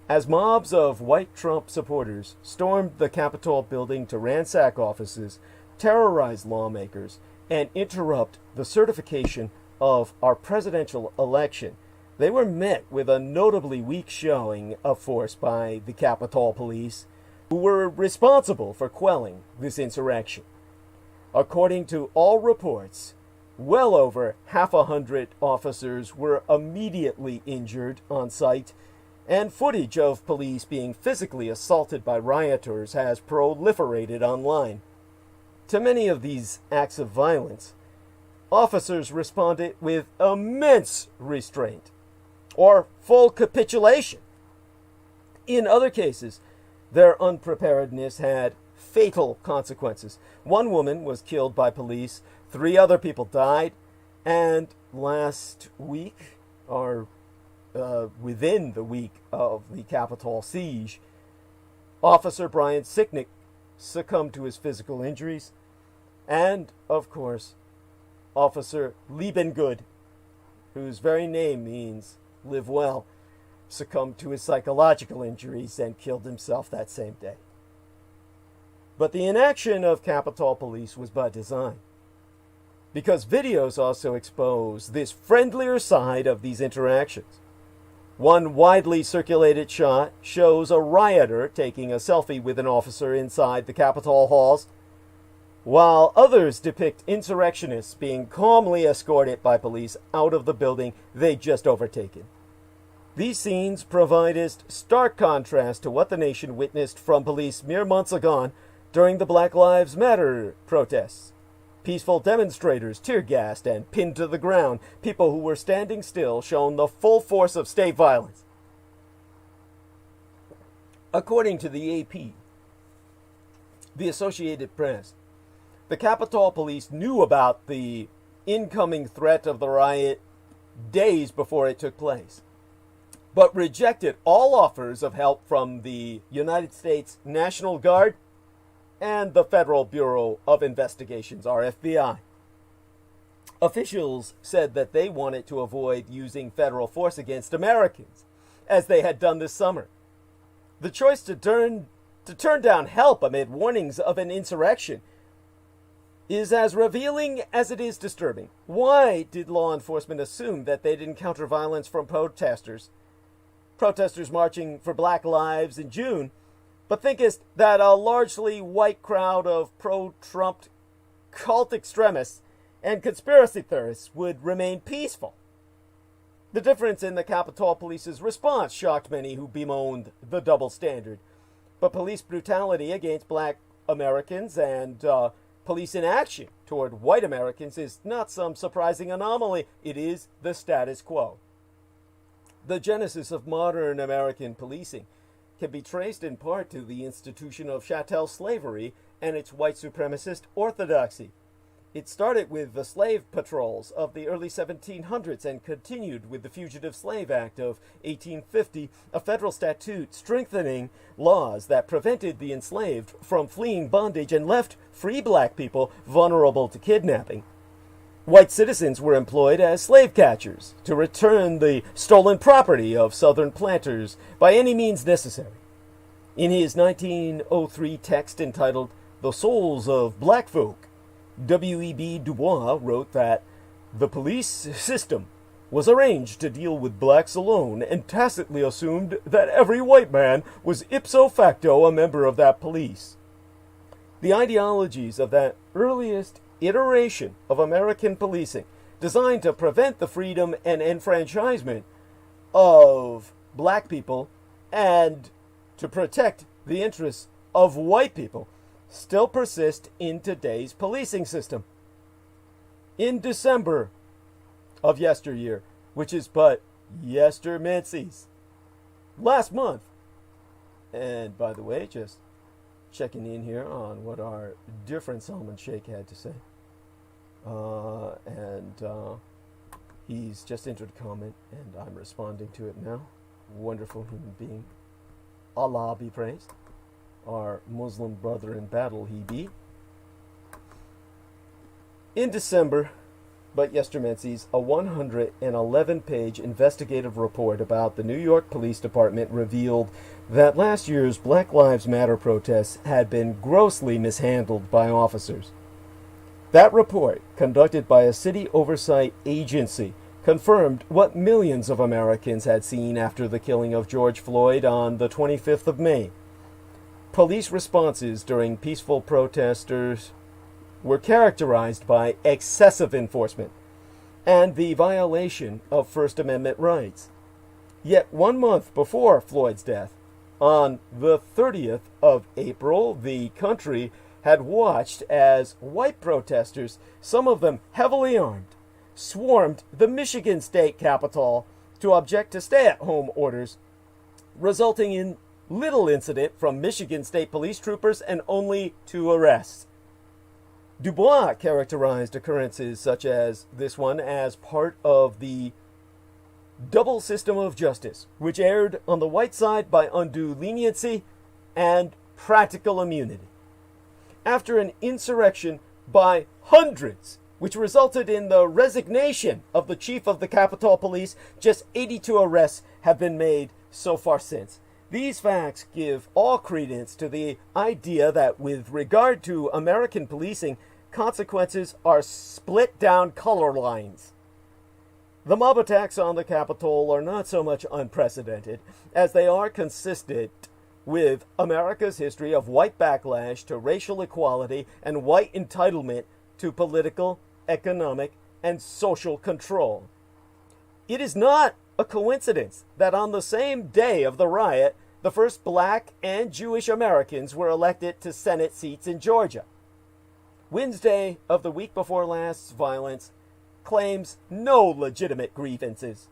As mobs of white Trump supporters stormed the Capitol building to ransack offices, terrorize lawmakers, and interrupt the certification of our presidential election, they were met with a notably weak showing of force by the Capitol Police, who were responsible for quelling this insurrection. According to all reports, well over 100 officers were immediately injured on site, and footage of police being physically assaulted by rioters has proliferated online. To many of these acts of violence, officers responded with immense restraint or full capitulation. In other cases, their unpreparedness had fatal consequences. One woman was killed by police, 3 other people died, and last week, or within the week of the Capitol siege, Officer Brian Sicknick succumbed to his physical injuries, and, of course, Officer Liebengood, whose very name means live well, succumbed to his psychological injuries and killed himself that same day. But the inaction of Capitol Police was by design, because videos also expose this friendlier side of these interactions. One widely circulated shot shows a rioter taking a selfie with an officer inside the Capitol halls, while others depict insurrectionists being calmly escorted by police out of the building they'd just overtaken. These scenes provide a stark contrast to what the nation witnessed from police mere months agone during the Black Lives Matter protests. Peaceful demonstrators tear-gassed and pinned to the ground, people who were standing still shown the full force of state violence. According to the AP, the Associated Press, the Capitol Police knew about the incoming threat of the riot days before it took place, but rejected all offers of help from the United States National Guard and the Federal Bureau of Investigations, or FBI. Officials said that they wanted to avoid using federal force against Americans, as they had done this summer. The choice to turn down help amid warnings of an insurrection is as revealing as it is disturbing. Why did law enforcement assume that they'd encounter violence from protesters marching for Black Lives in June, but thinkest that a largely white crowd of pro-Trump cult extremists and conspiracy theorists would remain peaceful? The difference in the Capitol Police's response shocked many who bemoaned the double standard. But police brutality against Black Americans and police inaction toward white Americans is not some surprising anomaly. It is the status quo. The genesis of modern American policing can be traced in part to the institution of chattel slavery and its white supremacist orthodoxy. It started with the slave patrols of the early 1700s and continued with the Fugitive Slave Act of 1850, a federal statute strengthening laws that prevented the enslaved from fleeing bondage and left free black people vulnerable to kidnapping. White citizens were employed as slave catchers to return the stolen property of Southern planters by any means necessary. In his 1903 text entitled The Souls of Black Folk, W.E.B. Du Bois wrote that the police system was arranged to deal with blacks alone and tacitly assumed that every white man was ipso facto a member of that police. The ideologies of that earliest iteration of American policing, designed to prevent the freedom and enfranchisement of black people and to protect the interests of white people, still persist in today's policing system. In December of yesteryear, which is but yestermincies, last month, and by the way, just checking in here on what our dear friend Salman Sheikh had to say. He's just entered a comment, and I'm responding to it now. Wonderful human being. Allah be praised. our Muslim brother in battle he be. In December, but yestermenses, a 111-page investigative report about the New York Police Department revealed that last year's Black Lives Matter protests had been grossly mishandled by officers. That report, conducted by a city oversight agency, confirmed what millions of Americans had seen after the killing of George Floyd on the 25th of May. Police responses during peaceful protesters were characterized by excessive enforcement and the violation of First Amendment rights. Yet 1 month before Floyd's death, on the 30th of April, the country had watched as white protesters, some of them heavily armed, swarmed the Michigan state capitol to object to stay-at-home orders, resulting in little incident from Michigan state police troopers and only 2 arrests. Dubois characterized occurrences such as this one as part of the double system of justice, which erred on the white side by undue leniency and practical immunity. After an insurrection by hundreds, which resulted in the resignation of the chief of the Capitol Police, just 82 arrests have been made so far since. These facts give all credence to the idea that with regard to American policing, consequences are split down color lines. The mob attacks on the Capitol are not so much unprecedented as they are consistent with America's history of white backlash to racial equality and white entitlement to political, economic, and social control. It is not a coincidence that on the same day of the riot, the first black and Jewish Americans were elected to Senate seats in Georgia. Wednesday of the week before last's violence claims no legitimate grievances.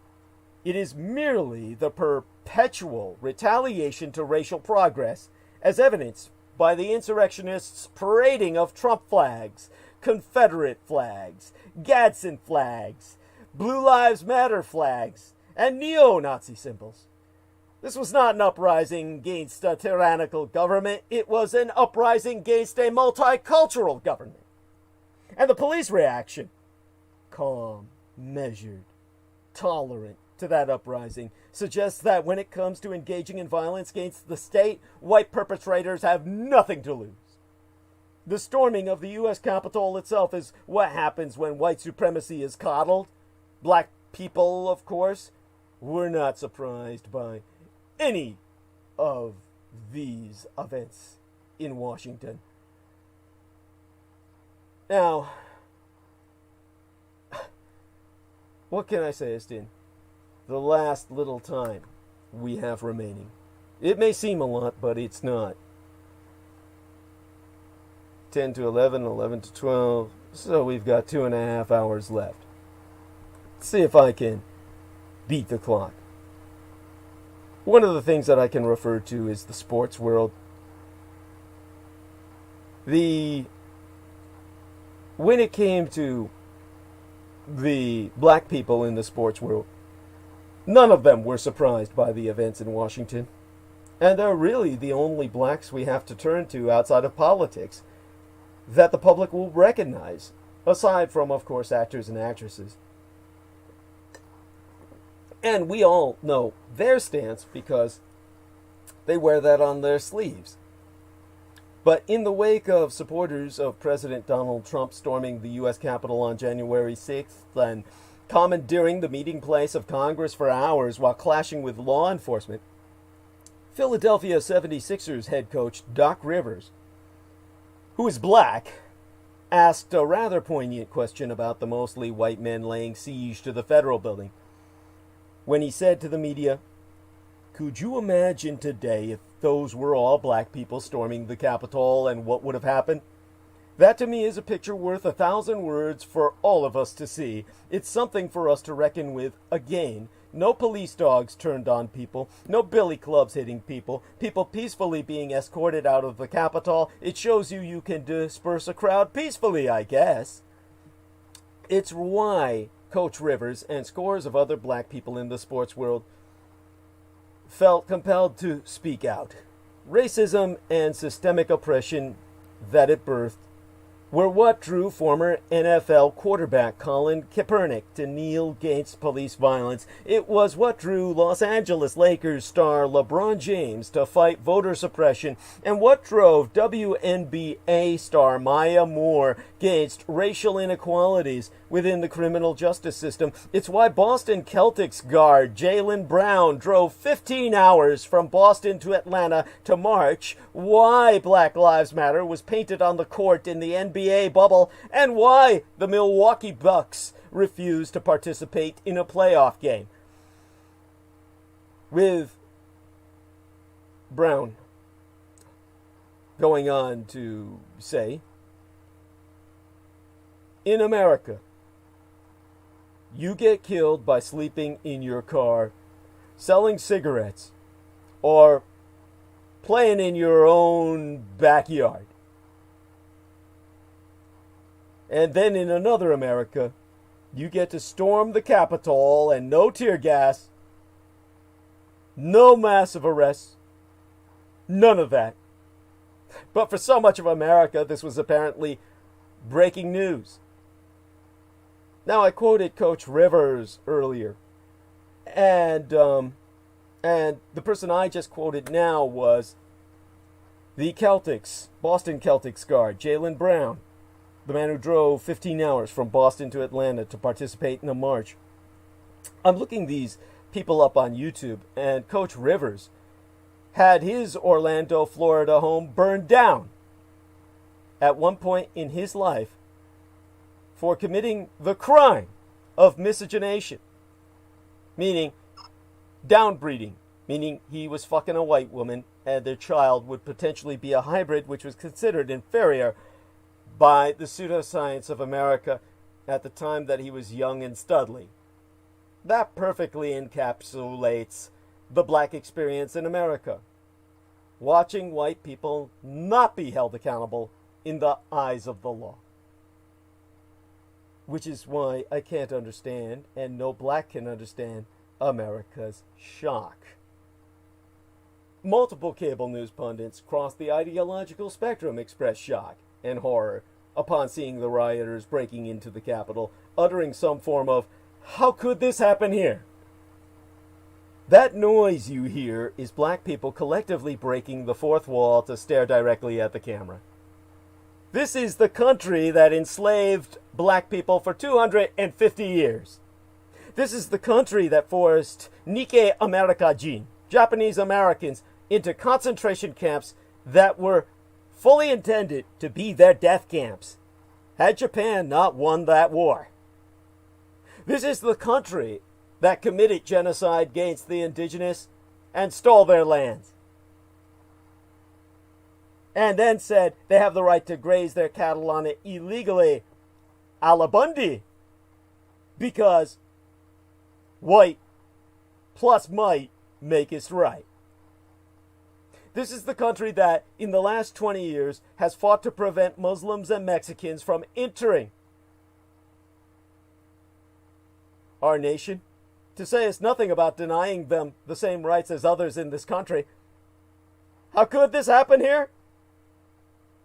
It is merely the perpetual retaliation to racial progress, as evidenced by the insurrectionists' parading of Trump flags, Confederate flags, Gadsden flags, Blue Lives Matter flags, and neo-Nazi symbols. This was not an uprising against a tyrannical government. It was an uprising against a multicultural government. And the police reaction, calm, measured, tolerant to that uprising, suggests that when it comes to engaging in violence against the state, white perpetrators have nothing to lose. The storming of the U.S. Capitol itself is what happens when white supremacy is coddled. Black people, of course, were not surprised by any of these events in Washington. Now, what can I say, Estin? The last little time we have remaining. It may seem a lot, but it's not. 10 to 11, 11 to 12, so we've got 2.5 hours left. Let's see if I can beat the clock. One of the things that I can refer to is the sports world. When it came to the black people in the sports world, none of them were surprised by the events in Washington. And they're really the only blacks we have to turn to outside of politics that the public will recognize, aside from, of course, actors and actresses. And we all know their stance because they wear that on their sleeves. But in the wake of supporters of President Donald Trump storming the U.S. Capitol on January 6th and commandeering the meeting place of Congress for hours while clashing with law enforcement, Philadelphia 76ers head coach Doc Rivers, who is black, asked a rather poignant question about the mostly white men laying siege to the federal building. When he said to the media, "Could you imagine today if those were all black people storming the Capitol and what would have happened? That to me is a picture worth 1,000 words for all of us to see. It's something for us to reckon with again. No police dogs turned on people, no billy clubs hitting people, people peacefully being escorted out of the Capitol. It shows you can disperse a crowd peacefully, I guess." It's why Coach Rivers and scores of other black people in the sports world felt compelled to speak out. racism and systemic oppression that it birthed were what drew former NFL quarterback Colin Kaepernick to kneel against police violence. It was what drew Los Angeles Lakers star LeBron James to fight voter suppression, and what drove WNBA star Maya Moore against racial inequalities within the criminal justice system. It's why Boston Celtics guard Jaylen Brown drove 15 hours from Boston to Atlanta to march, why Black Lives Matter was painted on the court in the NBA bubble, and why the Milwaukee Bucks refused to participate in a playoff game. With Brown going on to say, in America, you get killed by sleeping in your car, selling cigarettes, or playing in your own backyard. And then in another America, you get to storm the Capitol and no tear gas, no massive arrests, none of that. But for so much of America, this was apparently breaking news. Now, I quoted Coach Rivers earlier, and the person I just quoted now was the Celtics, Boston Celtics guard, Jaylen Brown, the man who drove 15 hours from Boston to Atlanta to participate in a march. I'm looking these people up on YouTube, and Coach Rivers had his Orlando, Florida home burned down at one point in his life for committing the crime of miscegenation, meaning downbreeding, meaning he was fucking a white woman and their child would potentially be a hybrid, which was considered inferior by the pseudoscience of America at the time that he was young and studly. That perfectly encapsulates the black experience in America. Watching white people not be held accountable in the eyes of the law. Which is why I can't understand, and no black can understand, America's shock. Multiple cable news pundits across the ideological spectrum expressed shock and horror upon seeing the rioters breaking into the Capitol, uttering some form of, "How could this happen here?" That noise you hear is black people collectively breaking the fourth wall to stare directly at the camera. This is the country that enslaved black people for 250 years. This is the country that forced Nikkei Amerikajin, Japanese Americans, into concentration camps that were fully intended to be their death camps, had Japan not won that war. This is the country that committed genocide against the indigenous and stole their lands. And then said they have the right to graze their cattle on it illegally, a la Bundy, because white plus might make us right. This is the country that, in the last 20 years, has fought to prevent Muslims and Mexicans from entering our nation, to say it's nothing about denying them the same rights as others in this country. How could this happen here?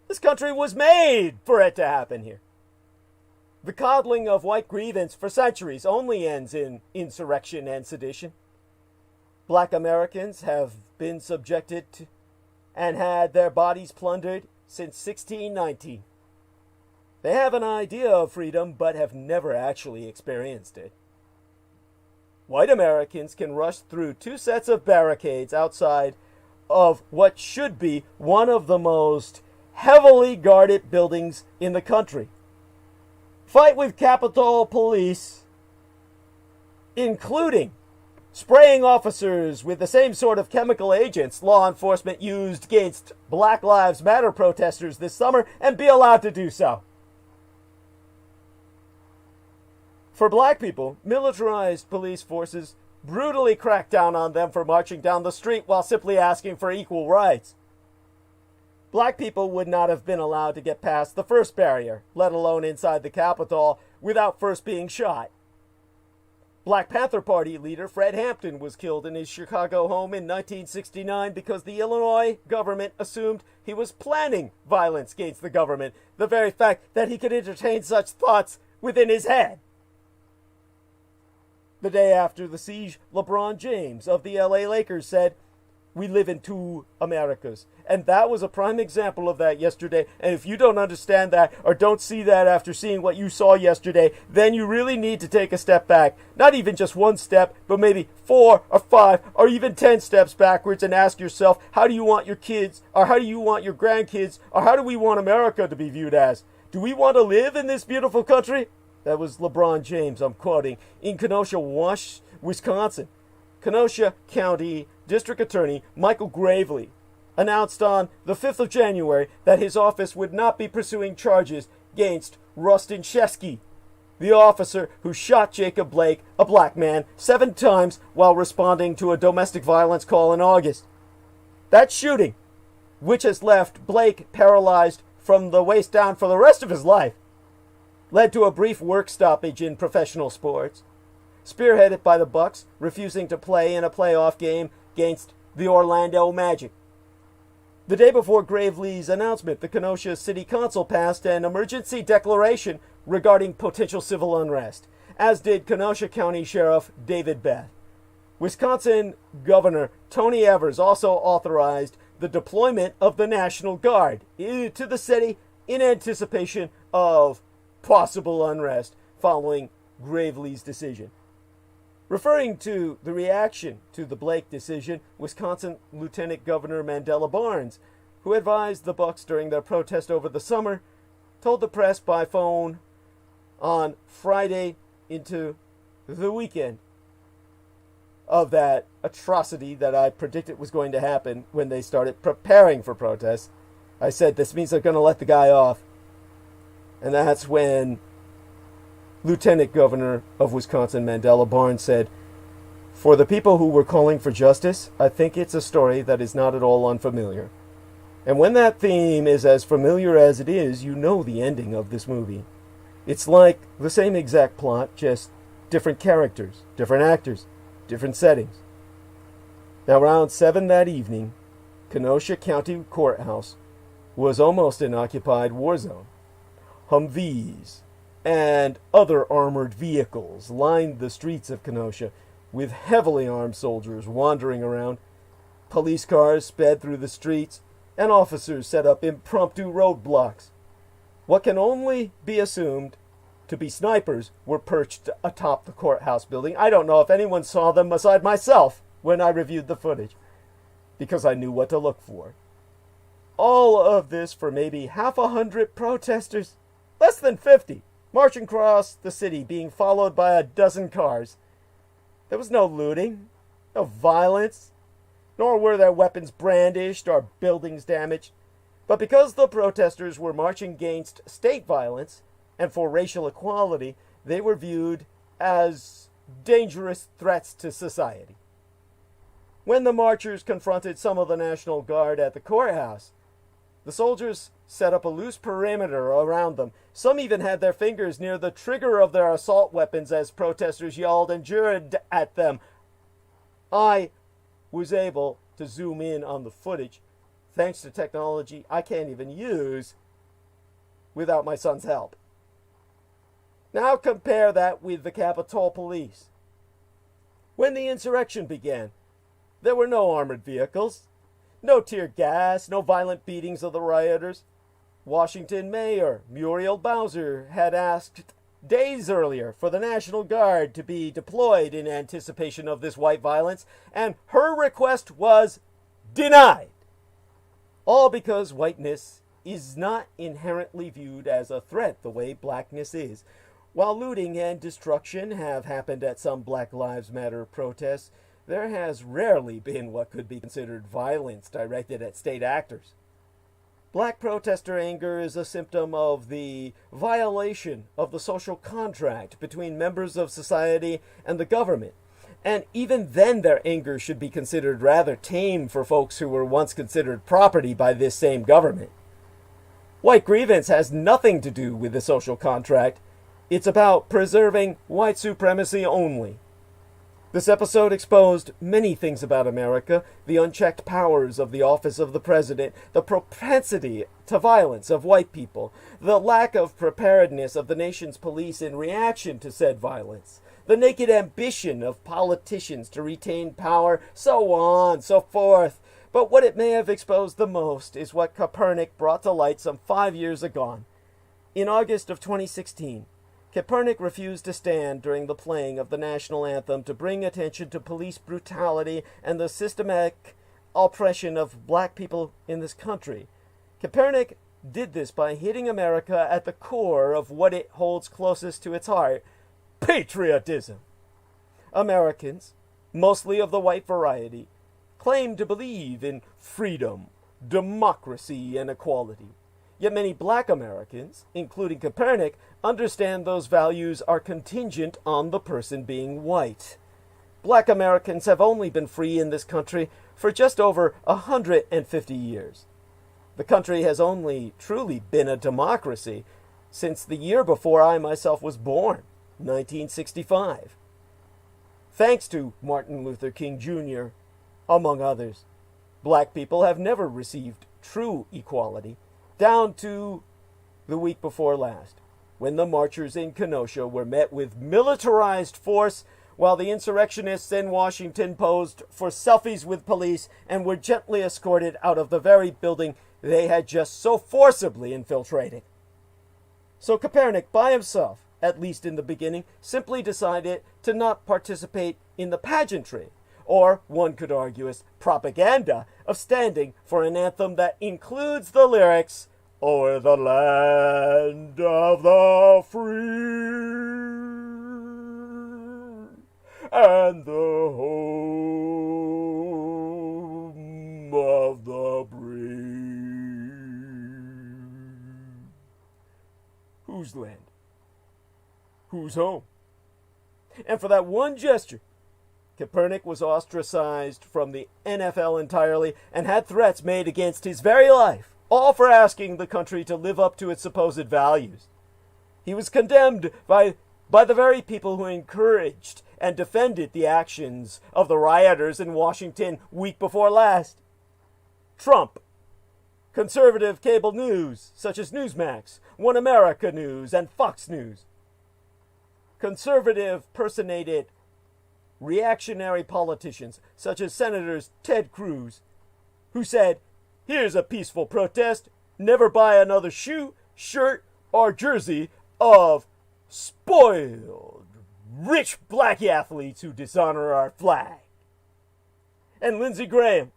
This country was made for it to happen here. The coddling of white grievance for centuries only ends in insurrection and sedition. Black Americans have been subjected to and had their bodies plundered since 1619. They have an idea of freedom, but have never actually experienced it. White Americans can rush through 2 sets of barricades outside of what should be one of the most heavily guarded buildings in the country. Fight with Capitol Police, including spraying officers with the same sort of chemical agents law enforcement used against Black Lives Matter protesters this summer, and be allowed to do so. For black people, militarized police forces brutally crack down on them for marching down the street while simply asking for equal rights. Black people would not have been allowed to get past the first barrier, let alone inside the Capitol, without first being shot. Black Panther Party leader Fred Hampton was killed in his Chicago home in 1969 because the Illinois government assumed he was planning violence against the government, the very fact that he could entertain such thoughts within his head. The day after the siege, LeBron James of the LA Lakers said, "We live in two Americas." And that was a prime example of that yesterday. And if you don't understand that or don't see that after seeing what you saw yesterday, then you really need to take a step back. Not even just one step, but maybe 4 or 5 or even 10 steps backwards and ask yourself, how do you want your kids, or how do you want your grandkids, or how do we want America to be viewed as? Do we want to live in this beautiful country? That was LeBron James, I'm quoting, in Kenosha, Wisconsin. Kenosha County District Attorney Michael Gravely announced on the 5th of January that his office would not be pursuing charges against Rustin Shesky, the officer who shot Jacob Blake, a black man, 7 times while responding to a domestic violence call in August. That shooting, which has left Blake paralyzed from the waist down for the rest of his life, led to a brief work stoppage in professional sports, spearheaded by the Bucks refusing to play in a playoff game against the Orlando Magic. The day before Gravely's announcement, the Kenosha City Council passed an emergency declaration regarding potential civil unrest, as did Kenosha County Sheriff David Beth. Wisconsin Governor Tony Evers also authorized the deployment of the National Guard to the city in anticipation of possible unrest following Gravely's decision. Referring to the reaction to the Blake decision, Wisconsin Lieutenant Governor Mandela Barnes, who advised the Bucks during their protest over the summer, told the press by phone on Friday into the weekend of that atrocity that I predicted was going to happen when they started preparing for protests. I said, this means they're going to let the guy off. And that's when Lieutenant Governor of Wisconsin, Mandela Barnes, said, "For the people who were calling for justice, I think it's a story that is not at all unfamiliar. And when that theme is as familiar as it is, you know the ending of this movie. It's like the same exact plot, just different characters, different actors, different settings." Now, around 7 that evening, Kenosha County Courthouse was almost an occupied war zone. Humvees and other armored vehicles lined the streets of Kenosha, with heavily armed soldiers wandering around. Police cars sped through the streets, and officers set up impromptu roadblocks. What can only be assumed to be snipers were perched atop the courthouse building. I don't know if anyone saw them aside myself when I reviewed the footage, because I knew what to look for. All of this for maybe 100 protesters, less than 50, marching across the city, being followed by a dozen cars. There was no looting, no violence, nor were their weapons brandished or buildings damaged. But because the protesters were marching against state violence and for racial equality, they were viewed as dangerous threats to society. When the marchers confronted some of the National Guard at the courthouse, the soldiers set up a loose perimeter around them. Some even had their fingers near the trigger of their assault weapons as protesters yelled and jeered at them. I was able to zoom in on the footage, thanks to technology I can't even use without my son's help. Now compare that with the Capitol Police. When the insurrection began, there were no armored vehicles, no tear gas, no violent beatings of the rioters. Washington Mayor Muriel Bowser had asked days earlier for the National Guard to be deployed in anticipation of this white violence, and her request was denied. All because whiteness is not inherently viewed as a threat the way blackness is. While looting and destruction have happened at some Black Lives Matter protests, there has rarely been what could be considered violence directed at state actors. Black protester anger is a symptom of the violation of the social contract between members of society and the government. And even then their anger should be considered rather tame for folks who were once considered property by this same government. White grievance has nothing to do with the social contract. It's about preserving white supremacy only. This episode exposed many things about America: the unchecked powers of the office of the president, the propensity to violence of white people, the lack of preparedness of the nation's police in reaction to said violence, the naked ambition of politicians to retain power, so on, so forth. But what it may have exposed the most is what Copernic brought to light some 5 years agone. In August of 2016, Copernic refused to stand during the playing of the national anthem to bring attention to police brutality and the systematic oppression of black people in this country. Copernic did this by hitting America at the core of what it holds closest to its heart: patriotism. Americans, mostly of the white variety, claim to believe in freedom, democracy, and equality. Yet many black Americans, including Copernic, understand those values are contingent on the person being white. Black Americans have only been free in this country for just over 150 years. The country has only truly been a democracy since the year before I myself was born, 1965. Thanks to Martin Luther King Jr., among others, black people have never received true equality, down to the week before last, when the marchers in Kenosha were met with militarized force while the insurrectionists in Washington posed for selfies with police and were gently escorted out of the very building they had just so forcibly infiltrated. So Copernic, by himself, at least in the beginning, simply decided to not participate in the pageantry, or one could argue as propaganda, of standing for an anthem that includes the lyrics, "O'er the land of the free and the home of the brave." Whose land? Whose home? And for that one gesture, Copernic was ostracized from the NFL entirely and had threats made against his very life, all for asking the country to live up to its supposed values. He was condemned by the very people who encouraged and defended the actions of the rioters in Washington week before last. Trump, conservative cable news such as Newsmax, One America News, and Fox News, conservative personated reactionary politicians such as Senators Ted Cruz, who said, "Here's a peaceful protest. Never buy another shoe, shirt, or jersey of spoiled, rich black athletes who dishonor our flag." And Lindsey Graham,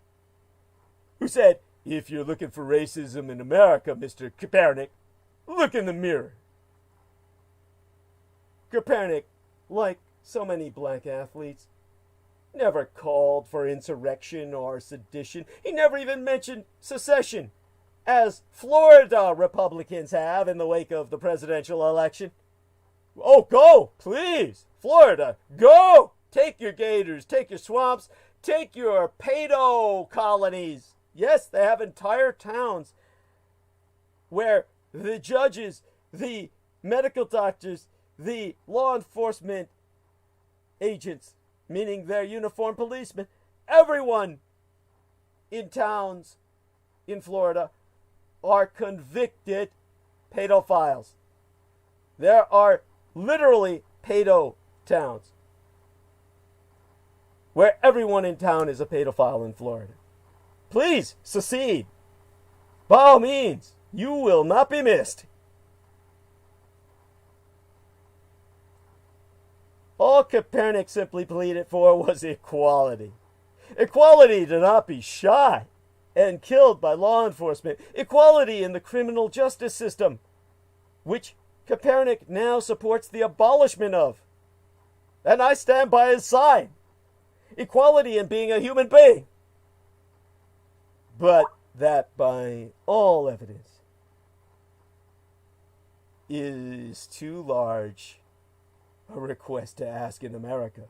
who said, "If you're looking for racism in America, Mr. Copernic, look in the mirror." Copernic, like so many black athletes, never called for insurrection or sedition. He never even mentioned secession, as Florida Republicans have in the wake of the presidential election. Oh, go, please, Florida, go! Take your gators, take your swamps, take your pedo colonies. Yes, they have entire towns where the judges, the medical doctors, the law enforcement agents, meaning their uniformed policemen, everyone in towns in Florida are convicted pedophiles. There are literally pedo towns where everyone in town is a pedophile in Florida. Please secede. By all means, you will not be missed. All Copernic simply pleaded for was equality. Equality to not be shot and killed by law enforcement. Equality in the criminal justice system, which Copernic now supports the abolishment of. And I stand by his side. Equality in being a human being. But that, by all evidence, is too large a request to ask in America.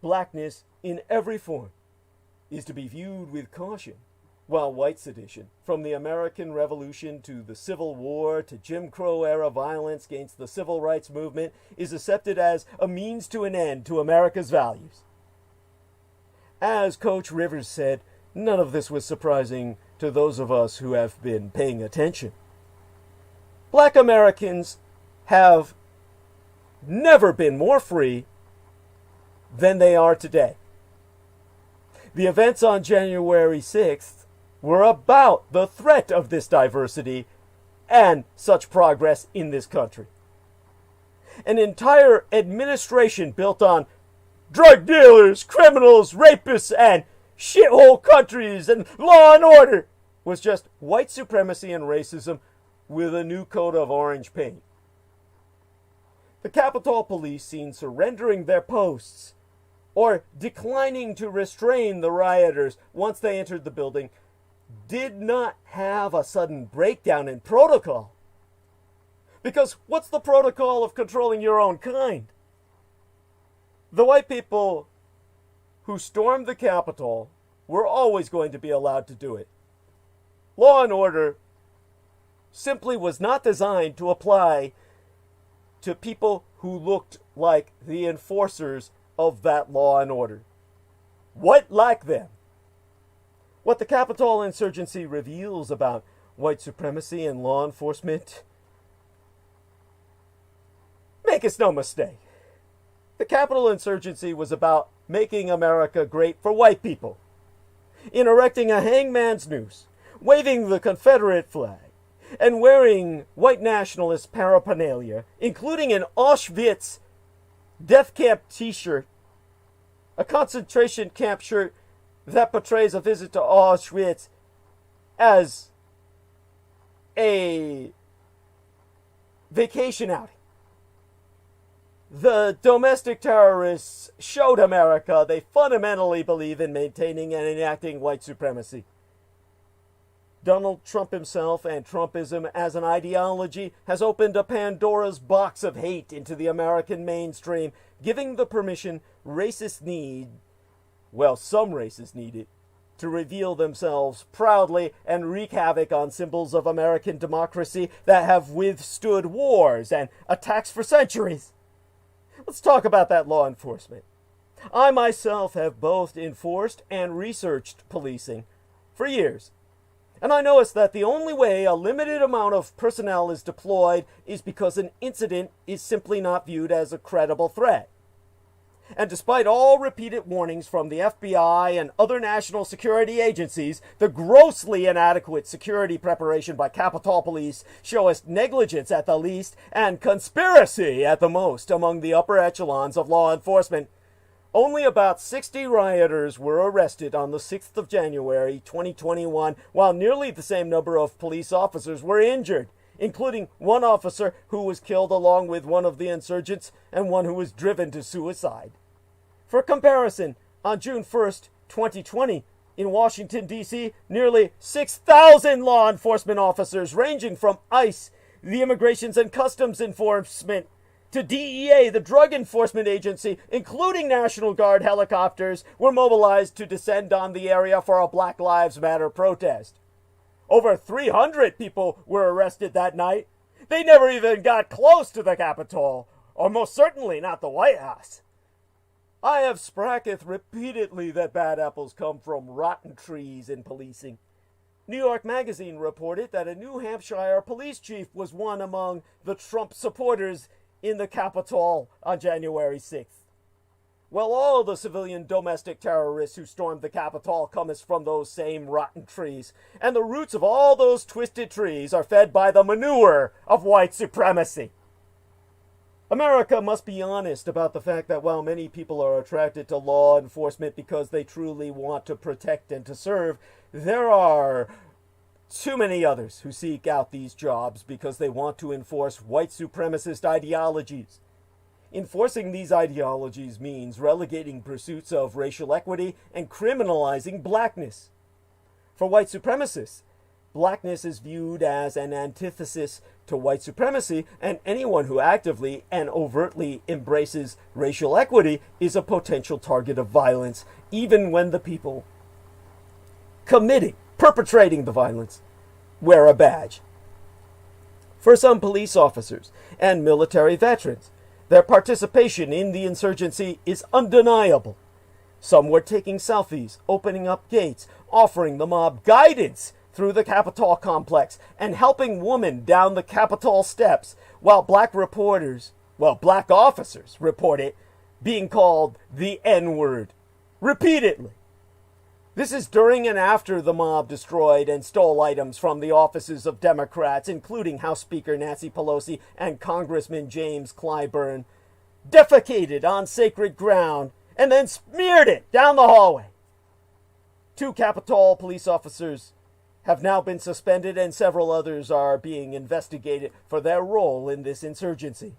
Blackness in every form is to be viewed with caution, while white sedition, from the American Revolution to the Civil War to Jim Crow-era violence against the Civil Rights Movement, is accepted as a means to an end to America's values. As Coach Rivers said, none of this was surprising to those of us who have been paying attention. Black Americans have never been more free than they are today. The events on January 6th were about the threat of this diversity and such progress in this country. An entire administration built on drug dealers, criminals, rapists, and shithole countries and law and order was just white supremacy and racism with a new coat of orange paint. The Capitol Police, seen surrendering their posts or declining to restrain the rioters once they entered the building, did not have a sudden breakdown in protocol. Because what's the protocol of controlling your own kind? The white people who stormed the Capitol were always going to be allowed to do it. Law and order simply was not designed to apply to people who looked like the enforcers of that law and order. What like them? What the Capitol insurgency reveals about white supremacy and law enforcement, make us no mistake, the Capitol insurgency was about making America great for white people, in erecting a hangman's noose, waving the Confederate flag, and wearing white nationalist paraphernalia, including an Auschwitz death camp t-shirt, a concentration camp shirt that portrays a visit to Auschwitz as a vacation outing. The domestic terrorists showed America they fundamentally believe in maintaining and enacting white supremacy. Donald Trump himself and Trumpism as an ideology has opened a Pandora's box of hate into the American mainstream, giving the permission racists need, well, some racists need it, to reveal themselves proudly and wreak havoc on symbols of American democracy that have withstood wars and attacks for centuries. Let's talk about that law enforcement. I myself have both enforced and researched policing for years. And I noticed that the only way a limited amount of personnel is deployed is because an incident is simply not viewed as a credible threat. And despite all repeated warnings from the FBI and other national security agencies, the grossly inadequate security preparation by Capitol Police show us negligence at the least and conspiracy at the most among the upper echelons of law enforcement. Only about 60 rioters were arrested on the 6th of January, 2021, while nearly the same number of police officers were injured, including one officer who was killed along with one of the insurgents and one who was driven to suicide. For comparison, on June 1st, 2020, in Washington, D.C., nearly 6,000 law enforcement officers ranging from ICE, the Immigrations and Customs Enforcement, to DEA, the Drug Enforcement Agency, including National Guard helicopters, were mobilized to descend on the area for a Black Lives Matter protest. Over 300 people were arrested that night. They never even got close to the Capitol, or most certainly not the White House. I have spracketh repeatedly that bad apples come from rotten trees in policing. New York Magazine reported that a New Hampshire police chief was one among the Trump supporters in the Capitol on January 6th. Well, all the civilian domestic terrorists who stormed the Capitol come as from those same rotten trees, and the roots of all those twisted trees are fed by the manure of white supremacy. America must be honest about the fact that while many people are attracted to law enforcement because they truly want to protect and to serve, there are too many others who seek out these jobs because they want to enforce white supremacist ideologies. Enforcing these ideologies means relegating pursuits of racial equity and criminalizing blackness. For white supremacists, blackness is viewed as an antithesis to white supremacy, and anyone who actively and overtly embraces racial equity is a potential target of violence, even when the people committing perpetrating the violence wear a badge. For some police officers and military veterans, their participation in the insurgency is undeniable. Some were taking selfies, opening up gates, offering the mob guidance through the Capitol complex, and helping women down the Capitol steps, while black officers reported being called the N-word repeatedly. This is during and after the mob destroyed and stole items from the offices of Democrats, including House Speaker Nancy Pelosi and Congressman James Clyburn, defecated on sacred ground, and then smeared it down the hallway. 2 Capitol police officers have now been suspended, and several others are being investigated for their role in this insurgency.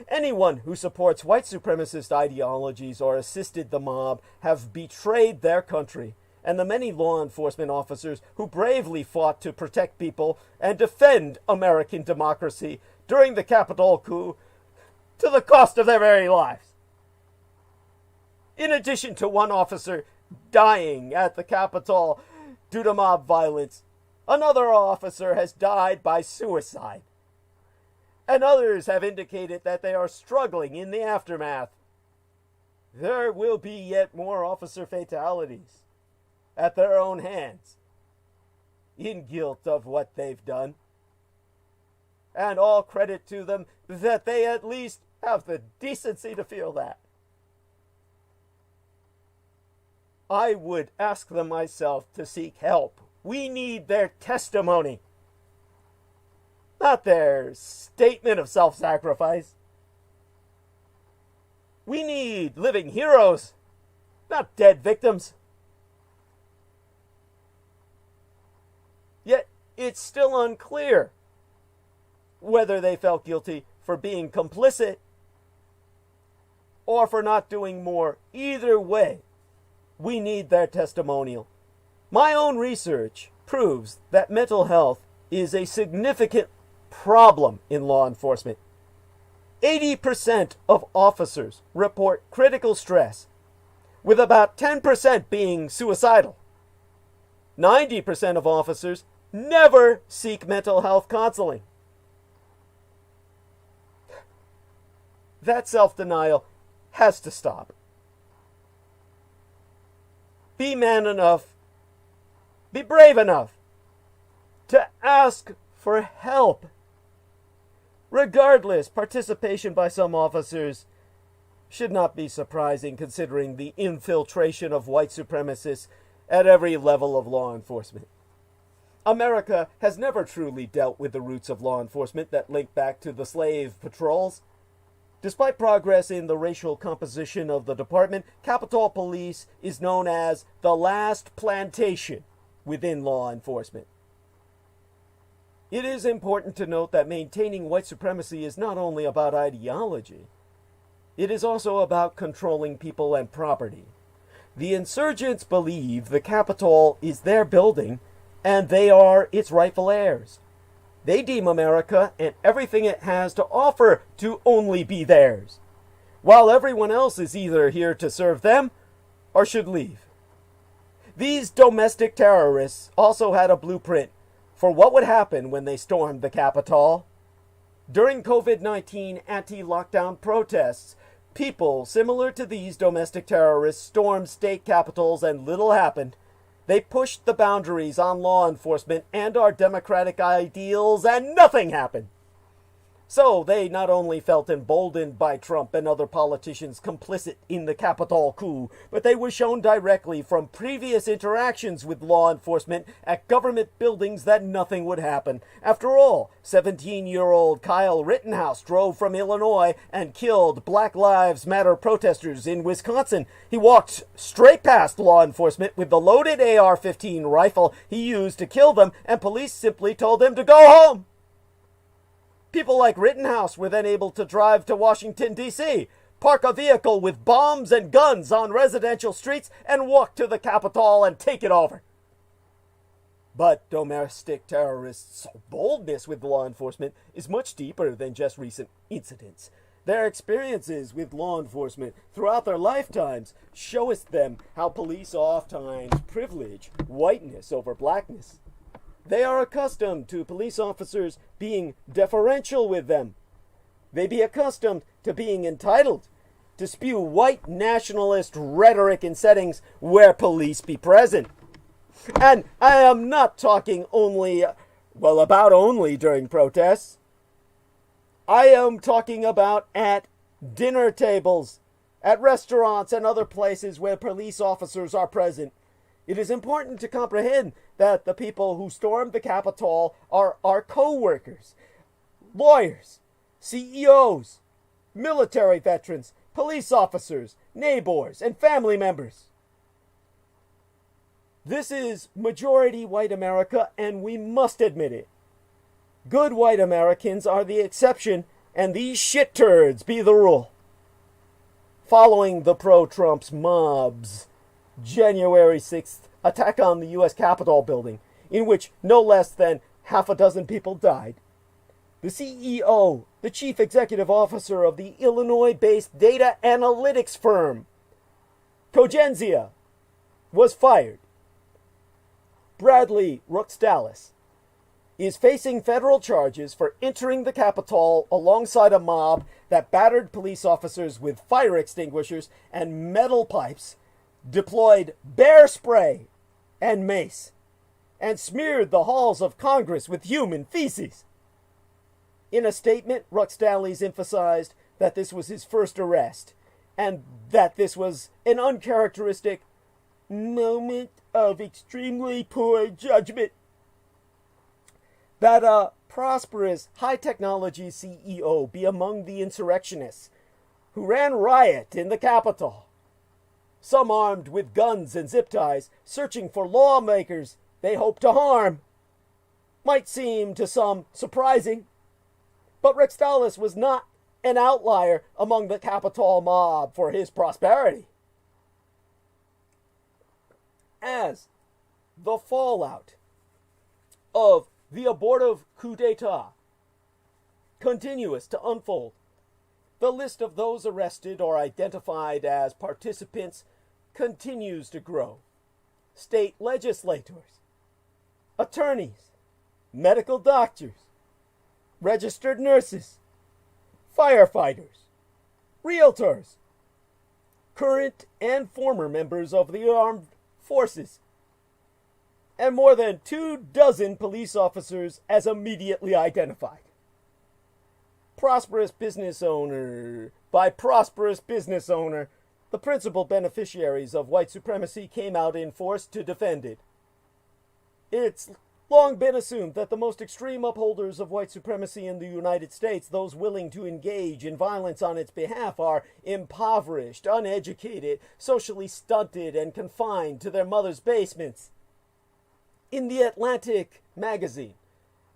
Anyone who supports white supremacist ideologies or assisted the mob have betrayed their country, and the many law enforcement officers who bravely fought to protect people and defend American democracy during the Capitol coup to the cost of their very lives. In addition to one officer dying at the Capitol due to mob violence, another officer has died by suicide, and others have indicated that they are struggling in the aftermath. There will be yet more officer fatalities at their own hands, in guilt of what they've done. And all credit to them that they at least have the decency to feel that. I would ask them myself to seek help. We need their testimony, not their statement of self-sacrifice. We need living heroes, not dead victims. Yet it's still unclear whether they felt guilty for being complicit or for not doing more. Either way, we need their testimonial. My own research proves that mental health is a significant problem in law enforcement. 80% of officers report critical stress, with about 10% being suicidal. 90% of officers never seek mental health counseling. That self-denial has to stop. Be man enough, be brave enough to ask for help. Regardless, participation by some officers should not be surprising considering the infiltration of white supremacists at every level of law enforcement. America has never truly dealt with the roots of law enforcement that link back to the slave patrols. Despite progress in the racial composition of the department, Capitol Police is known as the last plantation within law enforcement. It is important to note that maintaining white supremacy is not only about ideology, it is also about controlling people and property. The insurgents believe the Capitol is their building and they are its rightful heirs. They deem America and everything it has to offer to only be theirs, while everyone else is either here to serve them or should leave. These domestic terrorists also had a blueprint for what would happen when they stormed the Capitol. During COVID-19 anti-lockdown protests, people similar to these domestic terrorists stormed state capitals and little happened. They pushed the boundaries on law enforcement and our democratic ideals, and nothing happened. So they not only felt emboldened by Trump and other politicians complicit in the Capitol coup, but they were shown directly from previous interactions with law enforcement at government buildings that nothing would happen. After all, 17-year-old Kyle Rittenhouse drove from Illinois and killed Black Lives Matter protesters in Wisconsin. He walked straight past law enforcement with the loaded AR-15 rifle he used to kill them, and police simply told him to go home. People like Rittenhouse were then able to drive to Washington, D.C., park a vehicle with bombs and guns on residential streets, and walk to the Capitol and take it over. But domestic terrorists' boldness with law enforcement is much deeper than just recent incidents. Their experiences with law enforcement throughout their lifetimes showeth them how police oftentimes privilege whiteness over blackness. They are accustomed to police officers being deferential with them. They be accustomed to being entitled to spew white nationalist rhetoric in settings where police be present. And I am not talking only during protests. I am talking about at dinner tables, at restaurants and other places where police officers are present. It is important to comprehend that the people who stormed the Capitol are our co-workers, lawyers, CEOs, military veterans, police officers, neighbors, and family members. This is majority white America, and we must admit it. Good white Americans are the exception, and these shit turds be the rule. Following the pro-Trump's mob's January 6th attack on the U.S. Capitol building, in which no less than half a dozen people died, the CEO, the chief executive officer of the Illinois-based data analytics firm, Cogenzia, was fired. Bradley Ruxtalis is facing federal charges for entering the Capitol alongside a mob that battered police officers with fire extinguishers and metal pipes, deployed bear spray and mace, and smeared the halls of Congress with human feces. In a statement, Ruxtalis emphasized that this was his first arrest, and that this was an uncharacteristic moment of extremely poor judgment. That a prosperous high-technology CEO be among the insurrectionists who ran riot in the Capitol, some armed with guns and zip ties, searching for lawmakers they hope to harm, might seem to some surprising, but Ruxtalis was not an outlier among the Capitol mob for his prosperity. As the fallout of the abortive coup d'etat continues to unfold, the list of those arrested or identified as participants continues to grow. State legislators, attorneys, medical doctors, registered nurses, firefighters, realtors, current and former members of the armed forces, and more than 24 police officers as immediately identified. Prosperous business owner by prosperous business owner, the principal beneficiaries of white supremacy came out in force to defend it. It's long been assumed that the most extreme upholders of white supremacy in the United States, those willing to engage in violence on its behalf, are impoverished, uneducated, socially stunted, and confined to their mother's basements. In the Atlantic magazine,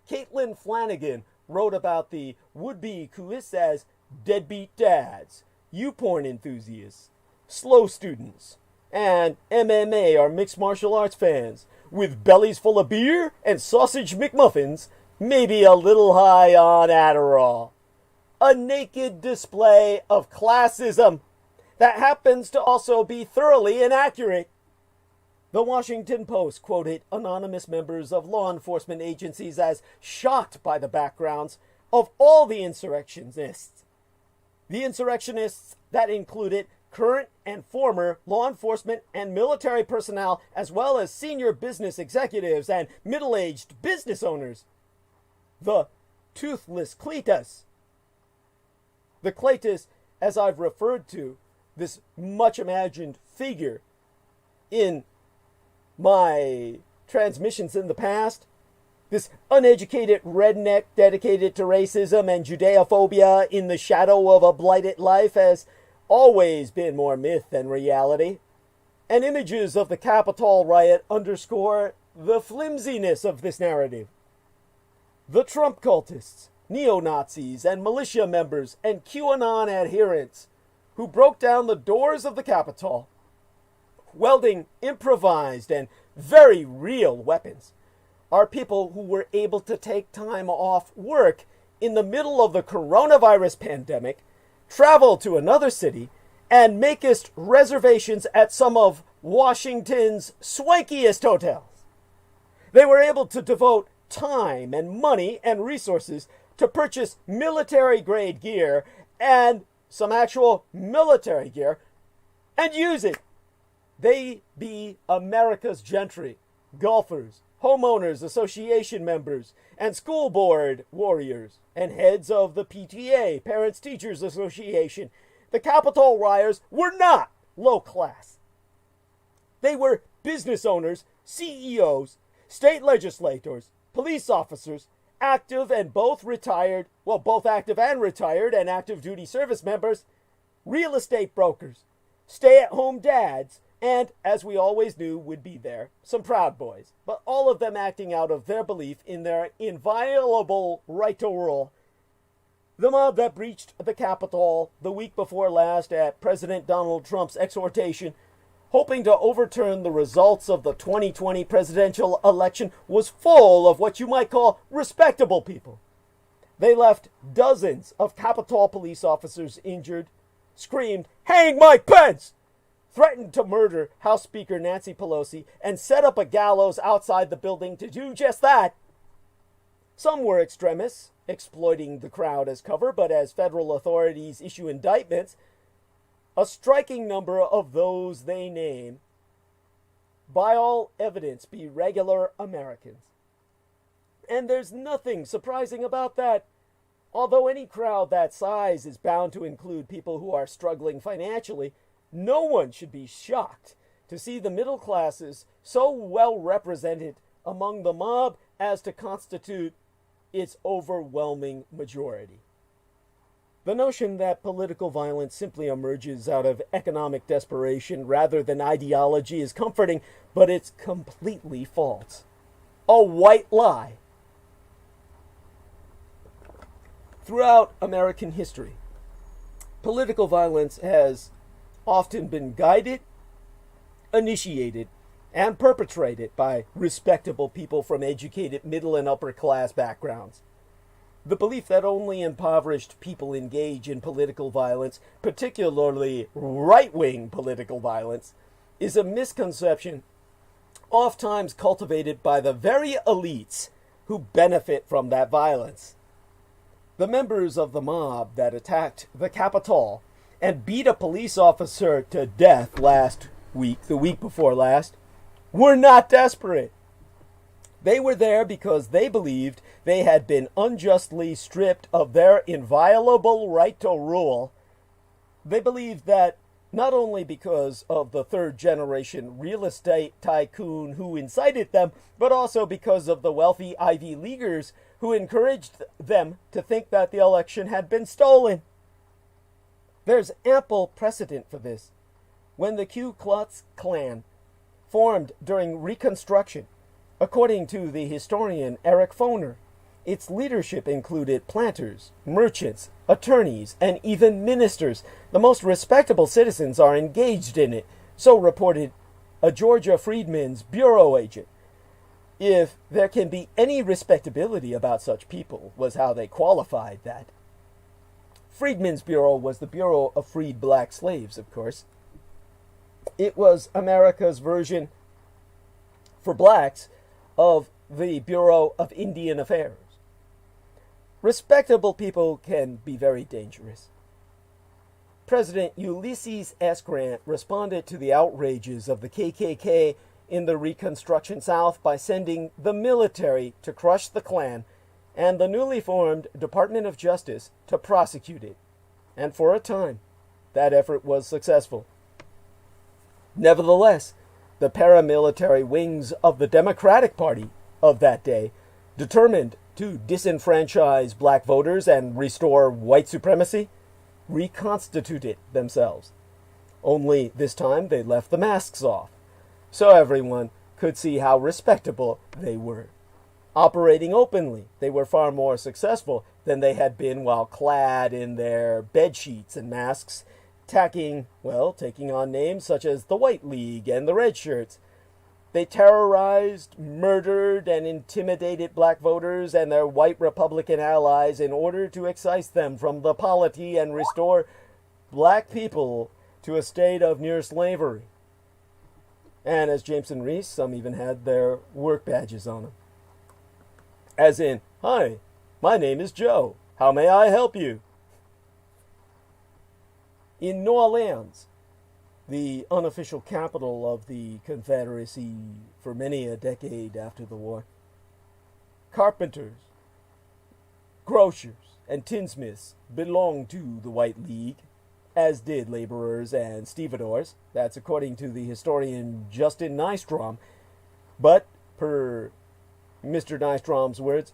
Caitlin Flanagan wrote about the would-be coups as deadbeat dads, U-porn enthusiasts, slow students, and MMA or mixed martial arts fans, with bellies full of beer and sausage McMuffins, maybe a little high on Adderall. A naked display of classism that happens to also be thoroughly inaccurate. The Washington Post quoted anonymous members of law enforcement agencies as shocked by the backgrounds of all the insurrectionists. The insurrectionists that included current and former law enforcement and military personnel, as well as senior business executives and middle-aged business owners. The toothless Cletus. The Cletus, as I've referred to, this much-imagined figure in my transmissions in the past, this uneducated redneck dedicated to racism and Judeophobia in the shadow of a blighted life, has always been more myth than reality, and images of the Capitol riot underscore the flimsiness of this narrative. The Trump cultists, neo-Nazis, and militia members and QAnon adherents who broke down the doors of the Capitol, wielding improvised and very real weapons, are people who were able to take time off work in the middle of the coronavirus pandemic travel to another city and makest reservations at some of Washington's swankiest hotels. They were able to devote time and money and resources to purchase military-grade gear and some actual military gear and use it. They be America's gentry, golfers, homeowners association members, and school board warriors, and heads of the PTA, Parents Teachers Association. The Capitol rioters were not low class. They were business owners, CEOs, state legislators, police officers, active and both retired, well, both active and retired and active duty service members, real estate brokers, stay-at-home dads, and, as we always knew would be there, some Proud Boys, but all of them acting out of their belief in their inviolable right to rule. The mob that breached the Capitol the week before last at President Donald Trump's exhortation, hoping to overturn the results of the 2020 presidential election, was full of what you might call respectable people. They left dozens of Capitol police officers injured, screamed, "Hang Mike Pence!" threatened to murder House Speaker Nancy Pelosi, and set up a gallows outside the building to do just that. Some were extremists, exploiting the crowd as cover, but as federal authorities issue indictments, a striking number of those they name, by all evidence, be regular Americans. And there's nothing surprising about that. Although any crowd that size is bound to include people who are struggling financially, no one should be shocked to see the middle classes so well represented among the mob as to constitute its overwhelming majority. The notion that political violence simply emerges out of economic desperation rather than ideology is comforting, but it's completely false. A white lie. Throughout American history, political violence has often been guided, initiated, and perpetrated by respectable people from educated middle and upper class backgrounds. The belief that only impoverished people engage in political violence, particularly right-wing political violence, is a misconception oftentimes cultivated by the very elites who benefit from that violence. The members of the mob that attacked the Capitol and beat a police officer to death last week, the week before last, were not desperate. They were there because they believed they had been unjustly stripped of their inviolable right to rule. They believed that not only because of the third-generation real estate tycoon who incited them, but also because of the wealthy Ivy Leaguers who encouraged them to think that the election had been stolen. There's ample precedent for this. When the Ku Klux Klan formed during Reconstruction, according to the historian Eric Foner, its leadership included planters, merchants, attorneys, and even ministers. The most respectable citizens are engaged in it, so reported a Georgia Freedmen's Bureau agent. If there can be any respectability about such people, was how they qualified that. Freedmen's Bureau was the Bureau of Freed Black Slaves, of course. It was America's version for blacks of the Bureau of Indian Affairs. Respectable people can be very dangerous. President Ulysses S. Grant responded to the outrages of the KKK in the Reconstruction South by sending the military to crush the Klan and the newly formed Department of Justice to prosecute it. And for a time, that effort was successful. Nevertheless, the paramilitary wings of the Democratic Party of that day, determined to disenfranchise black voters and restore white supremacy, reconstituted themselves. Only this time they left the masks off, so everyone could see how respectable they were. Operating openly, they were far more successful than they had been while clad in their bed sheets and masks, taking on names such as the White League and the Red Shirts. They terrorized, murdered, and intimidated black voters and their white Republican allies in order to excise them from the polity and restore black people to a state of near slavery. And as Jameson Reese, some even had their work badges on them. As in, "Hi, my name is Joe. How may I help you?" In New Orleans, the unofficial capital of the Confederacy for many a decade after the war, carpenters, grocers, and tinsmiths belonged to the White League, as did laborers and stevedores. That's according to the historian Justin Nystrom. But, per Mr. Nystrom's words,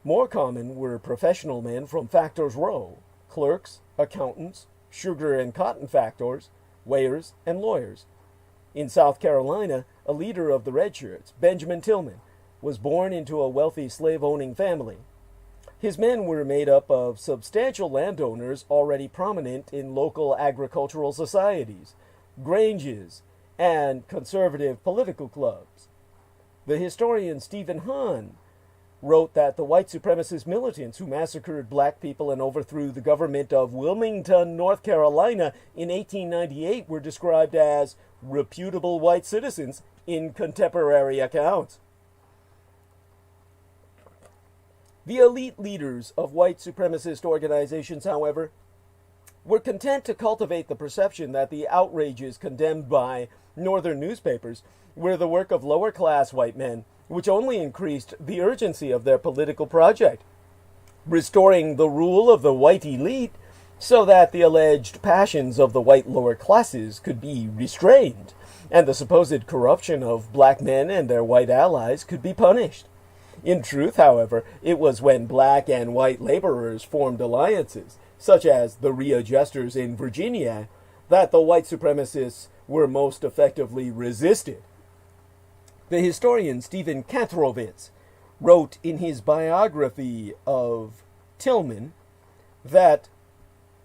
more common were professional men from Factors Row, clerks, accountants, sugar and cotton factors, weighers, and lawyers. In South Carolina, a leader of the Red Shirts, Benjamin Tillman, was born into a wealthy slave-owning family. His men were made up of substantial landowners already prominent in local agricultural societies, granges, and conservative political clubs. The historian Stephen Hahn wrote that the white supremacist militants who massacred black people and overthrew the government of Wilmington, North Carolina in 1898 were described as reputable white citizens in contemporary accounts. The elite leaders of white supremacist organizations, however, were content to cultivate the perception that the outrages condemned by northern newspapers were the work of lower-class white men, which only increased the urgency of their political project, restoring the rule of the white elite so that the alleged passions of the white lower classes could be restrained, and the supposed corruption of black men and their white allies could be punished. In truth, however, it was when black and white laborers formed alliances, such as the readjusters in Virginia, that the white supremacists were most effectively resisted. The historian Stephen Kathrowitz wrote in his biography of Tillman that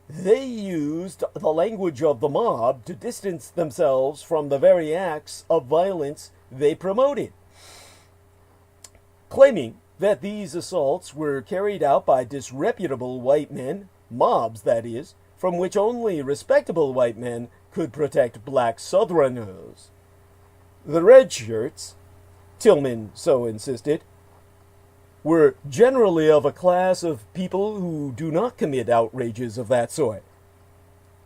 they used the language of the mob to distance themselves from the very acts of violence they promoted, claiming that these assaults were carried out by disreputable white men, mobs that is, from which only respectable white men could protect black Southerners. The red shirts, Tillman so insisted, were generally of a class of people who do not commit outrages of that sort.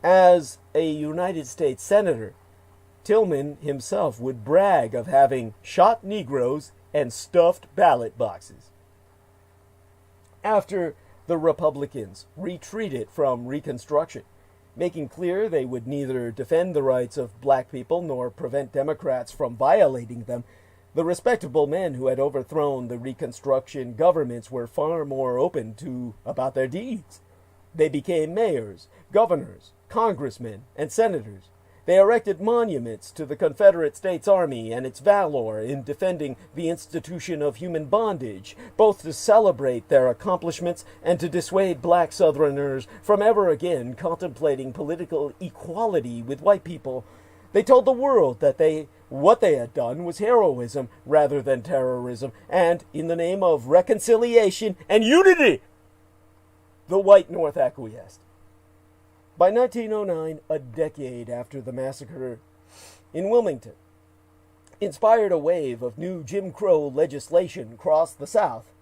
As a United States Senator, Tillman himself would brag of having shot Negroes and stuffed ballot boxes. After the Republicans retreated from Reconstruction, making clear they would neither defend the rights of black people nor prevent Democrats from violating them, the respectable men who had overthrown the Reconstruction governments were far more open about their deeds. They became mayors, governors, congressmen, and senators. They erected monuments to the Confederate States Army and its valor in defending the institution of human bondage, both to celebrate their accomplishments and to dissuade black Southerners from ever again contemplating political equality with white people. They told the world that what they had done was heroism rather than terrorism, and in the name of reconciliation and unity, the white North acquiesced. By 1909, a decade after the massacre in Wilmington, inspired a wave of new Jim Crow legislation across the South.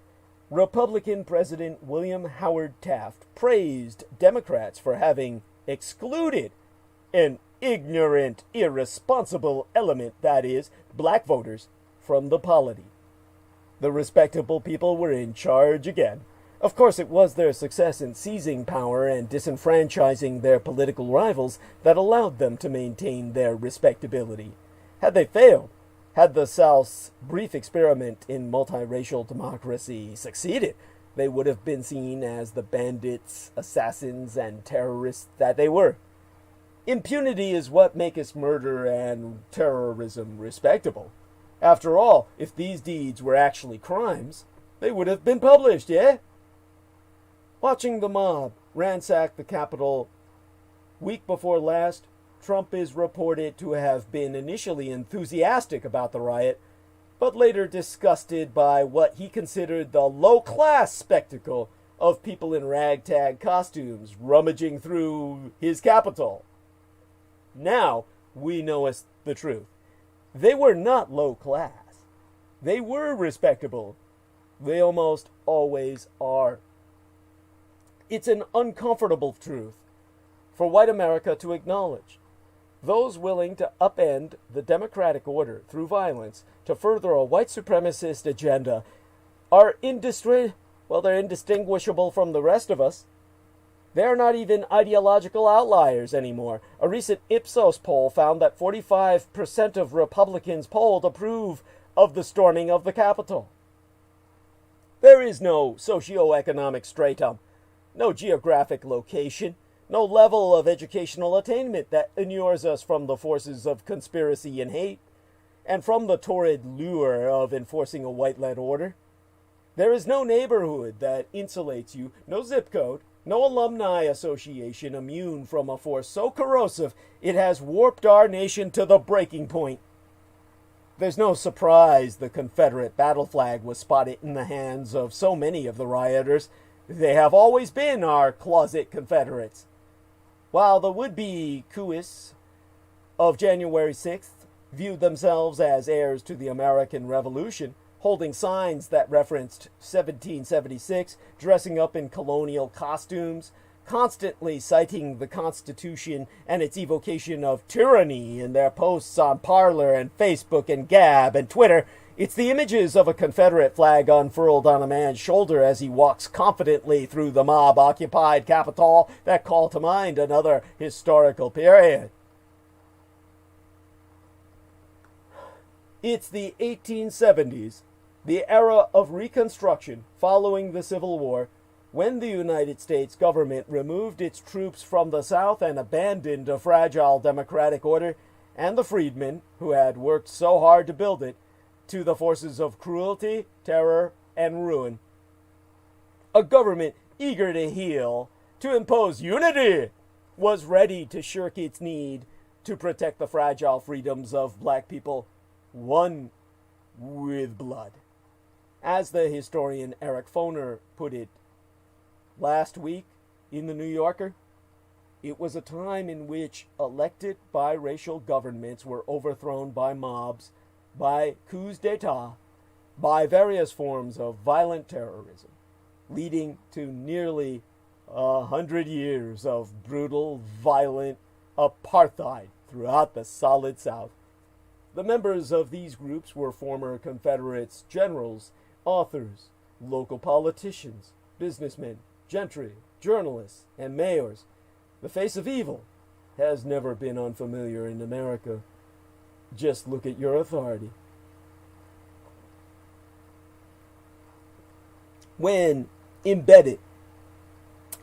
Republican President William Howard Taft praised Democrats for having excluded an ignorant, irresponsible element, that is, black voters, from the polity. The respectable people were in charge again. Of course, it was their success in seizing power and disenfranchising their political rivals that allowed them to maintain their respectability. Had they failed, had the South's brief experiment in multiracial democracy succeeded, they would have been seen as the bandits, assassins, and terrorists that they were. Impunity is what makes murder and terrorism respectable. After all, if these deeds were actually crimes, they would have been published, yeah? Watching the mob ransack the Capitol week before last Trump is reported to have been initially enthusiastic about the riot, but later disgusted by what he considered the low-class spectacle of people in ragtag costumes rummaging through his capital. Now we know the truth. They were not low-class. They were respectable. They almost always are. It's an uncomfortable truth for white America to acknowledge. Those willing to upend the democratic order through violence to further a white supremacist agenda are they're indistinguishable from the rest of us. They're not even ideological outliers anymore. A recent Ipsos poll found that 45% of Republicans polled approve of the storming of the Capitol. There is no socioeconomic stratum, no geographic location, no level of educational attainment that inures us from the forces of conspiracy and hate, and from the torrid lure of enforcing a white-led order. There is no neighborhood that insulates you, no zip code, no alumni association immune from a force so corrosive it has warped our nation to the breaking point. There's no surprise the Confederate battle flag was spotted in the hands of so many of the rioters. They have always been our closet Confederates. While the would-be coupists of January 6th viewed themselves as heirs to the American Revolution, holding signs that referenced 1776, dressing up in colonial costumes, constantly citing the Constitution and its evocation of tyranny in their posts on Parler and Facebook and Gab and Twitter, it's the images of a Confederate flag unfurled on a man's shoulder as he walks confidently through the mob-occupied Capitol that call to mind another historical period. It's the 1870s, the era of Reconstruction following the Civil War, when the United States government removed its troops from the South and abandoned a fragile democratic order and the freedmen who had worked so hard to build it to the forces of cruelty, terror, and ruin. A government eager to heal, to impose unity, was ready to shirk its need to protect the fragile freedoms of black people, won with blood. As the historian Eric Foner put it last week in The New Yorker, it was a time in which elected biracial governments were overthrown by mobs, by coups d'etat, by various forms of violent terrorism, leading to nearly 100 years of brutal, violent apartheid throughout the Solid South. The members of these groups were former Confederates, generals, authors, local politicians, businessmen, gentry, journalists, and mayors. The face of evil has never been unfamiliar in America. Just look at your authority. When embedded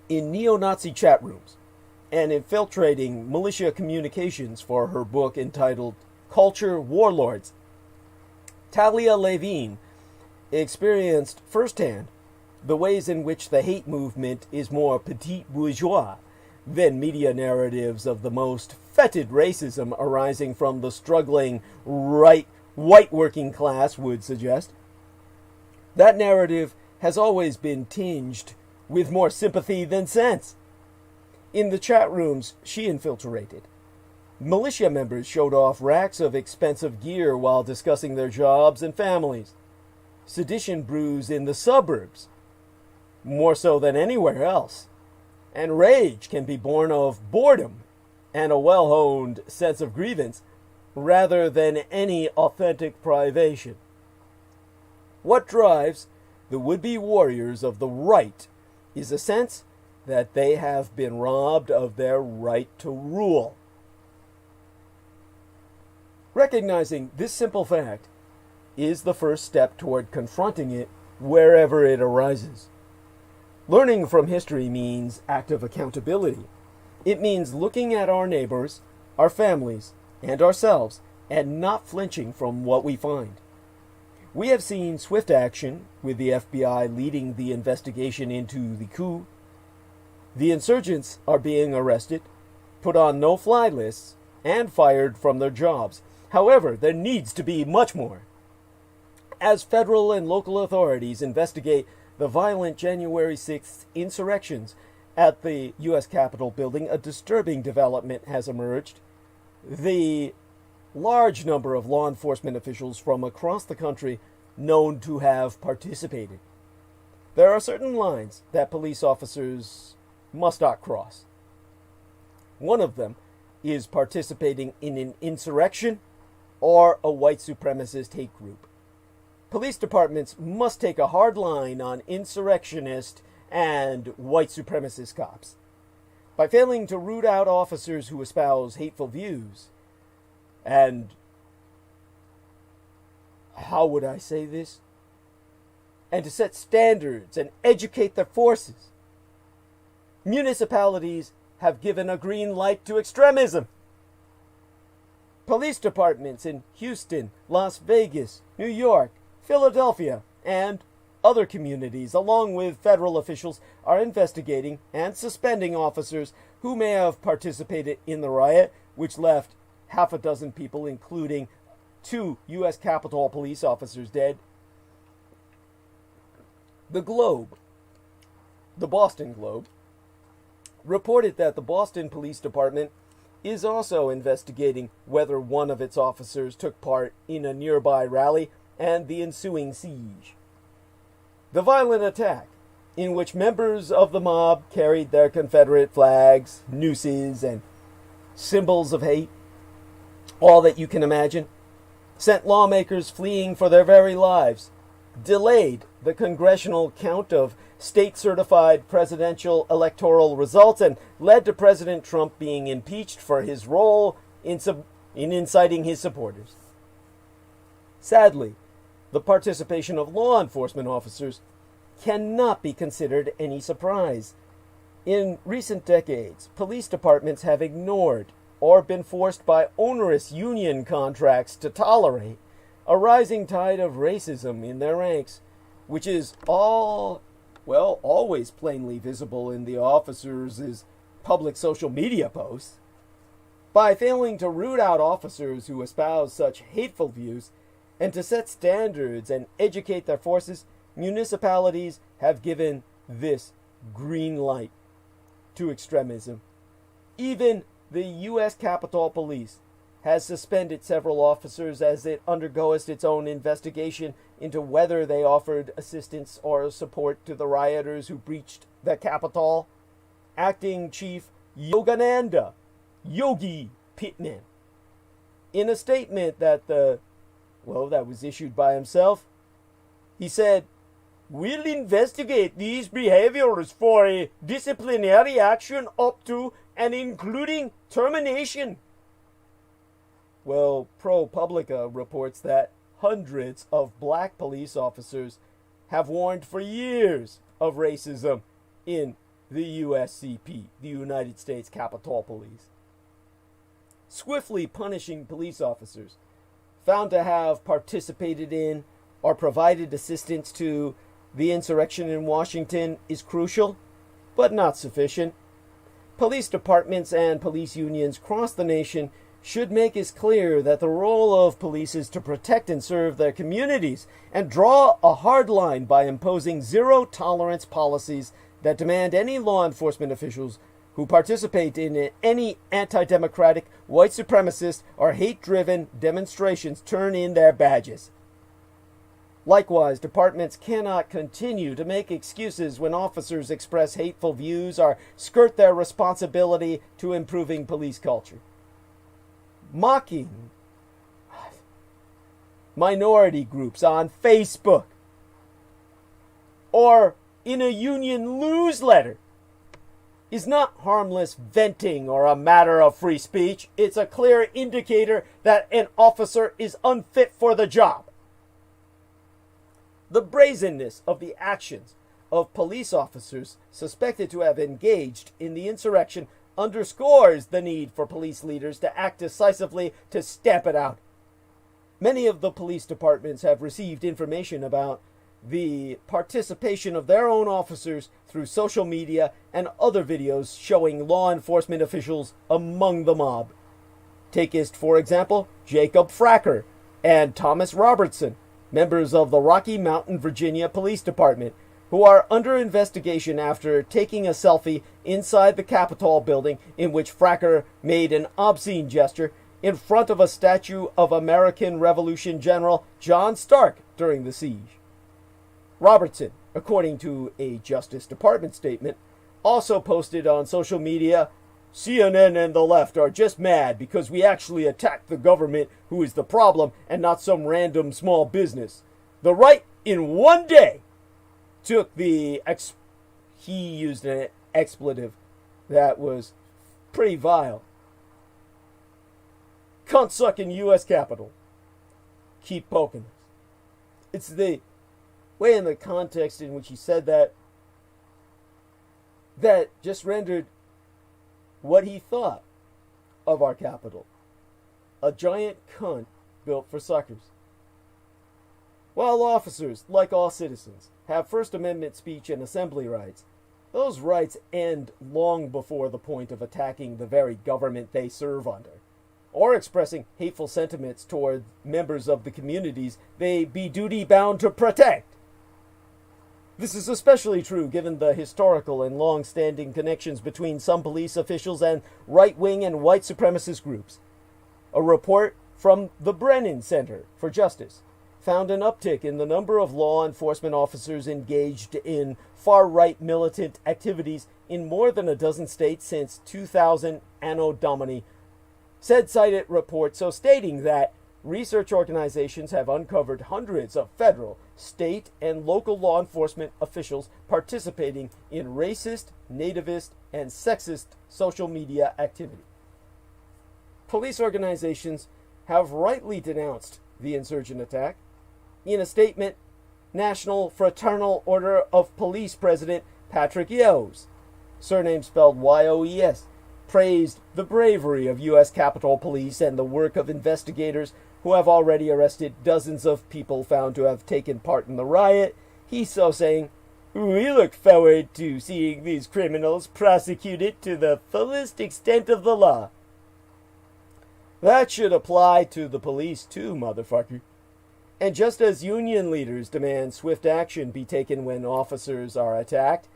in neo-Nazi chat rooms and infiltrating militia communications for her book entitled Culture Warlords, Talia Levine experienced firsthand the ways in which the hate movement is more petit bourgeois than media narratives of the most fetid racism arising from the struggling white working class would suggest. That narrative has always been tinged with more sympathy than sense. In the chat rooms she infiltrated, militia members showed off racks of expensive gear while discussing their jobs and families. Sedition brews in the suburbs, more so than anywhere else. And rage can be born of boredom and a well-honed sense of grievance rather than any authentic privation. What drives the would-be warriors of the right is a sense that they have been robbed of their right to rule. Recognizing this simple fact is the first step toward confronting it wherever it arises. Learning from history means active accountability. It means looking at our neighbors, our families, and ourselves, and not flinching from what we find. We have seen swift action, with the FBI leading the investigation into the coup. The insurgents are being arrested, put on no-fly lists, and fired from their jobs. However, there needs to be much more. As federal and local authorities investigate the violent January 6th insurrections at the U.S. Capitol building, a disturbing development has emerged. The large number of law enforcement officials from across the country known to have participated. There are certain lines that police officers must not cross. One of them is participating in an insurrection or a white supremacist hate group. Police departments must take a hard line on insurrectionist and white supremacist cops. By failing to root out officers who espouse hateful views, and how would I say this? And to set standards and educate their forces, municipalities have given a green light to extremism. Police departments in Houston, Las Vegas, New York, Philadelphia, and other communities, along with federal officials, are investigating and suspending officers who may have participated in the riot, which left half a dozen people, including 2 U.S. Capitol police officers, dead. The Globe, the Boston Globe, reported that the Boston Police Department is also investigating whether one of its officers took part in a nearby rally and the ensuing siege. The violent attack, in which members of the mob carried their Confederate flags, nooses, and symbols of hate, all that you can imagine, sent lawmakers fleeing for their very lives, delayed the congressional count of state-certified presidential electoral results, and led to President Trump being impeached for his role in inciting his supporters. Sadly, the participation of law enforcement officers cannot be considered any surprise. In recent decades, police departments have ignored or been forced by onerous union contracts to tolerate a rising tide of racism in their ranks, which is always plainly visible in the officers' public social media posts. By failing to root out officers who espouse such hateful views and to set standards and educate their forces, municipalities have given this green light to extremism. Even the U.S. Capitol Police has suspended several officers as it undergoes its own investigation into whether they offered assistance or support to the rioters who breached the Capitol. Acting Chief Yogananda Yogi Pittman, in a statement that was issued by himself, he said, "We'll investigate these behaviors for a disciplinary action up to and including termination." Well, ProPublica reports that hundreds of black police officers have warned for years of racism in the USCP, the United States Capitol Police. Swiftly punishing police officers found to have participated in or provided assistance to the insurrection in Washington is crucial, but not sufficient. Police departments and police unions across the nation should make it clear that the role of police is to protect and serve their communities, and draw a hard line by imposing zero-tolerance policies that demand any law enforcement officials who participate in any anti-democratic, white supremacist, or hate-driven demonstrations turn in their badges. Likewise, departments cannot continue to make excuses when officers express hateful views or skirt their responsibility to improving police culture. Mocking minority groups on Facebook or in a union newsletter is not harmless venting or a matter of free speech. It's a clear indicator that an officer is unfit for the job. The brazenness of the actions of police officers suspected to have engaged in the insurrection underscores the need for police leaders to act decisively to stamp it out. Many of the police departments have received information about the participation of their own officers through social media and other videos showing law enforcement officials among the mob. Takest, for example, Jacob Fracker and Thomas Robertson, members of the Rocky Mountain, Virginia Police Department, who are under investigation after taking a selfie inside the Capitol building in which Fracker made an obscene gesture in front of a statue of American Revolution General John Stark during the siege. Robertson, according to a Justice Department statement, also posted on social media, CNN and the left are just mad because we actually attacked the government, who is the problem, and not some random small business. The right, in one day, took the he used an expletive that was pretty vile. Cunt-sucking U.S. Capitol. Keep poking us. It's the way and the context in which he said that just rendered what he thought of our capital. A giant cunt built for suckers. While officers, like all citizens, have First Amendment speech and assembly rights, those rights end long before the point of attacking the very government they serve under, or expressing hateful sentiments toward members of the communities they be duty-bound to protect. This is especially true given the historical and long-standing connections between some police officials and right-wing and white supremacist groups. A report from the Brennan Center for Justice found an uptick in the number of law enforcement officers engaged in far-right militant activities in more than a dozen states since 2000 Anno Domini, said cited report so stating that research organizations have uncovered hundreds of federal, state, and local law enforcement officials participating in racist, nativist, and sexist social media activity. Police organizations have rightly denounced the insurgent attack. In a statement, National Fraternal Order of Police President Patrick Yoes, surname spelled Y-O-E-S, praised the bravery of U.S. Capitol Police and the work of investigators who have already arrested dozens of people found to have taken part in the riot. He so saying, "We look forward to seeing these criminals prosecuted to the fullest extent of the law." That should apply to the police too, motherfucker. And just as union leaders demand swift action be taken when officers are attacked,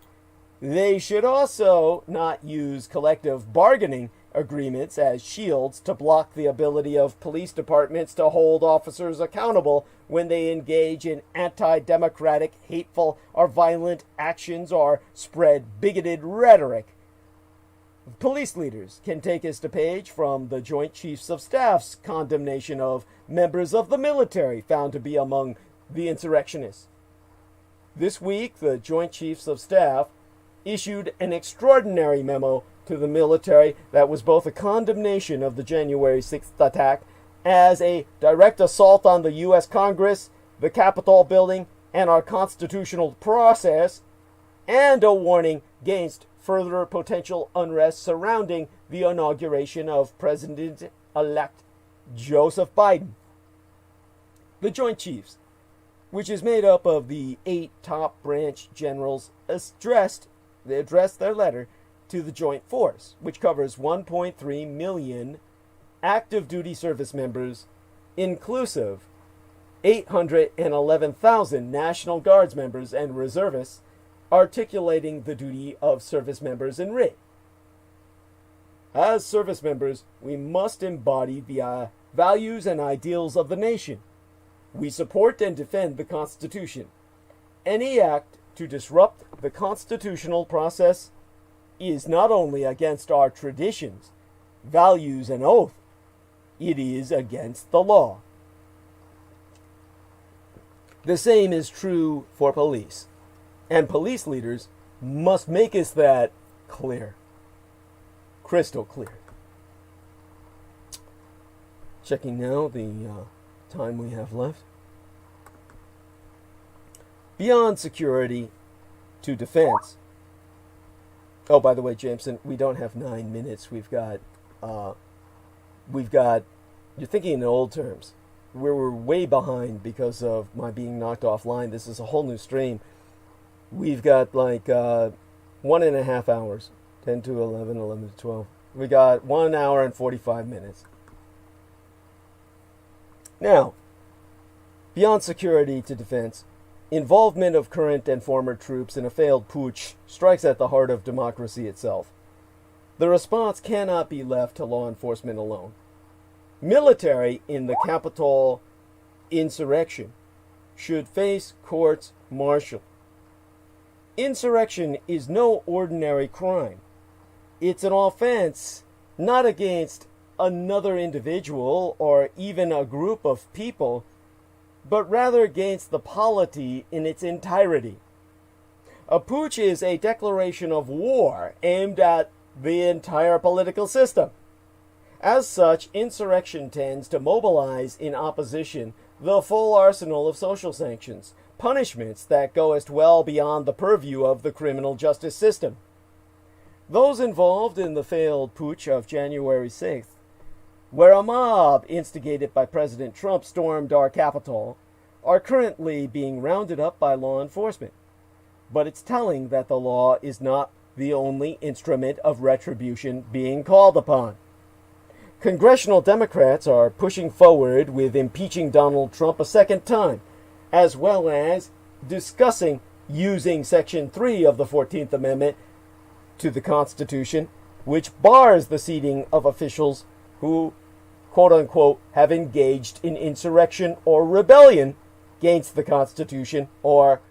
they should also not use collective bargaining agreements as shields to block the ability of police departments to hold officers accountable when they engage in anti-democratic, hateful, or violent actions or spread bigoted rhetoric. Police leaders can take us a page from the Joint Chiefs of Staff's condemnation of members of the military found to be among the insurrectionists. This week, the Joint Chiefs of Staff issued an extraordinary memo to the military that was both a condemnation of the January 6th attack as a direct assault on the U.S. Congress, the Capitol building, and our constitutional process, and a warning against further potential unrest surrounding the inauguration of President-elect Joseph Biden. The Joint Chiefs, which is made up of the 8 top branch generals, addressed their letter to the Joint Force, which covers 1.3 million active duty service members, inclusive 811,000 National Guards members and reservists, articulating the duty of service members in writ. As service members, we must embody the values and ideals of the nation. We support and defend the Constitution. Any act to disrupt the constitutional process is not only against our traditions, values, and oath, it is against the law. The same is true for police, and police leaders must make us that clear. Crystal clear. Checking now the time we have left. Beyond security to defense. Oh, by the way, Jameson, we don't have 9 minutes. We've got, you're thinking in old terms. We're way behind because of my being knocked offline. This is a whole new stream. We've got like 1.5 hours, 10 to 11, 11 to 12. We got 1 hour and 45 minutes. Now, beyond security to defense, involvement of current and former troops in a failed putsch strikes at the heart of democracy itself. The response cannot be left to law enforcement alone. Military in the capital insurrection should face courts martial. Insurrection is no ordinary crime. It's an offense not against another individual or even a group of people, but rather against the polity in its entirety. A putsch is a declaration of war aimed at the entire political system. As such, insurrection tends to mobilize in opposition the full arsenal of social sanctions, punishments that goest well beyond the purview of the criminal justice system. Those involved in the failed putsch of January 6th, where a mob instigated by President Trump stormed our capital, are currently being rounded up by law enforcement. But it's telling that the law is not the only instrument of retribution being called upon. Congressional Democrats are pushing forward with impeaching Donald Trump a second time, as well as discussing using Section 3 of the 14th Amendment to the Constitution, which bars the seating of officials who, quote-unquote, have engaged in insurrection or rebellion against the Constitution or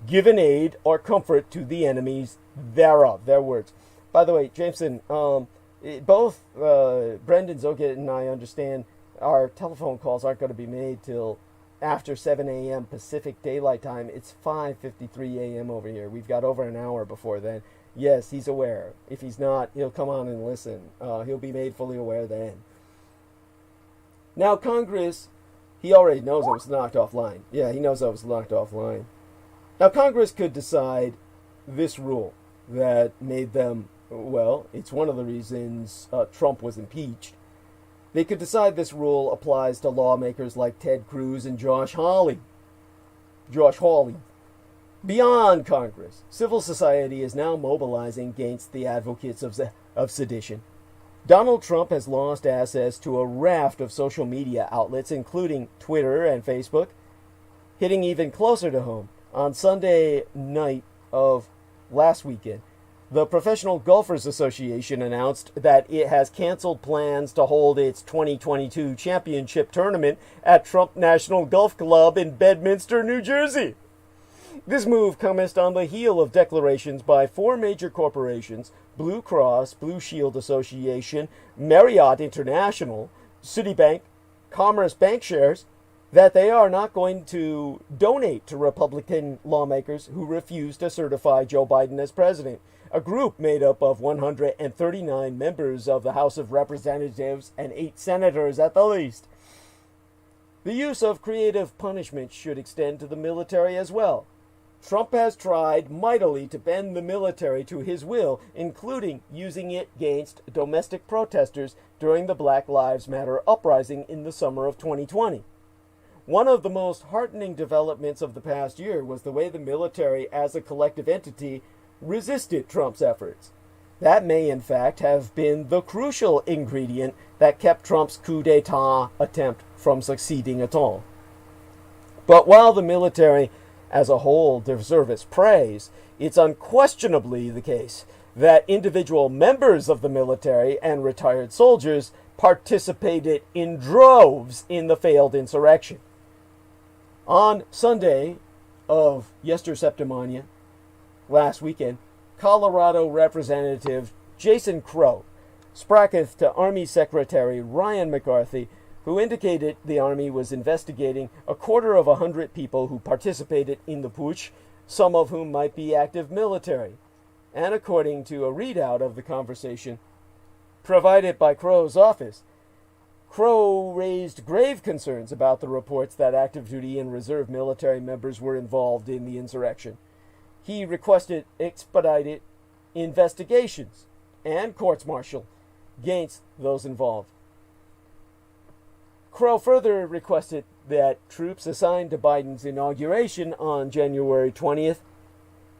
given aid or comfort to the enemies thereof. Their words. By the way, Jameson, both Brendan Zoget and I understand our telephone calls aren't going to be made till after 7 a.m. Pacific Daylight Time. It's 5:53 a.m. over here. We've got over an hour before then. Yes, he's aware. If he's not, he'll come on and listen. He'll be made fully aware then. Now, Congress, he already knows I was knocked offline. Yeah, he knows I was knocked offline. Now, Congress could decide this rule that made them, well, it's one of the reasons Trump was impeached. They could decide this rule applies to lawmakers like Ted Cruz and Josh Hawley. Beyond Congress, civil society is now mobilizing against the advocates of sedition. Donald Trump has lost access to a raft of social media outlets, including Twitter and Facebook. Hitting even closer to home, on Sunday night of last weekend, the Professional Golfers Association announced that it has canceled plans to hold its 2022 championship tournament at Trump National Golf Club in Bedminster, New Jersey. This move comes on the heel of declarations by four major corporations, Blue Cross Blue Shield Association, Marriott International, Citibank, Commerce Bank Shares, that they are not going to donate to Republican lawmakers who refuse to certify Joe Biden as president, a group made up of 139 members of the House of Representatives and 8 senators at the least. The use of creative punishment should extend to the military as well. Trump has tried mightily to bend the military to his will, including using it against domestic protesters during the Black Lives Matter uprising in the summer of 2020. One of the most heartening developments of the past year was the way the military as a collective entity resisted Trump's efforts. That may, in fact, have been the crucial ingredient that kept Trump's coup d'etat attempt from succeeding at all. But while the military as a whole deserve its praise, it's unquestionably the case that individual members of the military and retired soldiers participated in droves in the failed insurrection. On Sunday of Yester Septimania, last weekend, Colorado Representative Jason Crow spraketh to Army Secretary Ryan McCarthy, who indicated the Army was investigating 250 people who participated in the putsch, some of whom might be active military. And according to a readout of the conversation provided by Crow's office, Crow raised grave concerns about the reports that active duty and reserve military members were involved in the insurrection. He requested expedited investigations and courts-martial against those involved. Crow further requested that troops assigned to Biden's inauguration on January 20th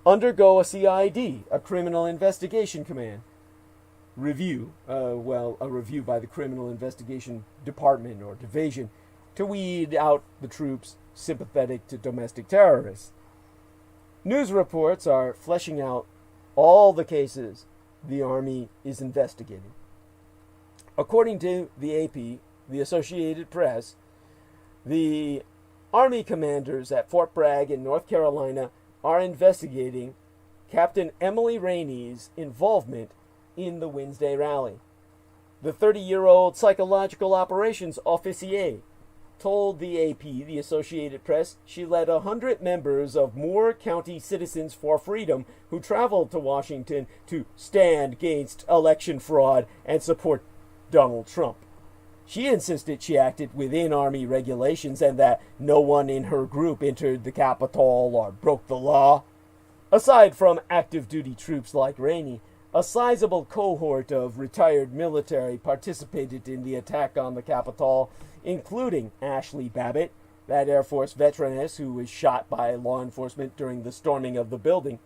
undergo a CID, a Criminal Investigation Command, review, a review by the Criminal Investigation Department or Division, to weed out the troops sympathetic to domestic terrorists. News reports are fleshing out all the cases the Army is investigating. According to the AP, the Associated Press, the Army commanders at Fort Bragg in North Carolina are investigating Captain Emily Rainey's involvement in the Wednesday rally. The 30-year-old psychological operations officier told the AP, the Associated Press, she led 100 members of Moore County Citizens for Freedom who traveled to Washington to stand against election fraud and support Donald Trump. She insisted she acted within Army regulations and that no one in her group entered the Capitol or broke the law. Aside from active duty troops like Rainey, a sizable cohort of retired military participated in the attack on the Capitol, including Ashley Babbitt, that Air Force veteraness who was shot by law enforcement during the storming of the building.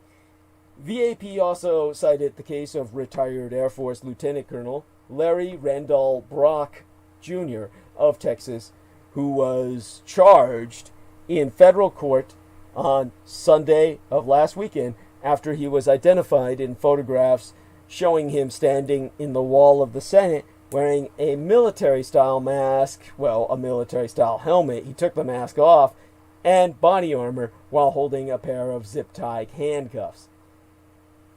VAP also cited the case of retired Air Force Lieutenant Colonel Larry Randall Brock, Jr. of Texas, who was charged in federal court on Sunday of last weekend after he was identified in photographs showing him standing in the wall of the Senate wearing a military-style mask, well, a military-style helmet. He took the mask off, and body armor while holding a pair of zip-tied handcuffs.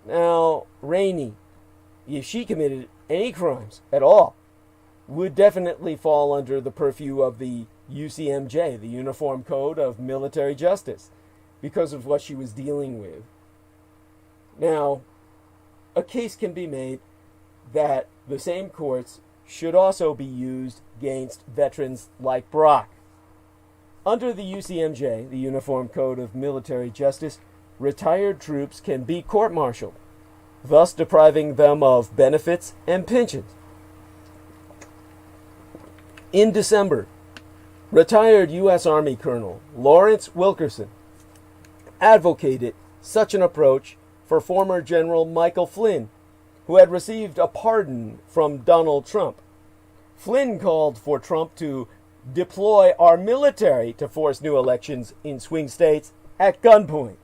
Now, Rainey, if she committed any crimes at all, would definitely fall under the purview of the UCMJ, the Uniform Code of Military Justice, because of what she was dealing with. Now, a case can be made that the same courts should also be used against veterans like Brock. Under the UCMJ, the Uniform Code of Military Justice, retired troops can be court-martialed, thus depriving them of benefits and pensions. In December, retired U.S. Army Colonel Lawrence Wilkerson advocated such an approach for former General Michael Flynn, who had received a pardon from Donald Trump. Flynn called for Trump to deploy our military to force new elections in swing states at gunpoint.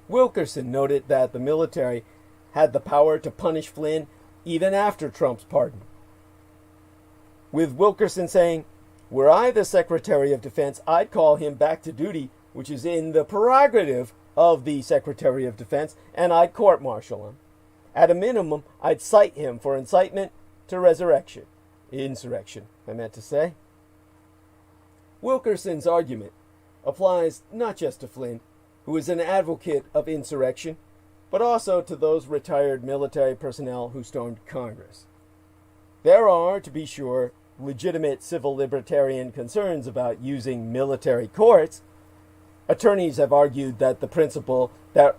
Wilkerson noted that the military had the power to punish Flynn even after Trump's pardon, with Wilkerson saying, "Were I the Secretary of Defense, I'd call him back to duty, which is in the prerogative of the Secretary of Defense, and I'd court-martial him. At a minimum, I'd cite him for incitement to insurrection, I meant to say." Wilkerson's argument applies not just to Flynn, who is an advocate of insurrection, but also to those retired military personnel who stormed Congress. There are, to be sure, legitimate civil libertarian concerns about using military courts. Attorneys have argued that the principle that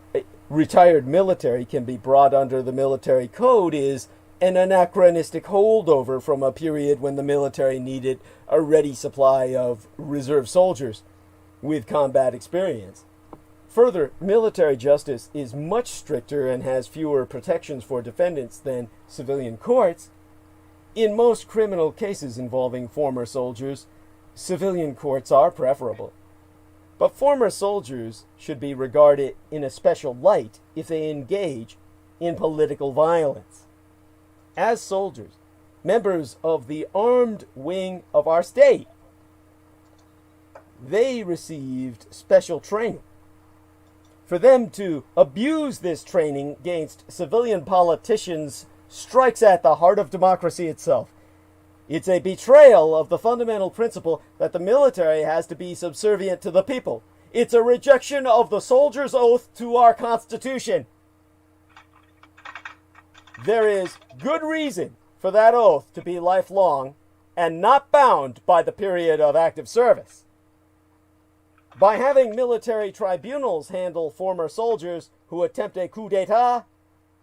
retired military can be brought under the military code is an anachronistic holdover from a period when the military needed a ready supply of reserve soldiers with combat experience. Further, military justice is much stricter and has fewer protections for defendants than civilian courts. In most criminal cases involving former soldiers, civilian courts are preferable. But former soldiers should be regarded in a special light if they engage in political violence. As soldiers, members of the armed wing of our state, they received special training. For them to abuse this training against civilian politicians strikes at the heart of democracy itself. It's a betrayal of the fundamental principle that the military has to be subservient to the people. It's a rejection of the soldier's oath to our Constitution. There is good reason for that oath to be lifelong and not bound by the period of active service. By having military tribunals handle former soldiers who attempt a coup d'etat,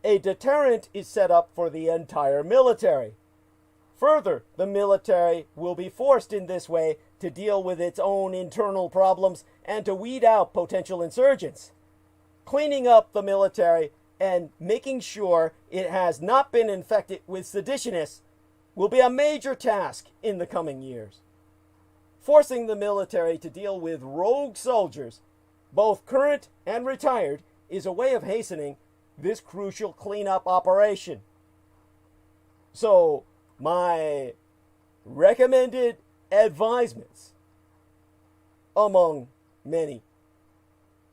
a deterrent is set up for the entire military. Further, the military will be forced in this way to deal with its own internal problems and to weed out potential insurgents. Cleaning up the military and making sure it has not been infected with seditionists will be a major task in the coming years. forcing the military to deal with rogue soldiers, both current and retired, is a way of hastening this crucial cleanup operation. So, my recommended advisements, among many: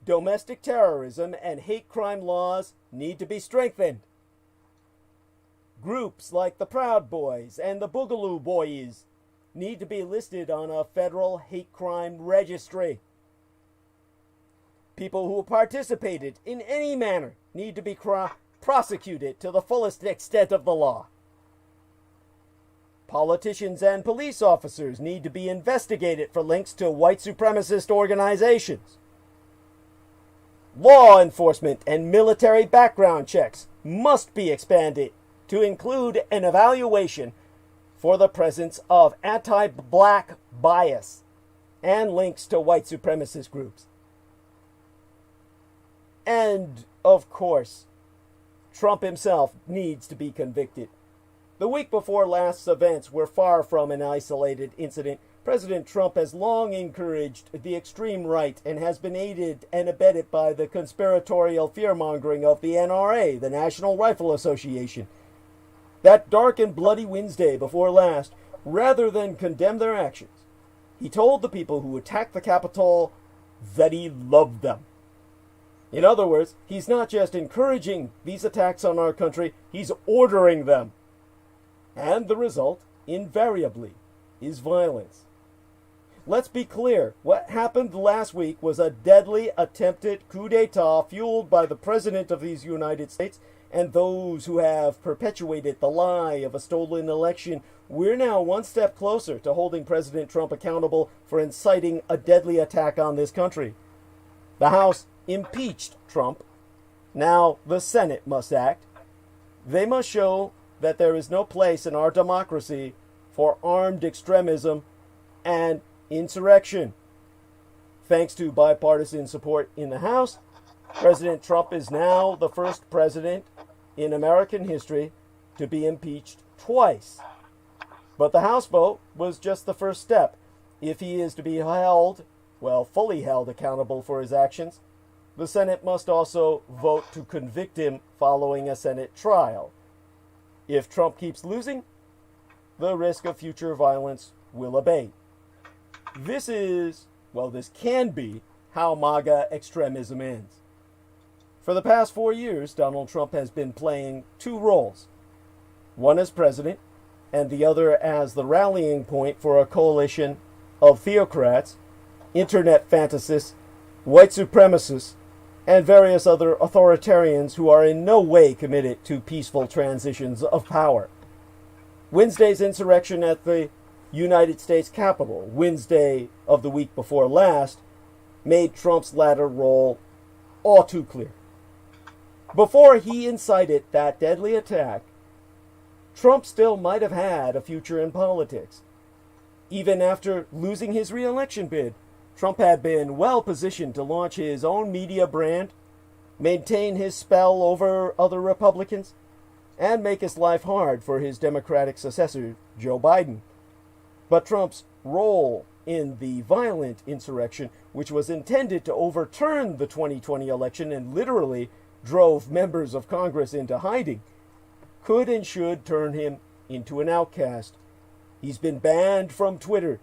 domestic terrorism and hate crime laws need to be strengthened. Groups like the Proud Boys and the Boogaloo Boys need to be listed on a federal hate crime registry. People who participated in any manner need to be prosecuted to the fullest extent of the law. Politicians and police officers need to be investigated for links to white supremacist organizations. Law enforcement and military background checks must be expanded to include an evaluation for the presence of anti-black bias and links to white supremacist groups. And, of course, Trump himself needs to be convicted. The week before last's events were far from an isolated incident. President Trump has long encouraged the extreme right and has been aided and abetted by the conspiratorial fear-mongering of the NRA, the National Rifle Association. That dark and bloody Wednesday before last, rather than condemn their actions, he told the people who attacked the Capitol that he loved them. In other words, he's not just encouraging these attacks on our country, he's ordering them. And the result, invariably, is violence. Let's be clear, what happened last week was a deadly attempted coup d'etat fueled by the President of these United States and those who have perpetuated the lie of a stolen election. We're now one step closer to holding President Trump accountable for inciting a deadly attack on this country. The House impeached Trump. Now the Senate must act. They must show that there is no place in our democracy for armed extremism and insurrection. Thanks to bipartisan support in the House, President Trump is now the first president in American history to be impeached twice. But the House vote was just the first step. If he is to be held, fully held accountable for his actions, the Senate must also vote to convict him following a Senate trial. If Trump keeps losing, the risk of future violence will abate. This can be how MAGA extremism ends. For the past 4 years, Donald Trump has been playing two roles. One as president, and the other as the rallying point for a coalition of theocrats, internet fantasists, white supremacists, and various other authoritarians who are in no way committed to peaceful transitions of power. Wednesday's insurrection at the United States Capitol, Wednesday of the week before last, made Trump's latter role all too clear. Before he incited that deadly attack, Trump still might have had a future in politics. Even after losing his re-election bid, Trump had been well positioned to launch his own media brand, maintain his spell over other Republicans, and make his life hard for his Democratic successor, Joe Biden. But Trump's role in the violent insurrection, which was intended to overturn the 2020 election and literally drove members of Congress into hiding, could and should turn him into an outcast. He's been banned from Twitter.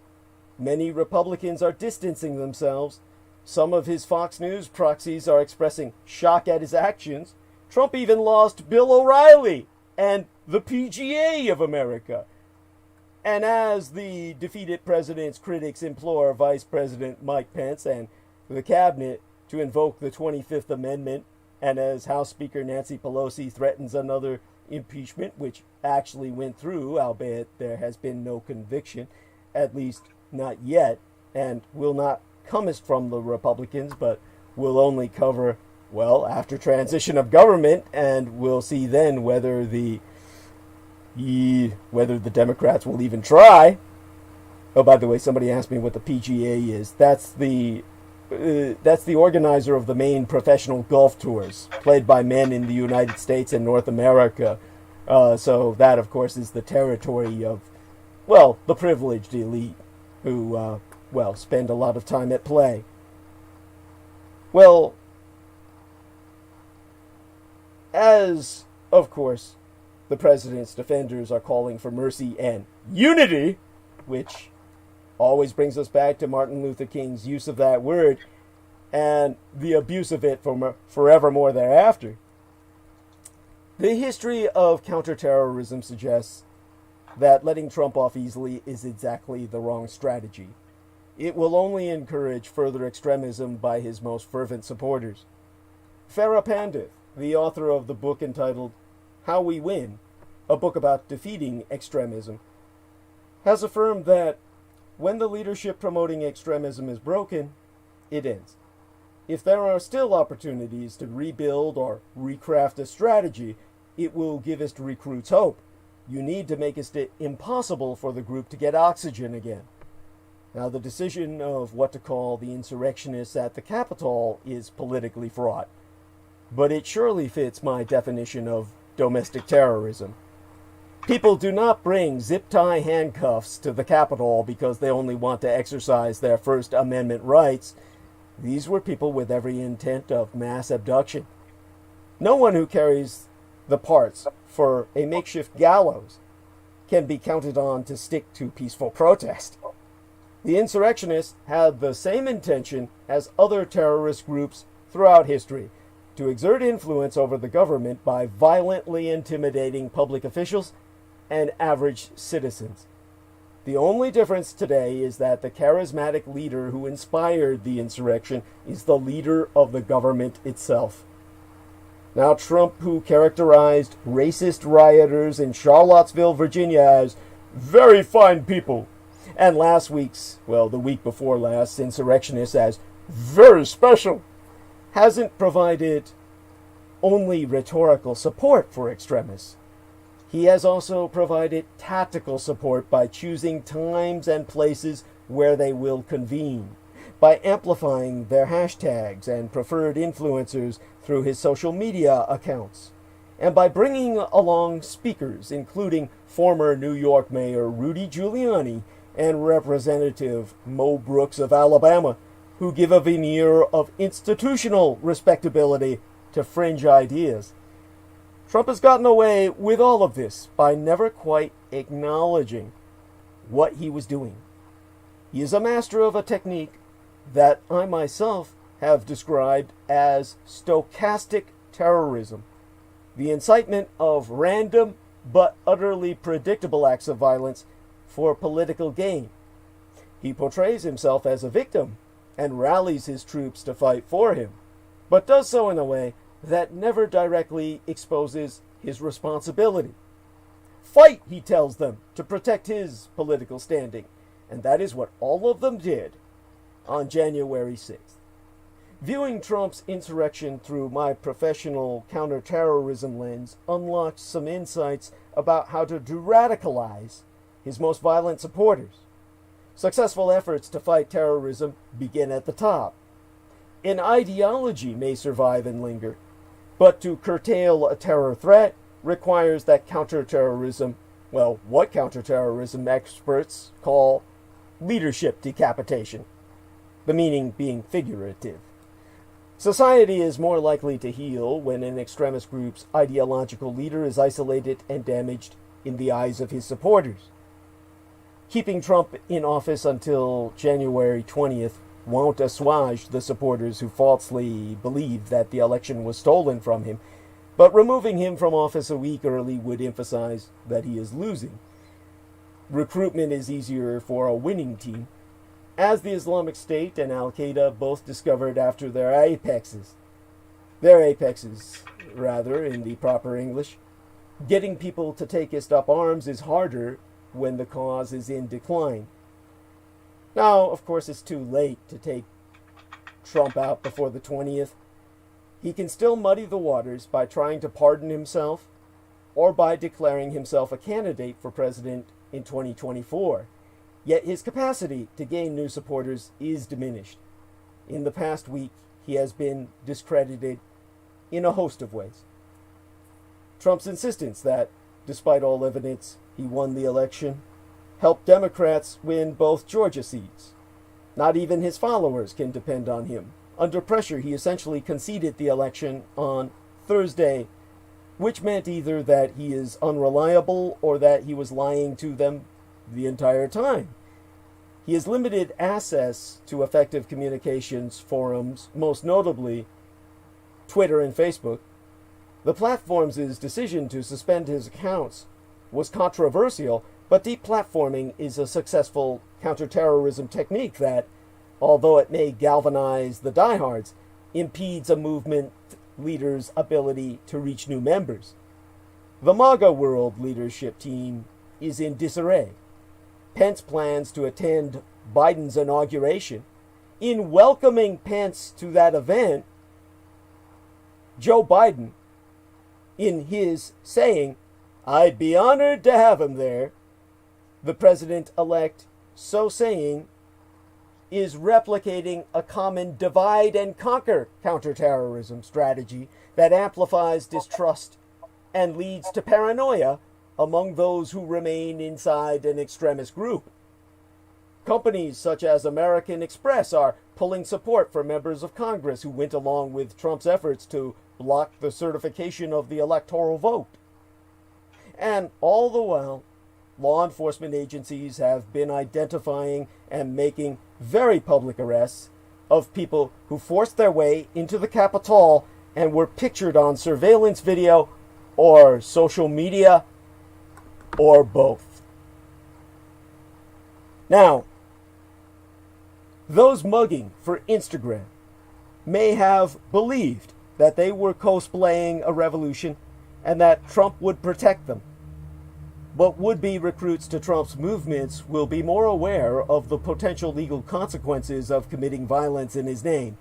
Many Republicans are distancing themselves. Some of his Fox News proxies are expressing shock at his actions. Trump even lost Bill O'Reilly and the PGA of America. And as the defeated president's critics implore Vice President Mike Pence and the cabinet to invoke the 25th Amendment, and as House Speaker Nancy Pelosi threatens another impeachment, which actually went through, albeit there has been no conviction, at least not yet, and will not come from the Republicans, but will only cover, after transition of government, and we'll see then whether the Democrats will even try. Oh, by the way, somebody asked me what the PGA is. That's the organizer of the main professional golf tours played by men in the United States and North America. So that, of course, is the territory of, the privileged elite who well, spend a lot of time at play. Well, as, of course, the president's defenders are calling for mercy and unity, which always brings us back to Martin Luther King's use of that word and the abuse of it forevermore thereafter. The history of counterterrorism suggests that letting Trump off easily is exactly the wrong strategy. It will only encourage further extremism by his most fervent supporters. Farah Pandith, the author of the book entitled How We Win, a book about defeating extremism, has affirmed that when the leadership promoting extremism is broken, it ends. If there are still opportunities to rebuild or recraft a strategy, it will give its recruits hope. You need to make it impossible for the group to get oxygen again. Now, the decision of what to call the insurrectionists at the Capitol is politically fraught, but it surely fits my definition of domestic terrorism. People do not bring zip-tie handcuffs to the Capitol because they only want to exercise their First Amendment rights. These were people with every intent of mass abduction. No one who carries the parts for a makeshift gallows can be counted on to stick to peaceful protest. The insurrectionists had the same intention as other terrorist groups throughout history, to exert influence over the government by violently intimidating public officials and average citizens. The only difference today is that the charismatic leader who inspired the insurrection is the leader of the government itself. Now, Trump, who characterized racist rioters in Charlottesville, Virginia as very fine people, and the week before last, insurrectionists as very special, hasn't provided only rhetorical support for extremists. He has also provided tactical support by choosing times and places where they will convene, by amplifying their hashtags and preferred influencers through his social media accounts, and by bringing along speakers, including former New York Mayor Rudy Giuliani and Representative Mo Brooks of Alabama, who give a veneer of institutional respectability to fringe ideas. Trump has gotten away with all of this by never quite acknowledging what he was doing. He is a master of a technique that I myself have described as stochastic terrorism, the incitement of random but utterly predictable acts of violence for political gain. He portrays himself as a victim and rallies his troops to fight for him, but does so in a way that never directly exposes his responsibility. Fight, he tells them, to protect his political standing, and that is what all of them did on January 6th. Viewing Trump's insurrection through my professional counterterrorism lens unlocked some insights about how to de-radicalize his most violent supporters. Successful efforts to fight terrorism begin at the top. An ideology may survive and linger, but to curtail a terror threat requires that counterterrorism, what counterterrorism experts call leadership decapitation, the meaning being figurative. Society is more likely to heal when an extremist group's ideological leader is isolated and damaged in the eyes of his supporters. Keeping Trump in office until January 20th won't assuage the supporters who falsely believe that the election was stolen from him, but removing him from office a week early would emphasize that he is losing. Recruitment is easier for a winning team, as the Islamic State and Al-Qaeda both discovered after their apexes, in the proper English. Getting people to take up arms is harder when the cause is in decline. Now, of course, it's too late to take Trump out before the 20th. He can still muddy the waters by trying to pardon himself or by declaring himself a candidate for president in 2024. Yet his capacity to gain new supporters is diminished. In the past week, he has been discredited in a host of ways. Trump's insistence that, despite all evidence, he won the election helped Democrats win both Georgia seats. Not even his followers can depend on him. Under pressure, he essentially conceded the election on Thursday, which meant either that he is unreliable or that he was lying to them the entire time. He has limited access to effective communications forums, most notably Twitter and Facebook. The platform's decision to suspend his accounts was controversial, but deplatforming is a successful counterterrorism technique that, although it may galvanize the diehards, impedes a movement leader's ability to reach new members. The MAGA World leadership team is in disarray. Pence plans to attend Biden's inauguration. In welcoming Pence to that event, Joe Biden, in his saying, "I'd be honored to have him there," the president-elect, so saying, is replicating a common divide-and-conquer counterterrorism strategy that amplifies distrust and leads to paranoia among those who remain inside an extremist group. Companies such as American Express are pulling support for members of Congress who went along with Trump's efforts to block the certification of the electoral vote. And all the while, law enforcement agencies have been identifying and making very public arrests of people who forced their way into the Capitol and were pictured on surveillance video or social media or both. Now, those mugging for Instagram may have believed that they were cosplaying a revolution and that Trump would protect them. But would-be recruits to Trump's movements will be more aware of the potential legal consequences of committing violence in his name.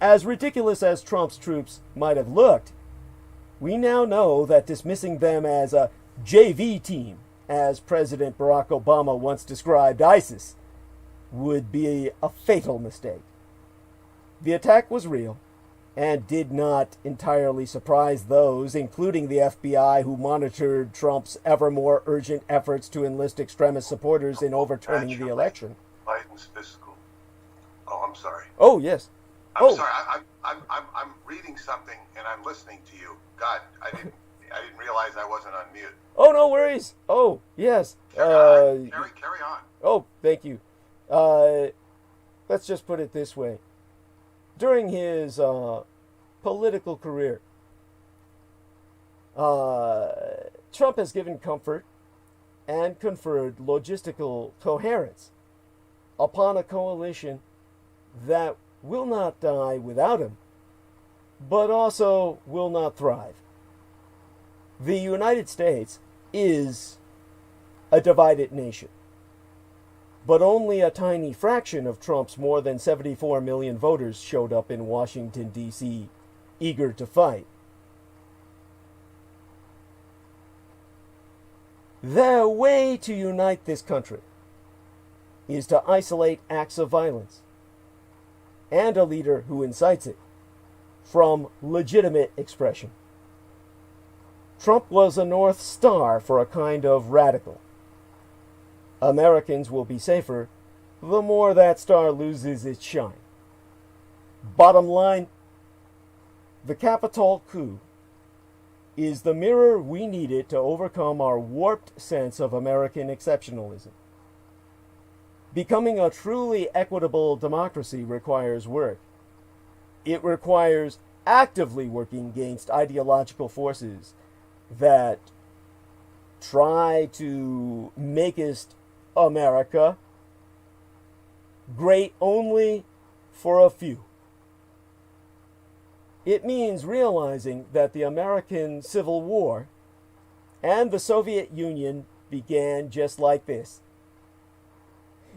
As ridiculous as Trump's troops might have looked, we now know that dismissing them as a JV team, as President Barack Obama once described ISIS, would be a fatal mistake. The attack was real and did not entirely surprise those, including the FBI, who monitored Trump's ever more urgent efforts to enlist extremist supporters in overturning the election. Biden's fiscal. Oh, I'm sorry. Oh, yes. I'm sorry. I'm reading something and I'm listening to you. God, I didn't realize I wasn't on mute. Oh, no worries. Oh, yes. Carry on. Oh, thank you. Let's just put it this way. During his political career, Trump has given comfort and conferred logistical coherence upon a coalition that will not die without him, but also will not thrive. The United States is a divided nation, but only a tiny fraction of Trump's more than 74 million voters showed up in Washington, D.C., eager to fight. The way to unite this country is to isolate acts of violence and a leader who incites it from legitimate expression. Trump was a North Star for a kind of radical. Americans will be safer the more that star loses its shine. Bottom line, the Capitol coup is the mirror we needed to overcome our warped sense of American exceptionalism. Becoming a truly equitable democracy requires work. It requires actively working against ideological forces that try to make America great only for a few. It means realizing that the American Civil War and the Soviet Union began just like this.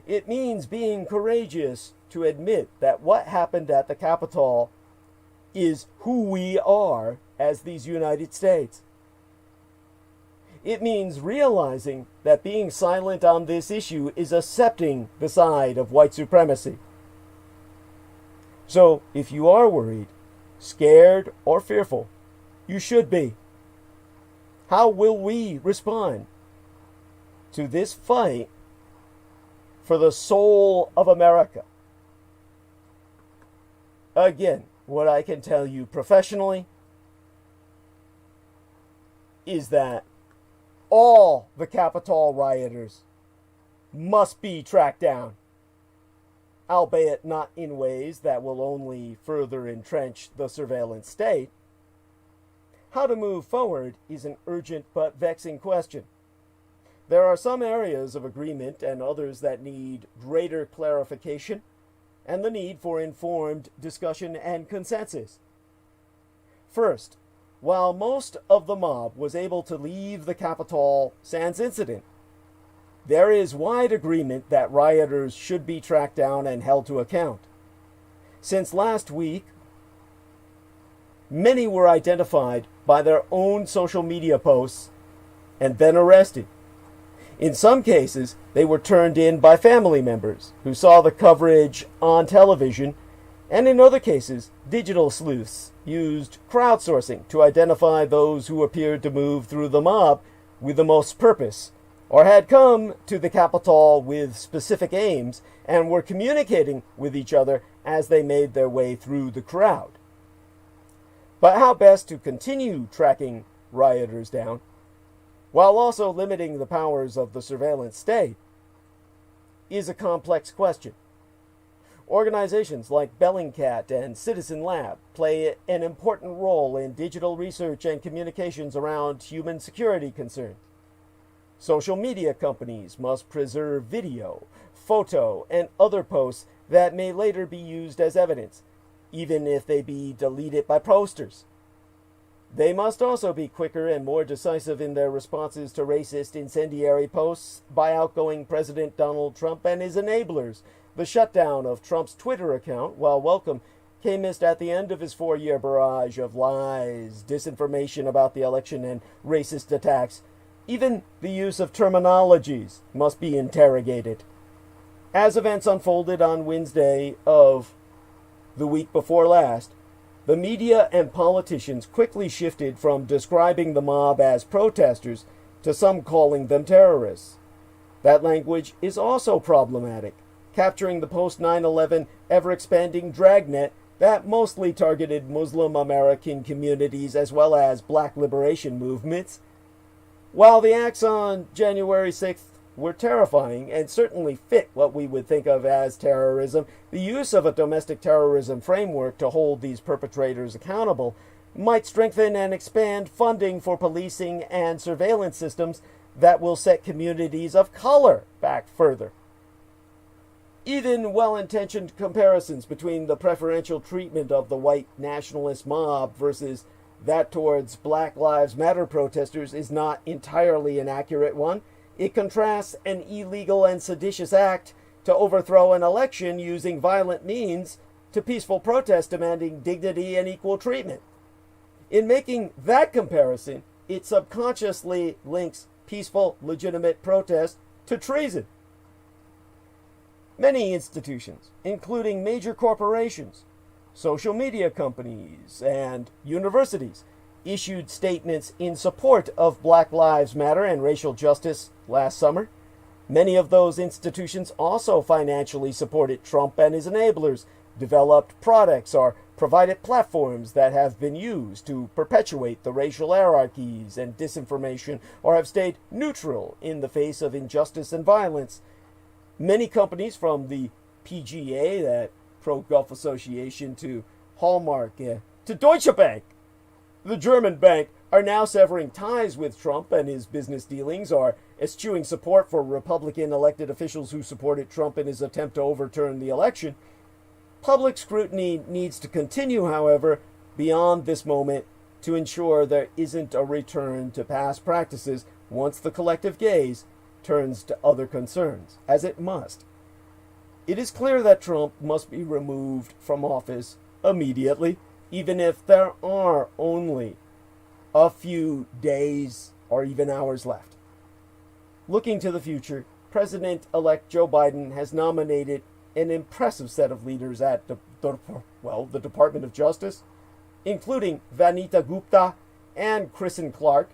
It means being courageous to admit that what happened at the Capitol is who we are as these United States. It means realizing that being silent on this issue is accepting the side of white supremacy. So, if you are worried, scared, or fearful, you should be. How will we respond to this fight for the soul of America. Again, what I can tell you professionally is that all the Capitol rioters must be tracked down, albeit not in ways that will only further entrench the surveillance state. How to move forward is an urgent but vexing question. There are some areas of agreement and others that need greater clarification and the need for informed discussion and consensus. First, while most of the mob was able to leave the Capitol sans incident, there is wide agreement that rioters should be tracked down and held to account. Since last week, many were identified by their own social media posts and then arrested. In some cases, they were turned in by family members who saw the coverage on television, and in other cases, digital sleuths used crowdsourcing to identify those who appeared to move through the mob with the most purpose, or had come to the Capitol with specific aims and were communicating with each other as they made their way through the crowd. But how best to continue tracking rioters down, while also limiting the powers of the surveillance state, is a complex question. Organizations like Bellingcat and Citizen Lab play an important role in digital research and communications around human security concerns. Social media companies must preserve video, photo, and other posts that may later be used as evidence, even if they be deleted by posters. They must also be quicker and more decisive in their responses to racist incendiary posts by outgoing President Donald Trump and his enablers. The shutdown of Trump's Twitter account, while welcome, came just at the end of his 4-year barrage of lies, disinformation about the election, and racist attacks. Even the use of terminologies must be interrogated. As events unfolded on Wednesday of the week before last, the media and politicians quickly shifted from describing the mob as protesters to some calling them terrorists. That language is also problematic, capturing the post-9/11 ever-expanding dragnet that mostly targeted Muslim American communities as well as black liberation movements. While the acts on January 6th were terrifying and certainly fit what we would think of as terrorism, the use of a domestic terrorism framework to hold these perpetrators accountable might strengthen and expand funding for policing and surveillance systems that will set communities of color back further. Even well-intentioned comparisons between the preferential treatment of the white nationalist mob versus that towards Black Lives Matter protesters is not entirely an accurate one. It contrasts an illegal and seditious act to overthrow an election using violent means to peaceful protests demanding dignity and equal treatment. In making that comparison, it subconsciously links peaceful, legitimate protest to treason. Many institutions, including major corporations, social media companies, and universities, issued statements in support of Black Lives Matter and racial justice last summer. Many of those institutions also financially supported Trump and his enablers, developed products, or provided platforms that have been used to perpetuate the racial hierarchies and disinformation, or have stayed neutral in the face of injustice and violence. Many companies, from the PGA, that pro-Gulf Association, to Hallmark, to Deutsche Bank, the German bank, are now severing ties with Trump and his business dealings, or eschewing support for Republican elected officials who supported Trump in his attempt to overturn the election. Public scrutiny needs to continue, however, beyond this moment to ensure there isn't a return to past practices once the collective gaze turns to other concerns, as it must. It is clear that Trump must be removed from office immediately, even if there are only a few days or even hours left. Looking to the future, President-elect Joe Biden has nominated an impressive set of leaders at the Department of Justice, including Vanita Gupta and Kristen Clark,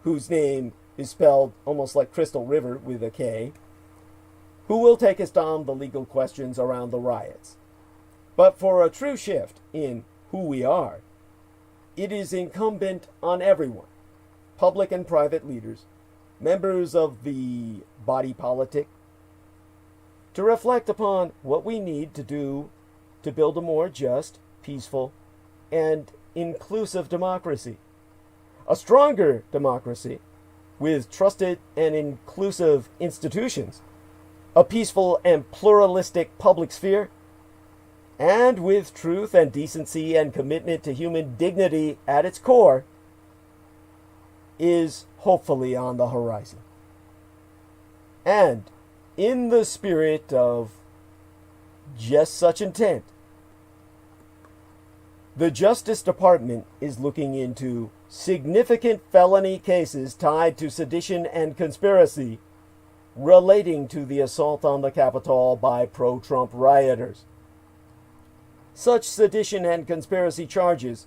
whose name is spelled almost like Crystal River with a K, who will take us down the legal questions around the riots. But for a true shift in who we are, it is incumbent on everyone, public and private leaders, members of the body politic, to reflect upon what we need to do to build a more just, peaceful, and inclusive democracy. A stronger democracy with trusted and inclusive institutions, a peaceful and pluralistic public sphere, and with truth and decency and commitment to human dignity at its core, is hopefully on the horizon. And in the spirit of just such intent, the Justice Department is looking into significant felony cases tied to sedition and conspiracy relating to the assault on the Capitol by pro-Trump rioters. Such sedition and conspiracy charges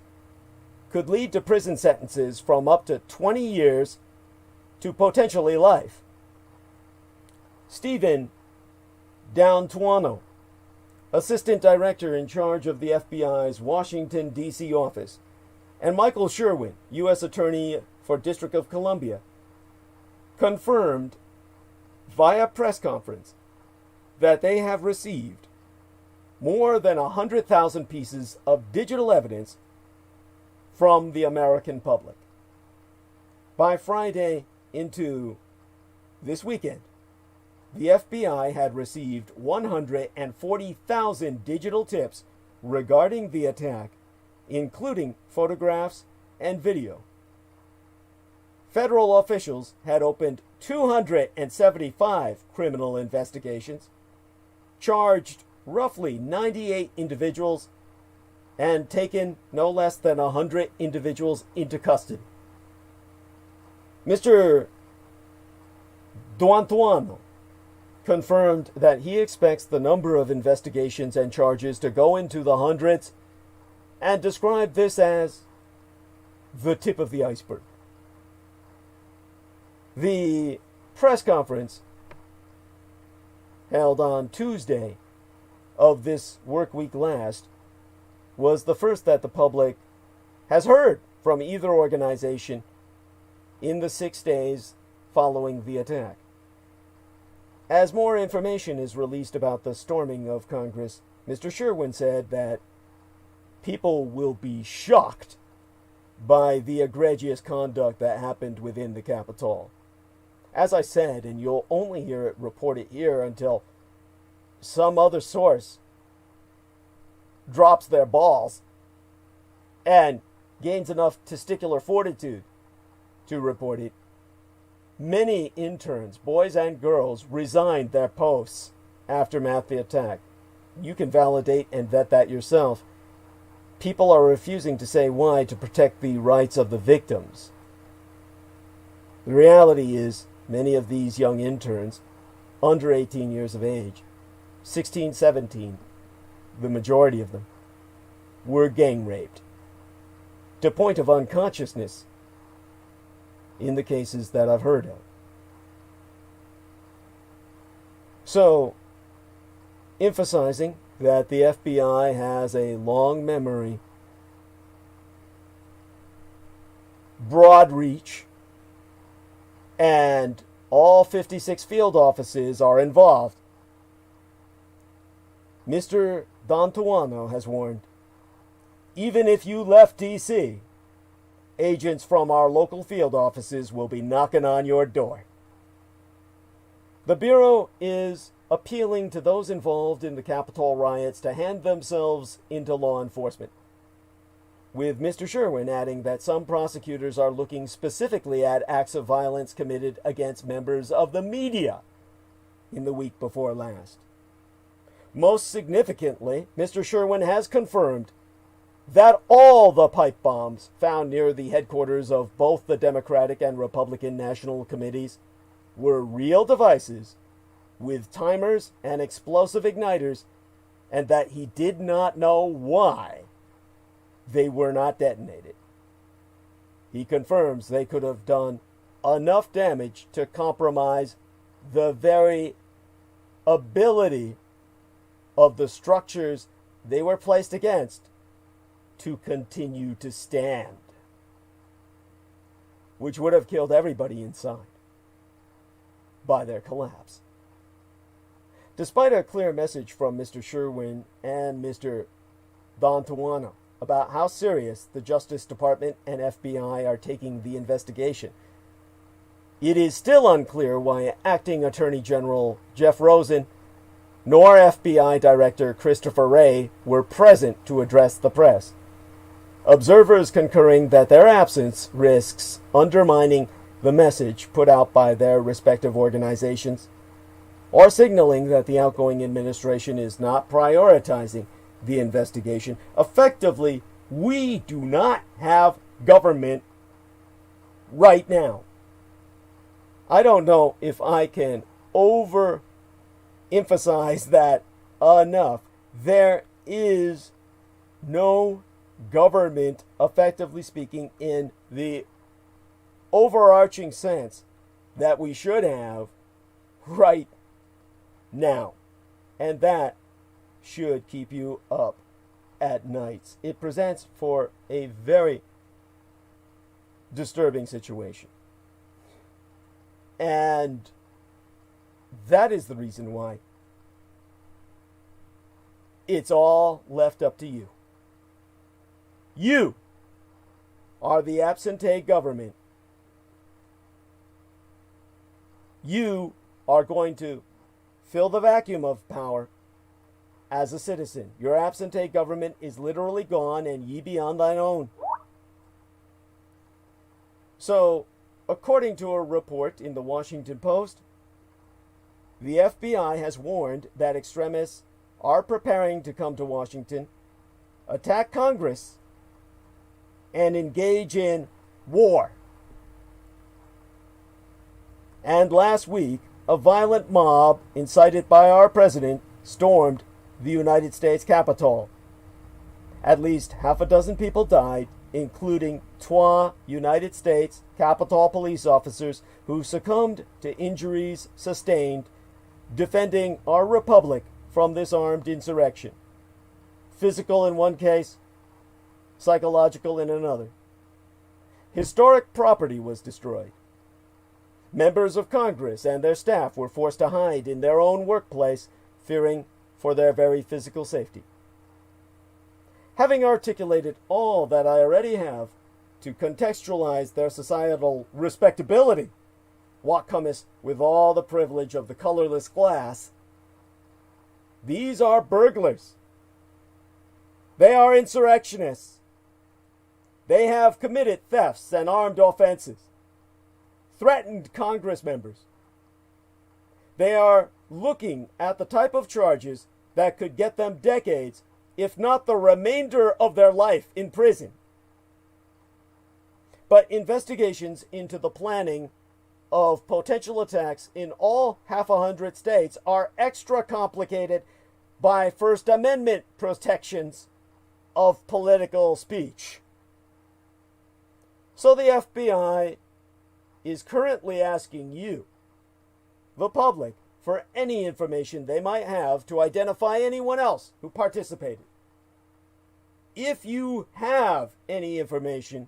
could lead to prison sentences from up to 20 years to potentially life. Stephen D'Antuono, Assistant Director in charge of the FBI's Washington, D.C. office, and Michael Sherwin, U.S. Attorney for District of Columbia, confirmed via press conference that they have received more than 100,000 pieces of digital evidence from the American public. By Friday into this weekend, the FBI had received 140,000 digital tips regarding the attack, including photographs and video. Federal officials had opened 275 criminal investigations, charged roughly 98 individuals, and taken no less than 100 individuals into custody. Mr. D'Antuono confirmed that he expects the number of investigations and charges to go into the hundreds, and described this as the tip of the iceberg. The press conference held on Tuesday of this work week last was the first that the public has heard from either organization in the 6 days following the attack. As more information is released about the storming of Congress, Mr. Sherwin said that people will be shocked by the egregious conduct that happened within the Capitol. As I said, and you'll only hear it reported here until some other source drops their balls and gains enough testicular fortitude to report it. Many interns, boys and girls, resigned their posts aftermath the attack. You can validate and vet that yourself. People are refusing to say why to protect the rights of the victims. The reality is, many of these young interns, under 18 years of age, 16, 17, the majority of them, were gang raped to point of unconsciousness in the cases that I've heard of. So, emphasizing that the FBI has a long memory, broad reach, and all 56 field offices are involved, Mr. D'Antuono has warned, even if you left D.C., agents from our local field offices will be knocking on your door. The Bureau is appealing to those involved in the Capitol riots to hand themselves into law enforcement, with Mr. Sherwin adding that some prosecutors are looking specifically at acts of violence committed against members of the media in the week before last. Most significantly, Mr. Sherwin has confirmed that all the pipe bombs found near the headquarters of both the Democratic and Republican National Committees were real devices with timers and explosive igniters, and that he did not know why they were not detonated. He confirms they could have done enough damage to compromise the very ability of the structures they were placed against to continue to stand, which would have killed everybody inside by their collapse. Despite a clear message from Mr. Sherwin and Mr. Dantuano about how serious the Justice Department and FBI are taking the investigation, it is still unclear why Acting Attorney General Jeff Rosen nor FBI Director Christopher Wray were present to address the press, observers concurring that their absence risks undermining the message put out by their respective organizations, or signaling that the outgoing administration is not prioritizing the investigation. Effectively, we do not have government right now. I don't know if I can overemphasize that enough. There is no government, effectively speaking, in the overarching sense that we should have right now. And that should keep you up at nights. It presents for a very disturbing situation. And that is the reason why it's all left up to you. You are the absentee government. You are going to fill the vacuum of power as a citizen. Your absentee government is literally gone, and ye be on thine own. So, according to a report in the Washington Post, the FBI has warned that extremists are preparing to come to Washington, attack Congress, and engage in war. And last week, a violent mob incited by our president stormed the United States Capitol. At least half a dozen people died, including 2 United States Capitol police officers who succumbed to injuries sustained defending our republic from this armed insurrection. Physical in one case, psychological in another. Historic property was destroyed. Members of Congress and their staff were forced to hide in their own workplace, fearing for their very physical safety. Having articulated all that I already have to contextualize their societal respectability, what cometh with all the privilege of the colorless glass, these are burglars. They are insurrectionists. They have committed thefts and armed offenses, threatened Congress members. They are looking at the type of charges that could get them decades, if not the remainder of their life, in prison. But investigations into the planning of potential attacks in all 100 states are extra complicated by First Amendment protections of political speech. So the FBI is currently asking you, the public, for any information they might have to identify anyone else who participated. If you have any information,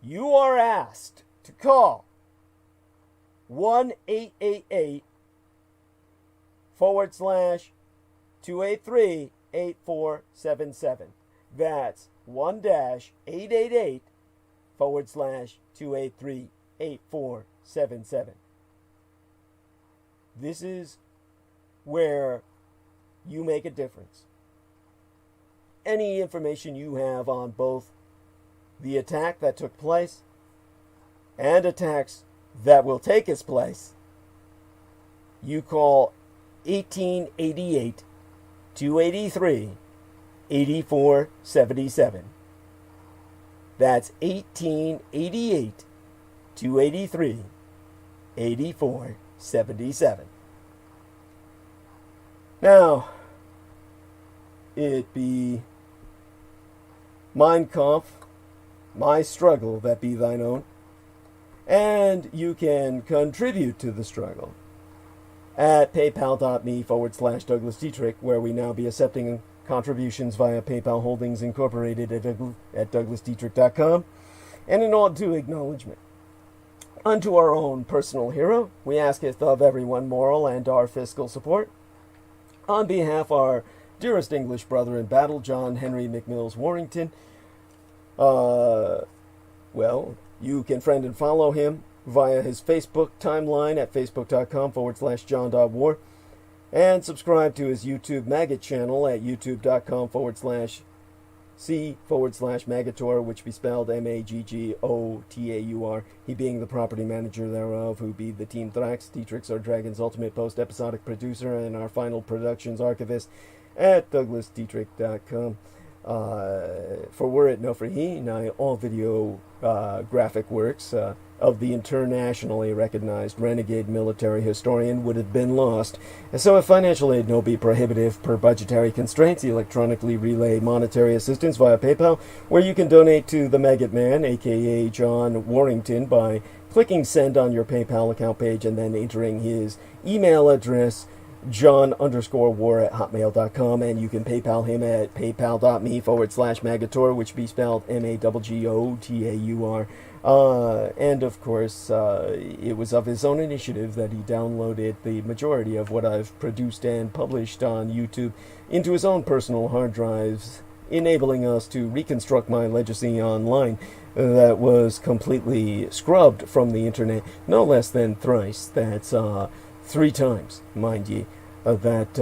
you are asked to call 1-888-283-8477. That's 1-888-283-8477. This is where you make a difference. Any information you have on both the attack that took place and attacks that will take its place, you call 1888-283-8477. That's 1888-283-8477. Now, it be Mein Kampf, my struggle that be thine own, And you can contribute to the struggle at paypal.me/Douglas Dietrich, where we now be accepting contributions via PayPal Holdings Incorporated at douglasdietrich.com. And in all due acknowledgement unto our own personal hero, we asketh of everyone moral and our fiscal support. On behalf of our dearest English brother in battle, John Henry McMills Warrington, well, you can friend and follow him via his Facebook timeline at facebook.com/John.War, and subscribe to his YouTube maggot channel at youtube.com/C/Maggotaur, which be spelled Maggiotaur, he being the property manager thereof, who be the Team Thrax. Dietrich's our Dragon's ultimate post-episodic producer and our final productions archivist at douglasdietrich.com. For were it no for he, nigh all video graphic works of the internationally recognized renegade military historian would have been lost. And so if financial aid no be prohibitive per budgetary constraints, electronically relay monetary assistance via PayPal, where you can donate to the Maggot Man, aka John Warrington, by clicking send on your PayPal account page and then entering his email address, john_war@hotmail.com, and you can PayPal him at paypal.me/Maggotaur, which be spelled Maggotaur. And of course, it was of his own initiative that he downloaded the majority of what I've produced and published on YouTube into his own personal hard drives, enabling us to reconstruct my legacy online that was completely scrubbed from the internet, no less than thrice. That's 3 times, mind ye, that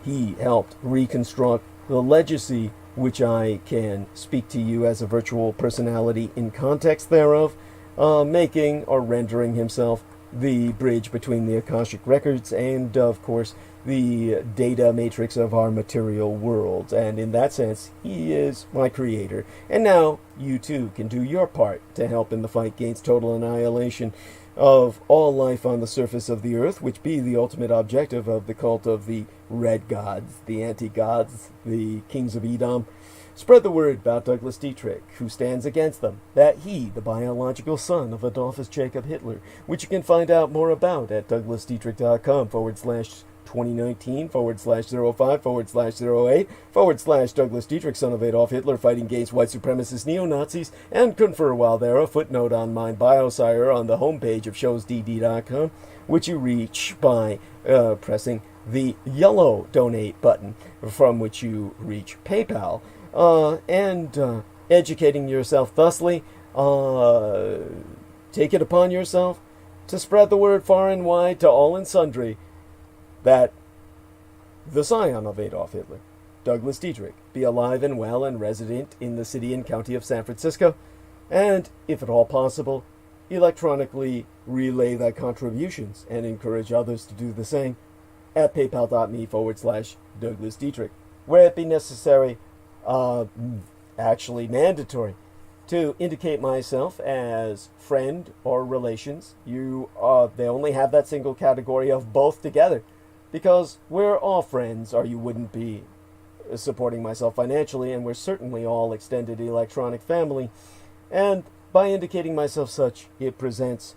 he helped reconstruct the legacy, which I can speak to you as a virtual personality in context thereof, making or rendering himself the bridge between the Akashic records and, of course, the data matrix of our material world. And in that sense, he is my creator. And now, you too can do your part to help in the fight against total annihilation of all life on the surface of the earth, which be the ultimate objective of the cult of the Red Gods, the Anti-Gods, the Kings of Edom. Spread the word about Douglas Dietrich, who stands against them, that he, the biological son of Adolfus Jacob Hitler, which you can find out more about at douglasdietrich.com/2019/05/08/ Douglas Dietrich, son of Adolf Hitler, fighting against white supremacist neo-Nazis, and confer while there a footnote on mine biosire on the homepage of showsdd.com, which you reach by pressing the yellow donate button, from which you reach PayPal, and educating yourself thusly. Take it upon yourself to spread the word far and wide to all and sundry that the scion of Adolf Hitler, Douglas Dietrich, be alive and well and resident in the city and county of San Francisco, and, if at all possible, electronically relay thy contributions and encourage others to do the same at paypal.me/Douglas Dietrich, where it be necessary, actually mandatory, to indicate myself as friend or relations. They only have that single category of both together, because we're all friends, or you wouldn't be supporting myself financially, and we're certainly all extended electronic family. And by indicating myself such, it presents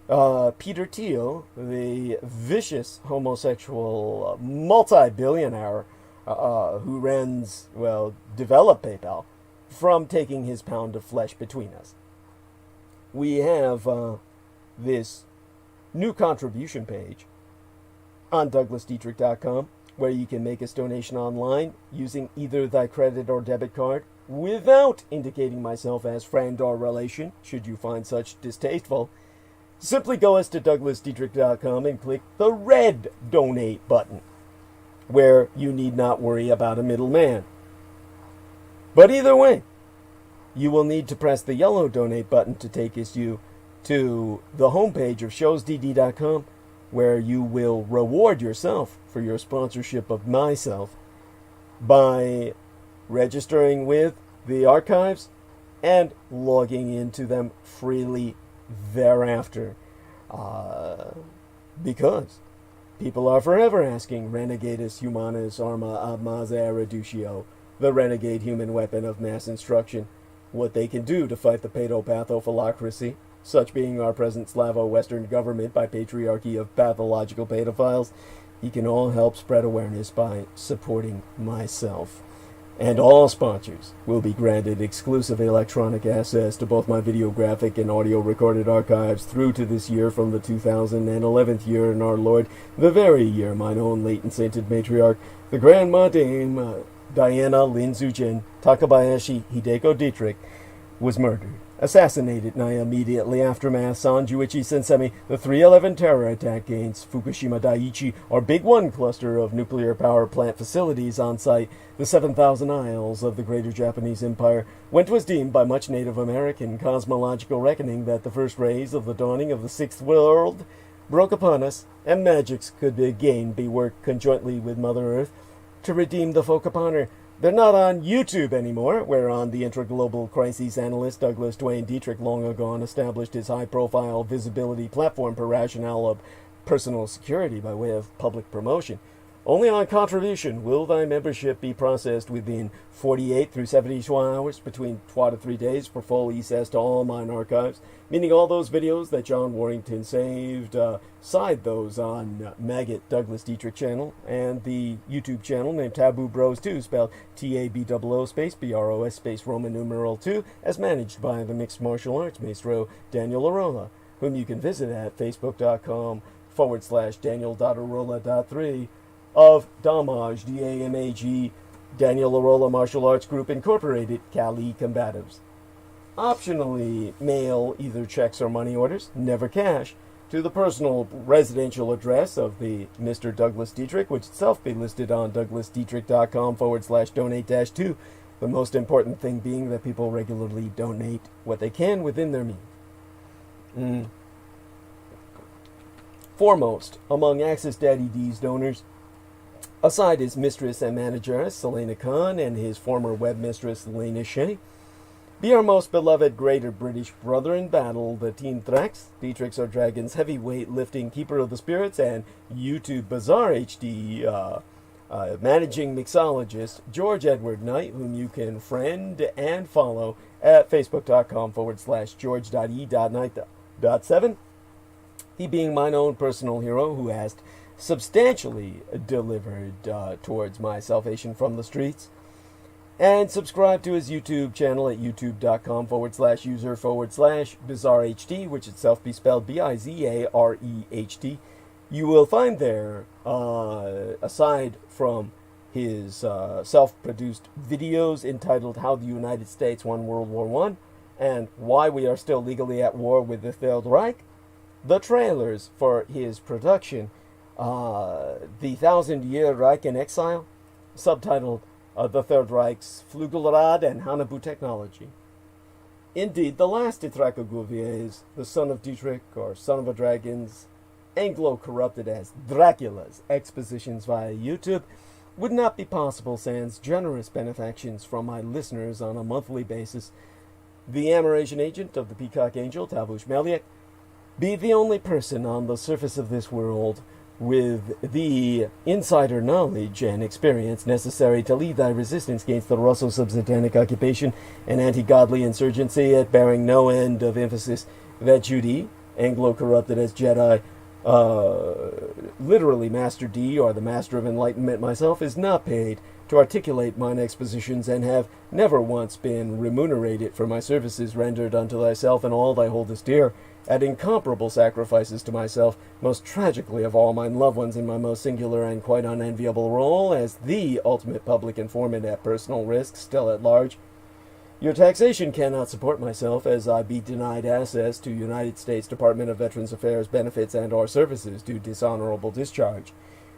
Peter Thiel, the vicious homosexual multi-billionaire who developed PayPal, from taking his pound of flesh between us. We have this new contribution page on douglasdietrich.com, where you can make a donation online using either thy credit or debit card without indicating myself as friend or relation, should you find such distasteful. Simply go as to douglasdietrich.com and click the red donate button, where you need not worry about a middleman. But either way, you will need to press the yellow donate button to take you to the homepage of showsdd.com, where you will reward yourself for your sponsorship of myself by registering with the archives and logging into them freely thereafter. Because people are forever asking, Renegadus Humanus Arma Ab Maser Reductio, the renegade human weapon of mass instruction, what they can do to fight the pedopathophalocracy, such being our present Slavo-Western government by patriarchy of pathological pedophiles, you can all help spread awareness by supporting myself. And all sponsors will be granted exclusive electronic access to both my videographic and audio recorded archives through to this year from the 2011th year in our Lord, the very year mine own late and sainted matriarch, the Grandma Dame Diana Linzuchen Takabayashi Hideko Dietrich, was murdered. Assassinated nigh immediately aftermath Sanjuichi Sensemi, the 3/11 terror attack against Fukushima Daiichi, our Big One cluster of nuclear power plant facilities on site, the 7,000 Isles of the Greater Japanese Empire, when 'twas deemed by much Native American cosmological reckoning that the first rays of the dawning of the Sixth World broke upon us, and magics could again be worked conjointly with Mother Earth to redeem the folk upon her. They're not on YouTube anymore, whereon the intra-global crises analyst Douglas Duane Dietrich long ago established his high-profile visibility platform per rationale of personal security by way of public promotion. Only on contribution will thy membership be processed within 48 through 72 hours, between 2 to 3 days, for full access to all mine archives, meaning all those videos that John Warrington saved, side those on Maggot Douglas Dietrich channel, and the YouTube channel named Taboo Bros 2, spelled TABOO space BROS space Roman numeral 2, as managed by the mixed martial arts maestro Daniel Arola, whom you can visit at facebook.com/Daniel.Arola.3 of Damage, DAMAG, Daniel Arola Martial Arts Group Incorporated, Cali Combatives. Optionally, mail either checks or money orders, never cash, to the personal residential address of the Mr. Douglas Dietrich, which itself be listed on douglasdietrich.com/donate-2. The most important thing being that people regularly donate what they can within their means. Foremost among Access Daddy D's donors, aside his mistress and manageress, Selena Khan, and his former web mistress, Lena Shea, be our most beloved greater British brother in battle, the Teen Thrax, Dietrich's or Dragon's heavyweight lifting keeper of the spirits, and YouTube Bazaar HD managing mixologist, George Edward Knight, whom you can friend and follow at facebook.com/george.e.knight.7. He being mine own personal hero who has substantially delivered towards my salvation from the streets. And subscribe to his YouTube channel at youtube.com/user/bizarrehd, which itself be spelled BIZAREHD. You will find there, aside from his self-produced videos entitled How the United States Won World War I and Why We Are Still Legally at War with the Third Reich, the trailers for his production, The Thousand Year Realm-In-Exile, subtitled The Third Reich's Flugelrad and Hanabu Technology. Indeed, the last Dietrich is the son of Dietrich, or son of a dragon's, Anglo-corrupted as Dracula's expositions via YouTube, would not be possible sans generous benefactions from my listeners on a monthly basis. The Amoration agent of the Peacock Angel, Tavush Meliak, be the only person on the surface of this world with the insider knowledge and experience necessary to lead thy resistance against the Russo-Subsatanic occupation and anti-godly insurgency, at bearing no end of emphasis that Judy, Anglo-corrupted as Jedi, literally Master D, or the Master of Enlightenment myself, is not paid to articulate mine expositions, and have never once been remunerated for my services rendered unto thyself and all thy holdest dear, at incomparable sacrifices to myself, most tragically of all mine loved ones, in my most singular and quite unenviable role as the ultimate public informant at personal risk, still at large. Your taxation cannot support myself, as I be denied access to United States Department of Veterans Affairs benefits and or services due dishonorable discharge.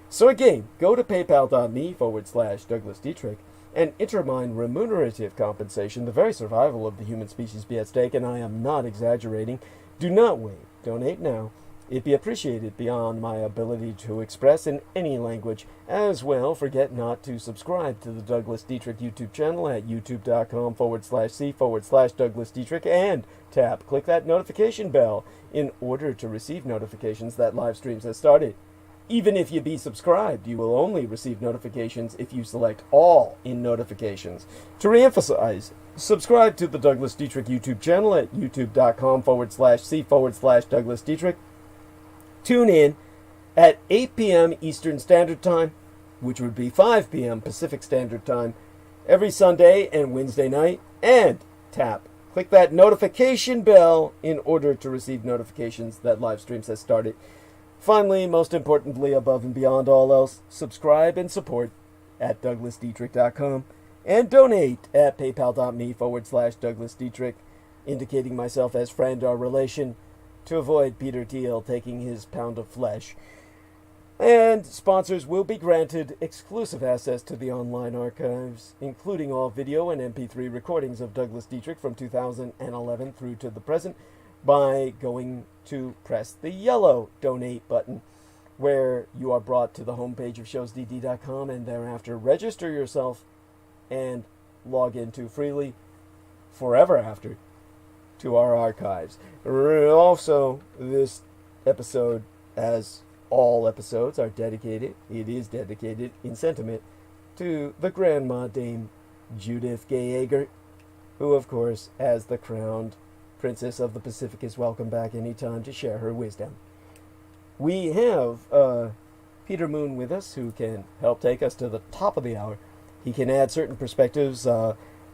So again, go to paypal.me/Douglas Dietrich and enter mine remunerative compensation. The very survival of the human species be at stake, and I am not exaggerating. Do not wait. Donate now. It be appreciated beyond my ability to express in any language. As well, forget not to subscribe to the Douglas Dietrich YouTube channel at youtube.com/C/Douglas Dietrich, and click that notification bell in order to receive notifications that live streams have started. Even if you be subscribed, you will only receive notifications if you select all in notifications. To reemphasize, subscribe to the Douglas Dietrich YouTube channel at youtube.com/c/Douglas Dietrich. Tune in at 8 p.m. Eastern Standard Time, which would be 5 p.m. Pacific Standard Time, every Sunday and Wednesday night, and click that notification bell in order to receive notifications that live streams has started. Finally, most importantly, above and beyond all else, subscribe and support at douglasdietrich.com and donate at paypal.me/Douglas Dietrich, indicating myself as friend or relation to avoid Peter Thiel taking his pound of flesh. And sponsors will be granted exclusive access to the online archives, including all video and MP3 recordings of Douglas Dietrich from 2011 through to the present, by going to press the yellow donate button, where you are brought to the homepage of showsdd.com and thereafter register yourself and log into freely forever after to our archives. Also, this episode, as all episodes, are dedicated, it is dedicated in sentiment, to the Grandma Dame Judith Gay Agert, who, of course, as the crowned Princess of the Pacific, is welcome back anytime to share her wisdom. We have Peter Moon with us, who can help take us to the top of the hour. He can add certain perspectives.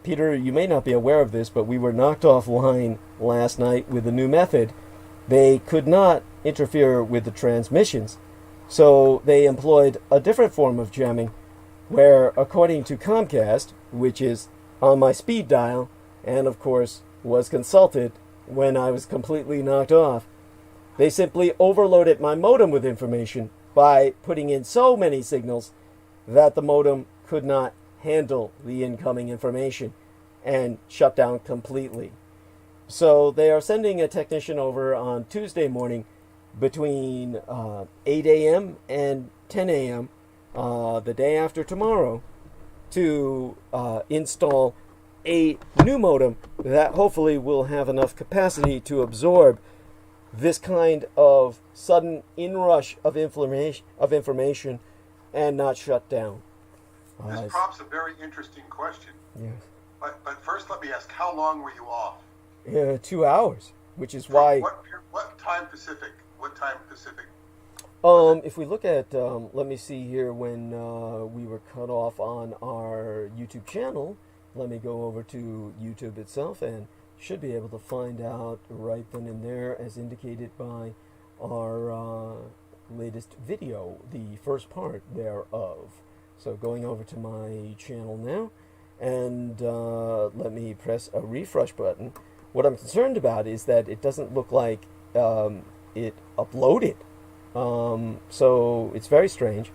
Peter, you may not be aware of this, but we were knocked offline last night with a new method. They could not interfere with the transmissions, so they employed a different form of jamming, where, according to Comcast, which is on my speed dial, and of course was consulted when I was completely knocked off, they simply overloaded my modem with information by putting in so many signals that the modem could not handle the incoming information and shut down completely. So they are sending a technician over on Tuesday morning between 8 a.m. and 10 a.m. The day after tomorrow to install a new modem that hopefully will have enough capacity to absorb this kind of sudden inrush of information and not shut down. This prompts a very interesting question. Yes. But first, let me ask: how long were you off? 2 hours, which is why. What time Pacific? What time Pacific? If we look at, let me see here when we were cut off on our YouTube channel. Let me go over to YouTube itself and should be able to find out right then and there, as indicated by our latest video, the first part thereof. So going over to my channel now, and let me press a refresh button. What I'm concerned about is that it doesn't look like it uploaded. So it's very strange.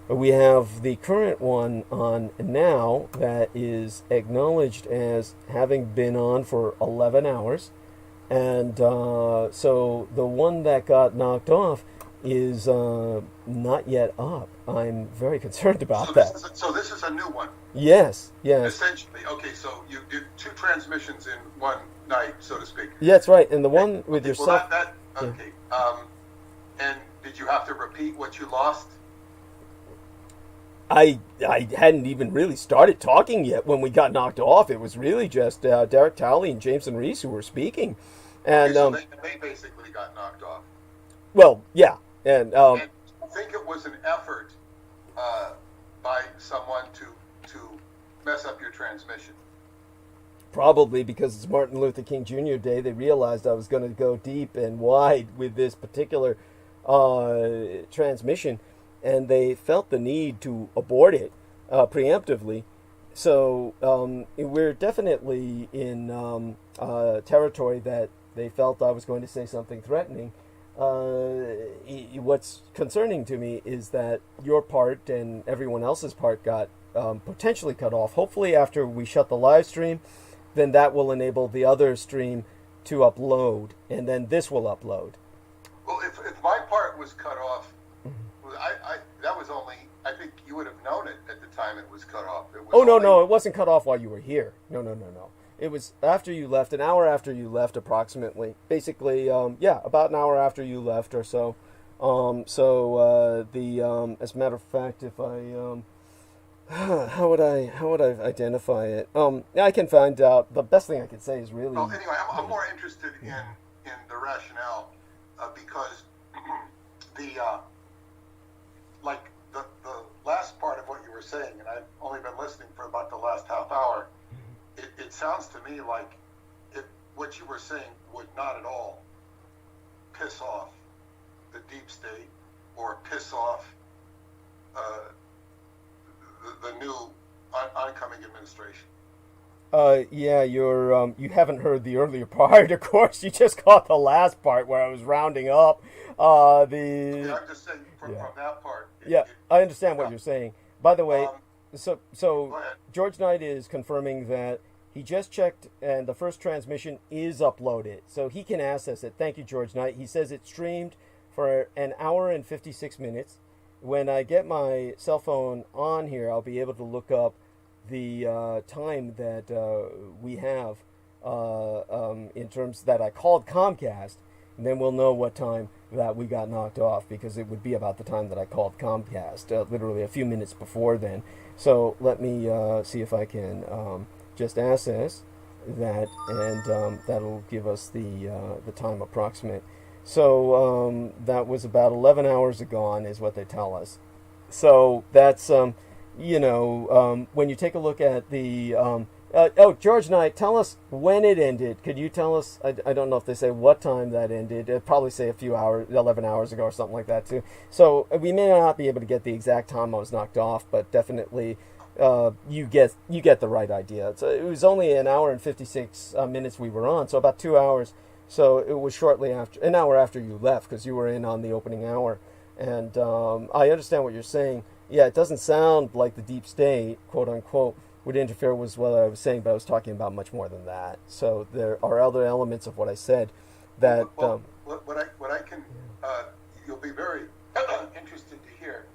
We have the current one on now that is acknowledged as having been on for 11 hours. And so the one that got knocked off is not yet up. I'm very concerned about that. So this is a new one? Yes, yes. Essentially, okay, so you did 2 transmissions in one night, so to speak. Yeah, that's right. And the one with yourself... Well, okay. Yeah. And did you have to repeat what you lost? I hadn't even really started talking yet when we got knocked off. It was really just Derek Towley and Jameson Reese who were speaking. And okay, so they basically got knocked off. Well, yeah. And I think it was an effort by someone to mess up your transmission. Probably because it's Martin Luther King Jr. Day. They realized I was going to go deep and wide with this particular transmission, and they felt the need to abort it preemptively. So we're definitely in territory that they felt I was going to say something threatening. What's concerning to me is that your part and everyone else's part got potentially cut off. Hopefully after we shut the live stream, then that will enable the other stream to upload, and then this will upload. Well, if my part was cut off, that was only, I think you would have known it at the time it was cut off. It was no, it wasn't cut off while you were here. No. It was after you left, an hour after you left approximately. Basically, about an hour after you left or so. As a matter of fact, if I how would I identify it? I can find out. The best thing I could say is really. Well, anyway, I'm more interested in the rationale because the last part of what you were saying, and I've only been listening for about the last half hour. It sounds to me like what you were saying would not at all piss off the deep state or piss off the new oncoming administration. Yeah, you haven't heard the earlier part, of course. You just caught the last part where I was rounding up I'm just saying from that part. I understand what you're saying. By the way, so George Knight is confirming that he just checked and the first transmission is uploaded, so he can access it. Thank you, George Knight. He says it's streamed for an hour and 56 minutes. When I get my cell phone on here, I'll be able to look up the time that we have in terms that I called Comcast, and then we'll know what time that we got knocked off, because it would be about the time that I called Comcast, literally a few minutes before then. So let me see if I can just access that, and that'll give us the time approximate. So that was about 11 hours agone is what they tell us. So that's, when you take a look at the... George Knight, tell us when it ended. Could you tell us? I don't know if they say what time that ended. It'd probably say a few hours, 11 hours ago or something like that too. So we may not be able to get the exact time I was knocked off, but definitely you get the right idea. It was only an hour and 56 minutes we were on, so about 2 hours. So it was shortly after, an hour after you left, because you were in on the opening hour. And I understand what you're saying. Yeah, it doesn't sound like the deep state, quote unquote, would interfere with what I was saying, but I was talking about much more than that. So there are other elements of what I said that... what I can... you'll be very interested to hear.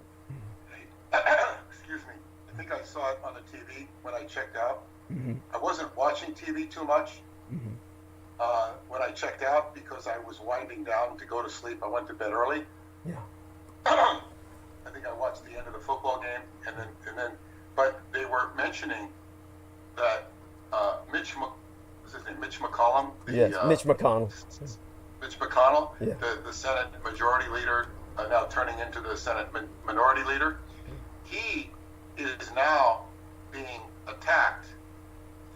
Excuse me. I think I saw it on the TV when I checked out. Mm-hmm. I wasn't watching TV too much. Mm-hmm. When I checked out, because I was winding down to go to sleep, I went to bed early. Yeah. I think I watched the end of the football game, and then, but they were mentioning that Mitch McConnell. Mitch McConnell. Mitch McConnell, yeah. the Senate Majority Leader, now turning into the Senate Minority Leader. He is now being attacked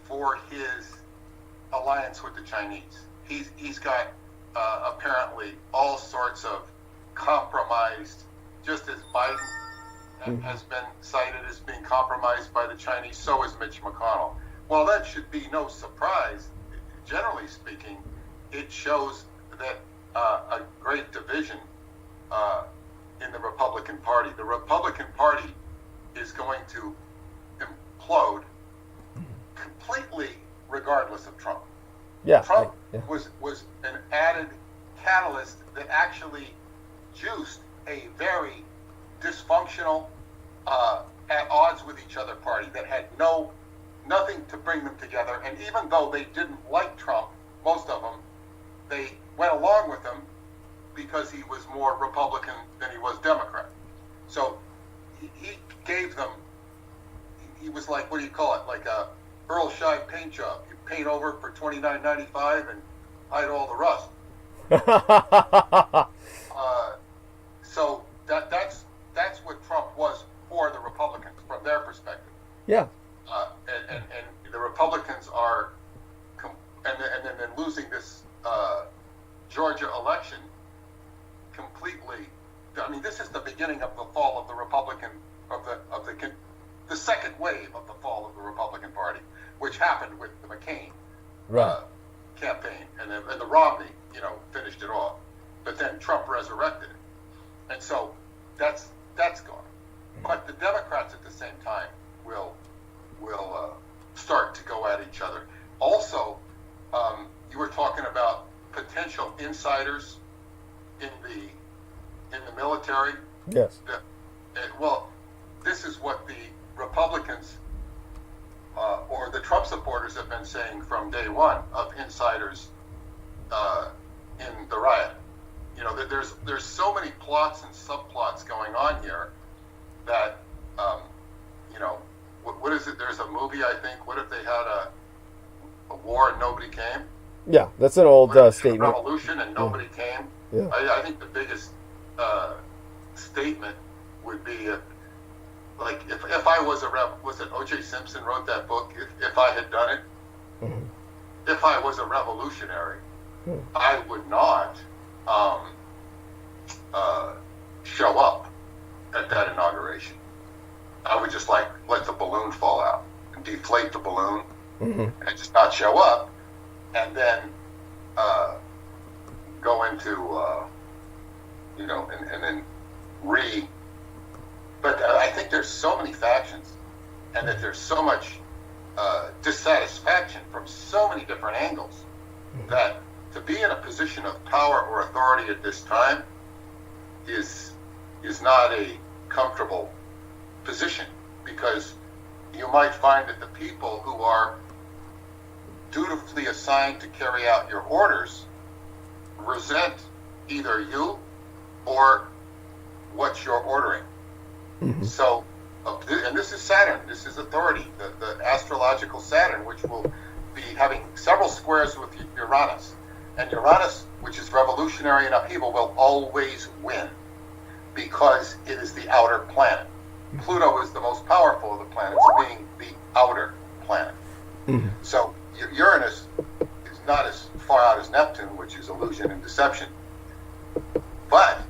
for his alliance with the Chinese. He's got apparently all sorts of compromised, just as Biden has been cited as being compromised by the Chinese, so is Mitch McConnell. Well, that should be no surprise. Generally speaking, it shows that a great division in the Republican Party. The Republican Party is going to implode completely regardless of Trump. Yeah, Trump was an added catalyst that actually juiced a very dysfunctional, at odds with each other party that had nothing to bring them together. And even though they didn't like Trump, most of them, they went along with him because he was more Republican than he was Democrat. So he gave them, he was like, what do you call it? Like a Earl Scheib paint job. You paint over for $29.95 and hide all the rust. So that's what Trump was for the Republicans from their perspective. Yeah. And the Republicans are, and then losing this Georgia election completely. I mean, this is the beginning of the fall of the Republican, the second wave of the fall of the Republican Party, which happened with the McCain campaign, and the Romney, finished it off. But then Trump resurrected it, and so that's gone. But the Democrats at the same time will start to go at each other. Also, you were talking about potential insiders in the military. Yes. Well, this is what the Republicans or the Trump supporters have been saying from day one of insiders in the riot. there's so many plots and subplots going on here that, what is it? There's a movie, I think. What if they had a war and nobody came? Yeah, that's an old statement. A revolution and nobody came. Yeah. I think the biggest statement would be like if I was was it O.J. Simpson wrote that book? If I had done it, if I was a revolutionary, I would not show up at that inauguration. I would just let the balloon fall out and deflate the balloon and just not show up, and then go into and then But I think there's so many factions, and that there's so much dissatisfaction from so many different angles, that to be in a position of power or authority at this time is not a comfortable position, because you might find that the people who are dutifully assigned to carry out your orders resent either you or what you're ordering. So, and this is Saturn, this is authority, the astrological Saturn, which will be having several squares with Uranus. And Uranus, which is revolutionary and upheaval, will always win, because it is the outer planet. Pluto is the most powerful of the planets, being the outer planet. So Uranus is not as far out as Neptune, which is illusion and deception, but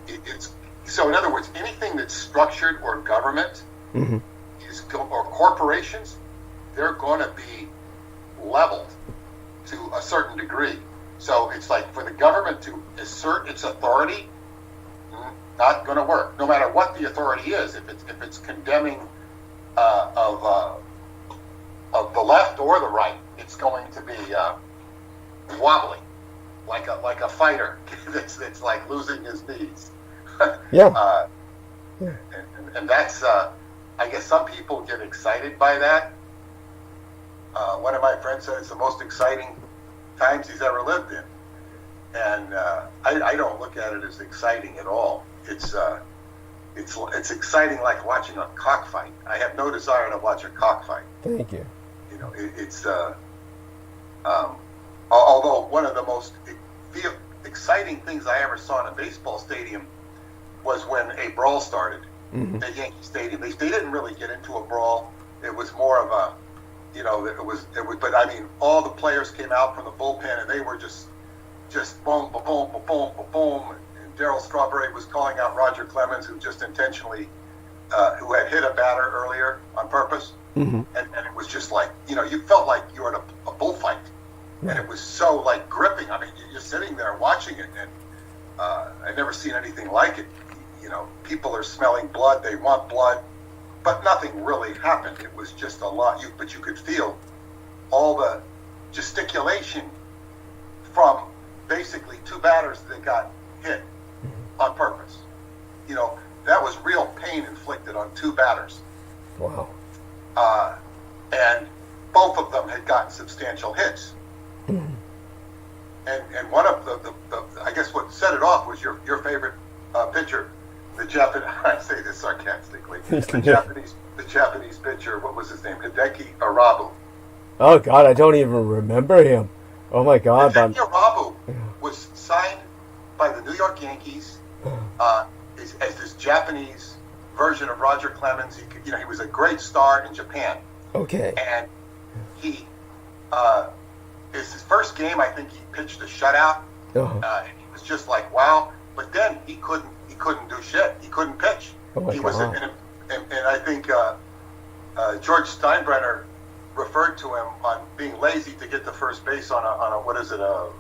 it's so in other words, anything that's structured or government or corporations, they're going to be leveled to a certain degree. So it's like for the government to assert its authority, not going to work, no matter what the authority is. If it's condemning of the left or the right, it's going to be wobbly, like a fighter that's like losing his knees. And that's I guess some people get excited by that. One of my friends said it's the most exciting times he's ever lived in, and I don't look at it as exciting at all. It's exciting like watching a cockfight. I have no desire to watch a cockfight. Thank you. Although one of the most exciting things I ever saw in a baseball stadium was when a brawl started at Yankee Stadium. They didn't really get into a brawl. It was more of a, it was. But I mean, all the players came out from the bullpen, and they were just boom, boom, boom, boom, boom, boom. And Darryl Strawberry was calling out Roger Clemens, who just intentionally, who had hit a batter earlier on purpose, and it was just like, you felt like you were in a bullfight, and it was so like gripping. I mean, you're sitting there watching it, and I've never seen anything like it. People are smelling blood, they want blood, but nothing really happened. It was just a lot, but you could feel all the gesticulation from basically two batters that got hit on purpose. That was real pain inflicted on two batters. Wow. And both of them had gotten substantial hits. And one of the I guess what set it off was your favorite pitcher, the Japanese. I say this sarcastically. The Japanese pitcher. What was his name? Hideki Arabu. Oh God, I don't even remember him. Oh my God. Hideki Arabu was signed by the New York Yankees as this Japanese version of Roger Clemens. He was a great star in Japan. Okay. And he it's his first game. I think he pitched a shutout. And he was just like, wow. But then he couldn't do shit. He couldn't pitch. He was and I think George Steinbrenner referred to him on being lazy to get to first base on a what is it, a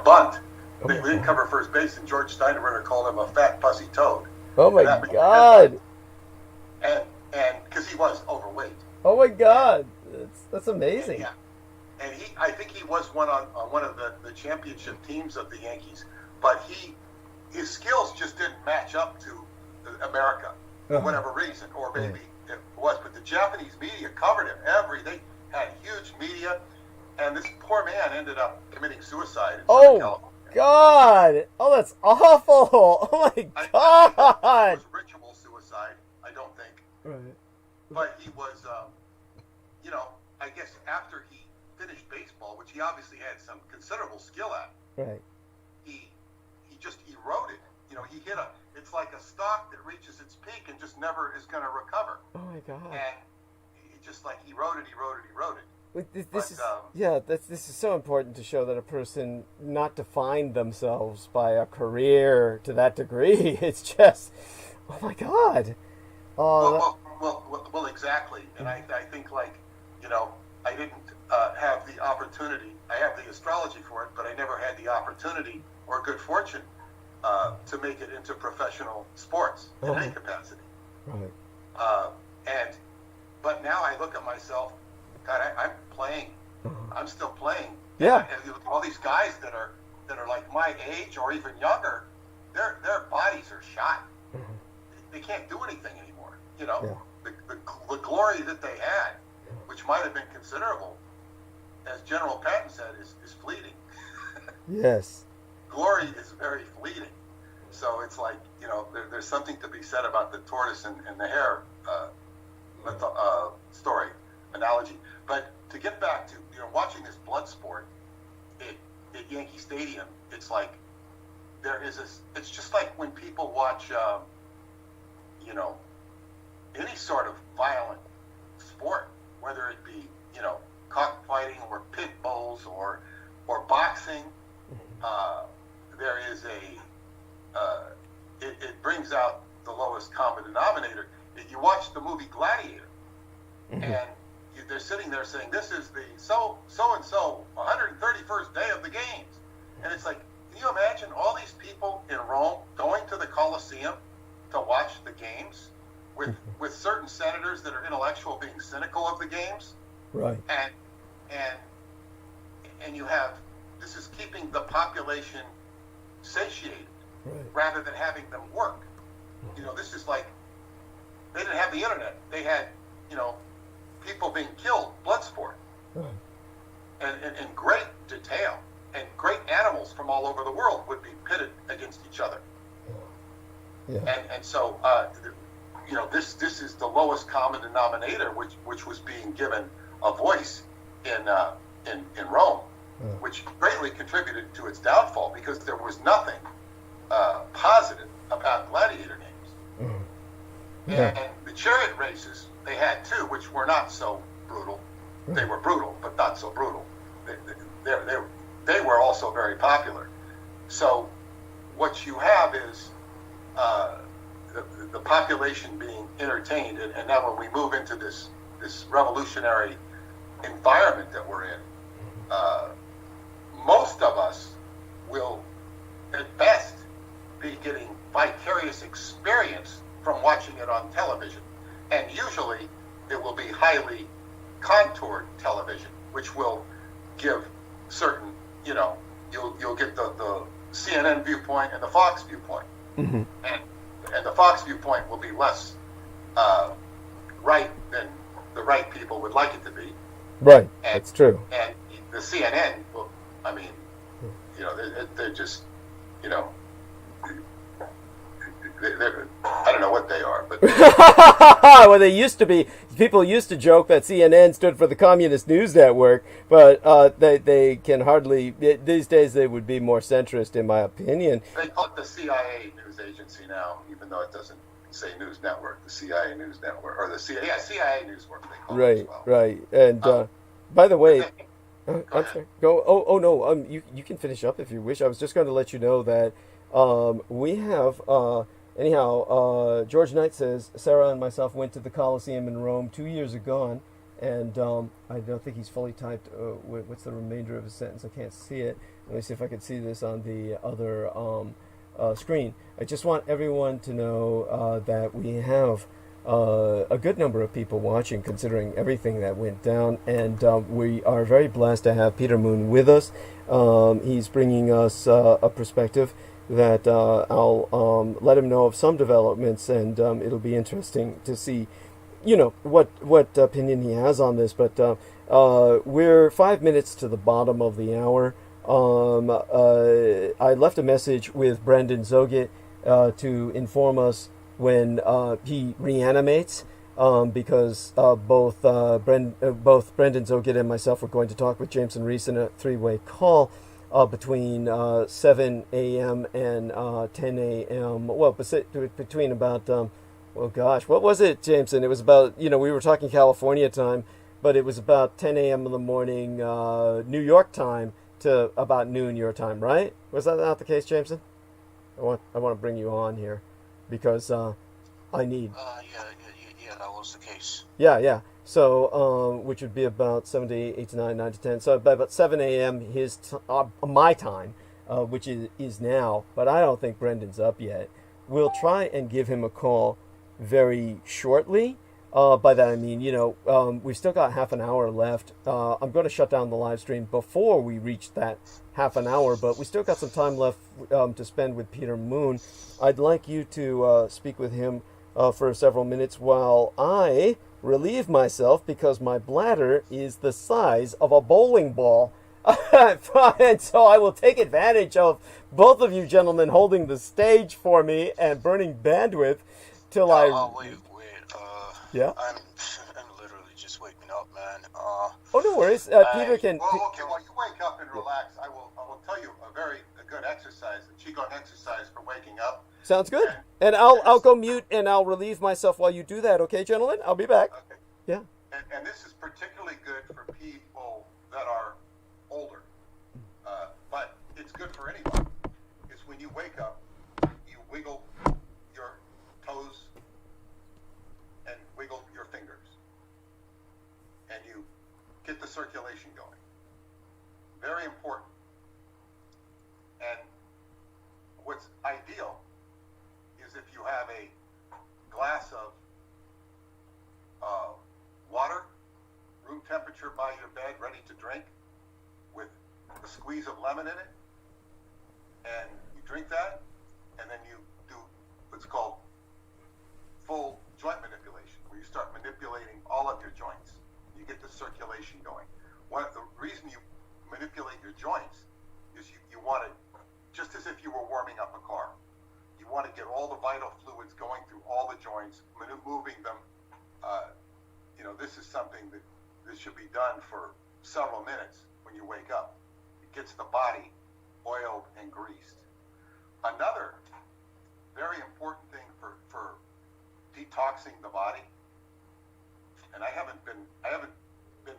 bunt. They didn't cover first base, and George Steinbrenner called him a fat pussy toad. Oh my God! And because he was overweight. Oh my God! That's amazing. And I think he was on one of the championship teams of the Yankees, but his skills just didn't match up to America for whatever reason, or maybe it was. But the Japanese media covered him. They had huge media, and this poor man ended up committing suicide in Oh, Southern California. God! Oh, that's awful! Oh my It God! was ritual suicide, I don't think. Right. But he was, I guess after he finished baseball, which he obviously had some considerable skill at, Right. he just eroded. He hit it's like a stock that reaches its peak and just never is going to recover. Oh my God. And he just like eroded. This is so important to show that a person not define themselves by a career to that degree. It's just, oh my God. Well, exactly. And I think I didn't have the opportunity. I have the astrology for it, but I never had the opportunity or good fortune to make it into professional sports in any capacity. Right. But now I look at myself, God, I'm playing. I'm still playing. Yeah. And you look at all these guys that are like my age or even younger, their bodies are shot. They can't do anything anymore. The glory that they had, which might have been considerable, as General Patton said, is fleeting. Yes. Glory is very fleeting. So it's like, there's something to be said about the tortoise and the hare story, analogy. But to get back to, watching this blood sport at Yankee Stadium, it's like, it's just like when people watch, any sort of violent sport, whether it be, cockfighting or pit bulls or boxing, there is it brings out the lowest common denominator. You watch the movie Gladiator, and they're sitting there saying, this is the so-and-so 131st day of the games. And it's like, can you imagine all these people in Rome going to the Colosseum to watch the games with certain senators that are intellectual being cynical of the games? Right. And you have, this is keeping the population satiated, right, rather than having them work. This is like, they didn't have the internet. They had, people being killed, blood sport, right, and in great detail. And great animals from all over the world would be pitted against each other. Yeah. And so, this is the lowest common denominator, which was being given a voice in Rome, which greatly contributed to its downfall, because there was nothing positive about gladiator games. Yeah. And the chariot races, they had too, which were not so brutal. They were brutal, but not so brutal. They were also very popular. So what you have is the population being entertained, and now when we move into this revolutionary environment that we're in, most of us will, at best, be getting vicarious experience from watching it on television. And usually it will be highly contoured television, which will give certain, you'll get the CNN viewpoint and the Fox viewpoint. And the Fox viewpoint will be less right than the right people would like it to be. Right, that's true. And the CNN, they're just, I don't know what they are, but well, they used to be. People used to joke that CNN stood for the Communist News Network, but they can hardly. These days, they would be more centrist, in my opinion. They call it the CIA news agency now, even though it doesn't say news network. The CIA news network, or the CIA news network. They call it as well. Right. And by the way, I'm sorry. Go. Oh no. You can finish up if you wish. I was just going to let you know that we have. Anyhow, George Knight says, Sarah and myself went to the Colosseum in Rome 2 years ago, and I don't think he's fully typed. What's the remainder of his sentence? I can't see it. Let me see if I can see this on the other screen. I just want everyone to know that we have a good number of people watching, considering everything that went down, and we are very blessed to have Peter Moon with us. He's bringing us a perspective that I'll let him know of some developments, and it'll be interesting to see, what opinion he has on this. But We're 5 minutes to the bottom of the hour. I left a message with Brendan Zogit to inform us when he reanimates, because both Brendan Zogit and myself were going to talk with Jameson Reese in a three-way call between 7 a.m. and 10 a.m. Well, between about, oh gosh, what was it, Jameson? It was about, we were talking California time, but it was about 10 a.m. in the morning, New York time, to about noon your time, right? Was that not the case, Jameson? I want to bring you on here because I need. Yeah, that was the case. Yeah. So, which would be about 7 to 8 to 9, 9 to 10. So by about 7 a.m. My time, which is now. But I don't think Brendan's up yet. We'll try and give him a call very shortly. By that I mean, we've still got half an hour left. I'm going to shut down the live stream before we reach that half an hour, but we still got some time left to spend with Peter Moon. I'd like you to speak with him for several minutes while I relieve myself because my bladder is the size of a bowling ball. And so I will take advantage of both of you gentlemen holding the stage for me and burning bandwidth till Wait. Yeah? I'm literally just waking up, man. Oh, no worries. Peter can... Well, okay, while you wake up and relax, I will tell you a good exercise, a Qigong exercise for waking up. Sounds good. And I'll go mute and I'll relieve myself while you do that, okay, gentlemen? I'll be back. Okay. Yeah. And this is particularly good for people that are older. But it's good for anyone. It's when you wake up, you wiggle your toes and wiggle your fingers. And you get the circulation going. Very important. And what's ideal is if you have a glass of water, room temperature by your bed, ready to drink, with a squeeze of lemon in it, and you drink that, and then you do what's called full joint manipulation, where you start manipulating all of your joints. You get the circulation going. The reason you manipulate your joints is you want to, just as if you were warming up a car, you want to get all the vital fluids going through all the joints, moving them. This is something that should be done for several minutes when you wake up. It gets the body oiled and greased. Another very important thing for detoxing the body, and I haven't been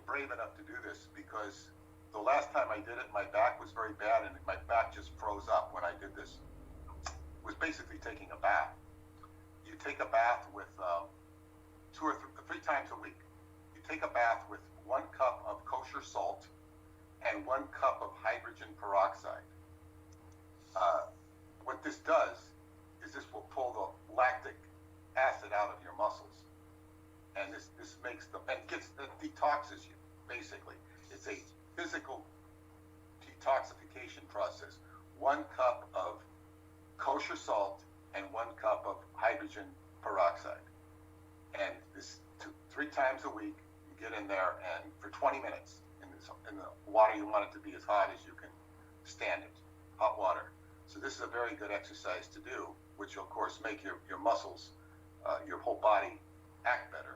brave enough to do this because the last time I did it, my back was very bad and my back just froze up when I did this. It was basically taking a bath. You take a bath with 2 or 3 times a week. You take a bath with 1 cup of kosher salt and 1 cup of hydrogen peroxide. What this does is this will pull the lactic acid out of your muscles, and this makes them and detoxes you. Basically, it's a physical detoxification process. 1 cup of kosher salt and 1 cup of hydrogen peroxide, and this 3 times a week. You get in there and for 20 minutes in the water. You want it to be as hot as you can stand it, hot water. So this is a very good exercise to do, which will of course make your muscles, your whole body act better.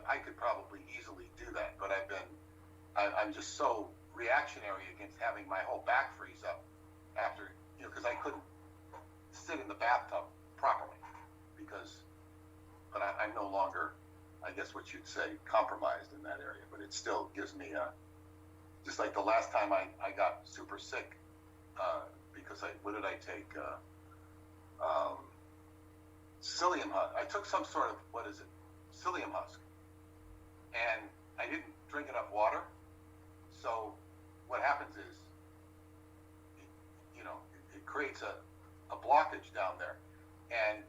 I could probably easily do that, but I'm just so reactionary against having my whole back freeze up after, because I couldn't sit in the bathtub properly but I'm no longer, I guess what you'd say, compromised in that area, but it still gives me just like the last time I got super sick, because what did I take? Psyllium husk. I took some sort of, psyllium husk. And I didn't drink enough water. So what happens is, it creates a blockage down there. And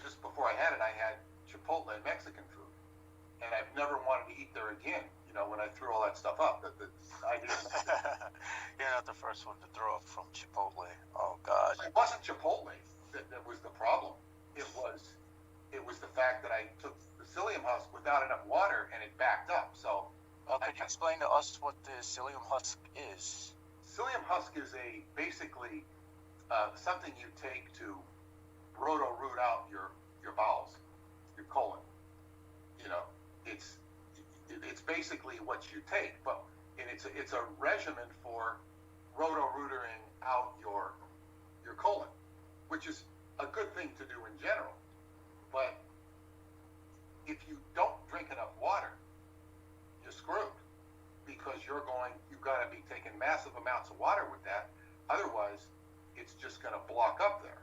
just before I had it, I had Chipotle Mexican food. And I've never wanted to eat there again, when I threw all that stuff up. I didn't. You're not the first one to throw up from Chipotle. Oh, God. It wasn't Chipotle that was the problem. It was the fact that I took the psyllium husk without enough water and it backed up. So basically something you take to root out your bowels, your colon. You know, it's basically what you take, and it's a regimen for roto-rootering out your colon, which is a good thing to do in general. But if you don't drink enough water, you're screwed, because you've got to be taking massive amounts of water with that. Otherwise, it's just going to block up there.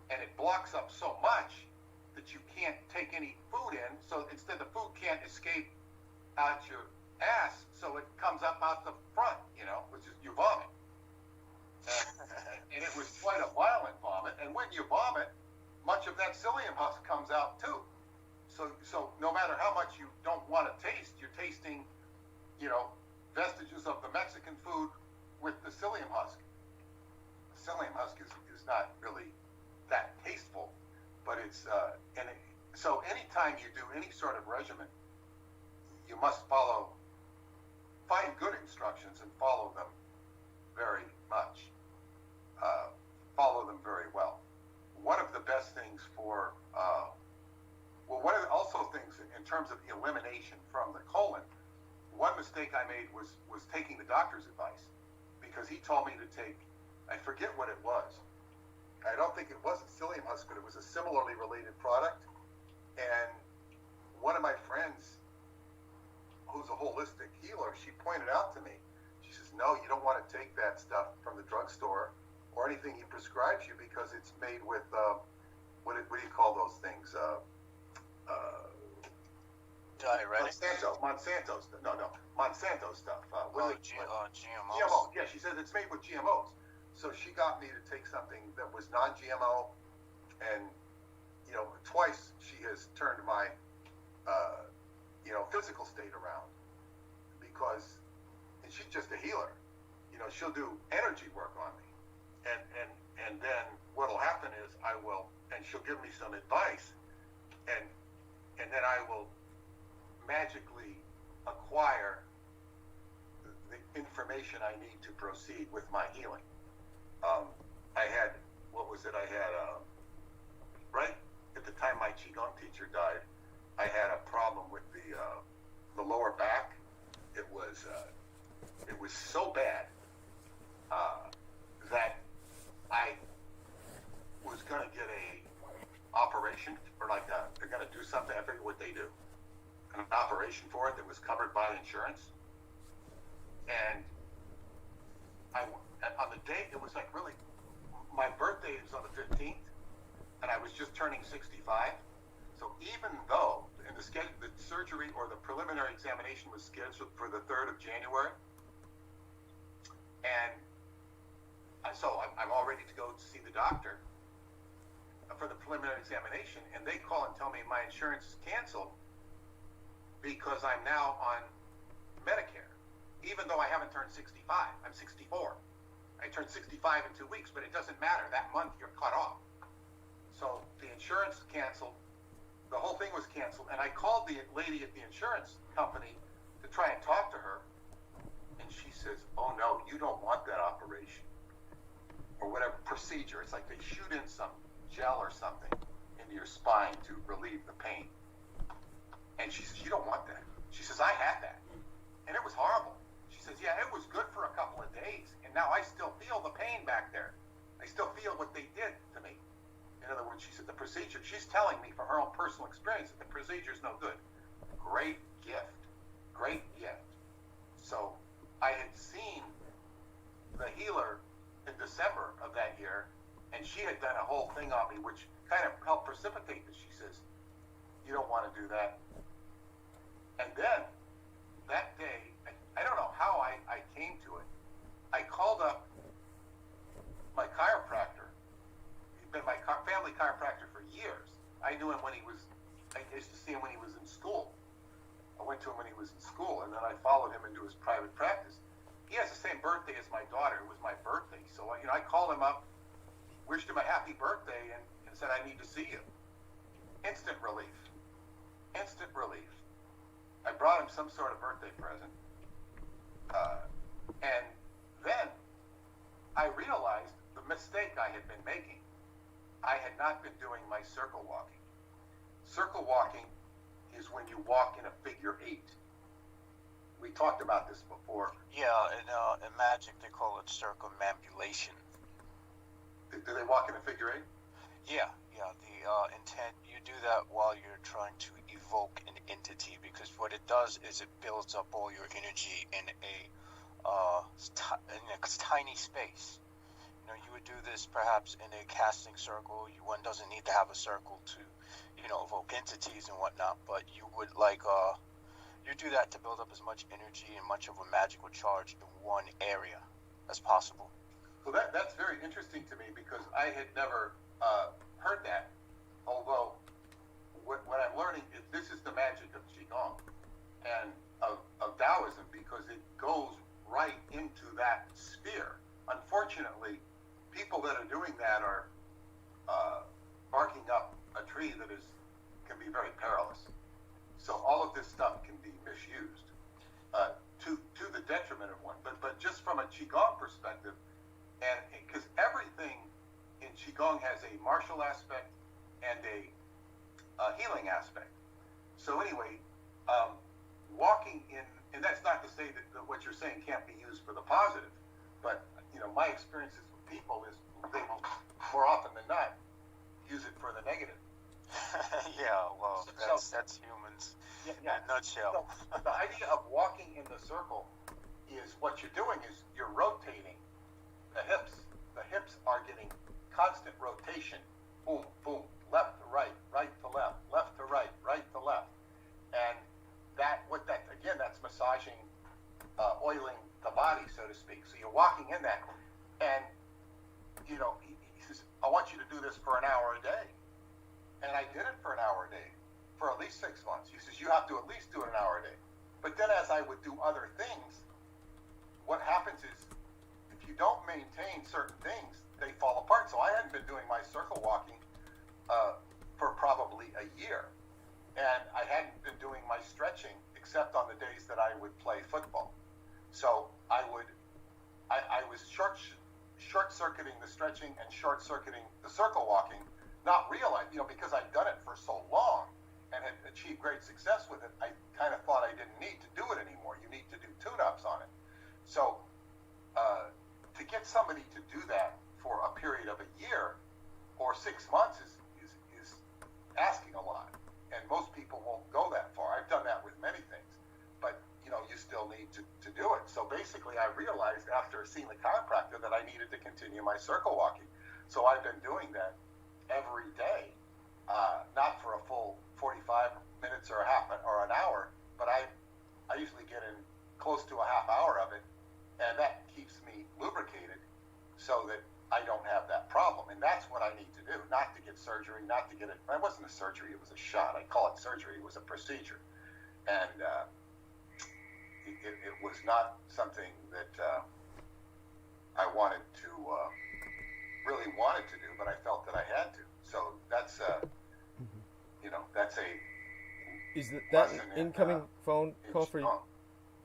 And it blocks up so much that you can't take any food in. So instead, the food can't escape out your ass, so it comes up out the front, you know, which is you vomit. And it was quite a violent vomit. And when you vomit, much of that psyllium husk comes out too. So no matter how much you don't want to taste, you're tasting, you know, vestiges of the Mexican food with the psyllium husk. The psyllium husk is not really that tasteful, but it's so anytime you do any sort of regimen, you must find good instructions and follow them very much. Follow them very well. One of the best things for, one of the also things in terms of elimination from the colon, one mistake I made was taking the doctor's advice, because he told me to take, I forget what it was. I don't think it was a psyllium husk, but it was a similarly related product. And one of my friends, who's a holistic healer, she pointed out to me, she says, no, you don't want to take that stuff from the drugstore or anything he prescribes you, because it's made with, what do you call those things? Diuretic? Monsanto stuff. GMOs? GMO, yeah, she says it's made with GMOs. So she got me to take something that was non-GMO, and, you know, twice she has turned my, you know, physical state around, because, and she's just a healer, you know, she'll do energy work on me, and then what'll happen is and she'll give me some advice, and then I will magically acquire the information I need to proceed with my healing. I had, right at the time my Qigong teacher died, I had a problem with the lower back. It was so bad that I was going to get a operation, or they're going to do something. I forget what they do. An operation for it that was covered by insurance. And on the date, it was like really, my birthday is on the 15th, and I was just turning 65. So even though the surgery or the preliminary examination was scheduled for the 3rd of January, and so I'm all ready to go to see the doctor for the preliminary examination, and they call and tell me my insurance is canceled because I'm now on Medicare, even though I haven't turned 65. I'm 64. I turned 65 in 2 weeks, but it doesn't matter. That month you're cut off. So the insurance canceled. The whole thing was canceled, and I called the lady at the insurance company to try and talk to her, and she says, oh no, you don't want that operation or whatever procedure. It's like they shoot in some gel or something into your spine to relieve the pain. And she says, you don't want that. She says, I had that, and it was horrible. She says, yeah, it was good for a couple of days, and now I still feel the pain back there. I still feel what they did to me. In other words, she said the procedure, she's telling me from her own personal experience that the procedure is no good. Great gift. Great gift. So I had seen the healer in December of that year, and she had done a whole thing on me, which kind of helped precipitate this. She says, you don't want to do that. And then that day, I don't know how I came to it. I called up my chiropractor. He'd been my family chiropractor for years. I knew him I used to see him when he was in school. I went to him when he was in school, and then I followed him into his private practice. He has the same birthday as my daughter. It was my birthday. So, I called him up, wished him a happy birthday, and said, I need to see you. Instant relief. Instant relief. I brought him some sort of birthday present. And then I realized the mistake I had been making. I had not been doing my circle walking. Circle walking is when you walk in a figure 8. We talked about this before. Yeah, in magic they call it circumambulation. Do they walk in a figure 8? Yeah. The intent, you do that while you're trying to evoke an entity, because what it does is it builds up all your energy in a tiny space. You know, you would do this perhaps in a casting circle. One doesn't need to have a circle to, evoke entities and whatnot, but you would you do that to build up as much energy and much of a magical charge in one area as possible. So that's very interesting to me, because I had never heard that. Although what I'm learning is this is the magic of Qigong and of Taoism, because it goes right into that sphere. Unfortunately, people that are doing that are barking up a tree that can be very perilous. So all of this stuff can be misused to the detriment of one. But just from a Qigong perspective, and because everything in Qigong has a martial aspect and a healing aspect. So anyway, walking in, and that's not to say that what you're saying can't be used for the positive, but my experiences with people is they will more often than not use it for the negative. Yeah, well, that's humans in a nutshell. So the idea of walking in the circle is what you're doing is you're rotating the hips. The hips are getting constant rotation. Boom, boom, left to right, right to left, left to right, right to left. And that's massaging, oiling the body, so to speak. So you're walking in that, and he says, I want you to do this for an hour a day. And I did it for an hour a day for at least 6 months. He says, you have to at least do it an hour a day. But then as I would do other things, what happens is if you don't maintain certain things, they fall apart. So I hadn't been doing my circle walking for probably a year. And I hadn't been doing my stretching except on the days that I would play football. So I was short-circuiting the stretching and short-circuiting the circle walking, not realizing, because I'd done it for so long and had achieved great success with it, I kind of thought I didn't need to do it anymore. You need to do tune-ups on it. So to get somebody to do that for a period of a year or 6 months is asking a lot. And most people won't go that far. I've done that with many things. But, you still need to do it. So basically I realized after seeing the chiropractor that I needed to continue my circle walking. So I've been doing that every day, not for a full 45 minutes or an hour, but I usually get in close to a half hour of it, and that keeps me lubricated so that I don't have that problem. And that's what I need to do, not to get surgery, not to get it. It wasn't a surgery, it was a shot. I call it surgery, it was a procedure. And it was not something that I wanted to, really wanted to do, but I felt that I had to. So that's that's a. Is that an incoming phone call for you?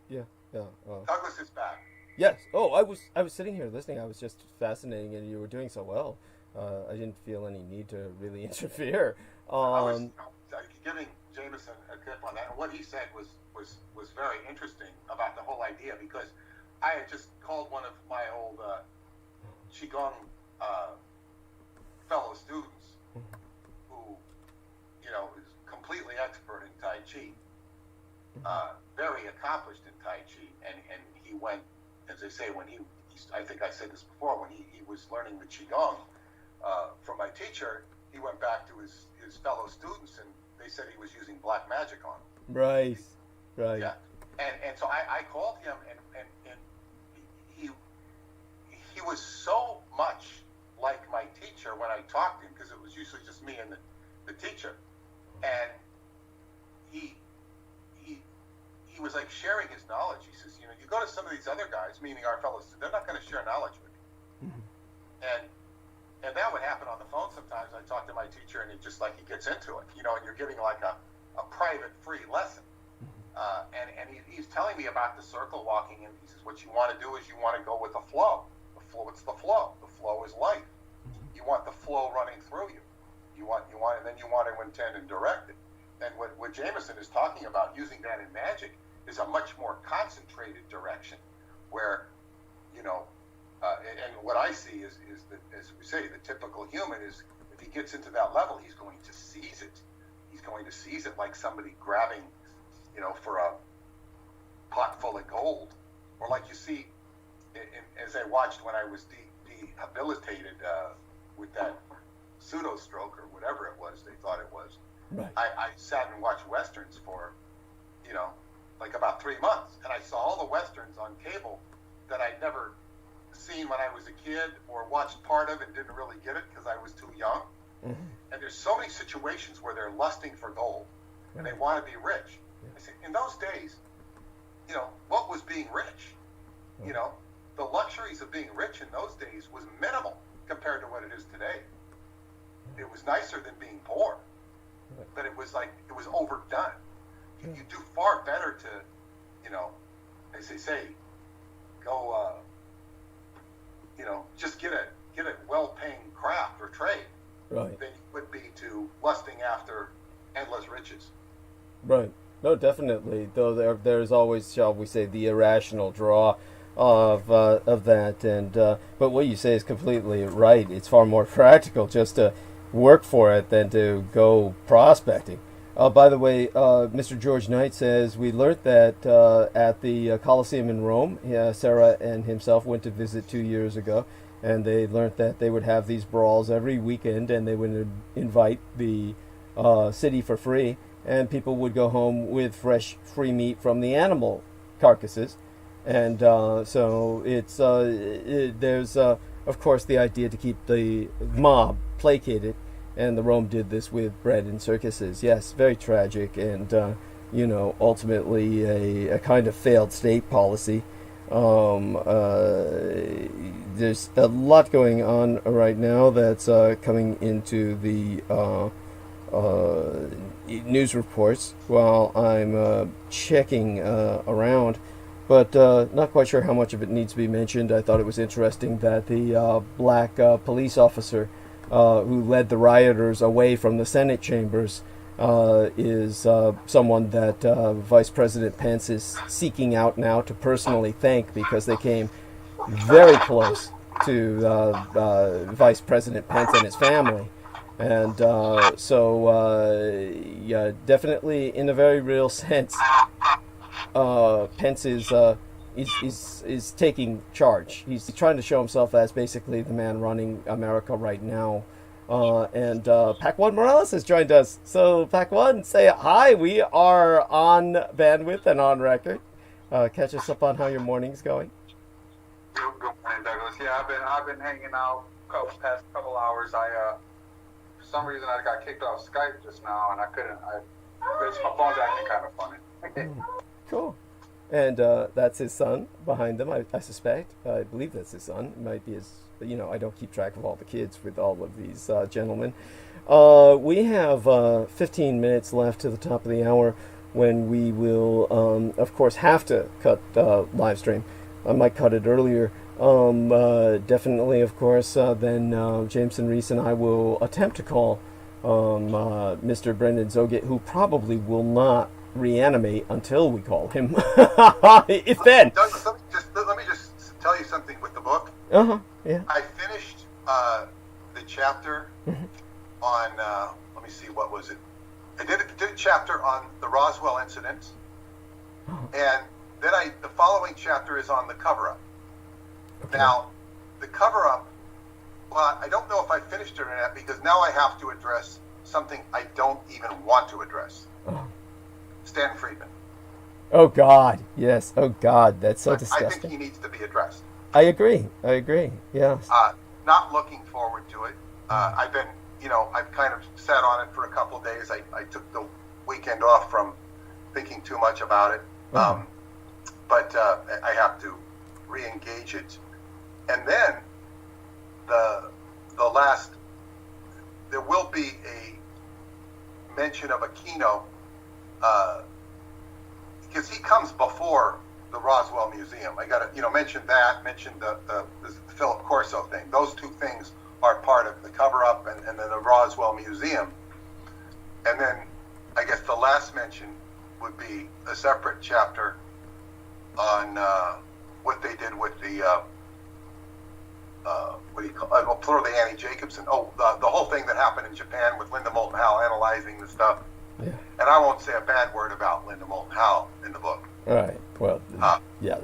Yeah. Douglas is back. Yes. Oh, I was sitting here listening. I was just fascinating, and you were doing so well. I didn't feel any need to really interfere. I was giving Jameson a tip on that, and what he said was very interesting about the whole idea, because I had just called one of my old Qigong fellow students who, is completely expert in Tai Chi, very accomplished in Tai Chi, and he went, as I say, when I think I said this before, when he was learning the Qigong from my teacher, he went back to his fellow students, and they said he was using black magic on them. Right. Yeah, and so I called him, and he was so much like my teacher when I talked to him, because it was usually just me and the teacher, and he was like sharing his knowledge. He says, you go to some of these other guys, meaning our fellows, they're not going to share knowledge with you. Mm-hmm. And that would happen on the phone sometimes. I talk to my teacher, and he gets into it, and you're giving like a private free lesson. And he's telling me about the circle walking, and he says, what you want to do is you want to go with the flow. The flow. What's the flow? The flow is life. You want the flow running through you. And then you want to intend and direct it. And what Jameson is talking about, using that in magic, is a much more concentrated direction, where, and what I see is that, as we say, the typical human is, if he gets into that level, he's going to seize it. He's going to seize it like somebody grabbing, for a pot full of gold, or like you see, as I watched when I was rehabilitated with that pseudo stroke or whatever it was they thought it was. Right. I sat and watched westerns for, like about 3 months, and I saw all the westerns on cable that I'd never seen when I was a kid, or watched part of and didn't really get it because I was too young. Mm-hmm. And there's so many situations where they're lusting for gold and they want to be rich. Yeah. I said, in those days, what was being rich? The luxuries of being rich in those days was minimal compared to what it is today. It was nicer than being poor, but it was overdone. You do far better to, as they say, go, just get a well-paying craft or trade, right, than you would be to lusting after endless riches. Right. No, definitely. Though there's always, shall we say, the irrational draw of that, and but what you say is completely right. It's far more practical just to work for it than to go prospecting. By the way, Mr. George Knight says, we learned that at the Colosseum in Rome, Sarah and himself went to visit 2 years ago, and they learned that they would have these brawls every weekend, and they would invite the city for free, and people would go home with fresh, free meat from the animal carcasses. And so it's there's, of course, the idea to keep the mob placated, and the Rome did this with bread and circuses. Yes, very tragic, and ultimately a kind of failed state policy. There's a lot going on right now that's coming into the news reports while I'm checking around, but not quite sure how much of it needs to be mentioned. I thought it was interesting that the black police officer who led the rioters away from the Senate chambers is someone that Vice President Pence is seeking out now to personally thank, because they came very close to Vice President Pence and his family. And yeah, definitely in a very real sense, Pence is taking charge. He's trying to show himself as basically the man running America right now. And Pac-1 Morales has joined us. So Pac-1, say hi. We are on bandwidth and on record. Catch us up on how your morning's going. Good morning, Douglas. Yeah, I've been hanging out past couple hours. For some reason I got kicked off Skype just now, and I couldn't. My phone's acting kind of funny. Cool. And that's his son behind them, I suspect. I believe that's his son. It might be his, I don't keep track of all the kids with all of these gentlemen. We have 15 minutes left to the top of the hour when we will, of course, have to cut live stream. I might cut it earlier. Definitely, of course, then Jameson Reese and I will attempt to call Mr. Brendan Zogit, who probably will not reanimate until we call him. If then. Douglas, let me just tell you something with the book. Yeah. I finished the chapter on, let me see, what was it? I did a chapter on the Roswell incident, and then the following chapter is on the cover-up. Okay. Now, the cover-up, well, I don't know if I finished it or not, because now I have to address something I don't even want to address. Stan Friedman. Oh, God. Yes. Oh, God. That's so disgusting. I think he needs to be addressed. I agree. Yes. Not looking forward to it. I've been, I've kind of sat on it for a couple of days. I took the weekend off from thinking too much about it. But I have to re-engage it. And then the last, there will be a mention of Aquino, because he comes before the Roswell Museum. I got to mention that. Mention the Philip Corso thing. Those two things are part of the cover-up, and then the Roswell Museum. And then I guess the last mention would be a separate chapter on what they did with the what do you call it? Plural, Annie Jacobson. Oh, the whole thing that happened in Japan with Linda Moulton Howe analyzing the stuff. Yeah. And I won't say a bad word about Linda Moulton Howe in the book. All right. Well, yeah.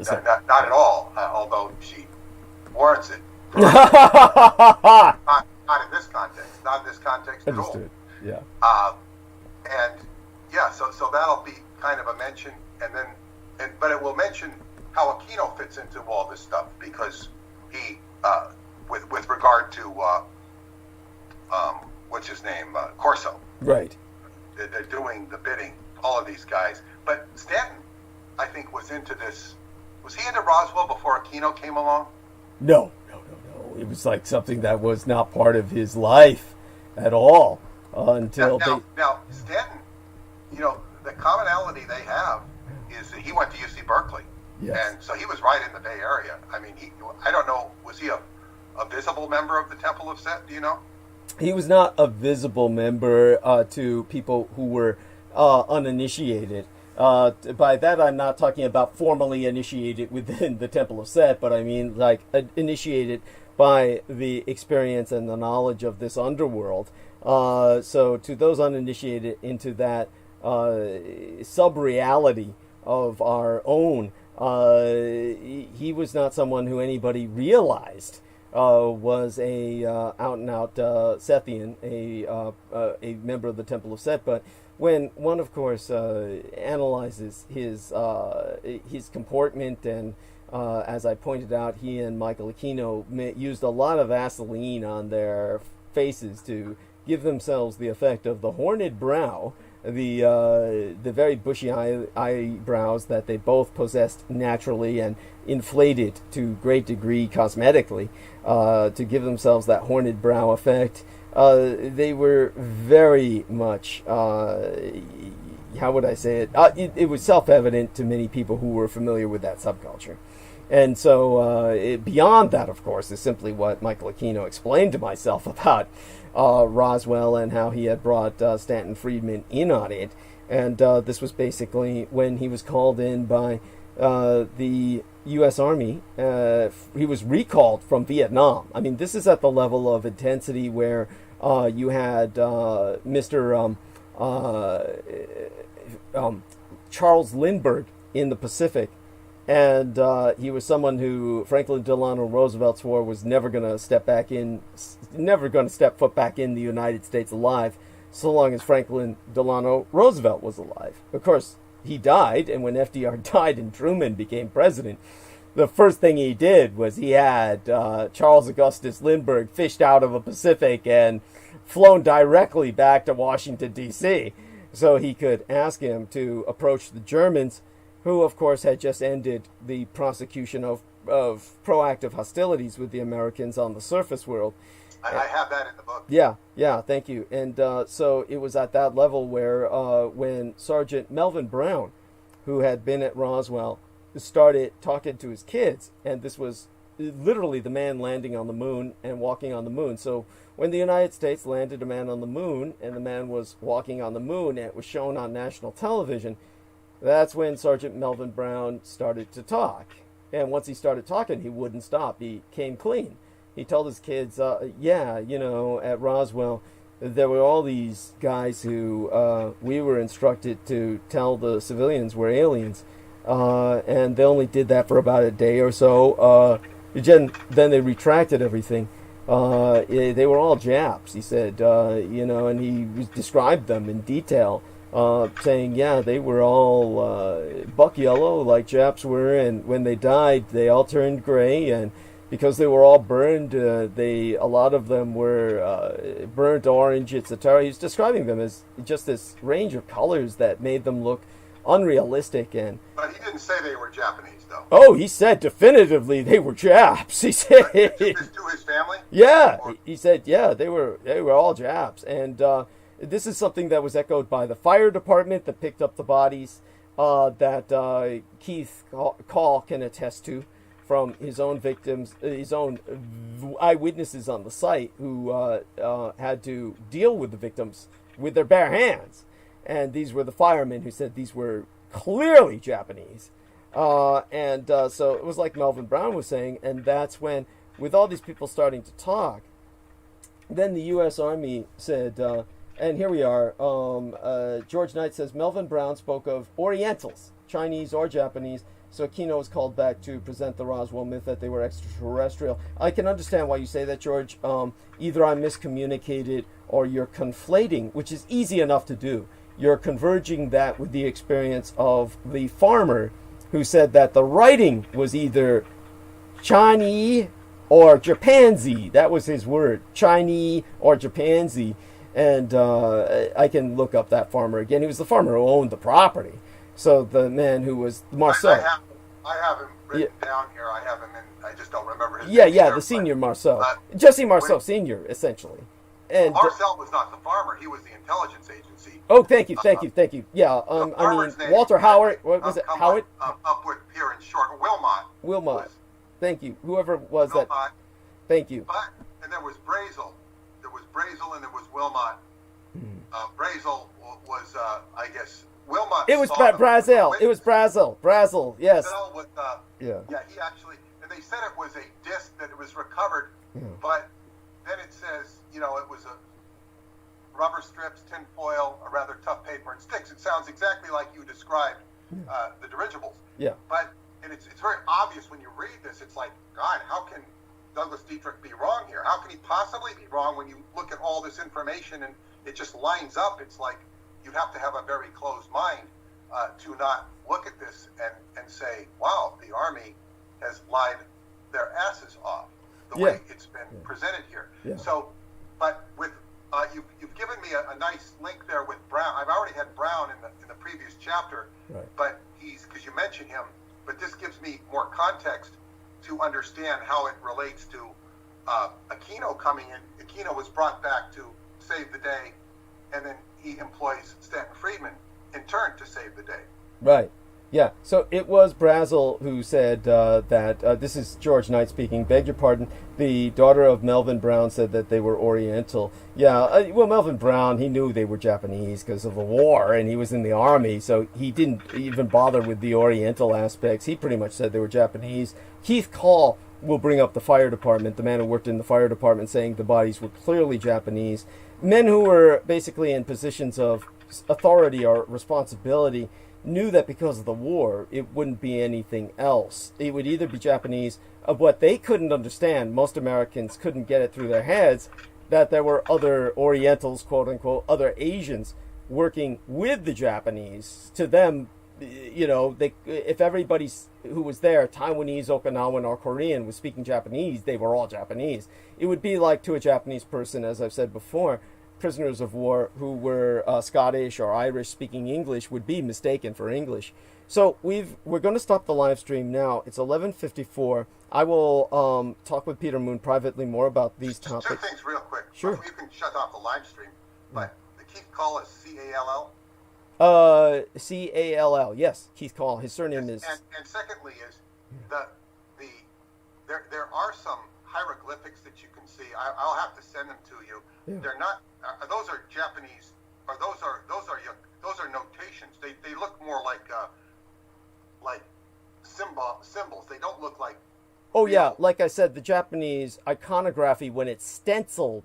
Not at all, although she warrants it. not in this context. Not in this context at all. Understood. Yeah. And yeah, so that'll be kind of a mention, but it will mention how Aquino fits into all this stuff, because he, with regard to what's his name, Corso. Right. They're doing the bidding, all of these guys. But Stanton, I think, was into this. Was he into Roswell before Aquino came along? No. It was like something that was not part of his life at all until now Stanton, the commonality they have is that he went to UC Berkeley. Yes. And so he was right in the Bay Area. I mean, I don't know, was he a visible member of the Temple of Set? Do you know? He was not a visible member to people who were uninitiated. By that, I'm not talking about formally initiated within the Temple of Set, but I mean like initiated by the experience and the knowledge of this underworld. So to those uninitiated into that sub-reality of our own, he was not someone who anybody realized was a out-and-out Sethian, a member of the Temple of Set. But when one, of course, analyzes his comportment, and as I pointed out, he and Michael Aquino used a lot of Vaseline on their faces to give themselves the effect of the horned brow, the very bushy eyebrows that they both possessed naturally and inflated to great degree cosmetically to give themselves that horned brow effect. They were very much, how would I say it? It was self-evident to many people who were familiar with that subculture. And so beyond that, of course, is simply what Michael Aquino explained to myself about Roswell and how he had brought Stanton Friedman in on it. And this was basically when he was called in by the U.S. Army. He was recalled from Vietnam. I mean, this is at the level of intensity where you had Mr. Charles Lindbergh in the Pacific. And he was someone who Franklin Delano Roosevelt swore was never going to step foot back in the United States alive, so long as Franklin Delano Roosevelt was alive. Of course, he died, and when FDR died and Truman became president, the first thing he did was he had Charles Augustus Lindbergh fished out of the Pacific and flown directly back to Washington, D.C., so he could ask him to approach the Germans, who, of course, had just ended the prosecution of proactive hostilities with the Americans on the surface world. I have that in the book. Yeah, thank you. And so it was at that level where when Sergeant Melvin Brown, who had been at Roswell, started talking to his kids, and this was literally the man landing on the moon and walking on the moon. So when the United States landed a man on the moon, and the man was walking on the moon, and it was shown on national television, that's when Sergeant Melvin Brown started to talk. And once he started talking, he wouldn't stop. He came clean. He told his kids, at Roswell, there were all these guys who we were instructed to tell the civilians were aliens. And they only did that for about a day or so. Then they retracted everything. They were all Japs, he said, and he described them in detail. Saying, they were all buck yellow like Japs were, and when they died, they all turned gray, and because they were all burned, a lot of them were burnt orange, etc. He's describing them as just this range of colors that made them look unrealistic. But he didn't say they were Japanese, though. Oh, he said definitively they were Japs. He said to his family. Yeah, he said they were all Japs, and. This is something that was echoed by the fire department that picked up the bodies. that Keith Call can attest to from his own victims, his own eyewitnesses on the site who had to deal with the victims with their bare hands. And these were the firemen who said these were clearly Japanese. So it was like Melvin Brown was saying, and that's when, with all these people starting to talk, then the U.S. Army said, and here we are, George Knight says, Melvin Brown spoke of Orientals, Chinese or Japanese, so Aquino was called back to present the Roswell myth that they were extraterrestrial. I can understand why you say that, George. Either I miscommunicated or you're conflating, which is easy enough to do. You're converging that with the experience of the farmer who said that the writing was either Chinese or Japansy. That was his word, Chinese or Japansy. And I can look up that farmer again. He was the farmer who owned the property. So the man who was Marceau. I have him written down here. I have him in. I just don't remember his name. Yeah, the senior Marceau. Jesse Marceau Senior, essentially. And Marcel was not the farmer. He was the intelligence agency. Oh, thank you. Yeah, I mean, Walter Howard. What was it? Howard? Up with here in short. Wilmot. Thank you. Whoever was Wilmot. that. Thank you. And there was Brazel. There was Brazel and there was Wilmot. Brazel was, I guess, Wilmot. It was Brazel. It was Brazel. Yes. With, he actually, and they said it was a disc that it was recovered, but then it says, it was a rubber strips, tin foil, a rather tough paper, and sticks. It sounds exactly like you described the dirigibles. Yeah. But it's very obvious when you read this. It's like, God, how can Douglas Dietrich be wrong here? How can he possibly be wrong when you look at all this information and it just lines up? It's like you'd have to have a very closed mind to not look at this and say, wow, the Army has lied their asses off the way it's been presented here. Yeah. So, but with you've given me a nice link there with Brown. I've already had Brown in the previous chapter, but because you mentioned him, but this gives me more context to understand how it relates to Aquino coming in. Aquino was brought back to save the day, and then he employs Stanton Friedman in turn to save the day. Right. Yeah. So it was Brazel who said that, this is George Knight speaking, beg your pardon, the daughter of Melvin Brown said that they were Oriental. Yeah, well, Melvin Brown, he knew they were Japanese because of the war, and he was in the Army, so he didn't even bother with the Oriental aspects. He pretty much said they were Japanese. Keith Call will bring up the fire department, the man who worked in the fire department, saying the bodies were clearly Japanese. Men who were basically in positions of authority or responsibility knew that because of the war, it wouldn't be anything else. It would either be Japanese, of what they couldn't understand, most Americans couldn't get it through their heads, that there were other Orientals, quote unquote, other Asians working with the Japanese. To them, if everybody who was there, Taiwanese, Okinawan, or Korean, was speaking Japanese, they were all Japanese. It would be like to a Japanese person, as I've said before, prisoners of war who were Scottish or Irish speaking English would be mistaken for English. So we're going to stop the live stream now. It's 11:54. I will talk with Peter Moon privately more about these topics. Two things real quick. Sure. You can shut off the live stream, but the Keith Call is C-A-L-L? C-A-L-L, yes. Keith Call. His surname is... And secondly is, there are some hieroglyphics that you can see. I'll have to send them to you. Yeah. They're not... those are Japanese, or those are notations. They look more like symbols. They don't look like... Oh yeah, like I said, the Japanese iconography, when it's stenciled